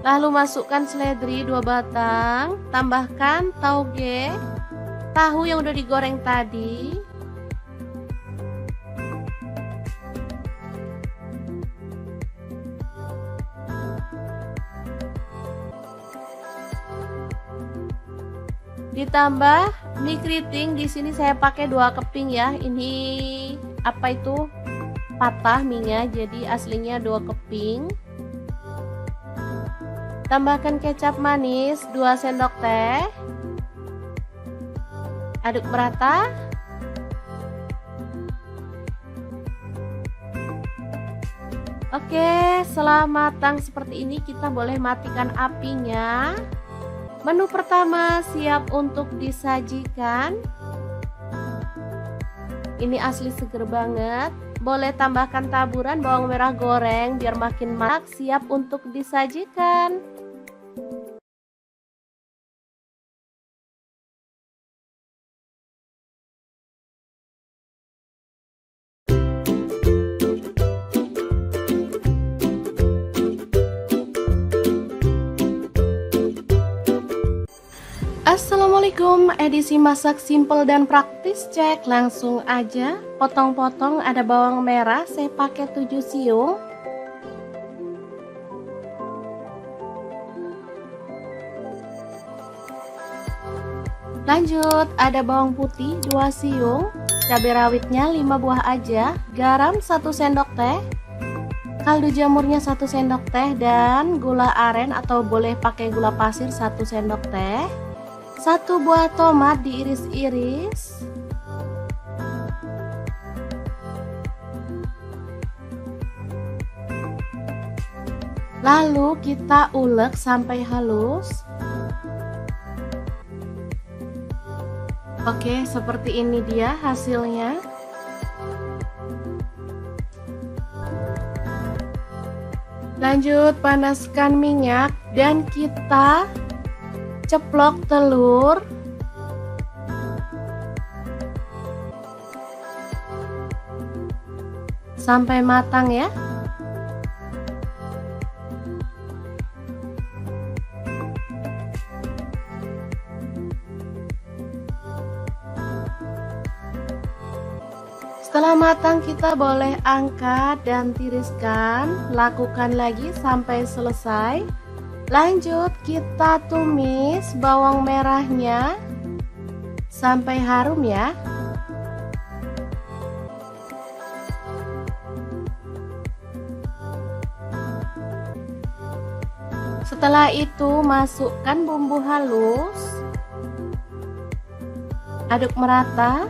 Speaker 1: Lalu masukkan seledri 2 batang, tambahkan tauge, tahu yang udah digoreng tadi. Ditambah mie keriting, di sini saya pakai 2 keping ya. Ini apa itu? Patah mie-nya, jadi aslinya 2 keping. Tambahkan kecap manis 2 sendok teh. Aduk merata. Oke, setelah matang seperti ini kita boleh matikan apinya. Menu pertama siap untuk disajikan. Ini asli seger banget. Boleh tambahkan taburan bawang merah goreng biar makin marak, siap untuk disajikan. Assalamualaikum, edisi masak simple dan praktis, cek langsung aja. Potong-potong, ada bawang merah, saya pakai 7 siung. Lanjut, ada bawang putih 2 siung, cabai rawitnya 5 buah aja, garam 1 sendok teh, kaldu jamurnya 1 sendok teh, dan gula aren atau boleh pakai gula pasir 1 sendok teh. 1 buah tomat diiris-iris. Lalu kita ulek sampai halus. Oke, seperti ini dia hasilnya. Lanjut panaskan minyak dan kita ceplok telur. Sampai matang ya. Setelah matang kita boleh angkat dan tiriskan. Lakukan lagi sampai selesai. Lanjut kita tumis bawang merahnya sampai harum ya. Setelah itu masukkan bumbu halus. Aduk merata.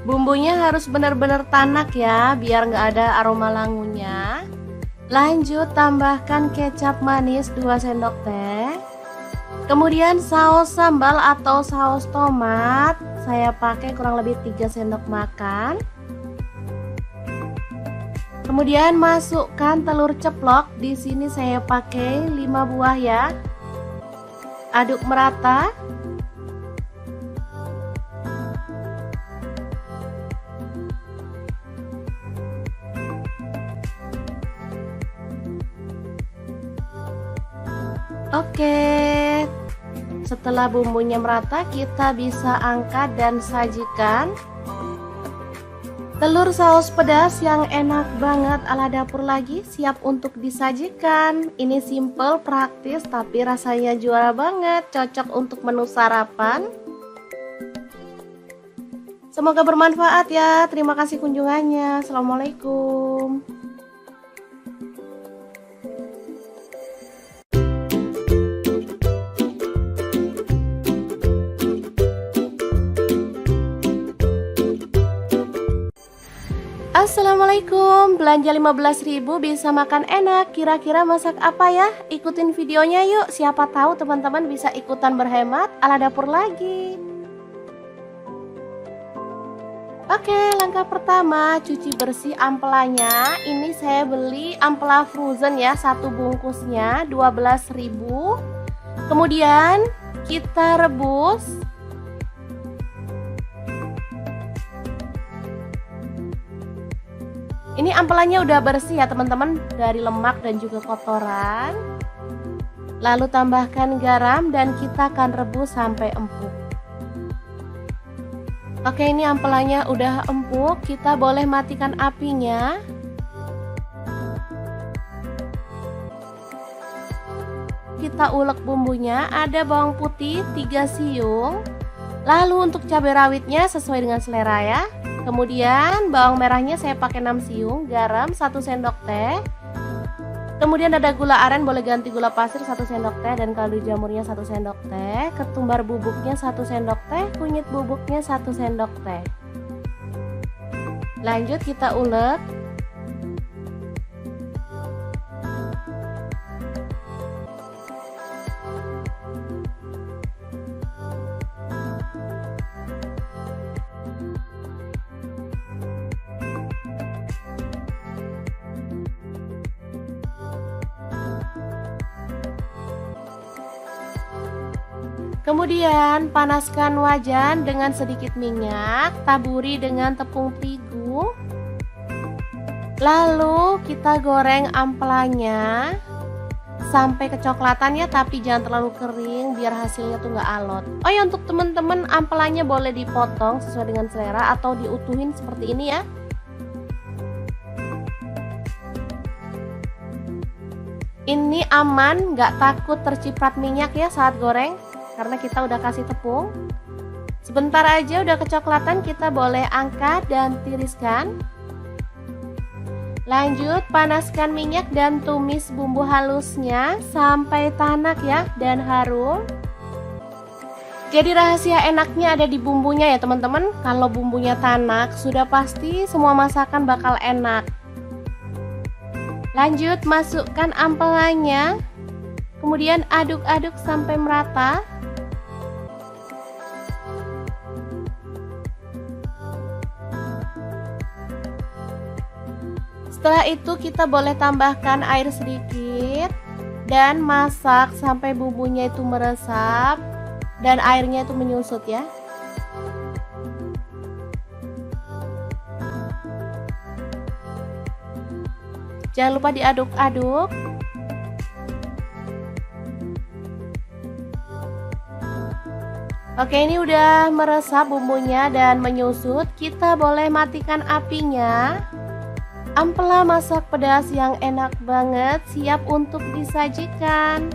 Speaker 1: Bumbunya harus benar-benar tanak ya, biar nggak ada aroma langunya. Lanjut tambahkan kecap manis 2 sendok teh. Kemudian saus sambal atau saus tomat, saya pakai kurang lebih 3 sendok makan. Kemudian masukkan telur ceplok, di sini saya pakai 5 buah ya. Aduk merata. Oke, setelah bumbunya merata kita bisa angkat dan sajikan. Telur saus pedas yang enak banget ala dapur lagi siap untuk disajikan. Ini simple, praktis, tapi rasanya juara banget, cocok untuk menu sarapan. Semoga bermanfaat ya. Terima kasih kunjungannya. Assalamualaikum. Assalamualaikum, belanja 15.000 bisa makan enak. Kira-kira masak apa ya? Ikutin videonya yuk, siapa tahu teman-teman bisa ikutan berhemat ala dapur lagi. Oke, langkah pertama cuci bersih ampelanya. Ini saya beli ampela frozen ya, satu bungkusnya 12.000. Kemudian kita rebus. Ini ampelanya udah bersih ya teman-teman, dari lemak dan juga kotoran. Lalu tambahkan garam dan kita akan rebus sampai empuk. Oke, ini ampelanya udah empuk, kita boleh matikan apinya. Kita ulek bumbunya, ada bawang putih 3 siung. Lalu untuk cabai rawitnya sesuai dengan selera ya. Kemudian bawang merahnya saya pakai 6 siung, garam 1 sendok teh. Kemudian ada gula aren, boleh ganti gula pasir 1 sendok teh, dan kaldu jamurnya 1 sendok teh. Ketumbar bubuknya 1 sendok teh, kunyit bubuknya 1 sendok teh. Lanjut kita ulek. Kemudian panaskan wajan dengan sedikit minyak, taburi dengan tepung terigu. Lalu kita goreng ampelanya sampai kecoklatan ya, tapi jangan terlalu kering biar hasilnya tuh nggak alot. Oh ya, untuk teman-teman ampelanya boleh dipotong sesuai dengan selera atau diutuhin seperti ini ya. Ini aman, nggak takut terciprat minyak ya saat goreng, karena kita udah kasih tepung. Sebentar aja udah kecoklatan, kita boleh angkat dan tiriskan. Lanjut panaskan minyak dan tumis bumbu halusnya sampai tanak ya dan harum. Jadi rahasia enaknya ada di bumbunya ya teman-teman. Kalau bumbunya tanak sudah pasti semua masakan bakal enak. Lanjut masukkan ampelanya, kemudian aduk-aduk sampai merata. Setelah itu kita boleh tambahkan air sedikit dan masak sampai bumbunya itu meresap dan airnya itu menyusut ya. Jangan lupa diaduk-aduk. Oke, ini udah meresap bumbunya dan menyusut. Kita boleh matikan apinya. Ampela masak pedas yang enak banget, siap untuk disajikan.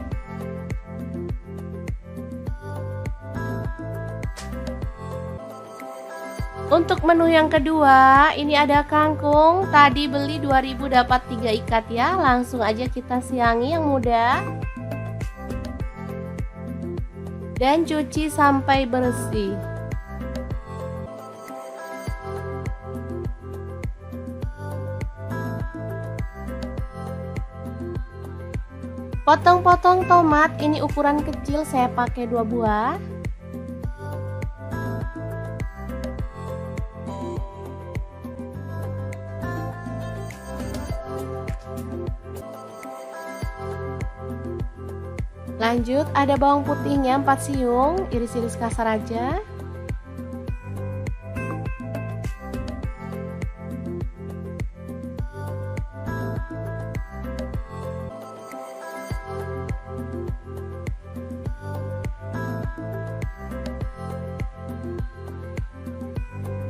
Speaker 1: Untuk menu yang kedua, ini ada kangkung. Tadi beli 2.000 dapat 3 ikat ya. Langsung aja kita siangi yang muda. Dan cuci sampai bersih. Potong-potong tomat, ini ukuran kecil, saya pakai 2 buah. Lanjut ada bawang putihnya 4 siung, iris-iris kasar aja.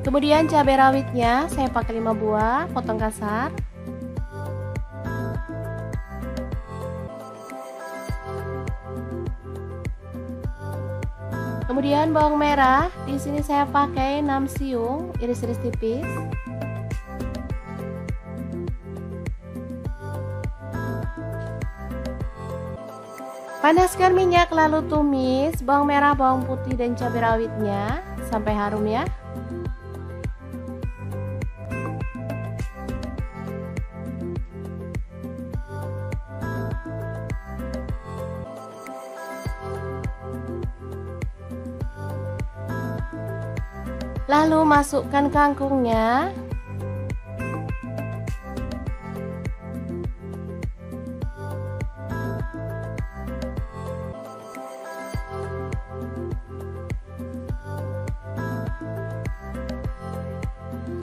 Speaker 1: Kemudian cabai rawitnya saya pakai 5 buah, potong kasar. Kemudian bawang merah, di sini saya pakai 6 siung, iris-iris tipis. Panaskan minyak lalu tumis bawang merah, bawang putih dan cabai rawitnya sampai harum ya. Lalu masukkan kangkungnya.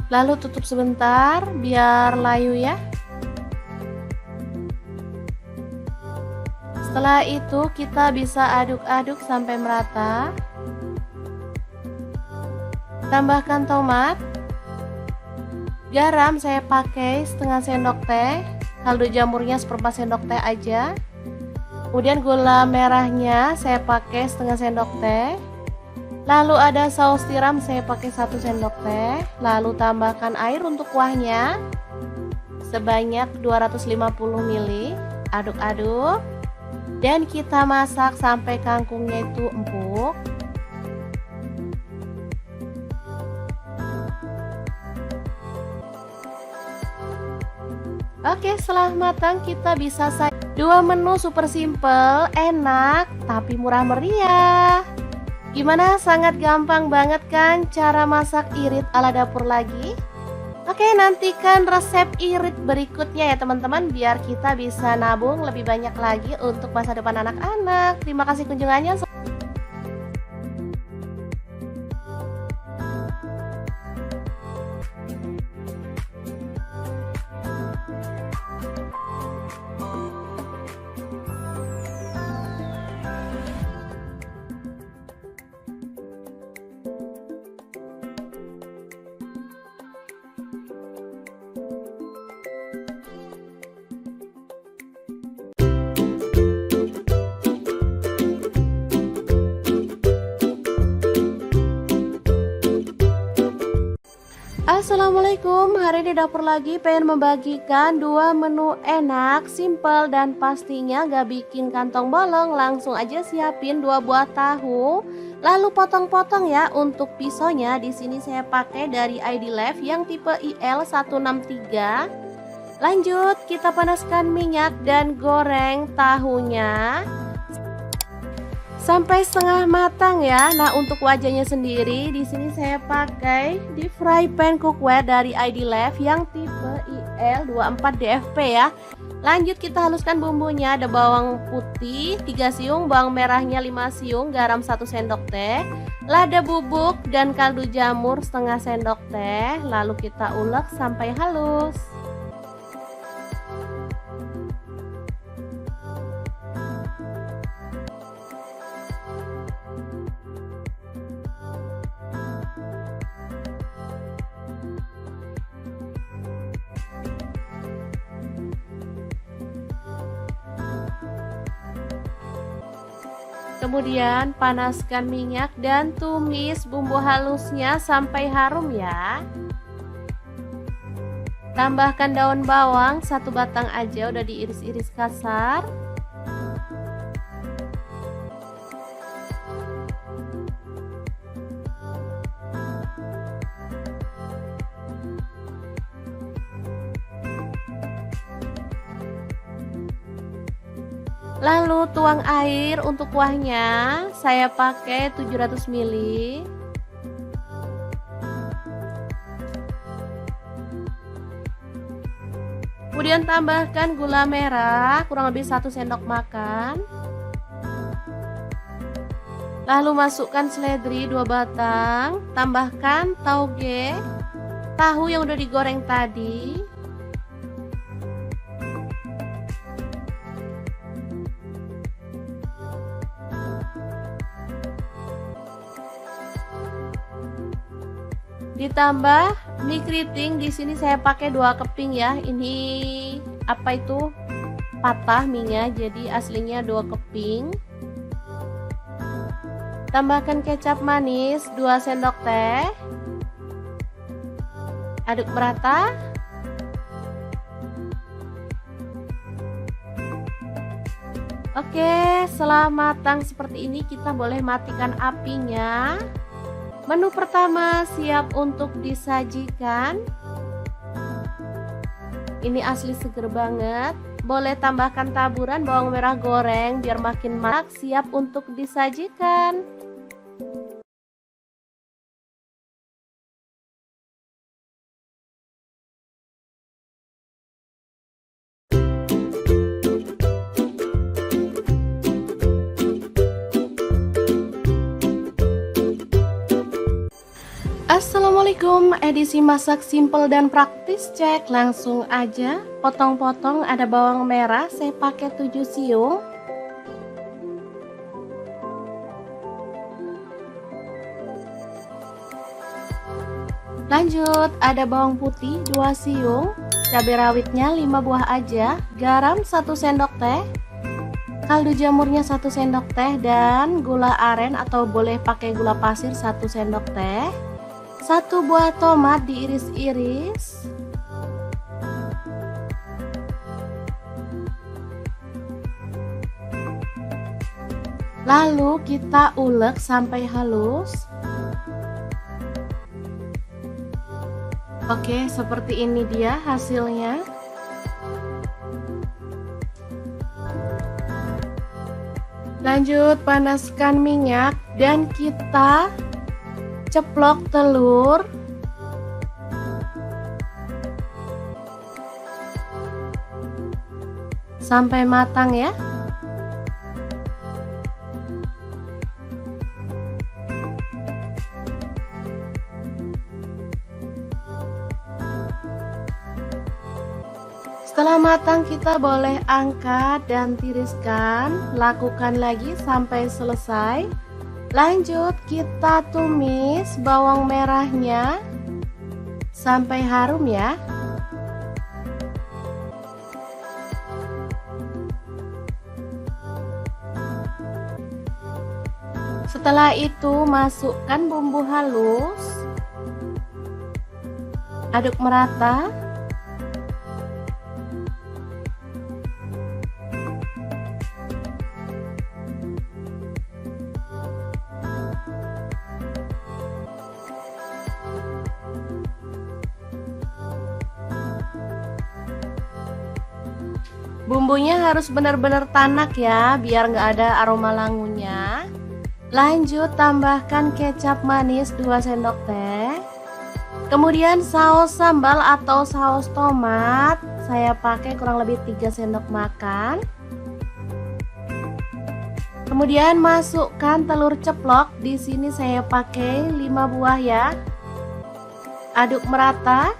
Speaker 1: Lalu tutup sebentar biar layu ya. Setelah itu kita bisa aduk-aduk sampai merata. Tambahkan tomat. Garam saya pakai setengah sendok teh. Kaldu jamurnya seperempat sendok teh aja. Kemudian gula merahnya saya pakai setengah sendok teh. Lalu ada saus tiram saya pakai 1 sendok teh. Lalu tambahkan air untuk kuahnya sebanyak 250 ml. Aduk-aduk. Dan kita masak sampai kangkungnya itu empuk. Oke, setelah matang kita bisa sajikan 2 menu super simple, enak, tapi murah meriah. Gimana? Sangat gampang banget kan cara masak irit ala dapur lagi? Oke, nantikan resep irit berikutnya ya teman-teman, biar kita bisa nabung lebih banyak lagi untuk masa depan anak-anak. Terima kasih kunjungannya. Assalamualaikum, hari ini dapur lagi pengen membagikan 2 menu enak, simple dan pastinya gak bikin kantong bolong. Langsung aja siapin 2 buah tahu, lalu potong-potong ya. Untuk pisaunya di sini saya pakai dari ID Life yang tipe IL163. Lanjut kita panaskan minyak dan goreng tahunya sampai setengah matang ya. Nah, untuk wajahnya sendiri di sini saya pakai deep fry pan cookware dari ID Life yang tipe IL24DFP ya. Lanjut kita haluskan bumbunya. Ada bawang putih 3 siung, bawang merahnya 5 siung, garam 1 sendok teh, lada bubuk dan kaldu jamur setengah sendok teh. Lalu kita ulek sampai halus. Kemudian panaskan minyak dan tumis bumbu halusnya sampai harum ya. Tambahkan daun bawang 1 batang aja, udah diiris-iris kasar. Lalu tuang air untuk kuahnya, saya pakai 700 ml. Kemudian tambahkan gula merah kurang lebih 1 sendok makan. Lalu masukkan seledri 2 batang, tambahkan tauge, tahu yang udah digoreng tadi. Ditambah mie keriting, di sini saya pakai 2 keping ya. Ini apa itu? Patah mie-nya, jadi aslinya 2 keping. Tambahkan kecap manis 2 sendok teh. Aduk merata. Oke, setelah matang seperti ini kita boleh matikan apinya. Menu pertama siap untuk disajikan. Ini asli seger banget. Boleh tambahkan taburan bawang merah goreng biar makin marak. Siap untuk disajikan. Assalamualaikum, edisi masak simple dan praktis, cek langsung aja. Potong-potong, ada bawang merah, saya pakai 7 siung. Lanjut, ada bawang putih 2 siung, cabai rawitnya 5 buah aja, garam 1 sendok teh, kaldu jamurnya 1 sendok teh, dan gula aren atau boleh pakai gula pasir 1 sendok teh. 1 buah tomat diiris-iris. Lalu kita ulek sampai halus. Oke, seperti ini dia hasilnya. Lanjut panaskan minyak dan kita ceplok telur. Sampai matang ya. Setelah matang kita boleh angkat dan tiriskan. Lakukan lagi sampai selesai. Lanjut kita tumis bawang merahnya sampai harum ya. Setelah itu masukkan bumbu halus. Aduk merata. Bumbunya harus benar-benar tanak ya, biar nggak ada aroma langunya. Lanjut tambahkan kecap manis 2 sendok teh. Kemudian saus sambal atau saus tomat, saya pakai kurang lebih 3 sendok makan. Kemudian masukkan telur ceplok, di sini saya pakai 5 buah ya. Aduk merata.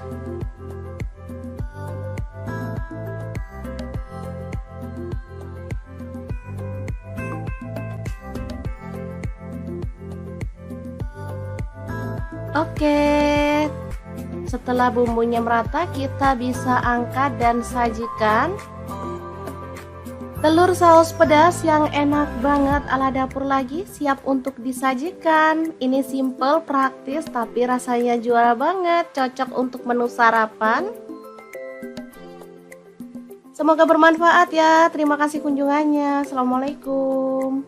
Speaker 1: Oke, setelah bumbunya merata kita bisa angkat dan sajikan. Telur saus pedas yang enak banget ala dapur lagi siap untuk disajikan. Ini simple, praktis, tapi rasanya juara banget, cocok untuk menu sarapan. Semoga bermanfaat ya. Terima kasih kunjungannya. Assalamualaikum.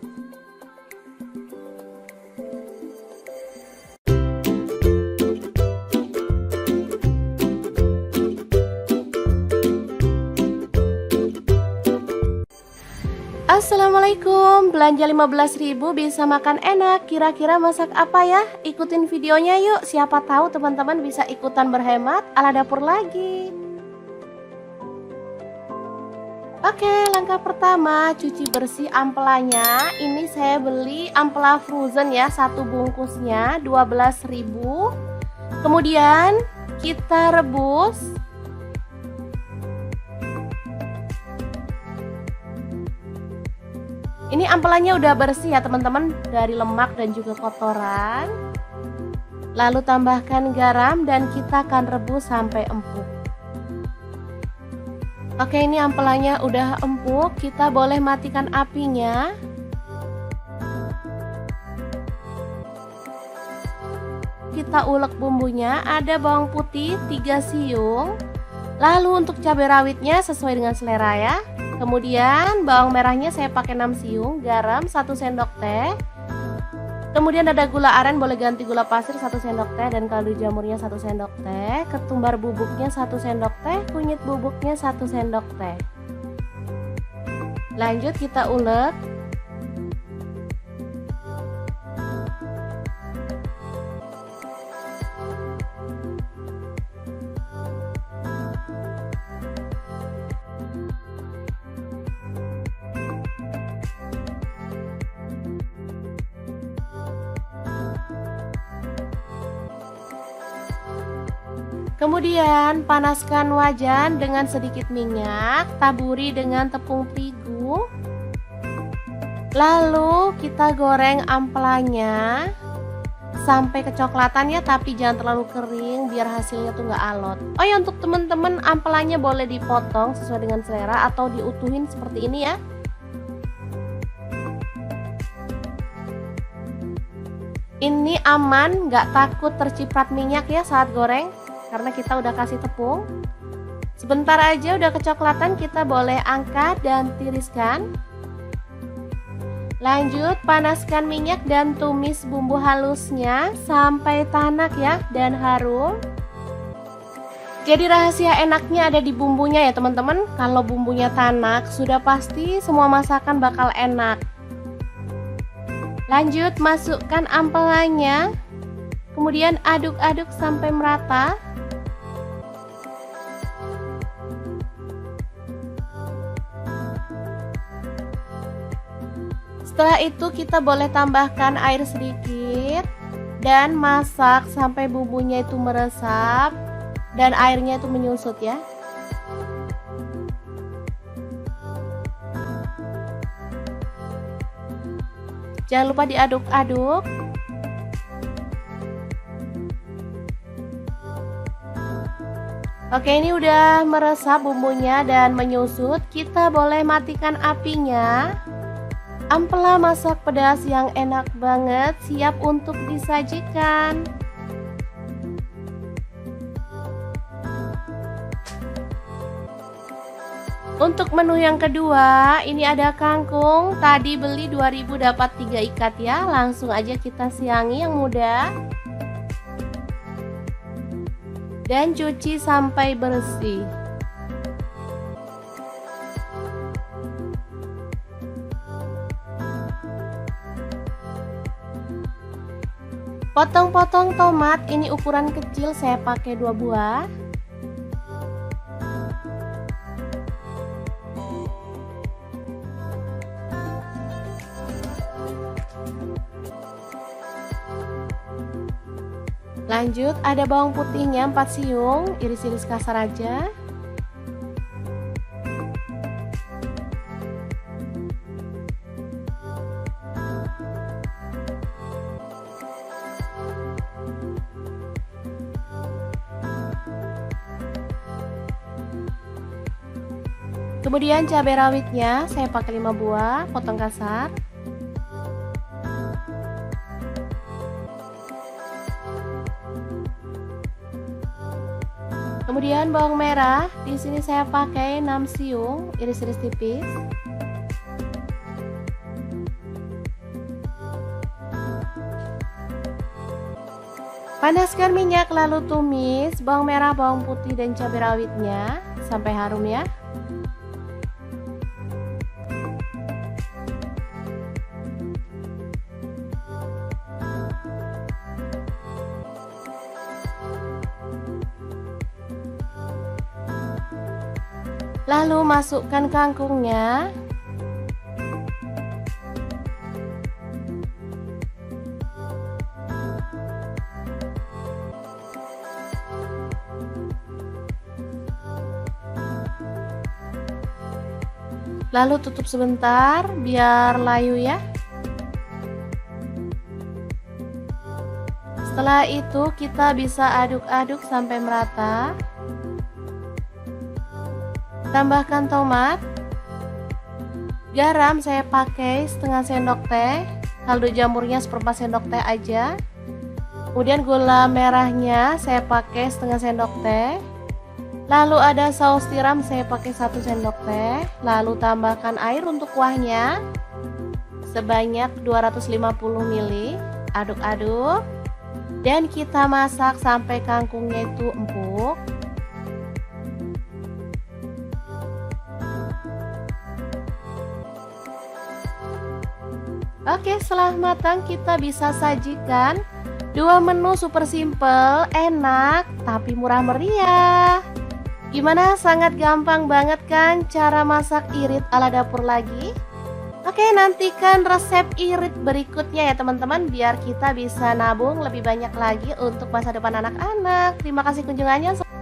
Speaker 1: Assalamualaikum, belanja 15.000 bisa makan enak. Kira-kira masak apa ya? Ikutin videonya yuk, siapa tahu teman-teman bisa ikutan berhemat ala dapur lagi. Oke, langkah pertama cuci bersih ampelanya. Ini saya beli ampela frozen ya, 1 bungkusnya 12.000. Kemudian kita rebus. Ini ampelannya udah bersih ya teman-teman, dari lemak dan juga kotoran. Lalu tambahkan garam dan kita akan rebus sampai empuk. Oke, ini ampelannya udah empuk, kita boleh matikan apinya. Kita ulek bumbunya, ada bawang putih 3 siung. Lalu untuk cabai rawitnya sesuai dengan selera ya. Kemudian bawang merahnya saya pakai 6 siung, garam 1 sendok teh. Kemudian ada gula aren, boleh ganti gula pasir 1 sendok teh, dan kaldu jamurnya 1 sendok teh. Ketumbar bubuknya 1 sendok teh, kunyit bubuknya 1 sendok teh. Lanjut kita ulek. Kemudian panaskan wajan dengan sedikit minyak, taburi dengan tepung terigu. Lalu kita goreng ampelanya sampai kecoklatan ya, tapi jangan terlalu kering biar hasilnya tuh nggak alot. Oh ya, untuk teman-teman ampelanya boleh dipotong sesuai dengan selera atau diutuhin seperti ini ya. Ini aman, nggak takut terciprat minyak ya saat goreng, karena kita udah kasih tepung. Sebentar aja udah kecoklatan, kita boleh angkat dan tiriskan. Lanjut panaskan minyak dan tumis bumbu halusnya sampai tanak ya dan harum. Jadi rahasia enaknya ada di bumbunya ya teman-teman. Kalau bumbunya tanak sudah pasti semua masakan bakal enak. Lanjut masukkan ampelannya. Kemudian aduk-aduk sampai merata. Setelah itu kita boleh tambahkan air sedikit dan masak sampai bumbunya itu meresap dan airnya itu menyusut ya. Jangan lupa diaduk-aduk. Oke, ini udah meresap bumbunya dan menyusut. Kita boleh matikan apinya. Ampela masak pedas yang enak banget siap untuk disajikan. Untuk menu yang kedua, ini ada kangkung. Tadi beli 2000 dapat 3 ikat ya. Langsung aja kita siangi yang muda. Dan cuci sampai bersih. Potong-potong tomat, ini ukuran kecil, saya pakai 2 buah. Lanjut ada bawang putihnya 4 siung, iris-iris kasar aja. Kemudian cabai rawitnya saya pakai 5 buah, potong kasar. Kemudian bawang merah, di sini saya pakai 6 siung, iris-iris tipis. Panaskan minyak lalu tumis bawang merah, bawang putih dan cabai rawitnya sampai harum ya. Lalu masukkan kangkungnya. Lalu tutup sebentar biar layu ya. Setelah itu kita bisa aduk-aduk sampai merata. Tambahkan tomat, garam saya pakai setengah sendok teh, kaldu jamurnya seperempat sendok teh aja. Kemudian gula merahnya saya pakai setengah sendok teh. Lalu ada saus tiram saya pakai 1 sendok teh. Lalu tambahkan air untuk kuahnya sebanyak 250 ml. Aduk-aduk dan kita masak sampai kangkungnya itu empuk. Oke, setelah matang kita bisa sajikan 2 menu super simple, enak, tapi murah meriah. Gimana? Sangat gampang banget kan cara masak irit ala dapur lagi? Oke, nantikan resep irit berikutnya ya teman-teman, biar kita bisa nabung lebih banyak lagi untuk masa depan anak-anak. Terima kasih kunjungannya.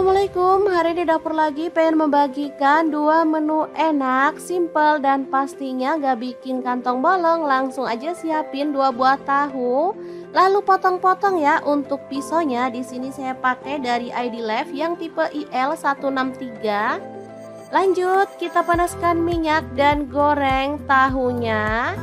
Speaker 1: Assalamualaikum, hari ini dapur lagi pengen membagikan dua menu enak, simple dan pastinya gak bikin kantong bolong. Langsung aja siapin 2 buah tahu, lalu potong-potong ya. Untuk pisaunya di sini saya pakai dari ID Life yang tipe IL163. Lanjut kita panaskan minyak dan goreng tahunya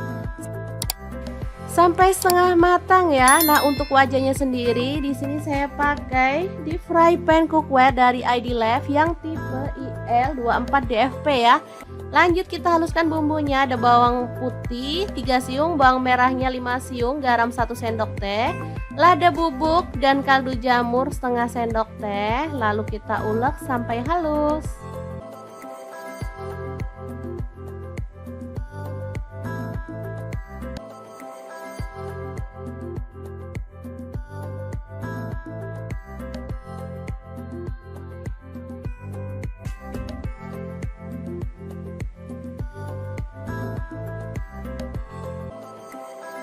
Speaker 1: sampai setengah matang ya. Nah, untuk wajahnya sendiri di sini saya pakai di fry pan cookware dari ID Life yang tipe IL24DFP ya. Lanjut kita haluskan bumbunya. Ada bawang putih 3 siung, bawang merahnya 5 siung, garam 1 sendok teh, lada bubuk dan kaldu jamur setengah sendok teh. Lalu kita ulek sampai halus.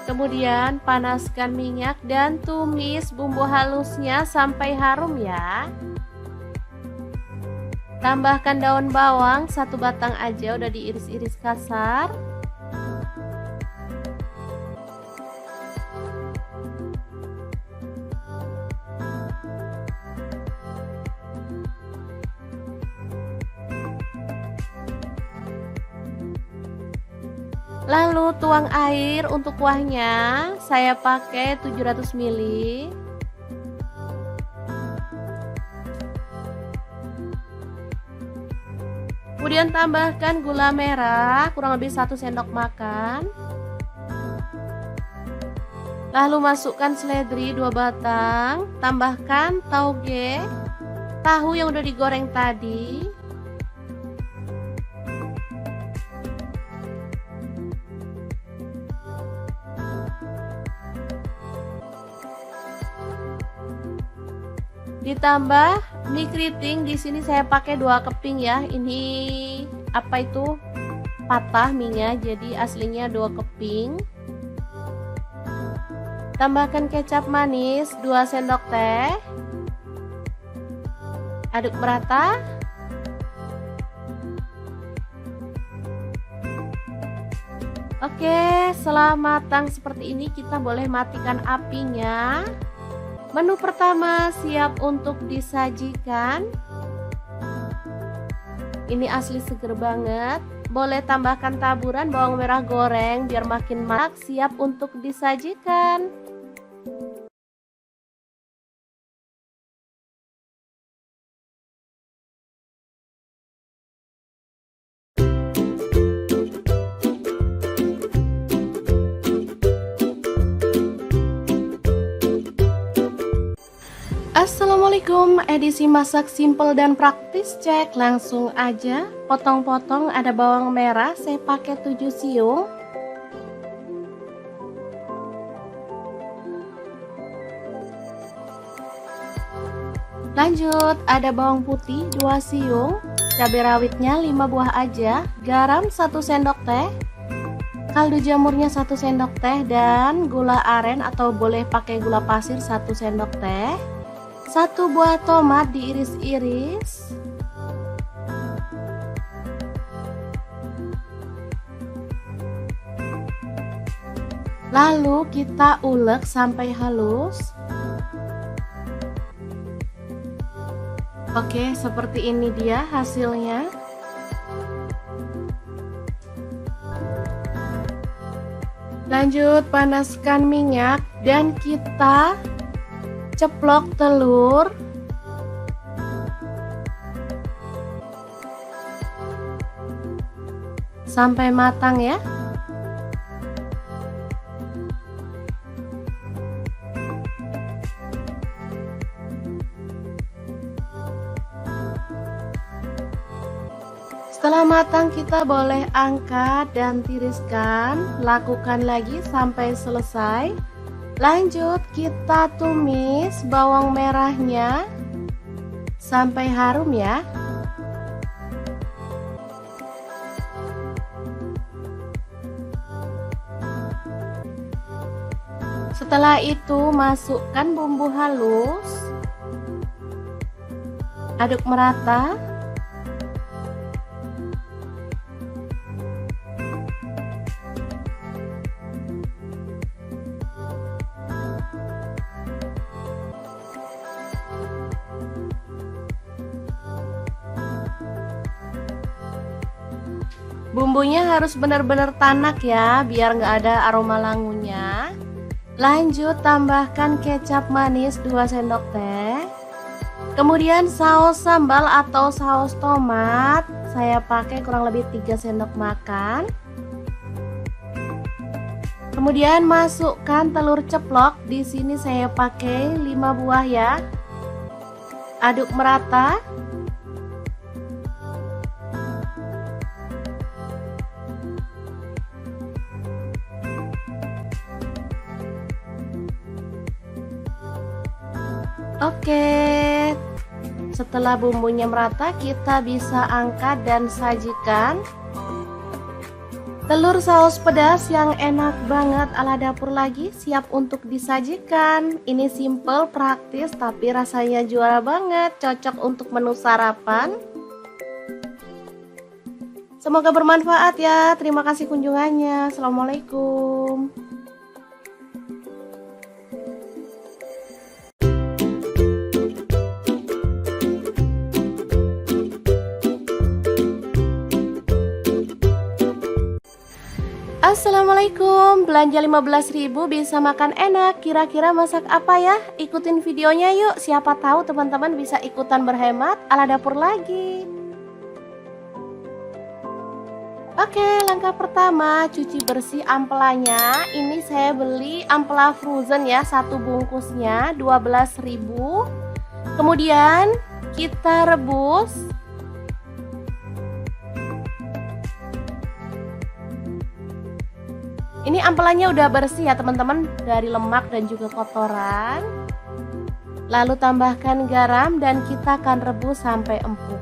Speaker 1: Kemudian panaskan minyak dan tumis bumbu halusnya sampai harum ya. Tambahkan daun bawang 1 batang aja, udah diiris-iris kasar. Lalu tuang air untuk kuahnya, saya pakai 700 ml. Kemudian tambahkan gula merah kurang lebih 1 sendok makan. Lalu masukkan seledri 2 batang, tambahkan tauge, tahu yang udah digoreng tadi. Ditambah mie keriting, di sini saya pakai 2 keping ya. Ini apa itu? Patah mie-nya, jadi aslinya 2 keping. Tambahkan kecap manis 2 sendok teh. Aduk merata. Oke, setelah matang seperti ini kita boleh matikan apinya. Menu pertama siap untuk disajikan. Ini asli seger banget. Boleh tambahkan taburan bawang merah goreng biar makin marak. Siap untuk disajikan. Assalamualaikum, edisi masak simple dan praktis, cek langsung aja. Potong-potong, ada bawang merah saya pakai 7 siung. Lanjut ada bawang putih 2 siung, cabai rawitnya 5 buah aja, garam 1 sendok teh, kaldu jamurnya 1 sendok teh, dan gula aren atau boleh pakai gula pasir 1 sendok teh. 1 buah tomat diiris-iris. Lalu kita ulek sampai halus. Oke, seperti ini dia hasilnya. Lanjut panaskan minyak dan kita ceplok telur. Sampai matang ya. Setelah matang kita boleh angkat dan tiriskan. Lakukan lagi sampai selesai. Lanjut kita tumis bawang merahnya sampai harum ya. Setelah itu masukkan bumbu halus. Aduk merata. Bumbunya harus benar-benar tanak ya, biar nggak ada aroma langunya. Lanjut tambahkan kecap manis 2 sendok teh. Kemudian saus sambal atau saus tomat, saya pakai kurang lebih 3 sendok makan. Kemudian masukkan telur ceplok, di sini saya pakai 5 buah ya. Aduk merata. Oke, setelah bumbunya merata, kita bisa angkat dan sajikan. Telur saus pedas yang enak banget ala dapur lagi siap untuk disajikan. Ini simple, praktis, tapi rasanya juara banget, cocok untuk menu sarapan. Semoga bermanfaat ya. Terima kasih kunjungannya. Assalamualaikum. Assalamualaikum, belanja 15.000 bisa makan enak. Kira-kira masak apa ya? Ikutin videonya yuk, siapa tahu teman-teman bisa ikutan berhemat ala dapur lagi. Oke, langkah pertama cuci bersih ampelanya. Ini saya beli ampela frozen ya, satu bungkusnya 12.000. Kemudian kita rebus. Ini ampelanya udah bersih ya teman-teman, dari lemak dan juga kotoran. Lalu tambahkan garam dan kita akan rebus sampai empuk.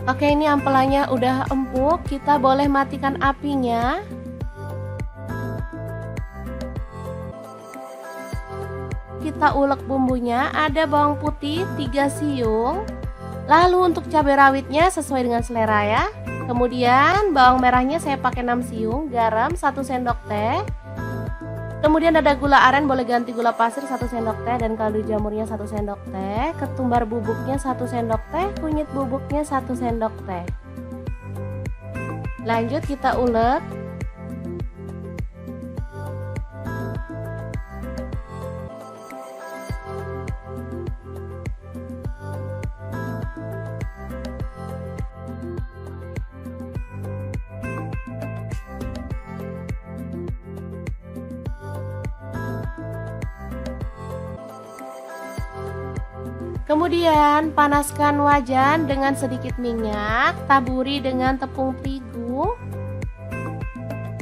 Speaker 1: Oke, ini ampelanya udah empuk, kita boleh matikan apinya. Kita ulek bumbunya, ada bawang putih 3 siung. Lalu untuk cabai rawitnya sesuai dengan selera ya. Kemudian bawang merahnya saya pakai 6 siung, garam 1 sendok teh. Kemudian ada gula aren, boleh ganti gula pasir 1 sendok teh, dan kaldu jamurnya 1 sendok teh. Ketumbar bubuknya 1 sendok teh, kunyit bubuknya 1 sendok teh. Lanjut kita ulek. Kemudian panaskan wajan dengan sedikit minyak, taburi dengan tepung terigu.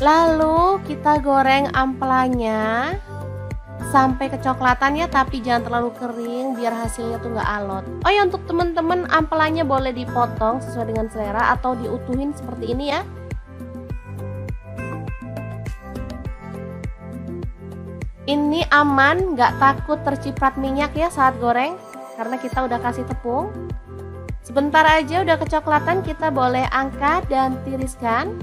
Speaker 1: Lalu kita goreng ampelanya sampai kecoklatan ya, tapi jangan terlalu kering biar hasilnya tuh nggak alot. Oh ya, untuk teman-teman ampelanya boleh dipotong sesuai dengan selera atau diutuhin seperti ini ya. Ini aman, nggak takut terciprat minyak ya saat goreng, karena kita udah kasih tepung. Sebentar aja udah kecoklatan, kita boleh angkat dan tiriskan.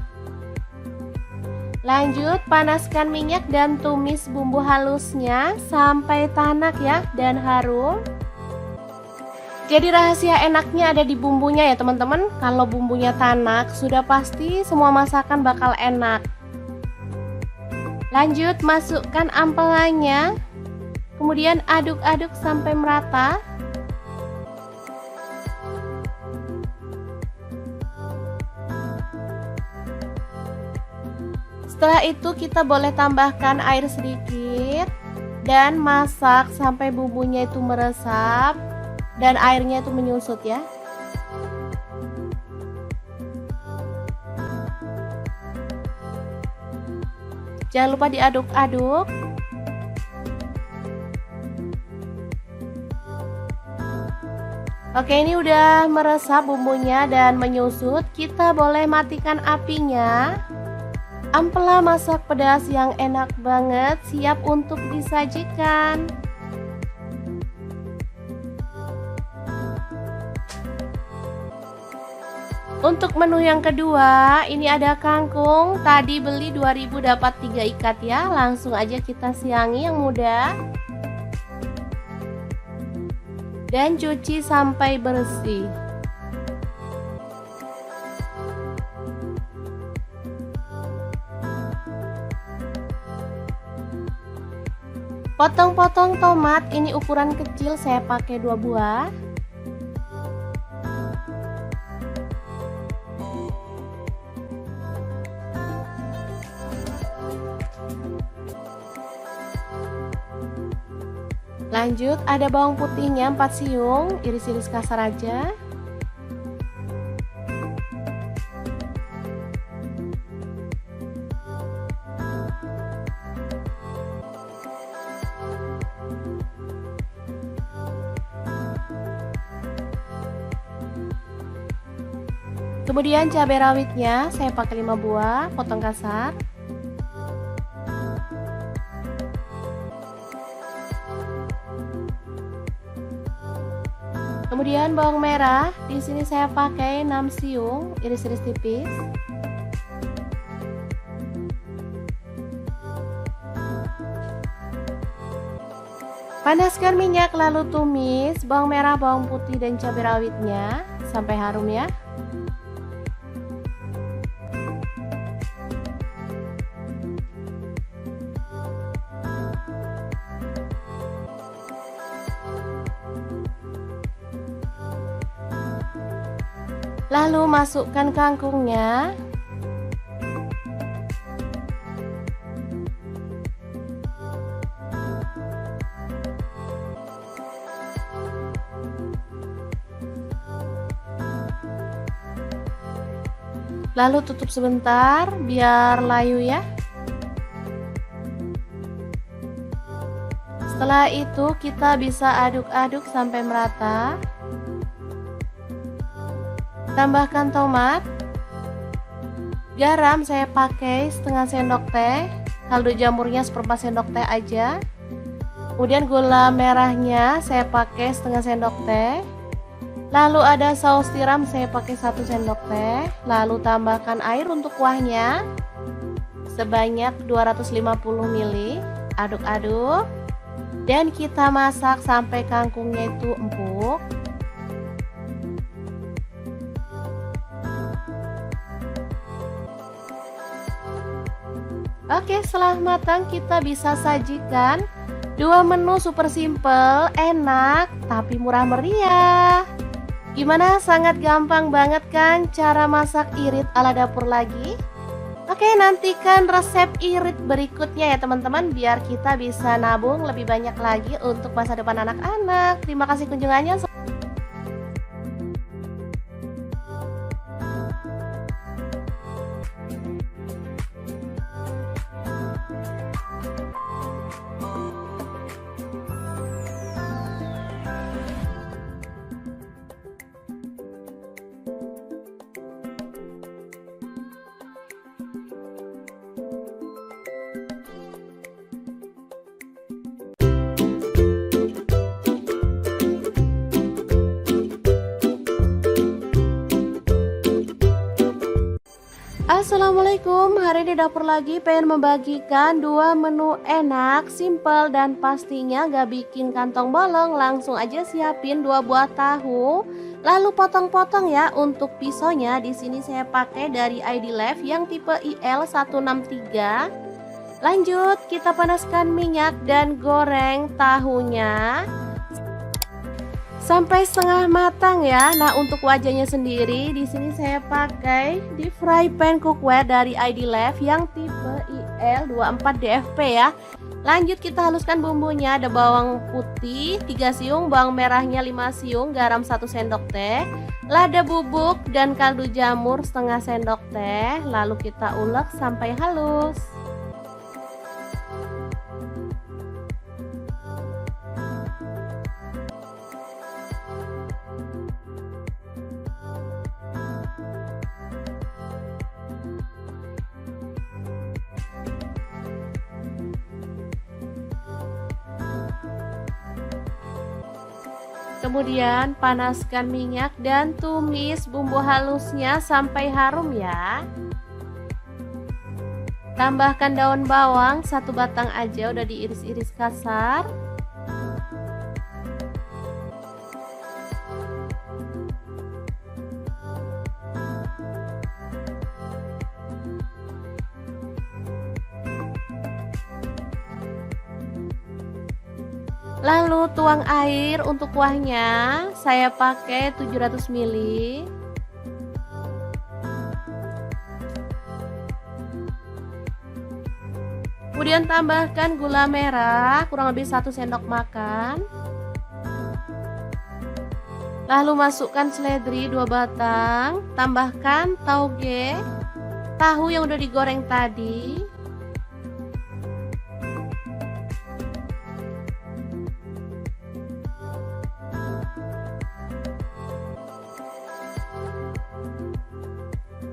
Speaker 1: Lanjut panaskan minyak dan tumis bumbu halusnya sampai tanak ya dan harum. Jadi rahasia enaknya ada di bumbunya ya teman-teman. Kalau bumbunya tanak, sudah pasti semua masakan bakal enak. Lanjut masukkan ampelanya. Kemudian aduk-aduk sampai merata. Setelah itu kita boleh tambahkan air sedikit dan masak sampai bumbunya itu meresap dan airnya itu menyusut ya. Jangan lupa diaduk-aduk. Oke, ini udah meresap bumbunya dan menyusut. Kita boleh matikan apinya. Ampela masak pedas yang enak banget siap untuk disajikan. Untuk menu yang kedua, ini ada kangkung. Tadi beli 2000 dapat 3 ikat ya. Langsung aja kita siangi yang muda. Dan cuci sampai bersih. Potong-potong tomat, ini ukuran kecil, saya pakai 2 buah. Lanjut, ada bawang putihnya 4 siung, iris-iris kasar aja. Kemudian cabai rawitnya saya pakai 5 buah, potong kasar. Kemudian bawang merah, di sini saya pakai 6 siung, iris-iris tipis. Panaskan minyak lalu tumis bawang merah, bawang putih dan cabai rawitnya sampai harum ya. Lalu masukkan kangkungnya. Lalu tutup sebentar biar layu ya. Setelah itu kita bisa aduk-aduk sampai merata. Tambahkan tomat. Garam saya pakai setengah sendok teh. Kaldu jamurnya seperempat sendok teh aja. Kemudian gula merahnya saya pakai setengah sendok teh. Lalu ada saus tiram saya pakai 1 sendok teh. Lalu tambahkan air untuk kuahnya sebanyak 250 ml. Aduk-aduk. Dan kita masak sampai kangkungnya itu empuk. Oke, setelah matang kita bisa sajikan 2 menu super simple, enak, tapi murah meriah. Gimana? Sangat gampang banget kan cara masak irit ala dapur lagi? Oke, nantikan resep irit berikutnya ya teman-teman, biar kita bisa nabung lebih banyak lagi untuk masa depan anak-anak. Terima kasih kunjungannya. Assalamualaikum, hari ini dapur lagi pengen membagikan 2 menu enak, simple dan pastinya gak bikin kantong bolong. Langsung aja siapin 2 buah tahu, lalu potong-potong ya. Untuk pisaunya di sini saya pakai dari ID Life yang tipe IL163. Lanjut, kita panaskan minyak dan goreng tahunya sampai setengah matang ya. Nah, untuk wajahnya sendiri di sini saya pakai di fry pan cookware dari ID Life yang tipe IL24DFP ya. Lanjut kita haluskan bumbunya. Ada bawang putih 3 siung, bawang merahnya 5 siung, garam 1 sendok teh, lada bubuk dan kaldu jamur setengah sendok teh. Lalu kita ulek sampai halus. Kemudian panaskan minyak dan tumis bumbu halusnya sampai harum ya. Tambahkan daun bawang 1 batang aja, udah diiris-iris kasar. Lalu tuang air untuk kuahnya, saya pakai 700 ml. Kemudian tambahkan gula merah kurang lebih 1 sendok makan. Lalu masukkan seledri 2 batang, tambahkan tauge, tahu yang udah digoreng tadi.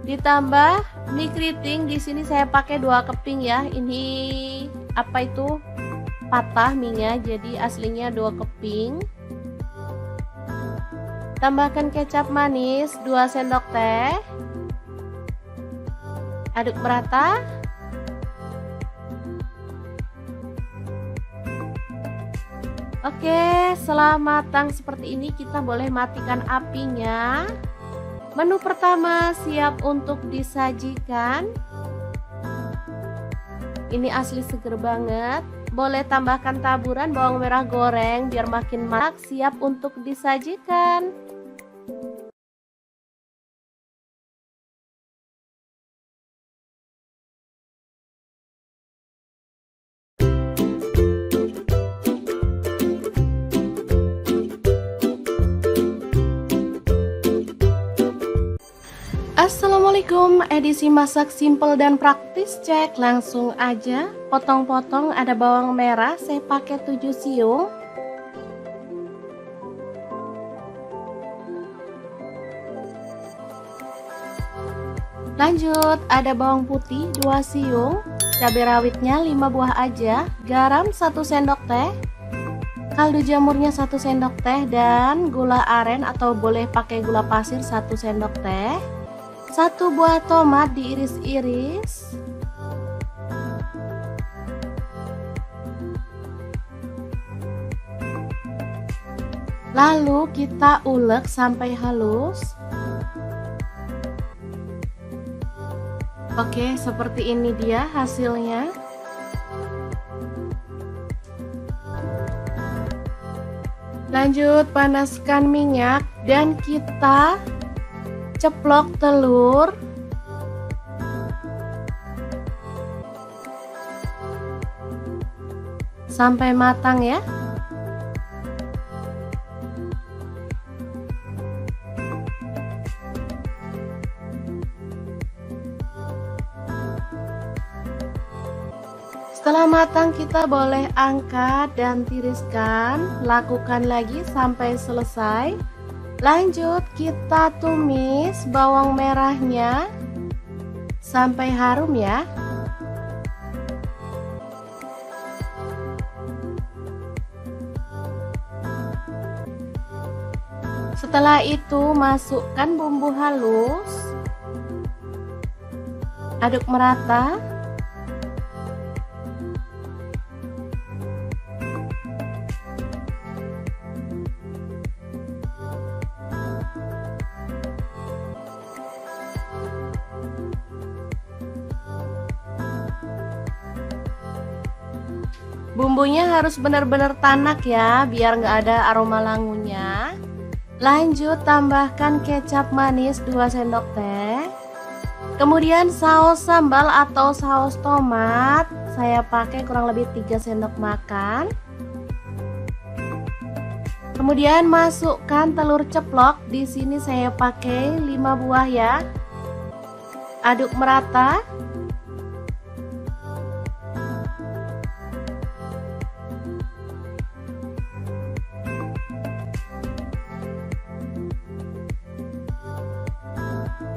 Speaker 1: Ditambah mie keriting, di sini saya pakai 2 keping ya. Ini apa itu? Patah mie-nya, jadi aslinya 2 keping. Tambahkan kecap manis 2 sendok teh. Aduk merata. Oke, setelah matang seperti ini kita boleh matikan apinya. Menu pertama siap untuk disajikan. Ini asli seger banget. Boleh tambahkan taburan bawang merah goreng biar makin masak. Siap untuk disajikan. Assalamualaikum, edisi masak simple dan praktis, cek langsung aja. Potong-potong, ada bawang merah, saya pakai 7 siung. Lanjut, ada bawang putih 2 siung, cabai rawitnya 5 buah aja, garam 1 sendok teh, kaldu jamurnya 1 sendok teh, dan gula aren atau boleh pakai gula pasir 1 sendok teh. 1 buah tomat diiris-iris. Lalu kita ulek sampai halus. Oke, seperti ini dia hasilnya. Lanjut panaskan minyak dan kita ceplok telur. Sampai matang ya. Setelah matang kita boleh angkat dan tiriskan. Lakukan lagi sampai selesai. Lanjut kita tumis bawang merahnya sampai harum ya. Setelah itu masukkan bumbu halus. Aduk merata. Bumbunya harus benar-benar tanak ya, biar nggak ada aroma langunya. Lanjut tambahkan kecap manis 2 sendok teh. Kemudian saus sambal atau saus tomat, saya pakai kurang lebih 3 sendok makan. Kemudian masukkan telur ceplok, di sini saya pakai 5 buah ya. Aduk merata.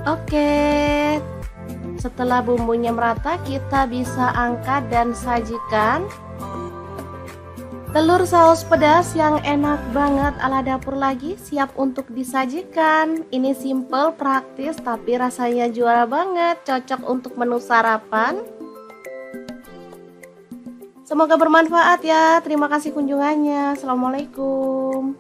Speaker 1: Oke, setelah bumbunya merata kita bisa angkat dan sajikan. Telur saus pedas yang enak banget ala dapur lagi siap untuk disajikan. Ini simple, praktis, tapi rasanya juara banget. Cocok untuk menu sarapan. Semoga bermanfaat ya. Terima kasih kunjungannya. Assalamualaikum.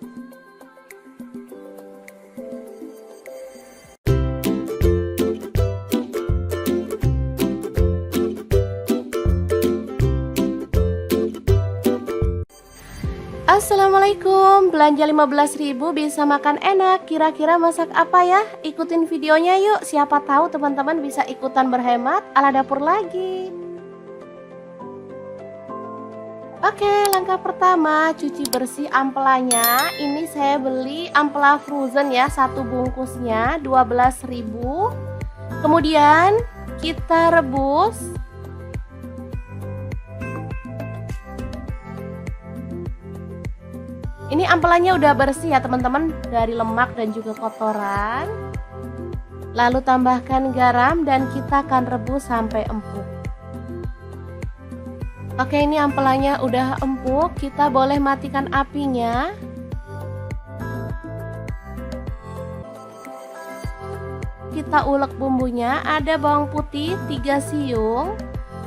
Speaker 1: Assalamualaikum, belanja 15.000 bisa makan enak. Kira-kira masak apa ya? Ikutin videonya yuk, siapa tahu teman-teman bisa ikutan berhemat ala dapur lagi. Oke, langkah pertama cuci bersih ampelanya. Ini saya beli ampela frozen ya, satu bungkusnya 12.000. Kemudian kita rebus. Ini ampelannya udah bersih ya teman-teman, dari lemak dan juga kotoran. Lalu tambahkan garam dan kita akan rebus sampai empuk. Oke, ini ampelannya udah empuk, kita boleh matikan apinya. Kita ulek bumbunya, ada bawang putih 3 siung.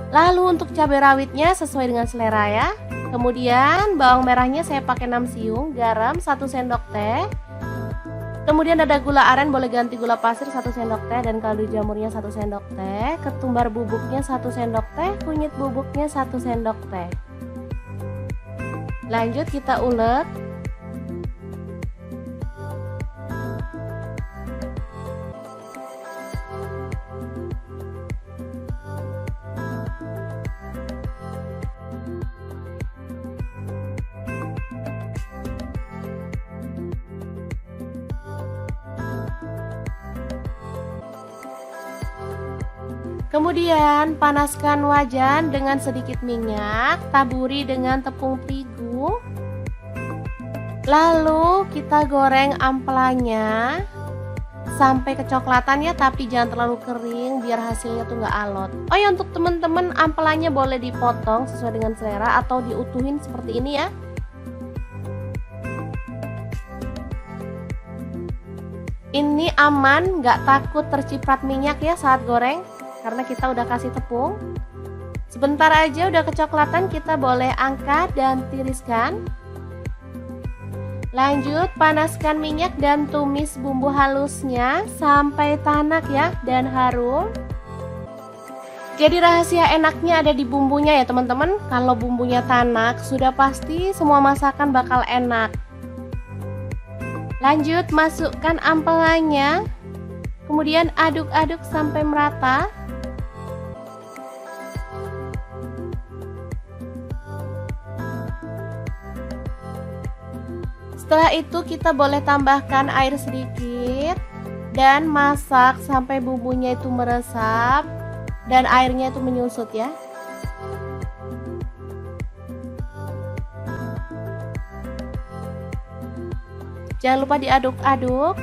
Speaker 1: Lalu untuk cabai rawitnya sesuai dengan selera ya. Kemudian bawang merahnya saya pakai 6 siung, garam 1 sendok teh. Kemudian ada gula aren, boleh ganti gula pasir 1 sendok teh, dan kaldu jamurnya 1 sendok teh. Ketumbar bubuknya 1 sendok teh, kunyit bubuknya 1 sendok teh. Lanjut kita ulek. Kemudian panaskan wajan dengan sedikit minyak, taburi dengan tepung terigu. Lalu kita goreng ampelanya sampai kecoklatan ya, tapi jangan terlalu kering biar hasilnya tuh nggak alot. Oh ya, untuk teman-teman ampelanya boleh dipotong sesuai dengan selera atau diutuhin seperti ini ya. Ini aman, nggak takut terciprat minyak ya saat goreng, karena kita udah kasih tepung. Sebentar aja udah kecoklatan, kita boleh angkat dan tiriskan. Lanjut panaskan minyak dan tumis bumbu halusnya sampai tanak ya dan harum. Jadi rahasia enaknya ada di bumbunya ya teman-teman. Kalau bumbunya tanak sudah pasti semua masakan bakal enak. Lanjut masukkan ampelannya, kemudian aduk-aduk sampai merata. Setelah itu kita boleh tambahkan air sedikit dan masak sampai bumbunya itu meresap dan airnya itu menyusut ya. Jangan lupa diaduk-aduk.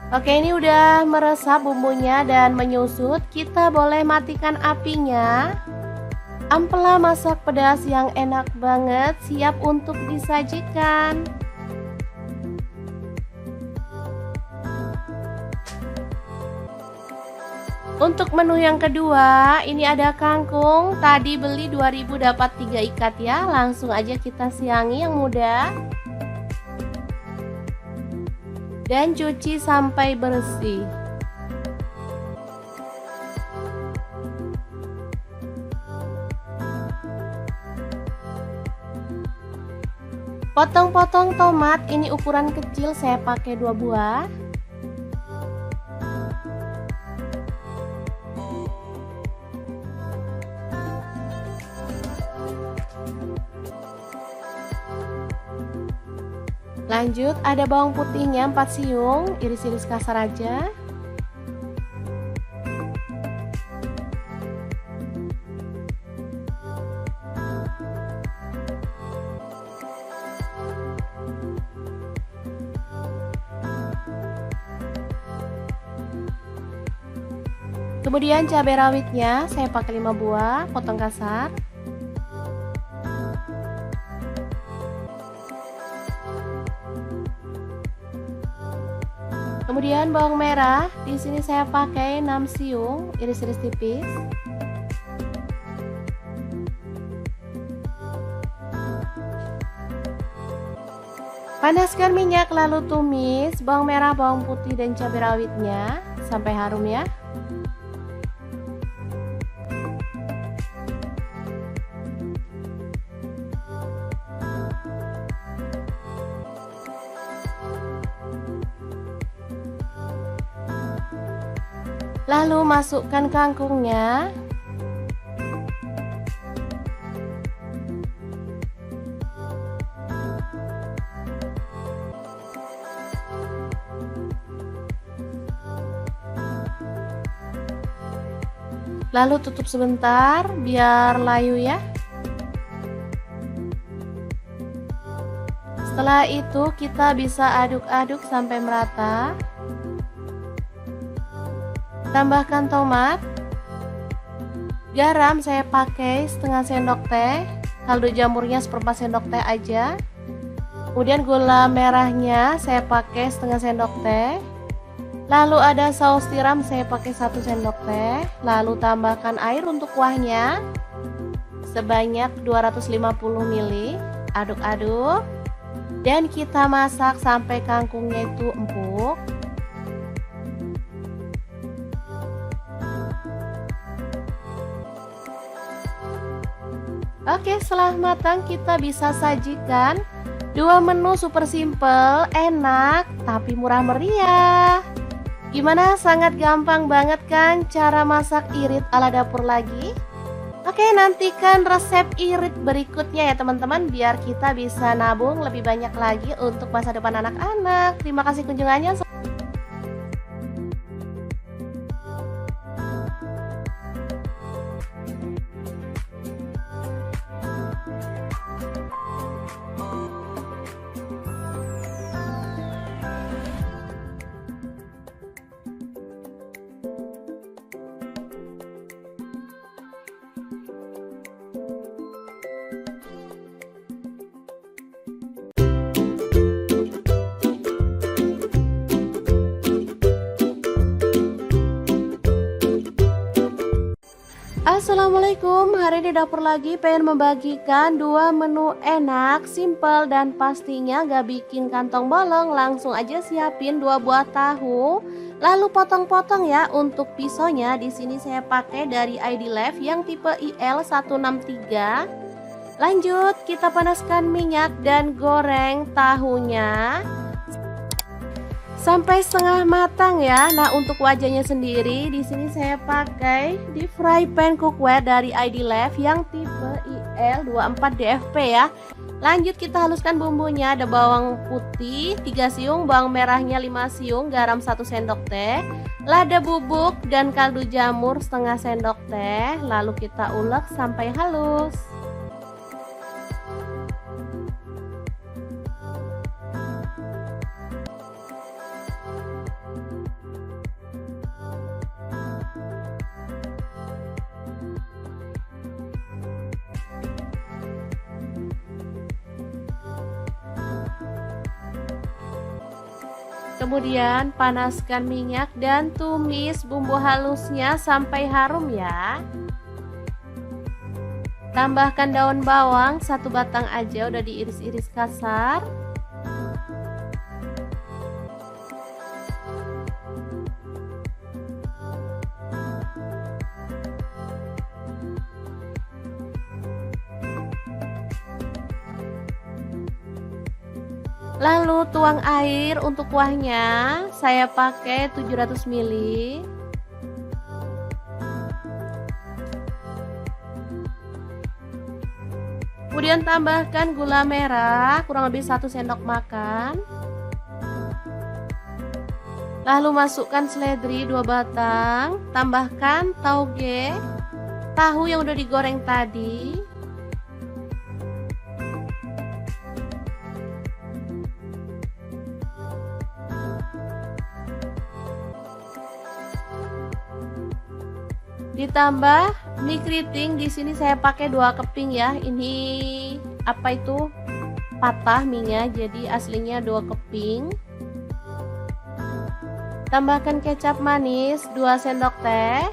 Speaker 1: Oke, ini udah meresap bumbunya dan menyusut. Kita boleh matikan apinya. Ampela masak pedas yang enak banget siap untuk disajikan. Untuk menu yang kedua, ini ada kangkung. Tadi beli 2.000 dapat 3 ikat ya. Langsung aja kita siangi yang muda. Dan cuci sampai bersih. Potong-potong tomat, ini ukuran kecil, saya pakai 2 buah. Lanjut ada bawang putihnya 4 siung, iris-iris kasar aja. Kemudian cabai rawitnya saya pakai 5 buah, potong kasar. Kemudian bawang merah, di sini saya pakai 6 siung, iris-iris tipis. Panaskan minyak lalu tumis bawang merah, bawang putih dan cabai rawitnya sampai harum ya. Lalu masukkan kangkungnya. Lalu tutup sebentar biar layu ya. Setelah itu kita bisa aduk-aduk sampai merata. Tambahkan tomat. Garam saya pakai setengah sendok teh. Kaldu jamurnya seperempat sendok teh aja. Kemudian gula merahnya saya pakai setengah sendok teh. Lalu ada saus tiram saya pakai 1 sendok teh. Lalu tambahkan air untuk kuahnya sebanyak 250 ml. Aduk-aduk. Dan kita masak sampai kangkungnya itu empuk. Oke, setelah matang kita bisa sajikan 2 menu super simple, enak, tapi murah meriah. Gimana? Sangat gampang banget kan cara masak irit ala dapur lagi? Oke, nantikan resep irit berikutnya ya teman-teman, biar kita bisa nabung lebih banyak lagi untuk masa depan anak-anak. Terima kasih kunjungannya. Assalamualaikum, hari ini dapur lagi pengen membagikan 2 menu enak, simple dan pastinya gak bikin kantong bolong. Langsung aja siapin 2 buah tahu, lalu potong-potong ya. Untuk pisaunya di sini saya pakai dari ID Life yang tipe IL163. Lanjut, kita panaskan minyak dan goreng tahunya sampai setengah matang ya. Nah, untuk wajahnya sendiri di sini saya pakai deep fry pan cookware dari ID Life yang tipe IL24DFP ya. Lanjut kita haluskan bumbunya. Ada bawang putih 3 siung, bawang merahnya 5 siung, garam 1 sendok teh, lada bubuk dan kaldu jamur setengah sendok teh. Lalu kita ulek sampai halus. Kemudian panaskan minyak dan tumis bumbu halusnya sampai harum ya. Tambahkan daun bawang 1 batang aja, udah diiris-iris kasar. Lalu tuang air untuk kuahnya, saya pakai 700 ml. Kemudian tambahkan gula merah kurang lebih 1 sendok makan. Lalu masukkan seledri 2 batang, tambahkan tauge, tahu yang udah digoreng tadi. Ditambah mie keriting, di sini saya pakai 2 keping ya. Ini apa itu? Patah mie-nya, jadi aslinya 2 keping. Tambahkan kecap manis 2 sendok teh.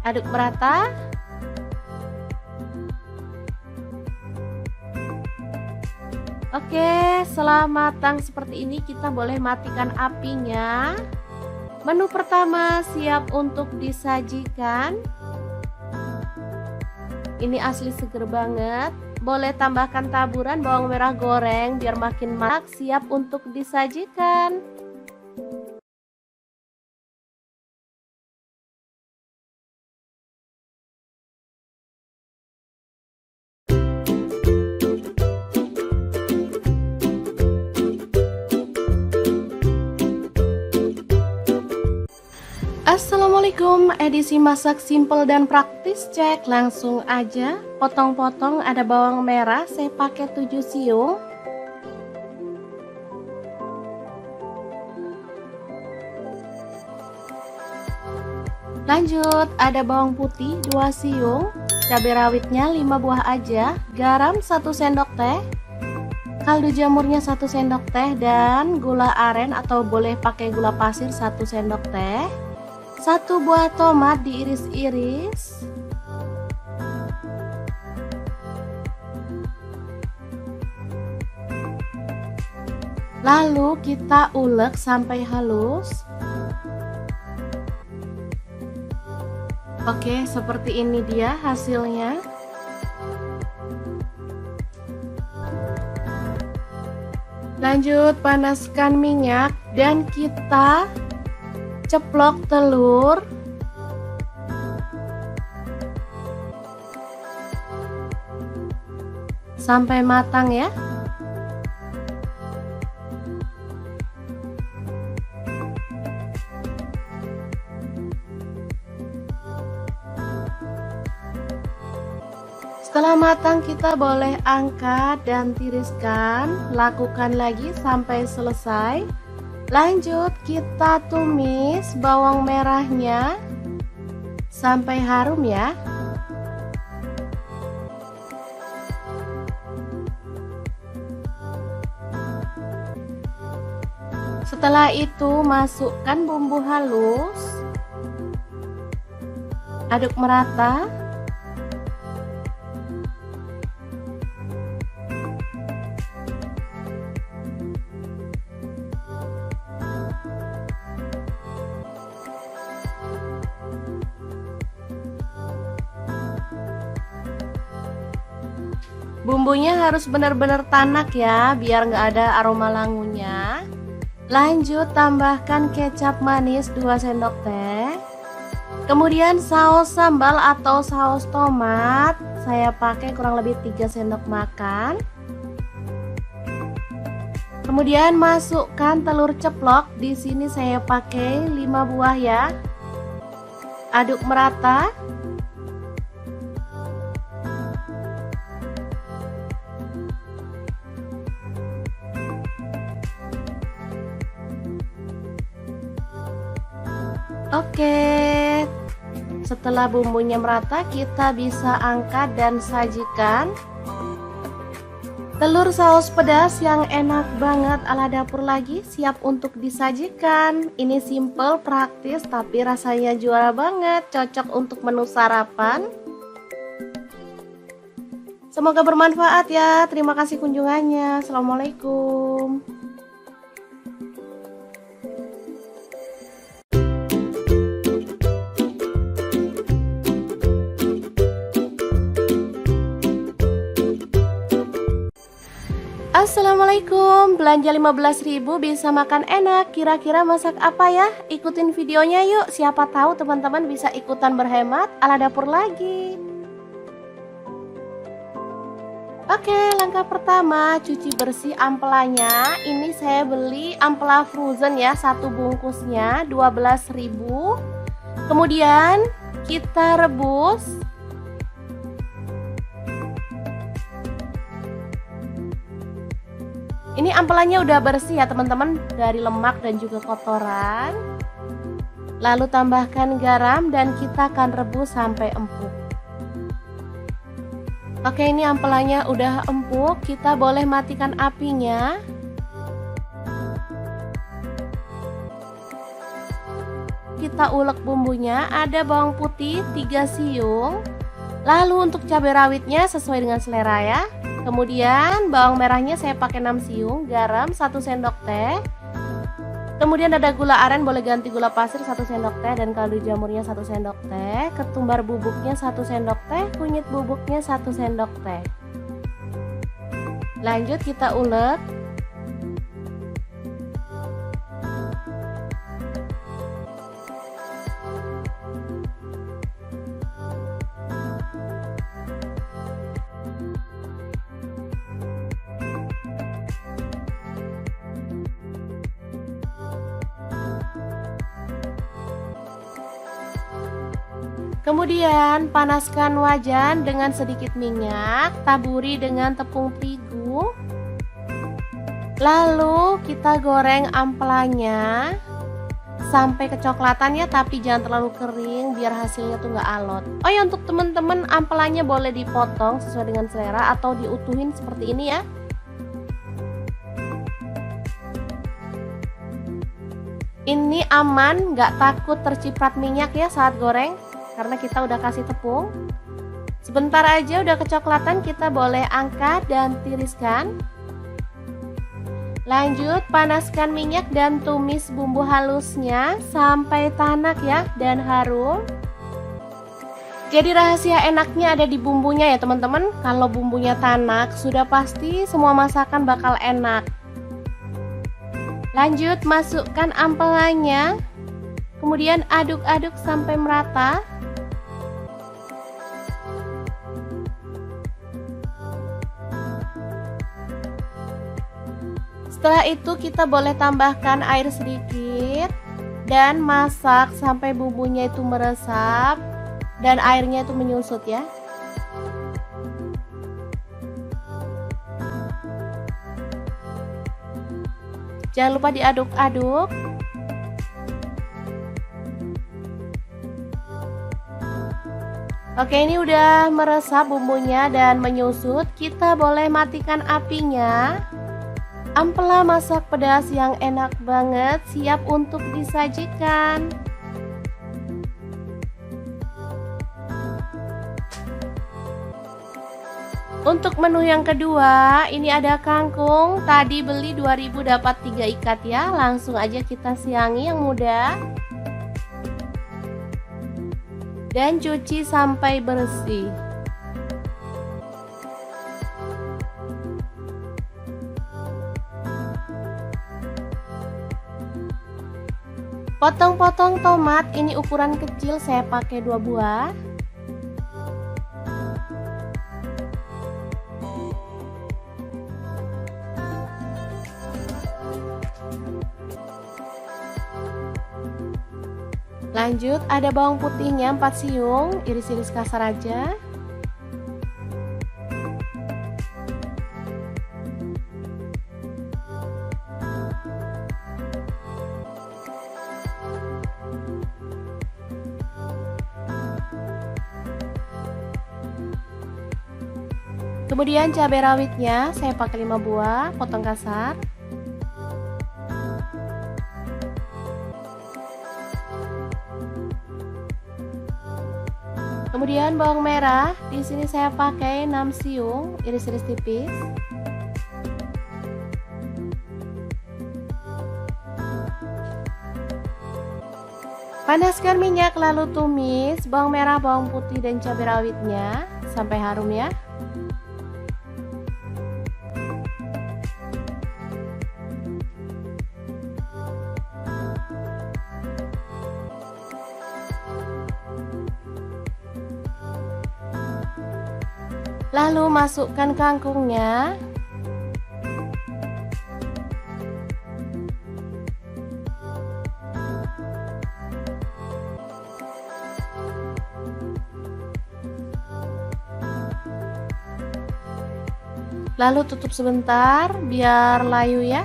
Speaker 1: Aduk merata. Oke, setelah matang seperti ini kita boleh matikan apinya. Menu pertama siap untuk disajikan. Ini asli seger banget. Boleh tambahkan taburan bawang merah goreng biar makin marak, siap untuk disajikan. Assalamualaikum, edisi masak simple dan praktis, cek langsung aja. Potong-potong, ada bawang merah, saya pakai 7 siung. Lanjut, ada bawang putih 2 siung, cabai rawitnya 5 buah aja, garam 1 sendok teh, kaldu jamurnya 1 sendok teh, dan gula aren atau boleh pakai gula pasir 1 sendok teh. 1 buah tomat diiris-iris. Lalu kita ulek sampai halus. Oke, seperti ini dia hasilnya. Lanjut panaskan minyak dan kita ceplok telur. Sampai matang ya. Setelah matang kita boleh angkat dan tiriskan. Lakukan lagi sampai selesai. Lanjut kita tumis bawang merahnya sampai harum ya. Setelah itu masukkan bumbu halus. Aduk merata. Bumbunya harus benar-benar tanak ya, biar nggak ada aroma langunya. Lanjut tambahkan kecap manis 2 sendok teh. Kemudian saus sambal atau saus tomat, saya pakai kurang lebih 3 sendok makan. Kemudian masukkan telur ceplok, di sini saya pakai 5 buah ya. Aduk merata. Oke, setelah bumbunya merata kita bisa angkat dan sajikan. Telur saus pedas yang enak banget ala dapur lagi siap untuk disajikan. Ini simple, praktis, tapi rasanya juara banget, cocok untuk menu sarapan. Semoga bermanfaat ya. Terima kasih kunjungannya. Assalamualaikum. Assalamualaikum, belanja 15.000 bisa makan enak. Kira-kira masak apa ya? Ikutin videonya yuk, siapa tahu teman-teman bisa ikutan berhemat ala dapur lagi. Oke, langkah pertama cuci bersih ampelanya. Ini saya beli ampela frozen ya, 1 bungkusnya 12.000. Kemudian kita rebus. Ini ampelannya udah bersih ya teman-teman, dari lemak dan juga kotoran. Lalu tambahkan garam dan kita akan rebus sampai empuk. Oke, ini ampelannya udah empuk, kita boleh matikan apinya. Kita ulek bumbunya, ada bawang putih 3 siung. Lalu untuk cabai rawitnya sesuai dengan selera ya. Kemudian bawang merahnya saya pakai 6 siung, garam 1 sendok teh. Kemudian ada gula aren, boleh ganti gula pasir 1 sendok teh, dan kaldu jamurnya 1 sendok teh, ketumbar bubuknya 1 sendok teh, kunyit bubuknya 1 sendok teh. Lanjut kita ulek. Kemudian panaskan wajan dengan sedikit minyak, taburi dengan tepung terigu. Lalu kita goreng ampelannya sampai kecoklatan ya, tapi jangan terlalu kering biar hasilnya tuh nggak alot. Oh ya, untuk teman-teman ampelannya boleh dipotong sesuai dengan selera atau diutuhin seperti ini ya. Ini aman, nggak takut terciprat minyak ya saat goreng, karena kita udah kasih tepung. Sebentar aja udah kecoklatan, kita boleh angkat dan tiriskan. Lanjut panaskan minyak dan tumis bumbu halusnya sampai tanak ya dan harum. Jadi rahasia enaknya ada di bumbunya ya teman-teman. Kalau bumbunya tanak, sudah pasti semua masakan bakal enak. Lanjut masukkan ampelannya, kemudian aduk-aduk sampai merata. Setelah itu kita boleh tambahkan air sedikit dan masak sampai bumbunya itu meresap dan airnya itu menyusut ya. Jangan lupa diaduk-aduk. Oke, ini udah meresap bumbunya dan menyusut. Kita boleh matikan apinya. Ampela masak pedas yang enak banget, siap untuk disajikan. Untuk menu yang kedua, ini ada kangkung. Tadi beli 2000 dapat 3 ikat ya. Langsung aja kita siangi yang muda. Dan cuci sampai bersih. Potong-potong tomat, ini ukuran kecil, saya pakai 2 buah. Lanjut ada bawang putihnya 4 siung, iris-iris kasar aja. Kemudian cabai rawitnya saya pakai 5 buah, potong kasar. Kemudian bawang merah, di sini saya pakai 6 siung, iris-iris tipis. Panaskan minyak lalu tumis bawang merah, bawang putih dan cabai rawitnya sampai harum ya. Lalu masukkan kangkungnya. Lalu tutup sebentar biar layu ya.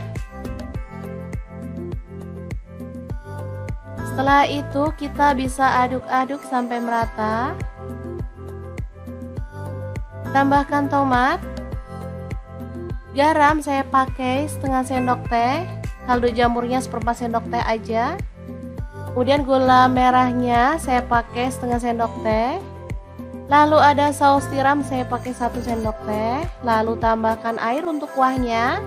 Speaker 1: Setelah itu kita bisa aduk-aduk sampai merata. Tambahkan tomat. Garam saya pakai setengah sendok teh. Kaldu jamurnya seperempat sendok teh aja. Kemudian gula merahnya saya pakai setengah sendok teh. Lalu ada saus tiram saya pakai 1 sendok teh. Lalu tambahkan air untuk kuahnya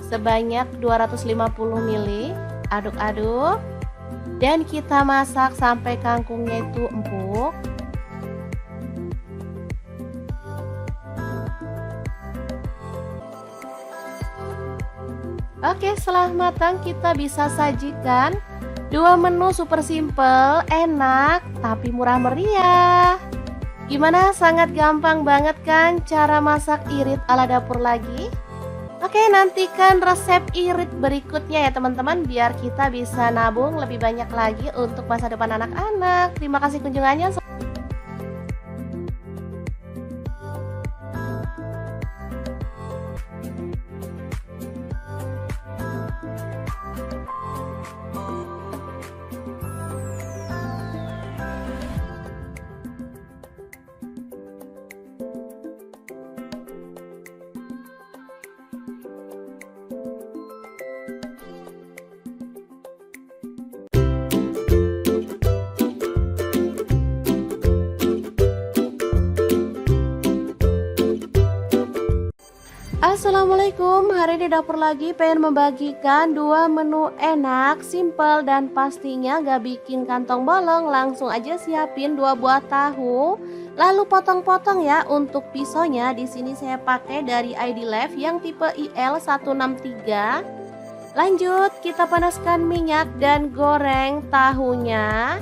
Speaker 1: sebanyak 250 ml. Aduk-aduk. Dan kita masak sampai kangkungnya itu empuk. Oke, setelah matang kita bisa sajikan dua menu super simple, enak, tapi murah meriah. Gimana? Sangat gampang banget kan cara masak irit ala dapur lagi? Oke, nantikan resep irit berikutnya ya teman-teman, biar kita bisa nabung lebih banyak lagi untuk masa depan anak-anak. Terima kasih kunjungannya. Assalamualaikum, hari ini dapur lagi pengen membagikan dua menu enak, simple dan pastinya gak bikin kantong bolong. Langsung aja siapin 2 buah tahu, lalu potong-potong ya. Untuk pisaunya di sini saya pakai dari ID Life yang tipe IL163. Lanjut, kita panaskan minyak dan goreng tahunya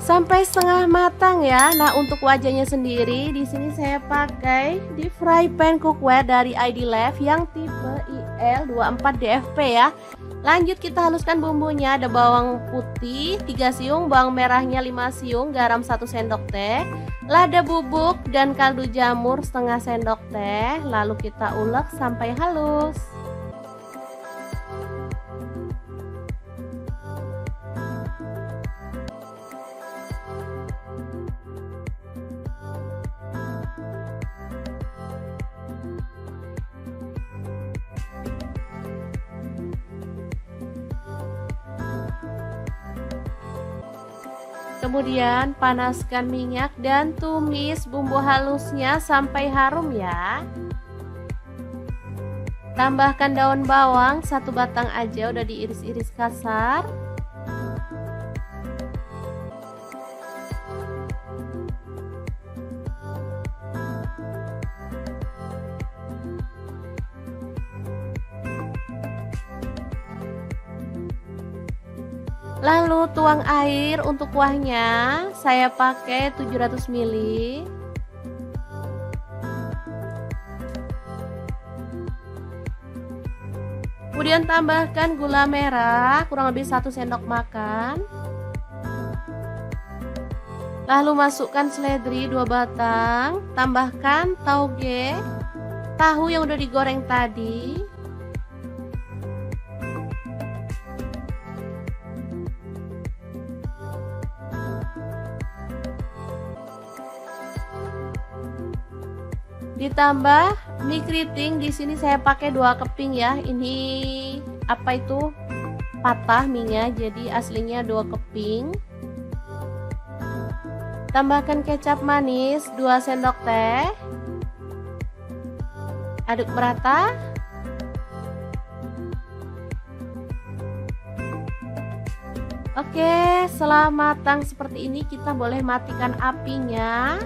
Speaker 1: sampai setengah matang ya. Nah, untuk wajahnya sendiri di sini saya pakai di fry pan cookware dari ID Life yang tipe IL24DFP ya. Lanjut kita haluskan bumbunya. Ada bawang putih 3 siung, bawang merahnya 5 siung, garam 1 sendok teh, lada bubuk dan kaldu jamur setengah sendok teh. Lalu kita ulek sampai halus. Kemudian panaskan minyak dan tumis bumbu halusnya sampai harum ya. Tambahkan daun bawang 1 batang aja, udah diiris-iris kasar. Lalu tuang air untuk kuahnya, saya pakai 700 ml. Kemudian tambahkan gula merah kurang lebih 1 sendok makan. Lalu masukkan seledri 2 batang, tambahkan tauge, tahu yang udah digoreng tadi. Ditambah mie keriting, di sini saya pakai 2 keping ya. Ini apa itu? Patah mie-nya, jadi aslinya 2 keping. Tambahkan kecap manis 2 sendok teh. Aduk merata. Oke, setelah matang seperti ini kita boleh matikan apinya.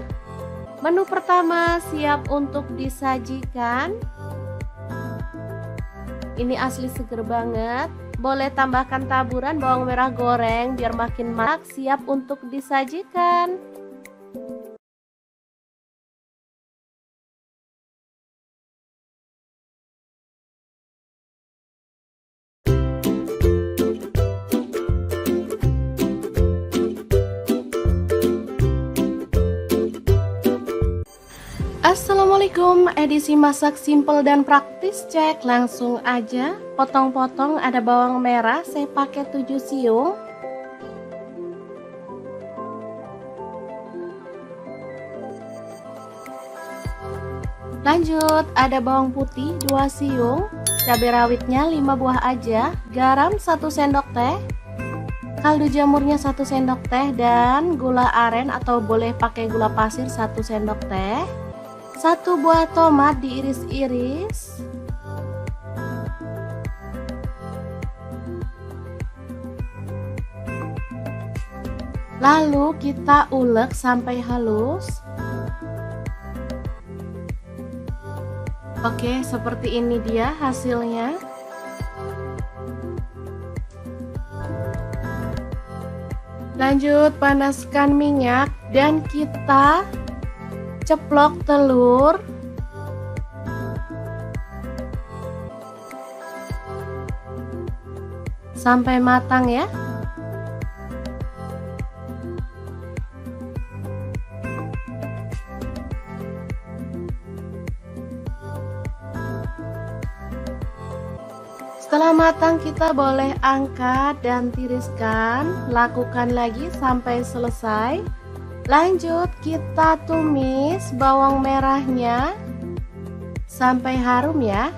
Speaker 1: Menu pertama siap untuk disajikan. Ini asli seger banget. Boleh tambahkan taburan bawang merah goreng biar makin marak. Siap untuk disajikan. Assalamualaikum, edisi masak simple dan praktis, cek langsung aja. Potong-potong, ada bawang merah, saya pakai 7 siung. Lanjut, ada bawang putih 2 siung, cabai rawitnya 5 buah aja, garam 1 sendok teh, kaldu jamurnya 1 sendok teh, dan gula aren atau boleh pakai gula pasir 1 sendok teh. 1 buah tomat diiris-iris. Lalu kita ulek sampai halus. Oke, seperti ini dia hasilnya. Lanjut, panaskan minyak dan kita ceplok telur. Sampai matang ya. Setelah matang, kita boleh angkat dan tiriskan. Lakukan lagi sampai selesai. Lanjut, kita tumis bawang merahnya sampai harum ya.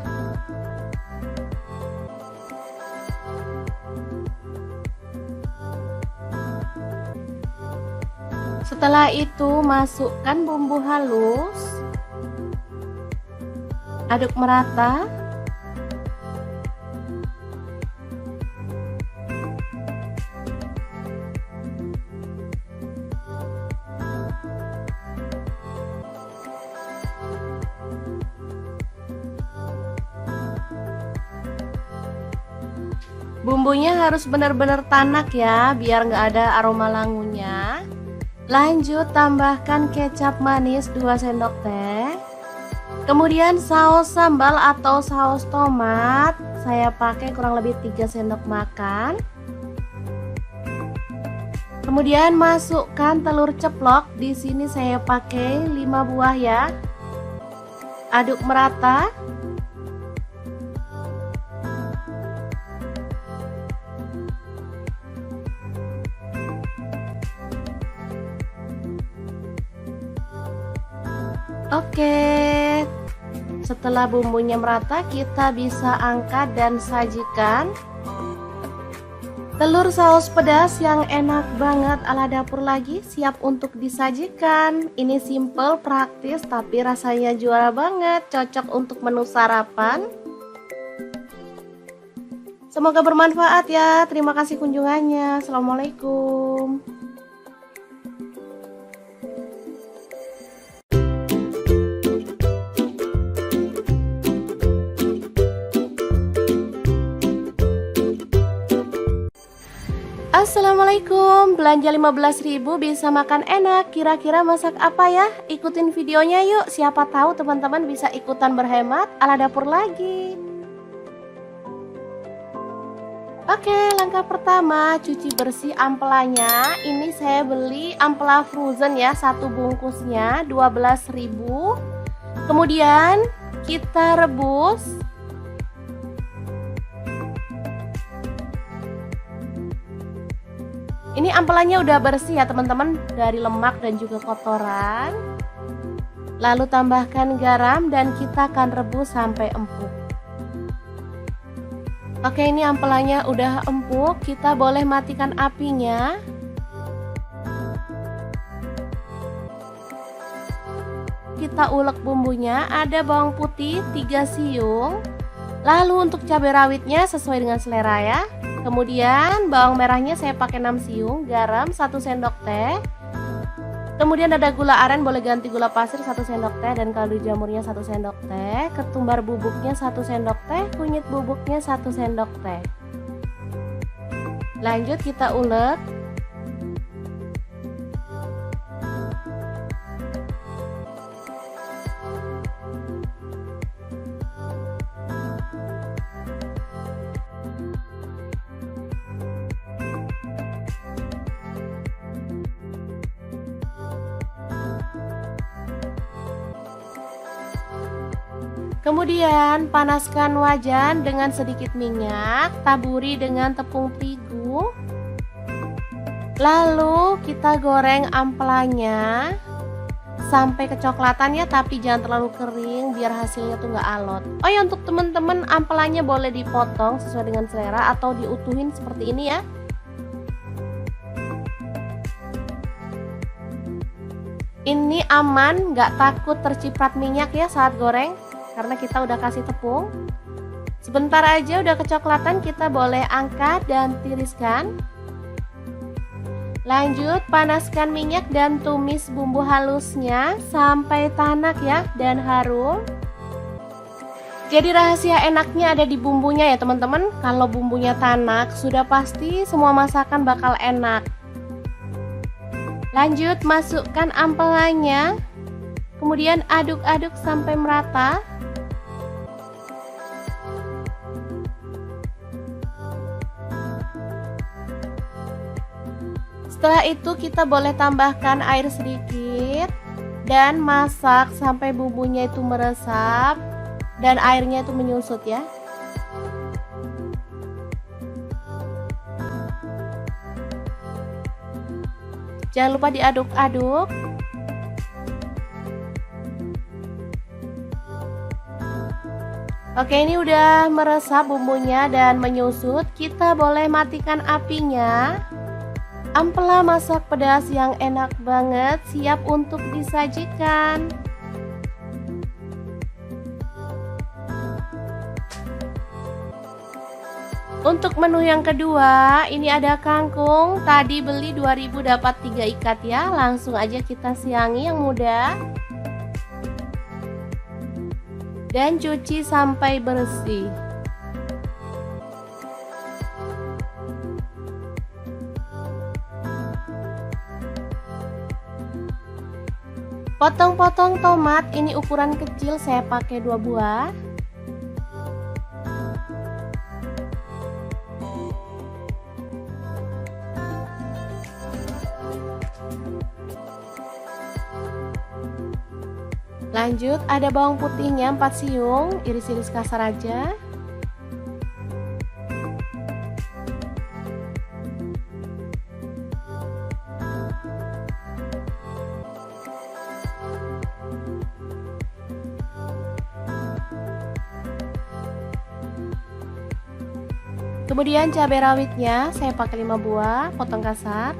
Speaker 1: Setelah itu, masukkan bumbu halus. Aduk merata. Bumbunya harus benar-benar tanak ya, biar nggak ada aroma langunya. Lanjut, tambahkan kecap manis 2 sendok teh. Kemudian saus sambal atau saus tomat, saya pakai kurang lebih 3 sendok makan. Kemudian masukkan telur ceplok, di sini saya pakai 5 buah ya. Aduk merata. Oke, setelah bumbunya merata, kita bisa angkat dan sajikan. Telur saus pedas yang enak banget ala dapur lagi siap untuk disajikan. Ini simple, praktis, tapi rasanya juara banget, cocok untuk menu sarapan. Semoga bermanfaat ya. Terima kasih kunjungannya. Assalamualaikum. Assalamualaikum, belanja 15.000 bisa makan enak. Kira-kira masak apa ya? Ikutin videonya yuk, siapa tahu teman-teman bisa ikutan berhemat ala dapur lagi. Oke, langkah pertama cuci bersih ampelanya. Ini saya beli ampela frozen ya, 1 bungkusnya 12.000. Kemudian kita rebus. Ini ampelannya udah bersih ya teman-teman, dari lemak dan juga kotoran. Lalu tambahkan garam dan kita akan rebus sampai empuk. Oke, ini ampelannya udah empuk, kita boleh matikan apinya. Kita ulek bumbunya, ada bawang putih 3 siung. Lalu untuk cabai rawitnya sesuai dengan selera ya. Kemudian bawang merahnya saya pakai 6 siung, garam 1 sendok teh. Kemudian ada gula aren, boleh ganti gula pasir 1 sendok teh, dan kaldu jamurnya 1 sendok teh. Ketumbar bubuknya 1 sendok teh, kunyit bubuknya 1 sendok teh. Lanjut kita ulek. Kemudian panaskan wajan dengan sedikit minyak, taburi dengan tepung terigu. Lalu kita goreng ampelanya sampai kecoklatan ya, tapi jangan terlalu kering biar hasilnya tuh nggak alot. Oh ya, untuk teman-teman ampelanya boleh dipotong sesuai dengan selera atau diutuhin seperti ini ya. Ini aman, nggak takut terciprat minyak ya saat goreng, karena kita udah kasih tepung. Sebentar aja udah kecoklatan, kita boleh angkat dan tiriskan. Lanjut panaskan minyak dan tumis bumbu halusnya sampai tanak ya dan harum. Jadi rahasia enaknya ada di bumbunya ya teman-teman. Kalau bumbunya tanak sudah pasti semua masakan bakal enak. Lanjut masukkan ampelannya, kemudian aduk-aduk sampai merata. Setelah itu kita boleh tambahkan air sedikit dan masak sampai bumbunya itu meresap dan airnya itu menyusut ya. Jangan lupa diaduk-aduk. Oke, ini udah meresap bumbunya dan menyusut. Kita boleh matikan apinya. Ampela masak pedas yang enak banget siap untuk disajikan. Untuk menu yang kedua, ini ada kangkung. Tadi beli 2000 dapat 3 ikat ya. Langsung aja kita siangi yang muda. Dan cuci sampai bersih. Potong-potong tomat, ini ukuran kecil, saya pakai 2 buah. Lanjut ada bawang putihnya 4 siung, iris-iris kasar aja. Kemudian cabai rawitnya saya pakai 5 buah, potong kasar.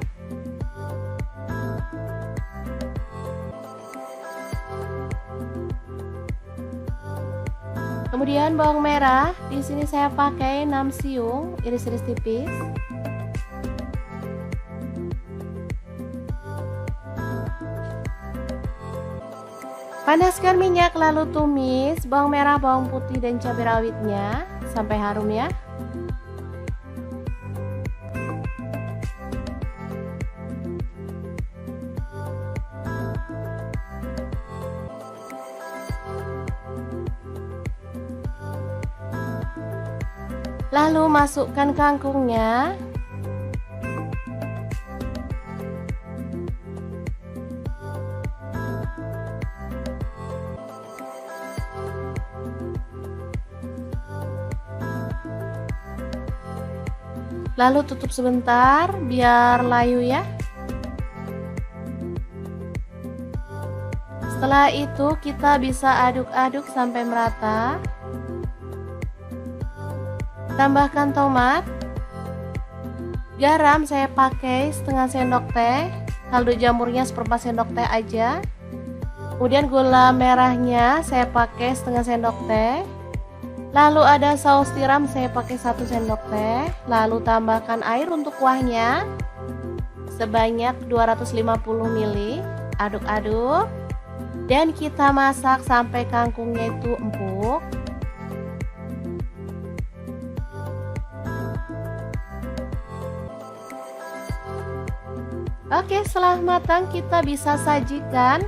Speaker 1: Kemudian bawang merah, di sini saya pakai 6 siung, iris-iris tipis. Panaskan minyak lalu tumis bawang merah, bawang putih dan cabai rawitnya sampai harum ya. Lalu masukkan kangkungnya. Lalu tutup sebentar biar layu ya. Setelah itu kita bisa aduk-aduk sampai merata. Tambahkan tomat. Garam saya pakai setengah sendok teh. Kaldu jamurnya seperempat sendok teh aja. Kemudian gula merahnya saya pakai setengah sendok teh. Lalu ada saus tiram saya pakai 1 sendok teh. Lalu tambahkan air untuk kuahnya sebanyak 250 ml. Aduk-aduk. Dan kita masak sampai kangkungnya itu empuk. Oke, setelah matang kita bisa sajikan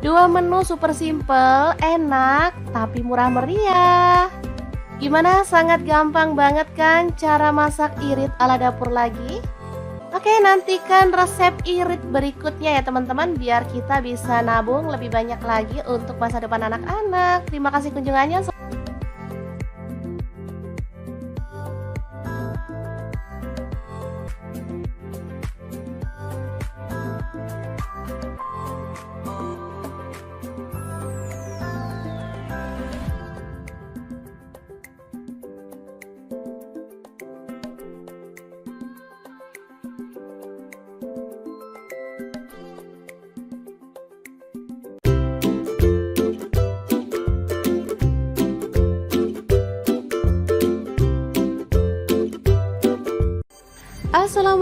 Speaker 1: 2 menu super simple, enak, tapi murah meriah. Gimana? Sangat gampang banget kan cara masak irit ala dapur lagi? Oke, nantikan resep irit berikutnya ya teman-teman, biar kita bisa nabung lebih banyak lagi untuk masa depan anak-anak. Terima kasih kunjungannya.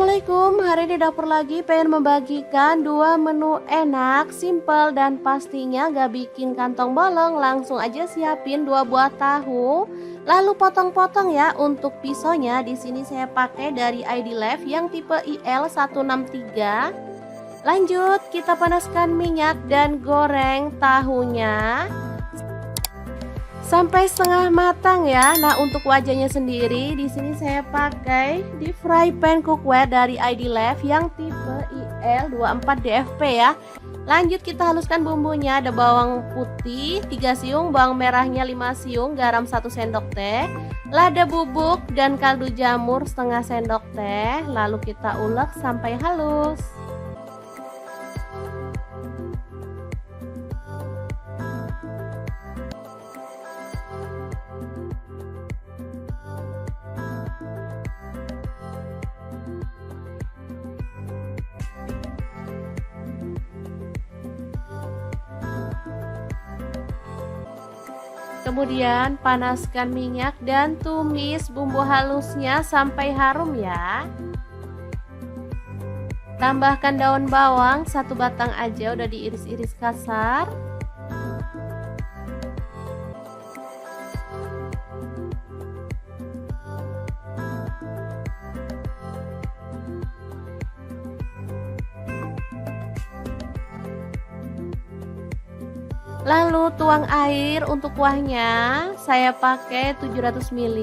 Speaker 1: Assalamualaikum, hari ini dapur lagi pengen membagikan dua menu enak, simple dan pastinya gak bikin kantong bolong. Langsung aja siapin 2 buah tahu, lalu potong-potong ya. Untuk pisaunya di sini saya pakai dari ID Life yang tipe IL163. Lanjut, kita panaskan minyak dan goreng tahunya sampai setengah matang ya. Nah, untuk wajahnya sendiri di sini saya pakai di fry pan cookware dari ID Life yang tipe IL24DFP ya. Lanjut kita haluskan bumbunya. Ada bawang putih 3 siung, bawang merahnya 5 siung, garam 1 sendok teh, lada bubuk dan kaldu jamur setengah sendok teh. Lalu kita ulek sampai halus. Kemudian panaskan minyak dan tumis bumbu halusnya sampai harum ya. Tambahkan daun bawang 1 batang aja, udah diiris-iris kasar. Lalu tuang air untuk kuahnya, saya pakai 700 ml.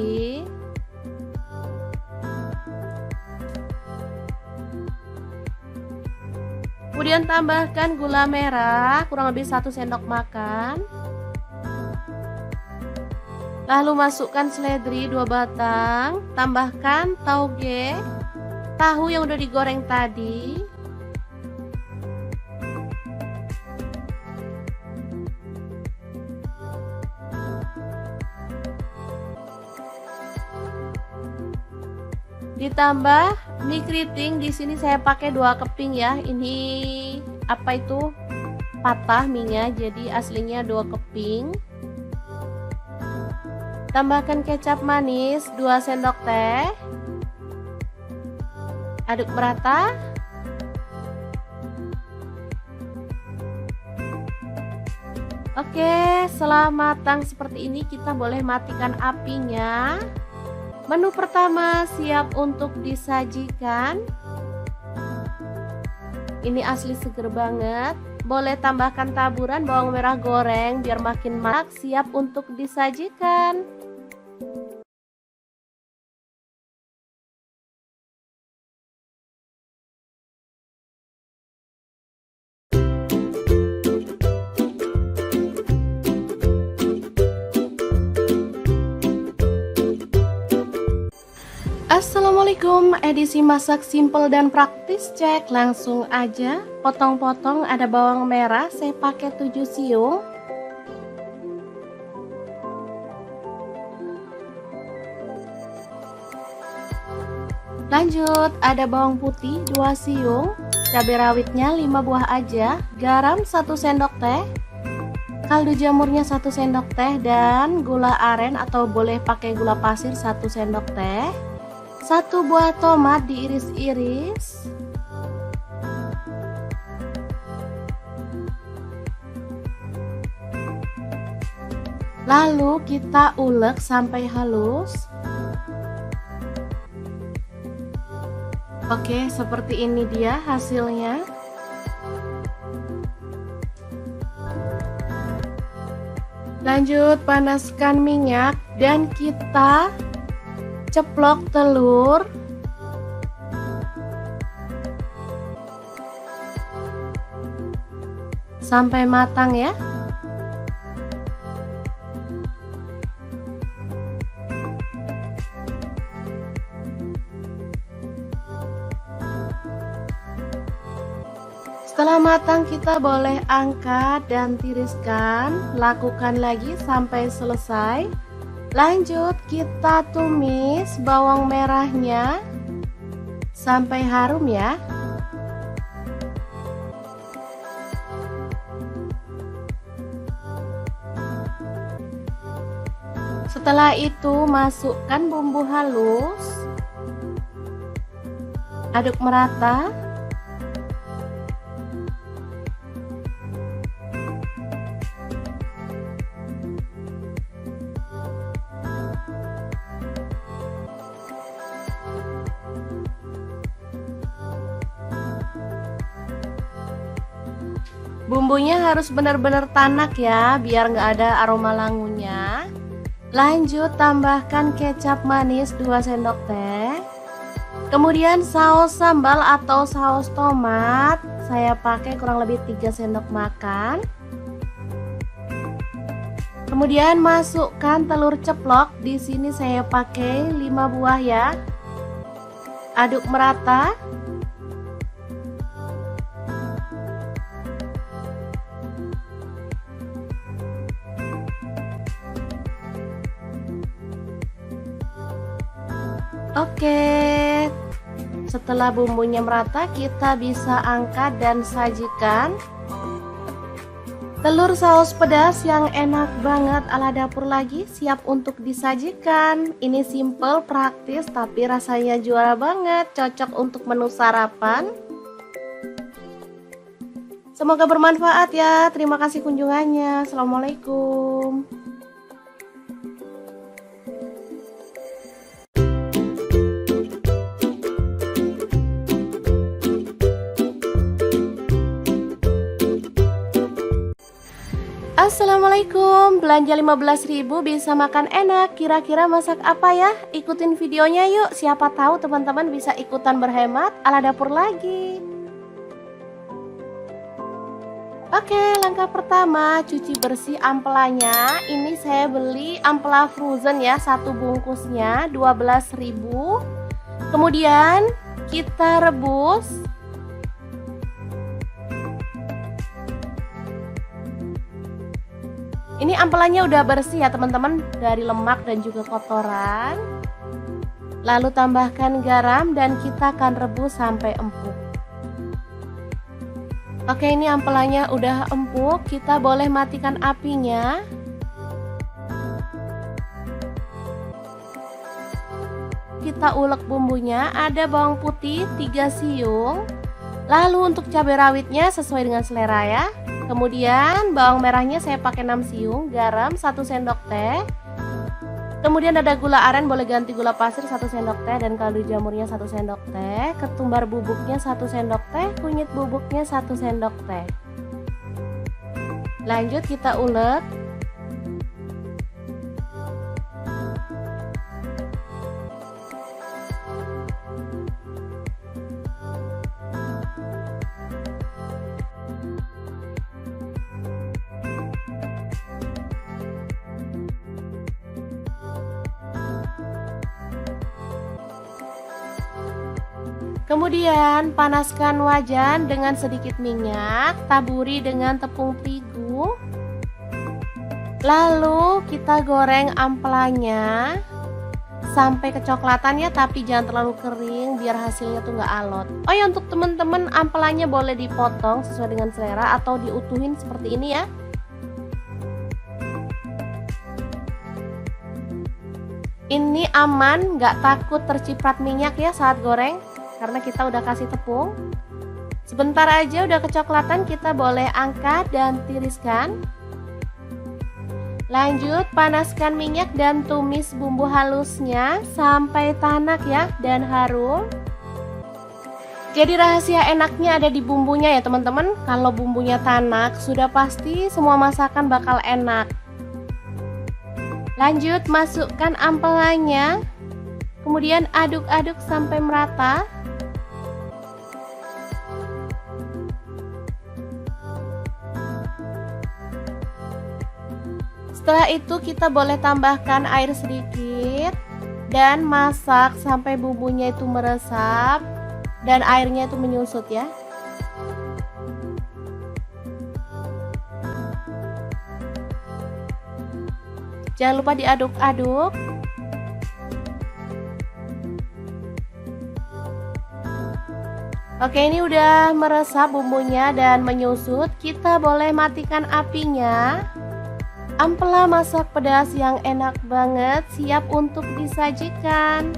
Speaker 1: Kemudian tambahkan gula merah kurang lebih 1 sendok makan. Lalu masukkan seledri 2 batang, tambahkan tauge, tahu yang udah digoreng tadi. Ditambah mie keriting, di sini saya pakai 2 keping ya. Ini apa itu? Patah mie-nya, jadi aslinya 2 keping. Tambahkan kecap manis 2 sendok teh. Aduk merata. Oke, setelah matang seperti ini kita boleh matikan apinya. Menu pertama siap untuk disajikan. Ini asli seger banget. Boleh tambahkan taburan bawang merah goreng biar makin marak. Siap untuk disajikan. Assalamualaikum, edisi masak simple dan praktis, cek langsung aja. Potong-potong, ada bawang merah saya pakai 7 siung. Lanjut, ada bawang putih 2 siung, cabai rawitnya 5 buah aja, garam 1 sendok teh, kaldu jamurnya 1 sendok teh, dan gula aren atau boleh pakai gula pasir 1 sendok teh. 1 buah tomat diiris-iris. Lalu kita ulek sampai halus. Oke, seperti ini dia hasilnya. Lanjut panaskan minyak dan kita ceplok telur. Sampai matang ya. Setelah matang kita boleh angkat dan tiriskan. Lakukan lagi sampai selesai. Lanjut kita tumis bawang merahnya sampai harum ya. Setelah itu masukkan bumbu halus. Aduk merata. Bumbunya harus benar-benar tanak ya, biar nggak ada aroma langunya. Lanjut tambahkan kecap manis 2 sendok teh. Kemudian saus sambal atau saus tomat, saya pakai kurang lebih 3 sendok makan. Kemudian masukkan telur ceplok, di sini saya pakai 5 buah ya. Aduk merata. Oke, setelah bumbunya merata, kita bisa angkat dan sajikan. Telur saus pedas yang enak banget ala dapur lagi siap untuk disajikan. Ini simple, praktis, tapi rasanya juara banget, cocok untuk menu sarapan. Semoga bermanfaat ya. Terima kasih kunjungannya. Assalamualaikum. Assalamualaikum, belanja 15.000 bisa makan enak. Kira-kira masak apa ya? Ikutin videonya yuk, siapa tahu teman-teman bisa ikutan berhemat ala dapur lagi. Oke, langkah pertama cuci bersih ampelanya. Ini saya beli ampela frozen ya, satu bungkusnya 12.000. Kemudian kita rebus. Ini ampelannya udah bersih ya teman-teman, dari lemak dan juga kotoran. Lalu tambahkan garam dan kita akan rebus sampai empuk. Oke, ini ampelannya udah empuk, kita boleh matikan apinya. Kita ulek bumbunya, ada bawang putih 3 siung. Lalu untuk cabai rawitnya sesuai dengan selera ya. Kemudian bawang merahnya saya pakai 6 siung, garam 1 sendok teh. Kemudian ada gula aren, boleh ganti gula pasir 1 sendok teh, dan kaldu jamurnya 1 sendok teh. Ketumbar bubuknya 1 sendok teh, kunyit bubuknya 1 sendok teh. Lanjut kita ulek. Kemudian panaskan wajan dengan sedikit minyak, taburi dengan tepung terigu. Lalu kita goreng ampelanya sampai kecoklatan ya, tapi jangan terlalu kering biar hasilnya tuh nggak alot. Oh ya, untuk teman-teman ampelanya boleh dipotong sesuai dengan selera atau diutuhin seperti ini ya. Ini aman, nggak takut terciprat minyak ya saat goreng, karena kita udah kasih tepung. Sebentar aja udah kecoklatan, kita boleh angkat dan tiriskan. Lanjut panaskan minyak dan tumis bumbu halusnya sampai tanak ya dan harum. Jadi rahasia enaknya ada di bumbunya ya teman-teman. Kalau bumbunya tanak, sudah pasti semua masakan bakal enak. Lanjut masukkan ampelannya, kemudian aduk-aduk sampai merata. Setelah itu kita boleh tambahkan air sedikit dan masak sampai bumbunya itu meresap dan airnya itu menyusut ya. Jangan lupa diaduk-aduk. Oke, ini udah meresap bumbunya dan menyusut. Kita boleh matikan apinya. Ampela masak pedas yang enak banget siap untuk disajikan.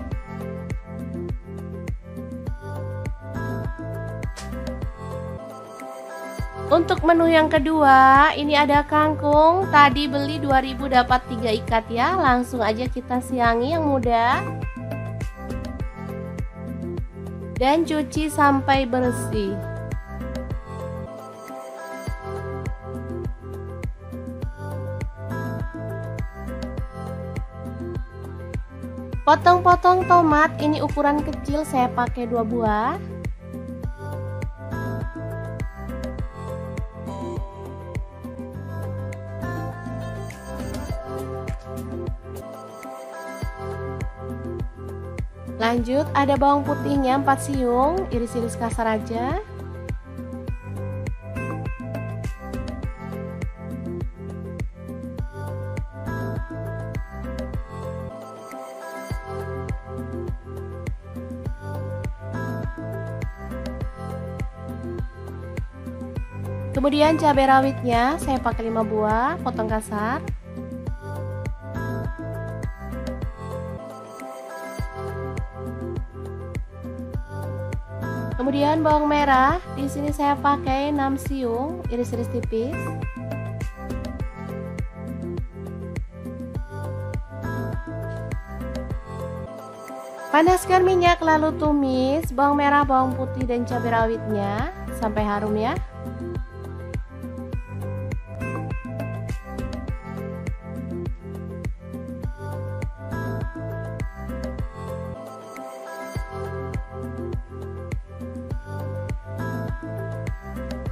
Speaker 1: Untuk menu yang kedua, ini ada kangkung. Tadi beli 2.000 dapat 3 ikat ya. Langsung aja kita siangi yang muda. Dan cuci sampai bersih. Potong-potong tomat, ini ukuran kecil, saya pakai 2 buah. Lanjut, ada bawang putihnya 4 siung, iris-iris kasar aja. Kemudian cabai rawitnya saya pakai 5 buah, potong kasar. Kemudian bawang merah, di sini saya pakai 6 siung, iris-iris tipis. Panaskan minyak lalu tumis bawang merah, bawang putih dan cabai rawitnya sampai harum ya.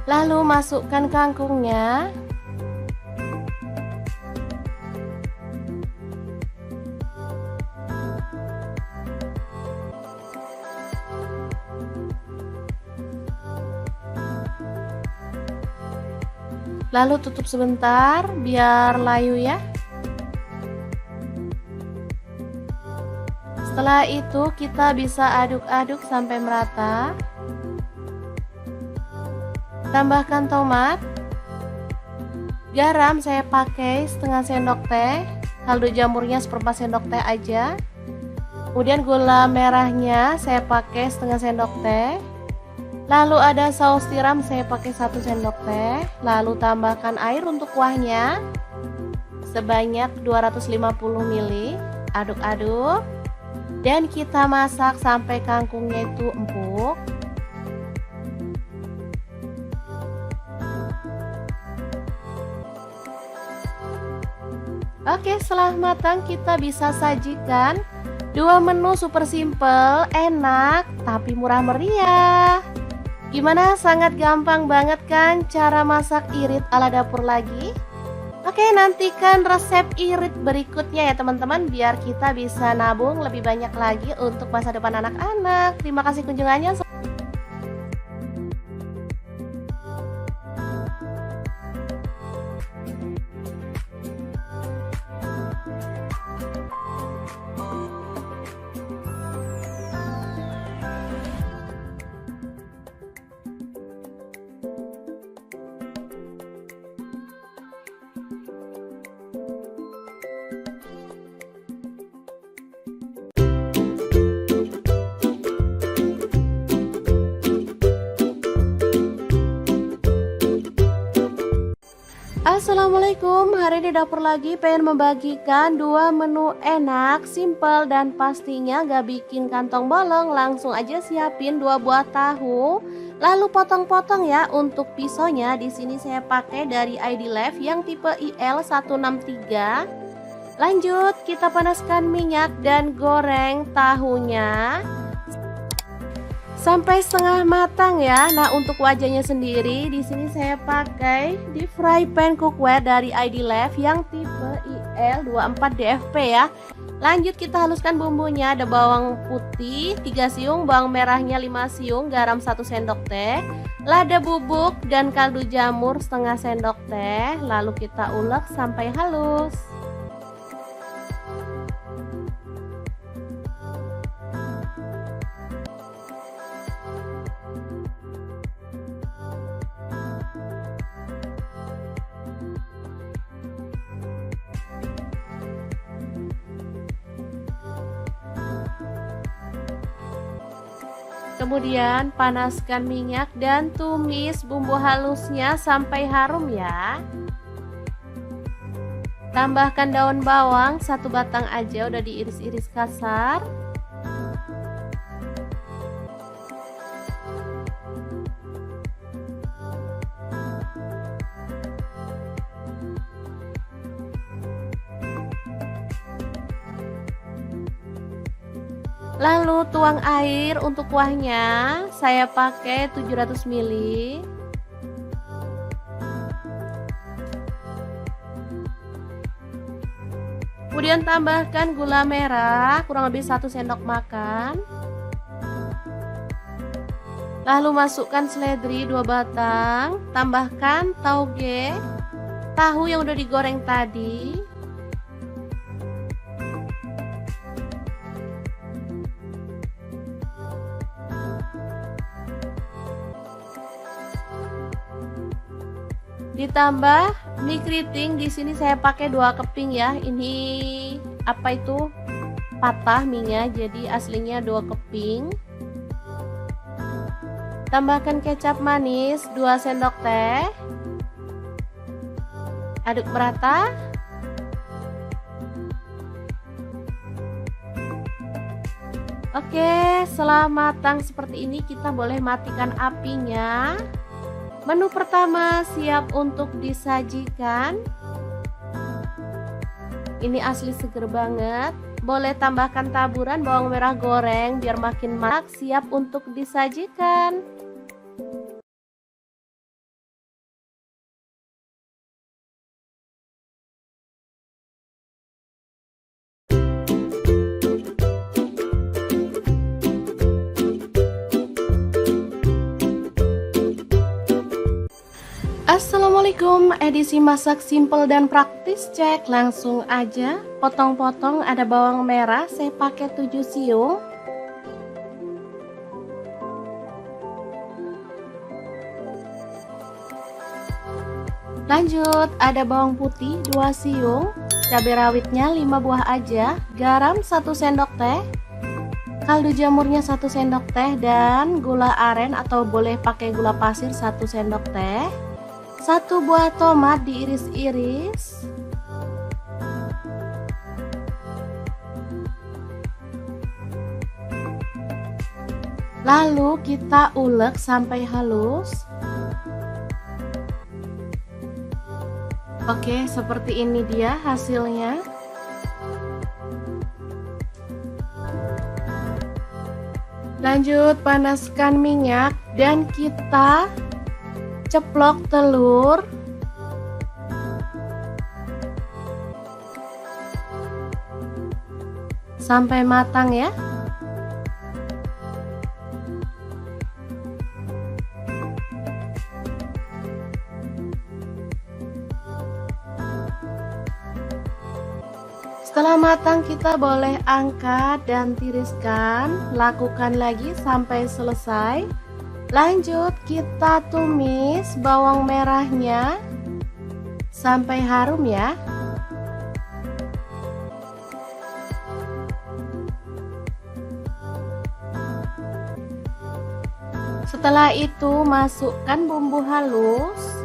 Speaker 1: Lalu masukkan kangkungnya. Lalu tutup sebentar biar layu ya. Setelah itu kita bisa aduk-aduk sampai merata. Tambahkan tomat. Garam saya pakai setengah sendok teh. Kaldu jamurnya seperempat sendok teh aja. Kemudian gula merahnya saya pakai setengah sendok teh. Lalu ada saus tiram saya pakai 1 sendok teh. Lalu tambahkan air untuk kuahnya sebanyak 250 ml. Aduk-aduk. Dan kita masak sampai kangkungnya itu empuk. Oke, setelah matang kita bisa sajikan 2 menu super simple, enak, tapi murah meriah. Gimana? Sangat gampang banget kan cara masak irit ala dapur lagi? Oke, nantikan resep irit berikutnya ya teman-teman, biar kita bisa nabung lebih banyak lagi untuk masa depan anak-anak. Terima kasih kunjungannya. Assalamualaikum, hari ini dapur lagi pengen membagikan 2 menu enak, simple dan pastinya gak bikin kantong bolong. Langsung aja siapin 2 buah tahu, lalu potong-potong ya. Untuk pisaunya di sini saya pakai dari ID Life yang tipe IL163. Lanjut, kita panaskan minyak dan goreng tahunya sampai setengah matang ya. Nah, untuk wajahnya sendiri di sini saya pakai deep fry pan cookware dari ID Life yang tipe IL24DFP ya. Lanjut kita haluskan bumbunya. Ada bawang putih 3 siung, bawang merahnya 5 siung, garam 1 sendok teh, lada bubuk dan kaldu jamur setengah sendok teh. Lalu kita ulek sampai halus. Kemudian panaskan minyak dan tumis bumbu halusnya sampai harum ya. Tambahkan daun bawang 1 batang aja, udah diiris-iris kasar. Lalu tuang air untuk kuahnya, saya pakai 700 ml. Kemudian tambahkan gula merah kurang lebih 1 sendok makan. Lalu masukkan seledri 2 batang, tambahkan tauge, tahu yang udah digoreng tadi. Ditambah mie keriting, di sini saya pakai 2 keping ya. Ini apa itu? Patah mie-nya, jadi aslinya 2 keping. Tambahkan kecap manis 2 sendok teh. Aduk merata. Oke, setelah matang seperti ini kita boleh matikan apinya. Menu pertama siap untuk disajikan. Ini asli seger banget. Boleh tambahkan taburan bawang merah goreng biar makin marak, siap untuk disajikan. Assalamualaikum, edisi masak simple dan praktis, cek langsung aja. Potong-potong, ada bawang merah, saya pakai 7 siung. Lanjut, ada bawang putih 2 siung, cabai rawitnya 5 buah aja, garam 1 sendok teh, kaldu jamurnya 1 sendok teh, dan gula aren atau boleh pakai gula pasir 1 sendok teh. 1 buah tomat diiris-iris. Lalu kita ulek sampai halus. Oke, seperti ini dia hasilnya. Lanjut panaskan minyak dan kita ceplok telur. Sampai matang ya. Setelah matang kita boleh angkat dan tiriskan. Lakukan lagi sampai selesai. Lanjut kita tumis bawang merahnya sampai harum ya. Setelah itu masukkan bumbu halus.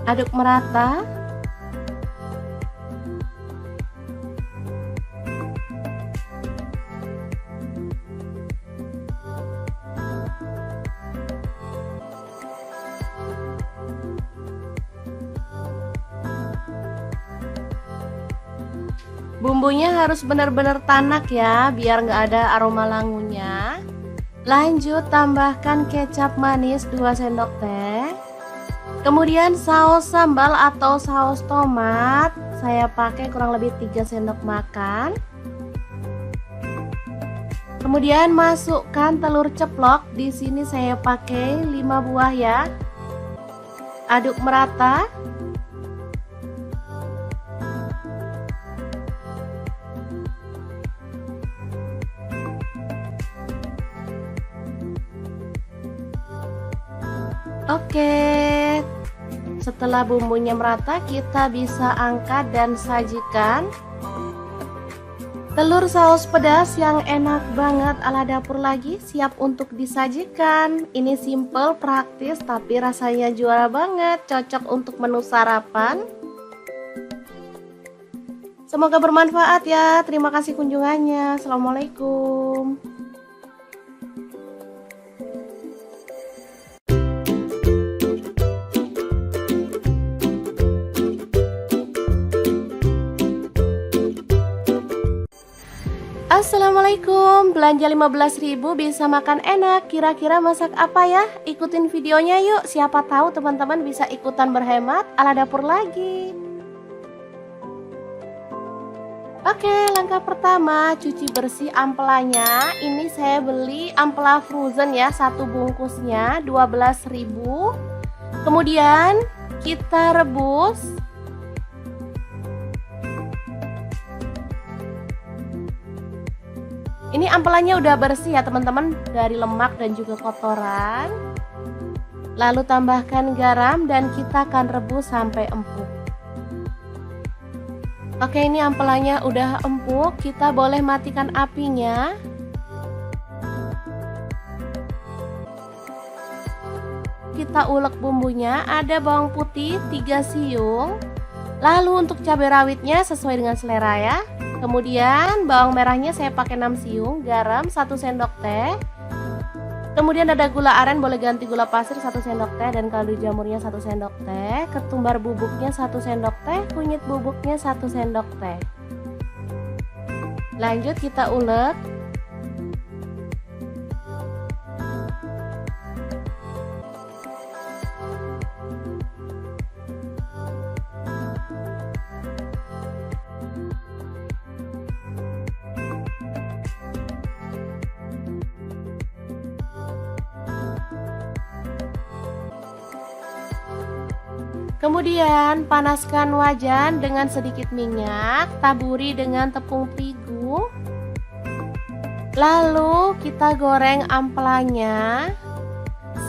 Speaker 1: Aduk merata. Bumbunya harus benar-benar tanak ya, biar nggak ada aroma langunya. Lanjut tambahkan kecap manis 2 sendok teh. Kemudian saus sambal atau saus tomat, saya pakai kurang lebih 3 sendok makan. Kemudian masukkan telur ceplok, di sini saya pakai 5 buah ya. Aduk merata. Oke, setelah bumbunya merata kita bisa angkat dan sajikan. Telur saus pedas yang enak banget ala dapur lagi siap untuk disajikan. Ini simple, praktis, tapi rasanya juara banget. Cocok untuk menu sarapan. Semoga bermanfaat ya. Terima kasih kunjungannya. Assalamualaikum. Assalamualaikum, belanja 15.000 bisa makan enak. Kira-kira masak apa ya? Ikutin videonya yuk, siapa tahu teman-teman bisa ikutan berhemat ala dapur lagi. Oke, langkah pertama cuci bersih ampelanya. Ini saya beli ampela frozen ya, satu bungkusnya 12.000. Kemudian kita rebus. Ini ampelannya udah bersih ya teman-teman, dari lemak dan juga kotoran. Lalu tambahkan garam dan kita akan rebus sampai empuk. Oke, ini ampelannya udah empuk, kita boleh matikan apinya. Kita ulek bumbunya, ada bawang putih 3 siung. Lalu untuk cabai rawitnya sesuai dengan selera ya. Kemudian bawang merahnya saya pakai 6 siung, garam 1 sendok teh. Kemudian ada gula aren, boleh ganti gula pasir 1 sendok teh, dan kaldu jamurnya 1 sendok teh. Ketumbar bubuknya 1 sendok teh, kunyit bubuknya 1 sendok teh. Lanjut kita ulek. Kemudian panaskan wajan dengan sedikit minyak, taburi dengan tepung terigu. Lalu kita goreng ampelanya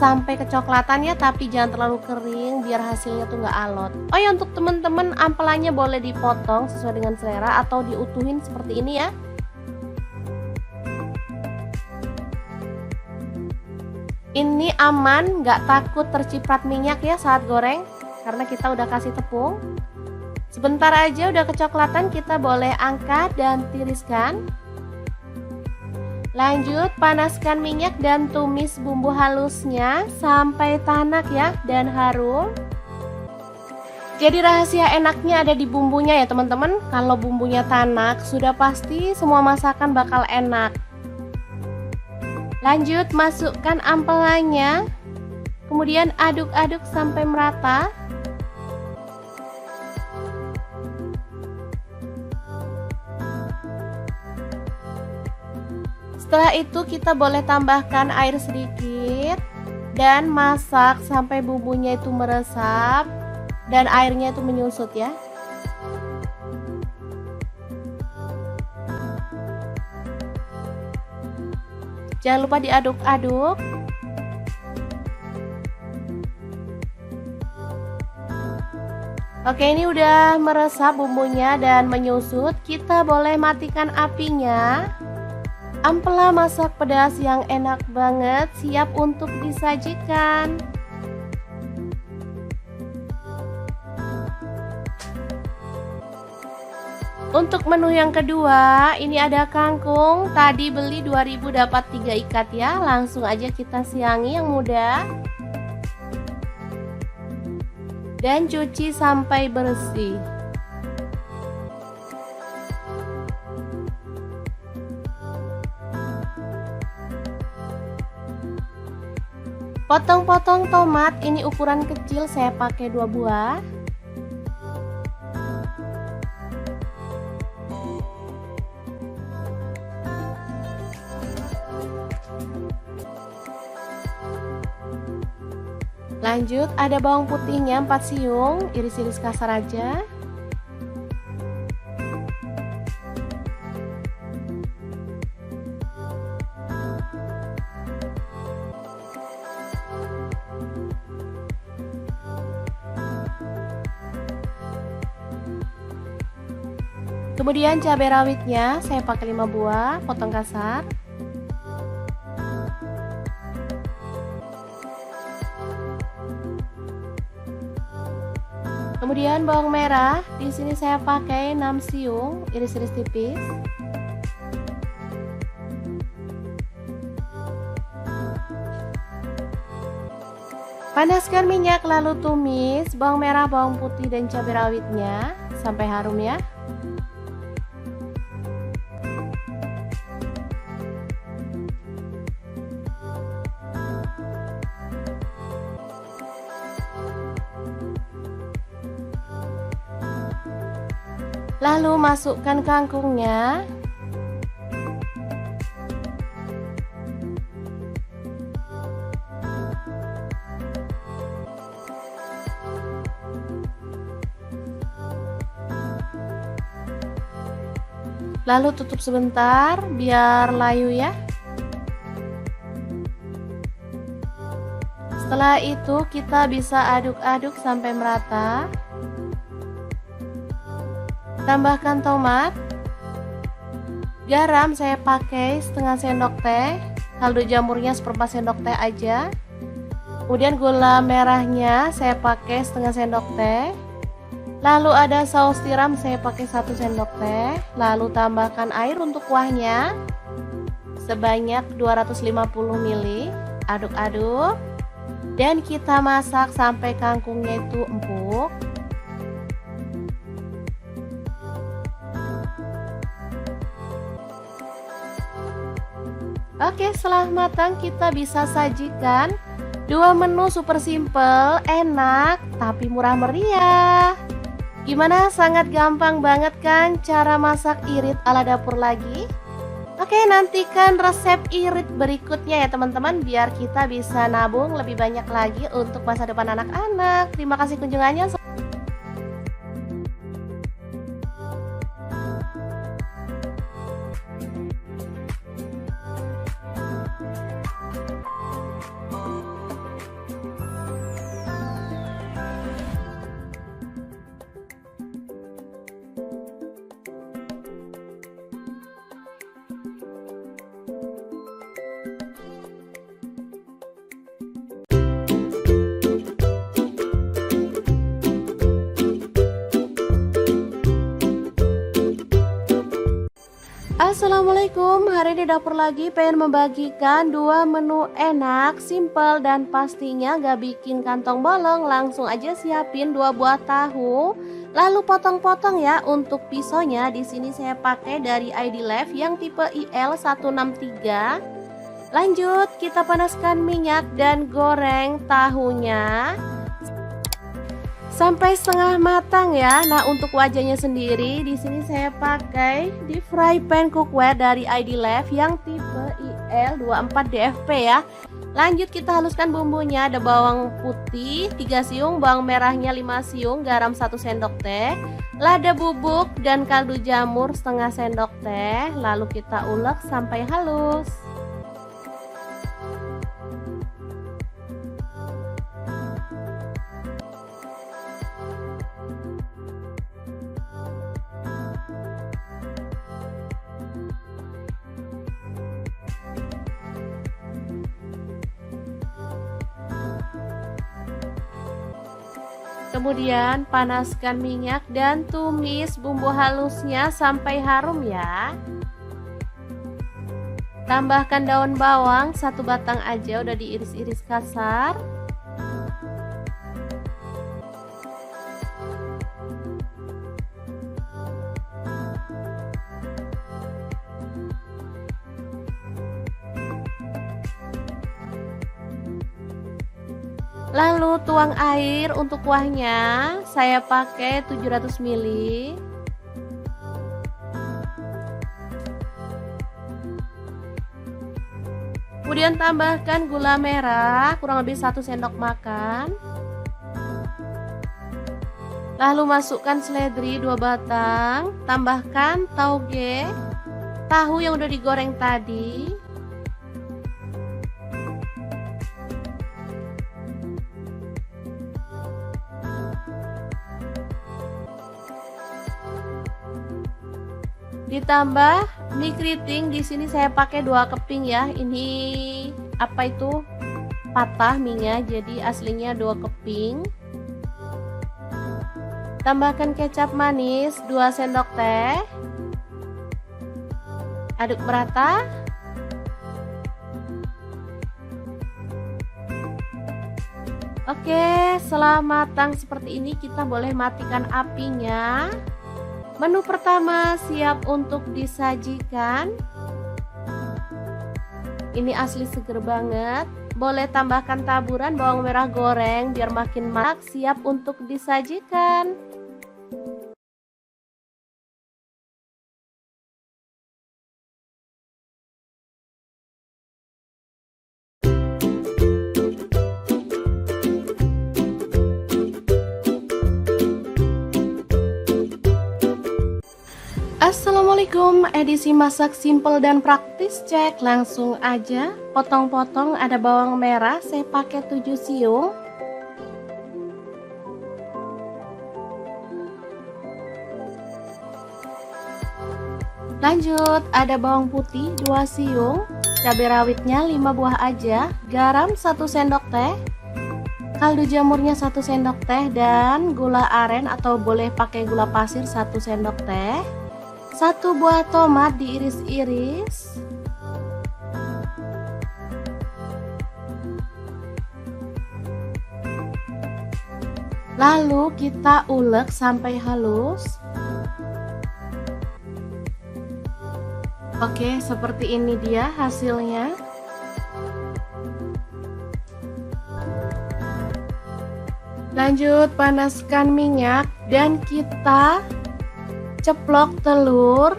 Speaker 1: sampai kecoklatan ya, tapi jangan terlalu kering biar hasilnya tuh nggak alot. Oh ya, untuk teman-teman ampelanya boleh dipotong sesuai dengan selera atau diutuhin seperti ini ya. Ini aman, nggak takut terciprat minyak ya saat goreng, karena kita udah kasih tepung. Sebentar aja udah kecoklatan, kita boleh angkat dan tiriskan. Lanjut panaskan minyak dan tumis bumbu halusnya sampai tanak ya dan harum. Jadi rahasia enaknya ada di bumbunya ya teman-teman. Kalau bumbunya tanak sudah pasti semua masakan bakal enak. Lanjut masukkan ampelannya. Kemudian aduk-aduk sampai merata. Setelah itu kita boleh tambahkan air sedikit dan masak sampai bumbunya itu meresap dan airnya itu menyusut ya. Jangan lupa diaduk-aduk. Oke, ini udah meresap bumbunya dan menyusut. Kita boleh matikan apinya. Ampela masak pedas yang enak banget siap untuk disajikan. Untuk menu yang kedua, ini ada kangkung. Tadi beli 2.000 dapat 3 ikat ya. Langsung aja kita siangi yang muda. Dan cuci sampai bersih. Potong-potong tomat, ini ukuran kecil, saya pakai 2 buah. Lanjut ada bawang putihnya 4 siung, iris-iris kasar aja. Kemudian cabai rawitnya saya pakai 5 buah, potong kasar. Kemudian bawang merah, di sini saya pakai 6 siung, iris-iris tipis. Panaskan minyak lalu tumis bawang merah, bawang putih dan cabai rawitnya sampai harum ya. Lalu masukkan kangkungnya. Lalu tutup sebentar biar layu ya. Setelah itu kita bisa aduk-aduk sampai merata. Tambahkan tomat. Garam saya pakai setengah sendok teh, kaldu jamurnya seperempat sendok teh aja. Kemudian gula merahnya saya pakai setengah sendok teh. Lalu ada saus tiram saya pakai 1 sendok teh. Lalu tambahkan air untuk kuahnya sebanyak 250 ml. Aduk-aduk dan kita masak sampai kangkungnya itu empuk. Oke, setelah matang kita bisa sajikan 2 menu super simple, enak, tapi murah meriah. Gimana? Sangat gampang banget kan cara masak irit ala dapur lagi? Oke, nantikan resep irit berikutnya ya teman-teman, biar kita bisa nabung lebih banyak lagi untuk masa depan anak-anak. Terima kasih kunjungannya. Assalamualaikum, hari ini dapur lagi pengen membagikan 2 menu enak, simple dan pastinya gak bikin kantong bolong. Langsung aja siapin 2 buah tahu, lalu potong-potong ya. Untuk pisaunya di sini saya pakai dari ID Life yang tipe IL163. Lanjut, kita panaskan minyak dan goreng tahunya sampai setengah matang ya. Nah, untuk wajahnya sendiri di sini saya pakai di fry pan cookware dari ID Life yang tipe IL24DFP ya. Lanjut kita haluskan bumbunya. Ada bawang putih 3 siung, bawang merahnya 5 siung, garam 1 sendok teh, lada bubuk dan kaldu jamur setengah sendok teh. Lalu kita ulek sampai halus. Kemudian panaskan minyak dan tumis bumbu halusnya sampai harum ya. Tambahkan daun bawang 1 batang aja, udah diiris-iris kasar. Lalu tuang air untuk kuahnya, saya pakai 700 ml. Kemudian tambahkan gula merah kurang lebih 1 sendok makan. Lalu masukkan seledri 2 batang, tambahkan tauge, tahu yang udah digoreng tadi. Ditambah mie keriting, di sini saya pakai 2 keping ya. Ini apa itu? Patah mie-nya, jadi aslinya 2 keping. Tambahkan kecap manis 2 sendok teh. Aduk merata. Oke, setelah matang seperti ini kita boleh matikan apinya. Menu pertama siap untuk disajikan. Ini asli seger banget. Boleh tambahkan taburan bawang merah goreng biar makin marak, siap untuk disajikan. Assalamualaikum, edisi masak simple dan praktis, cek langsung aja. Potong-potong, ada bawang merah, saya pakai 7 siung. Lanjut, ada bawang putih 2 siung, cabai rawitnya 5 buah aja, garam 1 sendok teh, kaldu jamurnya 1 sendok teh, dan gula aren atau boleh pakai gula pasir 1 sendok teh. 1 buah tomat diiris-iris. Lalu kita ulek sampai halus. Oke, seperti ini dia hasilnya. Lanjut panaskan minyak dan kita ceplok telur.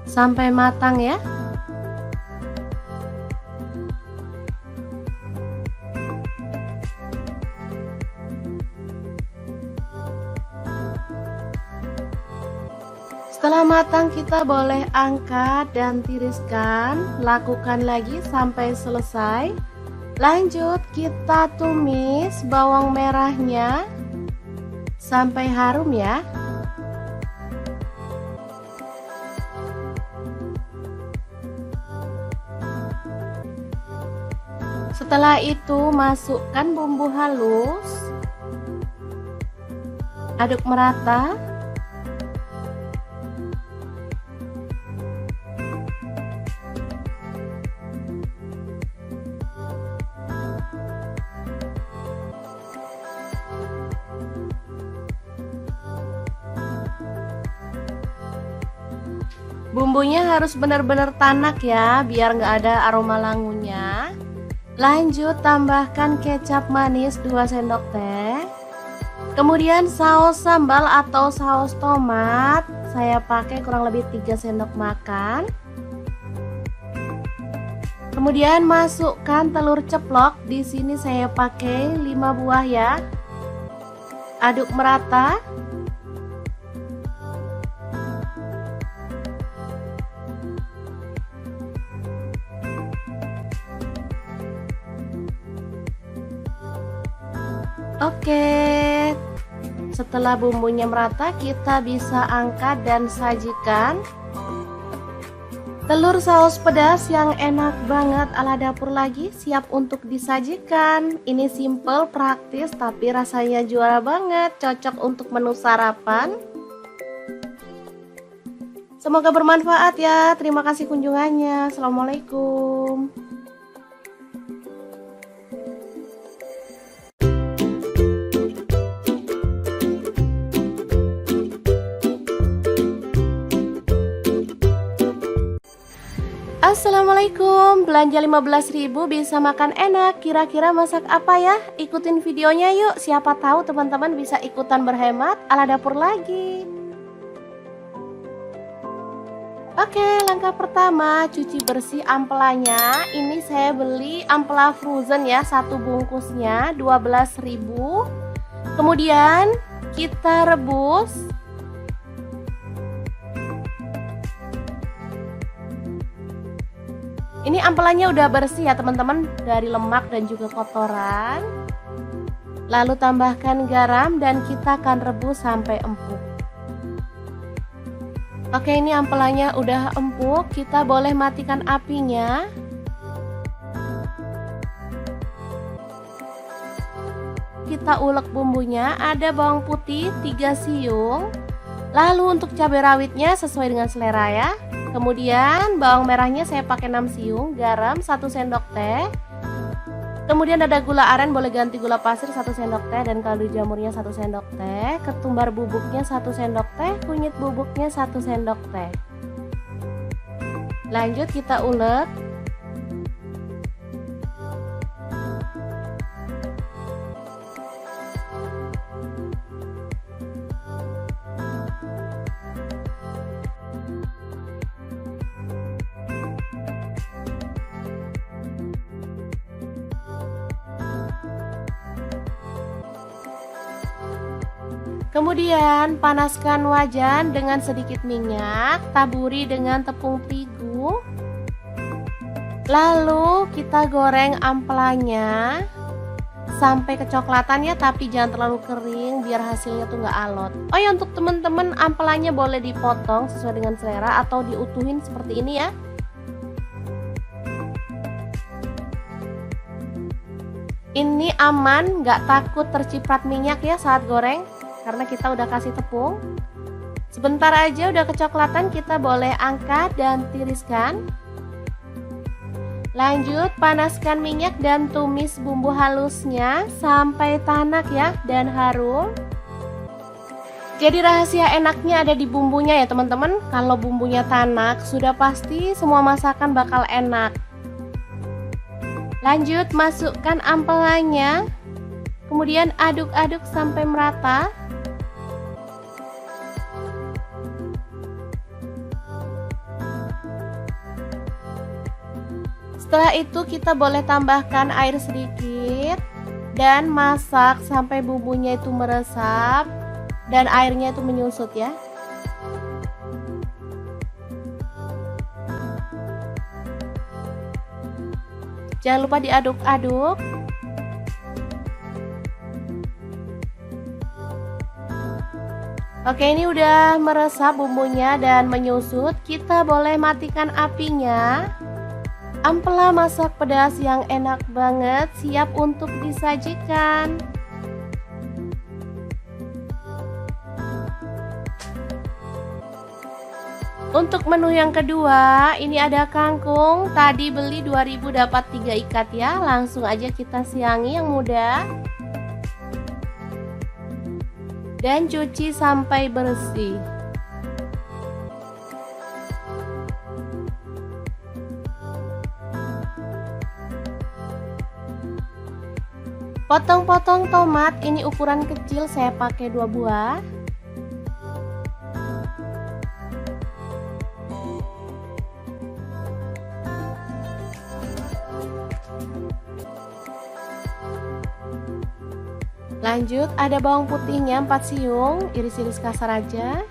Speaker 1: Sampai matang ya. Setelah matang kita boleh angkat dan tiriskan. Lakukan lagi sampai selesai. Lanjut kita tumis bawang merahnya sampai harum ya. Setelah itu masukkan bumbu halus. Aduk merata. Bumbunya harus benar-benar tanak ya, biar nggak ada aroma langunya. Lanjut tambahkan kecap manis 2 sendok teh. Kemudian saus sambal atau saus tomat, saya pakai kurang lebih 3 sendok makan. Kemudian masukkan telur ceplok, di sini saya pakai 5 buah ya. Aduk merata. Oke, setelah bumbunya merata kita bisa angkat dan sajikan. Telur saus pedas yang enak banget ala dapur lagi siap untuk disajikan. Ini simple, praktis, tapi rasanya juara banget, cocok untuk menu sarapan. Semoga bermanfaat ya. Terima kasih kunjungannya. Assalamualaikum. Assalamualaikum, belanja 15.000 bisa makan enak. Kira-kira masak apa ya? Ikutin videonya yuk, siapa tahu teman-teman bisa ikutan berhemat ala dapur lagi. Oke, langkah pertama cuci bersih ampelanya. Ini saya beli ampela frozen ya, 1 bungkusnya 12.000. Kemudian kita rebus. Ini ampelannya udah bersih ya teman-teman, dari lemak dan juga kotoran. Lalu tambahkan garam dan kita akan rebus sampai empuk. Oke, ini ampelannya udah empuk, kita boleh matikan apinya. Kita ulek bumbunya, ada bawang putih 3 siung. Lalu untuk cabai rawitnya sesuai dengan selera ya. Kemudian bawang merahnya saya pakai 6 siung, garam 1 sendok teh. Kemudian ada gula aren, boleh ganti gula pasir 1 sendok teh, dan kaldu jamurnya 1 sendok teh, ketumbar bubuknya 1 sendok teh, kunyit bubuknya 1 sendok teh. Lanjut kita ulek. Kemudian panaskan wajan dengan sedikit minyak, taburi dengan tepung terigu. Lalu kita goreng ampelanya sampai kecoklatan ya, tapi jangan terlalu kering biar hasilnya tuh nggak alot. Oh ya, untuk temen-temen ampelannya boleh dipotong sesuai dengan selera atau diutuhin seperti ini ya. Ini aman, nggak takut terciprat minyak ya saat goreng, karena kita udah kasih tepung. Sebentar aja udah kecoklatan, kita boleh angkat dan tiriskan. Lanjut panaskan minyak dan tumis bumbu halusnya sampai tanak ya dan harum. Jadi rahasia enaknya ada di bumbunya ya teman-teman. Kalau bumbunya tanak sudah pasti semua masakan bakal enak. Lanjut masukkan ampelannya, kemudian aduk-aduk sampai merata. Setelah itu kita boleh tambahkan air sedikit dan masak sampai bumbunya itu meresap dan airnya itu menyusut ya. Jangan lupa diaduk-aduk. Oke, ini udah meresap bumbunya dan menyusut. Kita boleh matikan apinya. Ampela masak pedas yang enak banget siap untuk disajikan. Untuk menu yang kedua, ini ada kangkung. Tadi beli 2.000 dapat 3 ikat ya. Langsung aja kita siangi yang muda. Dan cuci sampai bersih. Potong-potong tomat, ini ukuran kecil, saya pakai 2 buah. Lanjut ada bawang putihnya 4 siung, iris-iris kasar aja.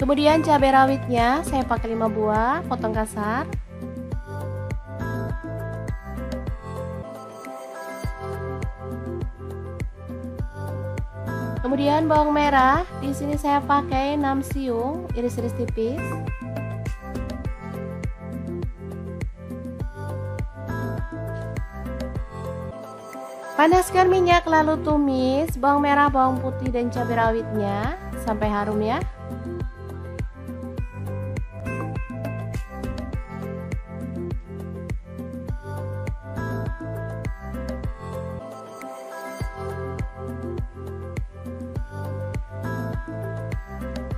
Speaker 1: Kemudian cabai rawitnya saya pakai 5 buah, potong kasar. Kemudian bawang merah, di sini saya pakai 6 siung, iris-iris tipis. Panaskan minyak lalu tumis bawang merah, bawang putih dan cabai rawitnya sampai harum ya.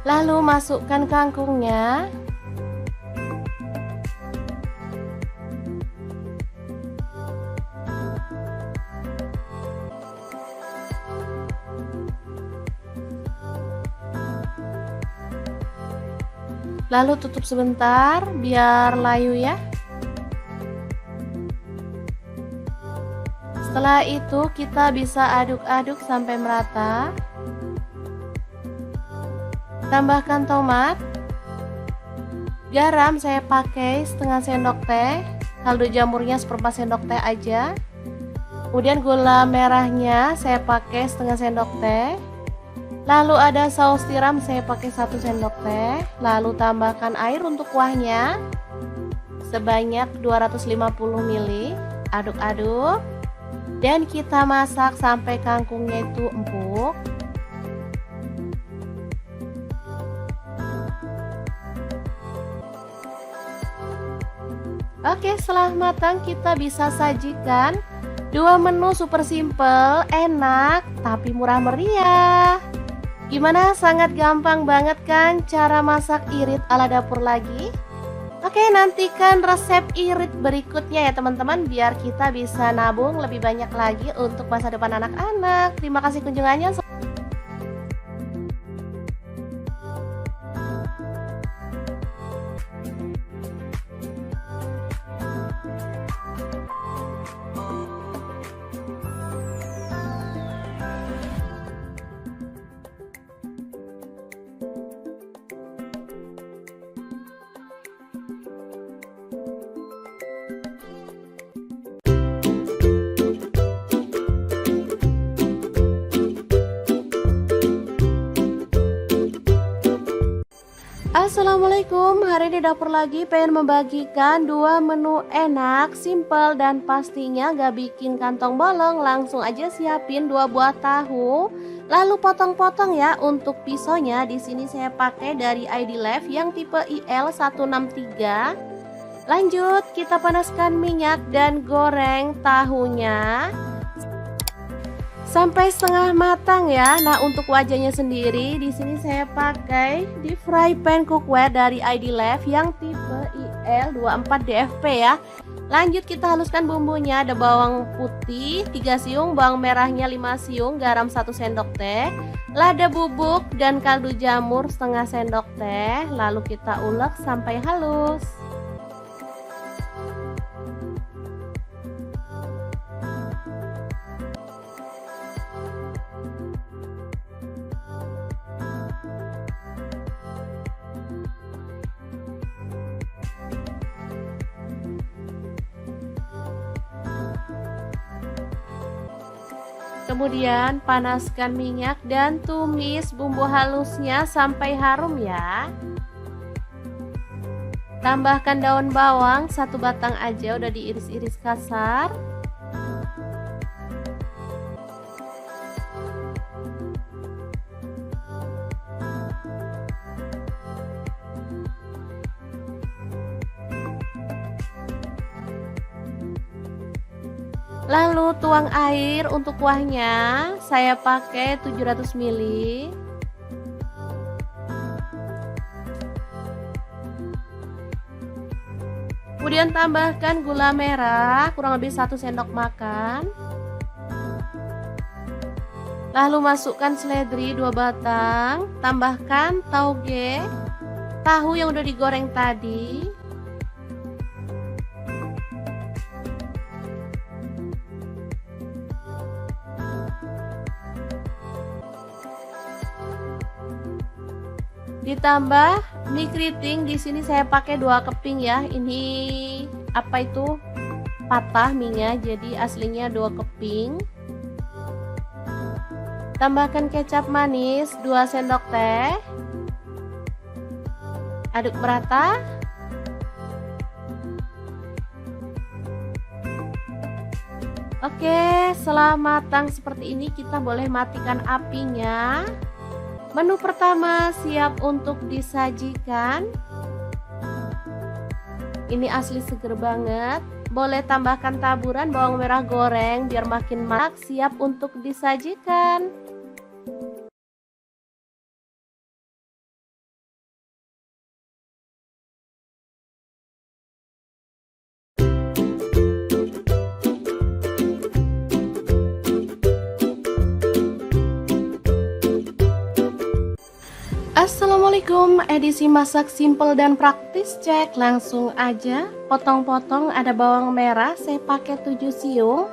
Speaker 1: Lalu masukkan kangkungnya. Lalu tutup sebentar biar layu ya. Setelah itu kita bisa aduk-aduk sampai merata. Tambahkan tomat. Garam saya pakai setengah sendok teh, kaldu jamurnya seperempat sendok teh aja. Kemudian gula merahnya saya pakai setengah sendok teh. Lalu ada saus tiram saya pakai 1 sendok teh. Lalu tambahkan air untuk kuahnya sebanyak 250 ml. Aduk-aduk dan kita masak sampai kangkungnya itu empuk. Oke, setelah matang kita bisa sajikan dua menu super simple, enak, tapi murah meriah. Gimana? Sangat gampang banget kan cara masak irit ala dapur lagi? Oke, nantikan resep irit berikutnya ya teman-teman, biar kita bisa nabung lebih banyak lagi untuk masa depan anak-anak. Terima kasih kunjungannya. Assalamualaikum, hari ini dapur lagi pengen membagikan dua menu enak, simple dan pastinya gak bikin kantong bolong. Langsung aja siapin 2 buah tahu, lalu potong-potong ya. Untuk pisaunya di sini saya pakai dari ID Life yang tipe IL163. Lanjut kita panaskan minyak dan goreng tahunya sampai setengah matang ya. Nah, untuk wajahnya sendiri di sini saya pakai di fry pan cookware dari ID Life yang tipe IL24DFP ya. Lanjut kita haluskan bumbunya. Ada bawang putih 3 siung, bawang merahnya 5 siung, garam 1 sendok teh, lada bubuk dan kaldu jamur setengah sendok teh. Lalu kita ulek sampai halus. Kemudian panaskan minyak dan tumis bumbu halusnya sampai harum ya. Tambahkan daun bawang 1 batang aja, udah diiris-iris kasar. Lalu tuang air untuk kuahnya, saya pakai 700 ml. Kemudian tambahkan gula merah kurang lebih 1 sendok makan. Lalu masukkan seledri 2 batang, tambahkan tauge, tahu yang udah digoreng tadi. Ditambah mie keriting, di sini saya pakai 2 keping ya. Ini apa itu? Patah mie-nya, jadi aslinya 2 keping. Tambahkan kecap manis 2 sendok teh. Aduk merata. Oke, setelah matang seperti ini kita boleh matikan apinya. Menu pertama siap untuk disajikan. Ini asli seger banget. Boleh tambahkan taburan bawang merah goreng biar makin marak. Siap untuk disajikan. Assalamualaikum, edisi masak simple dan praktis, cek langsung aja. Potong-potong, ada bawang merah saya pakai 7 siung.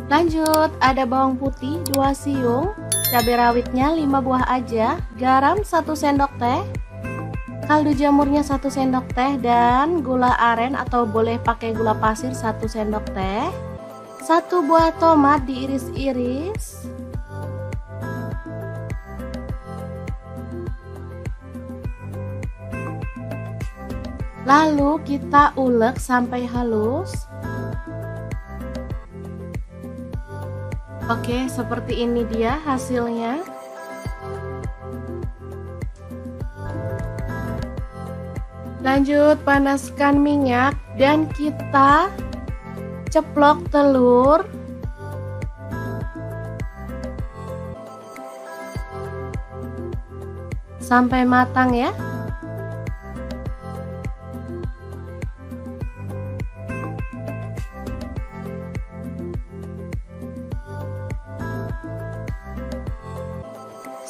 Speaker 1: Lanjut, ada bawang putih 2 siung, cabai rawitnya 5 buah aja, garam 1 sendok teh, kaldu jamurnya 1 sendok teh, dan gula aren atau boleh pakai gula pasir 1 sendok teh, 1 buah tomat diiris-iris, lalu kita ulek sampai halus. Oke, seperti ini dia hasilnya. Lanjut, panaskan minyak dan kita ceplok telur. Sampai matang ya.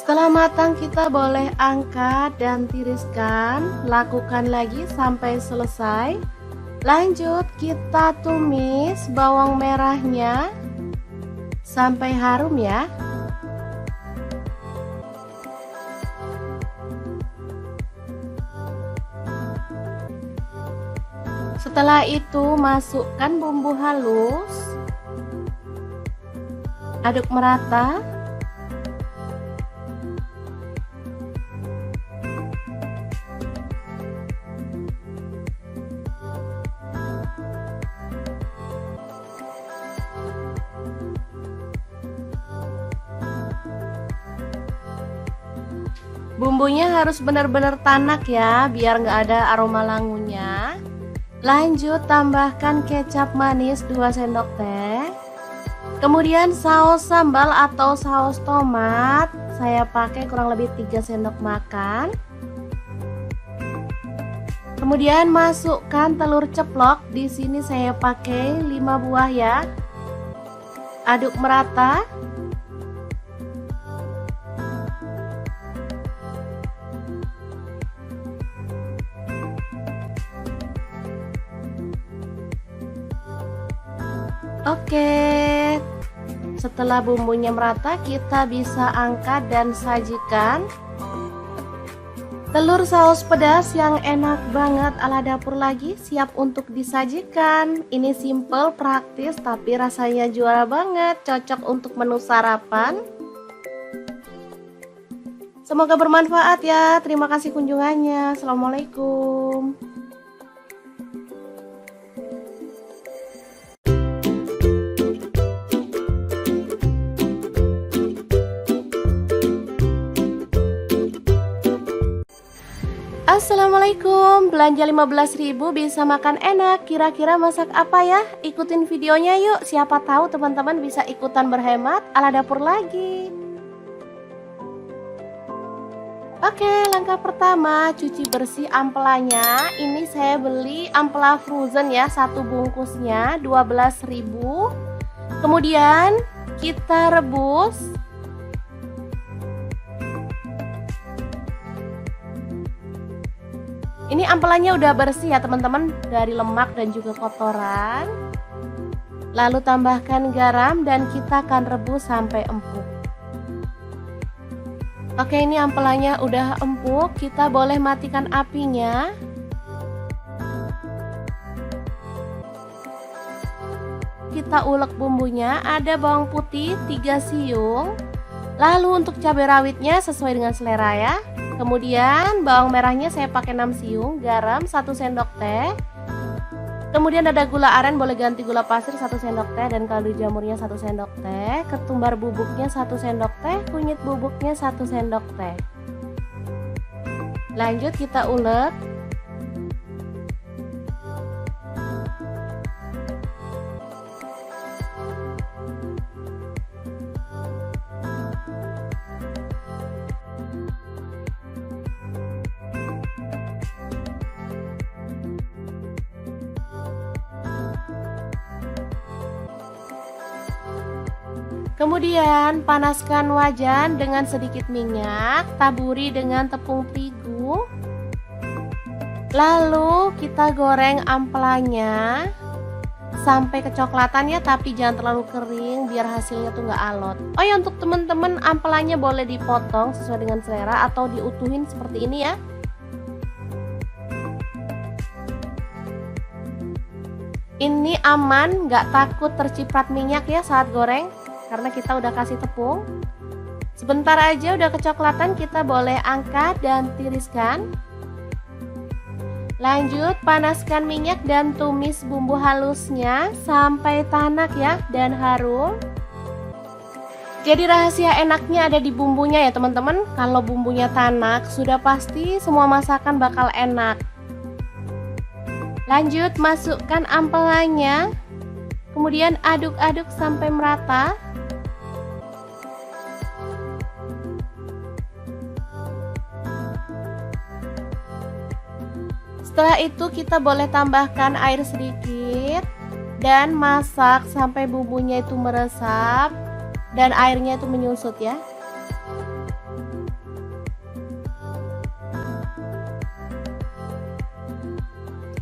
Speaker 1: Setelah matang kita boleh angkat dan tiriskan, lakukan lagi sampai selesai. Lanjut kita tumis bawang merahnya sampai harum ya. Setelah itu masukkan bumbu halus, aduk merata. Bumbunya harus benar-benar tanak ya, biar nggak ada aroma langunya. Lanjut tambahkan kecap manis 2 sendok teh. Kemudian saus sambal atau saus tomat, saya pakai kurang lebih 3 sendok makan. Kemudian masukkan telur ceplok, di sini saya pakai 5 buah ya. Aduk merata. Oke, setelah bumbunya merata kita bisa angkat dan sajikan. Telur saus pedas yang enak banget ala dapur lagi siap untuk disajikan. Ini simple, praktis, tapi rasanya juara banget, cocok untuk menu sarapan. Semoga bermanfaat ya. Terima kasih kunjungannya. Assalamualaikum. Assalamualaikum, belanja 15.000 bisa makan enak. Kira-kira masak apa ya? Ikutin videonya yuk, siapa tahu teman-teman bisa ikutan berhemat ala dapur lagi. Oke, langkah pertama cuci bersih ampelanya. Ini saya beli ampela frozen ya, 1 bungkusnya 12.000. Kemudian kita rebus. Ini ampelannya udah bersih ya teman-teman, dari lemak dan juga kotoran. Lalu tambahkan garam dan kita akan rebus sampai empuk. Oke, ini ampelannya udah empuk, kita boleh matikan apinya. Kita ulek bumbunya, ada bawang putih 3 siung. Lalu untuk cabai rawitnya sesuai dengan selera ya. Kemudian bawang merahnya saya pakai 6 siung, garam 1 sendok teh. Kemudian ada gula aren, boleh ganti gula pasir 1 sendok teh, dan kaldu jamurnya 1 sendok teh, ketumbar bubuknya 1 sendok teh, kunyit bubuknya 1 sendok teh. Lanjut kita ulek. Kemudian panaskan wajan dengan sedikit minyak, taburi dengan tepung terigu. Lalu kita goreng ampelanya sampai kecoklatan ya, tapi jangan terlalu kering biar hasilnya tuh nggak alot. Oh ya, untuk temen-temen ampelannya boleh dipotong sesuai dengan selera atau diutuhin seperti ini ya. Ini aman, nggak takut terciprat minyak ya saat goreng, karena kita udah kasih tepung. Sebentar aja udah kecoklatan, kita boleh angkat dan tiriskan. Lanjut, panaskan minyak dan tumis bumbu halusnya sampai tanak ya dan harum. Jadi rahasia enaknya ada di bumbunya ya teman-teman. Kalau bumbunya tanak, sudah pasti semua masakan bakal enak. Lanjut, masukkan ampelannya, kemudian aduk-aduk sampai merata. Setelah itu kita boleh tambahkan air sedikit dan masak sampai bumbunya itu meresap dan airnya itu menyusut ya.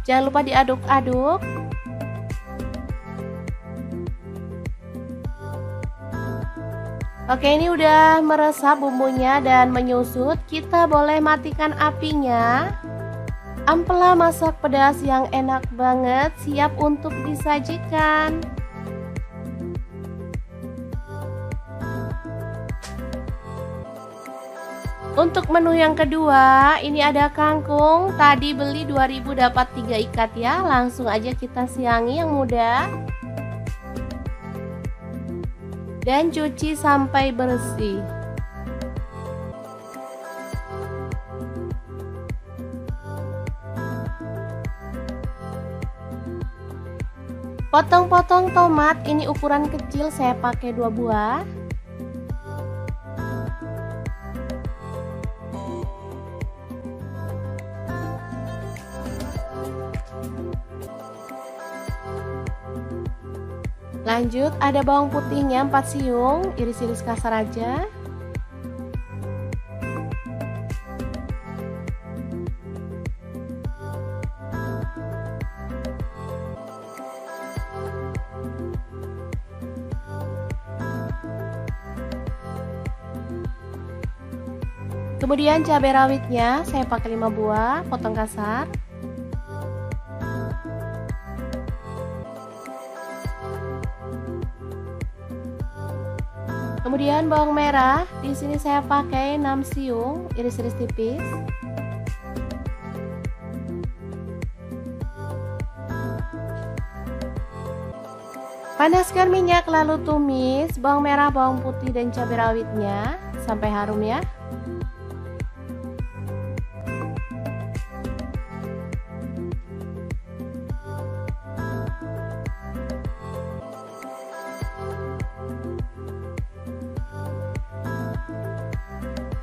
Speaker 1: Jangan lupa diaduk-aduk. Oke, ini udah meresap bumbunya dan menyusut. Kita boleh matikan apinya. Ampela masak pedas yang enak banget, siap untuk disajikan. Untuk menu yang kedua, ini ada kangkung. Tadi beli 2000 dapat 3 ikat ya. Langsung aja kita siangi yang muda. Dan cuci sampai bersih. Potong-potong tomat, ini ukuran kecil, saya pakai 2 buah. Lanjut, ada bawang putihnya 4 siung, iris-iris kasar aja. Kemudian cabai rawitnya saya pakai 5 buah, potong kasar. Kemudian bawang merah, di sini saya pakai 6 siung, iris-iris tipis. Panaskan minyak lalu tumis bawang merah, bawang putih dan cabai rawitnya sampai harum ya.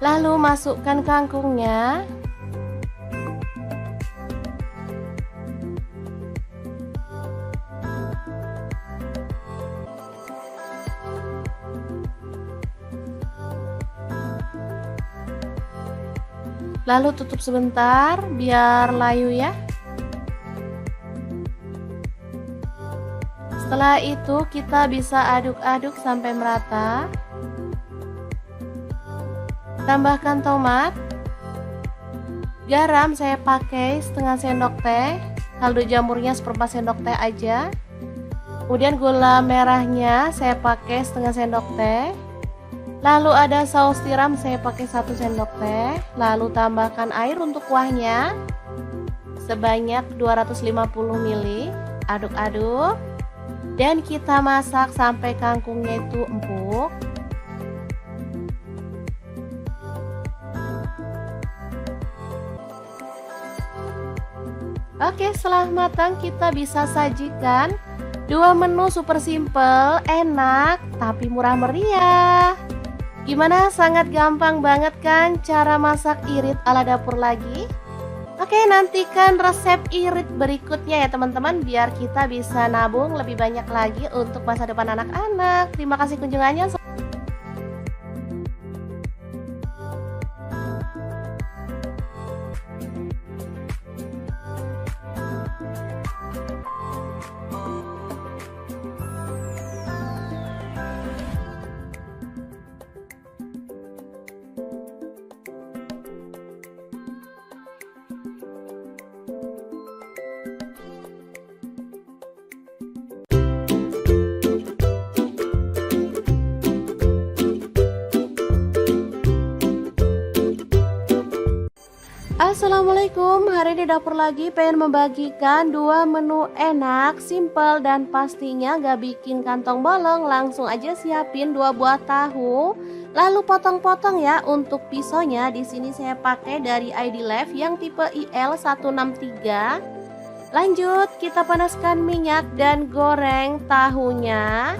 Speaker 1: Lalu masukkan kangkungnya. Lalu tutup sebentar biar layu ya. Setelah itu kita bisa aduk-aduk sampai merata. Tambahkan tomat. Garam saya pakai setengah sendok teh. Kaldu jamurnya seperempat sendok teh aja. Kemudian gula merahnya saya pakai setengah sendok teh. Lalu ada saus tiram saya pakai 1 sendok teh. Lalu tambahkan air untuk kuahnya sebanyak 250 ml. Aduk-aduk. Dan kita masak sampai kangkungnya itu empuk. Oke, setelah matang kita bisa sajikan 2 menu super simple, enak, tapi murah meriah. Gimana? Sangat gampang banget kan cara masak irit ala dapur lagi? Oke, nantikan resep irit berikutnya ya teman-teman, biar kita bisa nabung lebih banyak lagi untuk masa depan anak-anak. Terima kasih kunjungannya. Assalamualaikum, hari ini dapur lagi pengen membagikan dua menu enak, simple dan pastinya gak bikin kantong bolong. Langsung aja siapin 2 buah tahu, lalu potong-potong ya. Untuk pisaunya di sini saya pakai dari ID Life yang tipe IL163. Lanjut, kita panaskan minyak dan goreng tahunya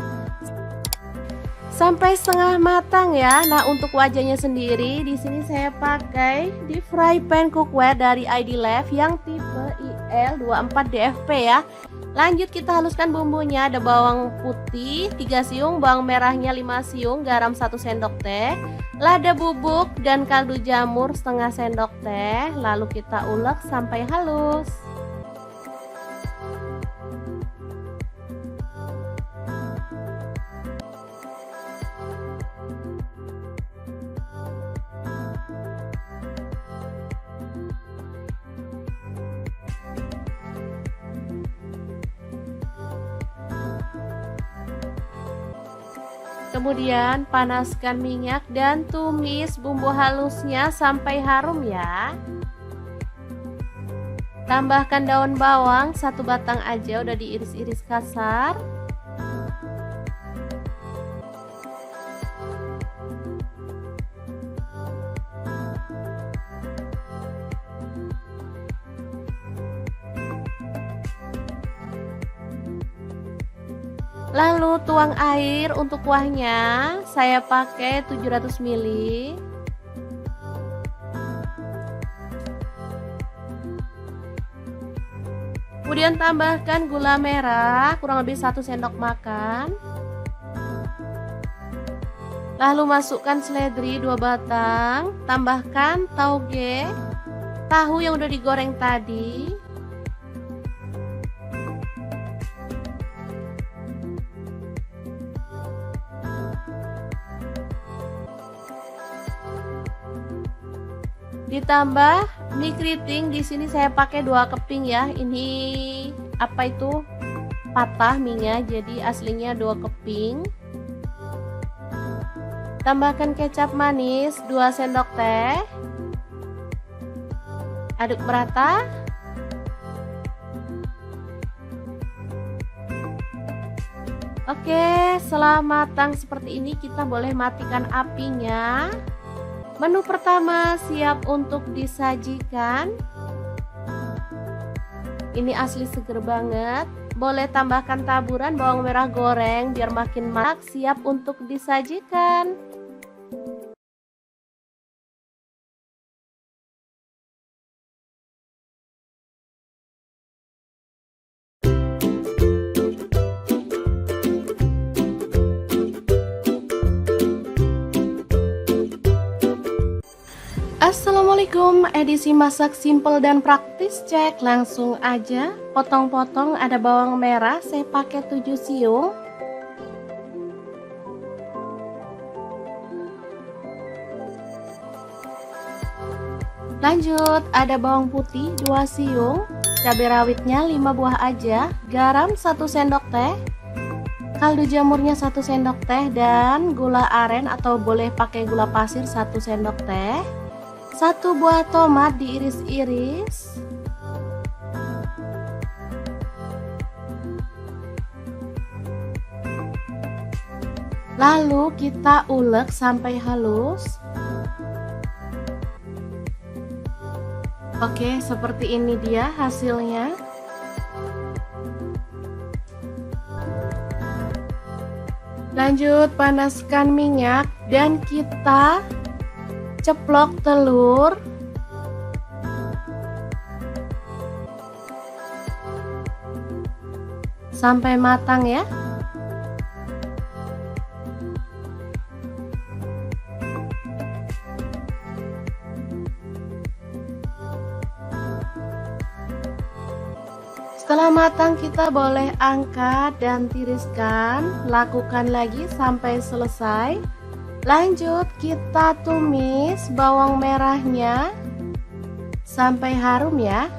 Speaker 1: sampai setengah matang ya. Nah, untuk wajahnya sendiri di sini saya pakai deep fry pan cookware dari ID Life yang tipe IL24DFP ya. Lanjut kita haluskan bumbunya. Ada bawang putih 3 siung, bawang merahnya 5 siung, garam 1 sendok teh, lada bubuk dan kaldu jamur setengah sendok teh. Lalu kita ulek sampai halus. Kemudian panaskan minyak dan tumis bumbu halusnya sampai harum ya. Tambahkan daun bawang 1 batang aja, udah diiris-iris kasar. Lalu tuang air untuk kuahnya, saya pakai 700 ml. Kemudian tambahkan gula merah kurang lebih 1 sendok makan. Lalu masukkan seledri 2 batang, tambahkan tauge, tahu yang udah digoreng tadi. Ditambah mie keriting, di sini saya pakai 2 keping ya. Ini apa itu? Patah mie-nya, jadi aslinya 2 keping. Tambahkan kecap manis 2 sendok teh. Aduk merata. Oke, setelah matang seperti ini kita boleh matikan apinya. Menu pertama siap untuk disajikan. Ini asli seger banget. Boleh tambahkan taburan bawang merah goreng biar makin marak. Siap untuk disajikan. Assalamualaikum, edisi masak simple dan praktis, cek langsung aja. Potong-potong, ada bawang merah saya pakai 7 siung. Lanjut, ada bawang putih 2 siung, cabai rawitnya 5 buah aja, garam 1 sendok teh, kaldu jamurnya 1 sendok teh, dan gula aren atau boleh pakai gula pasir 1 sendok teh. 1 buah tomat diiris-iris. Lalu kita ulek sampai halus. Oke, seperti ini dia hasilnya. Lanjut panaskan minyak dan kita ceplok telur. Sampai matang ya. Setelah matang kita boleh angkat dan tiriskan. Lakukan lagi sampai selesai. Lanjut kita tumis bawang merahnya sampai harum ya.